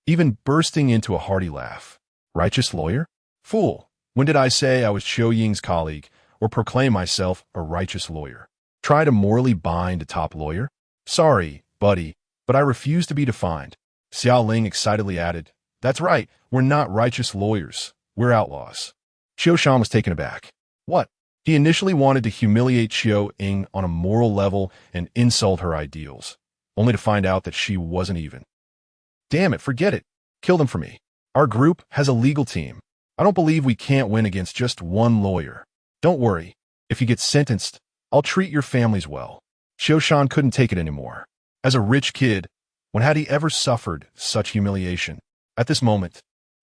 even bursting into a hearty laugh. Righteous lawyer? Fool! When did I say I was Xiao Ying's colleague or proclaim myself a righteous lawyer? Try to morally bind a top lawyer? Sorry, buddy, but I refuse to be defined. Xiao Ling excitedly added, That's right, we're not righteous lawyers. We're outlaws. Qiu Shan was taken aback. What? He initially wanted to humiliate Xiao Ying on a moral level and insult her ideals, only to find out that she wasn't even. Damn it, forget it. Kill them for me. Our group has a legal team. I don't believe we can't win against just one lawyer. Don't worry. If you get sentenced, I'll treat your families well. Qiu Shan couldn't take it anymore. As a rich kid, when had he ever suffered such humiliation? At this moment,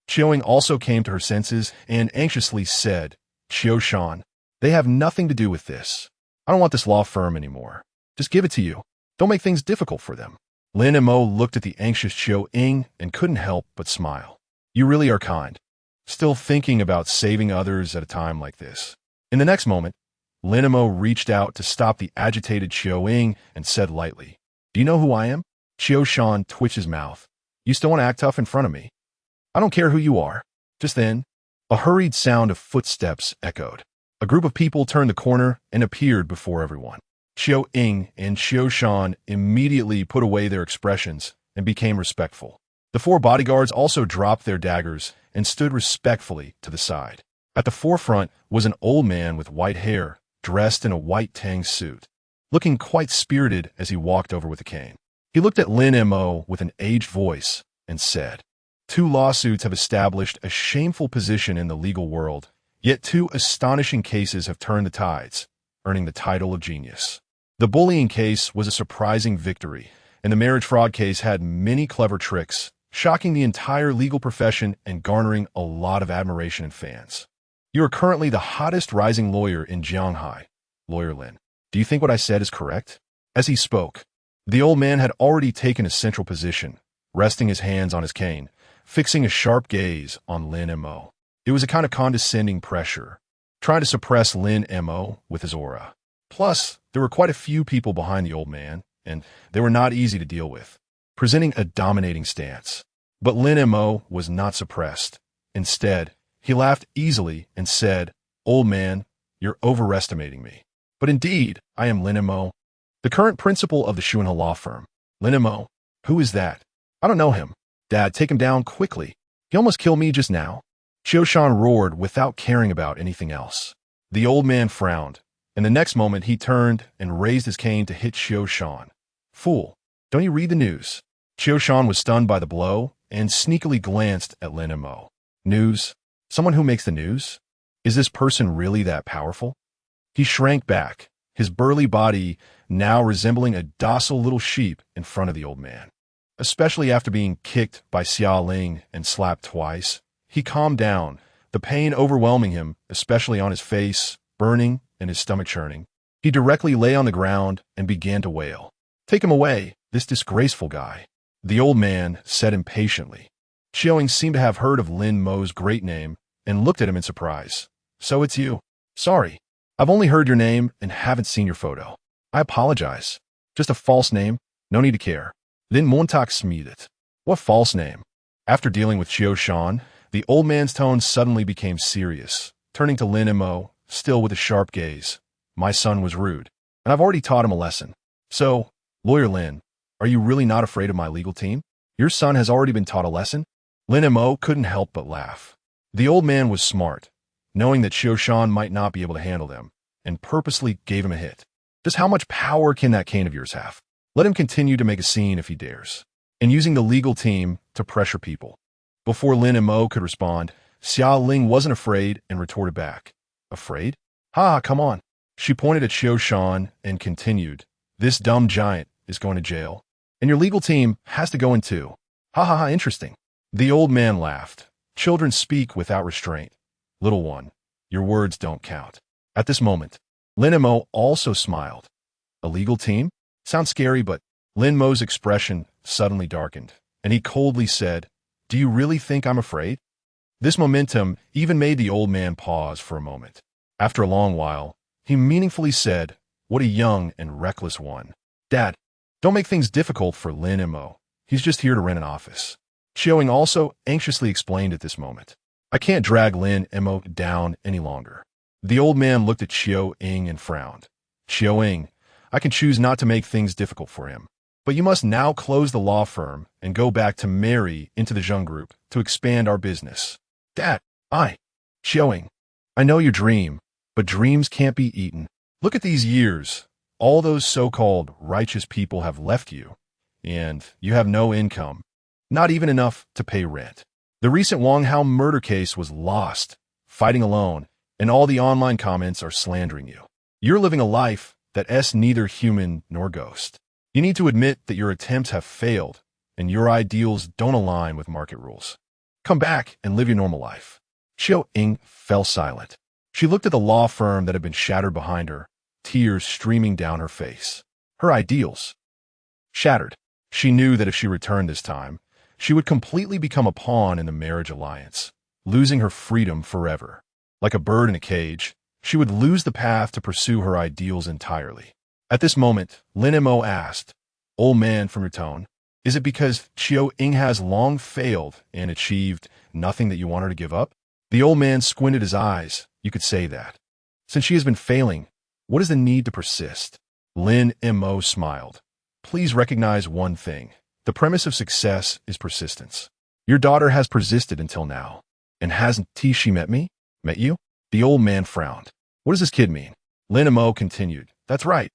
Xiao Ying also came to her senses and anxiously said, Qiu Shan, they have nothing to do with this. I don't want this law firm anymore. Just give it to you. Don't make things difficult for them. Lin Mo looked at the anxious Xiao Ying and couldn't help but smile. You really are kind. Still thinking about saving others at a time like this. In the next moment, Lin Mo reached out to stop the agitated Xiao Ying and said lightly, Do you know who I am? Qiu Shan twitched his mouth. You still want to act tough in front of me? I don't care who you are. Just then, a hurried sound of footsteps echoed. A group of people turned the corner and appeared before everyone. Xiao Ying and Xiao Shan immediately put away their expressions and became respectful. The four bodyguards also dropped their daggers and stood respectfully to the side. At the forefront was an old man with white hair, dressed in a white tang suit, looking quite spirited as he walked over with a cane. He looked at Lin Mo with an aged voice and said, "Two lawsuits have established a shameful position in the legal world, yet two astonishing cases have turned the tides, earning the title of genius. The bullying case was a surprising victory, and the marriage fraud case had many clever tricks, shocking the entire legal profession and garnering a lot of admiration and fans. You are currently the hottest rising lawyer in Shanghai, Lawyer Lin. Do you think what I said is correct?" As he spoke, the old man had already taken a central position, resting his hands on his cane, fixing a sharp gaze on Lin Mo. It was a kind of condescending pressure, trying to suppress Lin Mo with his aura. Plus, there were quite a few people behind the old man, and they were not easy to deal with, presenting a dominating stance. But Lin Mo was not suppressed. Instead, he laughed easily and said, "Old man, you're overestimating me. But indeed, I am Lin Mo, the current principal of the Hehe law firm." "Lin Mo? Who is that? I don't know him. Dad, take him down quickly. He almost killed me just now." Xiao Shan roared without caring about anything else. The old man frowned, and the next moment he turned and raised his cane to hit Xiao Shan. "Fool, don't you read the news?" Xiao Shan was stunned by the blow and sneakily glanced at Lin Mo. "News? Someone who makes the news? Is this person really that powerful?" He shrank back, his burly body now resembling a docile little sheep in front of the old man. Especially after being kicked by Xia Ling and slapped twice, he calmed down, the pain overwhelming him, especially on his face, burning, and his stomach churning. He directly lay on the ground and began to wail. "Take him away, this disgraceful guy," the old man said impatiently. Xiao Ying seemed to have heard of Lin Mo's great name and looked at him in surprise. "So it's you. Sorry. I've only heard your name and haven't seen your photo. I apologize. Just a false name. No need to care." Lin Montauk smiled. "What false name?" After dealing with Xiao Shan, the old man's tone suddenly became serious, turning to Lin Mo, still with a sharp gaze. "My son was rude, and I've already taught him a lesson. So, Lawyer Lin, are you really not afraid of my legal team? Your son has already been taught a lesson?" Lin Mo couldn't help but laugh. The old man was smart, knowing that Xiao Shan might not be able to handle them, and purposely gave him a hit. "Just how much power can that cane of yours have? Let him continue to make a scene if he dares." And using the legal team to pressure people. Before Lin Mo could respond, Xia Ling wasn't afraid and retorted back. "Afraid? Ha, come on." She pointed at Xiao Shan and continued, "This dumb giant is going to jail, and your legal team has to go in too. Ha ha ha, interesting." The old man laughed. "Children speak without restraint. Little one, your words don't count." At this moment, Lin Mo also smiled. "A legal team? Sounds scary, but..." Lin Mo's expression suddenly darkened, and he coldly said, "Do you really think I'm afraid?" This momentum even made the old man pause for a moment. After a long while, he meaningfully said, "What a young and reckless one. Dad, don't make things difficult for Lin Mo. He's just here to rent an office." Xiao Ying also anxiously explained at this moment, "I can't drag Lin Mo down any longer." The old man looked at Xiao Ying and frowned. "Xiao Ying, I can choose not to make things difficult for him. But you must now close the law firm and go back to marry into the Zheng Group to expand our business." "Dad, Xiao Ying, I know your dream, but dreams can't be eaten. Look at these years. All those so-called righteous people have left you, and you have no income, not even enough to pay rent. The recent Wang Hao murder case was lost, fighting alone, and all the online comments are slandering you. You're living a life that's neither human nor ghost. You need to admit that your attempts have failed, and your ideals don't align with market rules. Come back and live your normal life." Xiao Ying fell silent. She looked at the law firm that had been shattered behind her, tears streaming down her face. Her ideals shattered. She knew that if she returned this time, she would completely become a pawn in the marriage alliance, losing her freedom forever. Like a bird in a cage, she would lose the path to pursue her ideals entirely. At this moment, Lin Mo asked, "Old man, from your tone, Is it because Chiao Ying has long failed and achieved nothing that you want her to give up? The old man squinted his eyes. You could say that. Since she has been failing, what is the need to persist? Lin Mo smiled. Please recognize one thing. The premise of success is persistence. Your daughter has persisted until now. And hasn't she met me? Met you? The old man frowned. What does this kid mean? Lin Mo continued. That's right.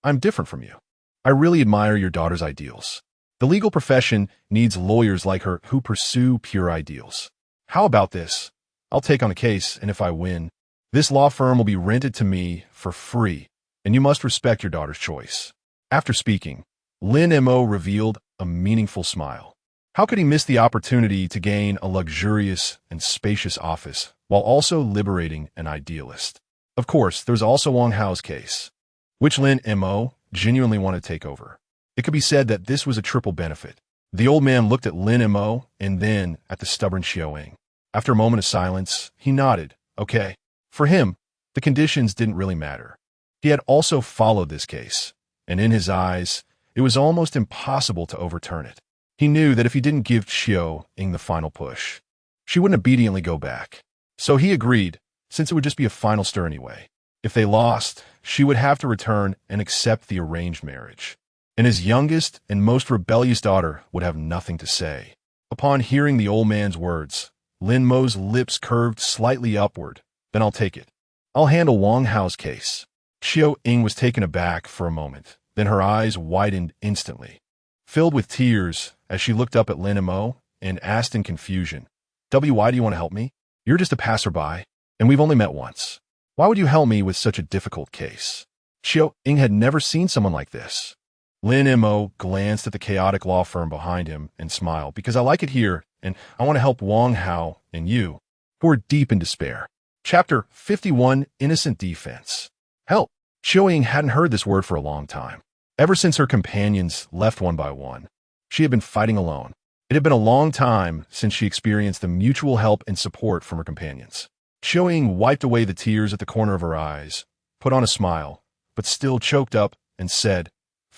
I'm different from you. I really admire your daughter's ideals. The legal profession needs lawyers like her who pursue pure ideals. How about this? I'll take on a case, and if I win, this law firm will be rented to me for free, and you must respect your daughter's choice. After speaking, Lin Mo revealed a meaningful smile. How could he miss the opportunity to gain a luxurious and spacious office while also liberating an idealist? Of course, there's also Wang Hao's case, which Lin Mo genuinely wanted to take over. It could be said that this was a triple benefit. The old man looked at Lin Mo and then at the stubborn Chiao Ying. After a moment of silence, he nodded. Okay. For him, the conditions didn't really matter. He had also followed this case, and in his eyes, it was almost impossible to overturn it. He knew that if he didn't give Chiao Ying the final push, she wouldn't obediently go back. So he agreed, since it would just be a final stir anyway. If they lost, she would have to return and accept the arranged marriage. And his youngest and most rebellious daughter would have nothing to say. Upon hearing the old man's words, Lin Mo's lips curved slightly upward. Then I'll take it. I'll handle Wang Hao's case. Chiao Ying was taken aback for a moment. Then her eyes widened instantly, filled with tears as she looked up at Lin Mo and asked in confusion, why do you want to help me? You're just a passerby, and we've only met once. Why would you help me with such a difficult case? Chiao Ying had never seen someone like this. Lin Mo glanced at the chaotic law firm behind him and smiled, because I like it here, and I want to help Wang Hao and you, who are deep in despair. Chapter 51, Innocent Defense. Help. Chiao Ying hadn't heard this word for a long time. Ever since her companions left one by one, she had been fighting alone. It had been a long time since she experienced the mutual help and support from her companions. Chiao Ying wiped away the tears at the corner of her eyes, put on a smile, but still choked up, and said,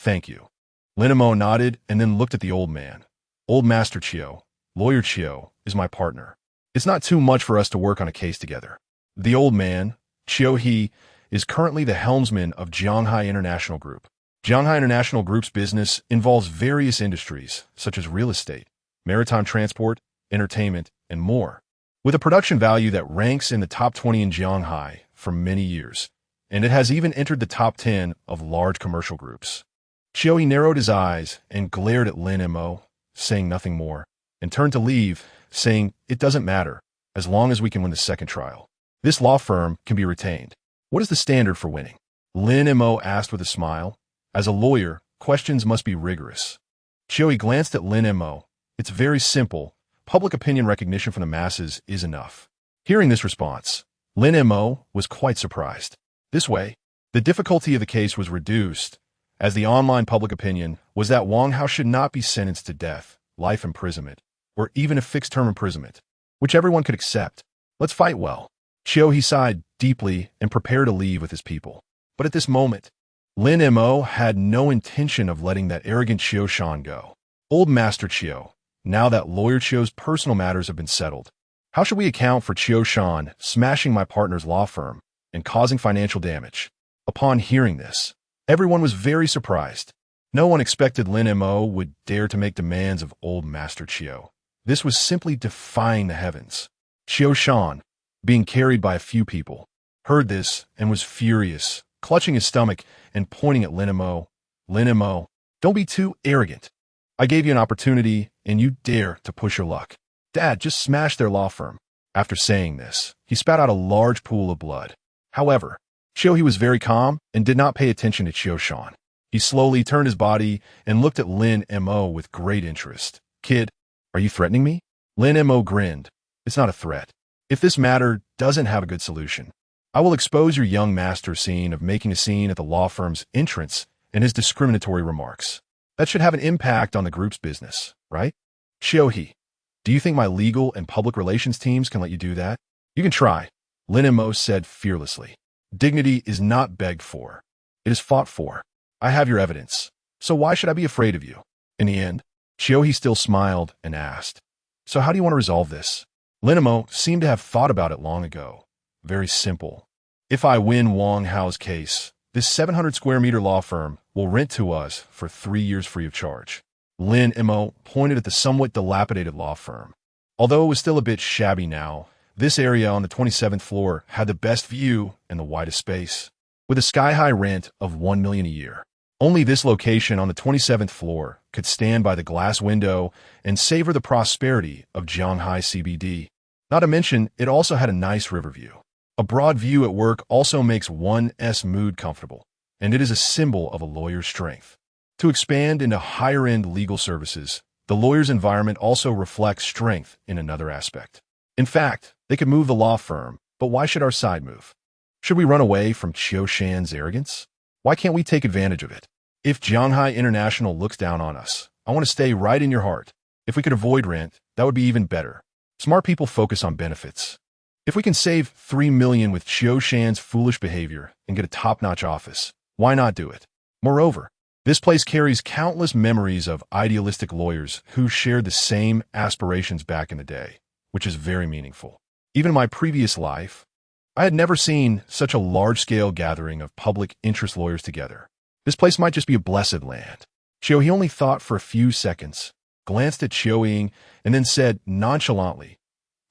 Thank you. Lin Mo nodded and then looked at the old man. Old Master Chiao, Lawyer Chiao, is my partner. It's not too much for us to work on a case together. The old man, Chiao He, is currently the helmsman of Jianghai International Group. Jianghai International Group's business involves various industries, such as real estate, maritime transport, entertainment, and more, with a production value that ranks in the top 20 in Jianghai for many years, and it has even entered the top 10 of large commercial groups. Chiao He narrowed his eyes and glared at Lin Mo, saying nothing more, and turned to leave, saying, It doesn't matter, as long as we can win the second trial. This law firm can be retained. What is the standard for winning? Lin Mo asked with a smile. As a lawyer, questions must be rigorous. Chiao He glanced at Lin Mo. It's very simple. Public opinion recognition from the masses is enough. Hearing this response, Lin Mo was quite surprised. This way, the difficulty of the case was reduced, as the online public opinion was that Wang Hao should not be sentenced to death, life imprisonment, or even a fixed-term imprisonment, which everyone could accept. Let's fight well. Chiao He sighed deeply and prepared to leave with his people. But at this moment, Lin Mo had no intention of letting that arrogant Chiao Shan go. Old Master Chiao, now that Lawyer Chiao's personal matters have been settled, how should we account for Chiao Shan smashing my partner's law firm and causing financial damage? Upon hearing this, everyone was very surprised. No one expected Lin Mo would dare to make demands of old Master Chiao. This was simply defying the heavens. Chiao Shan, being carried by a few people, heard this and was furious, clutching his stomach and pointing at Lin Mo. Lin Mo, don't be too arrogant. I gave you an opportunity, and you dare to push your luck. Dad just smashed their law firm. After saying this, he spat out a large pool of blood. However, Chiao He was very calm and did not pay attention to Chiao Shan. He slowly turned his body and looked at Lin Mo with great interest. Kid, are you threatening me? Lin Mo grinned. It's not a threat. If this matter doesn't have a good solution, I will expose your young master scene of making a scene at the law firm's entrance and his discriminatory remarks. That should have an impact on the group's business, right? Chiao He, do you think my legal and public relations teams can let you do that? You can try, Lin Mo said fearlessly. Dignity is not begged for. It is fought for. I have your evidence. So why should I be afraid of you? In the end, Hehe still smiled and asked, "So how do you want to resolve this?" Lin Mo seemed to have thought about it long ago. Very simple. If I win Wang Hao's case, this 700 square meter law firm will rent to us for 3 years free of charge. Lin Mo pointed at the somewhat dilapidated law firm. Although it was still a bit shabby now, this area on the 27th floor had the best view and the widest space, with a sky-high rent of $1 million a year. Only this location on the 27th floor could stand by the glass window and savor the prosperity of Shanghai CBD. Not to mention, it also had a nice river view. A broad view at work also makes one's mood comfortable, and it is a symbol of a lawyer's strength. To expand into higher-end legal services, the lawyer's environment also reflects strength in another aspect. In fact, they could move the law firm, but why should our side move? Should we run away from Qiu Shan's arrogance? Why can't we take advantage of it? If Shanghai International looks down on us, I want to stay right in your heart. If we could avoid rent, that would be even better. Smart people focus on benefits. If we can save $3 million with Qiu Shan's foolish behavior and get a top-notch office, why not do it? Moreover, this place carries countless memories of idealistic lawyers who shared the same aspirations back in the day, which is very meaningful. Even in my previous life, I had never seen such a large-scale gathering of public interest lawyers together. This place might just be a blessed land. Hehe only thought for a few seconds, glanced at Qiu, and then said nonchalantly,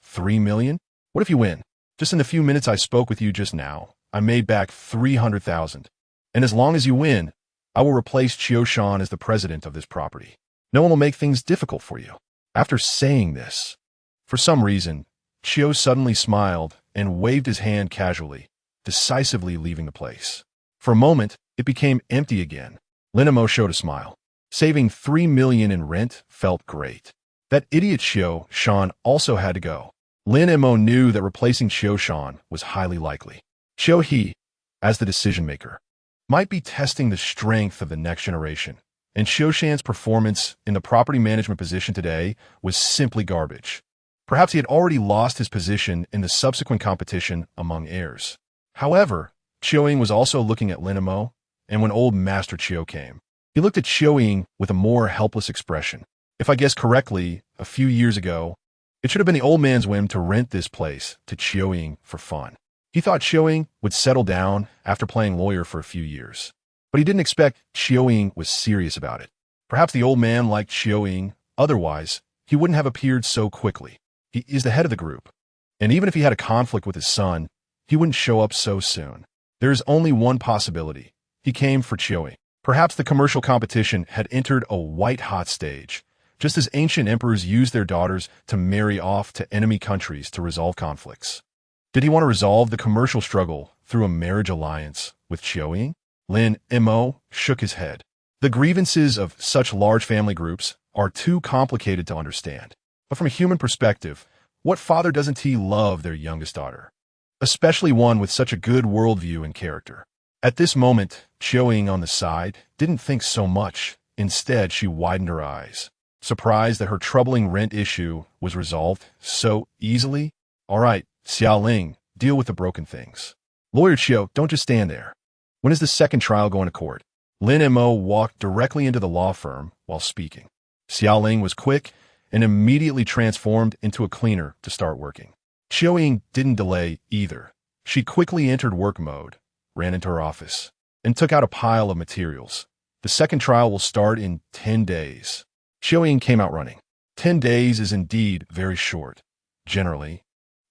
$3 million? What if you win? Just in the few minutes I spoke with you just now, I made back 300,000. And as long as you win, I will replace Qiu Shan as the president of this property. No one will make things difficult for you. After saying this, for some reason, Qiu suddenly smiled and waved his hand casually, decisively leaving the place. For a moment, it became empty again. Lin Mo showed a smile. Saving $3 million in rent felt great. That idiot Qiu Shan also had to go. Lin Mo knew that replacing Qiu Shan was highly likely. Hehe, as the decision-maker, might be testing the strength of the next generation, and Qiu Shan's performance in the property management position today was simply garbage. Perhaps he had already lost his position in the subsequent competition among heirs. However, Qiu was also looking at Lin Mo, and when old Master Qiu came, he looked at Qiu with a more helpless expression. If I guessed correctly, a few years ago, it should have been the old man's whim to rent this place to Qiu for fun. He thought Qiu would settle down after playing lawyer for a few years, but he didn't expect Qiu was serious about it. Perhaps the old man liked Qiu, otherwise, he wouldn't have appeared so quickly. He is the head of the group, and even if he had a conflict with his son, he wouldn't show up so soon. There is only one possibility. He came for Qiu. Perhaps the commercial competition had entered a white-hot stage, just as ancient emperors used their daughters to marry off to enemy countries to resolve conflicts. Did he want to resolve the commercial struggle through a marriage alliance with Qiu? Lin Mo shook his head. The grievances of such large family groups are too complicated to understand. But from a human perspective, what father doesn't he love their youngest daughter? Especially one with such a good worldview and character. At this moment, Qiu on the side didn't think so much. Instead, she widened her eyes, surprised that her troubling rent issue was resolved so easily. All right, Xiaoling, deal with the broken things. Lawyer Qiu, don't just stand there. When is the second trial going to court? Lin Mo walked directly into the law firm while speaking. Xiaoling was quick and immediately transformed into a cleaner to start working. Qiu didn't delay either. She quickly entered work mode, ran into her office, and took out a pile of materials. The second trial will start in 10 days. Qiu came out running. 10 days is indeed very short. Generally,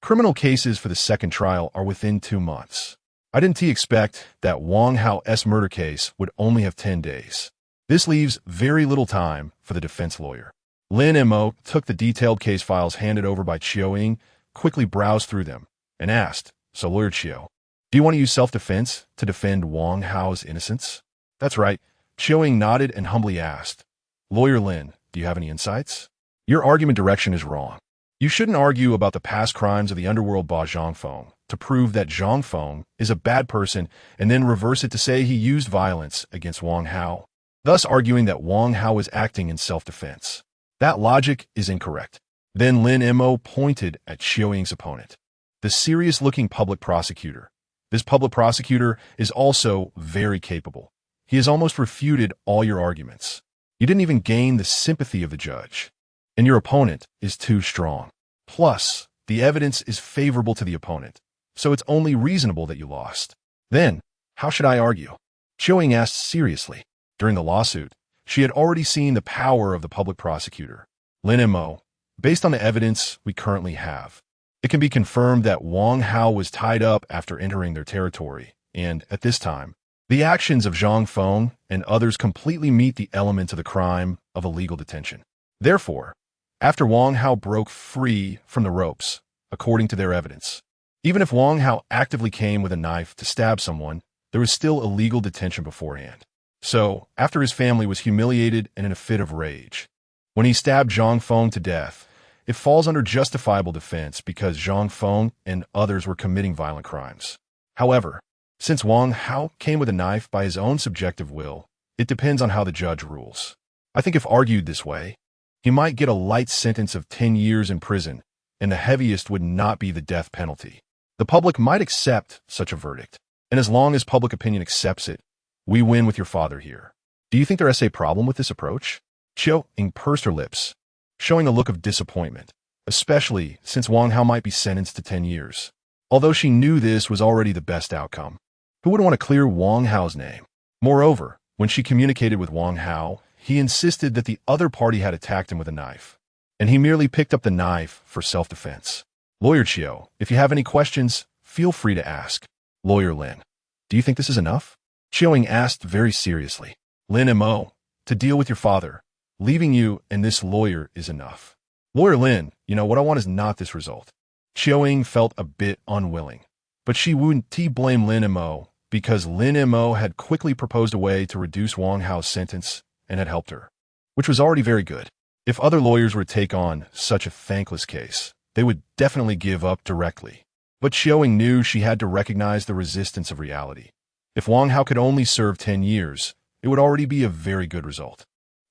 criminal cases for the second trial are within 2 months. I didn't expect that Wang Hao's murder case would only have 10 days. This leaves very little time for the defense lawyer. Lin Mo took the detailed case files handed over by Qiu, quickly browsed through them, and asked, "So, Lawyer Qiu, do you want to use self-defense to defend Wang Hao's innocence?" "That's right." Qiu nodded and humbly asked, "Lawyer Lin, do you have any insights?" "Your argument direction is wrong. You shouldn't argue about the past crimes of the underworld boss Zhang Feng to prove that Zhang Feng is a bad person and then reverse it to say he used violence against Wang Hao, thus arguing that Wang Hao was acting in self-defense. That logic is incorrect." Then Lin Mo pointed at Qiu's opponent, the serious-looking public prosecutor. This public prosecutor is also very capable. He has almost refuted all your arguments. You didn't even gain the sympathy of the judge. And your opponent is too strong. Plus, the evidence is favorable to the opponent, so it's only reasonable that you lost. Then, how should I argue? Chiu asked seriously. During the lawsuit, she had already seen the power of the public prosecutor, Lin Mo. Based on the evidence we currently have, it can be confirmed that Wang Hao was tied up after entering their territory, and, at this time, the actions of Zhang Feng and others completely meet the elements of the crime of illegal detention. Therefore, after Wang Hao broke free from the ropes, according to their evidence, even if Wang Hao actively came with a knife to stab someone, there was still illegal detention beforehand. So, after his family was humiliated and in a fit of rage, when he stabbed Zhang Feng to death, it falls under justifiable defense because Zhang Feng and others were committing violent crimes. However, since Wang Hao came with a knife by his own subjective will, it depends on how the judge rules. I think if argued this way, he might get a light sentence of 10 years in prison, and the heaviest would not be the death penalty. The public might accept such a verdict, and as long as public opinion accepts it, we win with your father here. Do you think there is a problem with this approach? Chiu pursed her lips, showing a look of disappointment, especially since Wang Hao might be sentenced to 10 years. Although she knew this was already the best outcome, who wouldn't want to clear Wang Hao's name? Moreover, when she communicated with Wang Hao, he insisted that the other party had attacked him with a knife, and he merely picked up the knife for self-defense. Lawyer Chiu, if you have any questions, feel free to ask. Lawyer Lin, do you think this is enough? Chiu asked very seriously. Lin Mo, to deal with your father, leaving you and this lawyer is enough. Lawyer Lin, what I want is not this result. Chiu felt a bit unwilling, but she wouldn't blame Lin Mo because Lin Mo had quickly proposed a way to reduce Wang Hao's sentence and had helped her, which was already very good. If other lawyers were to take on such a thankless case, they would definitely give up directly. But Chiu knew she had to recognize the resistance of reality. If Wang Hao could only serve 10 years, it would already be a very good result.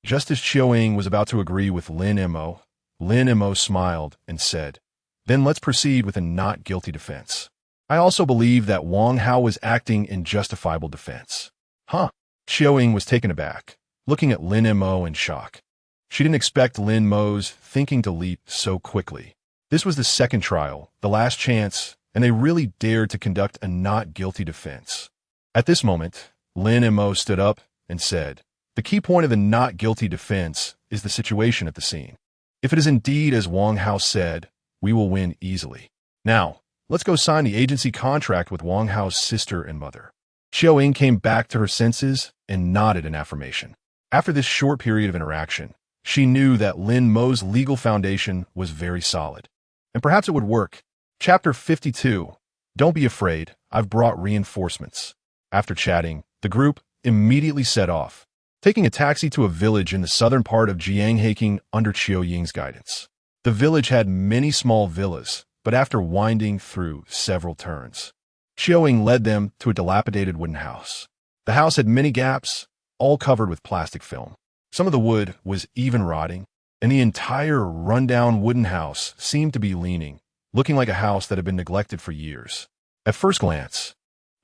Just as Chiu was about to agree with Lin Mo smiled and said, "Then let's proceed with a not guilty defense. I also believe that Wang Hao was acting in justifiable defense." Huh? Chiu was taken aback, looking at Lin Mo in shock. She didn't expect Lin Mo's thinking to leap so quickly. This was the second trial, the last chance, and they really dared to conduct a not guilty defense. At this moment, Lin Mo stood up and said, "The key point of the not guilty defense is the situation at the scene. If it is indeed as Wang Hao said, we will win easily. Now, let's go sign the agency contract with Wang Hao's sister and mother." Chiu came back to her senses and nodded in affirmation. After this short period of interaction, she knew that Lin Mo's legal foundation was very solid, and perhaps it would work. Chapter 52. Don't be afraid, I've brought reinforcements. After chatting, the group immediately set off, taking a taxi to a village in the southern part of Jiangheking under Chiu Ying's guidance. The village had many small villas, but after winding through several turns, Chiu led them to a dilapidated wooden house. The house had many gaps, all covered with plastic film. Some of the wood was even rotting, and the entire rundown wooden house seemed to be leaning, looking like a house that had been neglected for years. At first glance,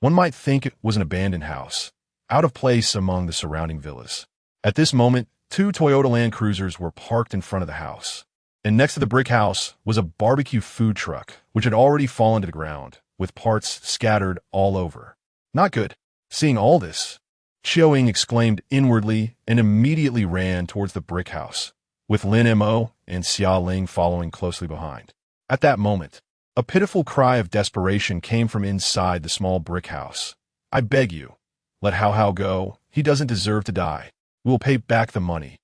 one might think it was an abandoned house, out of place among the surrounding villas. At this moment, 2 Toyota Land Cruisers were parked in front of the house, and next to the brick house was a barbecue food truck, which had already fallen to the ground, with parts scattered all over. Not good. Seeing all this, Chiu exclaimed inwardly and immediately ran towards the brick house, with Lin Mo and Xia Ling following closely behind. At that moment, a pitiful cry of desperation came from inside the small brick house. "I beg you, let Hao Hao go. He doesn't deserve to die. We will pay back the money.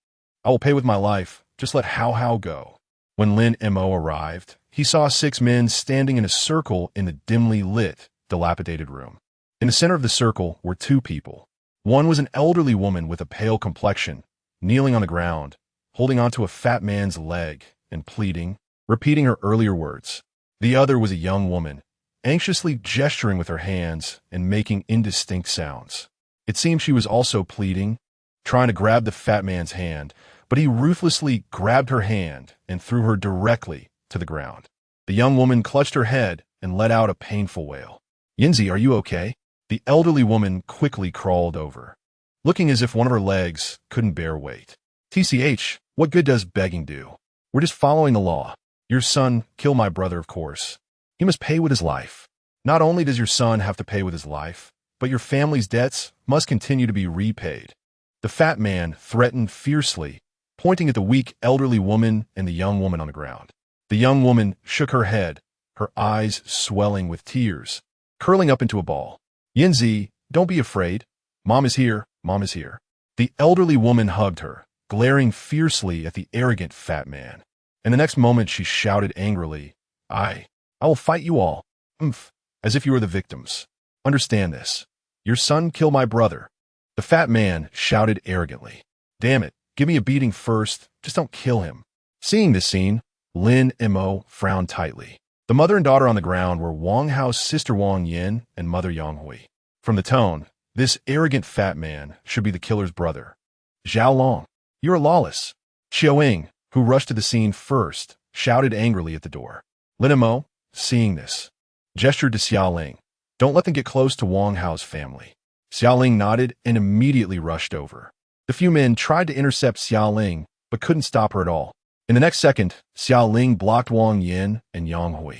I will pay with my life. Just let Hao Hao go." When Lin Mo arrived, he saw 6 men standing in a circle in the dimly lit, dilapidated room. In the center of the circle were 2 people. One was an elderly woman with a pale complexion, kneeling on the ground, holding onto a fat man's leg and pleading, repeating her earlier words. The other was a young woman, anxiously gesturing with her hands and making indistinct sounds. It seemed she was also pleading, trying to grab the fat man's hand, but he ruthlessly grabbed her hand and threw her directly to the ground. The young woman clutched her head and let out a painful wail. "Yinzi, are you okay?" The elderly woman quickly crawled over, looking as if one of her legs couldn't bear weight. TCH, what good does begging do? We're just following the law. Your son killed my brother, of course. He must pay with his life. Not only does your son have to pay with his life, but your family's debts must continue to be repaid. The fat man threatened fiercely, pointing at the weak elderly woman and the young woman on the ground. The young woman shook her head, her eyes swelling with tears, curling up into a ball. Yinzi, don't be afraid. Mom is here, Mom is here. The elderly woman hugged her, glaring fiercely at the arrogant fat man. And the next moment she shouted angrily, I will fight you all. As if you were the victims. Understand this. Your son killed my brother. The fat man shouted arrogantly. Damn it, give me a beating first, just don't kill him. Seeing this scene, Lin Mo frowned tightly. The mother and daughter on the ground were Wang Hao's sister Wang Yin and mother Yang Hui. From the tone, this arrogant fat man should be the killer's brother. Zhao Long, you are lawless. Xiao Ying, who rushed to the scene first, shouted angrily at the door. Lin Mo, seeing this, gestured to Xiao Ling. Don't let them get close to Wang Hao's family. Xiao Ling nodded and immediately rushed over. The few men tried to intercept Xiao Ling, but couldn't stop her at all. In the next second, Xiao Ling blocked Wang Yin and Yang Hui.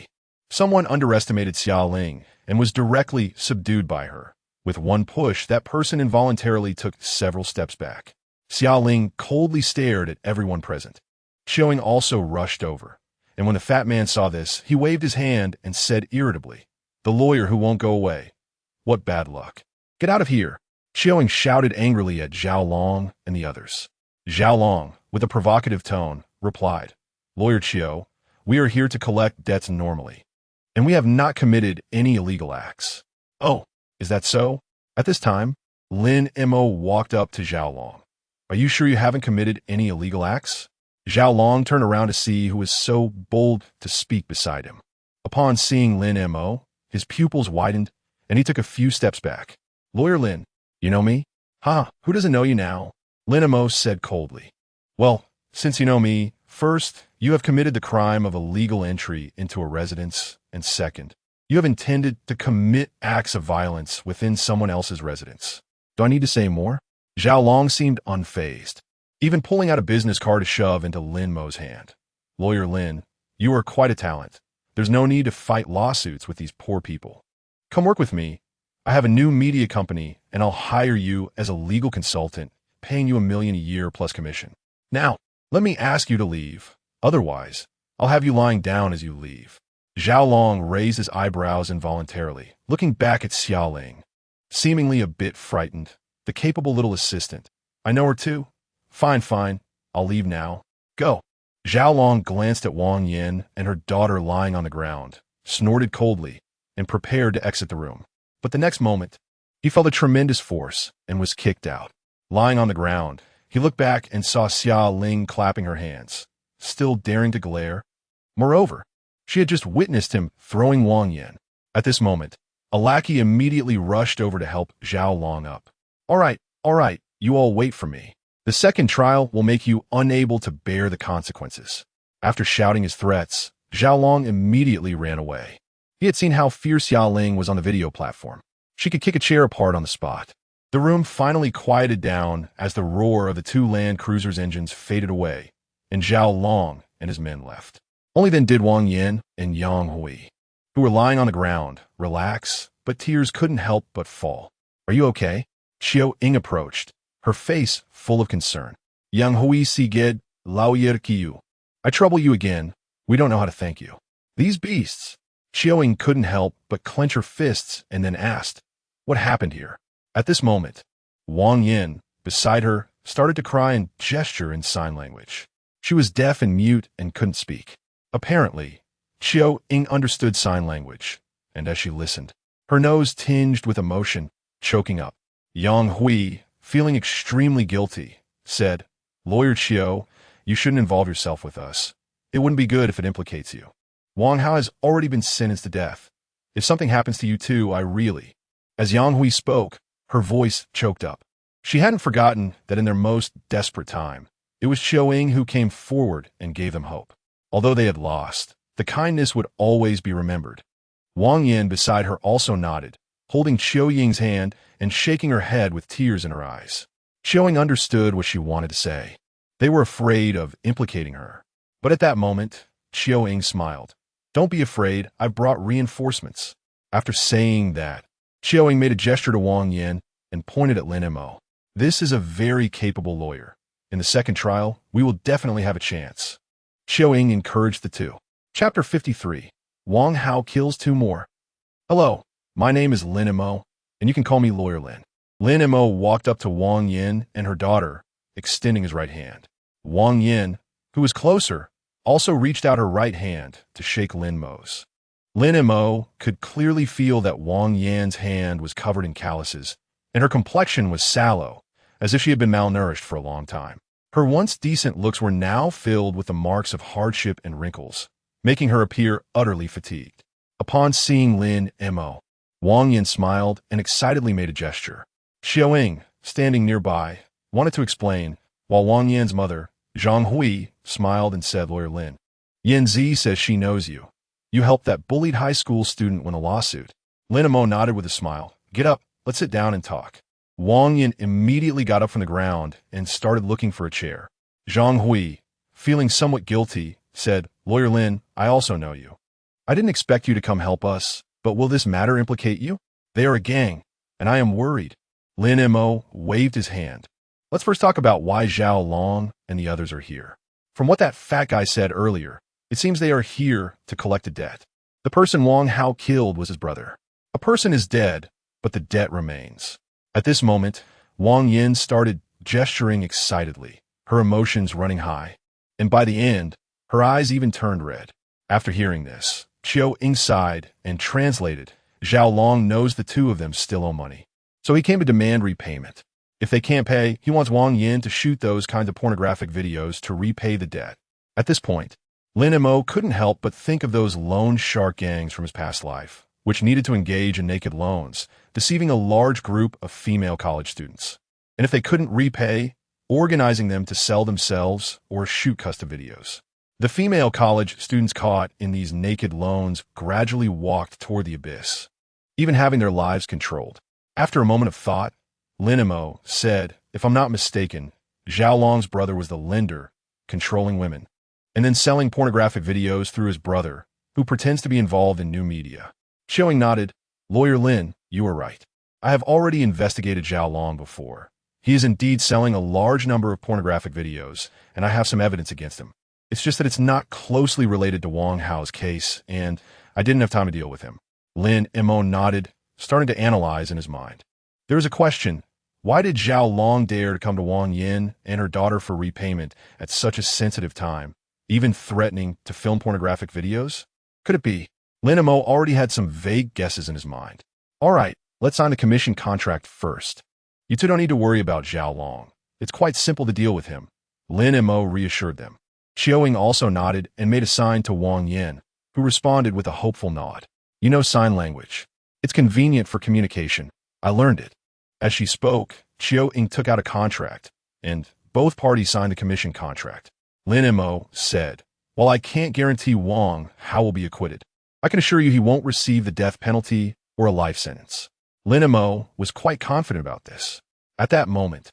Someone underestimated Xiao Ling and was directly subdued by her. With one push, that person involuntarily took several steps back. Xiao Ling coldly stared at everyone present. Xiao Ying also rushed over, and when the fat man saw this, he waved his hand and said irritably, the lawyer who won't go away. What bad luck. Get out of here. Xiao Ying shouted angrily at Zhao Long and the others. Zhao Long, with a provocative tone, replied, Lawyer Qiu, we are here to collect debts normally, and we have not committed any illegal acts. Oh, is that so? At this time, Lin Mo walked up to Zhao Long. Are you sure you haven't committed any illegal acts? Zhao Long turned around to see who was so bold to speak beside him. Upon seeing Lin Mo, his pupils widened, and he took a few steps back. Lawyer Lin, you know me? Who doesn't know you now? Lin Mo said coldly. Well, since you know me, first, you have committed the crime of illegal entry into a residence, and second, you have intended to commit acts of violence within someone else's residence. Do I need to say more? Zhao Long seemed unfazed, even pulling out a business card to shove into Lin Mo's hand. Lawyer Lin, you are quite a talent. There's no need to fight lawsuits with these poor people. Come work with me. I have a new media company, and I'll hire you as a legal consultant, paying you $1 million a year plus commission. Now, let me ask you to leave. Otherwise, I'll have you lying down as you leave. Zhao Long raised his eyebrows involuntarily, looking back at Xiao Ling. Seemingly a bit frightened, the capable little assistant. I know her too. Fine. I'll leave now. Go. Zhao Long glanced at Wang Yin and her daughter lying on the ground, snorted coldly, and prepared to exit the room. But the next moment, he felt a tremendous force and was kicked out. Lying on the ground, he looked back and saw Xiao Ling clapping her hands, still daring to glare. Moreover, she had just witnessed him throwing Wang Yin. At this moment, a lackey immediately rushed over to help Zhao Long up. All right, you all wait for me. The second trial will make you unable to bear the consequences. After shouting his threats, Zhao Long immediately ran away. He had seen how fierce Xiao Ling was on the video platform. She could kick a chair apart on the spot. The room finally quieted down as the roar of the two land cruisers' engines faded away, and Zhao Long and his men left. Only then did Wang Yin and Yang Hui, who were lying on the ground, relax, but tears couldn't help but fall. Are you okay? Xiao Ying approached, her face full of concern. Yang Hui si ged, lao yer kiyu. I trouble you again. We don't know how to thank you. These beasts. Xiao Ying couldn't help but clench her fists and then asked, what happened here? At this moment, Wang Yin, beside her, started to cry and gesture in sign language. She was deaf and mute and couldn't speak. Apparently, Xiao Ying understood sign language, and as she listened, her nose tinged with emotion, choking up. Yang Hui, feeling extremely guilty, said, Lawyer Qiu, you shouldn't involve yourself with us. It wouldn't be good if it implicates you. Wang Hao has already been sentenced to death. If something happens to you too, I really... As Yang Hui spoke, her voice choked up. She hadn't forgotten that in their most desperate time, it was Xiao Ying who came forward and gave them hope. Although they had lost, the kindness would always be remembered. Wang Yin beside her also nodded, holding Xiao Ying's hand and shaking her head with tears in her eyes. Xiao Ying understood what she wanted to say. They were afraid of implicating her. But at that moment, Chiao Ying smiled. Don't be afraid, I've brought reinforcements. After saying that, Chiao Ying made a gesture to Wang Yin and pointed at Lin Mo. This is a very capable lawyer. In the second trial, we will definitely have a chance. Chiao Ying encouraged the two. Chapter 53. Wang Hao kills two more. Hello, my name is Lin Mo, and you can call me Lawyer Lin. Lin Mo walked up to Wang Yin and her daughter, extending his right hand. Wang Yin, who was closer, also reached out her right hand to shake Lin Mo's. Lin Mo could clearly feel that Wang Yin's hand was covered in calluses, and her complexion was sallow, as if she had been malnourished for a long time. Her once decent looks were now filled with the marks of hardship and wrinkles, making her appear utterly fatigued. Upon seeing Lin Mo, Wang Yin smiled and excitedly made a gesture. Chiao Ying, standing nearby, wanted to explain, while Wang Yin's mother, Zhang Hui, smiled and said, Lawyer Lin, Yin Zi says she knows you. You helped that bullied high school student win a lawsuit. Lin Mo nodded with a smile. Get up, let's sit down and talk. Wang Yin immediately got up from the ground and started looking for a chair. Zhang Hui, feeling somewhat guilty, said, Lawyer Lin, I also know you. I didn't expect you to come help us, but will this matter implicate you? They are a gang, and I am worried. Lin Mo waved his hand. Let's first talk about why Zhao Long and the others are here. From what that fat guy said earlier, it seems they are here to collect a debt. The person Wang Hao killed was his brother. A person is dead, but the debt remains. At this moment, Wang Yin started gesturing excitedly, her emotions running high, and by the end, her eyes even turned red. After hearing this, Chiao Ying sighed and translated, Zhao Long knows the two of them still owe money, so he came to demand repayment. If they can't pay, he wants Wang Yin to shoot those kinds of pornographic videos to repay the debt. At this point, Lin Mo couldn't help but think of those loan shark gangs from his past life, which needed to engage in naked loans, deceiving a large group of female college students. And if they couldn't repay, organizing them to sell themselves or shoot custom videos. The female college students caught in these naked loans gradually walked toward the abyss, even having their lives controlled. After a moment of thought, Lin Mo said, if I'm not mistaken, Zhao Long's brother was the lender, controlling women, and then selling pornographic videos through his brother, who pretends to be involved in new media. Chiao Ying nodded. Lawyer Lin, you are right. I have already investigated Zhao Long before. He is indeed selling a large number of pornographic videos, and I have some evidence against him. It's just that it's not closely related to Wang Hao's case, and I didn't have time to deal with him. Lin Mo nodded, starting to analyze in his mind. There is a question. Why did Zhao Long dare to come to Wang Yin and her daughter for repayment at such a sensitive time, even threatening to film pornographic videos? Could it be? Lin Mo already had some vague guesses in his mind. All right, let's sign the commission contract first. You two don't need to worry about Zhao Long. It's quite simple to deal with him. Lin Mo reassured them. Chiao Ying also nodded and made a sign to Wang Yin, who responded with a hopeful nod. You know sign language. It's convenient for communication. I learned it. As she spoke, Chiao Ying took out a contract, and both parties signed the commission contract. Lin Mo said, while I can't guarantee Wang Hao will be acquitted, I can assure you he won't receive the death penalty or a life sentence. Lin Mo was quite confident about this. At that moment,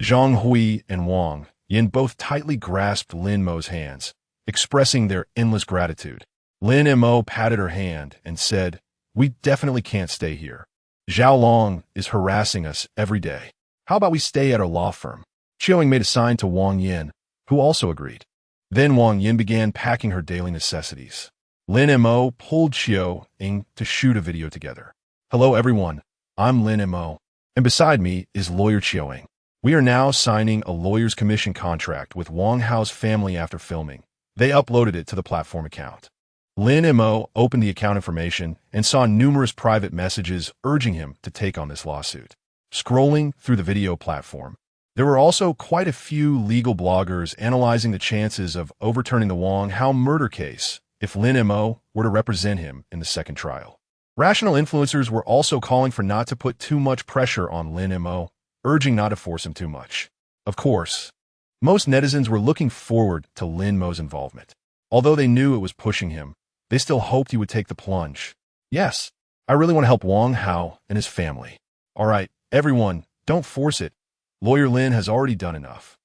Zhang Hui and Wang Yin both tightly grasped Lin Mo's hands, expressing their endless gratitude. Lin Mo patted her hand and said, we definitely can't stay here. Zhao Long is harassing us every day. How about we stay at our law firm? Chiao Ying made a sign to Wang Yin, who also agreed. Then Wang Yin began packing her daily necessities. Lin Mo pulled Chiao Ying to shoot a video together. Hello everyone, I'm Lin Mo, and beside me is lawyer Chiao Ying. We are now signing a lawyer's commission contract with Wang Hao's family after filming. They uploaded it to the platform account. Lin Mo opened the account information and saw numerous private messages urging him to take on this lawsuit. Scrolling through the video platform, there were also quite a few legal bloggers analyzing the chances of overturning the Wang Hao murder case if Lin Mo were to represent him in the second trial. Rational influencers were also calling for not to put too much pressure on Lin Mo, urging not to force him too much. Of course, most netizens were looking forward to Lin Mo's involvement. Although they knew it was pushing him, they still hoped he would take the plunge. Yes, I really want to help Wang Hao and his family. All right, everyone, don't force it. Lawyer Lin has already done enough.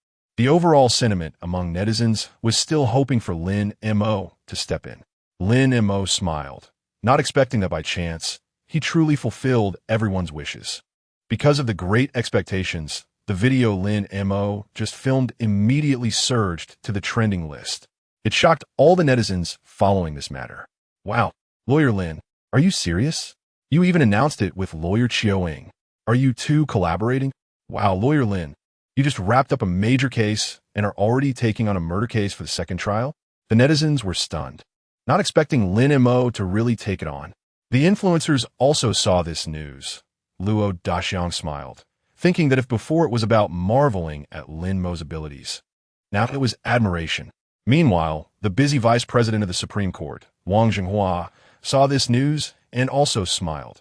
The overall sentiment among netizens was still hoping for Lin Mo to step in. Lin Mo smiled, not expecting that by chance, he truly fulfilled everyone's wishes. Because of the great expectations, the video Lin Mo just filmed immediately surged to the trending list. It shocked all the netizens following this matter. Wow, Lawyer Lin, are you serious? You even announced it with Lawyer Chiao. Are you two collaborating? Wow, Lawyer Lin, you just wrapped up a major case and are already taking on a murder case for the second trial? The netizens were stunned, not expecting Lin Mo to really take it on. The influencers also saw this news. Luo Daxiang smiled, thinking that if before it was about marveling at Lin Mo's abilities, now it was admiration. Meanwhile, the busy vice president of the Supreme Court, Wang Jinghua, saw this news and also smiled.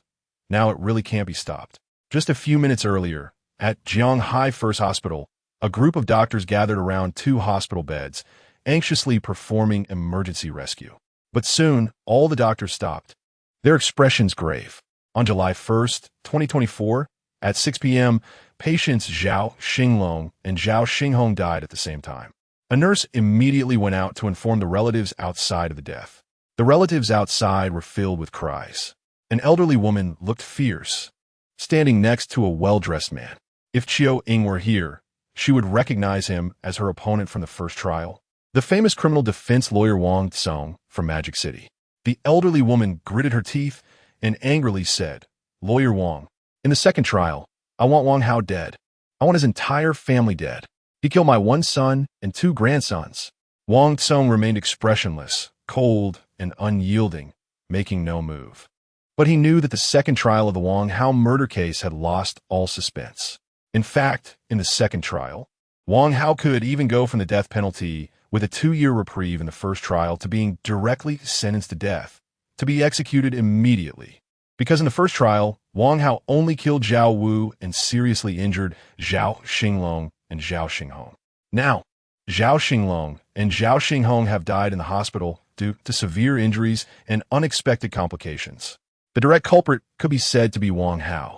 Now it really can't be stopped. Just a few minutes earlier, at Jianghai First Hospital, a group of doctors gathered around 2 hospital beds, anxiously performing emergency rescue. But soon, all the doctors stopped, their expressions grave. On July 1st, 2024, at 6 p.m., patients Zhao Xinglong and Zhao Xinghong died at the same time. A nurse immediately went out to inform the relatives outside of the death. The relatives outside were filled with cries. An elderly woman looked fierce, standing next to a well-dressed man. If Chiao Ying were here, she would recognize him as her opponent from the first trial, the famous criminal defense lawyer Wang Tsong from Magic City. The elderly woman gritted her teeth and angrily said, "Lawyer Wang, in the second trial, I want Wang Hao dead. I want his entire family dead. He killed my 1 son and 2 grandsons." Wang Tsong remained expressionless, cold, and unyielding, making no move. But he knew that the second trial of the Wang Hao murder case had lost all suspense. In fact, in the second trial, Wang Hao could even go from the death penalty with a 2-year reprieve in the first trial to being directly sentenced to death, to be executed immediately. Because in the first trial, Wang Hao only killed Zhao Wu and seriously injured Zhao Xinglong and Zhao Xinghong. Now, Zhao Xinglong and Zhao Xinghong have died in the hospital due to severe injuries and unexpected complications. The direct culprit could be said to be Wang Hao.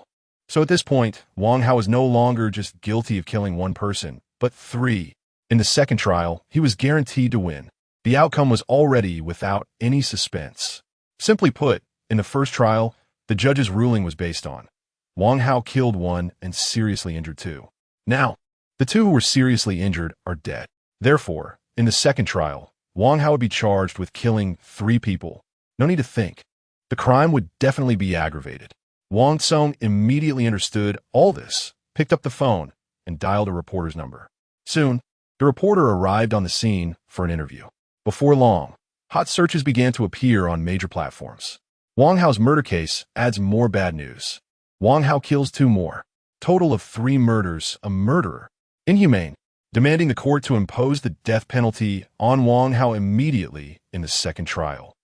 So at this point, Wang Hao is no longer just guilty of killing 1 person, but 3. In the second trial, he was guaranteed to win. The outcome was already without any suspense. Simply put, in the first trial, the judge's ruling was based on Wang Hao killed 1 and seriously injured 2. Now, the 2 who were seriously injured are dead. Therefore, in the second trial, Wang Hao would be charged with killing 3 people. No need to think. The crime would definitely be aggravated. Wang Tsong immediately understood all this, picked up the phone, and dialed a reporter's number. Soon, the reporter arrived on the scene for an interview. Before long, hot searches began to appear on major platforms. Wang Hao's murder case adds more bad news. Wang Hao kills 2 more. Total of 3 murders, a murderer. Inhumane, demanding the court to impose the death penalty on Wang Hao immediately in the second trial.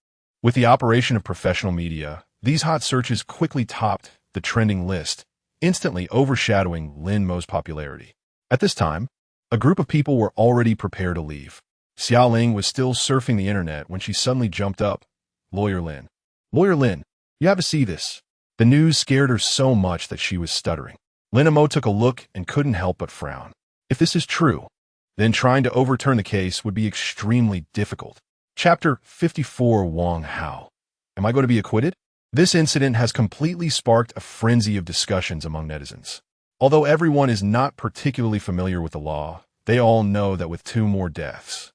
With the operation of professional media, these hot searches quickly topped the trending list, instantly overshadowing Lin Mo's popularity. At this time, a group of people were already prepared to leave. Xiaoling was still surfing the internet when she suddenly jumped up. "Lawyer Lin. Lawyer Lin, you have to see this." The news scared her so much that she was stuttering. Lin Mo took a look and couldn't help but frown. If this is true, then trying to overturn the case would be extremely difficult. Chapter 54 Wang Hao. Am I going to be acquitted? This incident has completely sparked a frenzy of discussions among netizens. Although everyone is not particularly familiar with the law, they all know that with 2 more deaths,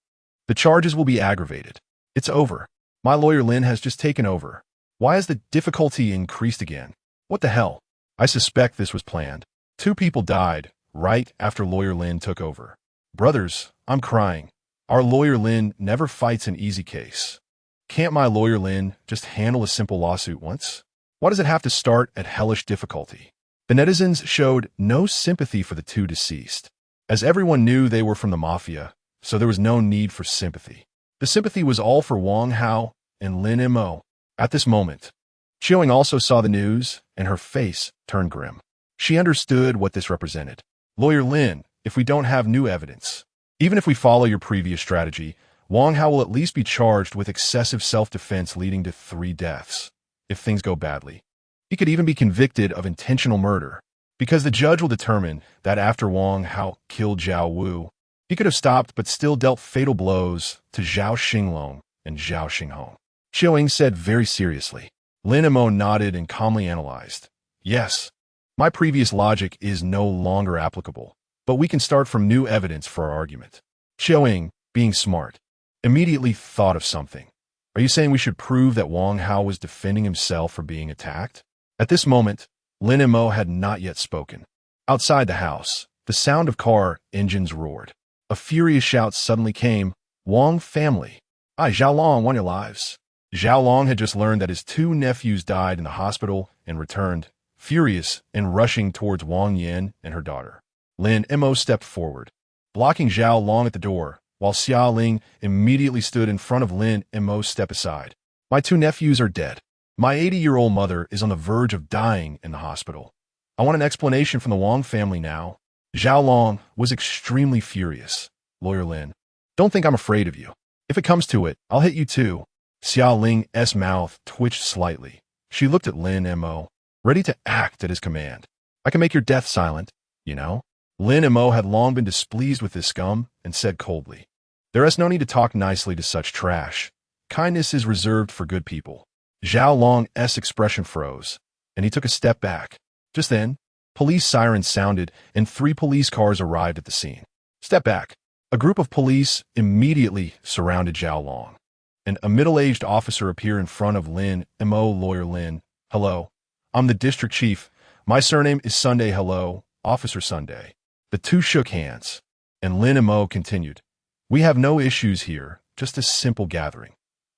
the charges will be aggravated. It's over. My lawyer Lin has just taken over. Why has the difficulty increased again? What the hell? I suspect this was planned. 2 people died right after lawyer Lin took over. Brothers, I'm crying. Our lawyer Lin never fights an easy case. Can't my lawyer Lin just handle a simple lawsuit once? Why does it have to start at hellish difficulty? The netizens showed no sympathy for the 2 deceased, as everyone knew they were from the mafia, so there was no need for sympathy. The sympathy was all for Wang Hao and Lin Mo. At this moment, Chiao Ying also saw the news, and her face turned grim. She understood what this represented. Lawyer Lin, if we don't have new evidence, even if we follow your previous strategy, Wang Hao will at least be charged with excessive self-defense leading to 3 deaths. If things go badly, he could even be convicted of intentional murder, because the judge will determine that after Wang Hao killed Zhao Wu, He could have stopped but still dealt fatal blows to Zhao Xinglong and Zhao Xinghong. Qiu Ying said very seriously. Lin Mo nodded and calmly analyzed. Yes, my previous logic is no longer applicable, but we can start from new evidence for our argument. Qiu Ying, being smart, immediately thought of something. Are you saying we should prove that Wang Hao was defending himself for being attacked? At this moment, Lin Mo had not yet spoken. Outside the house, the sound of car engines roared. A furious shout suddenly came. Wang family. I, Zhao Long, won your lives. Zhao Long had just learned that his two nephews died in the hospital and returned, furious and rushing towards Wang Yan and her daughter. Lin Mo stepped forward, blocking Zhao Long at the door, while Xia Ling immediately stood in front of Lin Mo's step aside. My two nephews are dead. My 80-year-old mother is on the verge of dying in the hospital. I want an explanation from the Wang family now. Zhao Long was extremely furious. Lawyer Lin, don't think I'm afraid of you. If it comes to it, I'll hit you too. Xia Ling's mouth twitched slightly. She looked at Lin Mo, ready to act at his command. I can make your death silent, you know? Lin Mo had long been displeased with this scum and said coldly, there is no need to talk nicely to such trash. Kindness is reserved for good people. Zhao Long's expression froze, and he took a step back. Just then, police sirens sounded and 3 police cars arrived at the scene. Step back. A group of police immediately surrounded Zhao Long, and a middle-aged officer appeared in front of Lin Mo. Lawyer Lin, hello. I'm the district chief. My surname is Sunday. Hello, Officer Sunday. The two shook hands, and Lin Mo continued. We have no issues here, just a simple gathering.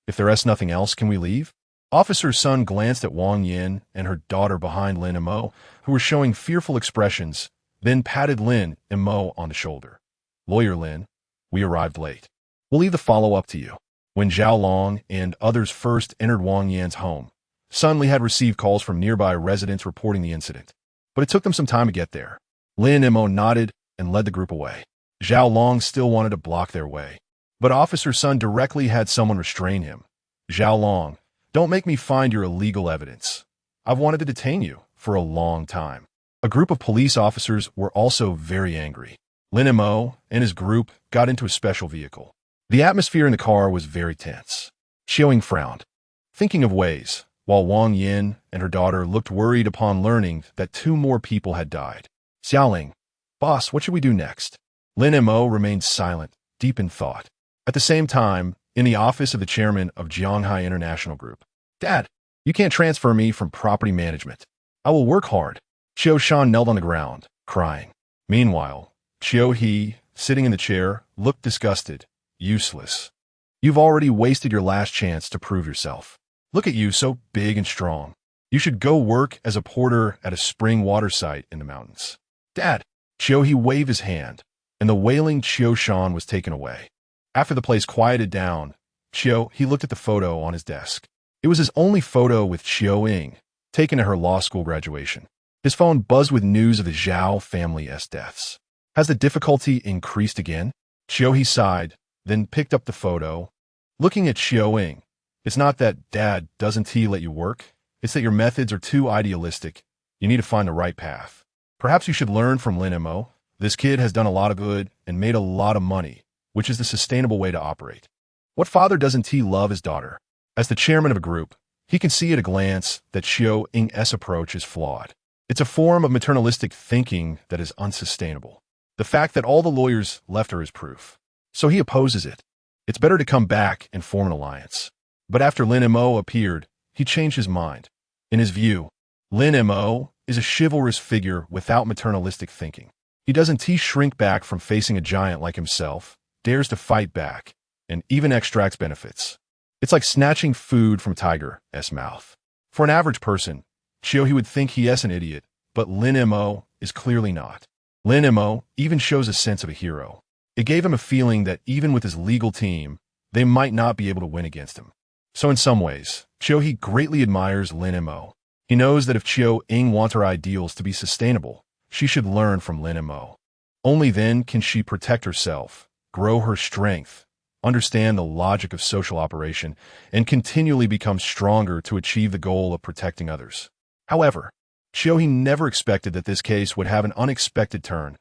If there is nothing else, can we leave? Officer Sun glanced at Wang Yan and her daughter behind Lin Mo, who were showing fearful expressions, then patted Lin Mo on the shoulder. Lawyer Lin, we arrived late. We'll leave the follow-up to you. When Zhao Long and others first entered Wang Yan's home, Sun Li had received calls from nearby residents reporting the incident, but it took them some time to get there. Lin Mo nodded and led the group away. Zhao Long still wanted to block their way, but Officer Sun directly had someone restrain him. Zhao Long, don't make me find your illegal evidence. I've wanted to detain you for a long time. A group of police officers were also very angry. Lin Mo and his group got into a special vehicle. The atmosphere in the car was very tense. Qiu Ying frowned, thinking of ways, while Wang Yan and her daughter looked worried upon learning that 2 more people had died. Xiaoling, boss, what should we do next? Lin Mo remained silent, deep in thought. At the same time, in the office of the chairman of Jianghai International Group, Dad, you can't transfer me from property management. I will work hard. Qiu Shan knelt on the ground, crying. Meanwhile, Qiu He, sitting in the chair, looked disgusted. Useless. You've already wasted your last chance to prove yourself. Look at you, so big and strong. You should go work as a porter at a spring water site in the mountains. Dad, Qiu He waved his hand, and the wailing Qiu Shan was taken away. After the place quieted down, Qiu He looked at the photo on his desk. It was his only photo with Qiu Ying, taken at her law school graduation. His phone buzzed with news of the Zhao family's deaths. Has the difficulty increased again? Qiu He sighed, then picked up the photo. Looking at Qiu Ying, it's not that Dad doesn't he let you work, it's that your methods are too idealistic. You need to find the right path. Perhaps you should learn from Lin Mo. This kid has done a lot of good and made a lot of money, which is the sustainable way to operate. What father doesn't he love his daughter? As the chairman of a group, he can see at a glance that Qiu Ying's approach is flawed. It's a form of maternalistic thinking that is unsustainable. The fact that all the lawyers left her is proof. So he opposes it. It's better to come back and form an alliance. But after Lin Mo appeared, he changed his mind. In his view, Lin Mo is a chivalrous figure without maternalistic thinking. He doesn't shrink back from facing a giant like himself, dares to fight back, and even extracts benefits. It's like snatching food from a tiger's mouth. For an average person, Qiu He would think he is an idiot, but Lin Mo is clearly not. Lin Mo even shows a sense of a hero. It gave him a feeling that even with his legal team, they might not be able to win against him. So in some ways, Qiu He greatly admires Lin Mo. He knows that if Qiu Ying wants her ideals to be sustainable, she should learn from Lin Mo. Only then can she protect herself, grow her strength, understand the logic of social operation, and continually become stronger to achieve the goal of protecting others. However, Qiu He never expected that this case would have an unexpected turn,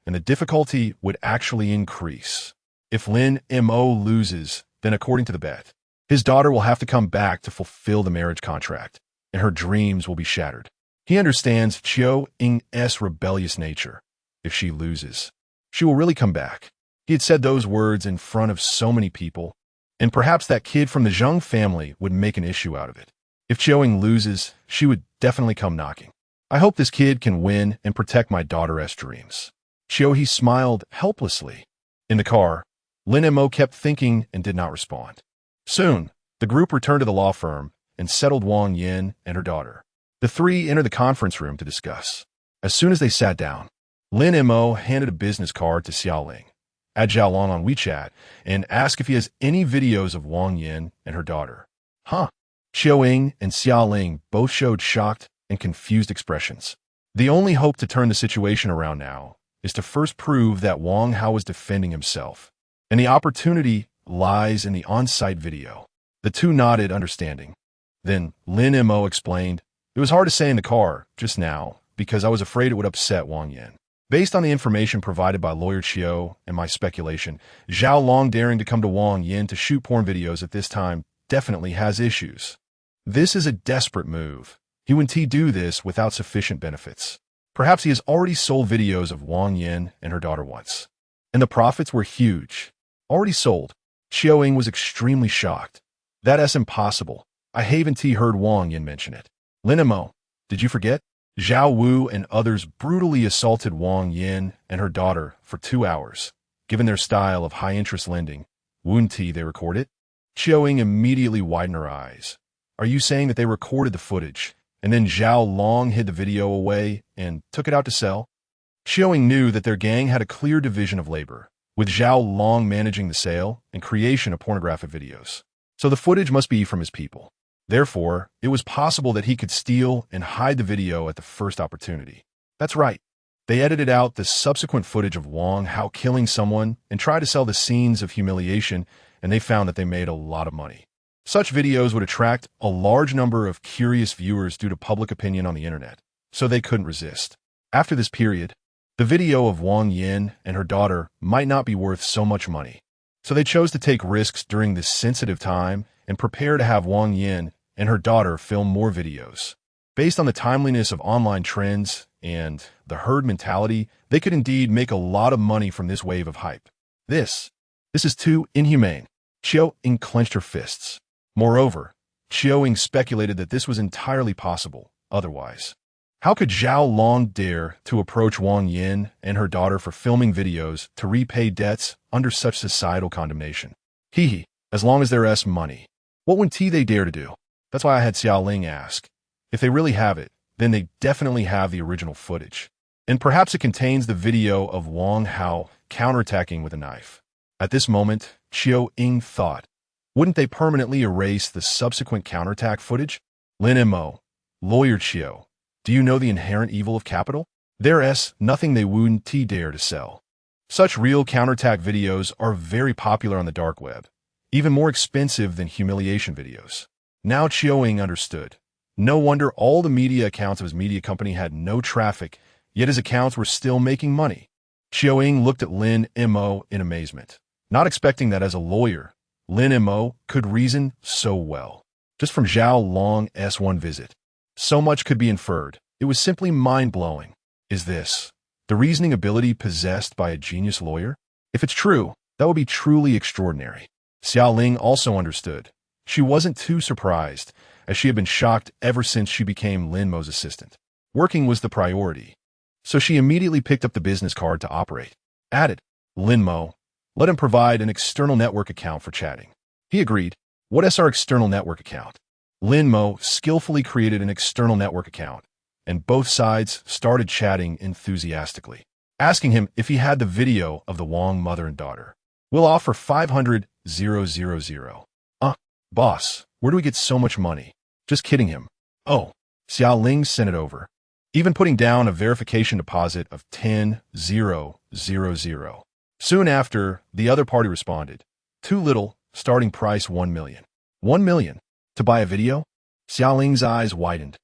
and the difficulty would actually increase. If Lin Mo loses, then according to the bet, his daughter will have to come back to fulfill the marriage contract, and her dreams will be shattered. He understands Chiao Ying's rebellious nature. If she loses, she will really come back. He had said those words in front of so many people, and perhaps that kid from the Zheng family would make an issue out of it. If Chiao Ying loses, she would definitely come knocking. I hope this kid can win and protect my daughter's dreams. Chiao He smiled helplessly. In the car, Lin Mo kept thinking and did not respond. Soon, the group returned to the law firm and settled Wang Yin and her daughter. The three entered the conference room to discuss. As soon as they sat down, Lin Mo handed a business card to Xiaoling, add Zhaolong on WeChat, and asked if he has any videos of Wang Yin and her daughter. Huh? Chiao Ying and Xiaoling both showed shocked and confused expressions. The only hope to turn the situation around now is to first prove that Wang Hao is defending himself, and the opportunity lies in the on-site video. The two nodded, understanding. Then Lin Mo explained, "It was hard to say in the car just now because I was afraid it would upset Wang Yin. Based on the information provided by lawyer Chiao and my speculation, Zhao Long daring to come to Wang Yin to shoot porn videos at this time definitely has issues. This is a desperate move. He wouldn't do this without sufficient benefits. Perhaps he has already sold videos of Wang Yin and her daughter once, and the profits were huge. Already sold." Chiao Ying was extremely shocked. "That's impossible. I haven't heard Wang Yin mention it." "Lin Mo, did you forget? Zhao Wu and others brutally assaulted Wang Yin and her daughter for 2 hours. Given their style of high-interest lending, wouldn't they record it?" Chiao Ying immediately widened her eyes. "Are you saying that they recorded the footage, and then Zhao Long hid the video away and took it out to sell?" Chiao Ying knew that their gang had a clear division of labor, with Zhao Long managing the sale and creation of pornographic videos. So the footage must be from his people. Therefore, it was possible that he could steal and hide the video at the first opportunity. That's right. They edited out the subsequent footage of Wang Hao killing someone and tried to sell the scenes of humiliation, and they found that they made a lot of money. Such videos would attract a large number of curious viewers due to public opinion on the internet, so they couldn't resist. After this period, the video of Wang Yin and her daughter might not be worth so much money, so they chose to take risks during this sensitive time and prepare to have Wang Yin and her daughter film more videos. Based on the timeliness of online trends and the herd mentality, they could indeed make a lot of money from this wave of hype. This is too inhumane. Chiao Ying clenched her fists. Moreover, Chiao Ying speculated that this was entirely possible otherwise. How could Zhao Long dare to approach Wang Yin and her daughter for filming videos to repay debts under such societal condemnation? Hehe, as long as there's money. What would they dare to do? That's why I had Xiaoling ask. If they really have it, then they definitely have the original footage. And perhaps it contains the video of Wang Hao counterattacking with a knife. At this moment, Chiao Ying thought, wouldn't they permanently erase the subsequent counterattack footage? Lin Mo, lawyer Chiao, do you know the inherent evil of capital? There's nothing they wouldn't dare to sell. Such real counterattack videos are very popular on the dark web, even more expensive than humiliation videos. Now Chiao Ying understood. No wonder all the media accounts of his media company had no traffic, yet his accounts were still making money. Chiao Ying looked at Lin Mo in amazement, not expecting that as a lawyer, Lin Mo could reason so well. Just from Zhao Long's one visit, so much could be inferred. It was simply mind-blowing. Is this the reasoning ability possessed by a genius lawyer? If it's true, that would be truly extraordinary. Xiaoling also understood. She wasn't too surprised, as she had been shocked ever since she became Lin Mo's assistant. Working was the priority, so she immediately picked up the business card to operate. Added, Lin Mo, let him provide an external network account for chatting. He agreed. What is our external network account? Lin Mo skillfully created an external network account, and both sides started chatting enthusiastically, asking him if he had the video of the Wang mother and daughter. We'll offer 500,000. Boss, where do we get so much money? Just kidding him. Oh, Xiaoling sent it over, even putting down a verification deposit of 10,000. Soon after, the other party responded. Too little, starting price 1 million. 1 million? To buy a video? Xiaoling's eyes widened.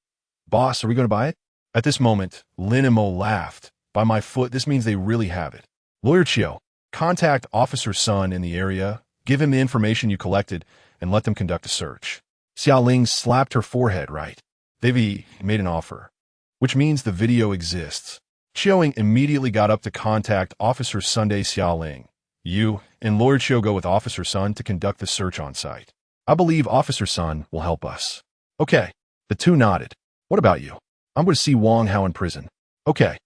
Boss, are we going to buy it? At this moment, Lin Mo laughed, By my foot, this means they really have it. Lawyer Chiu, contact Officer Sun in the area, give him the information you collected, and let them conduct a search. Xiaoling slapped her forehead, right? They've made an offer, which means the video exists. Chiu immediately got up to contact Officer Sunday Xiaoling. You and Lawyer Chiu go with Officer Sun to conduct the search on site. I believe Officer Sun will help us. Okay. The two nodded. What about you? I'm going to see Wang Hao in prison. Okay.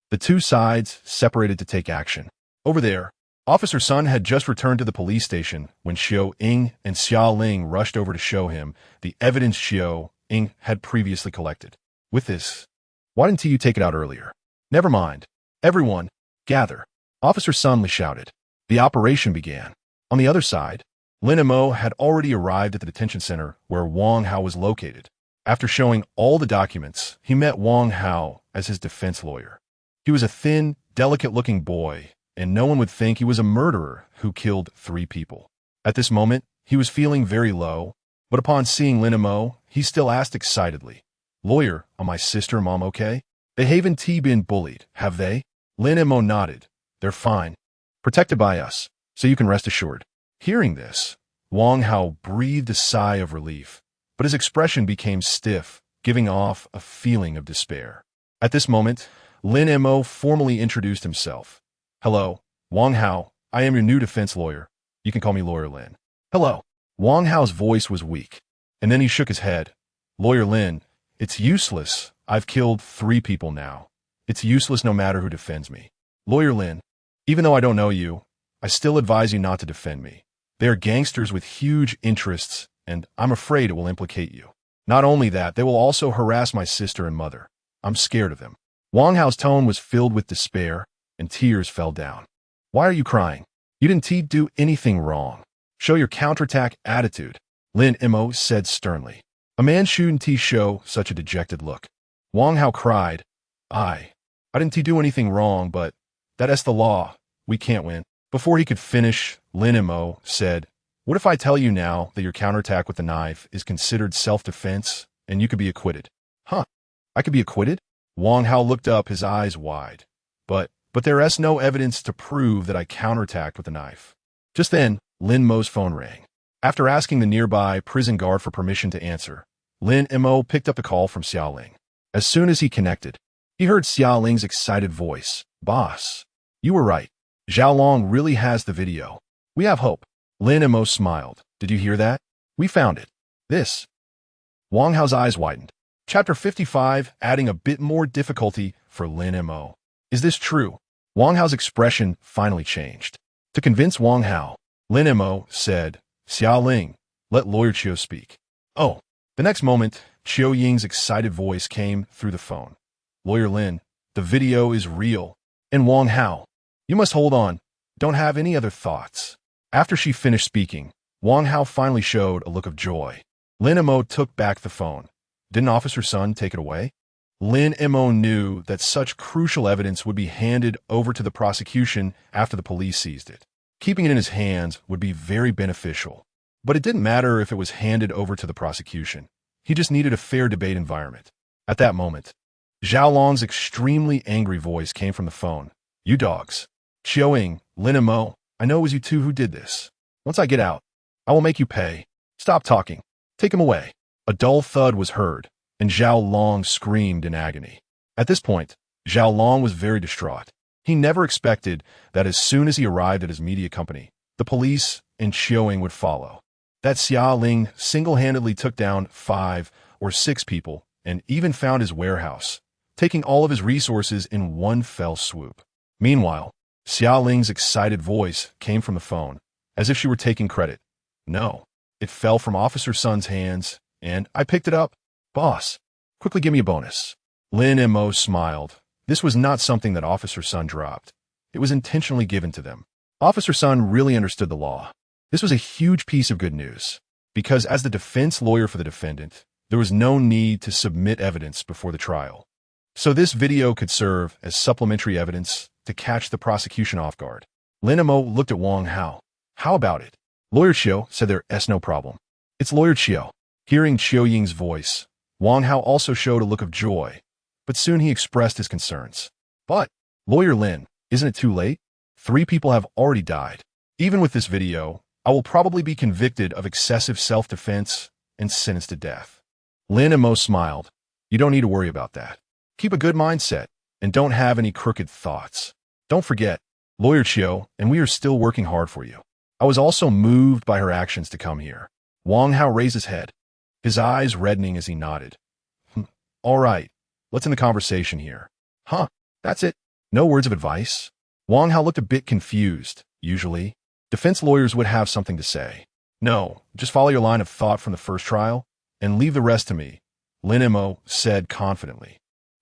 The two sides separated to take action. Over there, Officer Sun had just returned to the police station when Xiu Ying and Xia Ling rushed over to show him the evidence Xiu Ying had previously collected. With this, why didn't you take it out earlier? Never mind. Everyone, gather. Officer Sun shouted. The operation began. On the other side, Lin Mo had already arrived at the detention center where Wang Hao was located. After showing all the documents, he met Wang Hao as his defense lawyer. He was a thin, delicate-looking boy, and no one would think he was a murderer who killed 3 people. At this moment, he was feeling very low, but upon seeing Lin Mo, he still asked excitedly, Lawyer, are my sister and mom okay? They haven't been bullied, have they? Lin Mo nodded. They're fine. Protected by us, so you can rest assured. Hearing this, Wang Hao breathed a sigh of relief, but his expression became stiff, giving off a feeling of despair. At this moment, Lin Mo formally introduced himself. Hello, Wang Hao. I am your new defense lawyer. You can call me Lawyer Lin. Hello. Wang Hao's voice was weak, and then he shook his head. Lawyer Lin, it's useless. I've killed 3 people now. It's useless no matter who defends me. Lawyer Lin, even though I don't know you, I still advise you not to defend me. They are gangsters with huge interests, and I'm afraid it will implicate you. Not only that, they will also harass my sister and mother. I'm scared of them. Wang Hao's tone was filled with despair, and tears fell down. Why are you crying? You didn't do anything wrong. Show your counterattack attitude, Lin Mo said sternly. A man shouldn't show such a dejected look. Wang Hao cried, I didn't do anything wrong, but that's the law. We can't win. Before he could finish, Lin Mo said, what if I tell you now that your counterattack with the knife is considered self-defense and you could be acquitted? Huh? I could be acquitted? Wang Hao looked up, his eyes wide. But there is no evidence to prove that I counterattacked with the knife. Just then, Lin Mo's phone rang. After asking the nearby prison guard for permission to answer, Lin Mo picked up the call from Xiaoling. As soon as he connected, he heard Xiaoling's excited voice. Boss, you were right. Xiaolong really has the video. We have hope. Lin Mo smiled. Did you hear that? We found it. This. Wang Hao's eyes widened. Chapter 55, adding a bit more difficulty for Lin Mo. Is this true? Wang Hao's expression finally changed. To convince Wang Hao, Lin Mo said, Xiaoling, let Lawyer Chiu speak. Oh. The next moment, Chiu Ying's excited voice came through the phone. Lawyer Lin, the video is real. And Wang Hao, you must hold on. Don't have any other thoughts. After she finished speaking, Wang Hao finally showed a look of joy. Lin Mo took back the phone. Didn't Officer Sun take it away? Lin Mo knew that such crucial evidence would be handed over to the prosecution after the police seized it. Keeping it in his hands would be very beneficial. But it didn't matter if it was handed over to the prosecution. He just needed a fair debate environment. At that moment, Xiaolong's extremely angry voice came from the phone. You dogs. Chiu Ying, Lin Mo, I know it was you two who did this. Once I get out, I will make you pay. Stop talking. Take him away. A dull thud was heard, and Xiaolong screamed in agony. At this point, Xiaolong was very distraught. He never expected that as soon as he arrived at his media company, the police and Chiu Ying would follow. That Xiaoling single-handedly took down 5 or 6 people and even found his warehouse, taking all of his resources in one fell swoop. Meanwhile, Xiaoling's excited voice came from the phone, as if she were taking credit. No, it fell from Officer Sun's hands, and I picked it up. Boss, quickly give me a bonus. Lin Mo smiled. This was not something that Officer Sun dropped. It was intentionally given to them. Officer Sun really understood the law. This was a huge piece of good news, because as the defense lawyer for the defendant, there was no need to submit evidence before the trial. So this video could serve as supplementary evidence to catch the prosecution off guard. Lin Mo looked at Wang Hao. How about it? Lawyer Chiu said there's no problem. It's Lawyer Chiu. Hearing Chiu Ying's voice, Wang Hao also showed a look of joy, but soon he expressed his concerns. But Lawyer Lin, isn't it too late? 3 people have already died. Even with this video, I will probably be convicted of excessive self-defense and sentenced to death. Lin Mo smiled. You don't need to worry about that. Keep a good mindset and don't have any crooked thoughts. Don't forget, Lawyer Chiu, and we are still working hard for you. I was also moved by her actions to come here. Wang Hao raised his head, his eyes reddening as he nodded. All right, let's end the conversation here. Huh, that's it? No words of advice? Wang Hao looked a bit confused. Usually, defense lawyers would have something to say. No, just follow your line of thought from the first trial and leave the rest to me, Lin Mo said confidently.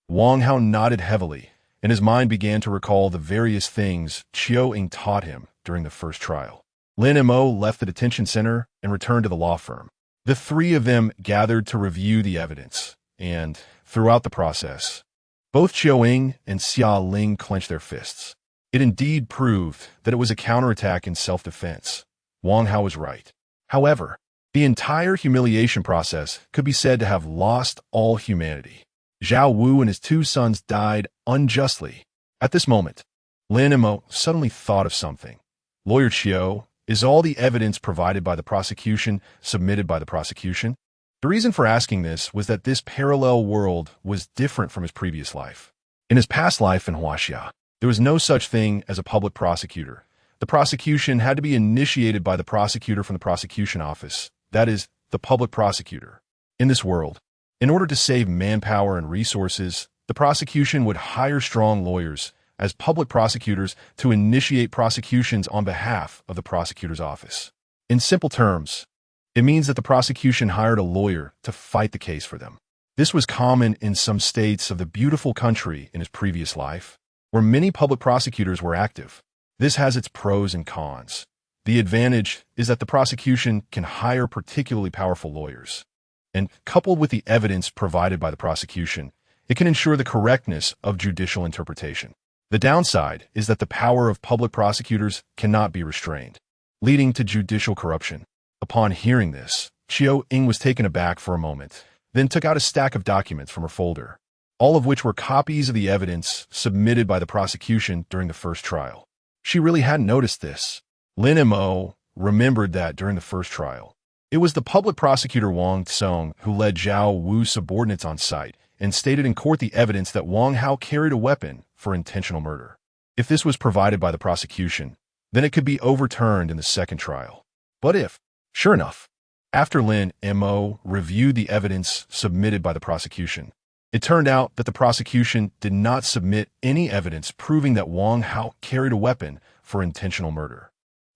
Wang Hao nodded heavily, and his mind began to recall the various things Chiu Ying taught him during the first trial. Lin Mo left the detention center and returned to the law firm. The 3 of them gathered to review the evidence, and throughout the process, both Chiu Ying and Xia Ling clenched their fists. It indeed proved that it was a counterattack in self-defense. Wang Hao was right. However, the entire humiliation process could be said to have lost all humanity. Zhao Wu and his 2 sons died unjustly. At this moment, Lin Mo suddenly thought of something. Lawyer Chiu, is all the evidence provided by the prosecution submitted by the prosecution? The reason for asking this was that this parallel world was different from his previous life. In his past life in Huaxia, there was no such thing as a public prosecutor. The prosecution had to be initiated by the prosecutor from the prosecution office, that is, the public prosecutor. In this world, in order to save manpower and resources, the prosecution would hire strong lawyers as public prosecutors to initiate prosecutions on behalf of the prosecutor's office. In simple terms, it means that the prosecution hired a lawyer to fight the case for them. This was common in some states of the beautiful country in his previous life, where many public prosecutors were active. This has its pros and cons. The advantage is that the prosecution can hire particularly powerful lawyers. And coupled with the evidence provided by the prosecution, it can ensure the correctness of judicial interpretation. The downside is that the power of public prosecutors cannot be restrained, leading to judicial corruption. Upon hearing this, Chiu Ying was taken aback for a moment, then took out a stack of documents from her folder, all of which were copies of the evidence submitted by the prosecution during the first trial. She really hadn't noticed this. Lin Mo remembered that during the first trial, it was the public prosecutor Wang Tsong who led Zhao Wu's subordinates on site and stated in court the evidence that Wang Hao carried a weapon for intentional murder. If this was provided by the prosecution, then it could be overturned in the second trial. But if, sure enough, after Lin Mo reviewed the evidence submitted by the prosecution, it turned out that the prosecution did not submit any evidence proving that Wang Hao carried a weapon for intentional murder.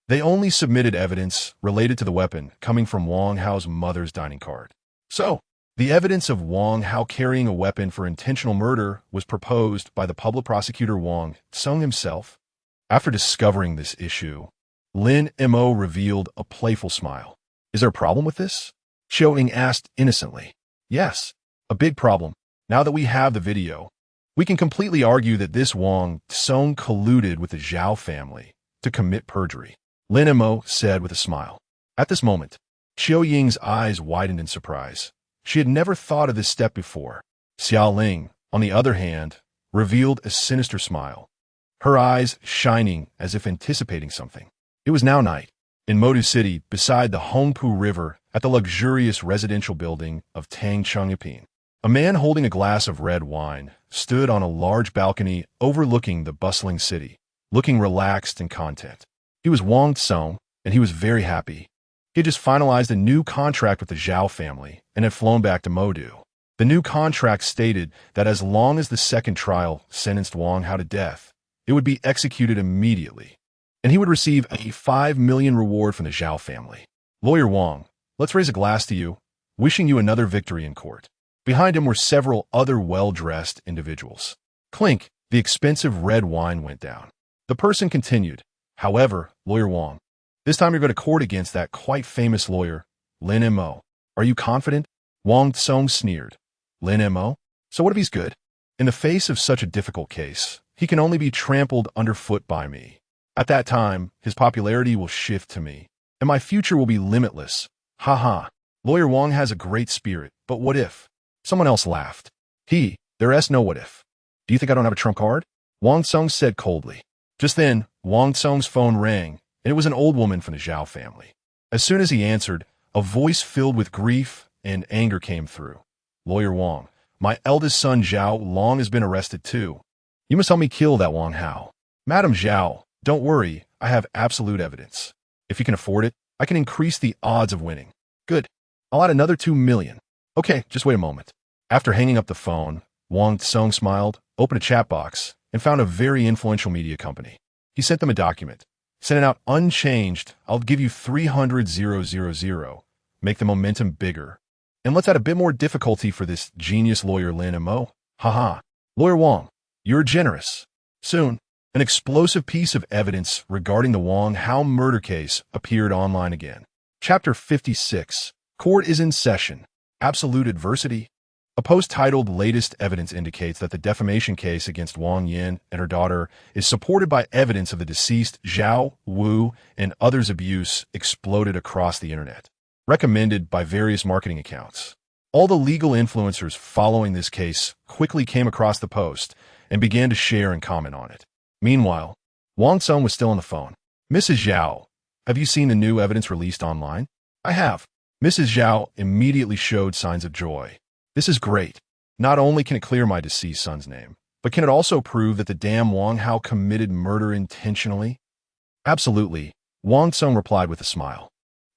They only submitted evidence related to the weapon coming from Wang Hao's mother's dining card. So, the evidence of Wang Hao carrying a weapon for intentional murder was proposed by the public prosecutor Wang Tsong himself. After discovering this issue, Lin Mo revealed a playful smile. Is there a problem with this? Chiu Ying asked innocently. Yes, a big problem. Now that we have the video, we can completely argue that this Wang Tsong colluded with the Zhao family to commit perjury, Lin Mo said with a smile. At this moment, Chiu Ying's eyes widened in surprise. She had never thought of this step before. Xia Ling, on the other hand, revealed a sinister smile, her eyes shining as if anticipating something. It was now night, in Modu City, beside the Hongpu River at the luxurious residential building of Tang Chengyapin. A man holding a glass of red wine stood on a large balcony overlooking the bustling city, looking relaxed and content. He was Wang Tsong, and he was very happy. He had just finalized a new contract with the Zhao family and had flown back to Modu. The new contract stated that as long as the second trial sentenced Wang Hao to death, it would be executed immediately, and he would receive a 5 million reward from the Zhao family. Lawyer Wang, let's raise a glass to you, wishing you another victory in court. Behind him were several other well-dressed individuals. Clink, the expensive red wine went down. The person continued, however, Lawyer Wang, this time you're going to court against that quite famous lawyer, Lin Mo. Are you confident? Wang Tsong sneered. Lin Mo? So what if he's good? In the face of such a difficult case, he can only be trampled underfoot by me. At that time, his popularity will shift to me, and my future will be limitless. Ha ha. Lawyer Wang has a great spirit, but what if? Someone else laughed. There is no what if. Do you think I don't have a trump card? Wang Tsung said coldly. Just then, Wang Tsung's phone rang, and it was an old woman from the Zhao family. As soon as he answered, a voice filled with grief and anger came through. Lawyer Wang, my eldest son Zhao Long has been arrested too. You must help me kill that Wang Hao. Madam Zhao, don't worry, I have absolute evidence. If you can afford it, I can increase the odds of winning. Good. I'll add another 2 million. Okay, just wait a moment. After hanging up the phone, Wang Tsung smiled, opened a chat box, and found a very influential media company. He sent them a document. Send it out unchanged. I'll give you 300,000. Make the momentum bigger. And let's add a bit more difficulty for this genius lawyer Lin Mo. Haha. Lawyer Wang, you're generous. Soon, an explosive piece of evidence regarding the Wang Hao murder case appeared online again. Chapter 56. Court is in session. Absolute adversity. A post titled Latest Evidence indicates that the defamation case against Wang Yin and her daughter is supported by evidence of the deceased Zhao Wu and others' abuse exploded across the internet, recommended by various marketing accounts. All the legal influencers following this case quickly came across the post and began to share and comment on it. Meanwhile, Wang Tsung was still on the phone. Mrs. Zhao, have you seen the new evidence released online? I have. Mrs. Zhao immediately showed signs of joy. This is great. Not only can it clear my deceased son's name, but can it also prove that the damn Wang Hao committed murder intentionally? Absolutely, Wang Tsung replied with a smile.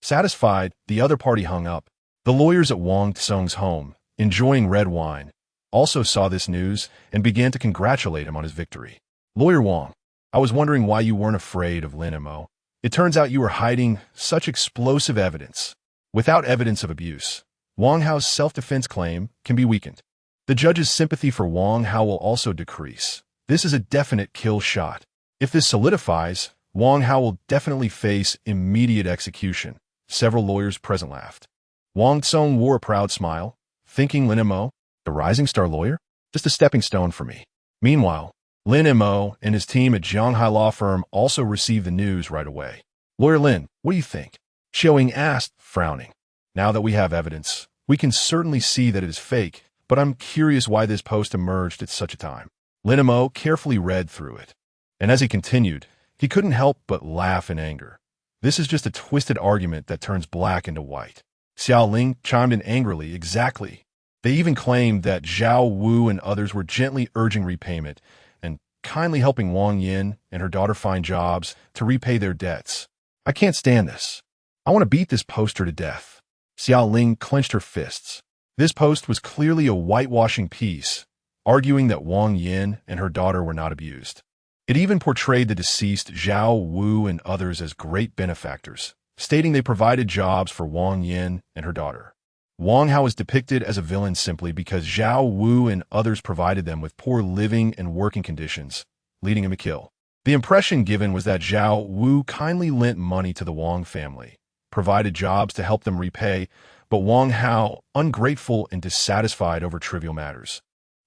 Satisfied, the other party hung up. The lawyers at Wang Tsung's home, enjoying red wine, also saw this news and began to congratulate him on his victory. Lawyer Wang, I was wondering why you weren't afraid of Lin Mo. It turns out you were hiding such explosive evidence. Without evidence of abuse, Wang Hao's self-defense claim can be weakened. The judge's sympathy for Wang Hao will also decrease. This is a definite kill shot. If this solidifies, Wang Hao will definitely face immediate execution. Several lawyers present laughed. Wang Tsung wore a proud smile, thinking Lin Mo, the rising star lawyer, just a stepping stone for me. Meanwhile, Lin Mo and his team at Jianghai Law Firm also received the news right away. Lawyer Lin, what do you think? Xiaoying asked, frowning. Now that we have evidence, we can certainly see that it is fake, but I'm curious why this post emerged at such a time. Lin Mo carefully read through it, and as he continued, he couldn't help but laugh in anger. This is just a twisted argument that turns black into white. Xiao Ling chimed in angrily, exactly. They even claimed that Zhao Wu and others were gently urging repayment and kindly helping Wang Yin and her daughter find jobs to repay their debts. I can't stand this. I want to beat this poster to death. Xiao Ling clenched her fists. This post was clearly a whitewashing piece, arguing that Wang Yin and her daughter were not abused. It even portrayed the deceased Zhao Wu and others as great benefactors, stating they provided jobs for Wang Yin and her daughter. Wang Hao was depicted as a villain simply because Zhao Wu and others provided them with poor living and working conditions, leading him to kill. The impression given was that Zhao Wu kindly lent money to the Wang family, provided jobs to help them repay, but Wang Hao, ungrateful and dissatisfied over trivial matters,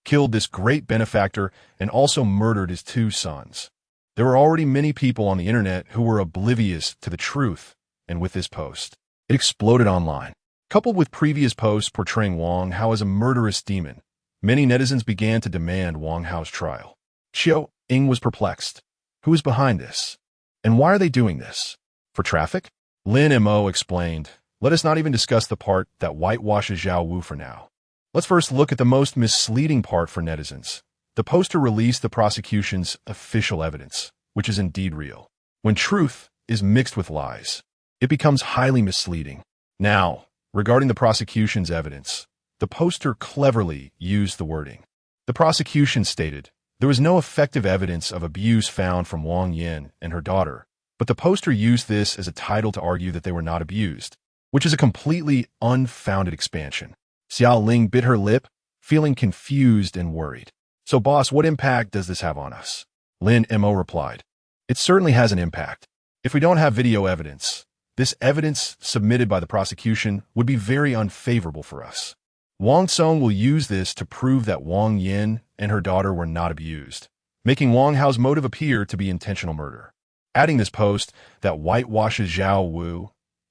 killed this great benefactor and also murdered his 2 sons. There were already many people on the internet who were oblivious to the truth, and with this post, it exploded online. Coupled with previous posts portraying Wang Hao as a murderous demon, many netizens began to demand Wang Hao's trial. Xiao Ying was perplexed. Who is behind this? And why are they doing this? For traffic? Lin Mo explained, let us not even discuss the part that whitewashes Zhao Wu for now. Let's first look at the most misleading part for netizens. The poster released the prosecution's official evidence, which is indeed real. When truth is mixed with lies, it becomes highly misleading. Now, regarding the prosecution's evidence, the poster cleverly used the wording. The prosecution stated, there was no effective evidence of abuse found from Wang Yin and her daughter, but the poster used this as a title to argue that they were not abused, which is a completely unfounded expansion. Xiao Ling bit her lip, feeling confused and worried. So boss, what impact does this have on us? Lin Mo replied. It certainly has an impact. If we don't have video evidence, this evidence submitted by the prosecution would be very unfavorable for us. Wang Tsung will use this to prove that Wang Yin and her daughter were not abused, making Wang Hao's motive appear to be intentional murder. Adding this post that whitewashes Zhao Wu,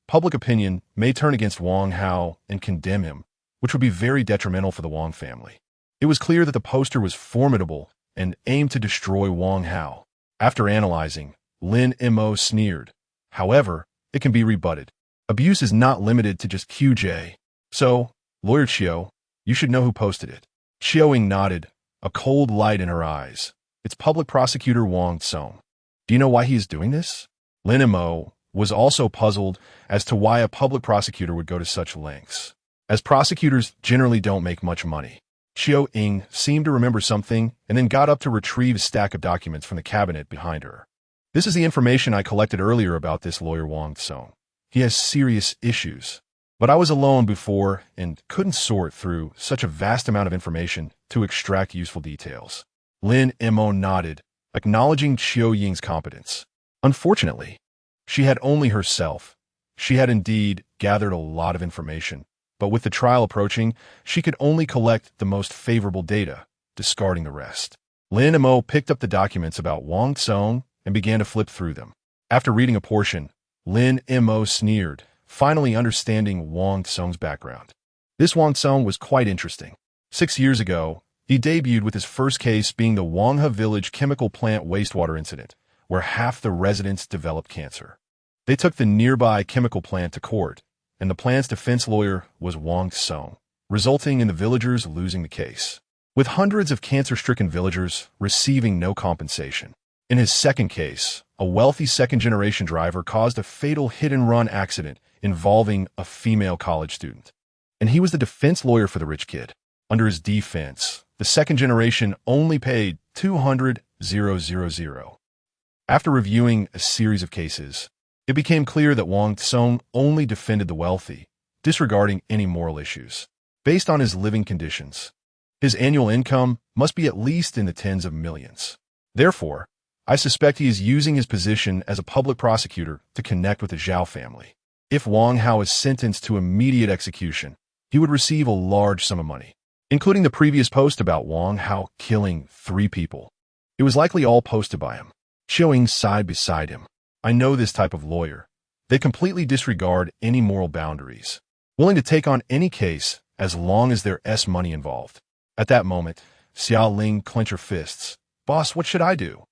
public opinion may turn against Wang Hao and condemn him, which would be very detrimental for the Wang family. It was clear that the poster was formidable and aimed to destroy Wang Hao. After analyzing, Lin Mo sneered. However, it can be rebutted. Abuse is not limited to just QJ. So, Lawyer Chiu, you should know who posted it. Chiu-ing nodded, a cold light in her eyes. It's public prosecutor Wang Song. Do you know why he is doing this? Lin Mo was also puzzled as to why a public prosecutor would go to such lengths, as prosecutors generally don't make much money. Chiu-ing seemed to remember something and then got up to retrieve a stack of documents from the cabinet behind her. This is the information I collected earlier about this lawyer Wang Song. He has serious issues. But I was alone before and couldn't sort through such a vast amount of information to extract useful details. Lin Mo nodded, acknowledging Chiu-ying's competence. Unfortunately, she had only herself. She had indeed gathered a lot of information, but with the trial approaching, she could only collect the most favorable data, discarding the rest. Lin Mo picked up the documents about Wang Song and began to flip through them. After reading a portion, Lin Mo sneered, finally understanding Wang Song's background. This Wang Song was quite interesting. 6 years ago, he debuted with his first case being the Wanghe Village chemical plant wastewater incident, where half the residents developed cancer. They took the nearby chemical plant to court, and the plant's defense lawyer was Wang Song, resulting in the villagers losing the case, with hundreds of cancer-stricken villagers receiving no compensation. In his second case, a wealthy second-generation driver caused a fatal hit-and-run accident involving a female college student, and he was the defense lawyer for the rich kid. Under his defense, the second generation only paid $200,000. After reviewing a series of cases, it became clear that Wang Song only defended the wealthy, disregarding any moral issues. Based on his living conditions, his annual income must be at least in the tens of millions. Therefore, I suspect he is using his position as a public prosecutor to connect with the Zhao family. If Wang Hao is sentenced to immediate execution, he would receive a large sum of money, including the previous post about Wang Hao killing 3 people. It was likely all posted by him. Chiu-ing sighed beside him. I know this type of lawyer. They completely disregard any moral boundaries, willing to take on any case as long as there's money involved. At that moment, Xia Ling clenched her fists. Boss, what should I do?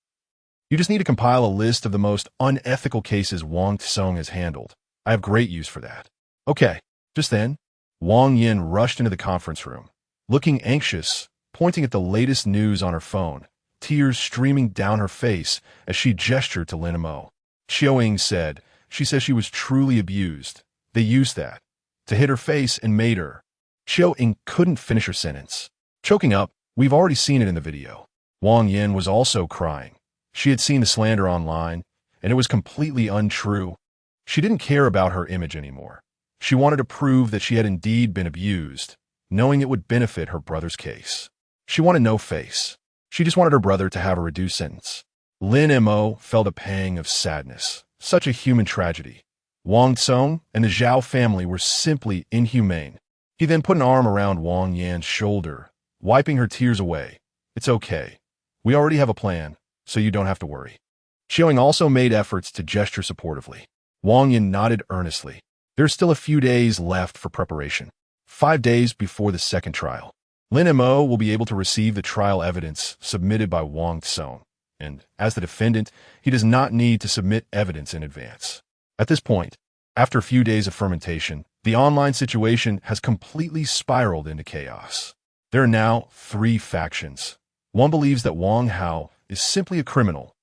You just need to compile a list of the most unethical cases Wang Song has handled. I have great use for that. Okay. Just then, Wang Yin rushed into the conference room, looking anxious, pointing at the latest news on her phone, tears streaming down her face as she gestured to Lin Mo. Chiu-ing said, she says she was truly abused. They used that to hit her face and made her. Chiu-ing couldn't finish her sentence. Choking up, we've already seen it in the video. Wang Yin was also crying. She had seen the slander online, and it was completely untrue. She didn't care about her image anymore. She wanted to prove that she had indeed been abused, knowing it would benefit her brother's case. She wanted no face. She just wanted her brother to have a reduced sentence. Lin Mo felt a pang of sadness. Such a human tragedy. Wang Song and the Zhao family were simply inhumane. He then put an arm around Wang Yan's shoulder, wiping her tears away. It's okay. We already have a plan, so you don't have to worry. Chiu-ing also made efforts to gesture supportively. Wang Yan nodded earnestly. There's still a few days left for preparation. 5 days before the second trial. Lin Mo will be able to receive the trial evidence submitted by Wang Song, and as the defendant, he does not need to submit evidence in advance. At this point, after a few days of fermentation, the online situation has completely spiraled into chaos. There are now 3 factions. One believes that Wang Hao is simply a criminal.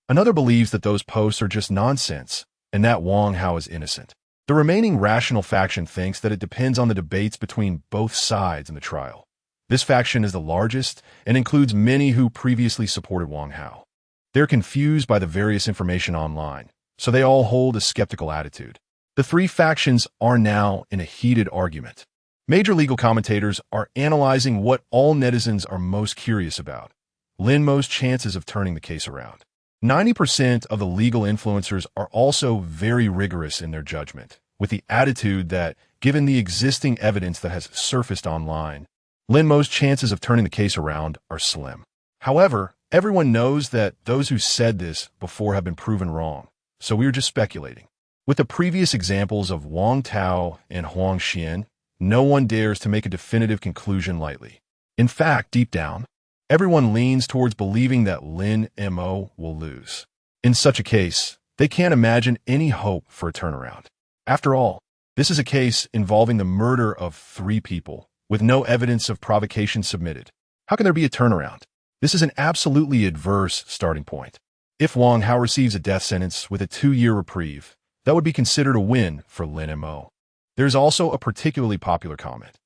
Another believes that those posts are just nonsense, and that Wang Hao is innocent. The remaining rational faction thinks that it depends on the debates between both sides in the trial. This faction is the largest and includes many who previously supported Wang Hao. They're confused by the various information online, so they all hold a skeptical attitude. The 3 factions are now in a heated argument. Major legal commentators are analyzing what all netizens are most curious about: Lin Mo's chances of turning the case around. 90% of the legal influencers are also very rigorous in their judgment, with the attitude that, given the existing evidence that has surfaced online, Lin Mo's chances of turning the case around are slim. However, everyone knows that those who said this before have been proven wrong, so we are just speculating. With the previous examples of Wang Tao and Huang Xian, no one dares to make a definitive conclusion lightly. In fact, deep down, Everyone leans towards believing that Lin Mo will lose. In such a case, they can't imagine any hope for a turnaround. After all, this is a case involving the murder of 3 people, with no evidence of provocation submitted. How can there be a turnaround? This is an absolutely adverse starting point. If Wang Hao receives a death sentence with a 2-year reprieve, that would be considered a win for Lin Mo. There's also a particularly popular comment.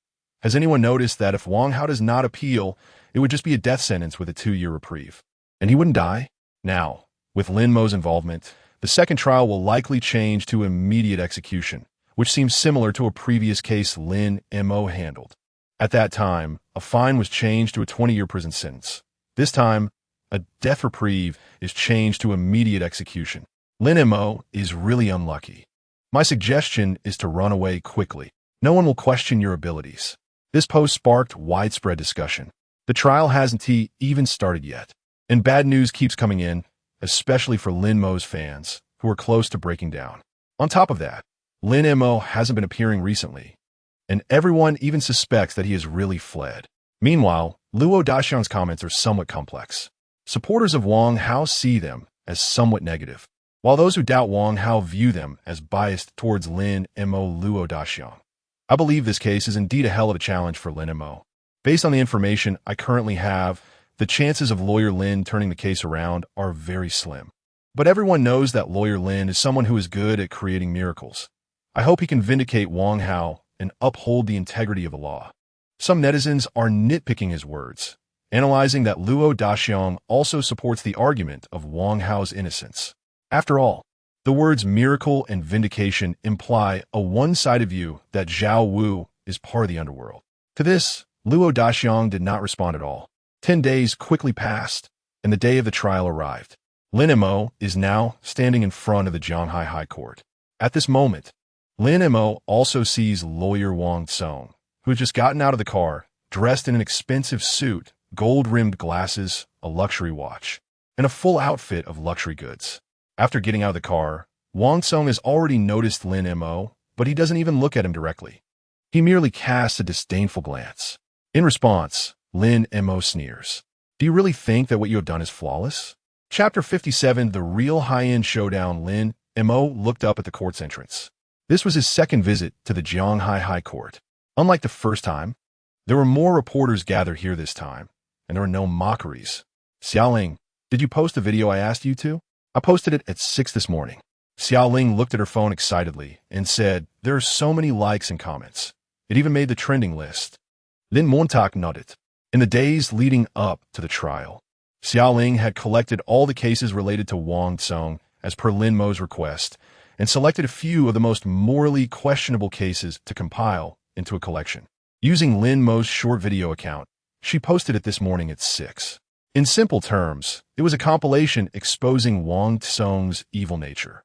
Has anyone noticed that if Wang Hao does not appeal, it would just be a death sentence with a 2-year reprieve? And he wouldn't die? Now, with Lin Mo's involvement, the second trial will likely change to immediate execution, which seems similar to a previous case Lin Mo handled. At that time, a fine was changed to a 20-year prison sentence. This time, a death reprieve is changed to immediate execution. Lin Mo is really unlucky. My suggestion is to run away quickly. No one will question your abilities. This post sparked widespread discussion. The trial hasn't even started yet, and bad news keeps coming in, especially for Lin Mo's fans, who are close to breaking down. On top of that, Lin Mo hasn't been appearing recently, and everyone even suspects that he has really fled. Meanwhile, Luo Daxiang's comments are somewhat complex. Supporters of Wang Hao see them as somewhat negative, while those who doubt Wang Hao view them as biased towards Lin Mo. Luo Daxiang. I believe this case is indeed a hell of a challenge for Lin Mo. Based on the information I currently have, the chances of Lawyer Lin turning the case around are very slim. But everyone knows that Lawyer Lin is someone who is good at creating miracles. I hope he can vindicate Wang Hao and uphold the integrity of the law. Some netizens are nitpicking his words, analyzing that Luo Daxiang also supports the argument of Wang Hao's innocence. After all, the words miracle and vindication imply a one-sided view that Zhao Wu is part of the underworld. To this, Luo Daxiang did not respond at all. 10 days quickly passed, and the day of the trial arrived. Lin Mo is now standing in front of the Shanghai High Court. At this moment, Lin Mo also sees lawyer Wang Song, who had just gotten out of the car, dressed in an expensive suit, gold-rimmed glasses, a luxury watch, and a full outfit of luxury goods. After getting out of the car, Wang Song has already noticed Lin Mo, but he doesn't even look at him directly. He merely casts a disdainful glance. In response, Lin Mo sneers. Do you really think that what you have done is flawless? Chapter 57, The Real High-End Showdown. Lin Mo looked up at the court's entrance. This was his second visit to the Shanghai High Court. Unlike the first time, there were more reporters gathered here this time, and there were no mockeries. Xiaoling, did you post the video I asked you to? I posted it at 6 this morning. Xiaoling looked at her phone excitedly and said, there are so many likes and comments. It even made the trending list. Lin Montauk nodded. In the days leading up to the trial, Xiaoling had collected all the cases related to Wang Song as per Lin Mo's request and selected a few of the most morally questionable cases to compile into a collection. Using Lin Mo's short video account, she posted it this morning at 6. In simple terms, it was a compilation exposing Wang Song's evil nature.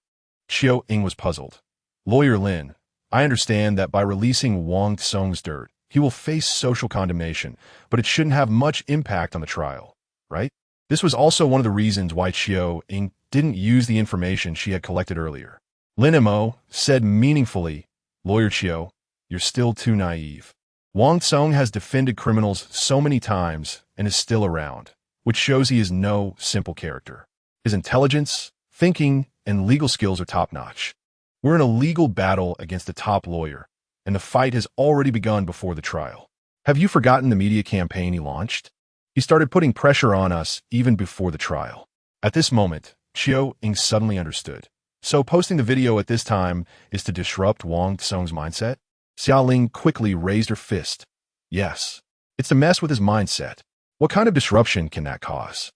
Xiao Ying was puzzled. Lawyer Lin, I understand that by releasing Wang Song's dirt, he will face social condemnation, but it shouldn't have much impact on the trial, right? This was also one of the reasons why Xiao Ying didn't use the information she had collected earlier. Lin Mo said meaningfully, Lawyer Xiao, you're still too naive. Wang Song has defended criminals so many times and is still around, which shows he is no simple character. His intelligence, thinking, and legal skills are top-notch. We're in a legal battle against a top lawyer, and the fight has already begun before the trial. Have you forgotten the media campaign he launched? He started putting pressure on us even before the trial. At this moment, Xiao Ying suddenly understood. So posting the video at this time is to disrupt Wang Song's mindset? Xiaoling quickly raised her fist. Yes, it's to mess with his mindset. What kind of disruption can that cause?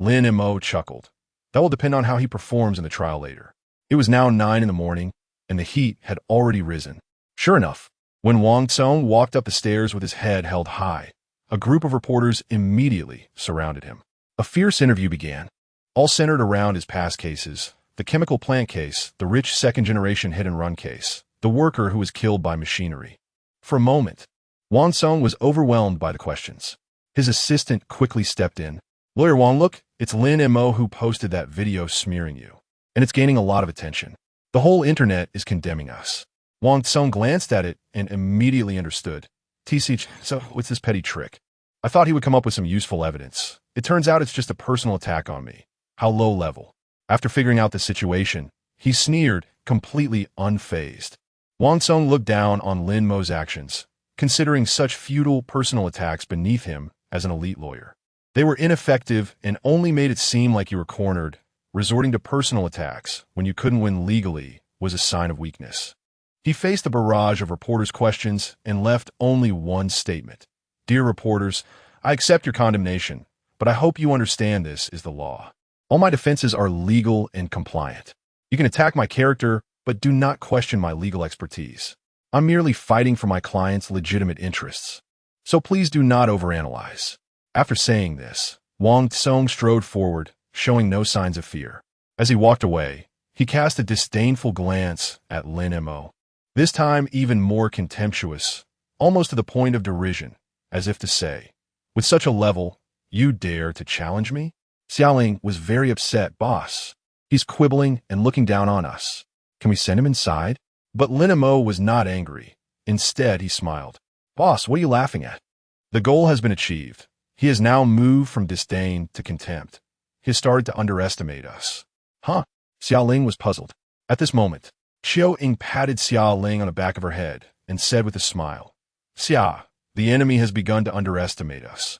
Lin Mo chuckled. That will depend on how he performs in the trial later. It was now 9 in the morning, and the heat had already risen. Sure enough, when Wang Song walked up the stairs with his head held high, a group of reporters immediately surrounded him. A fierce interview began, all centered around his past cases, the chemical plant case, the rich second-generation hit-and-run case, the worker who was killed by machinery. For a moment, Wang Song was overwhelmed by the questions. His assistant quickly stepped in. Lawyer Wang, look, it's Lin Mo who posted that video smearing you, and it's gaining a lot of attention. The whole internet is condemning us. Wang Song glanced at it and immediately understood. TC, so what's this petty trick? I thought he would come up with some useful evidence. It turns out it's just a personal attack on me. How low level. After figuring out the situation, he sneered, completely unfazed. Wang Song looked down on Lin Mo's actions, considering such futile personal attacks beneath him as an elite lawyer. They were ineffective and only made it seem like you were cornered. Resorting to personal attacks when you couldn't win legally was a sign of weakness. He faced a barrage of reporters' questions and left only one statement. Dear reporters, I accept your condemnation, but I hope you understand this is the law. All my defenses are legal and compliant. You can attack my character, but do not question my legal expertise. I'm merely fighting for my client's legitimate interests. So please do not overanalyze. After saying this, Wang Song strode forward, showing no signs of fear. As he walked away, he cast a disdainful glance at Lin Mo. This time even more contemptuous, almost to the point of derision, as if to say, with such a level, you dare to challenge me? Xiaoling was very upset, boss. He's quibbling and looking down on us. Can we send him inside? But Lin Mo was not angry. Instead, he smiled. Boss, what are you laughing at? The goal has been achieved. He has now moved from disdain to contempt. He has started to underestimate us. Huh? Xiaoling was puzzled. At this moment, Xiao Ying patted Xiaoling on the back of her head and said with a smile, Xia, the enemy has begun to underestimate us.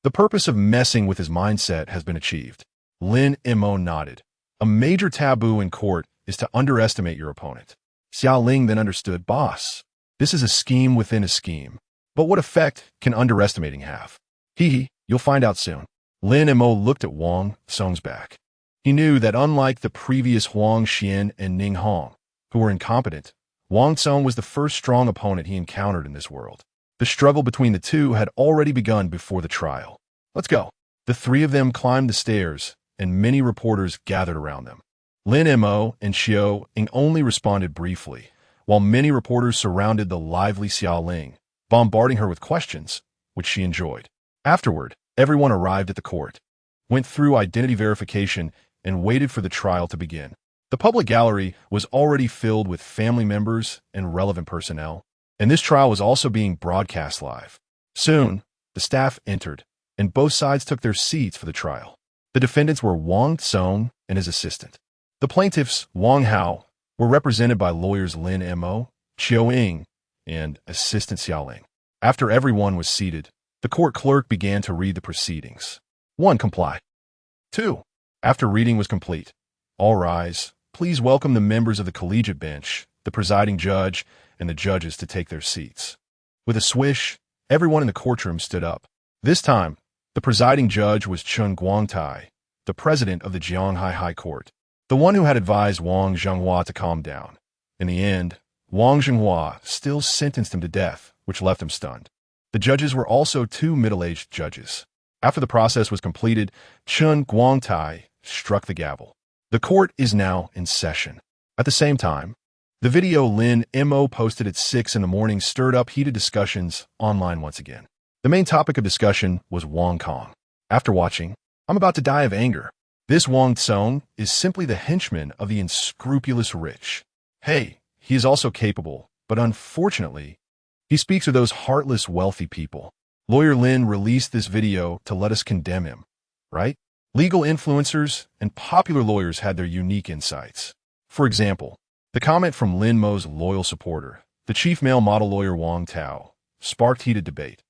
The purpose of messing with his mindset has been achieved. Lin Mo nodded. A major taboo in court is to underestimate your opponent. Xiaoling then understood, boss. This is a scheme within a scheme. But what effect can underestimating have? Hehe, you'll find out soon. Lin Mo looked at Wang Song's back. He knew that unlike the previous Huang Xian and Ning Hong, who were incompetent, Wang Song was the first strong opponent he encountered in this world. The struggle between the two had already begun before the trial. Let's go. The three of them climbed the stairs, and many reporters gathered around them. Lin Mo and Xiao Ying only responded briefly, while many reporters surrounded the lively Xiaoling, bombarding her with questions, which she enjoyed. Afterward, everyone arrived at the court, went through identity verification, and waited for the trial to begin. The public gallery was already filled with family members and relevant personnel, and this trial was also being broadcast live. Soon, the staff entered, and both sides took their seats for the trial. The defendants were Wang Song and his assistant. The plaintiffs, Wang Hao, were represented by lawyers Lin Mo, Xiao Ying, and assistant Xiaoling. After everyone was seated, the court clerk began to read the proceedings. 1. Comply. 2. After reading was complete, all rise. Please welcome the members of the collegiate bench, the presiding judge, and the judges to take their seats. With a swish, everyone in the courtroom stood up. This time, the presiding judge was Chun Guangtai, the president of the Jianghai High Court, the one who had advised Wang Zhenghua to calm down. In the end, Wang Zhenghua still sentenced him to death, which left him stunned. The judges were also two middle-aged judges. After the process was completed, Chun Guangtai struck the gavel. The court is now in session. At the same time, the video Lin Mo posted at 6 in the morning stirred up heated discussions online once again. The main topic of discussion was Wang Kong. After watching, I'm about to die of anger. This Wang Song is simply the henchman of the unscrupulous rich. Hey, he is also capable, but unfortunately, he speaks of those heartless wealthy people. Lawyer Lin released this video to let us condemn him, right? Legal influencers and popular lawyers had their unique insights. For example, the comment from Lin Mo's loyal supporter, the chief male model lawyer Wang Tao, sparked heated debate.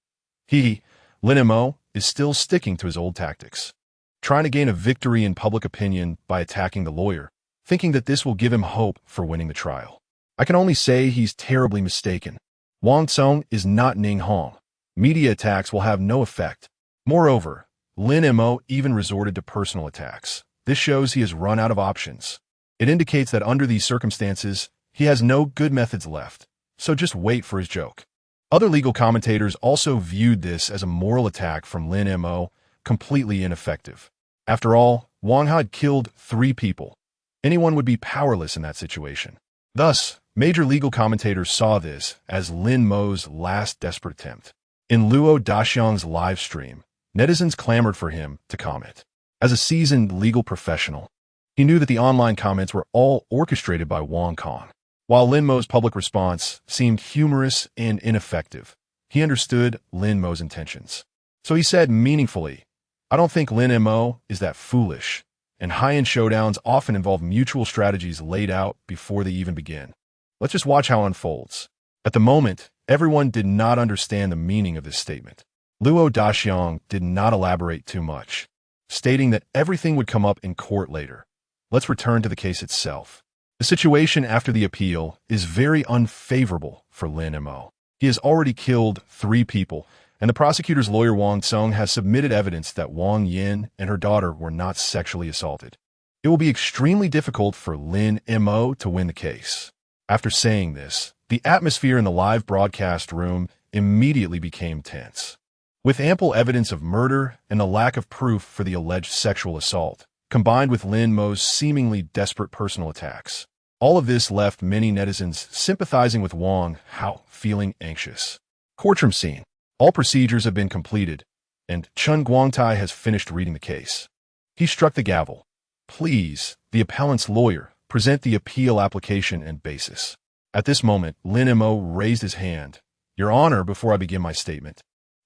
Lin Mo is still sticking to his old tactics, trying to gain a victory in public opinion by attacking the lawyer, thinking that this will give him hope for winning the trial. I can only say he's terribly mistaken. Wang Song is not Ning Hong. Media attacks will have no effect. Moreover, Lin Mo even resorted to personal attacks. This shows he has run out of options. It indicates that under these circumstances, he has no good methods left, so just wait for his joke. Other legal commentators also viewed this as a moral attack from Lin Mo, completely ineffective. After all, Wang had killed 3 people. Anyone would be powerless in that situation. Thus, major legal commentators saw this as Lin Mo's last desperate attempt. In Luo Daxiang's live stream, netizens clamored for him to comment. As a seasoned legal professional, he knew that the online comments were all orchestrated by Wang Kong. While Lin Mo's public response seemed humorous and ineffective, he understood Lin Mo's intentions. So he said meaningfully, I don't think Lin Mo is that foolish, and high-end showdowns often involve mutual strategies laid out before they even begin. Let's just watch how it unfolds. At the moment, everyone did not understand the meaning of this statement. Luo Daxiang did not elaborate too much, stating that everything would come up in court later. Let's return to the case itself. The situation after the appeal is very unfavorable for Lin Mo. He has already killed 3 people, and the prosecutor's lawyer Wang Tsung has submitted evidence that Wang Yin and her daughter were not sexually assaulted. It will be extremely difficult for Lin Mo to win the case. After saying this, the atmosphere in the live broadcast room immediately became tense. With ample evidence of murder and the lack of proof for the alleged sexual assault, combined with Lin Mo's seemingly desperate personal attacks, all of this left many netizens sympathizing with Wang Hao, feeling anxious. Courtroom scene. All procedures have been completed, and Chen Guangtai has finished reading the case. He struck the gavel. Please, the appellant's lawyer, present the appeal application and basis. At this moment, Lin Mo raised his hand. Your Honor, before I begin my statement,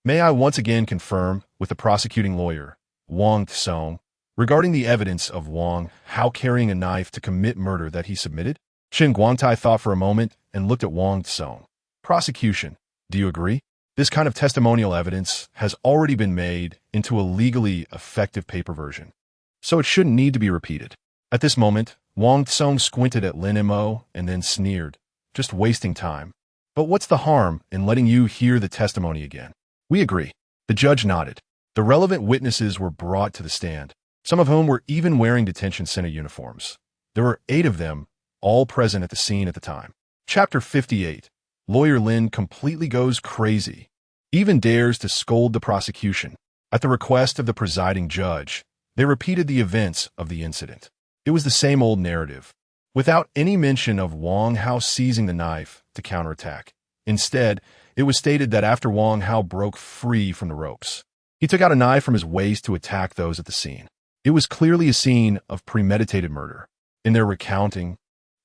may I once again confirm with the prosecuting lawyer, Wang Tsung, regarding the evidence of Wang Hao carrying a knife to commit murder that he submitted? Chen Guangtai thought for a moment and looked at Wang Tsung. Prosecution, do you agree? This kind of testimonial evidence has already been made into a legally effective paper version, so it shouldn't need to be repeated. At this moment, Wang Tsung squinted at Lin Mo and then sneered, just wasting time. But what's the harm in letting you hear the testimony again? We agree. The judge nodded. The relevant witnesses were brought to the stand, some of whom were even wearing detention center uniforms. There were 8 of them, all present at the scene at the time. Chapter 58. Lawyer Lin completely goes crazy, even dares to scold the prosecution. At the request of the presiding judge, they repeated the events of the incident. It was the same old narrative, without any mention of Wang Hao seizing the knife to counterattack. Instead, it was stated that after Wang Hao broke free from the ropes, he took out a knife from his waist to attack those at the scene. It was clearly a scene of premeditated murder. In their recounting,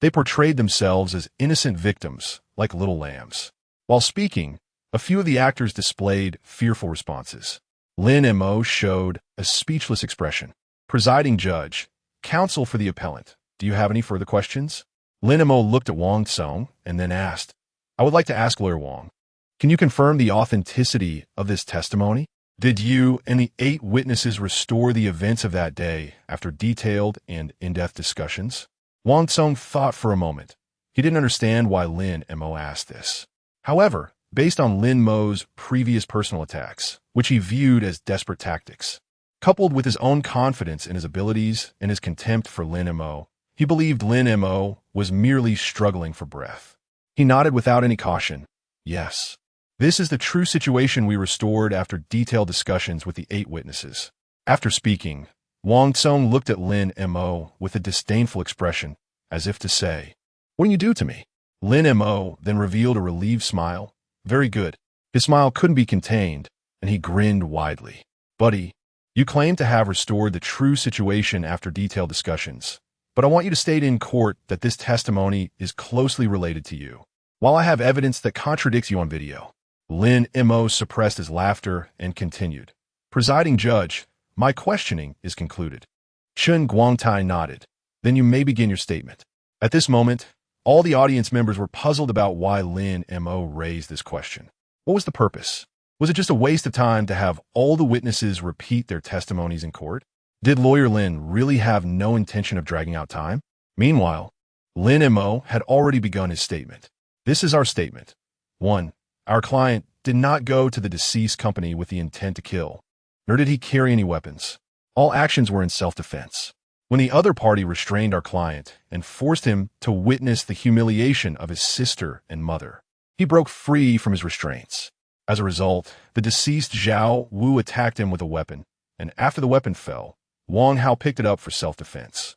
they portrayed themselves as innocent victims, like little lambs. While speaking, a few of the actors displayed fearful responses. Lin Mo showed a speechless expression. Presiding judge, counsel for the appellant, do you have any further questions? Lin Mo looked at Wang Tsung and then asked, I would like to ask Lawyer Wang, can you confirm the authenticity of this testimony? Did you and the 8 witnesses restore the events of that day after detailed and in-depth discussions? Wang Tsung thought for a moment. He didn't understand why Lin Mo asked this. However, based on Lin Mo's previous personal attacks, which he viewed as desperate tactics, coupled with his own confidence in his abilities and his contempt for Lin Mo, he believed Lin Mo was merely struggling for breath. He nodded without any caution. Yes. This is the true situation we restored after detailed discussions with the 8 witnesses. After speaking, Wang Tsung looked at Lin Mo with a disdainful expression, as if to say, what do you do to me? Lin Mo then revealed a relieved smile. Very good. His smile couldn't be contained, and he grinned widely. Buddy, you claim to have restored the true situation after detailed discussions, but I want you to state in court that this testimony is closely related to you. While I have evidence that contradicts you on video. Lin Mo suppressed his laughter and continued. Presiding judge, my questioning is concluded. Chen Guangtai nodded. Then you may begin your statement. At this moment, all the audience members were puzzled about why Lin Mo raised this question. What was the purpose? Was it just a waste of time to have all the witnesses repeat their testimonies in court? Did Lawyer Lin really have no intention of dragging out time? Meanwhile, Lin Mo had already begun his statement. This is our statement. 1. Our client did not go to the deceased company with the intent to kill, nor did he carry any weapons. All actions were in self-defense. When the other party restrained our client and forced him to witness the humiliation of his sister and mother, he broke free from his restraints. As a result, the deceased Zhao Wu attacked him with a weapon, and after the weapon fell, Wang Hao picked it up for self-defense.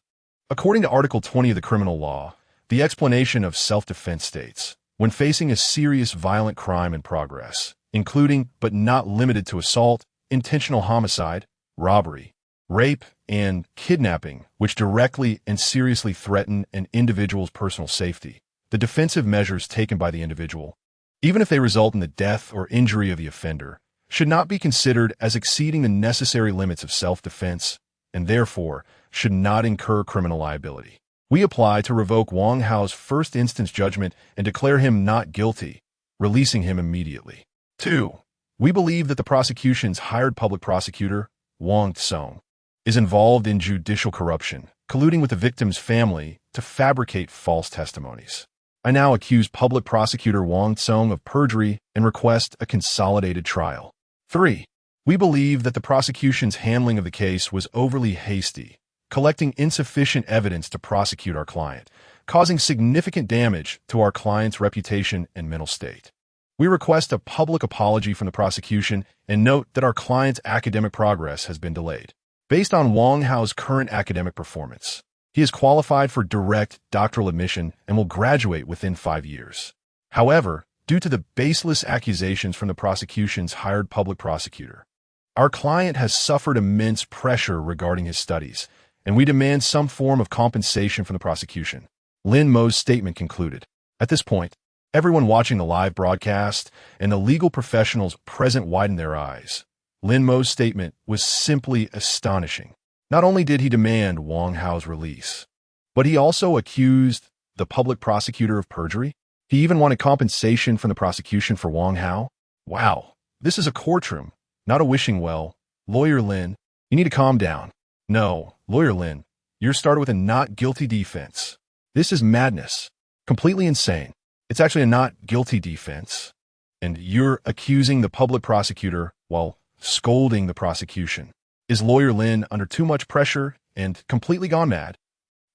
According to Article 20 of the criminal law, the explanation of self-defense states, when facing a serious violent crime in progress, including but not limited to assault, intentional homicide, robbery, rape, and kidnapping, which directly and seriously threaten an individual's personal safety, the defensive measures taken by the individual, even if they result in the death or injury of the offender, should not be considered as exceeding the necessary limits of self-defense, and therefore should not incur criminal liability. We apply to revoke Wang Hao's first instance judgment and declare him not guilty, releasing him immediately. 2. We believe that the prosecution's hired public prosecutor, Wang Tsong, is involved in judicial corruption, colluding with the victim's family to fabricate false testimonies. I now accuse public prosecutor Wang Tsong of perjury and request a consolidated trial. 3. We believe that the prosecution's handling of the case was overly hasty, collecting insufficient evidence to prosecute our client, causing significant damage to our client's reputation and mental state. We request a public apology from the prosecution and note that our client's academic progress has been delayed. Based on Wang Hao's current academic performance, he is qualified for direct doctoral admission and will graduate within 5 years. However, due to the baseless accusations from the prosecution's hired public prosecutor, our client has suffered immense pressure regarding his studies, and we demand some form of compensation from the prosecution. Lin Mo's statement concluded. At this point, everyone watching the live broadcast and the legal professionals present widened their eyes. Lin Mo's statement was simply astonishing. Not only did he demand Wang Hao's release, but he also accused the public prosecutor of perjury. He even wanted compensation from the prosecution for Wang Hao. Wow, this is a courtroom, not a wishing well. Lawyer Lin, you need to calm down. No, Lawyer Lin, you're started with a not guilty defense. This is madness. Completely insane. It's actually a not guilty defense. And you're accusing the public prosecutor while scolding the prosecution. Is Lawyer Lin under too much pressure and completely gone mad?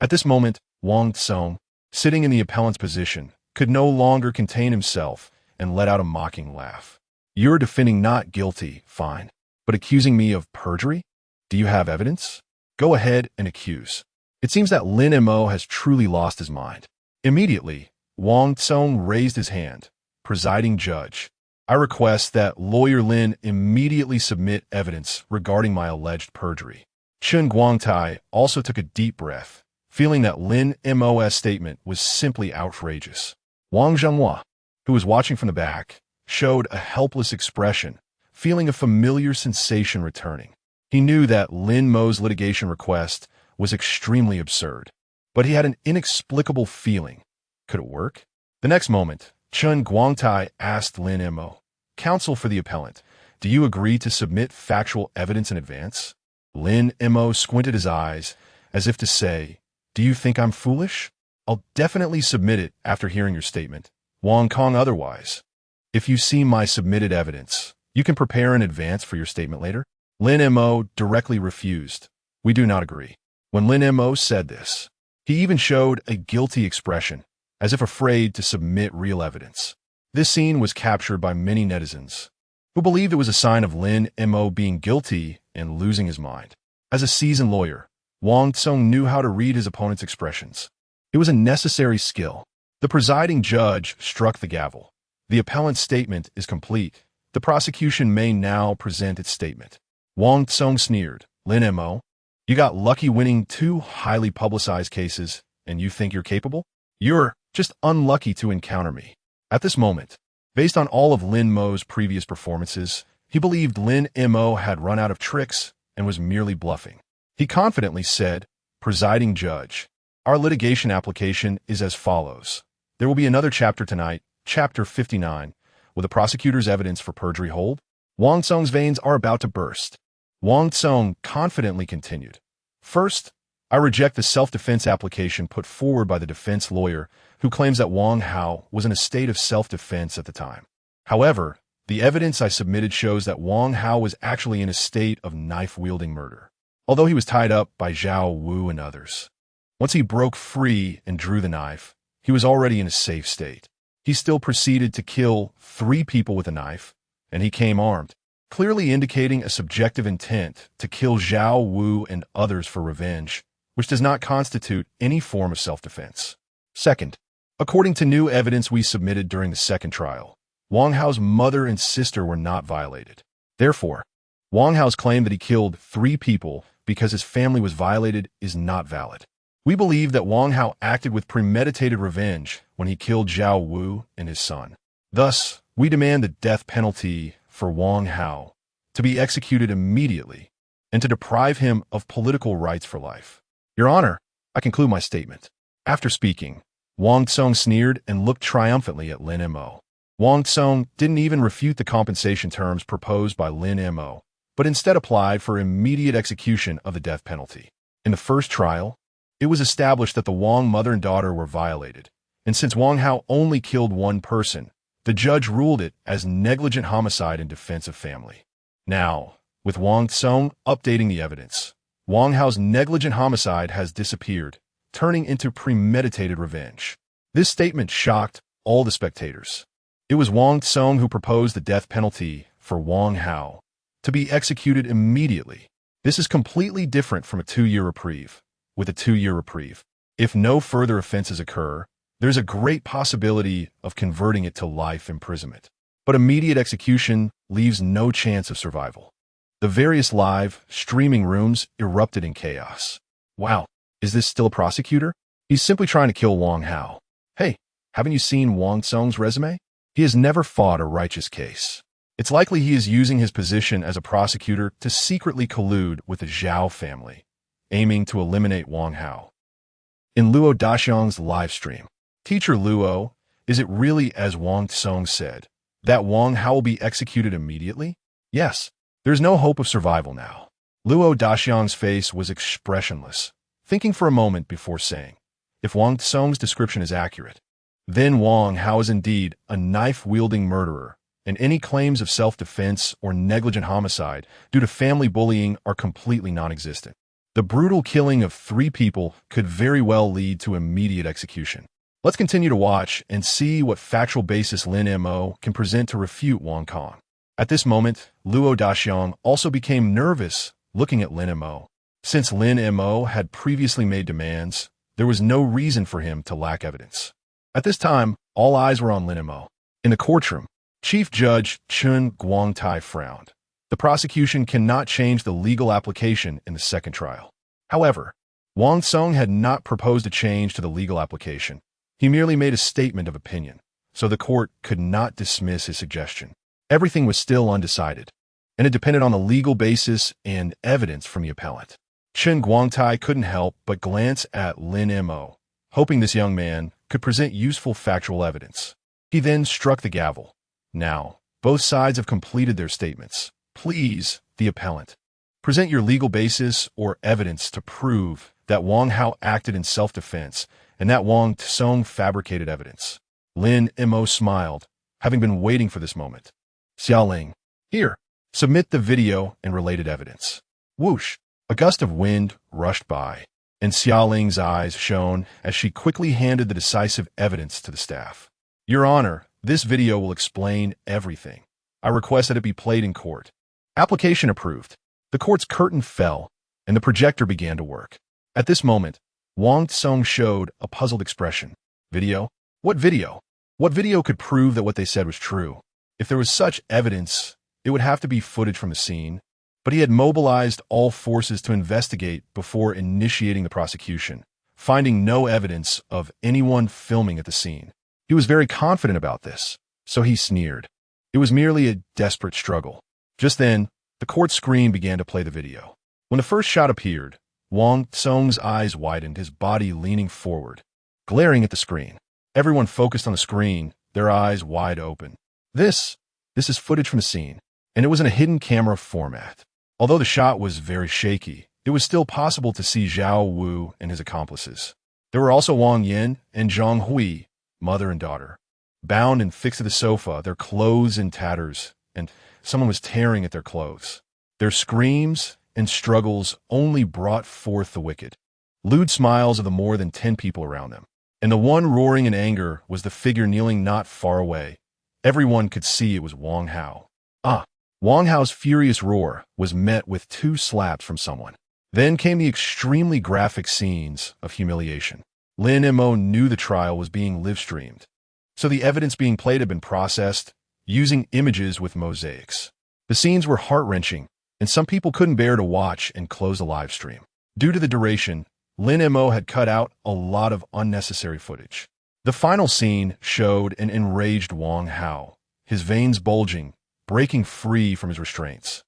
At this moment, Wang Tsong, sitting in the appellant's position, could no longer contain himself and let out a mocking laugh. You're defending not guilty, fine. But accusing me of perjury? Do you have evidence? Go ahead and accuse. It seems that Lin Mo has truly lost his mind. Immediately, Wang Tsong raised his hand. Presiding judge, I request that Lawyer Lin immediately submit evidence regarding my alleged perjury. Chen Guangtai also took a deep breath, feeling that Lin Mo's statement was simply outrageous. Wang Zhenghua, who was watching from the back, showed a helpless expression, feeling a familiar sensation returning. He knew that Lin Mo's litigation request was extremely absurd, but he had an inexplicable feeling. Could it work? The next moment, Chen Guangtai asked Lin Mo, counsel for the appellant, do you agree to submit factual evidence in advance? Lin Mo squinted his eyes, as if to say, do you think I'm foolish? I'll definitely submit it after hearing your statement. Wang Kong otherwise. If you see my submitted evidence, you can prepare in advance for your statement later. Lin Mo directly refused. We do not agree. When Lin Mo said this, he even showed a guilty expression, as if afraid to submit real evidence. This scene was captured by many netizens, who believed it was a sign of Lin Mo being guilty and losing his mind. As a seasoned lawyer, Wang Tsong knew how to read his opponent's expressions. It was a necessary skill. The presiding judge struck the gavel. The appellant's statement is complete. The prosecution may now present its statement. Wang Tsong sneered. Lin Mo, you got lucky winning 2 highly publicized cases, and you think you're capable? You're just unlucky to encounter me. At this moment, based on all of Lin Mo's previous performances, he believed Lin Mo had run out of tricks and was merely bluffing. He confidently said, Presiding judge, our litigation application is as follows. There will be another chapter tonight, chapter 59. Will the prosecutor's evidence for perjury hold? Wang Tsong's veins are about to burst. Wang Tsong confidently continued. First, I reject the self-defense application put forward by the defense lawyer who claims that Wang Hao was in a state of self-defense at the time. However, the evidence I submitted shows that Wang Hao was actually in a state of knife-wielding murder, although he was tied up by Zhao Wu and others. Once he broke free and drew the knife, he was already in a safe state. He still proceeded to kill 3 people with a knife, and he came armed, clearly indicating a subjective intent to kill Zhao Wu and others for revenge, which does not constitute any form of self-defense. Second, according to new evidence we submitted during the second trial, Wang Hao's mother and sister were not violated. Therefore, Wang Hao's claim that he killed 3 people because his family was violated is not valid. We believe that Wang Hao acted with premeditated revenge when he killed Zhao Wu and his son. Thus, we demand the death penalty for Wang Hao to be executed immediately and to deprive him of political rights for life. Your Honor, I conclude my statement. After speaking, Wang Tsong sneered and looked triumphantly at Lin Mo. Wang Tsong didn't even refute the compensation terms proposed by Lin Mo, but instead applied for immediate execution of the death penalty. In the first trial, it was established that the Wang mother and daughter were violated, and since Wang Hao only killed one person, the judge ruled it as negligent homicide in defense of family. Now, with Wang Tsong updating the evidence, Wang Hao's negligent homicide has disappeared, turning into premeditated revenge. This statement shocked all the spectators. It was Wang Tsong who proposed the death penalty for Wang Hao to be executed immediately. This is completely different from a 2-year reprieve. With a 2-year reprieve, if no further offenses occur, there's a great possibility of converting it to life imprisonment. But immediate execution leaves no chance of survival. The various live, streaming rooms erupted in chaos. Wow, is this still a prosecutor? He's simply trying to kill Wang Hao. Hey, haven't you seen Wang Tsong's resume? He has never fought a righteous case. It's likely he is using his position as a prosecutor to secretly collude with the Zhao family, aiming to eliminate Wang Hao. In Luo Daxiang's live stream, Teacher Luo, is it really as Wang Tsong said, that Wang Hao will be executed immediately? Yes, there's no hope of survival now. Luo Daxiang's face was expressionless, thinking for a moment before saying, if Wang Tsong's description is accurate, then Wang Hao is indeed a knife-wielding murderer, and any claims of self-defense or negligent homicide due to family bullying are completely non-existent. The brutal killing of 3 people could very well lead to immediate execution. Let's continue to watch and see what factual basis Lin Mo can present to refute Wang Kong. At this moment, Luo Daxiang also became nervous looking at Lin Mo. Since Lin Mo had previously made demands, there was no reason for him to lack evidence. At this time, all eyes were on Lin Mo. In the courtroom, Chief Judge Chun Guangtai frowned. The prosecution cannot change the legal application in the second trial. However, Wang Tsong had not proposed a change to the legal application. He merely made a statement of opinion, so the court could not dismiss his suggestion. Everything was still undecided, and it depended on the legal basis and evidence from the appellant. Chun Guangtai couldn't help but glance at Lin Mo, hoping this young man could present useful factual evidence. He then struck the gavel. Now, both sides have completed their statements. Please, the appellant, present your legal basis or evidence to prove that Wang Hao acted in self-defense and that Wang Tsong fabricated evidence. Lin Mo smiled, having been waiting for this moment. Xiaoling, here, submit the video and related evidence. Whoosh! A gust of wind rushed by, and Xiaoling's eyes shone as she quickly handed the decisive evidence to the staff. Your Honor, this video will explain everything. I request that it be played in court. Application approved. The court's curtain fell, and the projector began to work. At this moment, Wang Tsong showed a puzzled expression. Video? What video? What video could prove that what they said was true? If there was such evidence, it would have to be footage from the scene, but he had mobilized all forces to investigate before initiating the prosecution, finding no evidence of anyone filming at the scene. He was very confident about this, so he sneered. It was merely a desperate struggle. Just then, the court screen began to play the video. When the first shot appeared, Wang Tsong's eyes widened, his body leaning forward, glaring at the screen. Everyone focused on the screen, their eyes wide open. This is footage from the scene, and it was in a hidden camera format. Although the shot was very shaky, it was still possible to see Zhao Wu and his accomplices. There were also Wang Yin and Zhang Hui, mother and daughter, bound and fixed to the sofa, their clothes in tatters, and someone was tearing at their clothes. Their screams and struggles only brought forth the wicked, lewd smiles of the more than 10 people around them. And the one roaring in anger was the figure kneeling not far away. Everyone could see it was Wang Hao. Wang Hao's furious roar was met with 2 slaps from someone. Then came the extremely graphic scenes of humiliation. Lin Mo knew the trial was being live-streamed, so the evidence being played had been processed, using images with mosaics. The scenes were heart-wrenching, and some people couldn't bear to watch and close the live stream. Due to the duration, Lin Mo had cut out a lot of unnecessary footage. The final scene showed an enraged Wang Hao, his veins bulging, breaking free from his restraints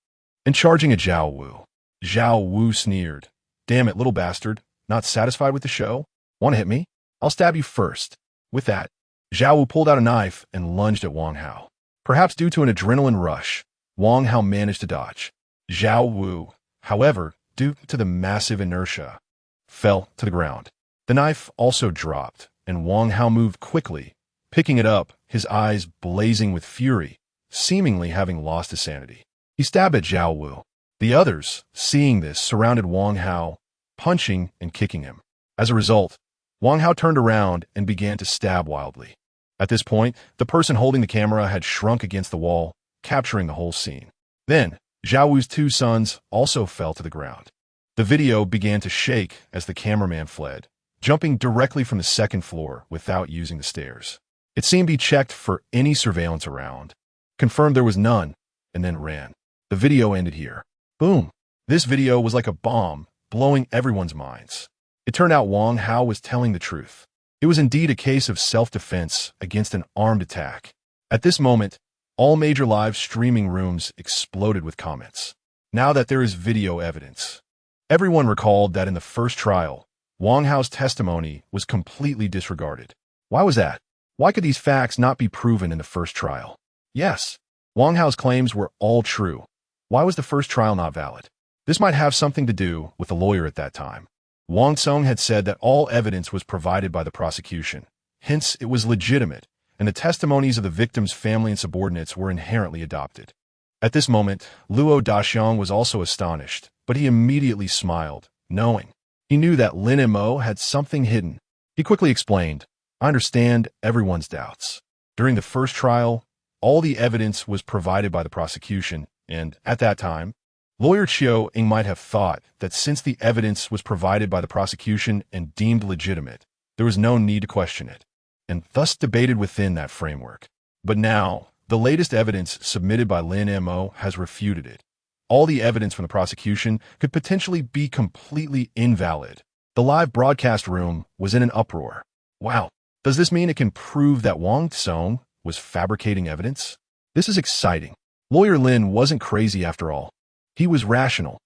and charging at Zhao Wu. Zhao Wu sneered. "Damn it, little bastard. Not satisfied with the show? Want to hit me? I'll stab you first." With that, Zhao Wu pulled out a knife and lunged at Wang Hao. Perhaps due to an adrenaline rush, Wang Hao managed to dodge. Zhao Wu, however, due to the massive inertia, fell to the ground. The knife also dropped, and Wang Hao moved quickly, picking it up, his eyes blazing with fury, seemingly having lost his sanity. He stabbed at Zhao Wu. The others, seeing this, surrounded Wang Hao, punching and kicking him. As a result, Wang Hao turned around and began to stab wildly. At this point, the person holding the camera had shrunk against the wall, capturing the whole scene. Then, Zhao Wu's two sons also fell to the ground. The video began to shake as the cameraman fled, jumping directly from the second floor without using the stairs. It seemed he checked for any surveillance around, confirmed there was none, and then ran. The video ended here. Boom. This video was like a bomb, blowing everyone's minds. It turned out Wang Hao was telling the truth. It was indeed a case of self-defense against an armed attack. At this moment, all major live streaming rooms exploded with comments. Now that there is video evidence, everyone recalled that in the first trial, Wang Hao's testimony was completely disregarded. Why was that? Why could these facts not be proven in the first trial? Yes, Wang Hao's claims were all true. Why was the first trial not valid? This might have something to do with the lawyer at that time. Wang Song had said that all evidence was provided by the prosecution. Hence, it was legitimate, and the testimonies of the victim's family and subordinates were inherently adopted. At this moment, Luo Daxiang was also astonished, but he immediately smiled, knowing. He knew that Lin Mo had something hidden. He quickly explained, "I understand everyone's doubts. During the first trial, all the evidence was provided by the prosecution, and at that time, Lawyer Chiu Ing might have thought that since the evidence was provided by the prosecution and deemed legitimate, there was no need to question it, and thus debated within that framework. But now, the latest evidence submitted by Lin Mo has refuted it. All the evidence from the prosecution could potentially be completely invalid." The live broadcast room was in an uproar. Wow, does this mean it can prove that Wang Song was fabricating evidence? This is exciting. Lawyer Lin wasn't crazy after all. He was rational.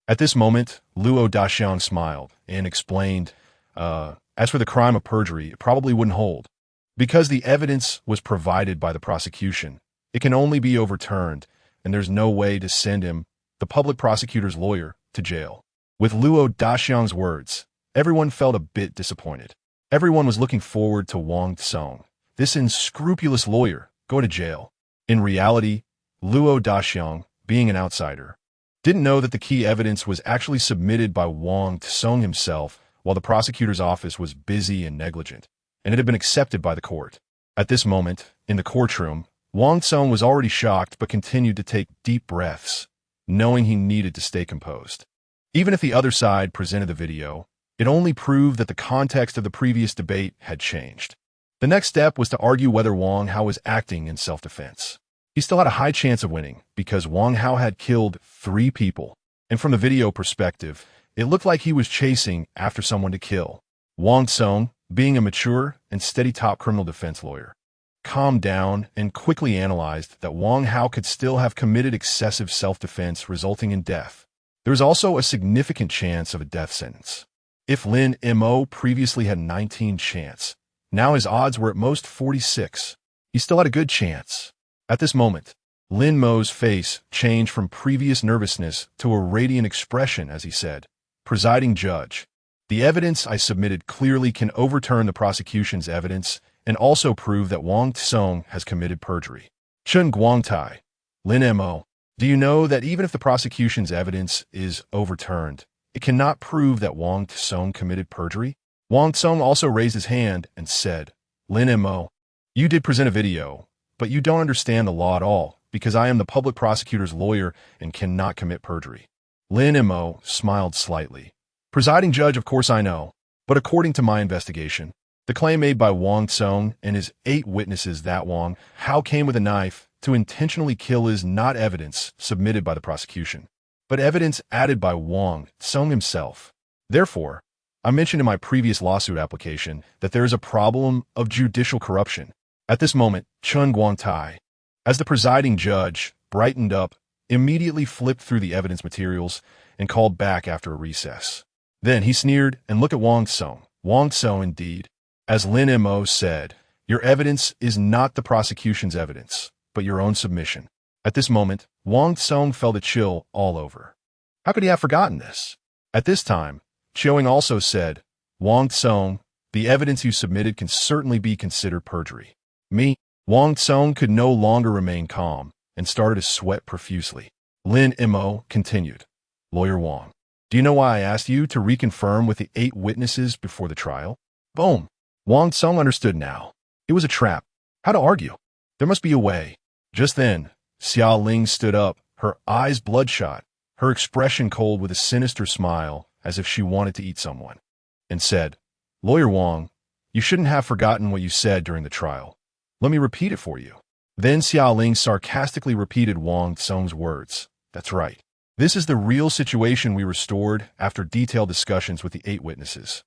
At this moment, Luo Daxiang smiled and explained, as for the crime of perjury, it probably wouldn't hold. Because the evidence was provided by the prosecution, it can only be overturned, and there's no way to send him, the public prosecutor's lawyer, to jail. With Luo Daxiang's words, everyone felt a bit disappointed. Everyone was looking forward to Wang Song, this unscrupulous lawyer, go to jail. In reality, Luo Daxiang, being an outsider, didn't know that the key evidence was actually submitted by Wang Song himself while the prosecutor's office was busy and negligent, and it had been accepted by the court. At this moment, in the courtroom, Wang Song was already shocked but continued to take deep breaths, knowing he needed to stay composed. Even if the other side presented the video, it only proved that the context of the previous debate had changed. The next step was to argue whether Wang Hao was acting in self-defense. He still had a high chance of winning because Wang Hao had killed 3 people, and from the video perspective, it looked like he was chasing after someone to kill. Wang Song, being a mature and steady top criminal defense lawyer, calmed down and quickly analyzed that Wang Hao could still have committed excessive self-defense resulting in death. There was also a significant chance of a death sentence. If Lin Mo previously had 19 chance, now his odds were at most 46. He still had a good chance. At this moment, Lin Mo's face changed from previous nervousness to a radiant expression as he said, "Presiding judge, the evidence I submitted clearly can overturn the prosecution's evidence and also prove that Wang Song has committed perjury. Chen Guangtai, Lin Mo, do you know that even if the prosecution's evidence is overturned, it cannot prove that Wang Song committed perjury?" Wang Song also raised his hand and said, "Lin Mo, you did present a video, but you don't understand the law at all, because I am the public prosecutor's lawyer and cannot commit perjury." Lin Mo smiled slightly. "Presiding judge, of course I know, but according to my investigation, the claim made by Wang Song and his 8 witnesses that Wang Hao came with a knife to intentionally kill is not evidence submitted by the prosecution, but evidence added by Wang Song himself. Therefore, I mentioned in my previous lawsuit application that there is a problem of judicial corruption." At this moment, Chen Guangtai, As the presiding judge brightened up, immediately flipped through the evidence materials and called back after a recess. Then he sneered and looked at Wang Tsong. Wang Tsong indeed. As Lin Mo said, your evidence is not the prosecution's evidence, but your own submission. At this moment, Wang Tsong felt a chill all over. How could he have forgotten this? At this time, Chiang also said, Wang Tsong, the evidence you submitted can certainly be considered perjury. Wang Tsong could no longer remain calm and started to sweat profusely. Lin Mo continued, Lawyer Wang, do you know why I asked you to reconfirm with the 8 witnesses before the trial? Boom. Wang Tsong understood now. It was a trap. How to argue? There must be a way. Just then, Xia Ling stood up, her eyes bloodshot, her expression cold with a sinister smile as if she wanted to eat someone, and said, Lawyer Wang, you shouldn't have forgotten what you said during the trial. Let me repeat it for you. Then Xia Ling sarcastically repeated Wang Tsong's words. That's right. This is the real situation we restored after detailed discussions with the 8 witnesses.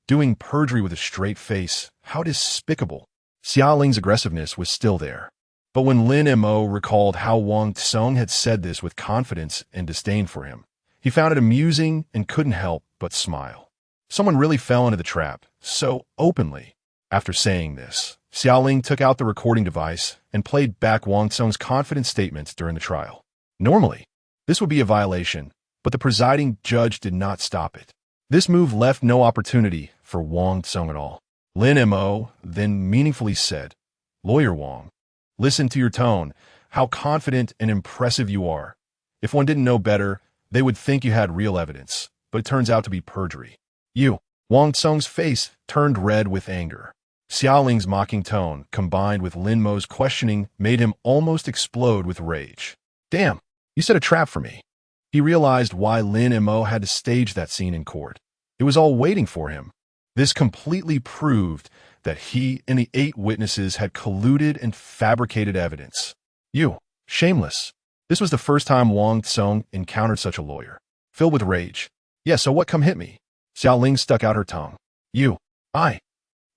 Doing perjury with a straight face, how despicable. Xia Ling's aggressiveness was still there. But when Lin Mo recalled how Wang Tsong had said this with confidence and disdain for him, he found it amusing and couldn't help but smile. Someone really fell into the trap, so openly. After saying this, Xia Ling took out the recording device and played back Wang Tsong's confident statements during the trial. Normally, this would be a violation, but the presiding judge did not stop it. This move left no opportunity for Wang Tsong at all. Lin Mo then meaningfully said, Lawyer Wang, listen to your tone, how confident and impressive you are. If one didn't know better, they would think you had real evidence, but it turns out to be perjury. Wang Tsong's face turned red with anger. Xia Ling's mocking tone, combined with Lin Mo's questioning, made him almost explode with rage. Damn, you set a trap for me. He realized why Lin Mo had to stage that scene in court. It was all waiting for him. This completely proved that he and the 8 witnesses had colluded and fabricated evidence. Shameless. This was the first time Wang Tsong encountered such a lawyer. Filled with rage. Yeah, so what, come hit me? Xia Ling stuck out her tongue.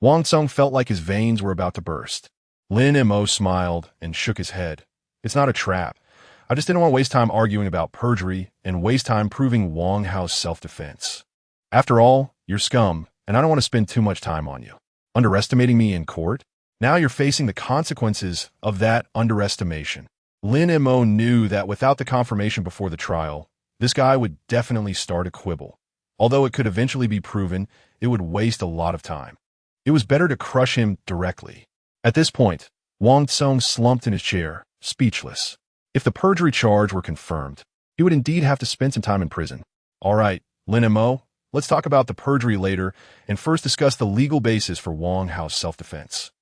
Wang Tsong felt like his veins were about to burst. Lin Mo smiled and shook his head. It's not a trap. I just didn't want to waste time arguing about perjury and waste time proving Wang Hao's self-defense. After all, you're scum, and I don't want to spend too much time on you. Underestimating me in court? Now you're facing the consequences of that underestimation. Lin Mo knew that without the confirmation before the trial, this guy would definitely start a quibble. Although it could eventually be proven, it would waste a lot of time. It was better to crush him directly. At this point, Wang Tsong slumped in his chair, speechless. If the perjury charge were confirmed, he would indeed have to spend some time in prison. All right, Lin Mo, let's talk about the perjury later and first discuss the legal basis for Wang Hao's self-defense.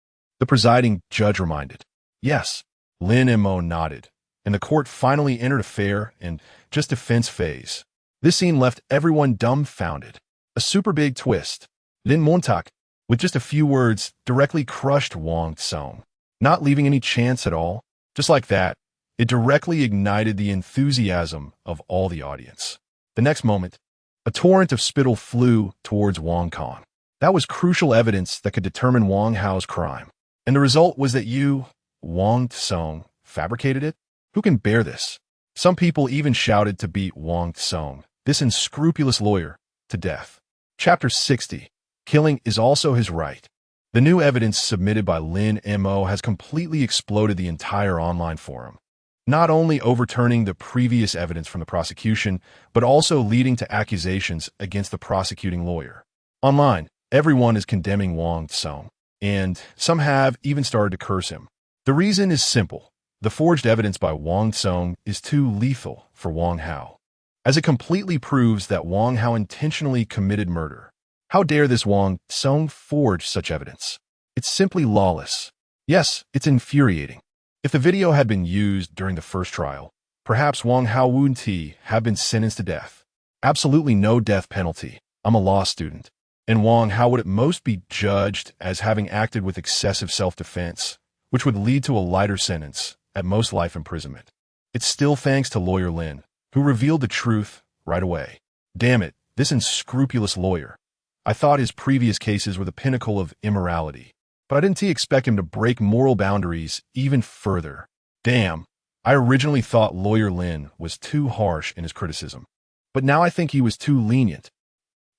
The presiding judge reminded. Yes, Lin Mo nodded, and the court finally entered a fair and just defense phase. This scene left everyone dumbfounded. A super big twist. Lin Montauk, with just a few words, directly crushed Wang Tsong, not leaving any chance at all. Just like that, it directly ignited the enthusiasm of all the audience. The next moment, a torrent of spittle flew towards Wang Kong. That was crucial evidence that could determine Wang Hao's crime. And the result was that you, Wang Tsong, fabricated it? Who can bear this? Some people even shouted to beat Wang Tsong, this unscrupulous lawyer, to death. Chapter 60. Killing is also his right. The new evidence submitted by Lin Mo has completely exploded the entire online forum, not only overturning the previous evidence from the prosecution, but also leading to accusations against the prosecuting lawyer. Online, everyone is condemning Wang Tsong, and some have even started to curse him. The reason is simple. The forged evidence by Wang Tsong is too lethal for Wang Hao, as it completely proves that Wang Hao intentionally committed murder. How dare this Wang Tsong forge such evidence? It's simply lawless. Yes, it's infuriating. If the video had been used during the first trial, perhaps Wang Hao would have been sentenced to death. Absolutely no death penalty. I'm a law student. And Wang Hao would at most be judged as having acted with excessive self-defense, which would lead to a lighter sentence, at most life imprisonment. It's still thanks to lawyer Lin, who revealed the truth right away. Damn it, this unscrupulous lawyer. I thought his previous cases were the pinnacle of immorality. but I didn't expect him to break moral boundaries even further. Damn, I originally thought lawyer Lin was too harsh in his criticism, but now I think he was too lenient.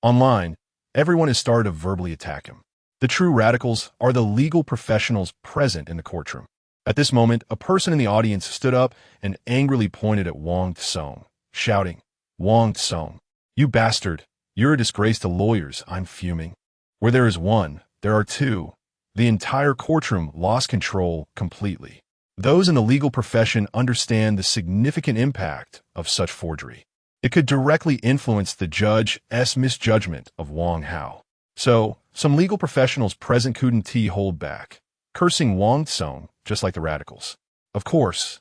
Online, everyone has started to verbally attack him. The true radicals are the legal professionals present in the courtroom. At this moment, a person in the audience stood up and angrily pointed at Wang Tsong, shouting, "Wang Tsong, you bastard, you're a disgrace to lawyers, I'm fuming. Where there is one, there are two." The entire courtroom lost control completely. Those in the legal profession understand the significant impact of such forgery. It could directly influence the judge's misjudgment of Wang Hao. So, some legal professionals present couldn't hold back, cursing Wang Tsong just like the radicals. Of course,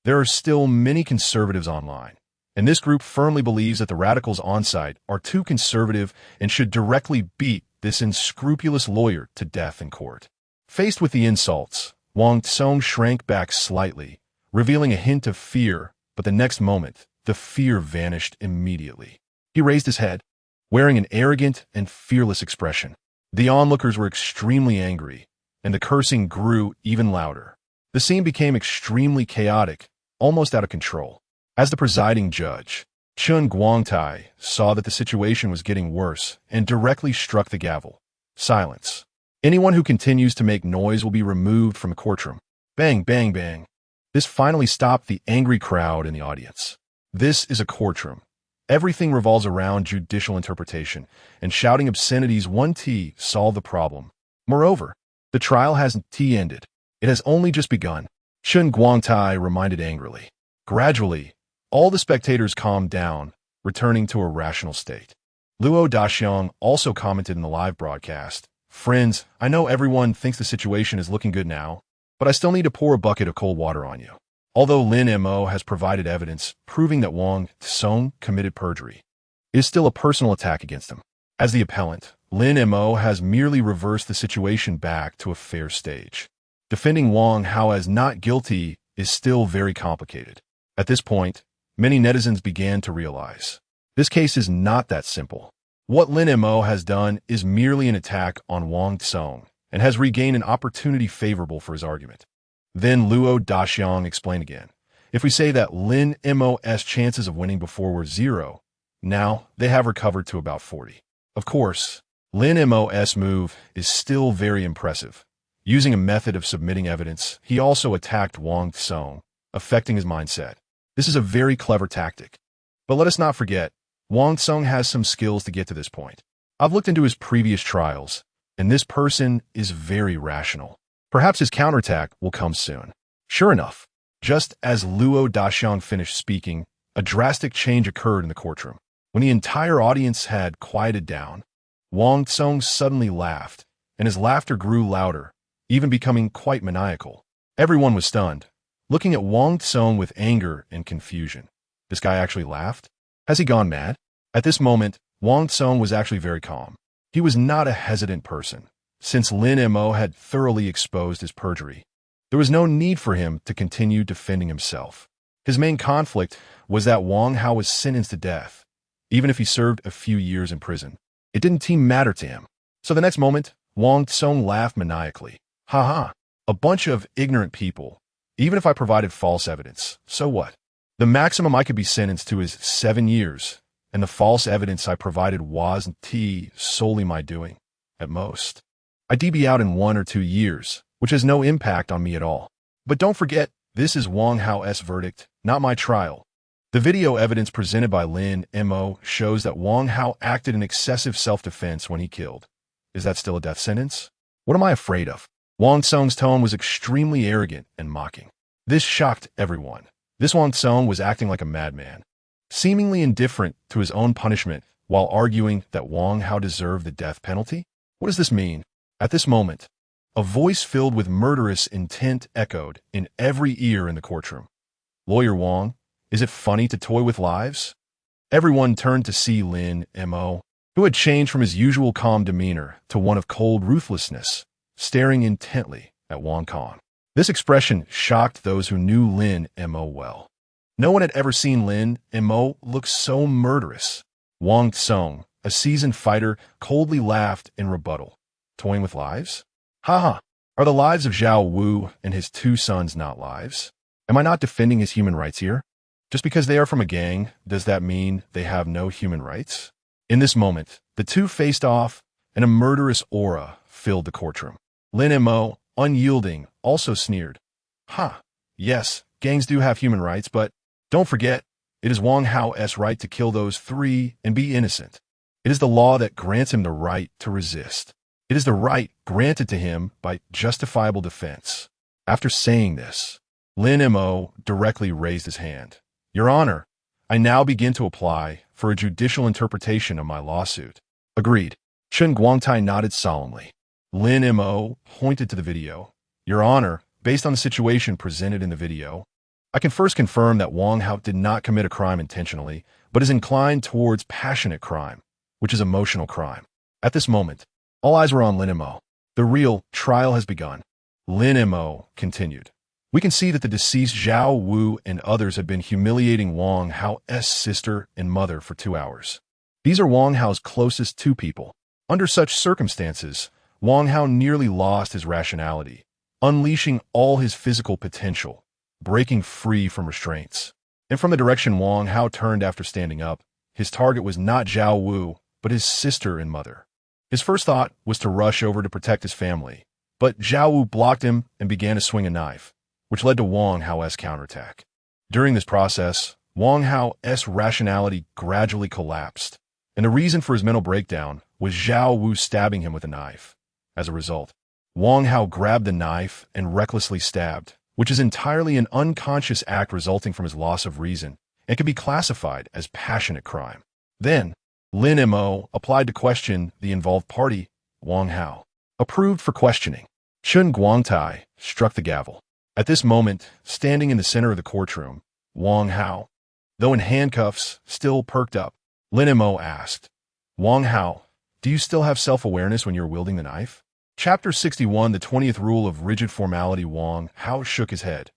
there are still many conservatives online, and this group firmly believes that the radicals on-site are too conservative and should directly beat this unscrupulous lawyer to death in court. Faced with the insults, Wang Tsong shrank back slightly, revealing a hint of fear, but the next moment, the fear vanished immediately. He raised his head, wearing an arrogant and fearless expression. The onlookers were extremely angry, and the cursing grew even louder. The scene became extremely chaotic, almost out of control. As the presiding judge, Chun Guangtai saw that the situation was getting worse and directly struck the gavel. Silence. Anyone who continues to make noise will be removed from the courtroom. Bang, bang, bang. This finally stopped the angry crowd in the audience. This is a courtroom. Everything revolves around judicial interpretation, and shouting obscenities won't solve the problem. Moreover, the trial hasn't ended. It has only just begun. Chun Guangtai reminded angrily. Gradually, all the spectators calmed down, returning to a rational state. Luo Daxiang also commented in the live broadcast, "Friends, I know everyone thinks the situation is looking good now, but I still need to pour a bucket of cold water on you." Although Lin Mo has provided evidence proving that Wang Tsong committed perjury, it is still a personal attack against him. As the appellant, Lin Mo has merely reversed the situation back to a fair stage. Defending Wang Hao as not guilty is still very complicated. At this point, many netizens began to realize this case is not that simple. What Lin Mo has done is merely an attack on Wang Tsong and has regained an opportunity favorable for his argument. Then Luo Daxiang explained again. If we say that Lin Mo's chances of winning before were 0, now they have recovered to about 40. Of course, Lin Mo's move is still very impressive. Using a method of submitting evidence, he also attacked Wang Tsong, affecting his mindset. This is a very clever tactic. But let us not forget, Wang Tsong has some skills to get to this point. I've looked into his previous trials, and this person is very rational. Perhaps his counterattack will come soon. Sure enough, just as Luo Daxiang finished speaking, a drastic change occurred in the courtroom. When the entire audience had quieted down, Wang Tsong suddenly laughed, and his laughter grew louder, even becoming quite maniacal. Everyone was stunned, looking at Wang Tsong with anger and confusion. This guy actually laughed? Has he gone mad? At this moment, Wang Tsong was actually very calm. He was not a hesitant person. Since Lin Mo had thoroughly exposed his perjury, there was no need for him to continue defending himself. His main conflict was that Wang Hao was sentenced to death, even if he served a few years in prison. It didn't matter to him. So the next moment, Wang Tsong laughed maniacally. "Ha, a bunch of ignorant people. Even if I provided false evidence, so what? The maximum I could be sentenced to is 7 years, and the false evidence I provided wasn't solely my doing, at most. I'd be out in 1 or 2 years, which has no impact on me at all. But don't forget, this is Wang Hao's verdict, not my trial." The video evidence presented by Lin Mo shows that Wang Hao acted in excessive self-defense when he killed. Is that still a death sentence? What am I afraid of? Wang Tsong's tone was extremely arrogant and mocking. This shocked everyone. This Wang Tsong was acting like a madman, seemingly indifferent to his own punishment while arguing that Wang Hao deserved the death penalty. What does this mean? At this moment, a voice filled with murderous intent echoed in every ear in the courtroom. "Lawyer Wang, is it funny to toy with lives?" Everyone turned to see Lin Mo, who had changed from his usual calm demeanor to one of cold ruthlessness, staring intently at Wang Kong. This expression shocked those who knew Lin Mo well. No one had ever seen Lin Mo look so murderous. Wang Tsong, a seasoned fighter, coldly laughed in rebuttal. "Toying with lives? Ha ha, Are the lives of Zhao Wu and his two sons not lives? Am I not defending his human rights here? Just because they are from a gang, does that mean they have no human rights? In this moment, the two faced off, and a murderous aura filled the courtroom. Lin Mo, unyielding, also sneered. Yes, gangs do have human rights, but don't forget, it is Wang Hao's right to kill those three and be innocent. It is the law that grants him the right to resist. It is the right granted to him by justifiable defense. After saying this, Lin Mo directly raised his hand. Your Honor, I now begin to apply for a judicial interpretation of my lawsuit. Agreed. Chen Guangtai nodded solemnly. Lin Mo pointed to the video. Your Honor, based on the situation presented in the video, I can first confirm that Wang Hao did not commit a crime intentionally, but is inclined towards passionate crime, which is emotional crime. At this moment, all eyes were on Lin Mo. The real trial has begun. Lin Mo continued. We can see that the deceased Zhao Wu and others have been humiliating Wang Hao's sister and mother for 2 hours. These are Wang Hao's closest two people. Under such circumstances, Wang Hao nearly lost his rationality, unleashing all his physical potential, breaking free from restraints. And from the direction Wang Hao turned after standing up, his target was not Zhao Wu, but his sister and mother. His first thought was to rush over to protect his family, but Zhao Wu blocked him and began to swing a knife, which led to Wang Hao's counterattack. During this process, Wang Hao's rationality gradually collapsed, and the reason for his mental breakdown was Zhao Wu stabbing him with a knife. As a result, Wang Hao grabbed the knife and recklessly stabbed, which is entirely an unconscious act resulting from his loss of reason and can be classified as passionate crime. Then, Lin Mo applied to question the involved party, Wang Hao. Approved for questioning. Chen Guangtai struck the gavel. At this moment, standing in the center of the courtroom, Wang Hao, though in handcuffs, still perked up. Lin Mo asked, Wang Hao, do you still have self-awareness when you're wielding the knife? Chapter 61, the 20th rule of rigid formality. Wang Hao shook his head.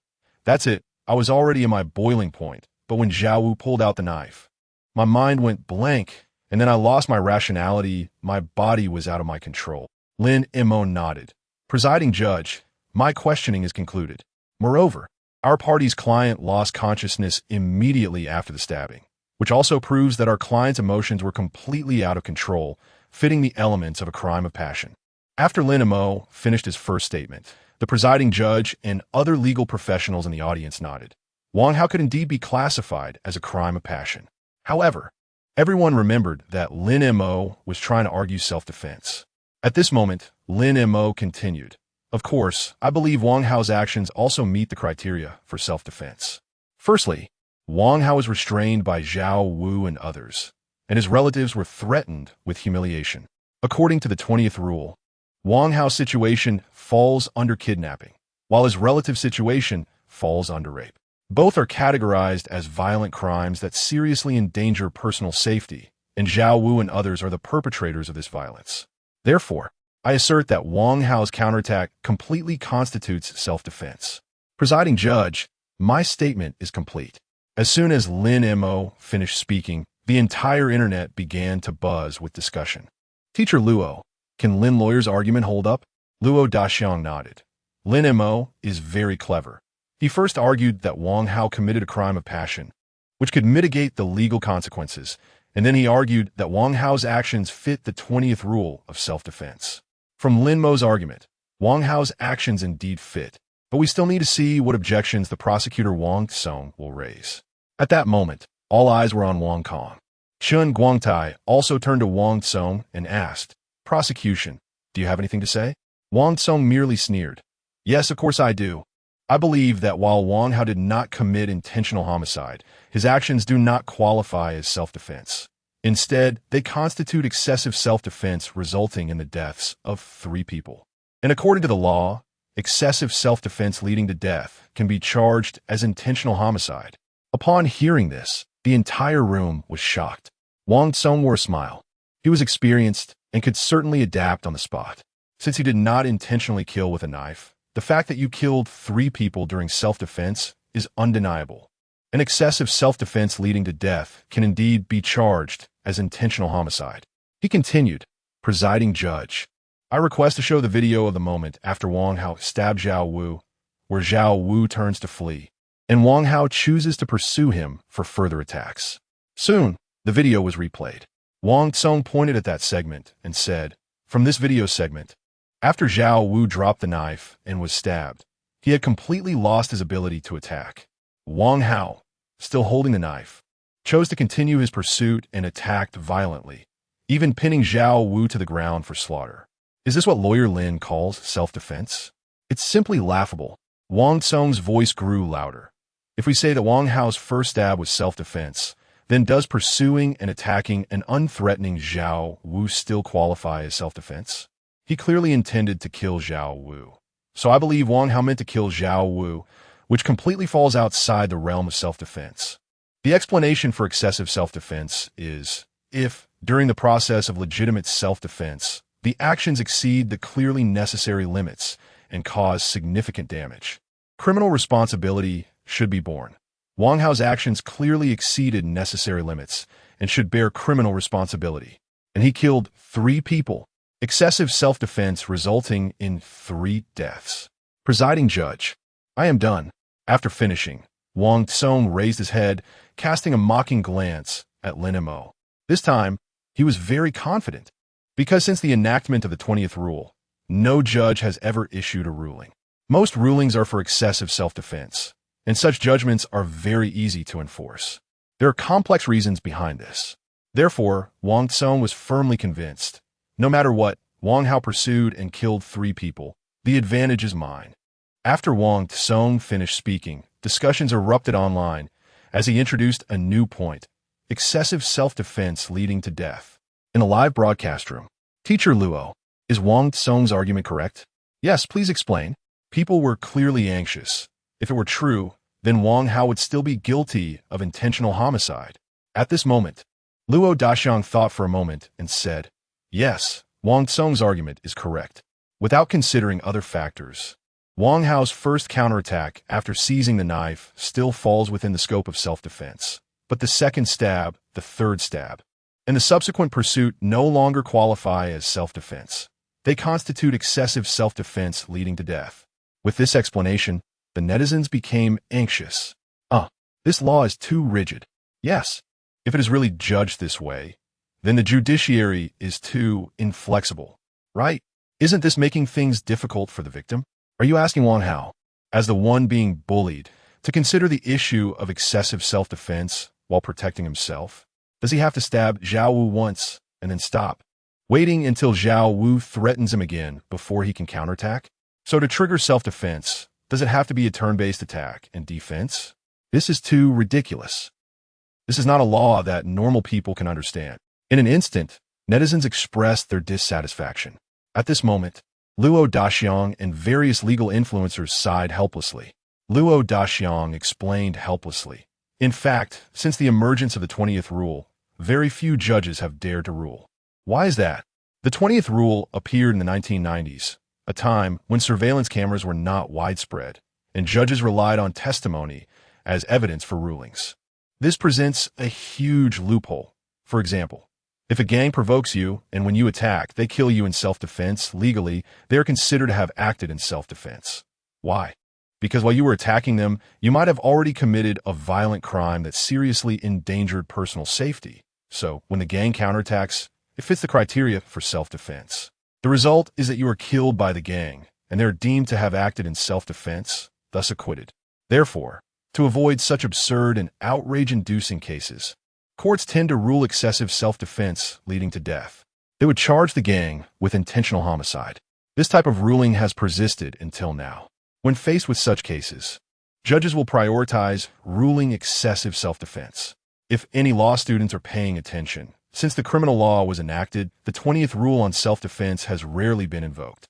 That's it. I was already in my boiling point, but when Zhao Wu pulled out the knife, my mind went blank, and then I lost my rationality. My body was out of my control. Lin Mo nodded. Presiding judge, my questioning is concluded. Moreover, our party's client lost consciousness immediately after the stabbing, which also proves that our client's emotions were completely out of control, fitting the elements of a crime of passion. After Lin Mo finished his first statement, the presiding judge and other legal professionals in the audience nodded. Wang Hao could indeed be classified as a crime of passion. However, everyone remembered that Lin Mo was trying to argue self-defense. At this moment, Lin Mo continued. Of course, I believe Wang Hao's actions also meet the criteria for self-defense. Firstly, Wang Hao was restrained by Zhao Wu and others, and his relatives were threatened with humiliation. According to the 20th rule, Wang Hao's situation falls under kidnapping, while his relative situation falls under rape. Both are categorized as violent crimes that seriously endanger personal safety, and Zhao Wu and others are the perpetrators of this violence. Therefore, I assert that Wang Hao's counterattack completely constitutes self-defense. Presiding judge, my statement is complete. As soon as Lin Mo finished speaking, the entire internet began to buzz with discussion. Teacher Luo, can Lin lawyer's argument hold up? Luo Daxiang nodded. Lin Mo is very clever. He first argued that Wang Hao committed a crime of passion, which could mitigate the legal consequences, and then he argued that Wang Hao's actions fit the 20th rule of self-defense. From Lin Mo's argument, Wang Hao's actions indeed fit, but we still need to see what objections the prosecutor Wang Song will raise. At that moment, all eyes were on Wang Kong. Chen Guangtai also turned to Wang Song and asked, Prosecution, do you have anything to say? Wang Song merely sneered. Yes, of course I do. I believe that while Wang Hao did not commit intentional homicide, his actions do not qualify as self-defense. Instead, they constitute excessive self-defense resulting in the deaths of 3 people. And according to the law, excessive self-defense leading to death can be charged as intentional homicide. Upon hearing this, the entire room was shocked. Wang Song wore a smile. He was experienced and could certainly adapt on the spot. Since he did not intentionally kill with a knife, the fact that you killed 3 people during self-defense is undeniable. An excessive self-defense leading to death can indeed be charged as intentional homicide. He continued, Presiding judge, I request to show the video of the moment after Wang Hao stabbed Zhao Wu, where Zhao Wu turns to flee, and Wang Hao chooses to pursue him for further attacks. Soon, the video was replayed. Wang Tsong pointed at that segment and said, "From this video segment, after Zhao Wu dropped the knife and was stabbed, he had completely lost his ability to attack. Wang Hao, still holding the knife, chose to continue his pursuit and attacked violently, even pinning Zhao Wu to the ground for slaughter. Is this what lawyer Lin calls self-defense? It's simply laughable." Wang Tsong's voice grew louder. If we say that Wang Hao's first stab was self-defense, then does pursuing and attacking an unthreatening Zhao Wu still qualify as self-defense? He clearly intended to kill Zhao Wu. So I believe Wang Hao meant to kill Zhao Wu, which completely falls outside the realm of self-defense. The explanation for excessive self-defense is, if, during the process of legitimate self-defense, the actions exceed the clearly necessary limits and cause significant damage, criminal responsibility should be borne. Wang Hao's actions clearly exceeded necessary limits and should bear criminal responsibility. And he killed 3 people. Excessive self-defense resulting in 3 deaths. Presiding judge, I am done. After finishing, Wang Tsong raised his head, casting a mocking glance at Lin Mo. This time, he was very confident, because since the enactment of the 20th rule, no judge has ever issued a ruling. Most rulings are for excessive self-defense, and such judgments are very easy to enforce. There are complex reasons behind this. Therefore, Wang Tsong was firmly convinced, no matter what, Wang Hao pursued and killed 3 people, the advantage is mine. After Wang Tsong finished speaking, discussions erupted online as he introduced a new point: excessive self-defense leading to death. In a live broadcast room, Teacher Luo, is Wang Tsong's argument correct? Yes, please explain. People were clearly anxious. If it were true, then Wang Hao would still be guilty of intentional homicide. At this moment, Luo Daxiang thought for a moment and said, yes, Wang Tsong's argument is correct. Without considering other factors, Wang Hao's first counterattack after seizing the knife still falls within the scope of self-defense. But the second stab, the third stab, and the subsequent pursuit no longer qualify as self-defense. They constitute excessive self-defense leading to death. With this explanation, the netizens became anxious. This law is too rigid. Yes, if it is really judged this way, then the judiciary is too inflexible, right? Isn't this making things difficult for the victim? Are you asking Wang Hao, as the one being bullied, to consider the issue of excessive self-defense while protecting himself? Does he have to stab Zhao Wu once and then stop, waiting until Zhao Wu threatens him again before he can counterattack? So to trigger self-defense, does it have to be a turn-based attack and defense? This is too ridiculous. This is not a law that normal people can understand. In an instant, netizens expressed their dissatisfaction. At this moment, Luo Daxiang and various legal influencers sighed helplessly. Luo Daxiang explained helplessly. In fact, since the emergence of the 20th rule, very few judges have dared to rule. Why is that? The 20th rule appeared in the 1990s, a time when surveillance cameras were not widespread, and judges relied on testimony as evidence for rulings. This presents a huge loophole. For example, if a gang provokes you, and when you attack, they kill you in self-defense, legally, they are considered to have acted in self-defense. Why? Because while you were attacking them, you might have already committed a violent crime that seriously endangered personal safety. So, when the gang counterattacks, it fits the criteria for self-defense. The result is that you are killed by the gang, and they are deemed to have acted in self-defense, thus acquitted. Therefore, to avoid such absurd and outrage-inducing cases, courts tend to rule excessive self-defense leading to death. They would charge the gang with intentional homicide. This type of ruling has persisted until now. When faced with such cases, judges will prioritize ruling excessive self-defense. If any law students are paying attention, since the criminal law was enacted, the 20th rule on self-defense has rarely been invoked.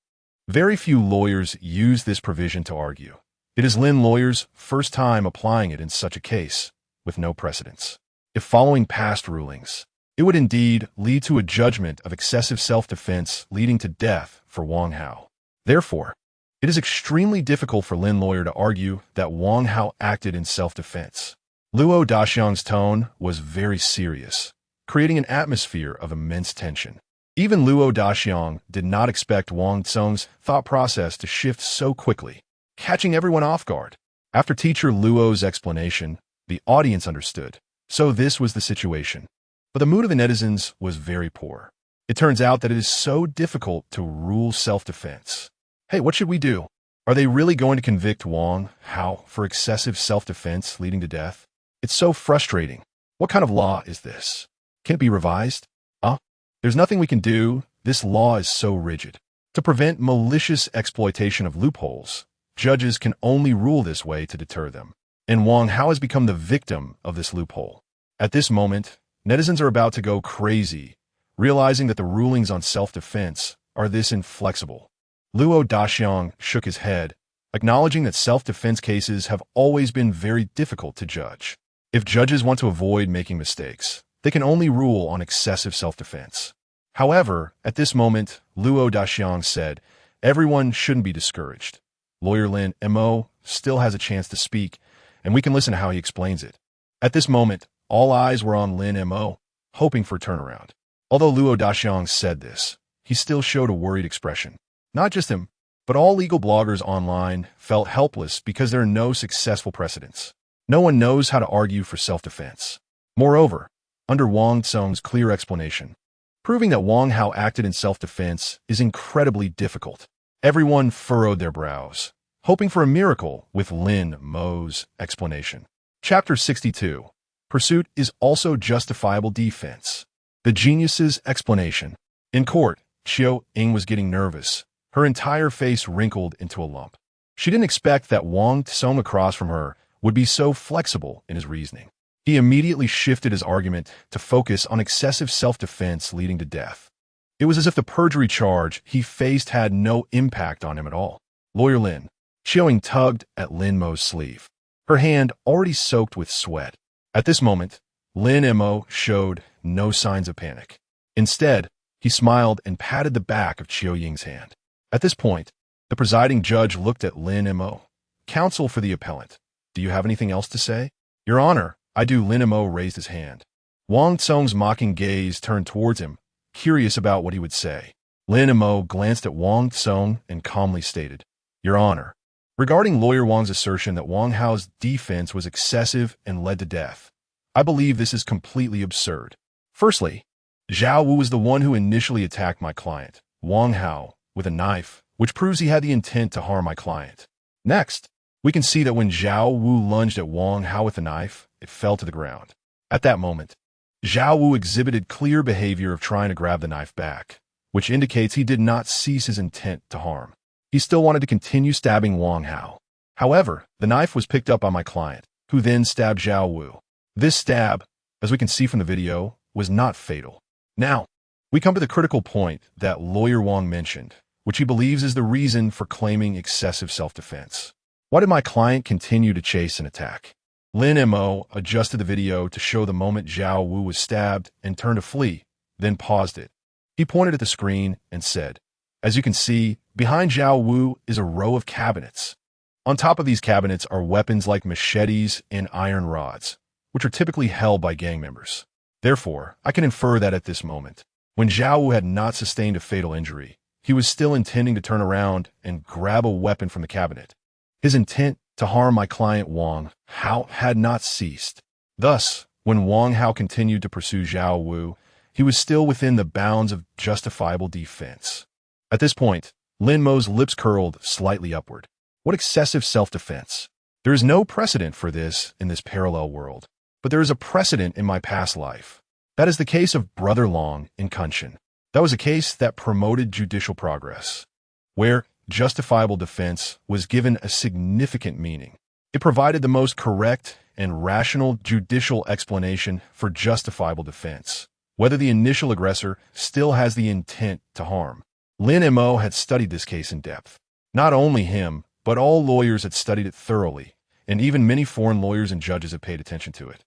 Very few lawyers use this provision to argue. It is Lin lawyers' first time applying it in such a case, with no precedents. If following past rulings, it would indeed lead to a judgment of excessive self-defense leading to death for Wang Hao. Therefore, it is extremely difficult for Lin lawyer to argue that Wang Hao acted in self-defense. Luo Daxiang's tone was very serious, creating an atmosphere of immense tension. Even Luo Daxiang did not expect Wang Tsung's thought process to shift so quickly, catching everyone off guard. After teacher Luo's explanation, the audience understood. So this was the situation. But the mood of the netizens was very poor. It turns out that it is so difficult to rule self-defense. Hey, what should we do? Are they really going to convict Wang Hao for excessive self-defense leading to death? It's so frustrating. What kind of law is this? Can it be revised? There's nothing we can do. This law is so rigid. To prevent malicious exploitation of loopholes, judges can only rule this way to deter them. And Wang Hao has become the victim of this loophole. At this moment, netizens are about to go crazy, realizing that the rulings on self-defense are this inflexible. Luo Daxiang shook his head, acknowledging that self-defense cases have always been very difficult to judge. If judges want to avoid making mistakes, they can only rule on excessive self-defense. However, at this moment, Luo Daxiang said, everyone shouldn't be discouraged. Lawyer Lin Mo still has a chance to speak, and we can listen to how he explains it. At this moment, all eyes were on Lin Mo, hoping for a turnaround. Although Luo Daxiang said this, he still showed a worried expression. Not just him, but all legal bloggers online felt helpless because there are no successful precedents. No one knows how to argue for self-defense. Moreover, under Wang Tsung's clear explanation, proving that Wang Hao acted in self-defense is incredibly difficult. Everyone furrowed their brows, hoping for a miracle with Lin Mo's explanation. Chapter 62. Pursuit is also justifiable defense. The genius's explanation. In court, Qiu Ying was getting nervous. Her entire face wrinkled into a lump. She didn't expect that Wang Tsung across from her would be so flexible in his reasoning. He immediately shifted his argument to focus on excessive self-defense leading to death. It was as if the perjury charge he faced had no impact on him at all. Lawyer Lin. Qiu Ying tugged at Lin Mo's sleeve, her hand already soaked with sweat. At this moment, Lin Mo showed no signs of panic. Instead, he smiled and patted the back of Qiu Ying's hand. At this point, the presiding judge looked at Lin Mo. Counsel for the appellant. Do you have anything else to say? Your Honor, I do. Lin Mo raised his hand. Wang Tsung's mocking gaze turned towards him, curious about what he would say. Lin Mo glanced at Wang Tsung and calmly stated, Your Honor, regarding Lawyer Wang's assertion that Wang Hao's defense was excessive and led to death, I believe this is completely absurd. Firstly, Zhao Wu was the one who initially attacked my client, Wang Hao, with a knife, which proves he had the intent to harm my client. Next, we can see that when Zhao Wu lunged at Wang Hao with a knife, it fell to the ground. At that moment, Zhao Wu exhibited clear behavior of trying to grab the knife back, which indicates he did not cease his intent to harm. He still wanted to continue stabbing Wang Hao. However, the knife was picked up by my client, who then stabbed Zhao Wu. This stab, as we can see from the video, was not fatal. Now, we come to the critical point that Lawyer Wang mentioned, which he believes is the reason for claiming excessive self-defense. Why did my client continue to chase and attack? Lin Mo adjusted the video to show the moment Zhao Wu was stabbed and turned to flee, then paused it. He pointed at the screen and said, As you can see, behind Zhao Wu is a row of cabinets. On top of these cabinets are weapons like machetes and iron rods, which are typically held by gang members. Therefore, I can infer that at this moment, when Zhao Wu had not sustained a fatal injury, he was still intending to turn around and grab a weapon from the cabinet. His intent to harm my client Wang Hao had not ceased. Thus, when Wang Hao continued to pursue Zhao Wu, he was still within the bounds of justifiable defense. At this point, Lin Mo's lips curled slightly upward. What excessive self-defense! There is no precedent for this in this parallel world, but there is a precedent in my past life. That is the case of Brother Long in Kunshin. That was a case that promoted judicial progress, where justifiable defense was given a significant meaning. It provided the most correct and rational judicial explanation for justifiable defense, whether the initial aggressor still has the intent to harm. Lin Mo had studied this case in depth. Not only him, but all lawyers had studied it thoroughly, and even many foreign lawyers and judges had paid attention to it.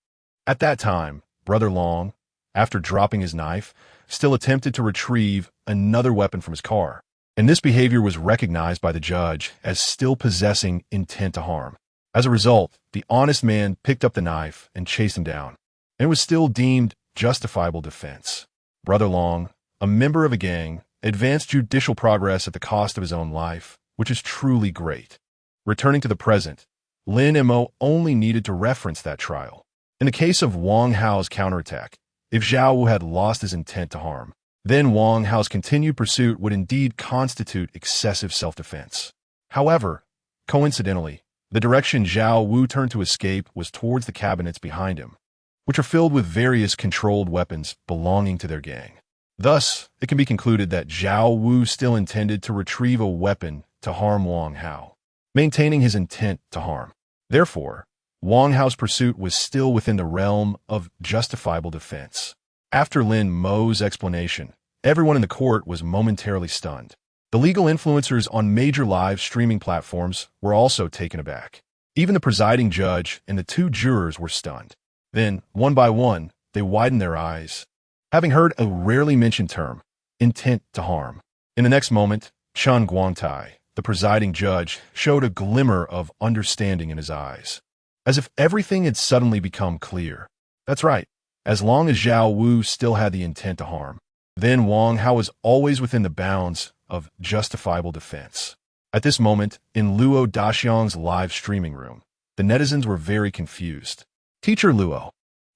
At that time, Brother Long, after dropping his knife, still attempted to retrieve another weapon from his car, and this behavior was recognized by the judge as still possessing intent to harm. As a result, the honest man picked up the knife and chased him down, and it was still deemed justifiable defense. Brother Long, a member of a gang, advanced judicial progress at the cost of his own life, which is truly great. Returning to the present, Lin Mo only needed to reference that trial. In the case of Wang Hao's counterattack, if Zhao Wu had lost his intent to harm, then Wang Hao's continued pursuit would indeed constitute excessive self-defense. However, coincidentally, the direction Zhao Wu turned to escape was towards the cabinets behind him, which are filled with various controlled weapons belonging to their gang. Thus, it can be concluded that Zhao Wu still intended to retrieve a weapon to harm Wang Hao, maintaining his intent to harm. Therefore, Wang Hao's pursuit was still within the realm of justifiable defense. After Lin Mo's explanation, everyone in the court was momentarily stunned. The legal influencers on major live streaming platforms were also taken aback. Even the presiding judge and the two jurors were stunned. Then, one by one, they widened their eyes, having heard a rarely mentioned term, intent to harm. In the next moment, Chen Guangtai, the presiding judge, showed a glimmer of understanding in his eyes, as if everything had suddenly become clear. That's right. As long as Zhao Wu still had the intent to harm, then Wang Hao was always within the bounds of justifiable defense. At this moment, in Luo Daxiang's live streaming room, the netizens were very confused. Teacher Luo,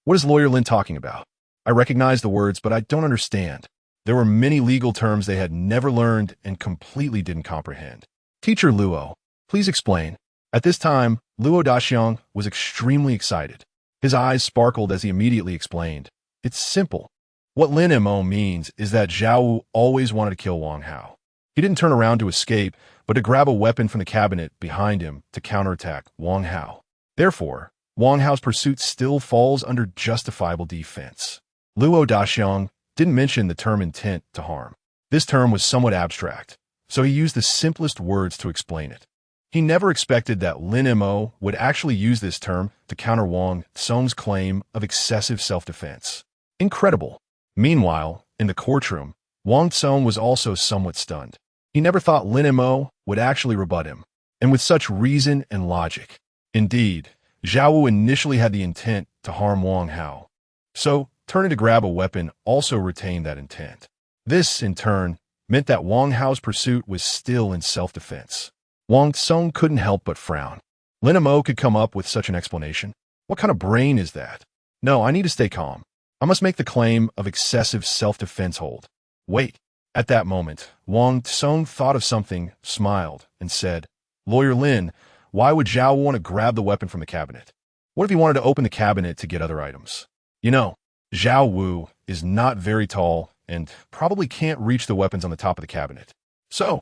what is Lawyer Lin talking about? I recognize the words, but I don't understand. There were many legal terms they had never learned and completely didn't comprehend. Teacher Luo, please explain. At this time, Luo Daxiang was extremely excited. His eyes sparkled as he immediately explained. It's simple. What Lin Mo means is that Zhao Wu always wanted to kill Wang Hao. He didn't turn around to escape, but to grab a weapon from the cabinet behind him to counterattack Wang Hao. Therefore, Wang Hao's pursuit still falls under justifiable defense. Luo Daxiang didn't mention the term intent to harm. This term was somewhat abstract, so he used the simplest words to explain it. He never expected that Lin Mo would actually use this term to counter Wang Tsong's claim of excessive self-defense. Incredible. Meanwhile, in the courtroom, Wang Tsong was also somewhat stunned. He never thought Lin Mo would actually rebut him, and with such reason and logic. Indeed, Zhao Wu initially had the intent to harm Wang Hao, so turning to grab a weapon also retained that intent. This, in turn, meant that Wang Hao's pursuit was still in self-defense. Wang Tsong couldn't help but frown. Lin Mo could come up with such an explanation. What kind of brain is that? No, I need to stay calm. I must make the claim of excessive self-defense hold. Wait. At that moment, Wang Tsong thought of something, smiled, and said, Lawyer Lin, why would Zhao want to grab the weapon from the cabinet? What if he wanted to open the cabinet to get other items? You know, Zhao Wu is not very tall and probably can't reach the weapons on the top of the cabinet. So,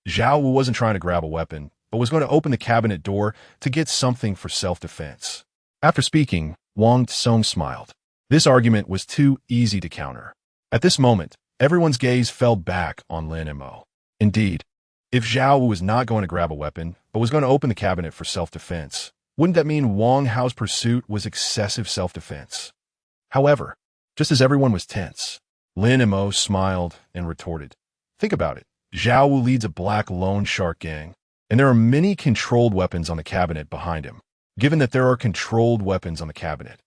Zhao Wu wasn't trying to grab a weapon, but was going to open the cabinet door to get something for self-defense. After speaking, Wang Tsong smiled. This argument was too easy to counter. At this moment, everyone's gaze fell back on Lin Mo. Indeed, if Zhao Wu was not going to grab a weapon, but was going to open the cabinet for self-defense, wouldn't that mean Wang Hao's pursuit was excessive self-defense? However, just as everyone was tense, Lin Mo smiled and retorted, think about it. Zhao Wu leads a black loan shark gang, and there are many controlled weapons on the cabinet behind him. Given that there are controlled weapons on the cabinet,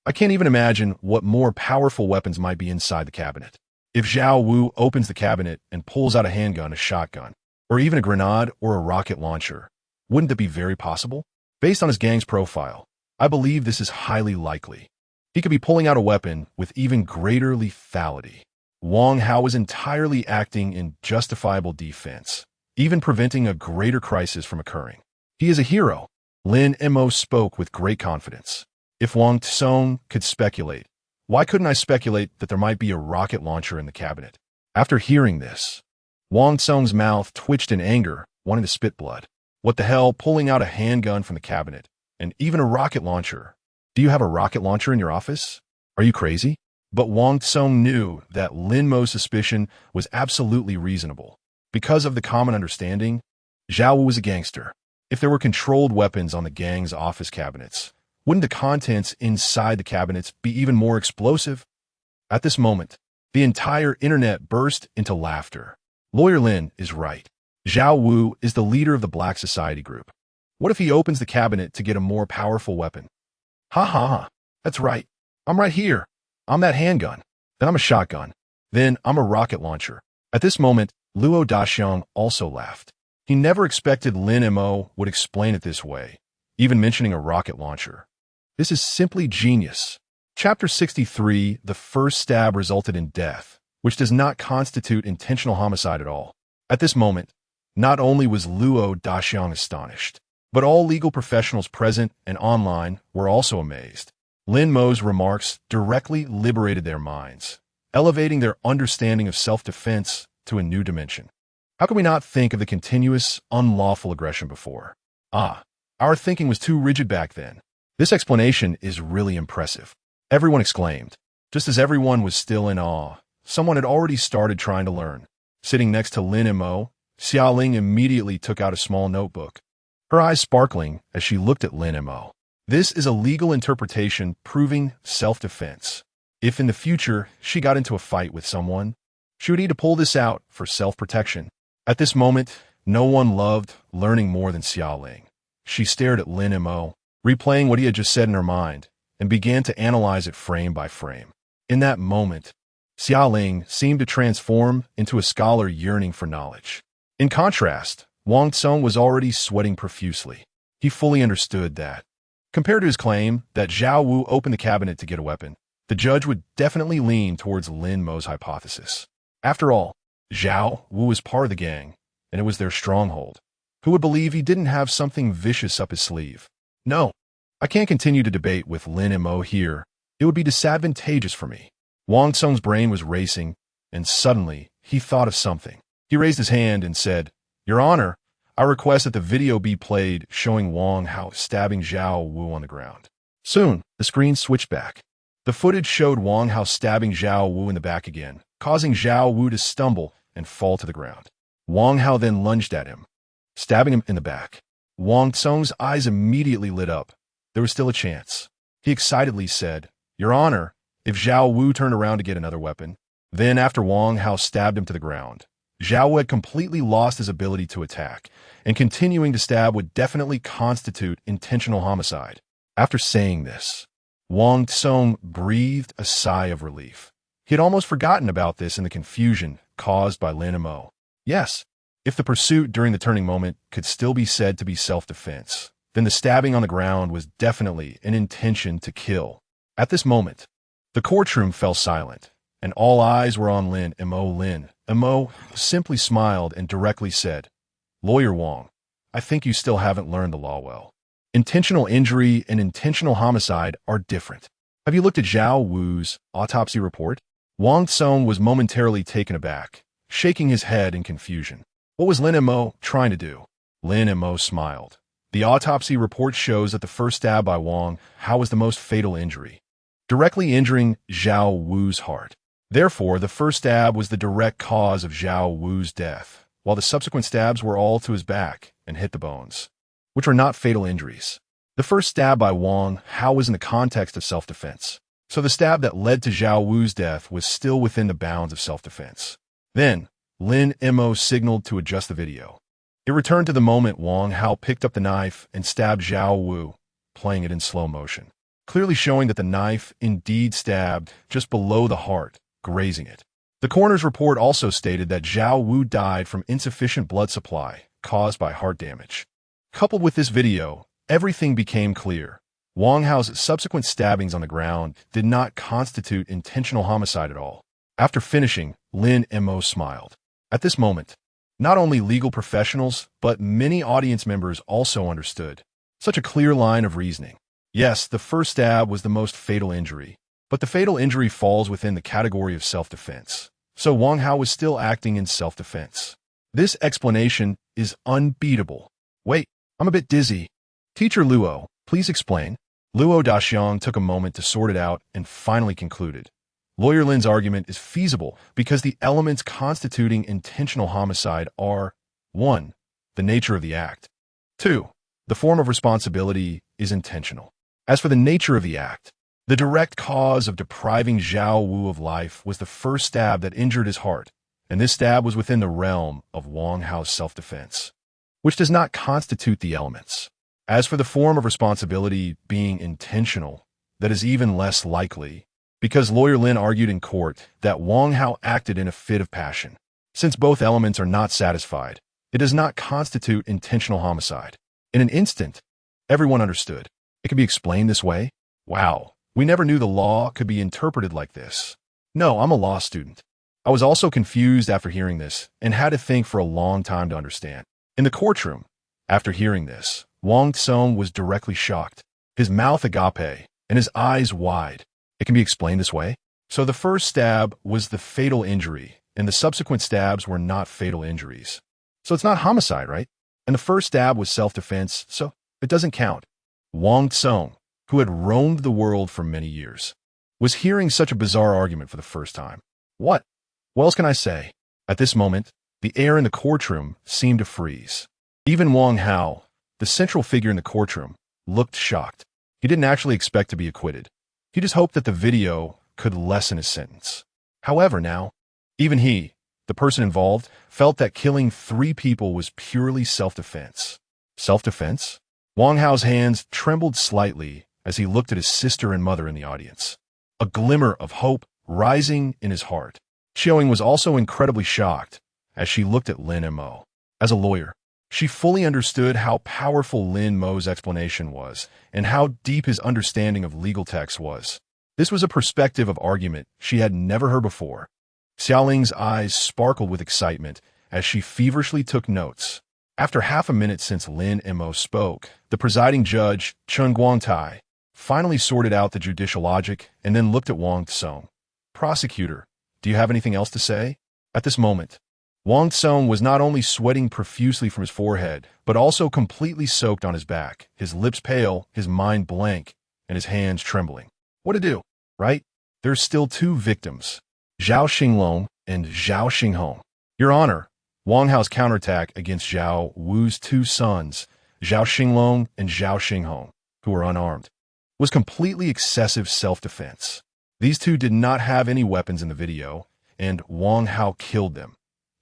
I can't even imagine what more powerful weapons might be inside the cabinet. If Zhao Wu opens the cabinet and pulls out a handgun, a shotgun, or even a grenade or a rocket launcher, wouldn't that be very possible? Based on his gang's profile, I believe this is highly likely. He could be pulling out a weapon with even greater lethality. Wang Hao was entirely acting in justifiable defense, even preventing a greater crisis from occurring. He is a hero. Lin Mo spoke with great confidence. If Wang Tsong could speculate, why couldn't I speculate that there might be a rocket launcher in the cabinet? After hearing this, Wang Tsong's mouth twitched in anger, wanting to spit blood. What the hell, pulling out a handgun from the cabinet, and even a rocket launcher? Do you have a rocket launcher in your office? Are you crazy? But Wang Tsong knew that Lin Mo's suspicion was absolutely reasonable. Because of the common understanding, Zhao Wu was a gangster. If there were controlled weapons on the gang's office cabinets, wouldn't the contents inside the cabinets be even more explosive? At this moment, the entire internet burst into laughter. Lawyer Lin is right. Zhao Wu is the leader of the Black Society group. What if he opens the cabinet to get a more powerful weapon? Ha ha ha. That's right. I'm right here. I'm that handgun. Then I'm a shotgun. Then I'm a rocket launcher. At this moment, Luo Daxiang also laughed. He never expected Lin Mo would explain it this way, even mentioning a rocket launcher. This is simply genius. Chapter 63, the first stab resulted in death, which does not constitute intentional homicide at all. At this moment, not only was Luo Daxiang astonished, but all legal professionals present and online were also amazed. Lin Mo's remarks directly liberated their minds, elevating their understanding of self-defense to a new dimension. How could we not think of the continuous, unlawful aggression before? Our thinking was too rigid back then. This explanation is really impressive. Everyone exclaimed. Just as everyone was still in awe, someone had already started trying to learn. Sitting next to Lin Mo, Xiaoling immediately took out a small notebook, her eyes sparkling as she looked at Lin Mo. This is a legal interpretation proving self-defense. If in the future she got into a fight with someone, she would need to pull this out for self-protection. At this moment, no one loved learning more than Xiaoling. She stared at Lin Mo, replaying what he had just said in her mind, and began to analyze it frame by frame. In that moment, Xiaoling seemed to transform into a scholar yearning for knowledge. In contrast, Wang Tsong was already sweating profusely. He fully understood that, compared to his claim that Zhao Wu opened the cabinet to get a weapon, the judge would definitely lean towards Lin Mo's hypothesis. After all, Zhao Wu was part of the gang, and it was their stronghold. Who would believe he didn't have something vicious up his sleeve? No, I can't continue to debate with Lin Mo here. It would be disadvantageous for me. Wang Tsung's brain was racing, and suddenly he thought of something. He raised his hand and said, "Your Honor, I request that the video be played showing Wang Hao stabbing Zhao Wu on the ground." Soon, the screen switched back. The footage showed Wang Hao stabbing Zhao Wu in the back again, causing Zhao Wu to stumble and fall to the ground. Wang Hao then lunged at him, stabbing him in the back. Wang Tsung's eyes immediately lit up. There was still a chance. He excitedly said, "Your Honor, if Zhao Wu turned around to get another weapon." Then, after Wang Hao stabbed him to the ground, Zhao Wu had completely lost his ability to attack, and continuing to stab would definitely constitute intentional homicide. After saying this, Wang Tsung breathed a sigh of relief. He had almost forgotten about this in the confusion caused by Lin Mo. Yes, if the pursuit during the turning moment could still be said to be self-defense, then the stabbing on the ground was definitely an intention to kill. At this moment, the courtroom fell silent, and all eyes were on Lin Mo. Lin Mo simply smiled and directly said, "Lawyer Wang, I think you still haven't learned the law well. Intentional injury and intentional homicide are different. Have you looked at Zhao Wu's autopsy report?" Wang Tsung was momentarily taken aback, shaking his head in confusion. What was Lin Mo trying to do? Lin Mo smiled. The autopsy report shows that the first stab by Wang Hao was the most fatal injury, directly injuring Zhao Wu's heart. Therefore, the first stab was the direct cause of Zhao Wu's death, while the subsequent stabs were all to his back and hit the bones, which were not fatal injuries. The first stab by Wang Hao was in the context of self-defense, so the stab that led to Zhao Wu's death was still within the bounds of self-defense. Then, Lin Mo signaled to adjust the video. It returned to the moment Wang Hao picked up the knife and stabbed Zhao Wu, playing it in slow motion, clearly showing that the knife indeed stabbed just below the heart, grazing it. The coroner's report also stated that Zhao Wu died from insufficient blood supply caused by heart damage. Coupled with this video, everything became clear. Wang Hao's subsequent stabbings on the ground did not constitute intentional homicide at all. After finishing, Lin Mo smiled. At this moment, not only legal professionals, but many audience members also understood. Such a clear line of reasoning. Yes, the first stab was the most fatal injury, but the fatal injury falls within the category of self-defense. So Wang Hao was still acting in self-defense. This explanation is unbeatable. Wait, I'm a bit dizzy. Teacher Luo, please explain. Luo Daxiang took a moment to sort it out and finally concluded. Lawyer Lin's argument is feasible because the elements constituting intentional homicide are 1. The nature of the act. 2. The form of responsibility is intentional. As for the nature of the act, the direct cause of depriving Zhao Wu of life was the first stab that injured his heart, and this stab was within the realm of Wang Hao's self-defense, which does not constitute the elements. As for the form of responsibility being intentional, that is even less likely, because lawyer Lin argued in court that Wang Hao acted in a fit of passion. Since both elements are not satisfied, it does not constitute intentional homicide. In an instant, everyone understood. It could be explained this way? Wow, we never knew the law could be interpreted like this. No, I'm a law student. I was also confused after hearing this and had to think for a long time to understand. In the courtroom, after hearing this, Wang Tsong was directly shocked, his mouth agape and his eyes wide. It can be explained this way. So the first stab was the fatal injury, and the subsequent stabs were not fatal injuries. So it's not homicide, right? And the first stab was self-defense, so it doesn't count. Wang Tsong, who had roamed the world for many years, was hearing such a bizarre argument for the first time. What else can I say? At this moment, the air in the courtroom seemed to freeze. Even Wang Hao, the central figure in the courtroom, looked shocked. He didn't actually expect to be acquitted. He just hoped that the video could lessen his sentence. However, now, even he, the person involved, felt that killing 3 people was purely self-defense. Self-defense? Wang Hao's hands trembled slightly as he looked at his sister and mother in the audience. A glimmer of hope rising in his heart. Xiaoying was also incredibly shocked as she looked at Lin Mo. As a lawyer, she fully understood how powerful Lin Mo's explanation was and how deep his understanding of legal text was. This was a perspective of argument she had never heard before. Xiaoling's eyes sparkled with excitement as she feverishly took notes. After half a minute since Lin Mo spoke, the presiding judge, Chen Guangtai, finally sorted out the judicial logic and then looked at Wang Tsong. Prosecutor, do you have anything else to say? At this moment, Wang Tsong was not only sweating profusely from his forehead, but also completely soaked on his back, his lips pale, his mind blank, and his hands trembling. What to do, right? There's still 2 victims, Zhao Xinglong and Zhao Xinghong. Your Honor, Wang Hao's counterattack against Zhao Wu's 2 sons, Zhao Xinglong and Zhao Xinghong, who were unarmed, was completely excessive self-defense. These 2 did not have any weapons in the video, and Wang Hao killed them.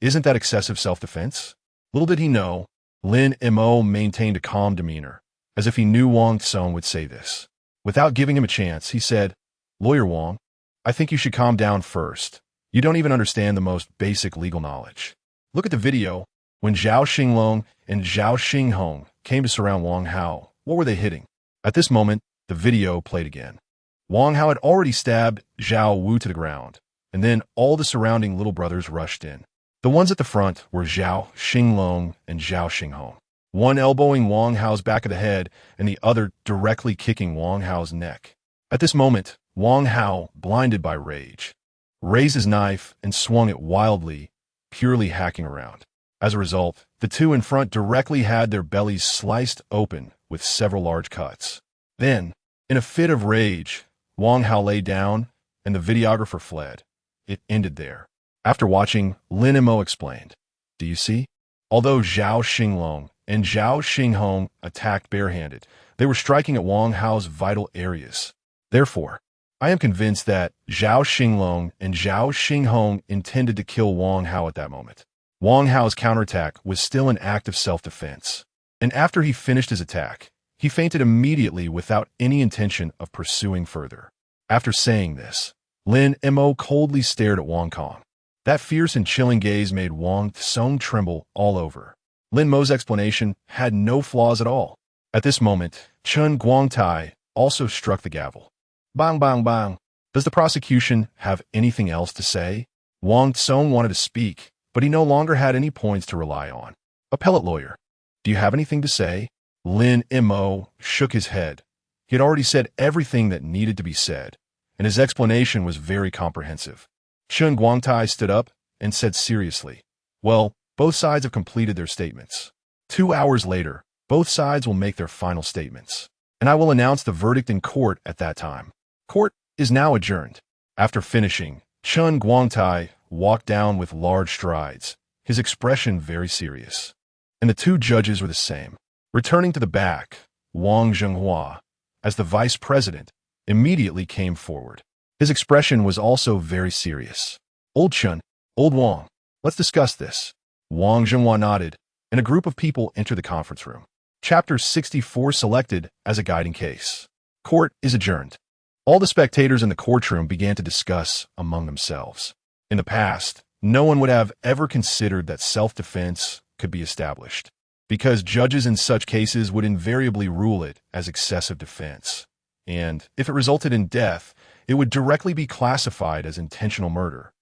Isn't that excessive self-defense? Little did he know, Lin Mo maintained a calm demeanor, as if he knew Wang Tsong would say this. Without giving him a chance, he said, Lawyer Wang, I think you should calm down first. You don't even understand the most basic legal knowledge. Look at the video. When Zhao Xinglong and Zhao Xinghong came to surround Wang Hao, what were they hitting? At this moment, the video played again. Wang Hao had already stabbed Zhao Wu to the ground, and then all the surrounding little brothers rushed in. The ones at the front were Zhao Xinglong and Zhao Xinghong, one elbowing Wang Hao's back of the head and the other directly kicking Wang Hao's neck. At this moment, Wang Hao, blinded by rage, raised his knife and swung it wildly, purely hacking around. As a result, the 2 in front directly had their bellies sliced open with several large cuts. Then, in a fit of rage, Wang Hao lay down and the videographer fled. It ended there. After watching, Lin Mo explained, Do you see? Although Zhao Xinglong and Zhao Xinghong attacked barehanded, they were striking at Wang Hao's vital areas. Therefore, I am convinced that Zhao Xinglong and Zhao Xinghong intended to kill Wang Hao at that moment. Wang Hao's counterattack was still an act of self-defense, and after he finished his attack, he fainted immediately without any intention of pursuing further. After saying this, Lin Mo coldly stared at Wang Kong. That fierce and chilling gaze made Wang Tsong tremble all over. Lin Mo's explanation had no flaws at all. At this moment, Chen Guangtai also struck the gavel. Bang, bang, bang. Does the prosecution have anything else to say? Wang Tsong wanted to speak, but he no longer had any points to rely on. Appellate lawyer, do you have anything to say? Lin Mo shook his head. He had already said everything that needed to be said, and his explanation was very comprehensive. Chen Guangtai stood up and said seriously, Well, both sides have completed their statements. 2 hours later, both sides will make their final statements, and I will announce the verdict in court at that time. Court is now adjourned. After finishing, Chen Guangtai walked down with large strides, his expression very serious. And the 2 judges were the same. Returning to the back, Wang Zhenghua, as the vice president, immediately came forward. His expression was also very serious. Old Chen, Old Wang, let's discuss this. Wang Zhenghua nodded, and a group of people entered the conference room. Chapter 64 selected as a guiding case. Court is adjourned. All the spectators in the courtroom began to discuss among themselves. In the past, no one would have ever considered that self-defense could be established, because judges in such cases would invariably rule it as excessive defense. And if it resulted in death, it would directly be classified as intentional murder,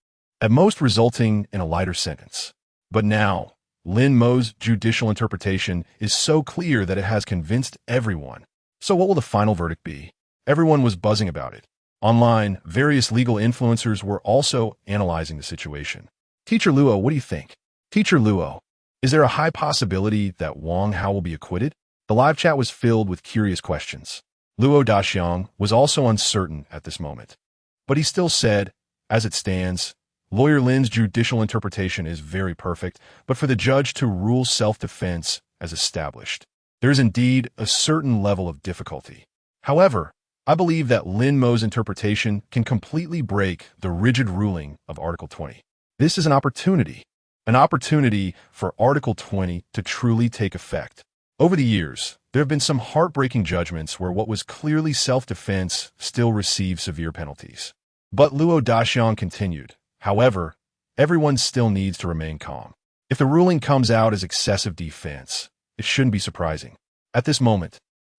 at most resulting in a lighter sentence. But now, Lin Mo's judicial interpretation is so clear that it has convinced everyone. So what will the final verdict be? Everyone was buzzing about it. Online, various legal influencers were also analyzing the situation. Teacher Luo, what do you think? Teacher Luo, is there a high possibility that Wang Hao will be acquitted? The live chat was filled with curious questions. Luo Daxiang was also uncertain at this moment. But he still said, as it stands, Lawyer Lin's judicial interpretation is very perfect, but for the judge to rule self-defense as established, there is indeed a certain level of difficulty. However, I believe that Lin Mo's interpretation can completely break the rigid ruling of Article 20. This is an opportunity for Article 20 to truly take effect. Over the years, there have been some heartbreaking judgments where what was clearly self-defense still received severe penalties. But Luo Daxiang continued, however, everyone still needs to remain calm. If the ruling comes out as excessive defense, it shouldn't be surprising. At this moment,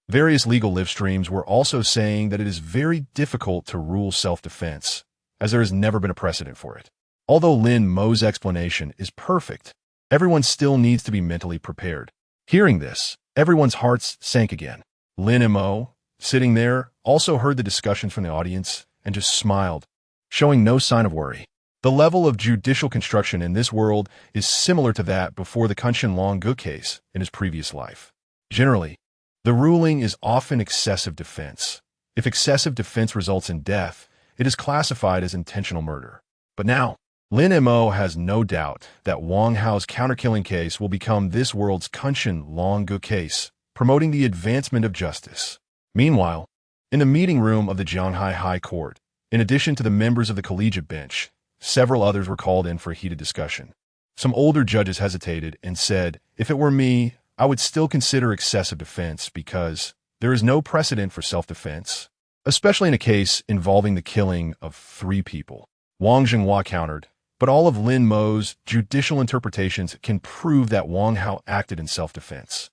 various legal live streams were also saying that it is very difficult to rule self-defense, as there has never been a precedent for it. Although Lin Mo's explanation is perfect, everyone still needs to be mentally prepared. Hearing this, everyone's hearts sank again. Lin Mo, sitting there, also heard the discussions from the audience and just smiled, showing no sign of worry. The level of judicial construction in this world is similar to that before the Kunshin Long-gu case in his previous life. Generally, the ruling is often excessive defense. If excessive defense results in death, it is classified as intentional murder. But now, Lin Mo has no doubt that Wang Hao's counter-killing case will become this world's Kunshin Long-gu case, promoting the advancement of justice. Meanwhile, in the meeting room of the Jianghai High Court, in addition to the members of the collegiate bench, several others were called in for a heated discussion. Some older judges hesitated and said, if it were me, I would still consider excessive defense because there is no precedent for self-defense, especially in a case involving the killing of 3 people. Wang Jinghua countered, but all of Lin Mo's judicial interpretations can prove that Wang Hao acted in self-defense.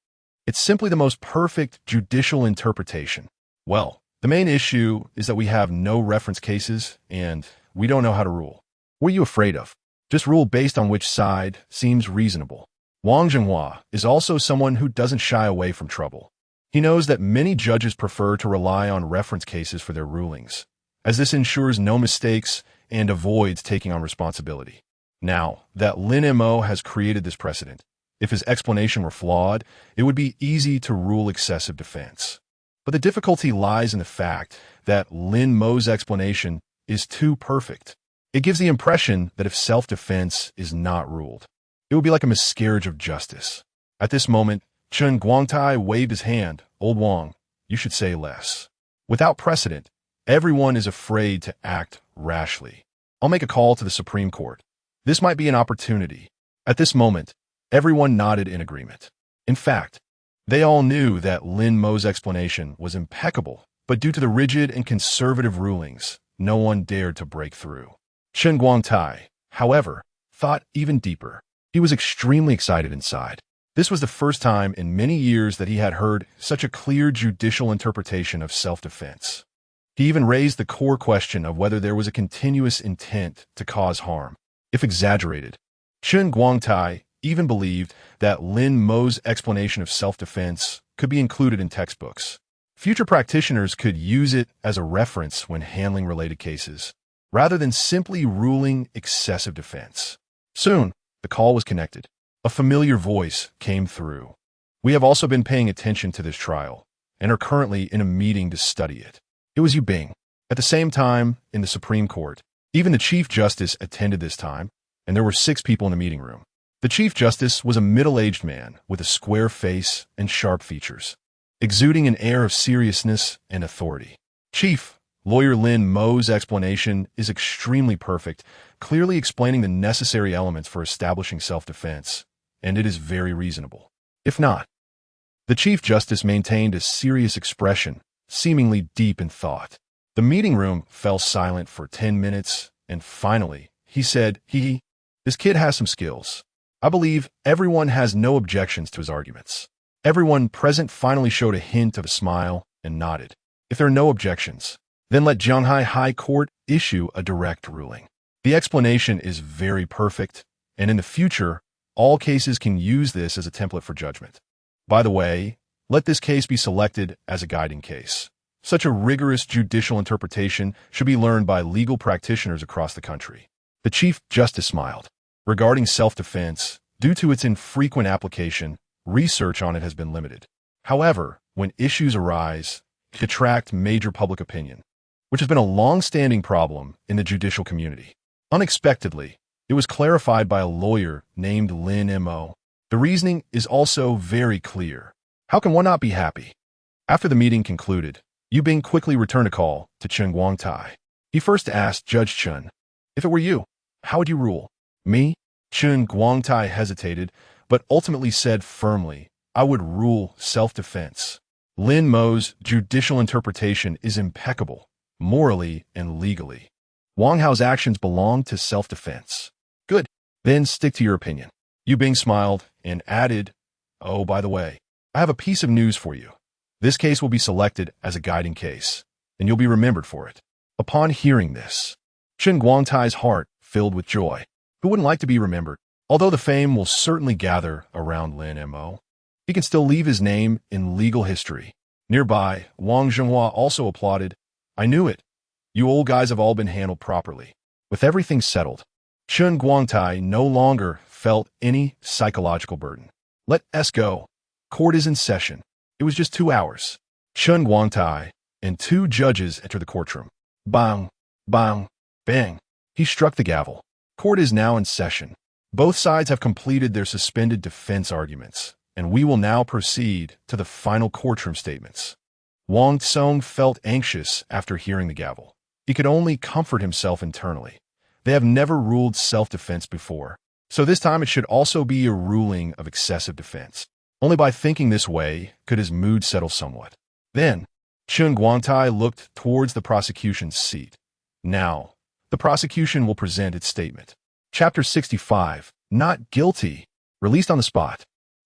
It's simply the most perfect judicial interpretation. Well, the main issue is that we have no reference cases and we don't know how to rule. What are you afraid of? Just rule based on which side seems reasonable. Wang Jinghua is also someone who doesn't shy away from trouble. He knows that many judges prefer to rely on reference cases for their rulings, as this ensures no mistakes and avoids taking on responsibility. Now that Lin Mo has created this precedent, if his explanation were flawed, it would be easy to rule excessive defense. But the difficulty lies in the fact that Lin Mo's explanation is too perfect. It gives the impression that if self-defense is not ruled, it would be like a miscarriage of justice. At this moment, Chen Guangtai waved his hand. Old Wang, you should say less. Without precedent, everyone is afraid to act rashly. I'll make a call to the Supreme Court. This might be an opportunity. At this moment, everyone nodded in agreement. In fact, they all knew that Lin Mo's explanation was impeccable, but due to the rigid and conservative rulings, no one dared to break through. Chen Guangtai, however, thought even deeper. He was extremely excited inside. This was the first time in many years that he had heard such a clear judicial interpretation of self-defense. He even raised the core question of whether there was a continuous intent to cause harm, if exaggerated. Chen Guangtai even believed that Lin Mo's explanation of self-defense could be included in textbooks. Future practitioners could use it as a reference when handling related cases, rather than simply ruling excessive defense. Soon, the call was connected. A familiar voice came through. We have also been paying attention to this trial, and are currently in a meeting to study it. It was Yu Bing. At the same time, in the Supreme Court, even the Chief Justice attended this time, and there were 6 people in the meeting room. The Chief Justice was a middle-aged man with a square face and sharp features, exuding an air of seriousness and authority. Chief, Lawyer Lin Mo's explanation is extremely perfect, clearly explaining the necessary elements for establishing self-defense, and it is very reasonable. If not, the Chief Justice maintained a serious expression, seemingly deep in thought. The meeting room fell silent for 10 minutes, and finally, he said, Hehe, this kid has some skills. I believe everyone has no objections to his arguments. Everyone present finally showed a hint of a smile and nodded. If there are no objections, then let Jianghai High Court issue a direct ruling. The explanation is very perfect, and in the future, all cases can use this as a template for judgment. By the way, let this case be selected as a guiding case. Such a rigorous judicial interpretation should be learned by legal practitioners across the country. The Chief Justice smiled. Regarding self-defense, due to its infrequent application, research on it has been limited. However, when issues arise, it attracts major public opinion, which has been a long-standing problem in the judicial community. Unexpectedly, it was clarified by a lawyer named Lin Mo. The reasoning is also very clear. How can one not be happy? After the meeting concluded, Yu Bing quickly returned a call to Chen Guangtai. He first asked Judge Chen, if it were you, how would you rule? Me? Chen Guangtai hesitated, but ultimately said firmly, I would rule self-defense. Lin Mo's judicial interpretation is impeccable, morally and legally. Wang Hao's actions belong to self-defense. Good. Then stick to your opinion. Yu Bing smiled and added, oh, by the way, I have a piece of news for you. This case will be selected as a guiding case, and you'll be remembered for it. Upon hearing this, Chen Guangtai's heart filled with joy. Who wouldn't like to be remembered? Although the fame will certainly gather around Lin Mo, he can still leave his name in legal history. Nearby, Wang Zhenghua also applauded. I knew it. You old guys have all been handled properly. With everything settled, Chen Guangtai no longer felt any psychological burden. Let us go. Court is in session. It was just 2 hours. Chen Guangtai and 2 judges enter the courtroom. Bang, bang, bang. He struck the gavel. Court is now in session. Both sides have completed their suspended defense arguments, and we will now proceed to the final courtroom statements. Wang Tsong felt anxious after hearing the gavel. He could only comfort himself internally. They have never ruled self-defense before, so this time it should also be a ruling of excessive defense. Only by thinking this way could his mood settle somewhat. Then, Chen Guangtai looked towards the prosecution's seat. Now, the prosecution will present its statement. Chapter 65, Not Guilty, released on the spot.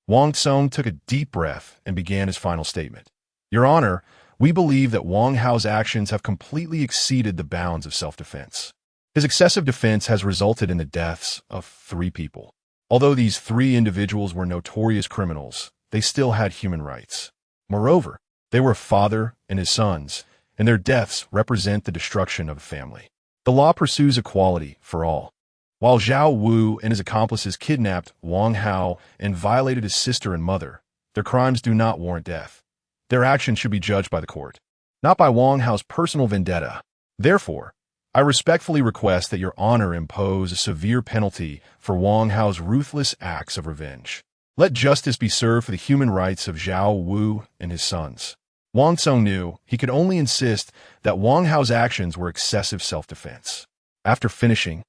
Wang Tsong took a deep breath and began his final statement. Your Honor, we believe that Wang Hao's actions have completely exceeded the bounds of self-defense. His excessive defense has resulted in the deaths of 3 people. Although these 3 individuals were notorious criminals, they still had human rights. Moreover, they were a father and his sons, and their deaths represent the destruction of a family. The law pursues equality for all. While Zhao Wu and his accomplices kidnapped Wang Hao and violated his sister and mother, their crimes do not warrant death. Their actions should be judged by the court, not by Wang Hao's personal vendetta. Therefore, I respectfully request that Your Honor impose a severe penalty for Wang Hao's ruthless acts of revenge. Let justice be served for the human rights of Zhao Wu and his sons. Wang Tsong knew he could only insist that Wang Hao's actions were excessive self-defense. After finishing,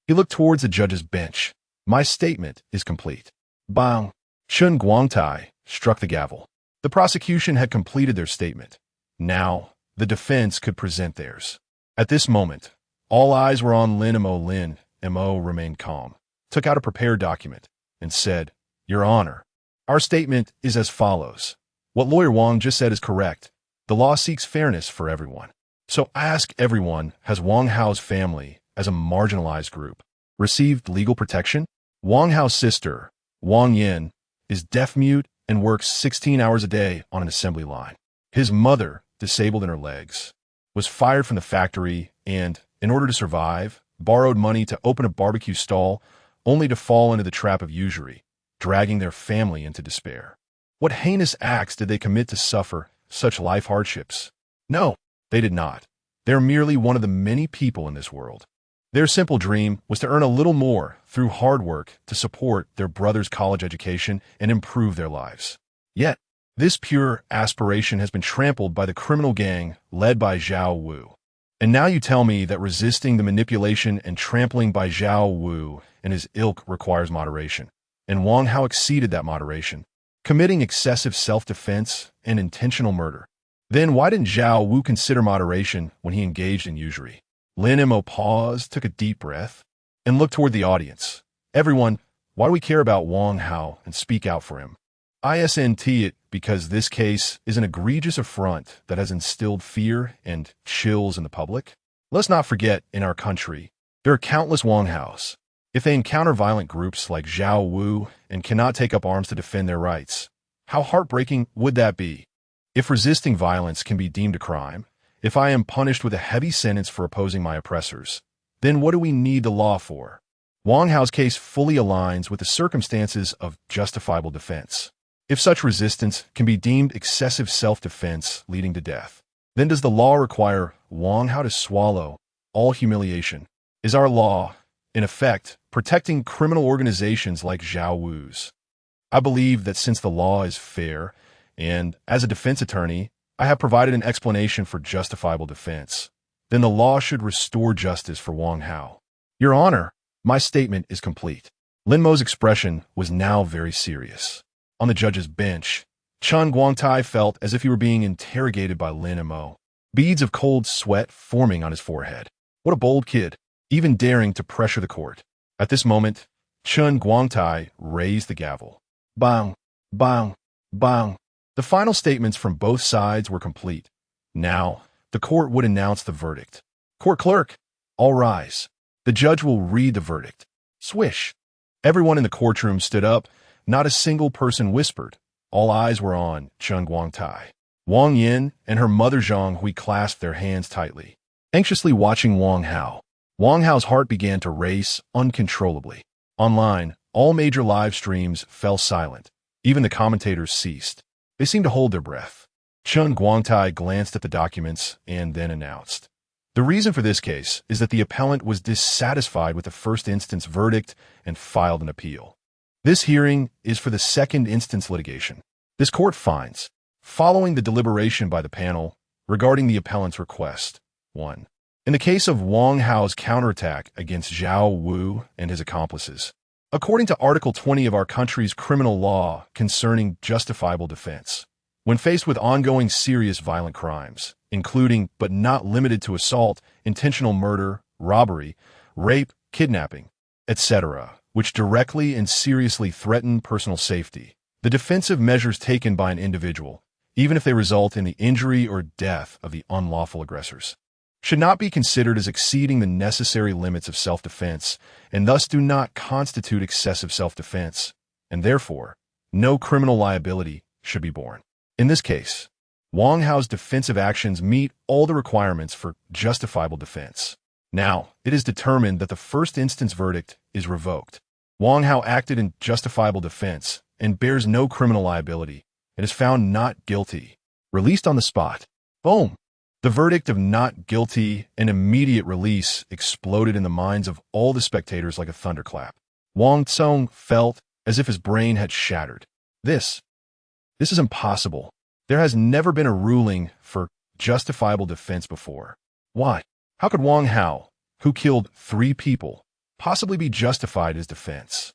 he looked towards the judge's bench. My statement is complete. Bang! Chen Guangtai struck the gavel. The prosecution had completed their statement. Now, the defense could present theirs. At this moment, all eyes were on Lin Mo. Lin Mo remained calm, took out a prepared document, and said, Your Honor, our statement is as follows. What Lawyer Wang just said is correct. The law seeks fairness for everyone. So I ask everyone, has Wang Hao's family, as a marginalized group, received legal protection? Wang Hao's sister, Wang Yin, is deaf-mute and works 16 hours a day on an assembly line. His mother, disabled in her legs, was fired from the factory and, in order to survive, borrowed money to open a barbecue stall, only to fall into the trap of usury, dragging their family into despair. What heinous acts did they commit to suffer such life hardships? No, they did not. They're merely one of the many people in this world. Their simple dream was to earn a little more through hard work to support their brother's college education and improve their lives. Yet, this pure aspiration has been trampled by the criminal gang led by Zhao Wu. And now you tell me that resisting the manipulation and trampling by Zhao Wu and his ilk requires moderation. And Wang Hao exceeded that moderation, committing excessive self-defense and intentional murder. Then why didn't Zhao Wu consider moderation when he engaged in usury? Lin Mo paused, took a deep breath, and looked toward the audience. Everyone, why do we care about Wang Hao and speak out for him? ISNT it because this case is an egregious affront that has instilled fear and chills in the public. Let's not forget, in our country, there are countless Wang Haos. If they encounter violent groups like Zhao Wu and cannot take up arms to defend their rights, how heartbreaking would that be? If resisting violence can be deemed a crime, if I am punished with a heavy sentence for opposing my oppressors, then what do we need the law for? Wang Hao's case fully aligns with the circumstances of justifiable defense. If such resistance can be deemed excessive self-defense leading to death, then does the law require Wang Hao to swallow all humiliation? Is our law, in effect, protecting criminal organizations like Zhao Wu's? I believe that since the law is fair, and as a defense attorney, I have provided an explanation for justifiable defense, then the law should restore justice for Wang Hao. Your Honor, my statement is complete. Lin Mo's expression was now very serious. On the judge's bench, Chen Guangtai felt as if he were being interrogated by Lin Mo, beads of cold sweat forming on his forehead. What a bold kid, even daring to pressure the court. At this moment, Chen Guangtai raised the gavel. Bang, bang, bang. The final statements from both sides were complete. Now, the court would announce the verdict. Court clerk, all rise. The judge will read the verdict. Swish. Everyone in the courtroom stood up. Not a single person whispered. All eyes were on Chen Guangtai. Wang Yin and her mother Zhang Hui clasped their hands tightly, anxiously watching Wang Hao. Wang Hao's heart began to race uncontrollably. Online, all major live streams fell silent. Even the commentators ceased. They seemed to hold their breath. Chen Guangtai glanced at the documents and then announced, "The reason for this case is that the appellant was dissatisfied with the first instance verdict and filed an appeal. This hearing is for the second instance litigation. This court finds, following the deliberation by the panel regarding the appellant's request, 1. In the case of Wang Hao's counterattack against Zhao Wu and his accomplices, according to Article 20 of our country's criminal law concerning justifiable defense, when faced with ongoing serious violent crimes, including but not limited to assault, intentional murder, robbery, rape, kidnapping, etc., which directly and seriously threaten personal safety, the defensive measures taken by an individual, even if they result in the injury or death of the unlawful aggressors, should not be considered as exceeding the necessary limits of self-defense and thus do not constitute excessive self-defense, and therefore, no criminal liability should be borne. In this case, Wang Hao's defensive actions meet all the requirements for justifiable defense. Now, it is determined that the first instance verdict is revoked. Wang Hao acted in justifiable defense and bears no criminal liability and is found not guilty. Released on the spot. Boom! The verdict of not guilty and immediate release exploded in the minds of all the spectators like a thunderclap. Wang Tsong felt as if his brain had shattered. This is impossible. There has never been a ruling for justifiable defense before. Why? How could Wang Hao, who killed 3 people, possibly be justified as defense?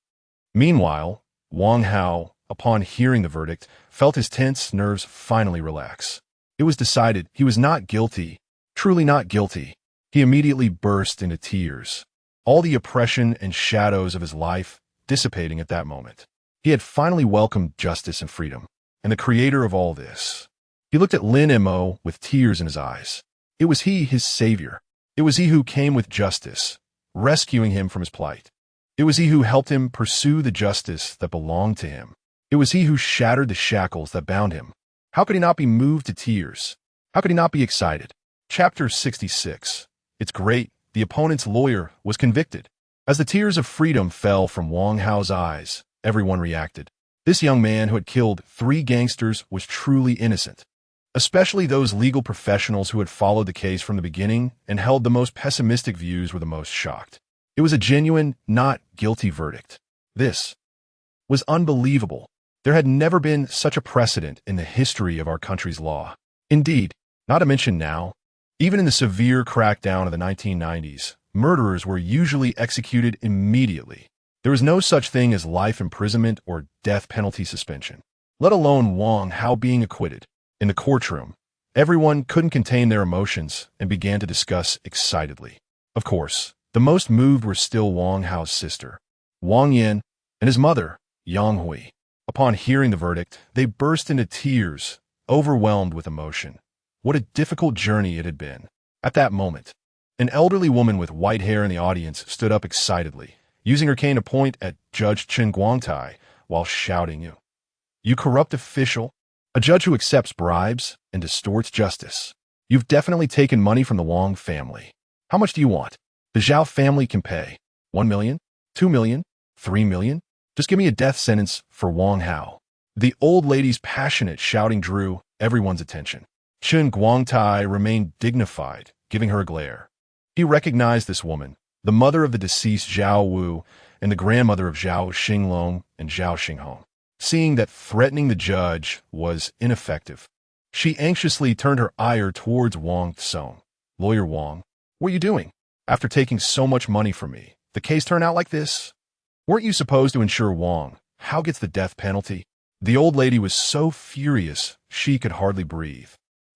Meanwhile, Wang Hao, upon hearing the verdict, felt his tense nerves finally relax. It was decided he was not guilty, truly not guilty. He immediately burst into tears, all the oppression and shadows of his life dissipating at that moment. He had finally welcomed justice and freedom, and the creator of all this. He looked at Lin Mo with tears in his eyes. It was he, his savior. It was he who came with justice, rescuing him from his plight. It was he who helped him pursue the justice that belonged to him. It was he who shattered the shackles that bound him. How could he not be moved to tears? How could he not be excited? Chapter 66. It's great. The opponent's lawyer was convicted. As the tears of freedom fell from Wang Hao's eyes, everyone reacted. This young man who had killed 3 gangsters was truly innocent. Especially those legal professionals who had followed the case from the beginning and held the most pessimistic views were the most shocked. It was a genuine, not guilty verdict. This was unbelievable. There had never been such a precedent in the history of our country's law. Indeed, not to mention now, even in the severe crackdown of the 1990s, murderers were usually executed immediately. There was no such thing as life imprisonment or death penalty suspension, let alone Wang Hao being acquitted. In the courtroom, Everyone couldn't contain their emotions and began to discuss excitedly. Of course, the most moved were still Wang Hao's sister, Wang Yin, and his mother, Yang Hui. Upon hearing the verdict, they burst into tears, overwhelmed with emotion. What a difficult journey it had been. At that moment, an elderly woman with white hair in the audience stood up excitedly, using her cane to point at Judge Chen Guangtai while shouting, You corrupt official! A judge who accepts bribes and distorts justice. You've definitely taken money from the Wang family. How much do you want? The Zhao family can pay. 1 million? 2 million? 3 million? Just give me a death sentence for Wang Hao. The old lady's passionate shouting drew everyone's attention. Chen Guangtai remained dignified, giving her a glare. He recognized this woman, the mother of the deceased Zhao Wu and the grandmother of Zhao Xinglong and Zhao Xinghong. Seeing that threatening the judge was ineffective, she anxiously turned her ire towards Wang Tsong. Lawyer Wang, what are you doing? After taking so much money from me, the case turned out like this? Weren't you supposed to ensure Wang Hao gets the death penalty? The old lady was so furious she could hardly breathe,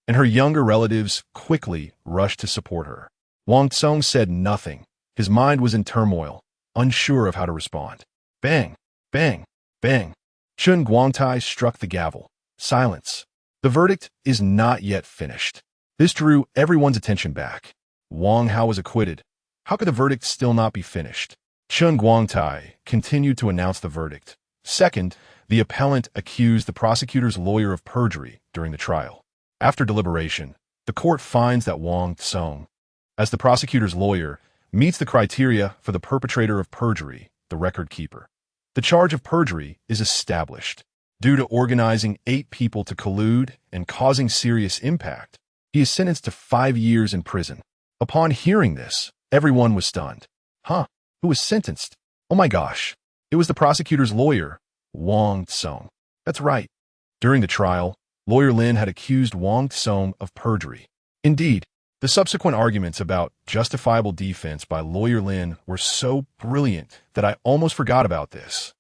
and her younger relatives quickly rushed to support her. Wang Tsong said nothing. His mind was in turmoil, unsure of how to respond. Bang! Bang! Bang! Chen Guangtai struck the gavel. Silence. The verdict is not yet finished. This drew everyone's attention back. Wang Hao was acquitted. How could the verdict still not be finished? Chen Guangtai continued to announce the verdict. Second, the appellant accused the prosecutor's lawyer of perjury during the trial. After deliberation, the court finds that Wang Tsong, as the prosecutor's lawyer, meets the criteria for the perpetrator of perjury, the record keeper. The charge of perjury is established. Due to organizing 8 people to collude and causing serious impact, he is sentenced to 5 years in prison. Upon hearing this, everyone was stunned. Who was sentenced? Oh my gosh. It was the prosecutor's lawyer, Wang Tsong. That's right. During the trial, Lawyer Lin had accused Wang Tsong of perjury. Indeed, the subsequent arguments about justifiable defense by Lawyer Lin were so brilliant that I almost forgot about this.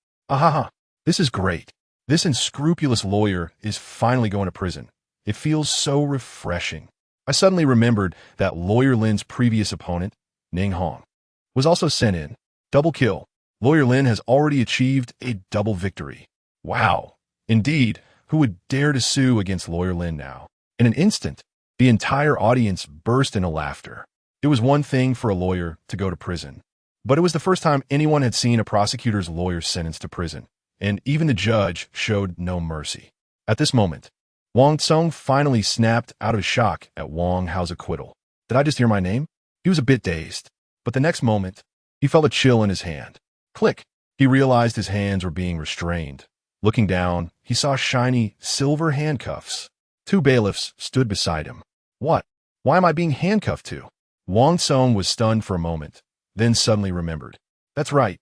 This is great. This unscrupulous lawyer is finally going to prison. It feels so refreshing. I suddenly remembered that Lawyer Lin's previous opponent, Ning Hong, was also sent in. Double kill. Lawyer Lin has already achieved a double victory. Wow. Indeed, who would dare to sue against Lawyer Lin now? In an instant, the entire audience burst into laughter. It was one thing for a lawyer to go to prison, but it was the first time anyone had seen a prosecutor's lawyer sentenced to prison, and even the judge showed no mercy. At this moment, Wang Tsong finally snapped out of shock at Wang Hao's acquittal. Did I just hear my name? He was a bit dazed, but the next moment, he felt a chill in his hand. Click! He realized his hands were being restrained. Looking down, he saw shiny, silver handcuffs. 2 bailiffs stood beside him. What? Why am I being handcuffed to? Wang Tsong was stunned for a moment, then suddenly remembered. That's right.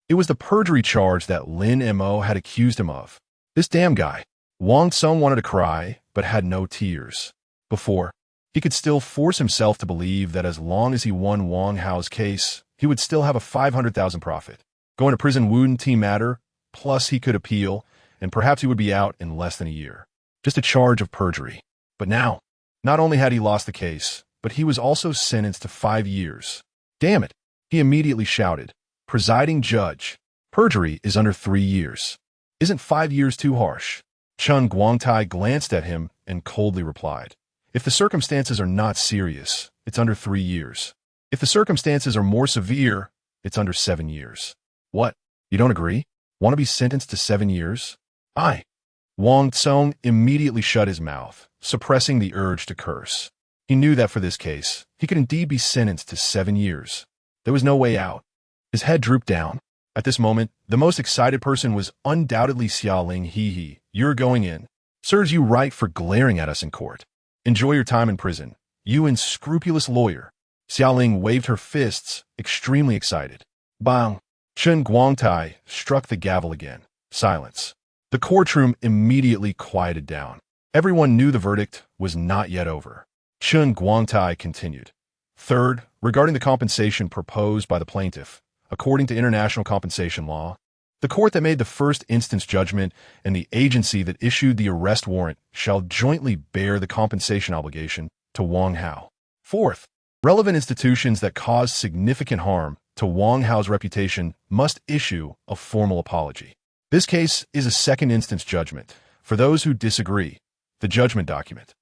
It was the perjury charge that Lin Mo had accused him of. This damn guy. Wang Tsong wanted to cry, but had no tears. Before, he could still force himself to believe that as long as he won Wang Hao's case, he would still have a 500,000 profit. Going to prison wouldn't matter, plus he could appeal, and perhaps he would be out in less than a year. Just a charge of perjury. But now, not only had he lost the case, but he was also sentenced to 5 years. Damn it, he immediately shouted. Presiding judge, perjury is under 3 years. Isn't 5 years too harsh? Chen Guangtai glanced at him and coldly replied, If the circumstances are not serious, it's under 3 years. If the circumstances are more severe, it's under 7 years. What? You don't agree? Want to be sentenced to 7 years? Wang Tsong immediately shut his mouth, suppressing the urge to curse. He knew that for this case, he could indeed be sentenced to 7 years. There was no way out. His head drooped down. At this moment, the most excited person was undoubtedly Xiaoling Hehe. You're going in. Serves you right for glaring at us in court. Enjoy your time in prison. You unscrupulous lawyer. Xiaoling waved her fists, extremely excited. Bang! Chen Guangtai struck the gavel again. Silence. The courtroom immediately quieted down. Everyone knew the verdict was not yet over. Chen Guangtai continued. Third, regarding the compensation proposed by the plaintiff, according to international compensation law, The court that made the first instance judgment and the agency that issued the arrest warrant shall jointly bear the compensation obligation to Wang Hao. Fourth, relevant institutions that cause significant harm to Wang Hao's reputation must issue a formal apology. This case is a second instance judgment. For those who disagree, the judgment document.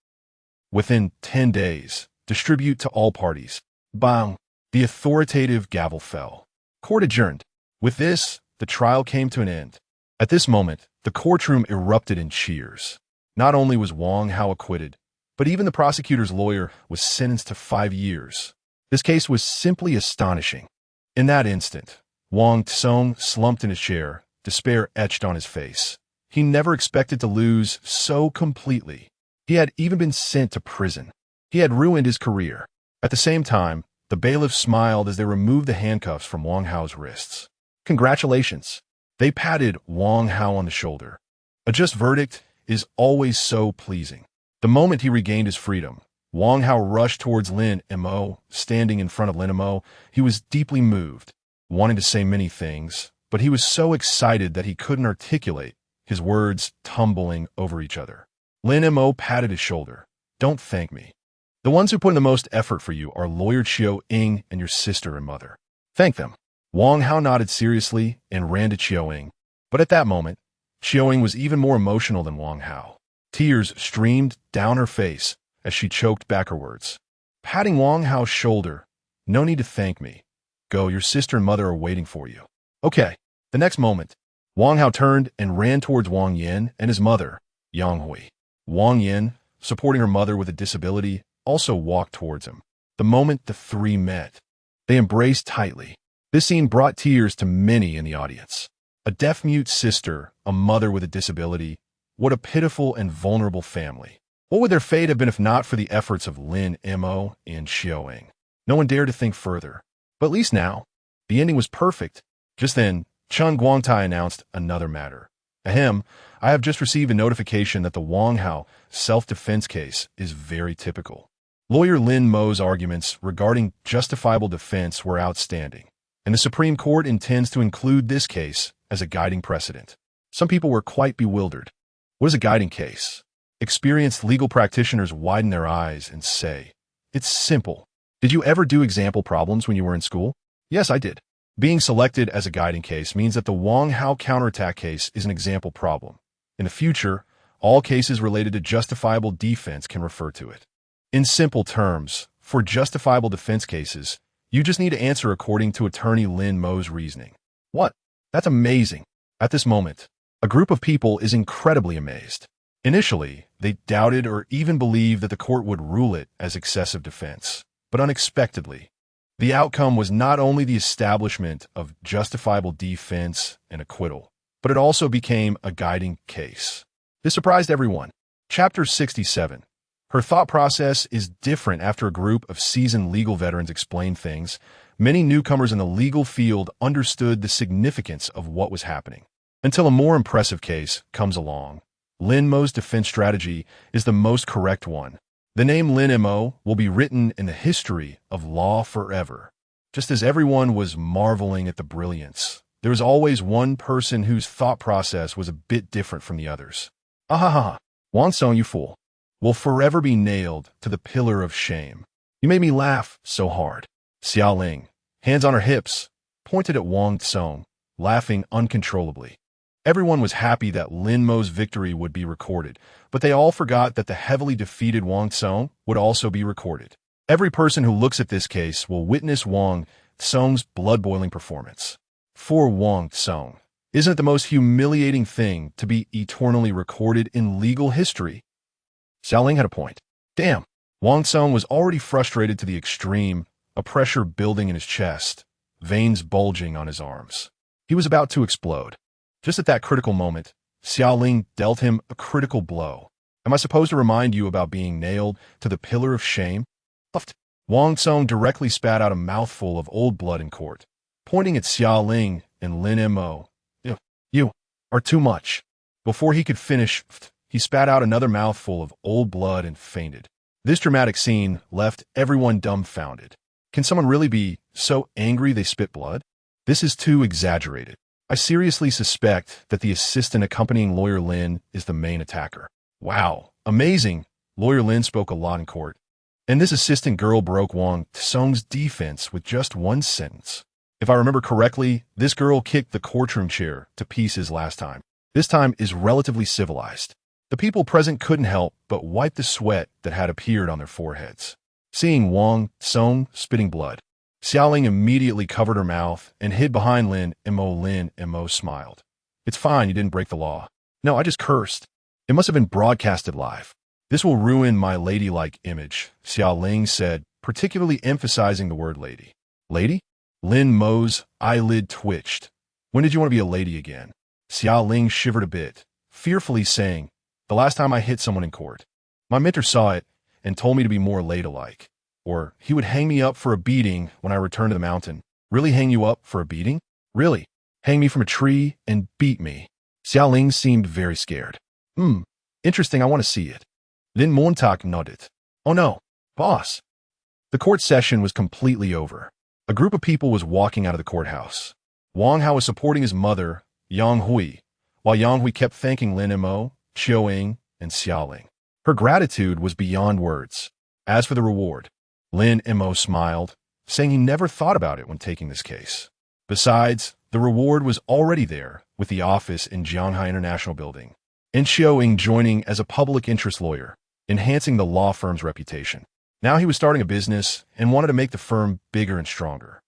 Within 10 days, distribute to all parties. Bang! The authoritative gavel fell. Court adjourned. With this, the trial came to an end. At this moment, the courtroom erupted in cheers. Not only was Wang Hao acquitted, but even the prosecutor's lawyer was sentenced to 5 years. This case was simply astonishing. In that instant, Wang Tsong slumped in his chair, despair etched on his face. He never expected to lose so completely. He had even been sent to prison. He had ruined his career. At the same time, the bailiffs smiled as they removed the handcuffs from Wang Hao's wrists. Congratulations. They patted Wang Hao on the shoulder. A just verdict is always so pleasing. The moment he regained his freedom, Wang Hao rushed towards Lin Mo. Standing in front of Lin Mo, he was deeply moved, wanting to say many things, but he was so excited that he couldn't articulate, his words tumbling over each other. Lin Mo patted his shoulder. Don't thank me. The ones who put in the most effort for you are Lawyer Chiao Ying and your sister and mother. Thank them. Wang Hao nodded seriously and ran to Chiao Ying. But at that moment, Chiao Ying was even more emotional than Wang Hao. Tears streamed down her face as she choked back her words. Patting Wang Hao's shoulder, no need to thank me. Go, your sister and mother are waiting for you. Okay. The next moment, Wang Hao turned and ran towards Wang Yin and his mother, Yang Hui. Wang Yin, supporting her mother with a disability, also walked towards him. The moment the three met, they embraced tightly. This scene brought tears to many in the audience. A deaf-mute sister, a mother with a disability. What a pitiful and vulnerable family. What would their fate have been if not for the efforts of Lin Mo and Chiao Ying? No one dared to think further. But at least now, the ending was perfect. Just then, Chen Guangtai announced another matter. Ahem, I have just received a notification that the Wang Hao self-defense case is very typical. Lawyer Lin Mo's arguments regarding justifiable defense were outstanding, and the Supreme Court intends to include this case as a guiding precedent. Some people were quite bewildered. What is a guiding case? Experienced legal practitioners widen their eyes and say, it's simple. Did you ever do example problems when you were in school? Yes, I did. Being selected as a guiding case means that the Wang Hao counterattack case is an example problem. In the future, all cases related to justifiable defense can refer to it. In simple terms, for justifiable defense cases, you just need to answer according to attorney Lin Mo's reasoning. What? That's amazing. At this moment, a group of people is incredibly amazed. Initially, they doubted or even believed that the court would rule it as excessive defense. But unexpectedly, the outcome was not only the establishment of justifiable defense and acquittal, but it also became a guiding case. This surprised everyone. Chapter 67. Her thought process is different after a group of seasoned legal veterans explained things. Many newcomers in the legal field understood the significance of what was happening. Until a more impressive case comes along. Lin Mo's defense strategy is the most correct one. The name Lin Mo will be written in the history of law forever. Just as everyone was marveling at the brilliance, there was always one person whose thought process was a bit different from the others. Ahaha, Wang Song, you fool, will forever be nailed to the pillar of shame. You made me laugh so hard. Xiao Ling, hands on her hips, pointed at Wang Song, laughing uncontrollably. Everyone was happy that Lin Mo's victory would be recorded, but they all forgot that the heavily defeated Wang Song would also be recorded. Every person who looks at this case will witness Wang Song's blood-boiling performance. For Wang Song, isn't it the most humiliating thing to be eternally recorded in legal history? Xiao Ling had a point. Damn, Wang Song was already frustrated to the extreme, a pressure building in his chest, veins bulging on his arms. He was about to explode. Just at that critical moment, Xiao Ling dealt him a critical blow. Am I supposed to remind you about being nailed to the pillar of shame? Wang Song directly spat out a mouthful of old blood in court, pointing at Xiao Ling and Lin Mo. You are too much. Before he could finish, he spat out another mouthful of old blood and fainted. This dramatic scene left everyone dumbfounded. Can someone really be so angry they spit blood? This is too exaggerated. I seriously suspect that the assistant accompanying Lawyer Lin is the main attacker. Wow, amazing. Lawyer Lin spoke a lot in court. And this assistant girl broke Wang Tsong's defense with just one sentence. If I remember correctly, this girl kicked the courtroom chair to pieces last time. This time is relatively civilized. The people present couldn't help but wipe the sweat that had appeared on their foreheads. Seeing Wang Tsong spitting blood, Xiaoling immediately covered her mouth and hid behind Lin Mo. Lin Mo smiled. It's fine, you didn't break the law. No, I just cursed. It must have been broadcasted live. This will ruin my ladylike image, Xiaoling said, particularly emphasizing the word lady. Lady? Lin Mo's eyelid twitched. When did you want to be a lady again? Xiaoling shivered a bit, fearfully saying, the last time I hit someone in court. My mentor saw it and told me to be more ladylike. Or he would hang me up for a beating when I returned to the mountain. Really hang you up for a beating? Really? Hang me from a tree and beat me? Xiaoling seemed very scared. Interesting, I want to see it. Lin Montauk nodded. Oh no, boss. The court session was completely over. A group of people was walking out of the courthouse. Wang Hao was supporting his mother, Yang Hui, while Yang Hui kept thanking Lin Mo, Chiu Ying, and Xiaoling. Her gratitude was beyond words. As for the reward, Lin Mo smiled, saying he never thought about it when taking this case. Besides, the reward was already there with the office in Jianghai International Building, and Chiu Ying joining as a public interest lawyer, enhancing the law firm's reputation. Now he was starting a business and wanted to make the firm bigger and stronger.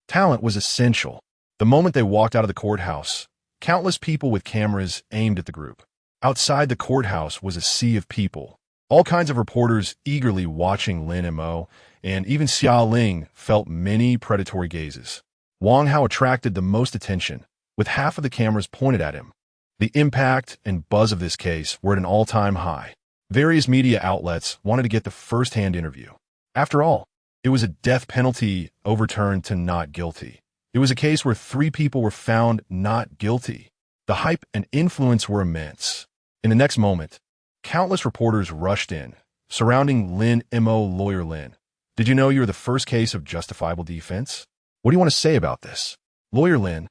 Talent was essential. The moment they walked out of the courthouse, countless people with cameras aimed at the group. Outside the courthouse was a sea of people, all kinds of reporters eagerly watching Lin Mo, and even Xiaoling felt many predatory gazes. Wang Hao attracted the most attention, with half of the cameras pointed at him. The impact and buzz of this case were at an all-time high. Various media outlets wanted to get the first-hand interview. After all, it was a death penalty overturned to not guilty. It was a case where 3 people were found not guilty. The hype and influence were immense. In the next moment, countless reporters rushed in, surrounding Lin Mo. Lawyer Lin. Did you know you were the first case of justifiable defense? What do you want to say about this? Lawyer Lin,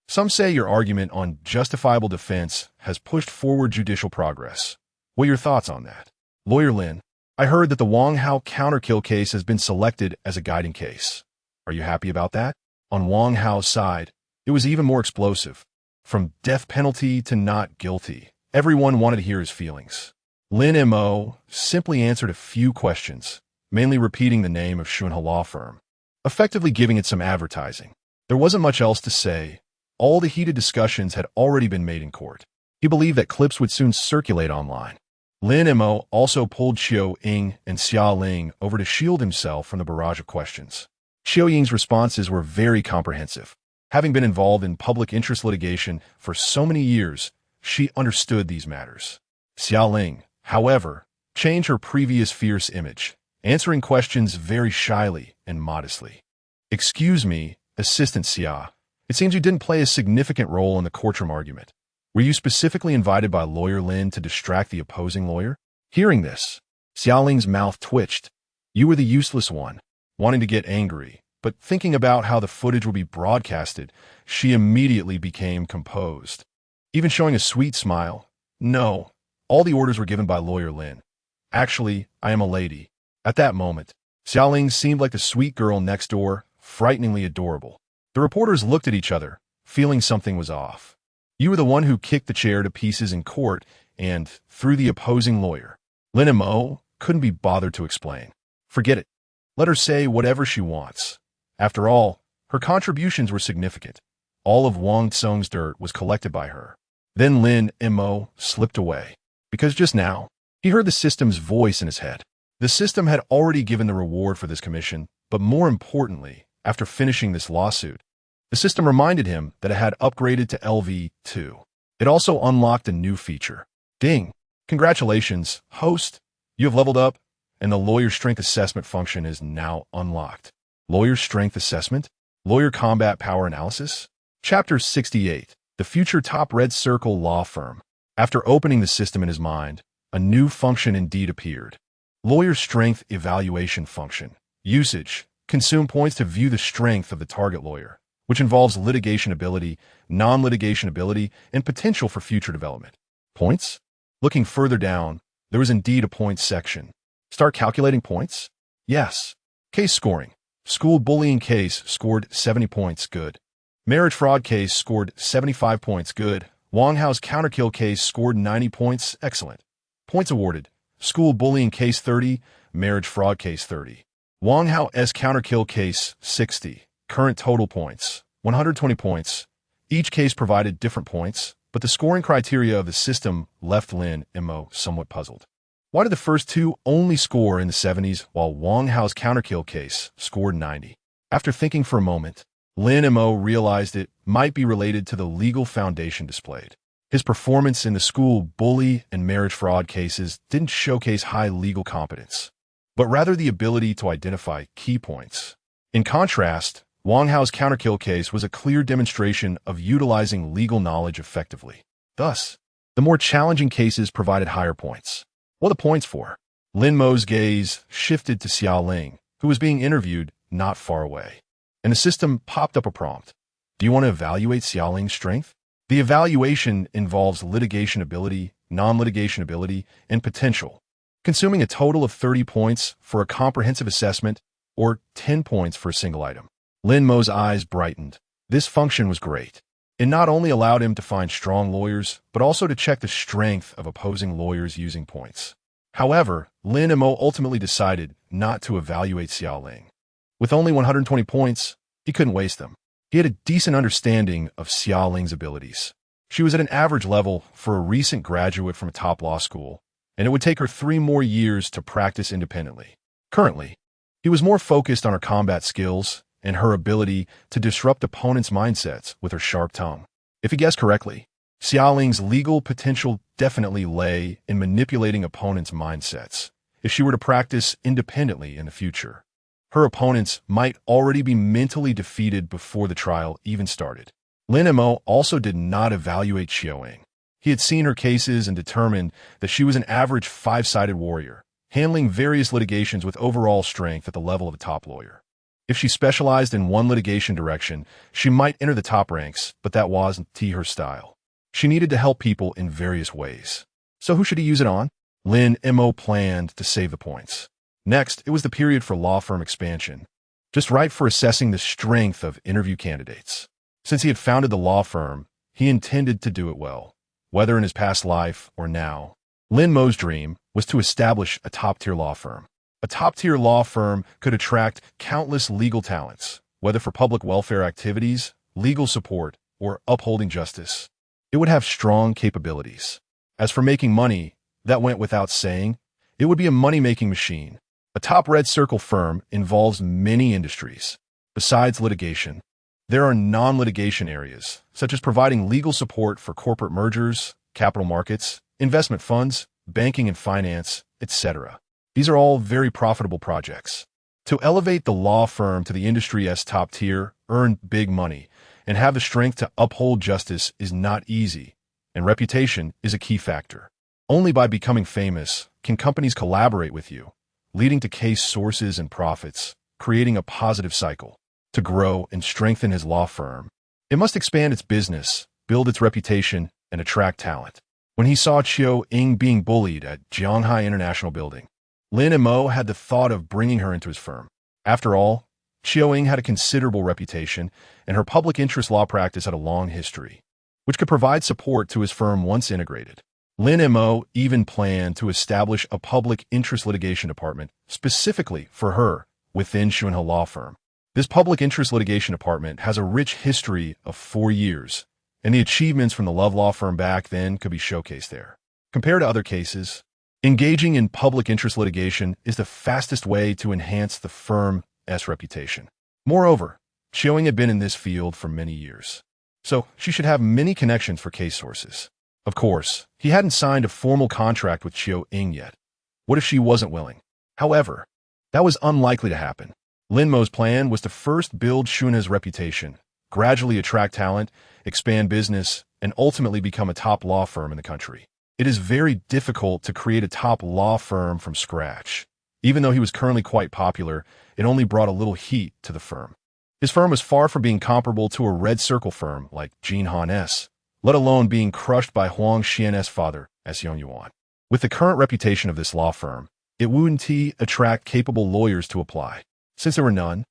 some say your argument on justifiable defense has pushed forward judicial progress. What are your thoughts on that? Lawyer Lin, I heard that the Wang Hao counterkill case has been selected as a guiding case. Are you happy about that? On Wang Hao's side, it was even more explosive. From death penalty to not guilty, everyone wanted to hear his feelings. Lin Mo simply answered a few questions, mainly repeating the name of Shunhe Law Firm, effectively giving it some advertising. There wasn't much else to say. All the heated discussions had already been made in court. He believed that clips would soon circulate online. Lin Mo also pulled Chiu Ying and Xiaoling over to shield himself from the barrage of questions. Chiu Ying's responses were very comprehensive. Having been involved in public interest litigation for so many years, she understood these matters. Xiaoling, however, changed her previous fierce image, answering questions very shyly and modestly. Excuse me, Assistant Xia. It seems you didn't play a significant role in the courtroom argument. Were you specifically invited by Lawyer Lin to distract the opposing lawyer? Hearing this, Xiaoling's mouth twitched. You were the useless one, wanting to get angry, but thinking about how the footage would be broadcasted, she immediately became composed. Even showing a sweet smile. No, all the orders were given by Lawyer Lin. Actually, I am a lady. At that moment, Xiaoling seemed like the sweet girl next door, frighteningly adorable. The reporters looked at each other, feeling something was off. You were the one who kicked the chair to pieces in court and threw the opposing lawyer. Lin Mo couldn't be bothered to explain. Forget it. Let her say whatever she wants. After all, her contributions were significant. All of Wang Tsong's dirt was collected by her. Then Lin Mo slipped away, because just now, he heard the system's voice in his head. The system had already given the reward for this commission, but more importantly, after finishing this lawsuit, the system reminded him that it had upgraded to LV2. It also unlocked a new feature. Ding! Congratulations, host! You have leveled up, and the lawyer strength assessment function is now unlocked. Lawyer strength assessment? Lawyer combat power analysis? Chapter 68. The future top red circle law firm. After opening the system in his mind, a new function indeed appeared. Lawyer strength evaluation function. Usage. Consume points to view the strength of the target lawyer, which involves litigation ability, non-litigation ability, and potential for future development. Points? Looking further down, there was indeed a points section. Start calculating points? Yes. Case scoring. School bullying case scored 70 points, good. Marriage fraud case scored 75 points, good. Wang Hao's counterkill case scored 90 points, excellent. Points awarded. School bullying case 30, marriage fraud case 30. Wang Hao's counterkill case 60. Current total points, 120 points. Each case provided different points, but the scoring criteria of the system left Lin Mo somewhat puzzled. Why did the first two only score in the 70s while Wang Hao's counterkill case scored 90? After thinking for a moment, Lin Mo realized it might be related to the legal foundation displayed. His performance in the school bully and marriage fraud cases didn't showcase high legal competence, but rather the ability to identify key points. In contrast, Wang Hao's counterkill case was a clear demonstration of utilizing legal knowledge effectively. Thus, the more challenging cases provided higher points. What are the points for? Lin Mo's gaze shifted to Xiaoling, who was being interviewed not far away, and the system popped up a prompt. Do you want to evaluate Xiaoling's strength? The evaluation involves litigation ability, non-litigation ability, and potential, consuming a total of 30 points for a comprehensive assessment or 10 points for a single item. Lin Mo's eyes brightened. This function was great. It not only allowed him to find strong lawyers, but also to check the strength of opposing lawyers using points. However, Lin Mo ultimately decided not to evaluate Xiaoling. With only 120 points, he couldn't waste them. He had a decent understanding of Xiaoling's abilities. She was at an average level for a recent graduate from a top law school, and it would take her 3 more years to practice independently. Currently, he was more focused on her combat skills and her ability to disrupt opponents' mindsets with her sharp tongue. If he guessed correctly, Xiaoling's legal potential definitely lay in manipulating opponents' mindsets. If she were to practice independently in the future, her opponents might already be mentally defeated before the trial even started. Lin Mo also did not evaluate Xiaoling. He had seen her cases and determined that she was an average 5-sided warrior, handling various litigations with overall strength at the level of a top lawyer. If she specialized in one litigation direction, she might enter the top ranks, but that wasn't her style. She needed to help people in various ways. So who should he use it on? Lin Mo planned to save the points. Next, it was the period for law firm expansion, just right for assessing the strength of interview candidates. Since he had founded the law firm, he intended to do it well, whether in his past life or now. Lin Mo's dream was to establish a top-tier law firm. A top-tier law firm could attract countless legal talents, whether for public welfare activities, legal support, or upholding justice. It would have strong capabilities. As for making money, that went without saying. It would be a money-making machine. A top red circle firm involves many industries. Besides litigation, there are non-litigation areas, such as providing legal support for corporate mergers, capital markets, investment funds, banking and finance, etc. These are all very profitable projects. To elevate the law firm to the industry's top tier, earn big money, and have the strength to uphold justice is not easy, and reputation is a key factor. Only by becoming famous can companies collaborate with you, leading to case sources and profits, creating a positive cycle. To grow and strengthen his law firm, it must expand its business, build its reputation, and attract talent. When he saw Chiu Ying being bullied at Jianghai International Building, Lin Mo had the thought of bringing her into his firm. After all, Chiu Ying had a considerable reputation, and her public interest law practice had a long history, which could provide support to his firm once integrated. Lin Mo even planned to establish a public interest litigation department specifically for her within Shunhe Law Firm. This public interest litigation department has a rich history of 4 years, and the achievements from the Love Law Firm back then could be showcased there. Compared to other cases, engaging in public interest litigation is the fastest way to enhance the firm's reputation. Moreover, Chiu Ying had been in this field for many years, so she should have many connections for case sources. Of course, he hadn't signed a formal contract with Chiu Ying yet. What if she wasn't willing? However, that was unlikely to happen. Lin Mo's plan was to first build Shunhe's reputation, gradually attract talent, expand business, and ultimately become a top law firm in the country. It is very difficult to create a top law firm from scratch. Even though he was currently quite popular, it only brought a little heat to the firm. His firm was far from being comparable to a red circle firm like Jin Han S, let alone being crushed by Huang Xian's father, S. Yong Yuan. With the current reputation of this law firm, it wouldn't attract capable lawyers to apply. Since there were none,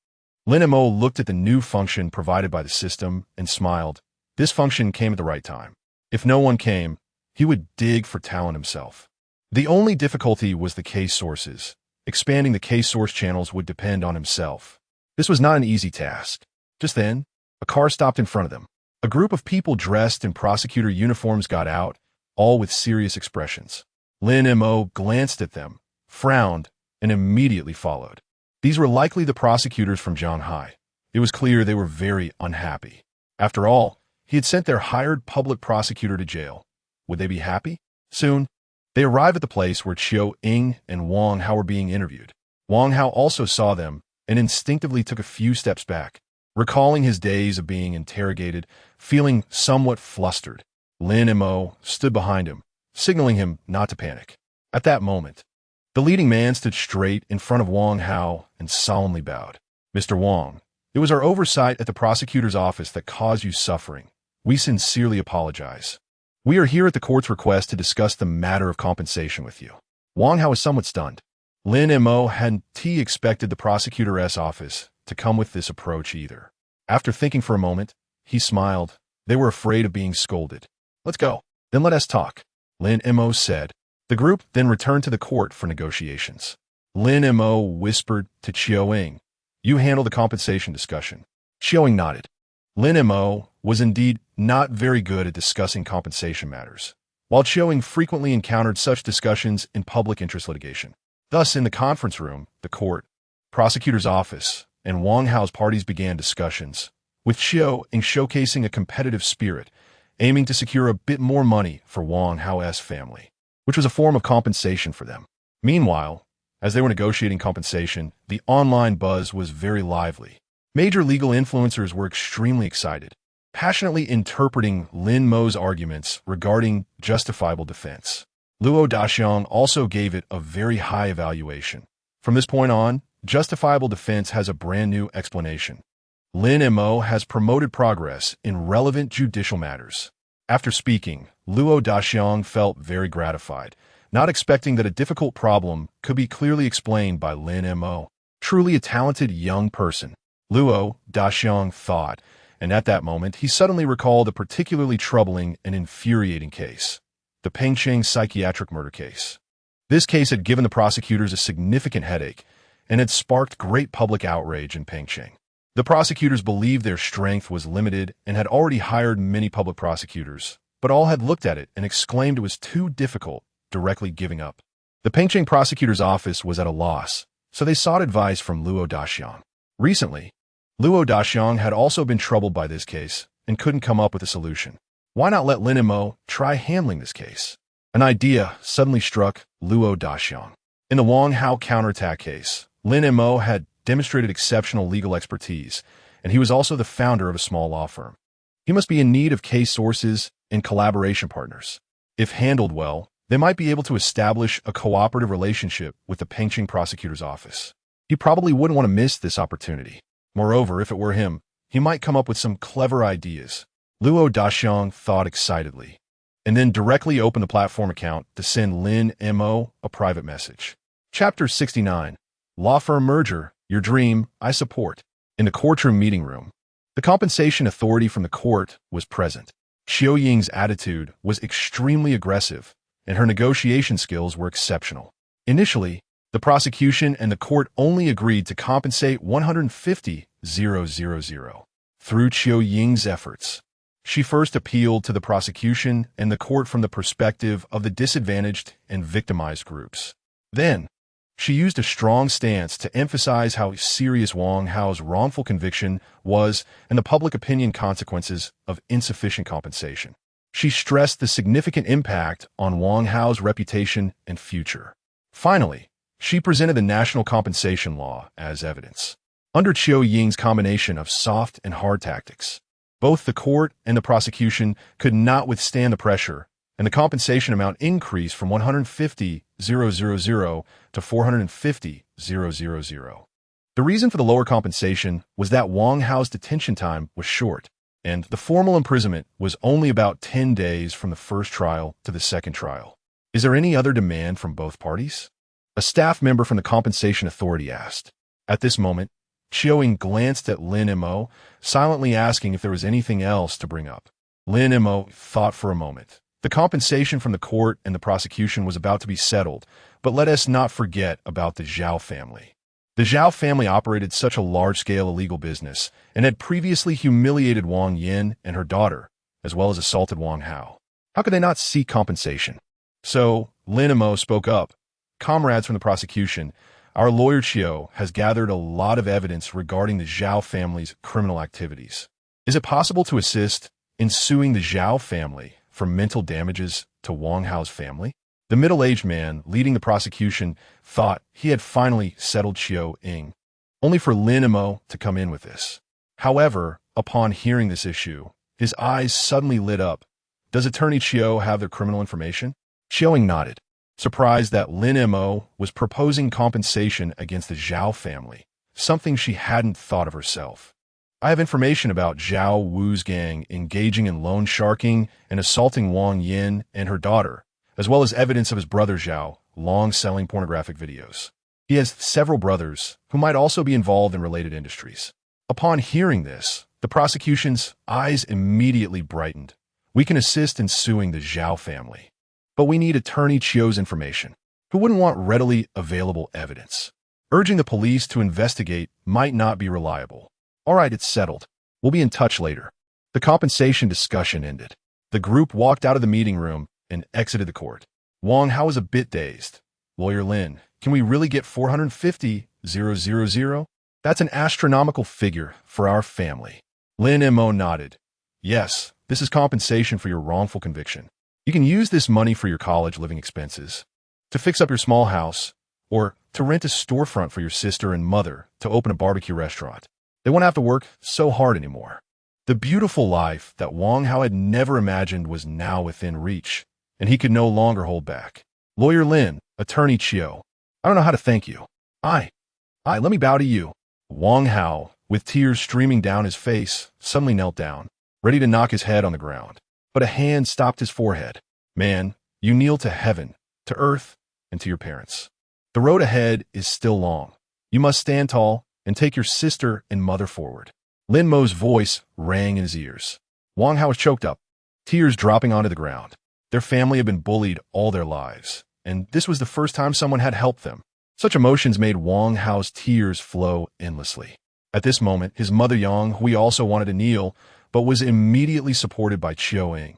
Lin Mo looked at the new function provided by the system and smiled. This function came at the right time. If no one came, he would dig for talent himself. The only difficulty was the case sources. Expanding the case source channels would depend on himself. This was not an easy task. Just then, a car stopped in front of them. A group of people dressed in prosecutor uniforms got out, all with serious expressions. Lin Mo glanced at them, frowned, and immediately followed. These were likely the prosecutors from Shanghai. It was clear they were very unhappy. After all, he had sent their hired public prosecutor to jail. Would they be happy? Soon, they arrived at the place where Chiu Ying and Wang Hao were being interviewed. Wang Hao also saw them and instinctively took a few steps back, recalling his days of being interrogated, feeling somewhat flustered. Lin Mo stood behind him, signaling him not to panic. At that moment, the leading man stood straight in front of Wang Hao and solemnly bowed. Mr. Wang, it was our oversight at the prosecutor's office that caused you suffering. We sincerely apologize. We are here at the court's request to discuss the matter of compensation with you. Wang Hao was somewhat stunned. Lin Mo hadn't expected the prosecutor's office to come with this approach either. After thinking for a moment, he smiled. They were afraid of being scolded. Let's go. Then let us talk, Lin Mo said. The group then returned to the court for negotiations. Lin Mo whispered to Chiu Ying, "You handle the compensation discussion." Chiu Ying nodded. Lin Mo was indeed not very good at discussing compensation matters, while Chiu Ying frequently encountered such discussions in public interest litigation. Thus, in the conference room, the court, prosecutor's office, and Wang Hao's parties began discussions, with Chiu Ying showcasing a competitive spirit, aiming to secure a bit more money for Wang Hao's family, which was a form of compensation for them. Meanwhile, as they were negotiating compensation, the online buzz was very lively. Major legal influencers were extremely excited, passionately interpreting Lin Mo's arguments regarding justifiable defense. Luo Daxiang also gave it a very high evaluation. From this point on, justifiable defense has a brand new explanation. Lin Mo has promoted progress in relevant judicial matters. After speaking, Luo Daxiang felt very gratified, not expecting that a difficult problem could be clearly explained by Lin Mo. Truly a talented young person, Luo Daxiang thought, and at that moment he suddenly recalled a particularly troubling and infuriating case, the Pengcheng psychiatric murder case. This case had given the prosecutors a significant headache and had sparked great public outrage in Pengcheng. The prosecutors believed their strength was limited and had already hired many public prosecutors, but all had looked at it and exclaimed it was too difficult, directly giving up. The Pengcheng prosecutor's office was at a loss, so they sought advice from Luo Daxiang. Recently, Luo Daxiang had also been troubled by this case and couldn't come up with a solution. Why not let Lin Mo try handling this case? An idea suddenly struck Luo Daxiang. In the Wang Hao counterattack case, Lin Mo had demonstrated exceptional legal expertise, and he was also the founder of a small law firm. He must be in need of case sources and collaboration partners. If handled well, they might be able to establish a cooperative relationship with the Pengcheng prosecutor's office. He probably wouldn't want to miss this opportunity. Moreover, if it were him, he might come up with some clever ideas. Luo Daxiang thought excitedly, and then directly opened the platform account to send Lin Mo a private message. Chapter 69. Law Firm Merger, Your Dream, I Support. In the courtroom meeting room, the compensation authority from the court was present. Chiu Ying's attitude was extremely aggressive, and her negotiation skills were exceptional. Initially, the prosecution and the court only agreed to compensate 150,000. Through Chiu Ying's efforts, she first appealed to the prosecution and the court from the perspective of the disadvantaged and victimized groups. Then, she used a strong stance to emphasize how serious Wang Hao's wrongful conviction was and the public opinion consequences of insufficient compensation. She stressed the significant impact on Wang Hao's reputation and future. Finally, she presented the national compensation law as evidence. Under Chiu Ying's combination of soft and hard tactics, both the court and the prosecution could not withstand the pressure, and the compensation amount increased from 150,000 to 450,000. The reason for the lower compensation was that Wang Hao's detention time was short, and the formal imprisonment was only about 10 days from the first trial to the second trial. Is there any other demand from both parties? A staff member from the compensation authority asked. At this moment, Qiu glanced at Lin Mo, silently asking if there was anything else to bring up. Lin Mo thought for a moment. The compensation from the court and the prosecution was about to be settled, but let us not forget about the Zhao family. The Zhao family operated such a large-scale illegal business and had previously humiliated Wang Yin and her daughter, as well as assaulted Wang Hao. How could they not seek compensation? So, Lin Mo spoke up. Comrades from the prosecution, our lawyer Qiu has gathered a lot of evidence regarding the Zhao family's criminal activities. Is it possible to assist in suing the Zhao family for mental damages to Wang Hao's family? The middle-aged man leading the prosecution thought he had finally settled Qiu Ying, only for Lin Mo to come in with this. However, upon hearing this issue, his eyes suddenly lit up. Does Attorney Qiu have their criminal information? Qiu Ying nodded, surprised that Lin Mo was proposing compensation against the Zhao family, something she hadn't thought of herself. I have information about Zhao Wu's gang engaging in loan sharking and assaulting Wang Yin and her daughter, as well as evidence of his brother Zhao, long selling pornographic videos. He has several brothers who might also be involved in related industries. Upon hearing this, the prosecution's eyes immediately brightened. We can assist in suing the Zhao family. But we need Attorney Qiu's information. Who wouldn't want readily available evidence? Urging the police to investigate might not be reliable. All right, it's settled. We'll be in touch later. The compensation discussion ended. The group walked out of the meeting room and exited the court. Wang Hao was a bit dazed. Lawyer Lin, can we really get 450,000? That's an astronomical figure for our family. Lin Mo nodded. Yes, this is compensation for your wrongful conviction. You can use this money for your college living expenses, to fix up your small house, or to rent a storefront for your sister and mother to open a barbecue restaurant. They won't have to work so hard anymore. The beautiful life that Wang Hao had never imagined was now within reach, and he could no longer hold back. Lawyer Lin, Attorney Qiu, I don't know how to thank you. Let me bow to you. Wang Hao, with tears streaming down his face, suddenly knelt down, ready to knock his head on the ground. But a hand stopped his forehead. Man, you kneel to heaven, to earth, and to your parents. The road ahead is still long. You must stand tall and take your sister and mother forward. Lin Mo's voice rang in his ears. Wang Hao was choked up, tears dropping onto the ground. Their family had been bullied all their lives, and this was the first time someone had helped them. Such emotions made Wang Hao's tears flow endlessly. At this moment, his mother Yang, who he also wanted to kneel, but was immediately supported by Qiu Ying.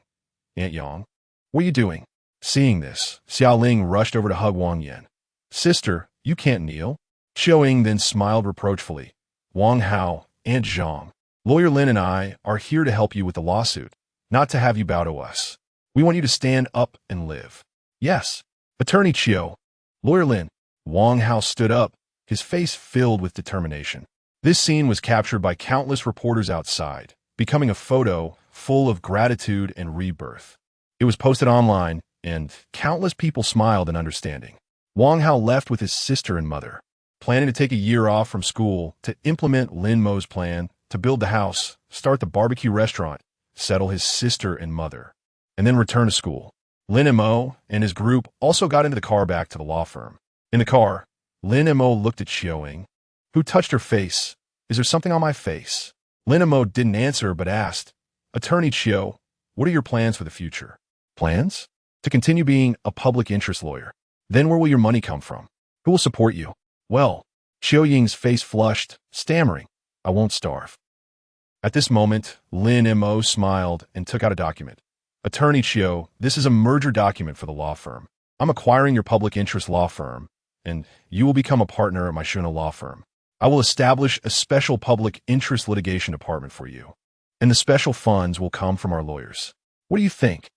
Aunt Yang, what are you doing? Seeing this, Xiao Ling rushed over to hug Wang Yin. Sister, you can't kneel. Qiu Ying then smiled reproachfully. Wang Hao, Aunt Zhang, Lawyer Lin and I are here to help you with the lawsuit, not to have you bow to us. We want you to stand up and live. Yes. Attorney Qiu. Lawyer Lin. Wang Hao stood up, his face filled with determination. This scene was captured by countless reporters outside, becoming a photo full of gratitude and rebirth. It was posted online, and countless people smiled in understanding. Wang Hao left with his sister and mother, planning to take a year off from school to implement Lin Mo's plan to build the house, start the barbecue restaurant, settle his sister and mother, and then return to school. Lin Mo and his group also got into the car back to the law firm. In the car, Lin Mo looked at Qiu Ying, who touched her face. Is there something on my face? Lin Mo didn't answer but asked, Attorney Qiu, what are your plans for the future? Plans? To continue being a public interest lawyer. Then where will your money come from? Who will support you? Well, Qiu Ying's face flushed, stammering, I won't starve. At this moment, Lin Mo smiled and took out a document. Attorney Qiu, this is a merger document for the law firm. I'm acquiring your public interest law firm, and you will become a partner at my Shuna law firm. I will establish a special public interest litigation department for you, and the special funds will come from our lawyers. What do you think?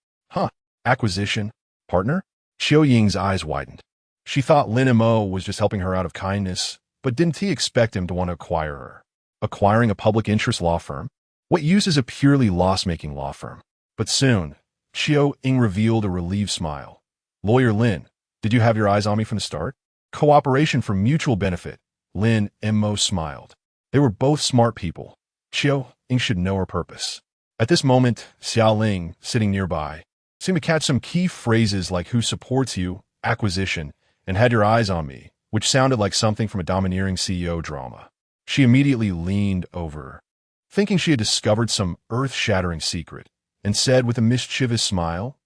Acquisition? Partner? Qiu Ying's eyes widened. She thought Lin Mo was just helping her out of kindness, but didn't he expect him to want to acquire her? Acquiring a public interest law firm? What use is a purely loss-making law firm? But soon, Qiu Ying revealed a relieved smile. Lawyer Lin, did you have your eyes on me from the start? Cooperation for mutual benefit. Lin Mo smiled. They were both smart people. Xiao Ying should know her purpose. At this moment, Xiao Ling, sitting nearby, seemed to catch some key phrases like who supports you, acquisition, and had your eyes on me, which sounded like something from a domineering CEO drama. She immediately leaned over, thinking she had discovered some earth-shattering secret, and said with a mischievous smile,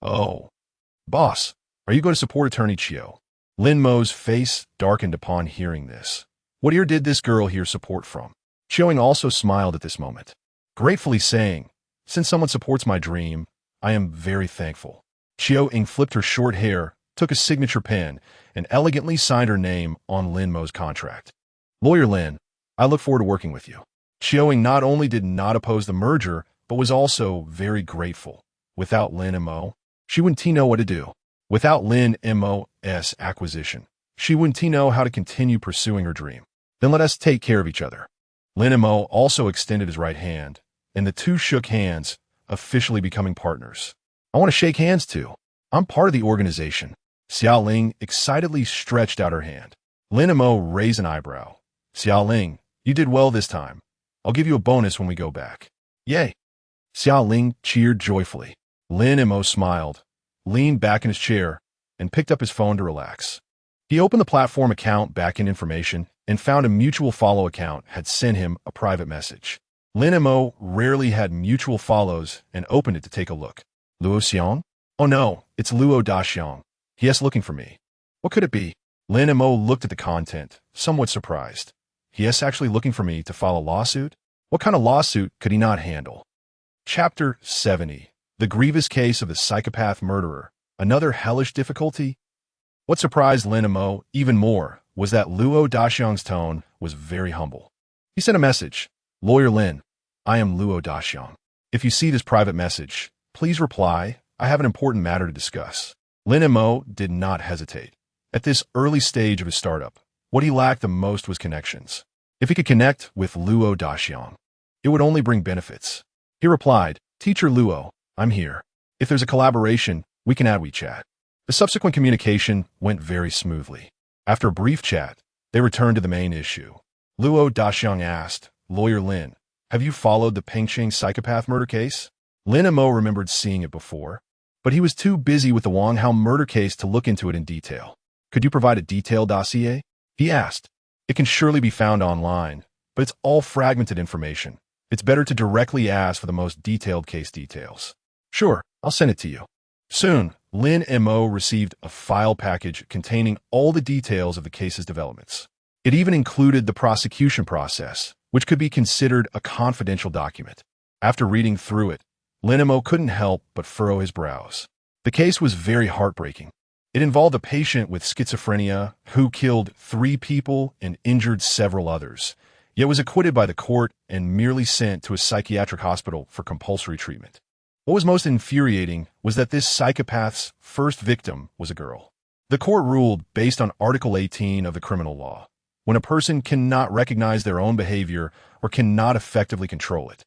"Oh, boss, are you going to support attorney Chiu?" Lin Mo's face darkened upon hearing this. What ear did this girl hear support from? Xiao Ying also smiled at this moment, gratefully saying, "Since someone supports my dream, I am very thankful." Xiao Ying flipped her short hair, took a signature pen, and elegantly signed her name on Lin Mo's contract. "Lawyer Lin, I look forward to working with you." Xiao Ying not only did not oppose the merger, but was also very grateful. Without Lin Mo, she wouldn't know what to do. Without Lin Mo's acquisition, she wouldn't know how to continue pursuing her dream. Then let us take care of each other. Lin Mo also extended his right hand, and the two shook hands, officially becoming partners. "I want to shake hands too. I'm part of the organization." Xiao Ling excitedly stretched out her hand. Lin Mo raised an eyebrow. "Xiao Ling, you did well this time. I'll give you a bonus when we go back." "Yay!" Xiao Ling cheered joyfully. Lin Mo smiled, leaned back in his chair, and picked up his phone to relax. He opened the platform account back-end information and found a mutual follow account had sent him a private message. Lin Mo rarely had mutual follows and opened it to take a look. "Luo Xiong? Oh no, it's Luo Daxiong. He is looking for me. What could it be?" Lin Mo looked at the content, somewhat surprised. He is actually looking for me to file a lawsuit? What kind of lawsuit could he not handle? Chapter 70. The grievous case of the psychopath murderer. Another hellish difficulty? What surprised Lin Mo even more was that Luo Daxiong's tone was very humble. He sent a message. "Lawyer Lin, I am Luo Daxiong. If you see this private message, please reply. I have an important matter to discuss." Lin Mo did not hesitate. At this early stage of his startup, what he lacked the most was connections. If he could connect with Luo Daxiong, it would only bring benefits. He replied, "Teacher Luo, I'm here. If there's a collaboration, we can add WeChat." The subsequent communication went very smoothly. After a brief chat, they returned to the main issue. Luo Daxiong asked, "Lawyer Lin, have you followed the Pengqing psychopath murder case?" Lin Mo remembered seeing it before, but he was too busy with the Wang Hao murder case to look into it in detail. "Could you provide a detailed dossier?" he asked. "It can surely be found online, but it's all fragmented information. It's better to directly ask for the most detailed case details." "Sure, I'll send it to you." Soon, Lin Mo received a file package containing all the details of the case's developments. It even included the prosecution process, which could be considered a confidential document. After reading through it, Lin Mo couldn't help but furrow his brows. The case was very heartbreaking. It involved a patient with schizophrenia who killed 3 people and injured several others, yet was acquitted by the court and merely sent to a psychiatric hospital for compulsory treatment. What was most infuriating was that this psychopath's first victim was a girl. The court ruled based on Article 18 of the criminal law, when a person cannot recognize their own behavior or cannot effectively control it.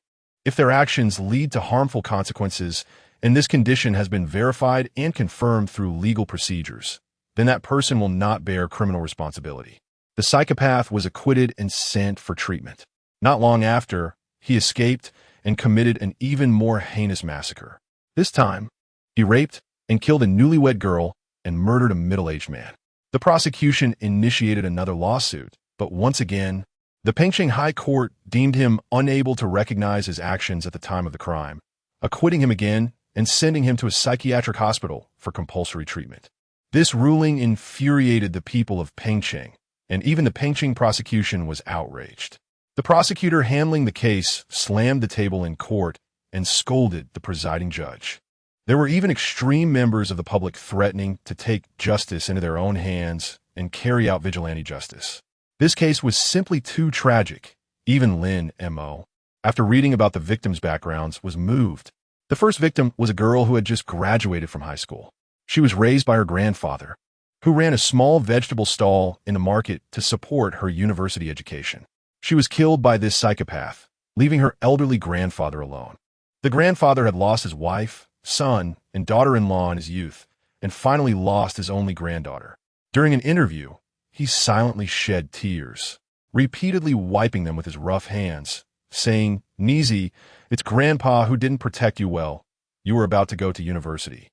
If their actions lead to harmful consequences, and this condition has been verified and confirmed through legal procedures, then that person will not bear criminal responsibility. The psychopath was acquitted and sent for treatment. Not long after, he escaped and committed an even more heinous massacre. This time, he raped and killed a newlywed girl and murdered a middle-aged man. The prosecution initiated another lawsuit, but once again, the Pengqing High Court deemed him unable to recognize his actions at the time of the crime, acquitting him again and sending him to a psychiatric hospital for compulsory treatment. This ruling infuriated the people of Pengqing, and even the Pengqing prosecution was outraged. The prosecutor handling the case slammed the table in court and scolded the presiding judge. There were even extreme members of the public threatening to take justice into their own hands and carry out vigilante justice. This case was simply too tragic. Even Lin Mo, after reading about the victims' backgrounds, was moved. The first victim was a girl who had just graduated from high school. She was raised by her grandfather, who ran a small vegetable stall in the market to support her university education. She was killed by this psychopath, leaving her elderly grandfather alone. The grandfather had lost his wife, son, and daughter-in-law in his youth, and finally lost his only granddaughter. During an interview, he silently shed tears, repeatedly wiping them with his rough hands, saying, "Nizi, it's Grandpa who didn't protect you well. You were about to go to university."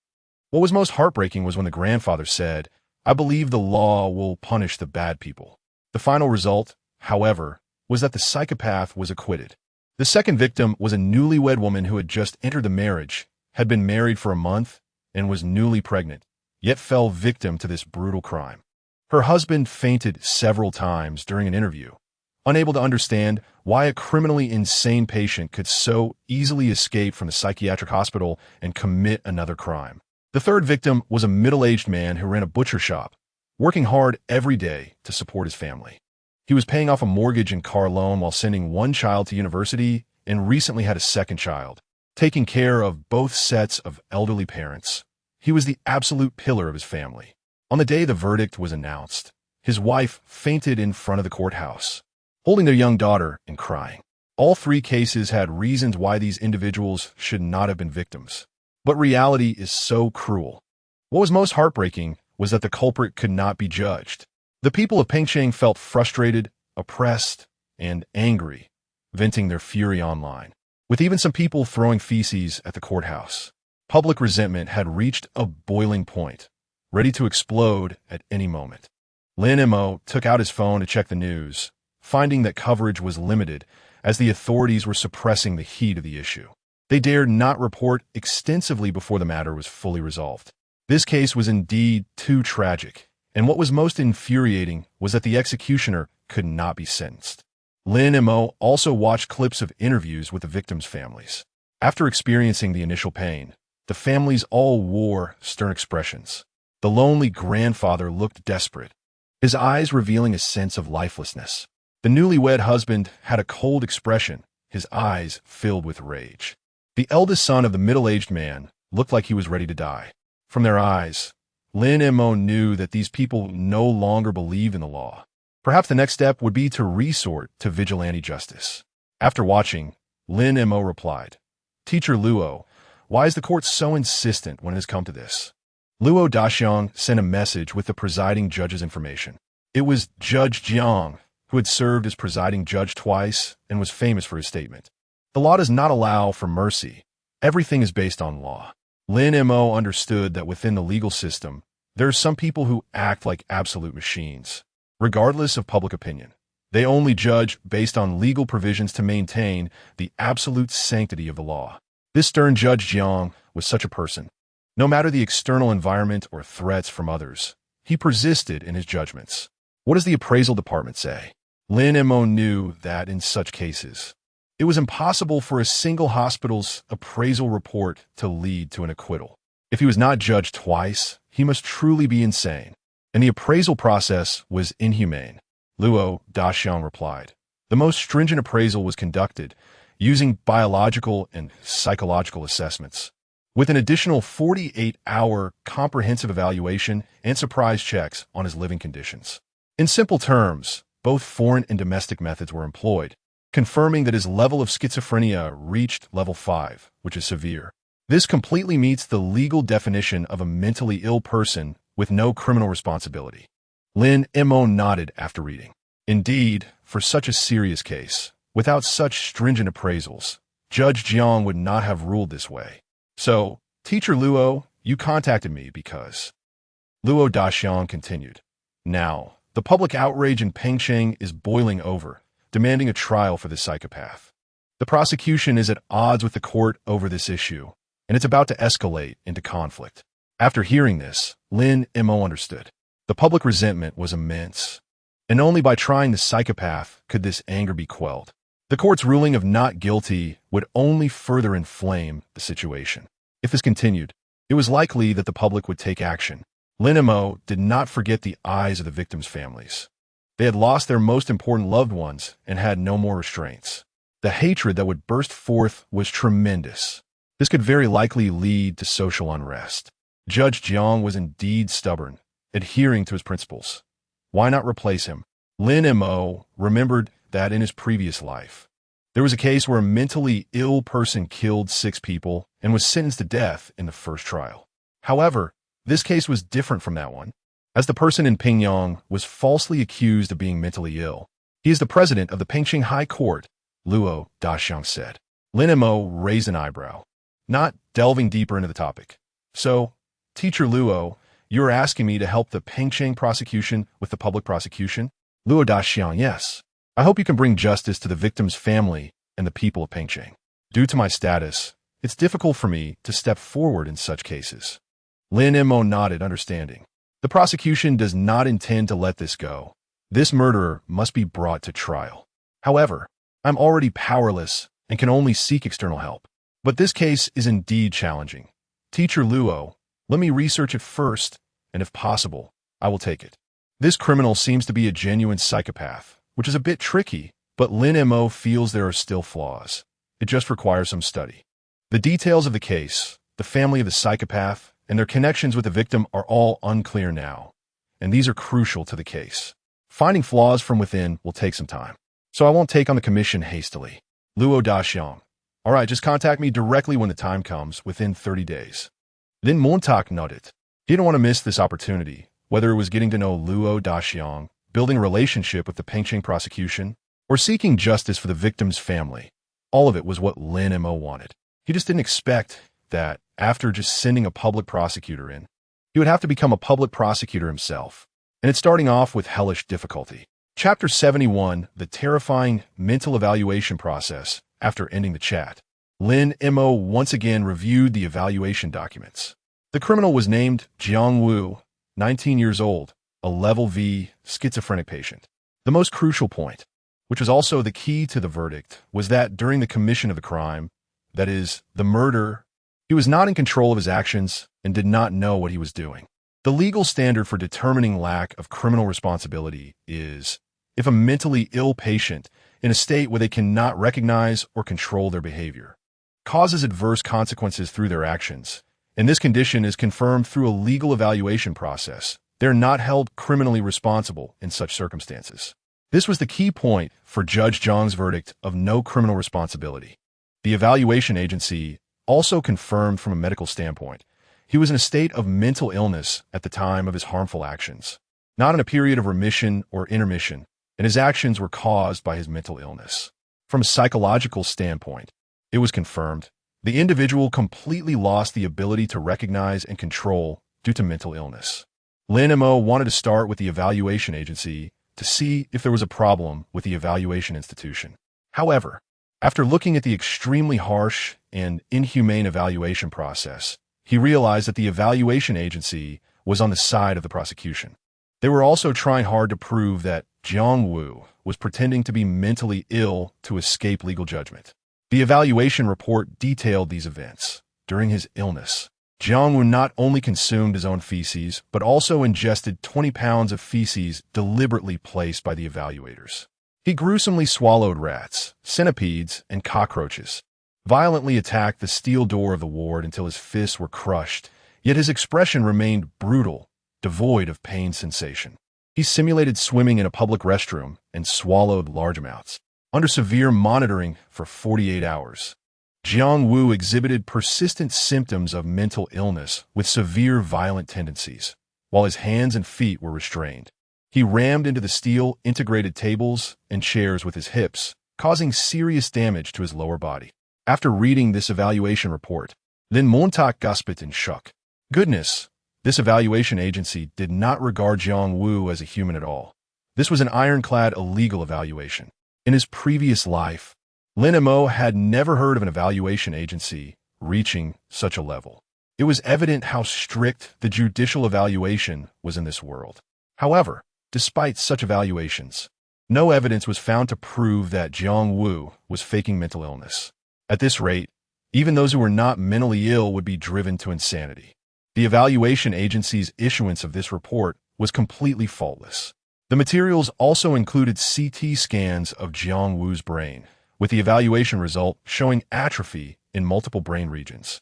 What was most heartbreaking was when the grandfather said, "I believe the law will punish the bad people." The final result, however, was that the psychopath was acquitted. The second victim was a newlywed woman who had just entered the marriage, had been married for a month, and was newly pregnant, yet fell victim to this brutal crime. Her husband fainted several times during an interview, unable to understand why a criminally insane patient could so easily escape from the psychiatric hospital and commit another crime. The third victim was a middle-aged man who ran a butcher shop, working hard every day to support his family. He was paying off a mortgage and car loan while sending one child to university and recently had a second child, taking care of both sets of elderly parents. He was the absolute pillar of his family. On the day the verdict was announced, his wife fainted in front of the courthouse, holding their young daughter and crying. All three cases had reasons why these individuals should not have been victims. But reality is so cruel. What was most heartbreaking was that the culprit could not be judged. The people of Pengcheng felt frustrated, oppressed, and angry, venting their fury online, with even some people throwing feces at the courthouse. Public resentment had reached a boiling point, ready to explode at any moment. Lin Mo took out his phone to check the news, finding that coverage was limited as the authorities were suppressing the heat of the issue. They dared not report extensively before the matter was fully resolved. This case was indeed too tragic, and what was most infuriating was that the executioner could not be sentenced. Lin Mo also watched clips of interviews with the victims' families. After experiencing the initial pain, the families all wore stern expressions. The lonely grandfather looked desperate, his eyes revealing a sense of lifelessness. The newlywed husband had a cold expression, his eyes filled with rage. The eldest son of the middle-aged man looked like he was ready to die. From their eyes, Lin Mo knew that these people no longer believed in the law. Perhaps the next step would be to resort to vigilante justice. After watching, Lin Mo replied, "Teacher Luo, why is the court so insistent when it has come to this?" Luo Daxiang sent a message with the presiding judge's information. It was Judge Jiang, who had served as presiding judge twice and was famous for his statement. The law does not allow for mercy. Everything is based on law. Lin Mo understood that within the legal system, there are some people who act like absolute machines. Regardless of public opinion, they only judge based on legal provisions to maintain the absolute sanctity of the law. This stern Judge Jiang was such a person. No matter the external environment or threats from others, he persisted in his judgments. What does the appraisal department say? Lin Mo knew that in such cases, it was impossible for a single hospital's appraisal report to lead to an acquittal. If he was not judged twice, he must truly be insane. And the appraisal process was inhumane. Luo Daxiang replied. The most stringent appraisal was conducted using biological and psychological assessments, with an additional 48-hour comprehensive evaluation and surprise checks on his living conditions. In simple terms, both foreign and domestic methods were employed, confirming that his level of schizophrenia reached level 5, which is severe. This completely meets the legal definition of a mentally ill person with no criminal responsibility. Lin Mo nodded after reading. Indeed, for such a serious case, without such stringent appraisals, Judge Jiang would not have ruled this way. So, Teacher Luo, you contacted me because... Luo Daxiang continued. Now, the public outrage in Pengcheng is boiling over, demanding a trial for this psychopath. The prosecution is at odds with the court over this issue, and it's about to escalate into conflict. After hearing this, Lin Mo understood. The public resentment was immense, and only by trying the psychopath could this anger be quelled. The court's ruling of not guilty would only further inflame the situation. If this continued, it was likely that the public would take action. Lin Mo did not forget the eyes of the victims' families. They had lost their most important loved ones and had no more restraints. The hatred that would burst forth was tremendous. This could very likely lead to social unrest. Judge Jiang was indeed stubborn, adhering to his principles. Why not replace him? Lin Mo remembered that in his previous life, there was a case where a mentally ill person killed 6 people and was sentenced to death in the first trial. However, this case was different from that one. as the person in Pingyang was falsely accused of being mentally ill. He is the president of the Pengqing High Court, Luo Daxiang said. Lin Mo raised an eyebrow, not delving deeper into the topic. So, Teacher Luo, you are asking me to help the Pengqing prosecution with the public prosecution? Luo Daxiang, yes. I hope you can bring justice to the victim's family and the people of Pengqing. Due to my status, it's difficult for me to step forward in such cases. Lin Mo nodded, understanding. The prosecution does not intend to let this go. This murderer must be brought to trial. However, I'm already powerless and can only seek external help. But this case is indeed challenging. Teacher Luo, let me research it first, and if possible, I will take it. This criminal seems to be a genuine psychopath, which is a bit tricky, but Lin Mo feels there are still flaws. It just requires some study. The details of the case, the family of the psychopath, and their connections with the victim are all unclear now, and these are crucial to the case. Finding flaws from within will take some time, so I won't take on the commission hastily. Luo Daxiang. All right, just contact me directly when the time comes, within 30 days. Lin Mo nodded. He didn't want to miss this opportunity, whether it was getting to know Luo Daxiang, building a relationship with the Pengqing prosecution, or seeking justice for the victim's family. All of it was what Lin Mo wanted. He just didn't expect that, after just sending a public prosecutor in, he would have to become a public prosecutor himself. And it's starting off with hellish difficulty. Chapter 71, the terrifying mental evaluation process. After ending the chat, Lin Mo once again reviewed the evaluation documents. The criminal was named Jiang Wu, 19 years old, a level V schizophrenic patient. The most crucial point, which was also the key to the verdict, was that during the commission of the crime, that is, the murder, he was not in control of his actions and did not know what he was doing. The legal standard for determining lack of criminal responsibility is if a mentally ill patient in a state where they cannot recognize or control their behavior causes adverse consequences through their actions, and this condition is confirmed through a legal evaluation process, they are not held criminally responsible in such circumstances. This was the key point for Judge Zhang's verdict of no criminal responsibility. The evaluation agency also confirmed from a medical standpoint he was in a state of mental illness at the time of his harmful actions, not in a period of remission or intermission, and his actions were caused by his mental illness. From a psychological standpoint, it was confirmed the individual completely lost the ability to recognize and control due to mental illness. Lin Mo wanted to start with the evaluation agency to see if there was a problem with the evaluation institution. However, after looking at the extremely harsh and inhumane evaluation process, he realized that the evaluation agency was on the side of the prosecution. They were also trying hard to prove that Jiang Wu was pretending to be mentally ill to escape legal judgment. The evaluation report detailed these events. During his illness, Jiang Wu not only consumed his own feces, but also ingested 20 pounds of feces deliberately placed by the evaluators. He gruesomely swallowed rats, centipedes, and cockroaches, violently attacked the steel door of the ward until his fists were crushed, yet his expression remained brutal, devoid of pain sensation. He simulated swimming in a public restroom and swallowed large amounts. Under severe monitoring for 48 hours, Jiang Wu exhibited persistent symptoms of mental illness with severe violent tendencies, while his hands and feet were restrained. He rammed into the steel integrated tables and chairs with his hips, causing serious damage to his lower body. After reading this evaluation report, Lin Mo gasped in shock. Goodness, this evaluation agency did not regard Jiang Wu as a human at all. This was an ironclad illegal evaluation. In his previous life, Lin Mo had never heard of an evaluation agency reaching such a level. It was evident how strict the judicial evaluation was in this world. However, despite such evaluations, no evidence was found to prove that Jiang Wu was faking mental illness. At this rate, even those who were not mentally ill would be driven to insanity. The evaluation agency's issuance of this report was completely faultless. The materials also included CT scans of Jiang Wu's brain, with the evaluation result showing atrophy in multiple brain regions.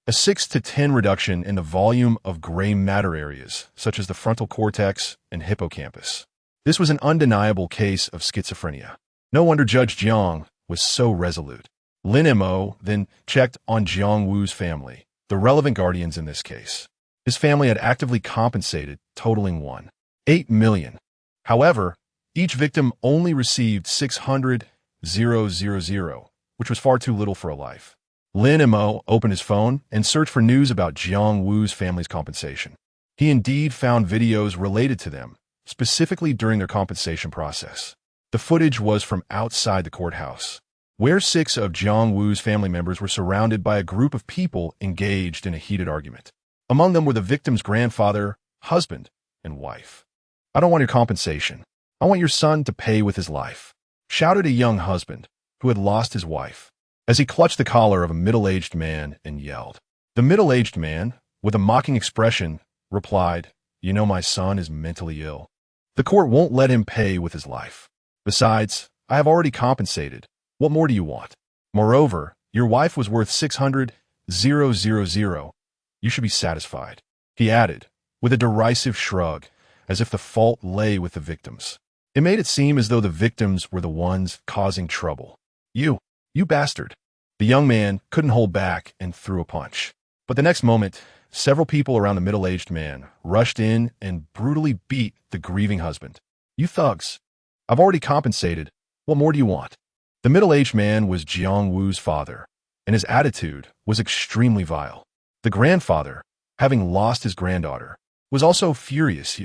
A 6 to 10 reduction in the volume of gray matter areas, such as the frontal cortex and hippocampus. This was an undeniable case of schizophrenia. No wonder Judge Jiang was so resolute. Lin Mo then checked on Jiang Wu's family, the relevant guardians in this case. His family had actively compensated, totaling 1.8 million. However, each victim only received 600,000, which was far too little for a life. Lin Mo opened his phone and searched for news about Jiang Wu's family's compensation. He indeed found videos related to them, specifically during their compensation process. The footage was from outside the courthouse, where 6 of Jiang Wu's family members were surrounded by a group of people engaged in a heated argument. Among them were the victim's grandfather, husband, and wife. "I don't want your compensation. I want your son to pay with his life," shouted a young husband who had lost his wife, as he clutched the collar of a middle-aged man and yelled. The middle-aged man, with a mocking expression, replied, "You know my son is mentally ill. The court won't let him pay with his life. Besides, I have already compensated. What more do you want? Moreover, your wife was worth 600,000. You should be satisfied," he added, with a derisive shrug, as if the fault lay with the victims. It made it seem as though the victims were the ones causing trouble. You bastard." The young man couldn't hold back and threw a punch. But the next moment, several people around the middle-aged man rushed in and brutally beat the grieving husband. "You thugs. I've already compensated. What more do you want?" The middle-aged man was Jiang Wu's father, and his attitude was extremely vile. The grandfather, having lost his granddaughter, was also furious.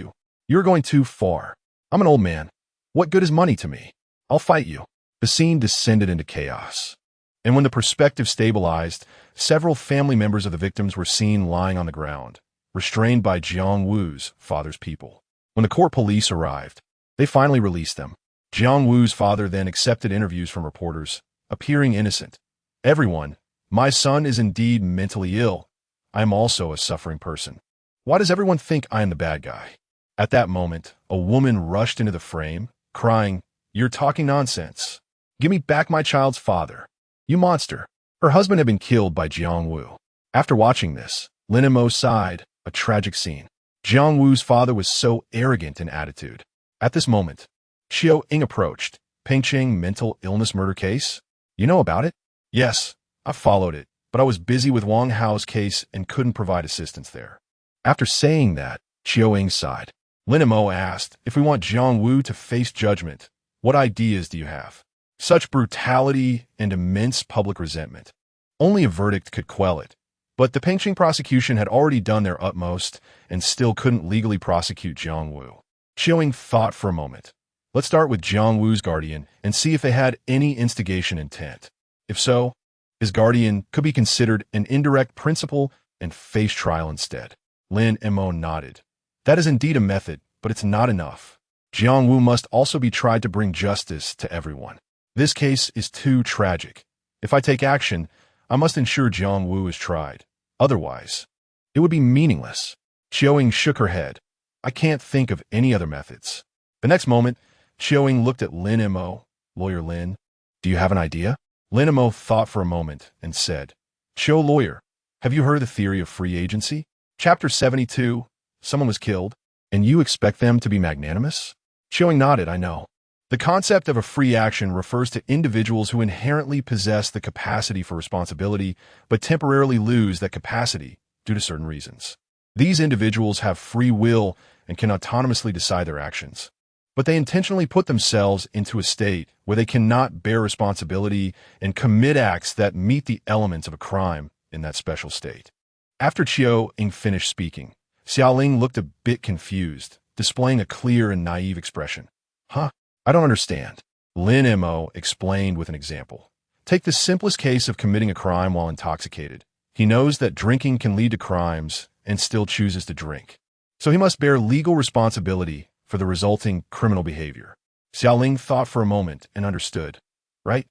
You're going too far. I'm an old man. What good is money to me? I'll fight you." The scene descended into chaos. And when the perspective stabilized, several family members of the victims were seen lying on the ground, restrained by Jiang Wu's father's people. When the court police arrived, they finally released them. Jiang Wu's father then accepted interviews from reporters, appearing innocent. "Everyone, my son is indeed mentally ill. I am also a suffering person. Why does everyone think I am the bad guy?" At that moment, a woman rushed into the frame, crying, "You're talking nonsense. Give me back my child's father. You monster." Her husband had been killed by Jiang Wu. After watching this, Lin Mo sighed, a tragic scene. Jiang Wu's father was so arrogant in attitude. At this moment, Xiao Ying approached. "Pengcheng mental illness murder case? You know about it?" "Yes, I followed it, but I was busy with Wang Hao's case and couldn't provide assistance there." After saying that, Xiao Ying sighed. Lin Mo asked, "If we want Jiang Wu to face judgment, what ideas do you have?" Such brutality and immense public resentment. Only a verdict could quell it. But the Pengcheng prosecution had already done their utmost and still couldn't legally prosecute Jiang Wu. Xiao Ying thought for a moment. "Let's start with Jiang Wu's guardian and see if they had any instigation intent. If so, his guardian could be considered an indirect principal and face trial instead." Lin Mo nodded. "That is indeed a method, but it's not enough. Jiang Wu must also be tried to bring justice to everyone. This case is too tragic. If I take action, I must ensure Jiang Wu is tried. Otherwise, it would be meaningless." Xiao Ying shook her head. "I can't think of any other methods." The next moment, Xiao Ying looked at Lin Mo. "Lawyer Lin, do you have an idea?" Lin Mo thought for a moment and said, "Xiao lawyer, have you heard of the theory of free agency? Chapter 72, someone was killed, and you expect them to be magnanimous?" Xiao Ying nodded. "I know. The concept of a free action refers to individuals who inherently possess the capacity for responsibility, but temporarily lose that capacity due to certain reasons. These individuals have free will and can autonomously decide their actions, but they intentionally put themselves into a state where they cannot bear responsibility and commit acts that meet the elements of a crime in that special state." After Xiao Ying finished speaking, Xiao Ling looked a bit confused, displaying a clear and naive expression. "Huh? I don't understand." Lin Mo explained with an example. "Take the simplest case of committing a crime while intoxicated. He knows that drinking can lead to crimes and still chooses to drink. So he must bear legal responsibility for the resulting criminal behavior." Xiao Ling thought for a moment and understood. Right?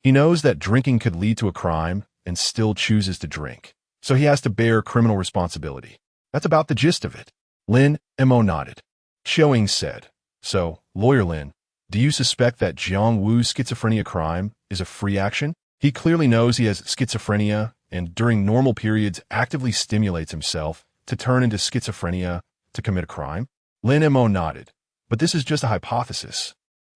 He knows that drinking could lead to a crime and still chooses to drink. So he has to bear criminal responsibility. That's about the gist of it. Lin Mo nodded. Xiao Ying said, "So, Lawyer Lin, do you suspect that Jiang Wu's schizophrenia crime is a free action? He clearly knows he has schizophrenia and during normal periods actively stimulates himself to turn into schizophrenia to commit a crime?" Lin Mo nodded. "But this is just a hypothesis.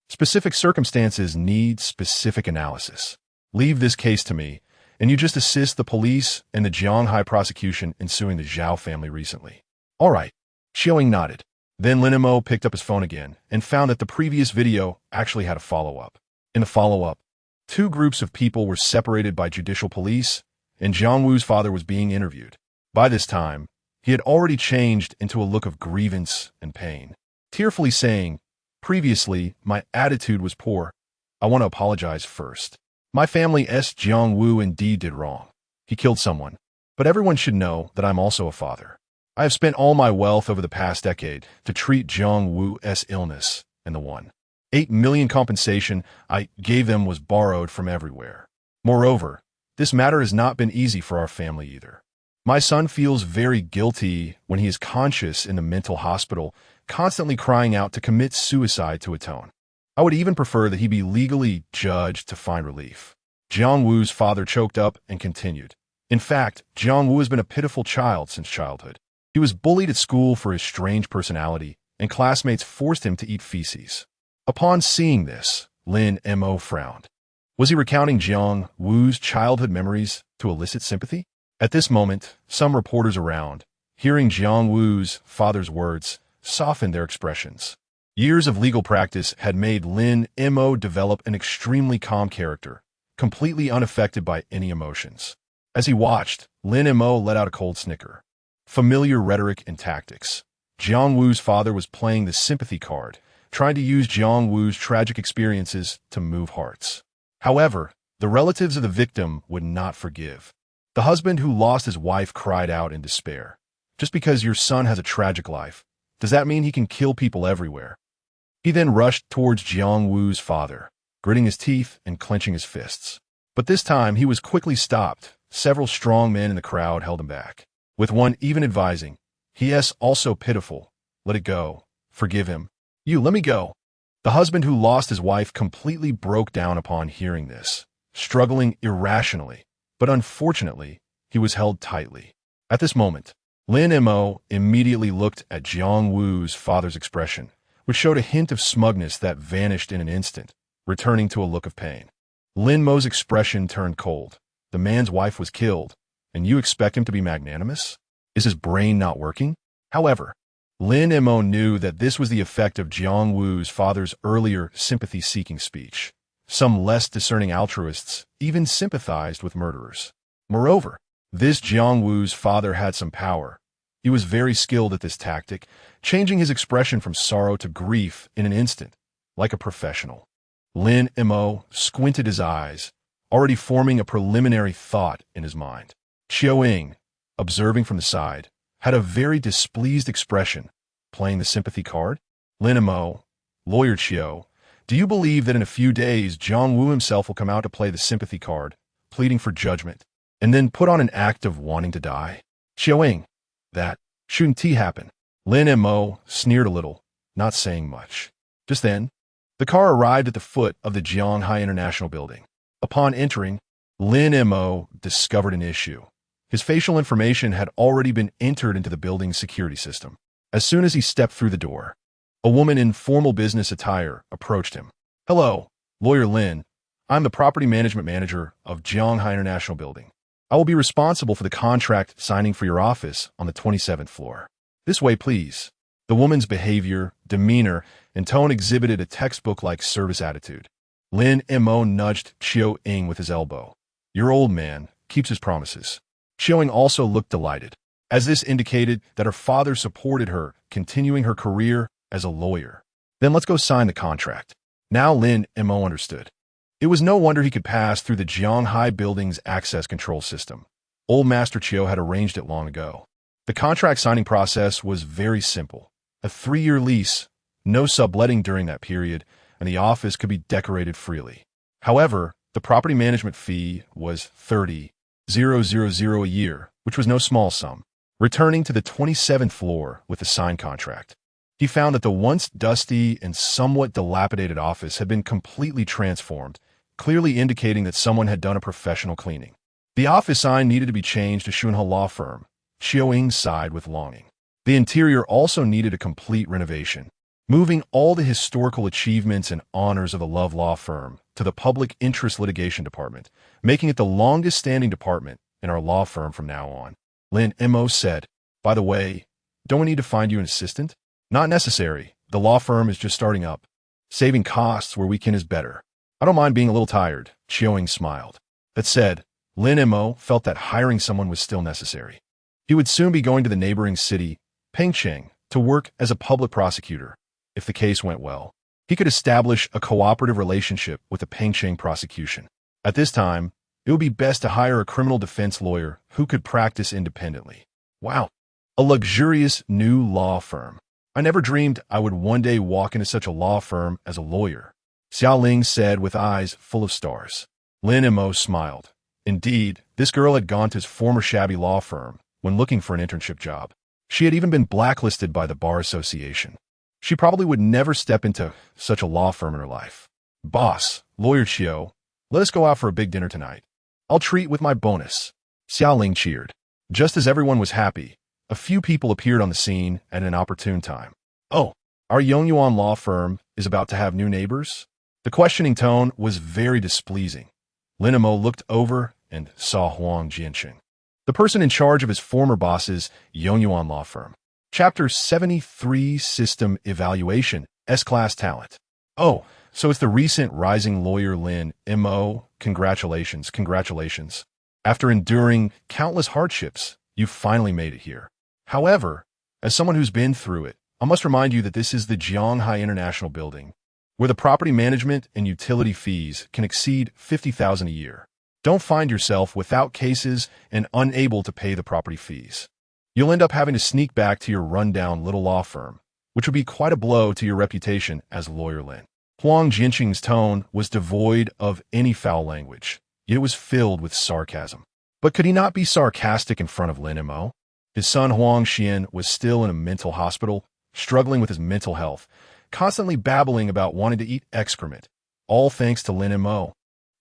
Specific circumstances need specific analysis. Leave this case to me, And you just assist the police and the Jianghai prosecution in suing the Zhao family recently. All right. Xiaoying nodded. Then Lin Mo picked up his phone again and found that the previous video actually had a follow-up. In the follow-up, two groups of people were separated by judicial police, and Jiang Wu's father was being interviewed. By this time, he had already changed into a look of grievance and pain, tearfully saying, "Previously, my attitude was poor. I want to apologize first. My family's Jiang Wu indeed did wrong. He killed someone. But everyone should know that I'm also a father. I have spent all my wealth over the past decade to treat Jiang Wu's illness, and the 1.8 million compensation I gave them was borrowed from everywhere. Moreover, this matter has not been easy for our family either. My son feels very guilty when he is conscious in the mental hospital, constantly crying out to commit suicide to atone. I would even prefer that he be legally judged to find relief." Jiang Wu's father choked up and continued. In fact, Jiang Wu has been a pitiful child since childhood. He was bullied at school for his strange personality, and classmates forced him to eat feces. Upon seeing this, Lin Mo frowned. Was he recounting Jiang Wu's childhood memories to elicit sympathy? At this moment, some reporters around, hearing Jiang Wu's father's words, softened their expressions. Years of legal practice had made Lin Mo develop an extremely calm character, completely unaffected by any emotions. As he watched, Lin Mo let out a cold snicker. Familiar rhetoric and tactics. Jiang Wu's father was playing the sympathy card, trying to use Jiang Wu's tragic experiences to move hearts. However, the relatives of the victim would not forgive. The husband who lost his wife cried out in despair. Just because your son has a tragic life, does that mean he can kill people everywhere? He then rushed towards Jiang Wu's father, gritting his teeth and clenching his fists. But this time he was quickly stopped. Several strong men in the crowd held him back, with one even advising, "He is also pitiful. Let it go. Forgive him. You, let me go." The husband who lost his wife completely broke down upon hearing this, struggling irrationally, but unfortunately, he was held tightly. At this moment, Lin Mo immediately looked at Jiang Wu's father's expression, which showed a hint of smugness that vanished in an instant, returning to a look of pain. Lin Mo's expression turned cold. The man's wife was killed, and you expect him to be magnanimous? Is his brain not working? However, Lin Mo knew that this was the effect of Jiang Wu's father's earlier sympathy-seeking speech. Some less discerning altruists even sympathized with murderers. Moreover, this Jiang Wu's father had some power. He was very skilled at this tactic, changing his expression from sorrow to grief in an instant, like a professional. Lin Mo squinted his eyes, already forming a preliminary thought in his mind. Xiaoying, observing from the side, had a very displeased expression, playing the sympathy card. Lin Mo, "Lawyer Qiu, do you believe that in a few days Jiang Wu himself will come out to play the sympathy card, pleading for judgment, and then put on an act of wanting to die?" Xiaoying, "That shouldn't happen." Lin Mo sneered a little, not saying much. Just then, the car arrived at the foot of the Jianghai International Building. Upon entering, Lin Mo discovered an issue. His facial information had already been entered into the building's security system. As soon as he stepped through the door, a woman in formal business attire approached him. "Hello, Lawyer Lin. I'm the property management manager of Jianghai International Building. I will be responsible for the contract signing for your office on the 27th floor. This way, please." The woman's behavior, demeanor, and tone exhibited a textbook-like service attitude. Lin Mo nudged Xiaoying with his elbow. "Your old man keeps his promises." Xiaoying also looked delighted, as this indicated that her father supported her, continuing her career as a lawyer. "Then let's go sign the contract." Now Lin Mo understood. It was no wonder he could pass through the Jianghai building's access control system. Old Master Qiu had arranged it long ago. The contract signing process was very simple. A 3-year lease, no subletting during that period, and the office could be decorated freely. However, the property management fee was 30,000 a year, which was no small sum. Returning to the 27th floor with the signed contract, he found that the once dusty and somewhat dilapidated office had been completely transformed, clearly indicating that someone had done a professional cleaning. The office sign needed to be changed to Shunhe Law Firm. Xiaoying sighed with longing. The interior also needed a complete renovation, moving all the historical achievements and honors of the Love Law Firm to the Public Interest Litigation Department, making it the longest-standing department in our law firm from now on. Lin Mo said, "By the way, don't we need to find you an assistant?" "Not necessary. The law firm is just starting up. Saving costs where we can is better. I don't mind being a little tired," Chiang smiled. That said, Lin Mo felt that hiring someone was still necessary. He would soon be going to the neighboring city, Pengcheng, to work as a public prosecutor. If the case went well, he could establish a cooperative relationship with the Pengcheng prosecution. At this time, it would be best to hire a criminal defense lawyer who could practice independently. Wow, a luxurious new law firm. I never dreamed I would one day walk into such a law firm as a lawyer, Xiaoling said with eyes full of stars. Lin Mo smiled. Indeed, this girl had gone to his former shabby law firm when looking for an internship job. She had even been blacklisted by the Bar Association. She probably would never step into such a law firm in her life. "Boss, Lawyer Chiu, let us go out for a big dinner tonight. I'll treat with my bonus." Xiaoling cheered. Just as everyone was happy, a few people appeared on the scene at an opportune time. "Oh, our Yongyuan law firm is about to have new neighbors?" The questioning tone was very displeasing. Lin Mo looked over and saw Huang Jiansheng, the person in charge of his former boss's Yongyuan law firm. Chapter 73 System Evaluation, S-Class Talent. "Oh, so it's the recent rising lawyer Lin Mo. Congratulations. After enduring countless hardships, you finally made it here. However, as someone who's been through it, I must remind you that this is the Jianghai International Building, where the property management and utility fees can exceed 50,000 a year. Don't find yourself without cases and unable to pay the property fees. You'll end up having to sneak back to your rundown little law firm, which would be quite a blow to your reputation as Lawyer Lin." Huang Jiansheng's tone was devoid of any foul language, yet it was filled with sarcasm. But could he not be sarcastic in front of Lin Mo? His son Huang Xian was still in a mental hospital, struggling with his mental health, constantly babbling about wanting to eat excrement, all thanks to Lin Mo.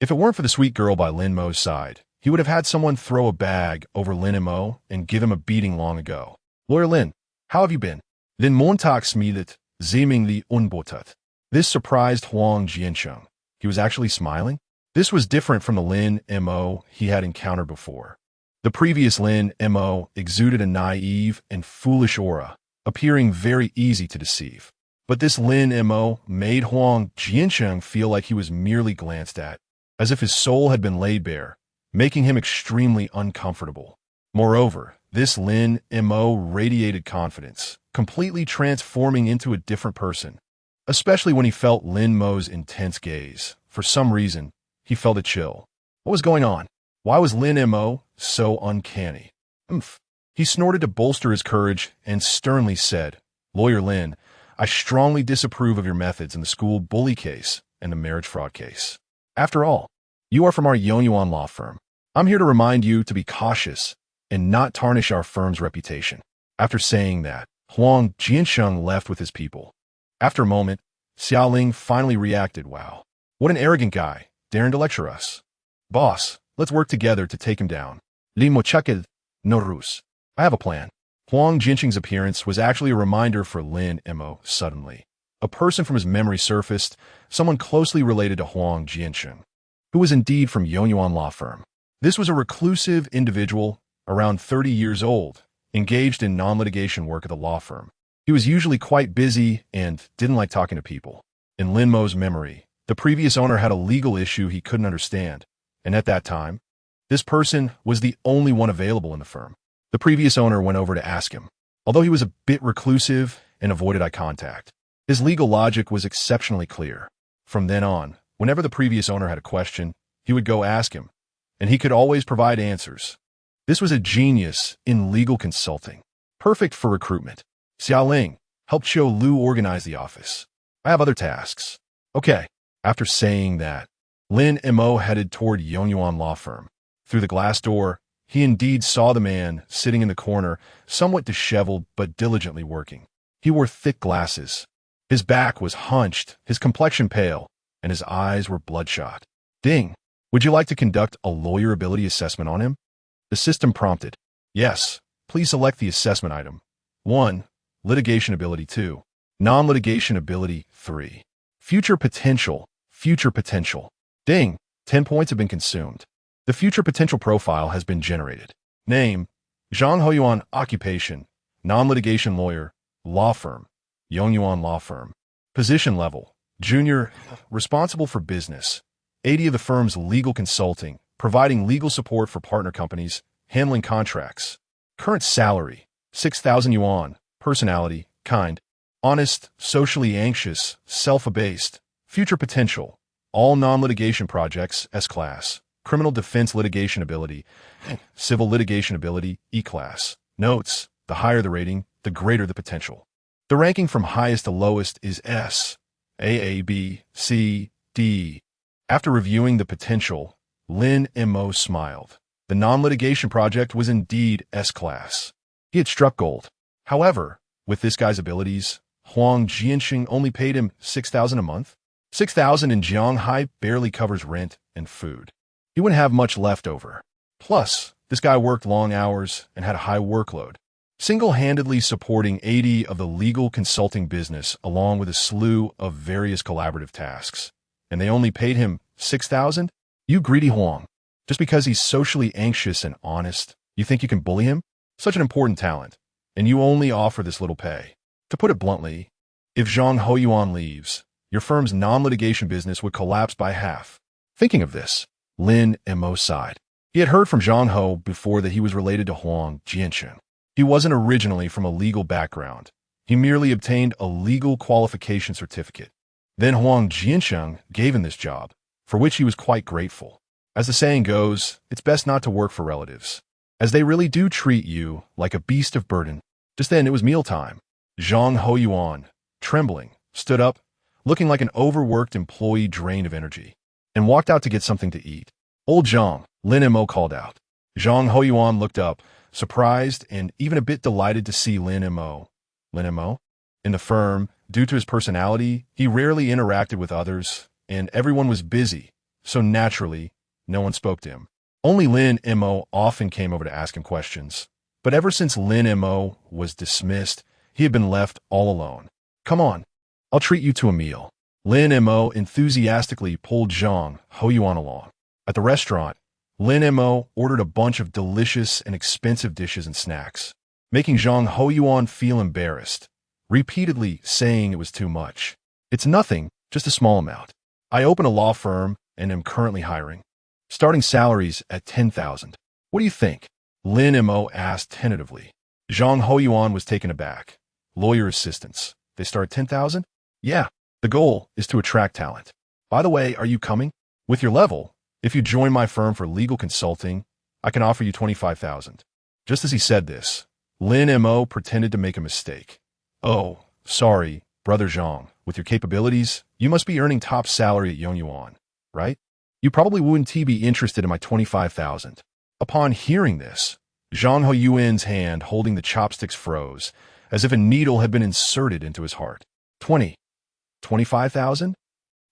If it weren't for the sweet girl by Lin Mo's side, he would have had someone throw a bag over Lin Mo and give him a beating long ago. "Lawyer Lin, how have you been?" "Den Montag smilet, seemingly unbotet." This surprised Huang Jiansheng. He was actually smiling. This was different from the Lin Mo he had encountered before. The previous Lin Mo exuded a naive and foolish aura, appearing very easy to deceive. But this Lin Mo made Huang Jiansheng feel like he was merely glanced at, as if his soul had been laid bare, making him extremely uncomfortable. Moreover, this Lin Mo radiated confidence, completely transforming into a different person. Especially when he felt Lin Mo's intense gaze. For some reason, he felt a chill. What was going on? Why was Lin Mo so uncanny? He snorted to bolster his courage and sternly said, "Lawyer Lin, I strongly disapprove of your methods in the school bully case and the marriage fraud case. After all, you are from our Yongyuan law firm. I'm here to remind you to be cautious and not tarnish our firm's reputation." After saying that, Huang Jiansheng left with his people. After a moment, Xiaoling finally reacted, "Wow, what an arrogant guy, daring to lecture us. Boss, let's work together to take him down. Lin Mo chaked, no rus. I have a plan." Huang Jiansheng's appearance was actually a reminder for Lin Mo suddenly. A person from his memory surfaced, someone closely related to Huang Jiansheng, who was indeed from Yongyuan law firm. This was a reclusive individual, around 30 years old, engaged in non-litigation work at the law firm. He was usually quite busy and didn't like talking to people. In Lin Mo's memory, the previous owner had a legal issue he couldn't understand, and at that time, this person was the only one available in the firm. The previous owner went over to ask him. Although he was a bit reclusive and avoided eye contact, his legal logic was exceptionally clear. From then on, whenever the previous owner had a question, he would go ask him, and he could always provide answers. This was a genius in legal consulting, perfect for recruitment. Xiaoling, help Qiu Lu organize the office. I have other tasks. Okay. After saying that, Lin Mo headed toward Yongyuan law firm. Through the glass door, he indeed saw the man sitting in the corner, somewhat disheveled but diligently working. He wore thick glasses. His back was hunched, his complexion pale, and his eyes were bloodshot. "Ding, would you like to conduct a lawyer ability assessment on him?" The system prompted. "Yes, please select the assessment item. 1. Litigation ability 2. Non-litigation ability 3. Future potential. Ding! 10 points have been consumed. The future potential profile has been generated. Name: Zhang Hoyuan. Occupation: non-litigation lawyer, law firm, Yongyuan Law Firm. Position level: junior, responsible for business. 80 of the firm's legal consulting, providing legal support for partner companies, handling contracts. Current salary: 6,000 yuan. Personality: kind, honest, socially anxious, self-abased. Future potential: all non-litigation projects, S-class. Criminal defense litigation ability, civil litigation ability, E-class. Notes: the higher the rating, the greater the potential. The ranking from highest to lowest is S, A, B, C, D. After reviewing the potential, Lin Mo smiled. The non-litigation project was indeed S-class. He had struck gold. However, with this guy's abilities, Huang Jianxing only paid him 6,000 a month. 6,000 in Jianghai barely covers rent and food. He wouldn't have much left over. Plus, this guy worked long hours and had a high workload, single-handedly supporting 80 of the legal consulting business along with a slew of various collaborative tasks. And they only paid him 6,000? You greedy Huang. Just because he's socially anxious and honest, you think you can bully him? Such an important talent, and you only offer this little pay. To put it bluntly, if Zhang Hoyuan leaves, your firm's non-litigation business would collapse by half. Thinking of this, Lin Mo sighed. He had heard from Zhang Ho before that he was related to Huang Jianxing. He wasn't originally from a legal background. He merely obtained a legal qualification certificate. Then Huang Jianxing gave him this job, for which he was quite grateful. As the saying goes, it's best not to work for relatives, as they really do treat you like a beast of burden. Just then it was mealtime. Zhang Hoyuan, trembling, stood up, looking like an overworked employee drained of energy, and walked out to get something to eat. Old Zhang, Lin Mo called out. Zhang Hoyuan looked up, surprised and even a bit delighted to see Lin Mo. Lin Mo? In the firm, due to his personality, he rarely interacted with others, and everyone was busy, so naturally, no one spoke to him. Only Lin Mo often came over to ask him questions. But ever since Lin Mo was dismissed, he had been left all alone. Come on, I'll treat you to a meal. Lin Mo enthusiastically pulled Zhang Hoyuan along. At the restaurant, Lin Mo ordered a bunch of delicious and expensive dishes and snacks, making Zhang Hoyuan feel embarrassed, repeatedly saying it was too much. It's nothing, just a small amount. I open a law firm and am currently hiring. Starting salaries at 10,000. What do you think? Lin Mo asked tentatively. Zhang Hoyuan was taken aback. Lawyer assistants. They start at 10,000? Yeah. The goal is to attract talent. By the way, are you coming? With your level, if you join my firm for legal consulting, I can offer you 25,000. Just as he said this, Lin Mo pretended to make a mistake. Oh, sorry, Brother Zhang. With your capabilities, you must be earning top salary at Yongyuan, right? You probably wouldn't be interested in my 25,000. Upon hearing this, Zhang Hoyuan's hand holding the chopsticks froze, as if a needle had been inserted into his heart. 25,000?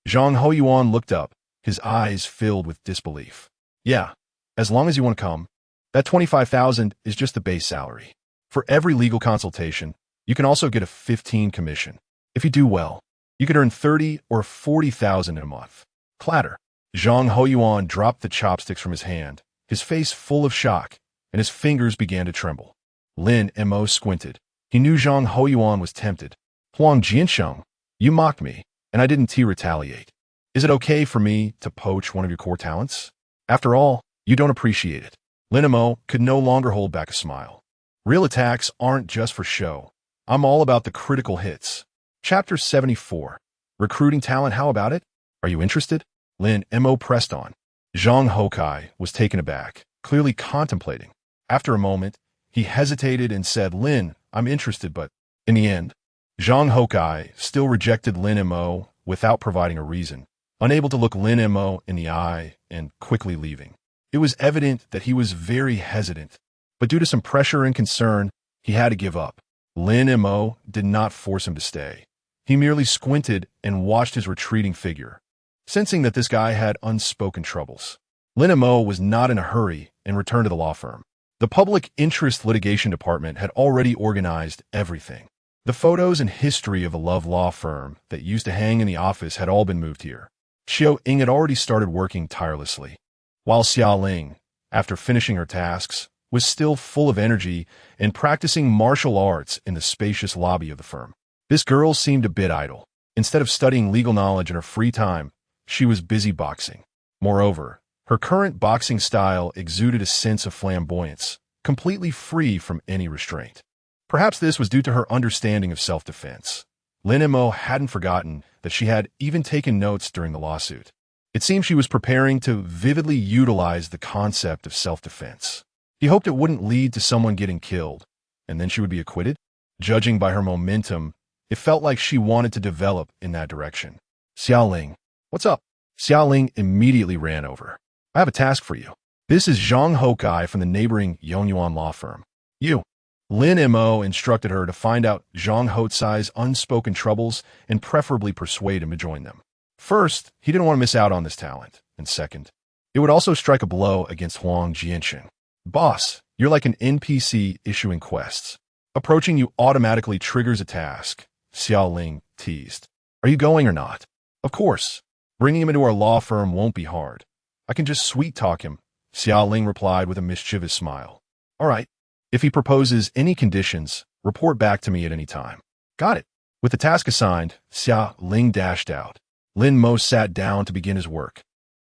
Zhang Hoyuan looked up, his eyes filled with disbelief. Yeah, as long as you want to come. That 25,000 is just the base salary. For every legal consultation, you can also get a 15 commission. If you do well, you could earn 30 or 40,000 in a month. Clatter. Zhang Hoyuan dropped the chopsticks from his hand, his face full of shock, and his fingers began to tremble. Lin Mo squinted. He knew Zhang Hoyuan was tempted. Huang Jianxing, you mocked me, and I didn't retaliate. Is it okay for me to poach one of your core talents? After all, you don't appreciate it. Lin Mo could no longer hold back a smile. Real attacks aren't just for show. I'm all about the critical hits. Chapter 74. Recruiting talent, how about it? Are you interested? Lin Mo pressed on. Zhang Hokai was taken aback, clearly contemplating. After a moment, he hesitated and said, Lin, I'm interested, but in the end, Zhang Hokai still rejected Lin Mo without providing a reason, unable to look Lin Mo in the eye and quickly leaving. It was evident that he was very hesitant, but due to some pressure and concern, he had to give up. Lin Mo did not force him to stay. He merely squinted and watched his retreating figure, sensing that this guy had unspoken troubles. Lin Mo was not in a hurry and returned to the law firm. The public interest litigation department had already organized everything. The photos and history of the Love law firm that used to hang in the office had all been moved here. Xiao Ying had already started working tirelessly, while Xiao Ling, after finishing her tasks, was still full of energy and practicing martial arts in the spacious lobby of the firm. This girl seemed a bit idle. Instead of studying legal knowledge in her free time, she was busy boxing. Moreover, her current boxing style exuded a sense of flamboyance, completely free from any restraint. Perhaps this was due to her understanding of self-defense. Lin Mo hadn't forgotten that she had even taken notes during the lawsuit. It seemed she was preparing to vividly utilize the concept of self-defense. He hoped it wouldn't lead to someone getting killed, and then she would be acquitted. Judging by her momentum, it felt like she wanted to develop in that direction. Xiao Ling, what's up? Xiao Ling immediately ran over. I have a task for you. This is Zhang Hokai from the neighboring Yongyuan law firm. You. Lin Mo instructed her to find out Zhang Hokai's unspoken troubles and preferably persuade him to join them. First, he didn't want to miss out on this talent, and second, it would also strike a blow against Huang Jianqing. Boss, you're like an NPC issuing quests. Approaching you automatically triggers a task, Xiao Ling teased. Are you going or not? Of course. Bringing him into our law firm won't be hard. I can just sweet-talk him, Xiao Ling replied with a mischievous smile. All right. If he proposes any conditions, report back to me at any time. Got it. With the task assigned, Xiao Ling dashed out. Lin Mo sat down to begin his work.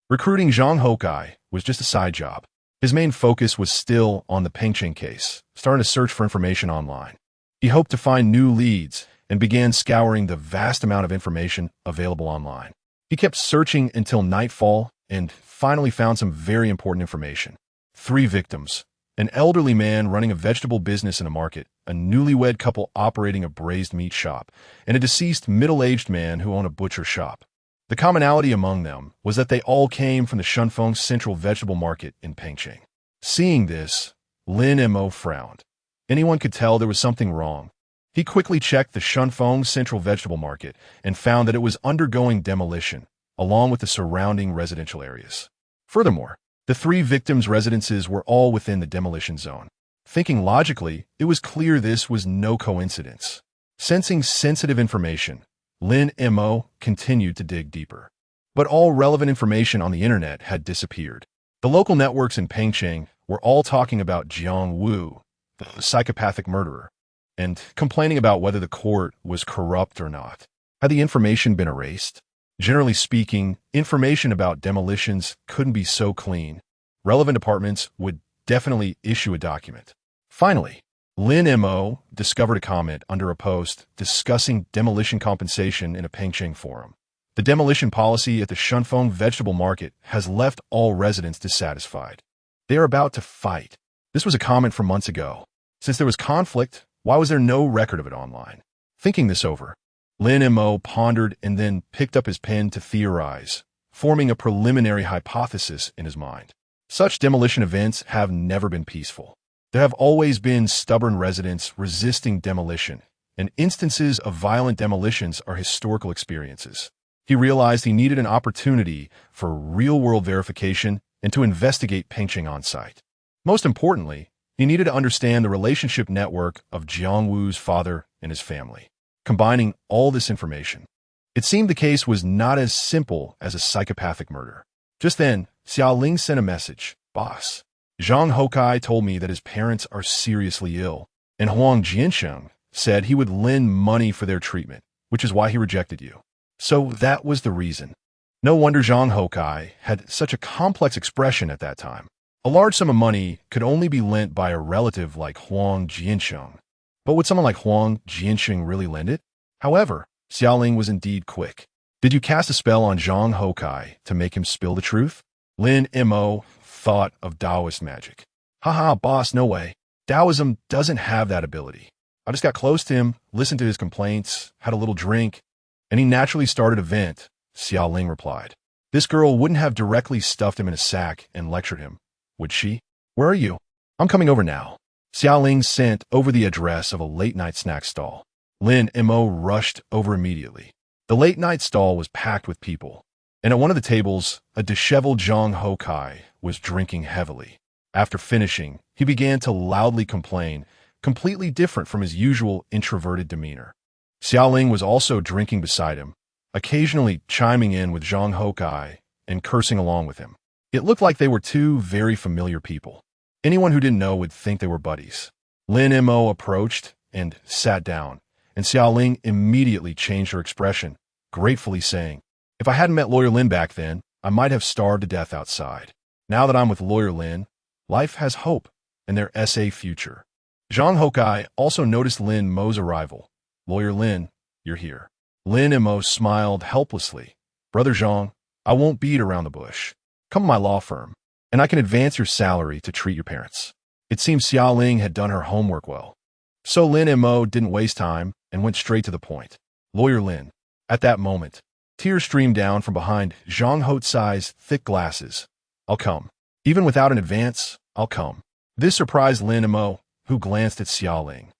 Recruiting Zhang Hokai was just a side job. His main focus was still on the Pengcheng case, starting to search for information online. He hoped to find new leads and began scouring the vast amount of information available online. He kept searching until nightfall and finally found some very important information. 3 victims. An elderly man running a vegetable business in a market, a newlywed couple operating a braised meat shop, and a deceased middle-aged man who owned a butcher shop. The commonality among them was that they all came from the Shunfeng Central Vegetable Market in Pengcheng. Seeing this, Lin Mo frowned. Anyone could tell there was something wrong. He quickly checked the Shunfeng Central Vegetable Market and found that it was undergoing demolition, along with the surrounding residential areas. Furthermore, the 3 victims' residences were all within the demolition zone. Thinking logically, it was clear this was no coincidence. Sensing sensitive information, Lin Mo continued to dig deeper. But all relevant information on the internet had disappeared. The local networks in Pengcheng were all talking about Jiang Wu, the psychopathic murderer, and complaining about whether the court was corrupt or not. Had the information been erased? Generally speaking, information about demolitions couldn't be so clean. Relevant departments would definitely issue a document. Finally, Lin Mo discovered a comment under a post discussing demolition compensation in a Pengcheng forum. The demolition policy at the Shunfeng Vegetable Market has left all residents dissatisfied. They are about to fight. This was a comment from months ago. Since there was conflict, why was there no record of it online? Thinking this over, Lin Mo pondered and then picked up his pen to theorize, forming a preliminary hypothesis in his mind. Such demolition events have never been peaceful. There have always been stubborn residents resisting demolition, and instances of violent demolitions are historical experiences. He realized he needed an opportunity for real-world verification and to investigate Pengcheng on-site. Most importantly, he needed to understand the relationship network of Jiang Wu's father and his family. Combining all this information, it seemed the case was not as simple as a psychopathic murder. Just then, Xiao Ling sent a message. Boss, Zhang Hokai told me that his parents are seriously ill, and Huang Jianqing said he would lend money for their treatment, which is why he rejected you. So that was the reason. No wonder Zhang Hokai had such a complex expression at that time. A large sum of money could only be lent by a relative like Huang Jianqing. But would someone like Huang Jianqing really lend it? However, Xiao Ling was indeed quick. Did you cast a spell on Zhang Hokai to make him spill the truth? Lin Mo thought of Taoist magic. Haha, boss, no way. Taoism doesn't have that ability. I just got close to him, listened to his complaints, had a little drink, and he naturally started a vent, Xiao Ling replied. This girl wouldn't have directly stuffed him in a sack and lectured him, would she? Where are you? I'm coming over now. Xiao Ling sent over the address of a late-night snack stall. Lin Mo rushed over immediately. The late-night stall was packed with people, and at one of the tables, a disheveled Zhang Hokai was drinking heavily. After finishing, he began to loudly complain, completely different from his usual introverted demeanor. Xiao Ling was also drinking beside him, occasionally chiming in with Zhang Houkai and cursing along with him. It looked like they were two very familiar people. Anyone who didn't know would think they were buddies. Lin Mo approached and sat down, and Xiaoling immediately changed her expression, gratefully saying, "If I hadn't met Lawyer Lin back then, I might have starved to death outside. Now that I'm with Lawyer Lin, life has hope and their SA future." Zhang Houkai also noticed Lin Mo's arrival. "Lawyer Lin, you're here." Lin Mo smiled helplessly. "Brother Zhang, I won't beat around the bush. Come to my law firm, and I can advance your salary to treat your parents." It seems Xiaoling had done her homework well. So Lin Mo didn't waste time and went straight to the point. "Lawyer Lin." At that moment, tears streamed down from behind Zhang Houtsai's thick glasses. "I'll come. Even without an advance, I'll come." This surprised Lin Mo, who glanced at Xiaoling,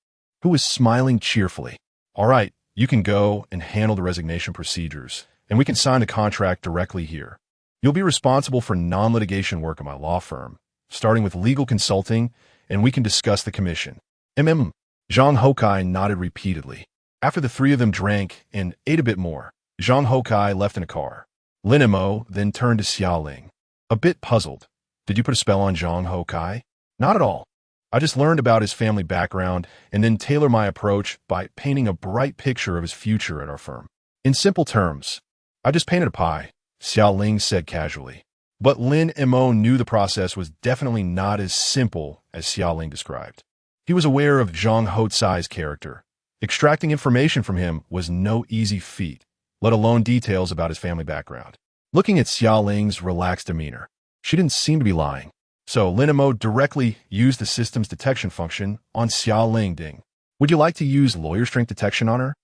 who was smiling cheerfully. "All right, you can go and handle the resignation procedures, and we can sign the contract directly here. You'll be responsible for non-litigation work at my law firm, starting with legal consulting, and we can discuss the commission." Zhang Houkai nodded repeatedly. After the three of them drank and ate a bit more, Zhang Houkai left in a car. Lin Mo then turned to Xiaoling, a bit puzzled. "Did you put a spell on Zhang Houkai?" "Not at all. I just learned about his family background and then tailor my approach by painting a bright picture of his future at our firm. In simple terms, I just painted a pie," Xiaoling said casually. But Lin Mo knew the process was definitely not as simple as Xiaoling described. He was aware of Zhang Houtsai's character. Extracting information from him was no easy feat, let alone details about his family background. Looking at Xiaoling's relaxed demeanor, she didn't seem to be lying. So Lin Mo directly used the system's detection function on Xiaoling Ding. "Would you like to use lawyer strength detection on her?"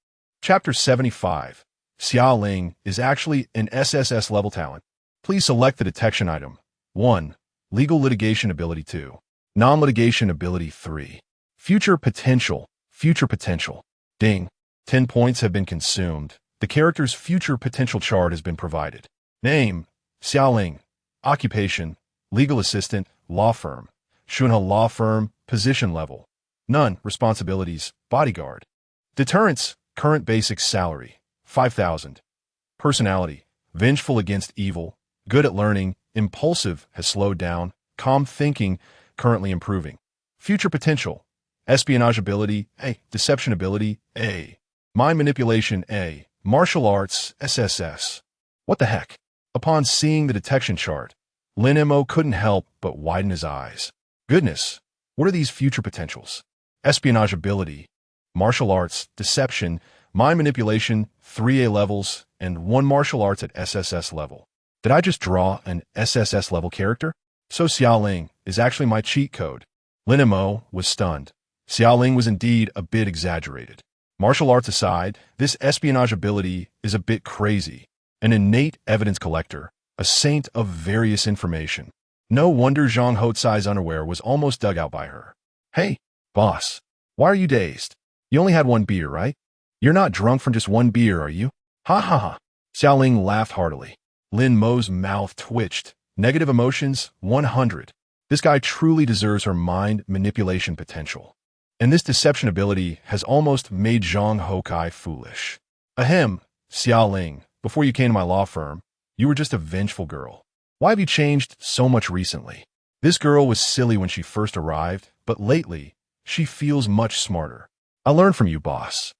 Chapter 75. Xiaoling is actually an SSS level talent. Please select the detection item. 1. Legal litigation ability 2. Non-litigation ability 3. Future potential. Future potential. Ding. 10 points have been consumed. The character's future potential chart has been provided. Name: Xiaoling. Occupation: legal assistant, law firm. Shunhe law firm, position level. None. Responsibilities: bodyguard. Deterrence: current basic salary, 5,000. Personality: vengeful against evil, good at learning, impulsive, has slowed down, calm thinking, currently improving. Future potential: espionage ability, A. Deception ability, A. Mind manipulation, A. Martial arts, SSS. What the heck? Upon seeing the detection chart, Lin Mo couldn't help but widen his eyes. Goodness, what are these future potentials? Espionage ability, martial arts, deception, mind manipulation, 3A levels, and 1 martial arts at SSS level. Did I just draw an SSS level character? So Xiaoling is actually my cheat code. Lin Mo was stunned. Xiaoling was indeed a bit exaggerated. Martial arts aside, this espionage ability is a bit crazy. An innate evidence collector, a saint of various information. No wonder Zhang Houtsai's underwear was almost dug out by her. "Hey, boss, why are you dazed? You only had 1 beer, right? You're not drunk from just 1 beer, are you?" "Ha ha ha." Xiaoling laughed heartily. Lin Mo's mouth twitched. Negative emotions, 100. This guy truly deserves her mind manipulation potential. And this deception ability has almost made Zhang Houkai foolish. Ahem, Xiaoling, before you came to my law firm, you were just a vengeful girl. Why have you changed so much recently? This girl was silly when she first arrived, but lately, she feels much smarter. I learned from you, boss.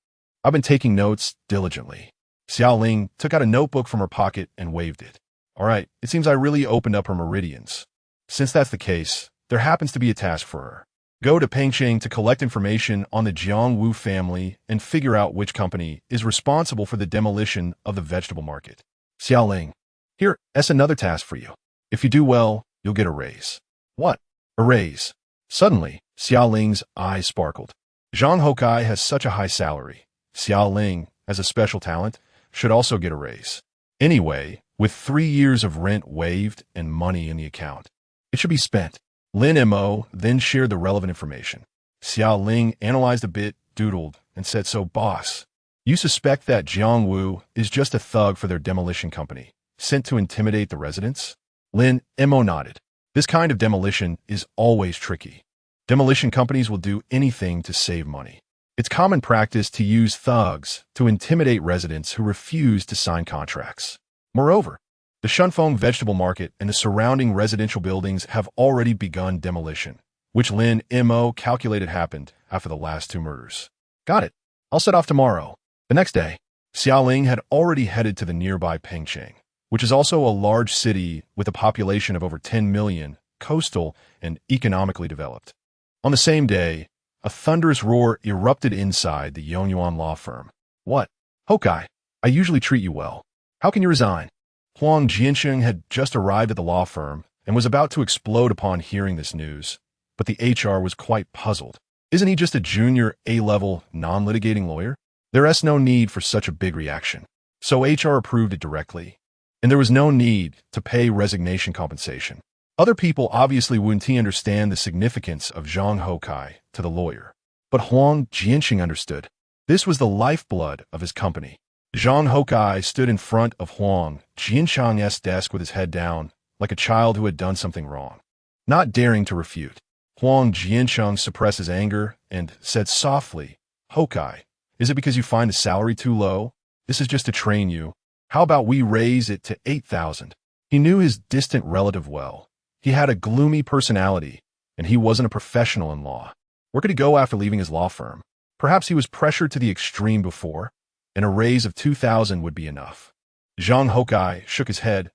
I've been taking notes diligently. Xiaoling took out a notebook from her pocket and waved it. All right, it seems I really opened up her meridians. Since that's the case, there happens to be a task for her. Go to Pengcheng to collect information on the Jiangwu family and figure out which company is responsible for the demolition of the vegetable market. Xiaoling, here, that's another task for you. If you do well, you'll get a raise. What? A raise? Suddenly, Xiaoling's eyes sparkled. Zhang Houkai has such a high salary. Xiaoling, as a special talent, should also get a raise. Anyway, with 3 years of rent waived and money in the account, it should be spent. Lin Mo then shared the relevant information. Xiaoling analyzed a bit, doodled, and said, "So, boss, you suspect that Jiangwu is just a thug for their demolition company, sent to intimidate the residents?" Lin Mo nodded. This kind of demolition is always tricky. Demolition companies will do anything to save money. It's common practice to use thugs to intimidate residents who refuse to sign contracts. Moreover, the Shunfeng vegetable market and the surrounding residential buildings have already begun demolition, which Lin Mo calculated happened after the last two murders. Got it. I'll set off tomorrow. The next day, Xiaoling had already headed to the nearby Pengcheng, which is also a large city with a population of over 10 million, coastal and economically developed. On the same day, a thunderous roar erupted inside the Yongyuan law firm. What? Hokai, I usually treat you well. How can you resign? Huang Jiansheng had just arrived at the law firm and was about to explode upon hearing this news, but the HR was quite puzzled. Isn't he just a junior A-level non-litigating lawyer? There's no need for such a big reaction. So HR approved it directly, and there was no need to pay resignation compensation. Other people obviously wouldn't understand the significance of Zhang Hokai to the lawyer, but Huang Jianxing understood. This was the lifeblood of his company. Zhang Hokai stood in front of Huang Jiansheng's desk with his head down, like a child who had done something wrong. Not daring to refute, Huang Jiansheng suppressed his anger and said softly, Hokai, is it because you find the salary too low? This is just to train you. How about we raise it to 8,000? He knew his distant relative well. He had a gloomy personality, and he wasn't a professional in law. Where could he go after leaving his law firm? Perhaps he was pressured to the extreme before, and a raise of 2,000 would be enough. Zhang Hokai shook his head.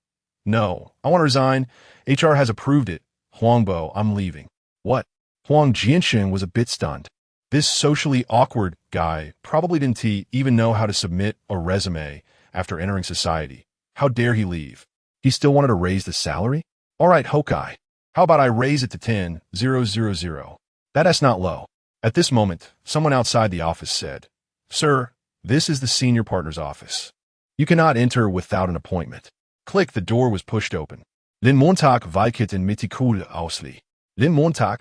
No, I want to resign. HR has approved it. Huangbo, I'm leaving. What? Huang Jianxing was a bit stunned. This socially awkward guy probably didn't even know how to submit a resume after entering society. How dare he leave? He still wanted to raise the salary? All right, Hokai. How about I raise it to 10,000? That's not low. At this moment, someone outside the office said, Sir, this is the senior partner's office. You cannot enter without an appointment. Click, the door was pushed open. Lin Montag weiket in Mitikul ausli. Lin Montag?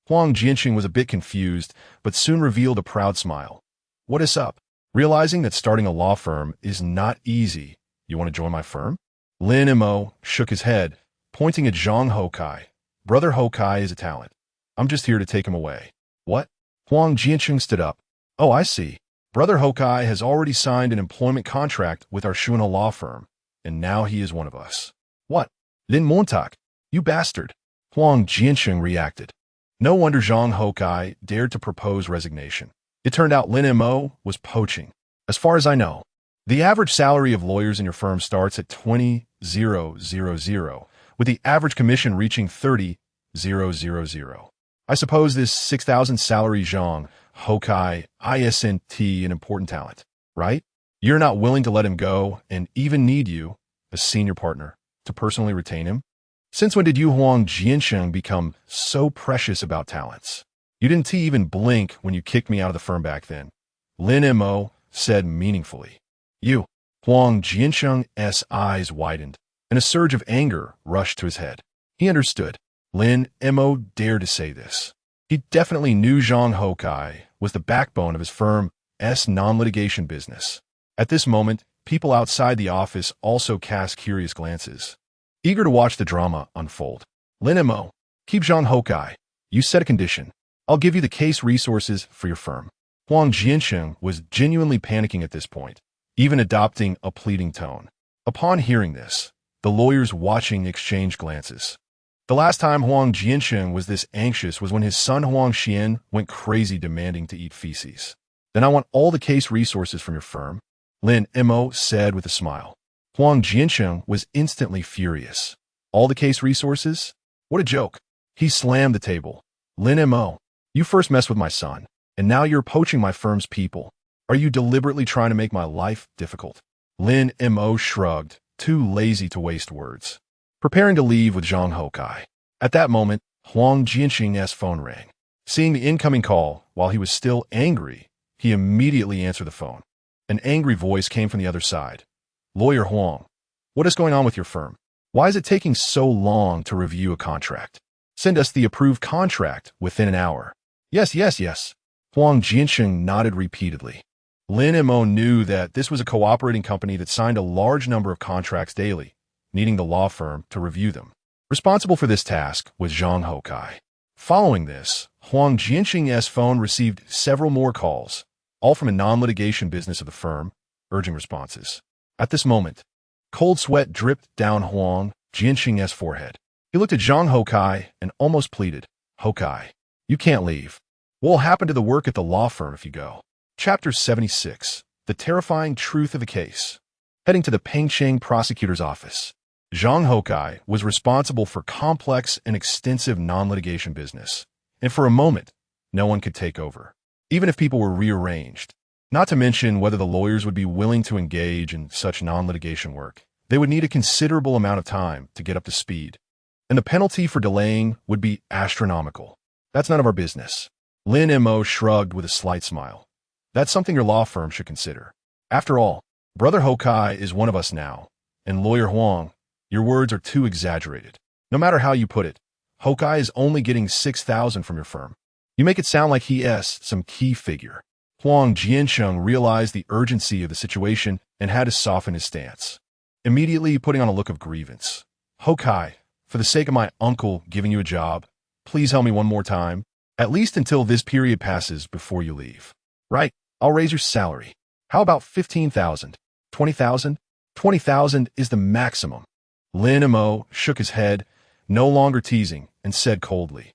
Huang Jianxing was a bit confused, but soon revealed a proud smile. What is up? Realizing that starting a law firm is not easy, you want to join my firm? Lin Mo shook his head, pointing at Zhang Hokai. Brother Hokai is a talent. I'm just here to take him away. What? Huang Jianxing stood up. Oh, I see. Brother Hokai has already signed an employment contract with our Shuna law firm, and now he is one of us. What? Lin Montag, you bastard. Huang Jianxing reacted. No wonder Zhang Hokai dared to propose resignation. It turned out Lin Mo was poaching. As far as I know, the average salary of lawyers in your firm starts at 20,000, with the average commission reaching 30,000. I suppose this 6,000 salary Zhang Hokai isn't an important talent, right? You're not willing to let him go and even need you, a senior partner, to personally retain him? Since when did you Huang Jiansheng become so precious about talents? You didn't even blink when you kicked me out of the firm back then. Lin Mo said meaningfully. You. Huang Jiansheng's eyes widened, and a surge of anger rushed to his head. He understood. Lin Mo dared to say this. He definitely knew Zhang Hokai was the backbone of his firm's non-litigation business. At this moment, people outside the office also cast curious glances, eager to watch the drama unfold. Lin Mo, keep Zhang Hokai. You set a condition. I'll give you the case resources for your firm. Huang Jiansheng was genuinely panicking at this point, even adopting a pleading tone. Upon hearing this, the lawyers watching exchanged glances. The last time Huang Jiansheng was this anxious was when his son Huang Xian went crazy demanding to eat feces. Then I want all the case resources from your firm, Lin Mo said with a smile. Huang Jiansheng was instantly furious. All the case resources? What a joke. He slammed the table. Lin Mo, you first messed with my son, and now you're poaching my firm's people. Are you deliberately trying to make my life difficult? Lin Mo shrugged, too lazy to waste words, preparing to leave with Zhang Hokai. At that moment, Huang Jianxing's phone rang. Seeing the incoming call, while he was still angry, he immediately answered the phone. An angry voice came from the other side. Lawyer Huang, what is going on with your firm? Why is it taking so long to review a contract? Send us the approved contract within an hour. Yes. Huang Jianxing nodded repeatedly. Lin Mo knew that this was a cooperating company that signed a large number of contracts daily, needing the law firm to review them. Responsible for this task was Zhang Hokai. Following this, Huang Jianxing's phone received several more calls, all from a non-litigation business of the firm, urging responses. At this moment, cold sweat dripped down Huang Jianxing's forehead. He looked at Zhang Houkai and almost pleaded, "Houkai, you can't leave. What will happen to the work at the law firm if you go?" Chapter 76. The Terrifying Truth of the Case. Heading to the Pengcheng prosecutor's office, Zhang Houkai was responsible for complex and extensive non-litigation business, and for a moment, no one could take over, even if people were rearranged. Not to mention whether the lawyers would be willing to engage in such non-litigation work. They would need a considerable amount of time to get up to speed, and the penalty for delaying would be astronomical. That's none of our business. Lin Mo shrugged with a slight smile. That's something your law firm should consider. After all, Brother Houkai is one of us now, and Lawyer Huang, your words are too exaggerated. No matter how you put it, Houkai is only getting 6,000 from your firm. You make it sound like he is some key figure. Huang Jiansheng realized the urgency of the situation and had to soften his stance, immediately putting on a look of grievance. "Houkai, for the sake of my uncle giving you a job, please help me one more time, at least until this period passes before you leave." "Right, I'll raise your salary. How about 15,000? 20,000? 20,000 is the maximum." Lin Mo shook his head, no longer teasing, and said coldly,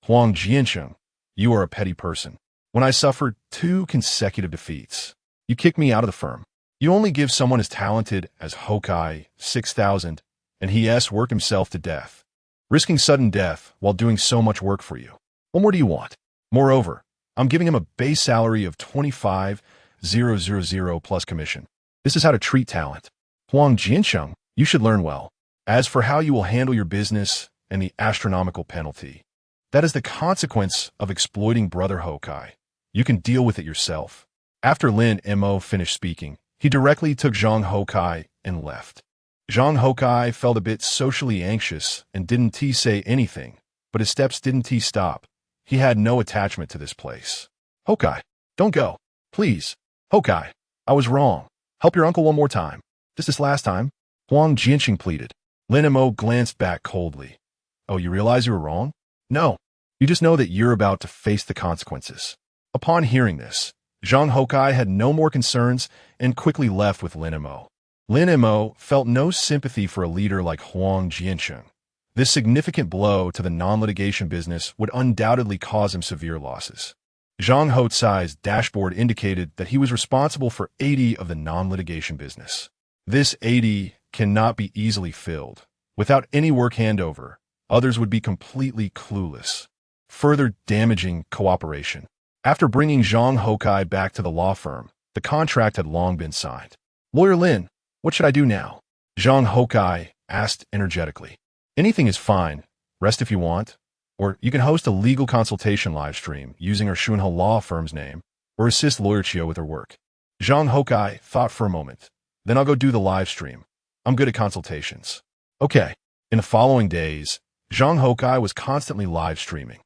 "Huang Jiansheng, you are a petty person. When I suffered 2 consecutive defeats, you kicked me out of the firm. You only give someone as talented as Houkai 6,000, and he has worked himself to death, risking sudden death while doing so much work for you. What more do you want? Moreover, I'm giving him a base salary of 25,000 plus commission. This is how to treat talent. Huang Jiansheng, you should learn well. As for how you will handle your business and the astronomical penalty, that is the consequence of exploiting Brother Houkai. You can deal with it yourself." After Lin Mo finished speaking, he directly took Zhang Houkai and left. Zhang Houkai felt a bit socially anxious and didn't say anything, but his steps didn't stop. He had no attachment to this place. "Houkai, don't go. Please. Houkai, I was wrong. Help your uncle one more time. Just this last time." Huang Jianxing pleaded. Lin Mo glanced back coldly. "Oh, you realize you were wrong? No. You just know that you're about to face the consequences." Upon hearing this, Zhang Houkai had no more concerns and quickly left with Lin Mo. Lin Mo felt no sympathy for a leader like Huang Jiansheng. This significant blow to the non-litigation business would undoubtedly cause him severe losses. Zhang Houtsai's dashboard indicated that he was responsible for 80 of the non-litigation business. This 80 cannot be easily filled. Without any work handover, others would be completely clueless, further damaging cooperation. After bringing Zhang Houkai back to the law firm, the contract had long been signed. "Lawyer Lin, what should I do now?" Zhang Houkai asked energetically. "Anything is fine. Rest if you want. Or you can host a legal consultation live stream using our Shunhe law firm's name, or assist Lawyer Chiu with her work." Zhang Houkai thought for a moment. "Then I'll go do the live stream. I'm good at consultations." Okay. In the following days, Zhang Houkai was constantly live streaming.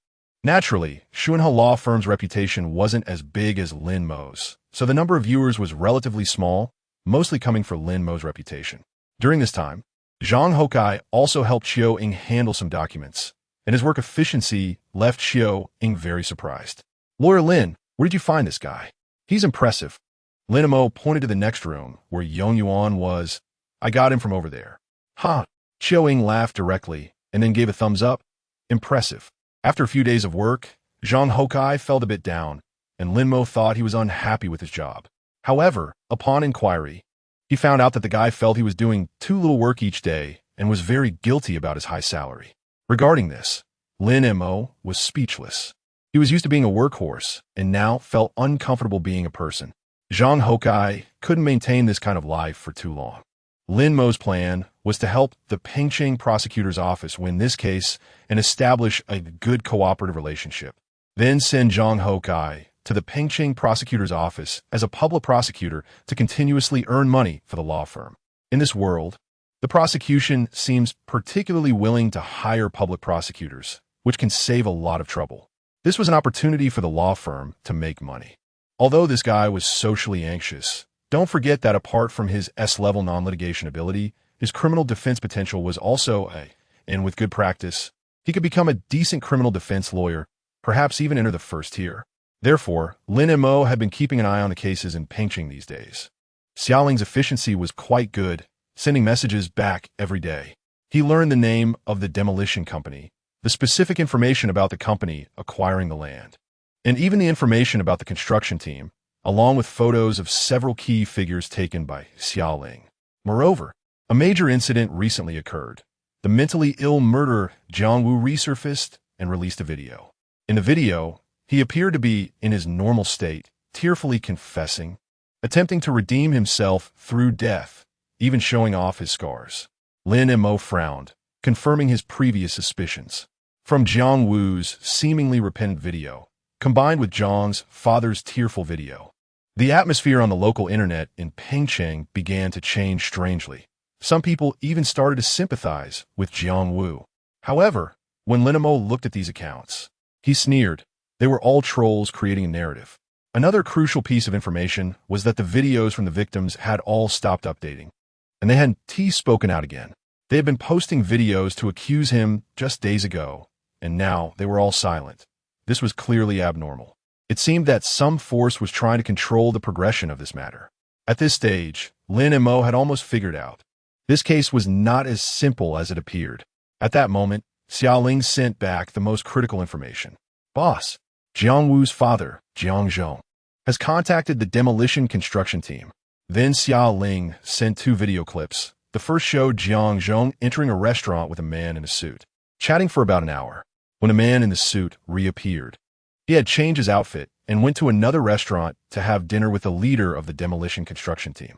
Naturally, Shunhe law firm's reputation wasn't as big as Lin Mo's, so the number of viewers was relatively small, mostly coming from Lin Mo's reputation. During this time, Zhang Houkai also helped Chiu Ying handle some documents, and his work efficiency left Chiu Ying very surprised. "Lawyer Lin, where did you find this guy? He's impressive." Lin Mo pointed to the next room, where Yong Yuan was. "I got him from over there." "Ha!" Chiu Ying laughed directly, and then gave a thumbs up. "Impressive." After a few days of work, Zhang Houkai felt a bit down, and Lin Mo thought he was unhappy with his job. However, upon inquiry, he found out that the guy felt he was doing too little work each day and was very guilty about his high salary. Regarding this, Lin Mo was speechless. He was used to being a workhorse and now felt uncomfortable being a person. Zhang Houkai couldn't maintain this kind of life for too long. Lin Mo's plan was to help the Pengcheng prosecutor's office win this case and establish a good cooperative relationship. Then send Zhang Houkai to the Pengcheng prosecutor's office as a public prosecutor to continuously earn money for the law firm. In this world, the prosecution seems particularly willing to hire public prosecutors, which can save a lot of trouble. This was an opportunity for the law firm to make money. Although this guy was socially anxious, don't forget that apart from his S-level non-litigation ability, his criminal defense potential was also and with good practice, He could become a decent criminal defense lawyer, perhaps even enter the first tier. Therefore, Lin Mo had been keeping an eye on the cases in Pengcheng these days. Xiaoling's efficiency was quite good, sending messages back every day. He learned the name of the demolition company, the specific information about the company acquiring the land, and even the information about the construction team, along with photos of several key figures taken by Xiaoling. Moreover, a major incident recently occurred. The mentally ill murderer Jiang Wu resurfaced and released a video. In the video, he appeared to be in his normal state, tearfully confessing, attempting to redeem himself through death, even showing off his scars. Lin Mo frowned, confirming his previous suspicions. From Jiang Wu's seemingly repentant video, combined with Zhang's father's tearful video, the atmosphere on the local internet in Pengcheng began to change strangely. Some people even started to sympathize with Jiang Wu. However, when Lin Mo looked at these accounts, he sneered. They were all trolls creating a narrative. Another crucial piece of information was that the videos from the victims had all stopped updating, and they hadn't spoken out again. They had been posting videos to accuse him just days ago, and now they were all silent. This was clearly abnormal. It seemed that some force was trying to control the progression of this matter. At this stage, Lin Mo had almost figured out. This case was not as simple as it appeared. At that moment, Xiaoling sent back the most critical information. Boss, Jiang Wu's father, Jiang Zhong, has contacted the demolition construction team. Then Xiaoling sent 2 video clips. The first showed Jiang Zhong entering a restaurant with a man in a suit, chatting for about an hour, when a man in the suit reappeared. He had changed his outfit and went to another restaurant to have dinner with the leader of the demolition construction team.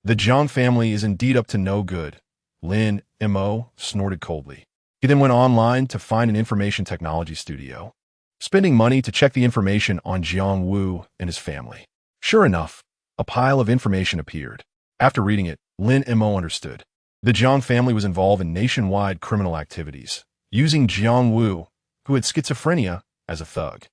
The Zhang family is indeed up to no good, Lin Mo snorted coldly. He then went online to find an information technology studio, spending money to check the information on Jiang Wu and his family. Sure enough, a pile of information appeared. After reading it, Lin Mo understood. The Jiang family was involved in nationwide criminal activities, using Jiang Wu, who had schizophrenia, as a thug.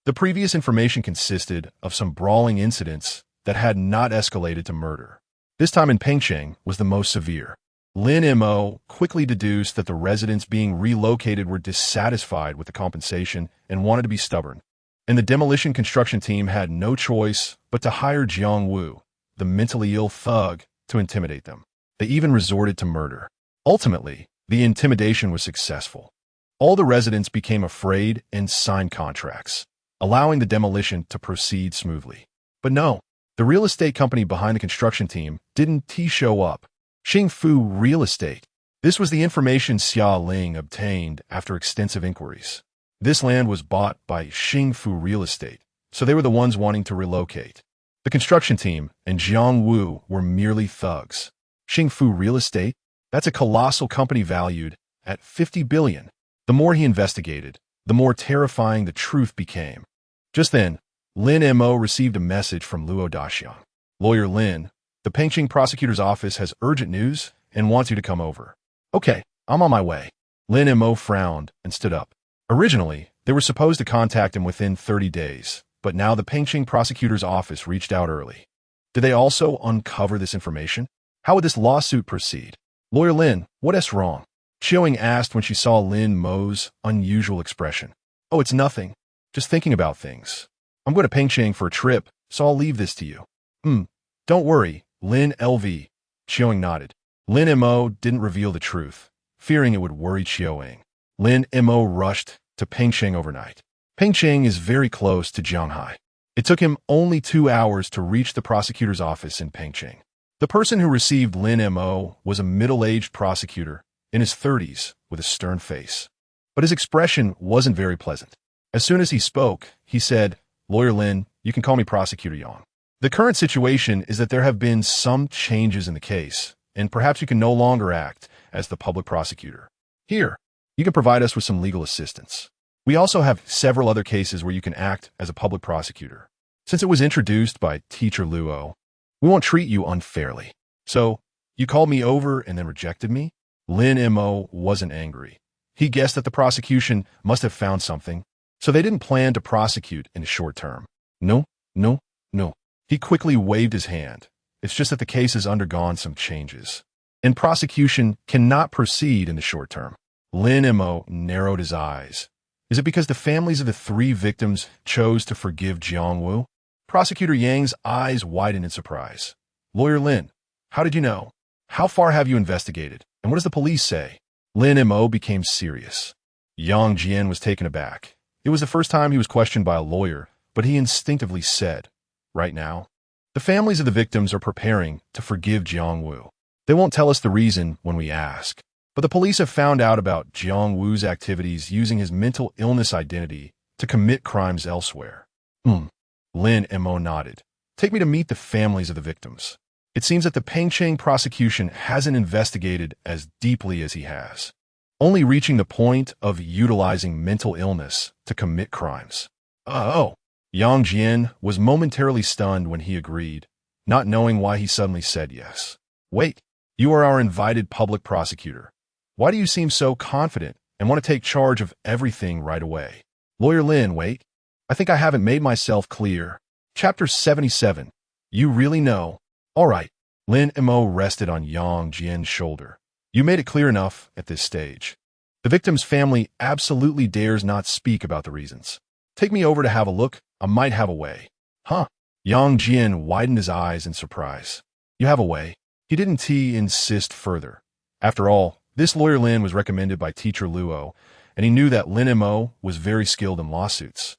The previous information consisted of some brawling incidents that had not escalated to murder. This time in Pengcheng was the most severe. Lin Mo quickly deduced that the residents being relocated were dissatisfied with the compensation and wanted to be stubborn, and the demolition construction team had no choice but to hire Jiang Wu, the mentally ill thug, to intimidate them. They even resorted to murder. Ultimately, the intimidation was successful. All the residents became afraid and signed contracts, allowing the demolition to proceed smoothly. But no, the real estate company behind the construction team didn't show up. Xingfu Real Estate. This was the information Xia Ling obtained after extensive inquiries. This land was bought by Xingfu Real Estate, so they were the ones wanting to relocate. The construction team and Jiang Wu were merely thugs. Xingfu Real Estate? That's a colossal company valued at 50 billion. The more he investigated, the more terrifying the truth became. Just then, Lin Mo received a message from Luo Daxiang. Lawyer Lin, the Pengcheng prosecutor's office has urgent news and wants you to come over. Okay, I'm on my way. Lin Mo frowned and stood up. Originally, they were supposed to contact him within 30 days, but now the Pengcheng prosecutor's office reached out early. Did they also uncover this information? How would this lawsuit proceed? Lawyer Lin, what's wrong? Xiaoling asked when she saw Lin Mo's unusual expression. Oh, it's nothing. Just thinking about things. I'm going to Pengcheng for a trip, so I'll leave this to you. Don't worry, Lin LV. Xiaoling nodded. Lin Mo didn't reveal the truth, fearing it would worry Xiaoling. Lin Mo rushed to Pengcheng overnight. Pengcheng is very close to Shanghai. It took him only 2 hours to reach the prosecutor's office in Pengcheng. The person who received Lin Mo was a middle-aged prosecutor in his 30s with a stern face. But his expression wasn't very pleasant. As soon as he spoke, he said, Lawyer Lin, you can call me Prosecutor Yang. The current situation is that there have been some changes in the case, and perhaps you can no longer act as the public prosecutor. Here, you can provide us with some legal assistance. We also have several other cases where you can act as a public prosecutor. Since it was introduced by Teacher Luo, we won't treat you unfairly. So, you called me over and then rejected me? Lin Mo wasn't angry. He guessed that the prosecution must have found something, so they didn't plan to prosecute in the short term. No. He quickly waved his hand. It's just that the case has undergone some changes, and prosecution cannot proceed in the short term. Lin Mo narrowed his eyes. Is it because the families of the three victims chose to forgive Jiang Wu? Prosecutor Yang's eyes widened in surprise. Lawyer Lin, how did you know? How far have you investigated? And what does the police say? Lin Mo became serious. Yang Jian was taken aback. It was the first time he was questioned by a lawyer, but he instinctively said, right now, the families of the victims are preparing to forgive Jiang Wu. They won't tell us the reason when we ask. But the police have found out about Jiang Wu's activities using his mental illness identity to commit crimes elsewhere. Lin Mo nodded. Take me to meet the families of the victims. It seems that the Pengcheng prosecution hasn't investigated as deeply as he has, only reaching the point of utilizing mental illness to commit crimes. Oh. Yang Jian was momentarily stunned when he agreed, not knowing why he suddenly said yes. Wait, you are our invited public prosecutor. Why do you seem so confident and want to take charge of everything right away? Lawyer Lin, wait. I think I haven't made myself clear. Chapter 77. You really know. All right. Lin Mo rested on Yang Jian's shoulder. You made it clear enough at this stage. The victim's family absolutely dares not speak about the reasons. Take me over to have a look. I might have a way. Huh? Yang Jian widened his eyes in surprise. You have a way? He didn't insist further. After all, this lawyer Lin was recommended by teacher Luo, and he knew that Lin Mo was very skilled in lawsuits.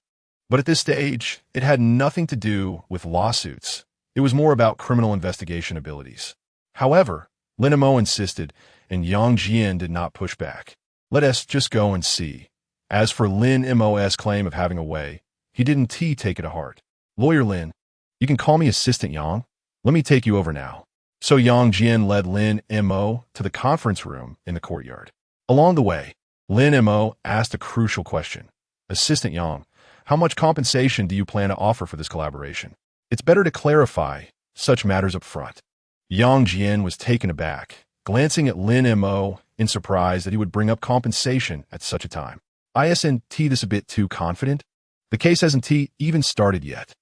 But at this stage, it had nothing to do with lawsuits. It was more about criminal investigation abilities. However, Lin Mo insisted, and Yang Jian did not push back. Let us just go and see. As for Lin Mo's claim of having a way, he didn't take it to heart. Lawyer Lin, you can call me Assistant Yang. Let me take you over now. So Yang Jian led Lin Mo to the conference room in the courtyard. Along the way, Lin Mo asked a crucial question. Assistant Yang, how much compensation do you plan to offer for this collaboration? It's better to clarify such matters up front. Yang Jian was taken aback, glancing at Lin Mo in surprise that he would bring up compensation at such a time. Isn't this a bit too confident? The case hasn't even started yet.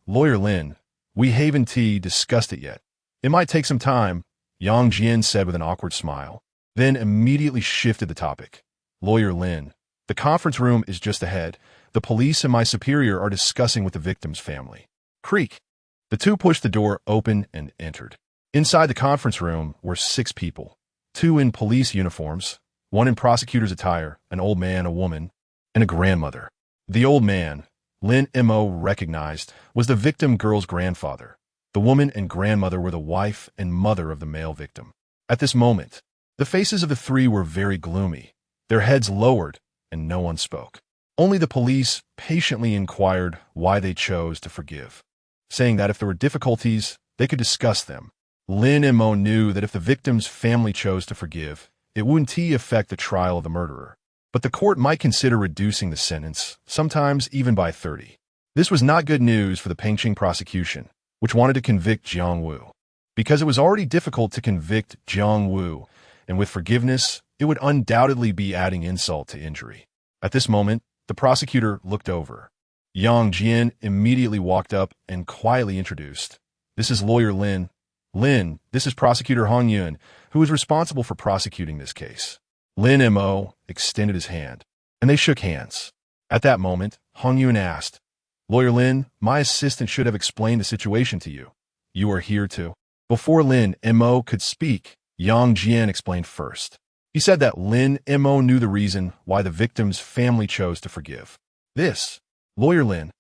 Lawyer Lin, we haven't discussed it yet. It might take some time, Yang Jian said with an awkward smile, then immediately shifted the topic. Lawyer Lin, the conference room is just ahead. The police and my superior are discussing with the victim's family. Creak. The two pushed the door open and entered. Inside the conference room were 6 people, 2 in police uniforms, 1 in prosecutor's attire, an old man, a woman, and a grandmother. The old man, Lin Mo recognized, was the victim girl's grandfather. The woman and grandmother were the wife and mother of the male victim. At this moment, the faces of the 3 were very gloomy, their heads lowered, and no one spoke. Only the police patiently inquired why they chose to forgive, saying that if there were difficulties, they could discuss them. Lin Mo knew that if the victim's family chose to forgive, it wouldn't affect the trial of the murderer. But the court might consider reducing the sentence, sometimes even by 30. This was not good news for the Pengcheng prosecution, which wanted to convict Jiang Wu. Because it was already difficult to convict Jiang Wu, and with forgiveness, it would undoubtedly be adding insult to injury. At this moment, the prosecutor looked over. Yang Jian immediately walked up and quietly introduced. This is Lawyer Lin. Lin, this is Prosecutor Hong Yun, who is responsible for prosecuting this case. Lin Mo extended his hand, and they shook hands. At that moment, Hong Yun asked, Lawyer Lin, my assistant should have explained the situation to you. You are here too. Before Lin Mo could speak, Yang Jian explained first. He said that Lin Mo knew the reason why the victim's family chose to forgive. This, Lawyer Lin,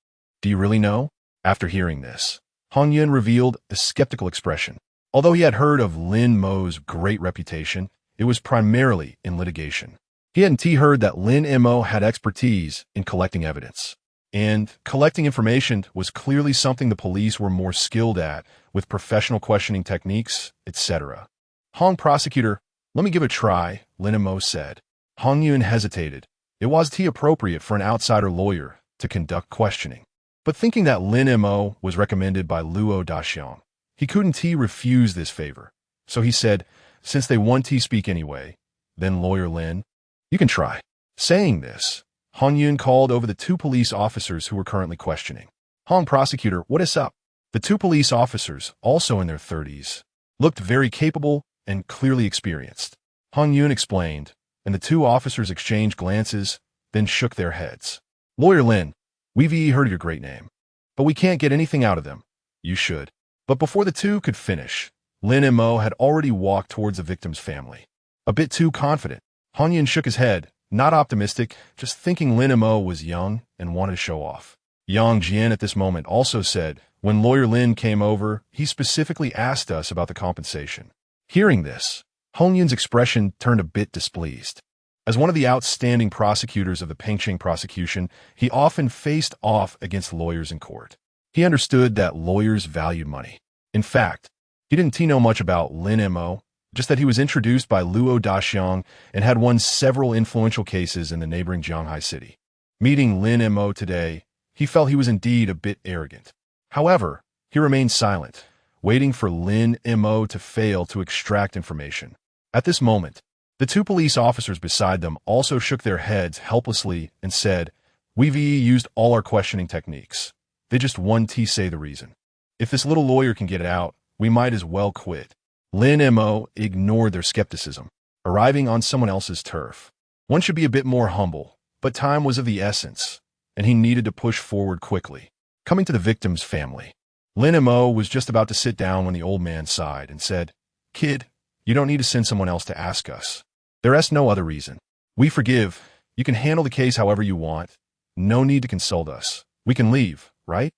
do you really know? After hearing this, Hong Yun revealed a skeptical expression. Although he had heard of Lin Mo's great reputation, it was primarily in litigation. He hadn't heard that Lin Mo had expertise in collecting evidence. And collecting information was clearly something the police were more skilled at, with professional questioning techniques, etc. Hong prosecutor, let me give it a try, Lin Mo said. Hong Yun hesitated. It was appropriate for an outsider lawyer to conduct questioning. But thinking that Lin Mo was recommended by Luo Daxiang, he couldn't refuse this favor. So he said, since they want to speak anyway, then Lawyer Lin, you can try. Saying this, Hong Yun called over the 2 police officers who were currently questioning. Hong prosecutor, what is up? The 2 police officers, also in their 30s, looked very capable and clearly experienced. Hong Yun explained, and the two officers exchanged glances, then shook their heads. Lawyer Lin, we've heard your great name, but we can't get anything out of them. You should. But before the two could finish, Lin Mo had already walked towards the victim's family. A bit too confident, Han Yin shook his head, not optimistic, just thinking Lin Mo was young and wanted to show off. Yang Jian at this moment also said, when Lawyer Lin came over, he specifically asked us about the compensation. Hearing this, Han Yin's expression turned a bit displeased. As one of the outstanding prosecutors of the Pengqing prosecution, he often faced off against lawyers in court. He understood that lawyers valued money. In fact, he didn't know much about Lin Mo, just that he was introduced by Luo Daxiang and had won several influential cases in the neighboring Shanghai city. Meeting Lin Mo today, he felt he was indeed a bit arrogant. However, he remained silent, waiting for Lin Mo to fail to extract information. At this moment, the two police officers beside them also shook their heads helplessly and said, we've used all our questioning techniques. They just want to say the reason. If this little lawyer can get it out, we might as well quit. Lin Mo ignored their skepticism, arriving on someone else's turf. One should be a bit more humble, but time was of the essence, and he needed to push forward quickly. Coming to the victim's family, Lin Mo was just about to sit down when the old man sighed and said, Kid, you don't need to send someone else to ask us. There is no other reason. We forgive. You can handle the case however you want. No need to consult us. We can leave, right?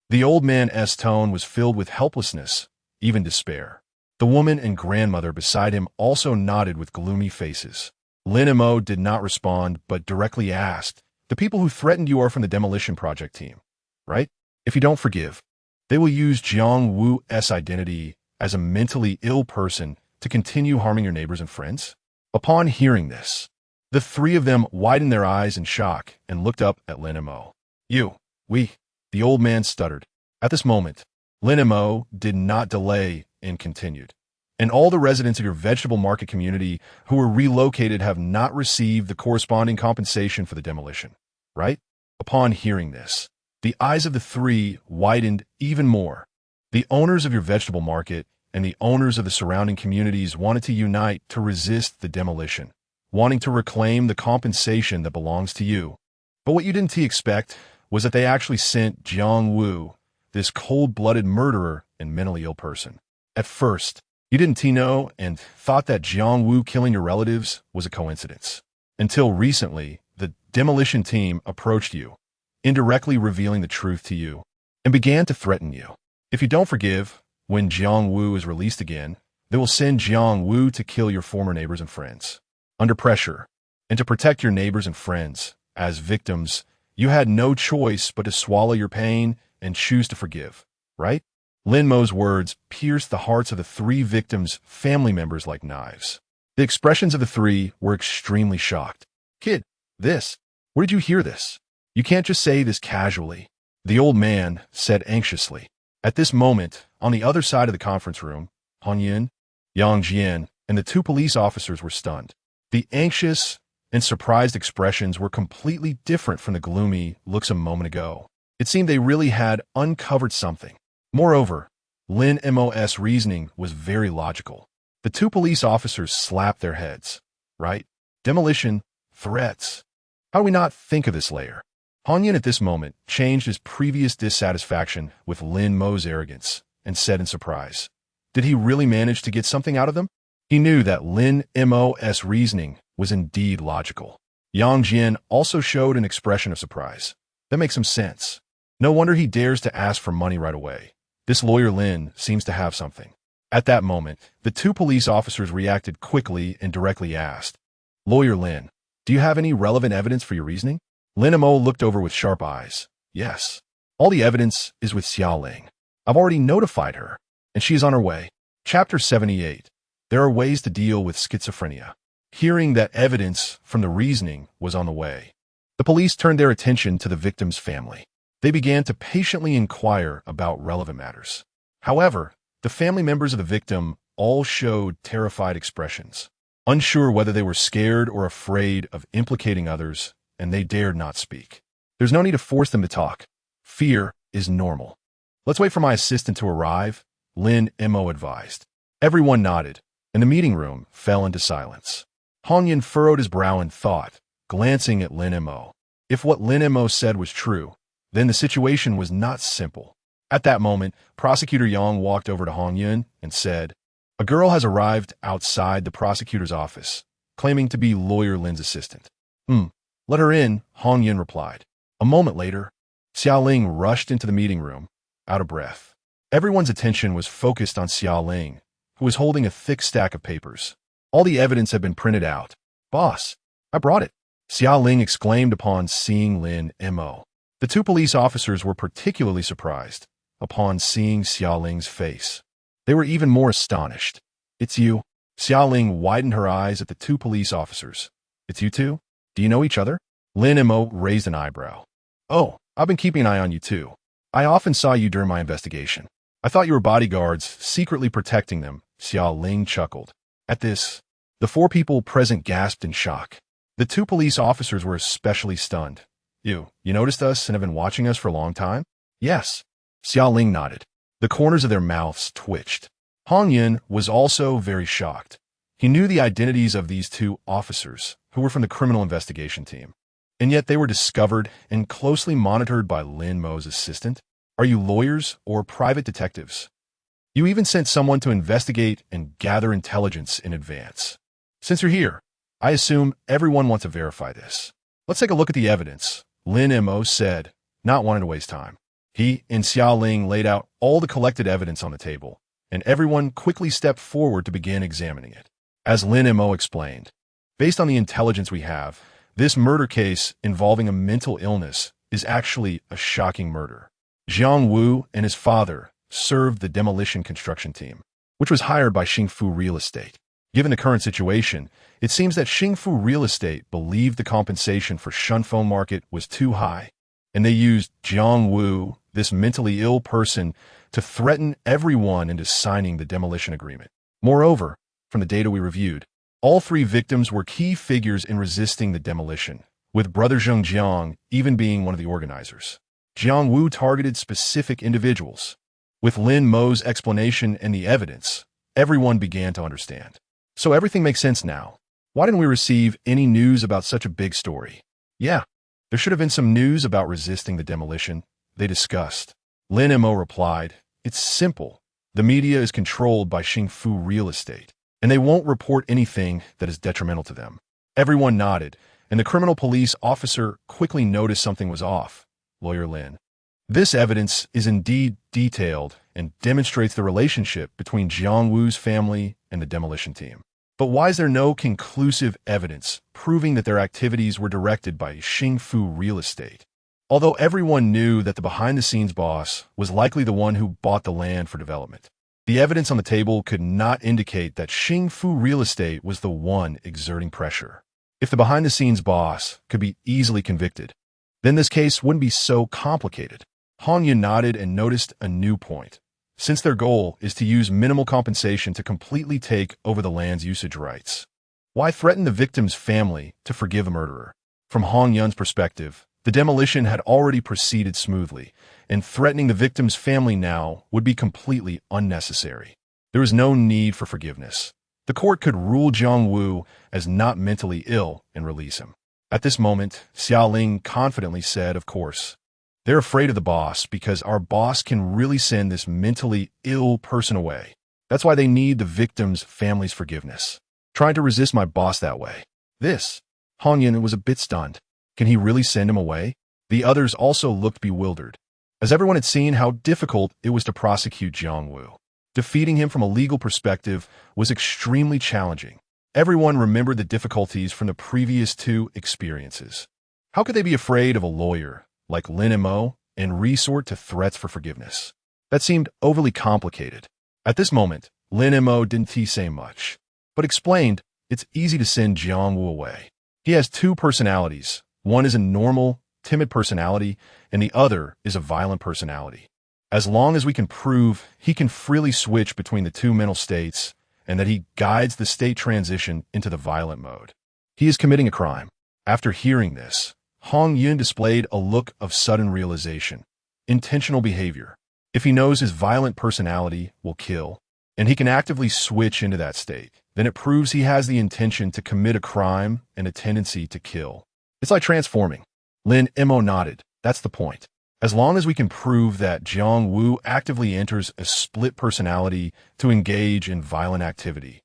The old man's tone was filled with helplessness, even despair. The woman and grandmother beside him also nodded with gloomy faces. Lin Mo did not respond, but directly asked, the people who threatened you are from the demolition project team, right? If you don't forgive, they will use Jiang Wu's identity as a mentally ill person to continue harming your neighbors and friends? Upon hearing this, the three of them widened their eyes in shock and looked up at Lin Mo. The old man stuttered. At this moment, Lin Mo did not delay and continued. And all the residents of your vegetable market community who were relocated have not received the corresponding compensation for the demolition, right? Upon hearing this, the eyes of the three widened even more. The owners of your vegetable market and the owners of the surrounding communities wanted to unite to resist the demolition, wanting to reclaim the compensation that belongs to you. But what you didn't expect was that they actually sent Jiang Wu, this cold-blooded murderer and mentally ill person. At first, you didn't know and thought that Jiang Wu killing your relatives was a coincidence. Until recently, the demolition team approached you, indirectly revealing the truth to you, and began to threaten you. If you don't forgive, when Jiang Wu is released again, they will send Jiang Wu to kill your former neighbors and friends. Under pressure, and to protect your neighbors and friends, as victims, you had no choice but to swallow your pain and choose to forgive, right? Lin Mo's words pierced the hearts of the three victims' family members like knives. The expressions of the three were extremely shocked. Kid, where did you hear this? You can't just say this casually, the old man said anxiously. At this moment, on the other side of the conference room, Han Yin, Yang Jian, and the two police officers were stunned. The anxious and surprised expressions were completely different from the gloomy looks a moment ago. It seemed they really had uncovered something. Moreover, Lin Mo's reasoning was very logical. The two police officers slapped their heads. Right? Demolition, threats. How do we not think of this layer? Han Yin at this moment changed his previous dissatisfaction with Lin Mo's arrogance and said in surprise, did he really manage to get something out of them? He knew that Lin Mo's reasoning was indeed logical. Yang Jian also showed an expression of surprise. That makes some sense. No wonder he dares to ask for money right away. This lawyer Lin seems to have something. At that moment, the two police officers reacted quickly and directly asked, Lawyer Lin, do you have any relevant evidence for your reasoning? Lin Mo looked over with sharp eyes. Yes. All the evidence is with Xiao Ling. I've already notified her, and she is on her way. Chapter 78. There are ways to deal with schizophrenia. Hearing that evidence from the reasoning was on the way, the police turned their attention to the victim's family. They began to patiently inquire about relevant matters. However, the family members of the victim all showed terrified expressions, unsure whether they were scared or afraid of implicating others, and they dared not speak. There's no need to force them to talk. Fear is normal. Let's wait for my assistant to arrive, Lin Mo advised. Everyone nodded, and the meeting room fell into silence. Hong Yun furrowed his brow in thought, glancing at Lin Mo. If what Lin Mo said was true, then the situation was not simple. At that moment, Prosecutor Yang walked over to Hong Yun and said, "A girl has arrived outside the prosecutor's office, claiming to be lawyer Lin's assistant." Let her in," Hong Yun replied. A moment later, Xiaoling rushed into the meeting room, out of breath. Everyone's attention was focused on Xiaoling, who was holding a thick stack of papers. All the evidence had been printed out. "Boss, I brought it," Xiaoling exclaimed upon seeing Lin Mo. The two police officers were particularly surprised upon seeing Xiaoling's face. They were even more astonished. "It's you?" Xiaoling widened her eyes at the two police officers. "It's you two? Do you know each other?" Lin Mo raised an eyebrow. "Oh, I've been keeping an eye on you too. I often saw you during my investigation. I thought you were bodyguards secretly protecting them," Xiaoling chuckled. At this, the four people present gasped in shock. The two police officers were especially stunned. You noticed us and have been watching us for a long time?" "Yes." Xiaoling nodded. The corners of their mouths twitched. Hong Yun was also very shocked. He knew the identities of these two officers, who were from the criminal investigation team. And yet they were discovered and closely monitored by Lin Mo's assistant. "Are you lawyers or private detectives? You even sent someone to investigate and gather intelligence in advance. Since you're here, I assume everyone wants to verify this. Let's take a look at the evidence," Lin Mo said, not wanting to waste time. He and Xiaoling laid out all the collected evidence on the table, and everyone quickly stepped forward to begin examining it. As Lin Mo explained, "Based on the intelligence we have, this murder case involving a mental illness is actually a shocking murder. Jiang Wu and his father served the demolition construction team, which was hired by Xingfu Real Estate. Given the current situation, it seems that Xingfu Real Estate believed the compensation for Shunfeng Market was too high, and they used Jiang Wu, this mentally ill person, to threaten everyone into signing the demolition agreement. Moreover, from the data we reviewed, all three victims were key figures in resisting the demolition, with brother Zheng Jiang even being one of the organizers. Jiang Wu targeted specific individuals. With Lin Mo's explanation and the evidence, everyone began to understand. So everything makes sense now. Why didn't we receive any news about such a big story? Yeah, there should have been some news about resisting the demolition, they discussed. Lin Mo replied, "It's simple. The media is controlled by Xingfu Real Estate, and they won't report anything that is detrimental to them." Everyone nodded, and the criminal police officer quickly noticed something was off. Lawyer Lin. "This evidence is indeed detailed and demonstrates the relationship between Jiang Wu's family and the demolition team. But why is there no conclusive evidence proving that their activities were directed by Xingfu Real Estate? Although everyone knew that the behind-the-scenes boss was likely the one who bought the land for development, the evidence on the table could not indicate that Xingfu Real Estate was the one exerting pressure. If the behind-the-scenes boss could be easily convicted, then this case wouldn't be so complicated." Hong Yun nodded and noticed a new point. Since their goal is to use minimal compensation to completely take over the land's usage rights, why threaten the victim's family to forgive a murderer? From Hong Yun's perspective, the demolition had already proceeded smoothly, and threatening the victim's family now would be completely unnecessary. There was no need for forgiveness. The court could rule Jiang Wu as not mentally ill and release him. At this moment, Xiaoling confidently said, "Of course. They're afraid of the boss because our boss can really send this mentally ill person away. That's why they need the victim's family's forgiveness. Trying to resist my boss that way." This, Hong Yun was a bit stunned. Can he really send him away? The others also looked bewildered, as everyone had seen how difficult it was to prosecute Jiang Wu. Defeating him from a legal perspective was extremely challenging. Everyone remembered the difficulties from the previous two experiences. How could they be afraid of a lawyer like Lin Mo and resort to threats for forgiveness? That seemed overly complicated. At this moment, Lin Mo didn't say much, but explained it's easy to send Jiang Wu away. He has two personalities. One is a normal, timid personality, and the other is a violent personality. As long as we can prove he can freely switch between the two mental states and that he guides the state transition into the violent mode, he is committing a crime. After hearing this, Hong Yun displayed a look of sudden realization, intentional behavior. If he knows his violent personality will kill, and he can actively switch into that state, then it proves he has the intention to commit a crime and a tendency to kill. It's like transforming. Lin Mo nodded. That's the point. As long as we can prove that Jiang Wu actively enters a split personality to engage in violent activity,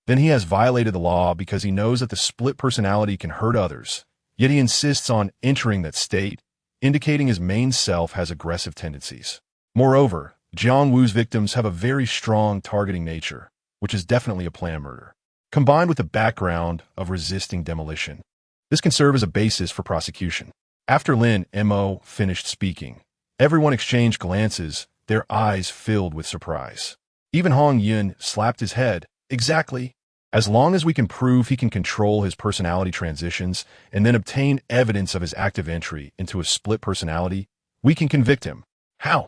then he has violated the law because he knows that the split personality can hurt others, yet he insists on entering that state, indicating his main self has aggressive tendencies. Moreover, Jiang Wu's victims have a very strong targeting nature, which is definitely a planned murder, combined with the background of resisting demolition. This can serve as a basis for prosecution. After Lin Mo finished speaking, everyone exchanged glances, their eyes filled with surprise. Even Hong Yun slapped his head. Exactly. As long as we can prove he can control his personality transitions and then obtain evidence of his active entry into a split personality, we can convict him. How?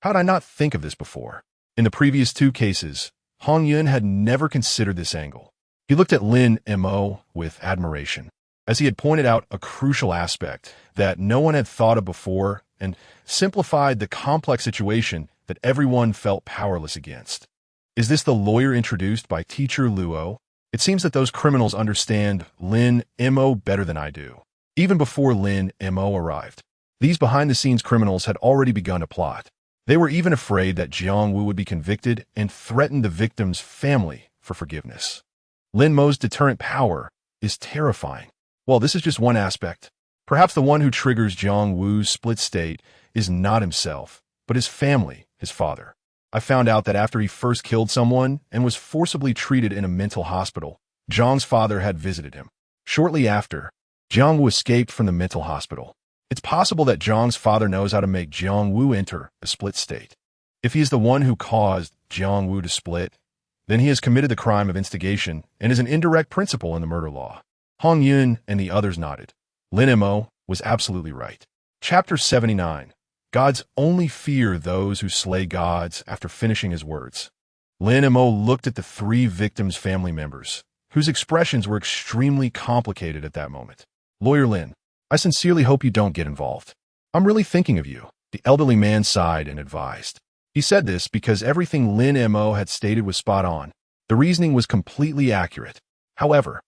How did I not think of this before? In the previous two cases, Hong Yun had never considered this angle. He looked at Lin Mo with admiration, as he had pointed out a crucial aspect that no one had thought of before and simplified the complex situation that everyone felt powerless against. Is this the lawyer introduced by teacher Luo? It seems that those criminals understand Lin Mo better than I do. Even before Lin Mo arrived, these behind-the-scenes criminals had already begun to plot. They were even afraid that Jiang Wu would be convicted and threatened the victim's family for forgiveness. Lin Mo's deterrent power is terrifying. Well, this is just one aspect. Perhaps the one who triggers Jiang Wu's split state is not himself, but his family, his father. I found out that after he first killed someone and was forcibly treated in a mental hospital, Jiang's father had visited him. Shortly after, Jiang Wu escaped from the mental hospital. It's possible that Jiang's father knows how to make Jiang Wu enter a split state. If he is the one who caused Jiang Wu to split, then he has committed the crime of instigation and is an indirect principal in the murder law. Hong Yun and the others nodded. Lin Mo was absolutely right. Chapter 79. Gods only fear those who slay gods. After finishing his words, Lin Mo looked at the three victims' family members, whose expressions were extremely complicated at that moment. Lawyer Lin, I sincerely hope you don't get involved. I'm really thinking of you. The elderly man sighed and advised. He said this because everything Lin Mo had stated was spot on. The reasoning was completely accurate. However,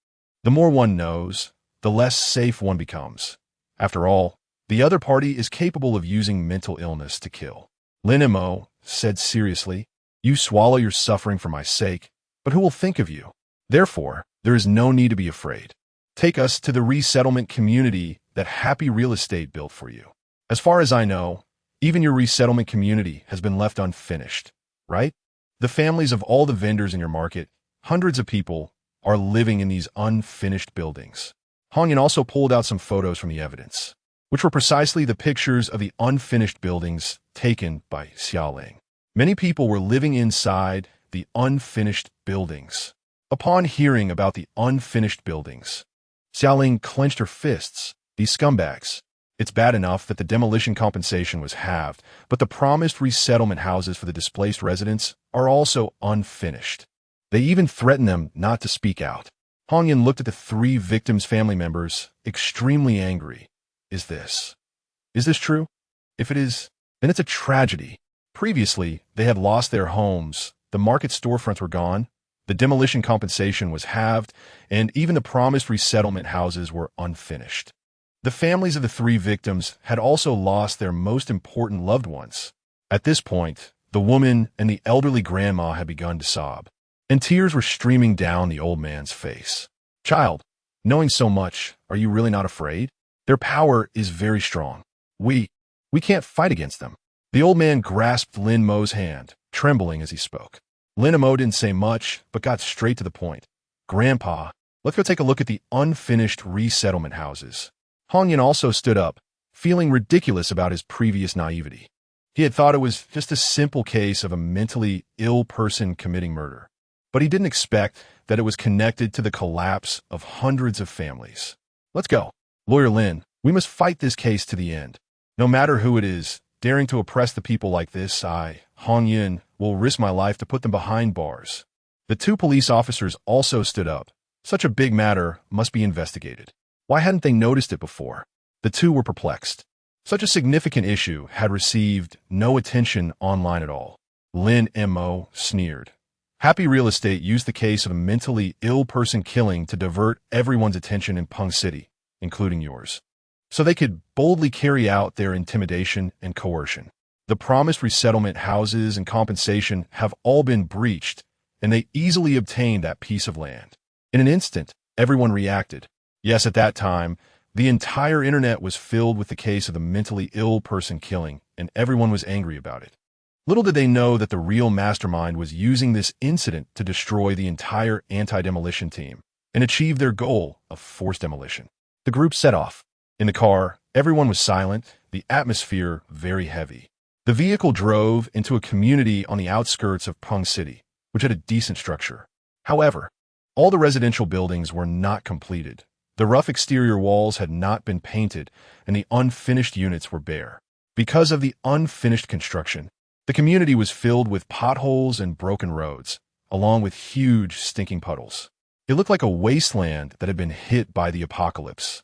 the more one knows, the less safe one becomes. After all, the other party is capable of using mental illness to kill. Lin Mo said seriously, you swallow your suffering for my sake, but who will think of you? Therefore, there is no need to be afraid. Take us to the resettlement community that Happy Real Estate built for you. As far as I know, even your resettlement community has been left unfinished, right? The families of all the vendors in your market, hundreds of people, are living in these unfinished buildings. Hong Yan also pulled out some photos from the evidence, which were precisely the pictures of the unfinished buildings taken by Xiaoling. Many people were living inside the unfinished buildings. Upon hearing about the unfinished buildings, Xiaoling clenched her fists. These scumbags. It's bad enough that the demolition compensation was halved, but the promised resettlement houses for the displaced residents are also unfinished. They even threatened them not to speak out. Hong Yan looked at the three victims' family members, extremely angry. Is this true? If it is, then it's a tragedy. Previously, they had lost their homes, the market storefronts were gone, the demolition compensation was halved, and even the promised resettlement houses were unfinished. The families of the three victims had also lost their most important loved ones. At this point, the woman and the elderly grandma had begun to sob, and tears were streaming down the old man's face. Child, knowing so much, are you really not afraid? Their power is very strong. We can't fight against them. The old man grasped Lin Mo's hand, trembling as he spoke. Lin Mo didn't say much, but got straight to the point. Grandpa, let's go take a look at the unfinished resettlement houses. Hong Yan also stood up, feeling ridiculous about his previous naivety. He had thought it was just a simple case of a mentally ill person committing murder, but he didn't expect that it was connected to the collapse of hundreds of families. Let's go. Lawyer Lin, we must fight this case to the end. No matter who it is, daring to oppress the people like this, I, Hong Yan, will risk my life to put them behind bars. The two police officers also stood up. Such a big matter must be investigated. Why hadn't they noticed it before? The two were perplexed. Such a significant issue had received no attention online at all. Lin Mo sneered. Happy Real Estate used the case of a mentally ill person killing to divert everyone's attention in Peng City, including yours, so they could boldly carry out their intimidation and coercion. The promised resettlement houses and compensation have all been breached, and they easily obtained that piece of land. In an instant, everyone reacted. Yes, at that time, the entire internet was filled with the case of the mentally ill person killing, and everyone was angry about it. Little did they know that the real mastermind was using this incident to destroy the entire anti-demolition team and achieve their goal of forced demolition. The group set off. In the car, everyone was silent, the atmosphere very heavy. The vehicle drove into a community on the outskirts of Peng City, which had a decent structure. However, all the residential buildings were not completed. The rough exterior walls had not been painted, and the unfinished units were bare. Because of the unfinished construction, the community was filled with potholes and broken roads, along with huge, stinking puddles. It looked like a wasteland that had been hit by the apocalypse.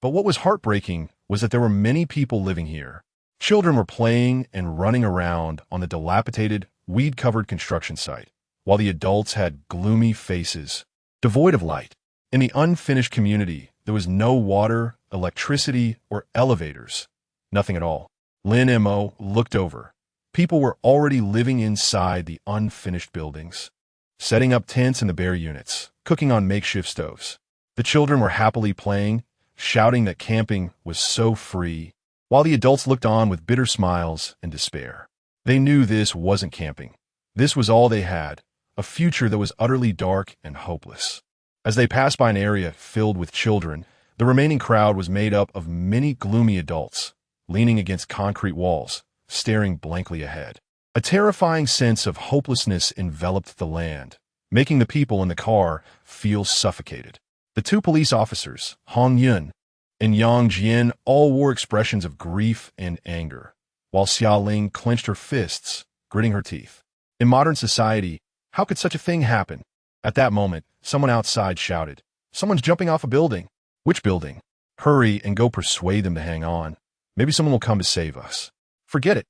But what was heartbreaking was that there were many people living here. Children were playing and running around on the dilapidated, weed-covered construction site, while the adults had gloomy faces, devoid of light. In the unfinished community, there was no water, electricity, or elevators. Nothing at all. Lin Mo looked over. People were already living inside the unfinished buildings, setting up tents in the bare units, cooking on makeshift stoves. The children were happily playing, shouting that camping was so free, while the adults looked on with bitter smiles and despair. They knew this wasn't camping. This was all they had, a future that was utterly dark and hopeless. As they passed by an area filled with children, the remaining crowd was made up of many gloomy adults, leaning against concrete walls, staring blankly ahead. A terrifying sense of hopelessness enveloped the land, making the people in the car feel suffocated. The two police officers, Hong Yun and Yang Jian, all wore expressions of grief and anger, while Xia Ling clenched her fists, gritting her teeth. In modern society, how could such a thing happen? At that moment, someone outside shouted, "Someone's jumping off a building." "Which building? Hurry and go persuade them to hang on. Maybe someone will come to save us." "Forget it.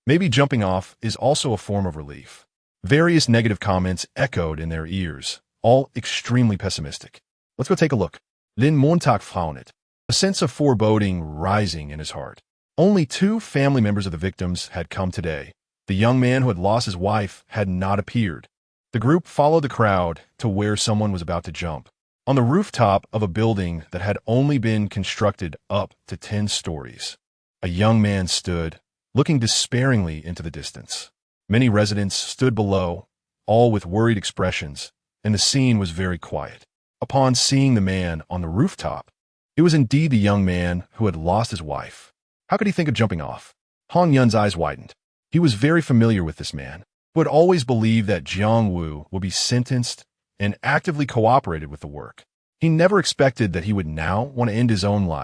Maybe jumping off is also a form of relief." Various negative comments echoed in their ears, all extremely pessimistic. "Let's go take a look." Lin Mo found it, a sense of foreboding rising in his heart. Only 2 family members of the victims had come today. The young man who had lost his wife had not appeared. The group followed the crowd to where someone was about to jump. On the rooftop of a building that had only been constructed up to 10 stories, a young man stood, looking despairingly into the distance. Many residents stood below, all with worried expressions, and the scene was very quiet. Upon seeing the man on the rooftop, it was indeed the young man who had lost his wife. How could he think of jumping off? Hong Yun's eyes widened. He was very familiar with this man, who had always believed that Jiang Wu would be sentenced and actively cooperated with the work. He never expected that he would now want to end his own life.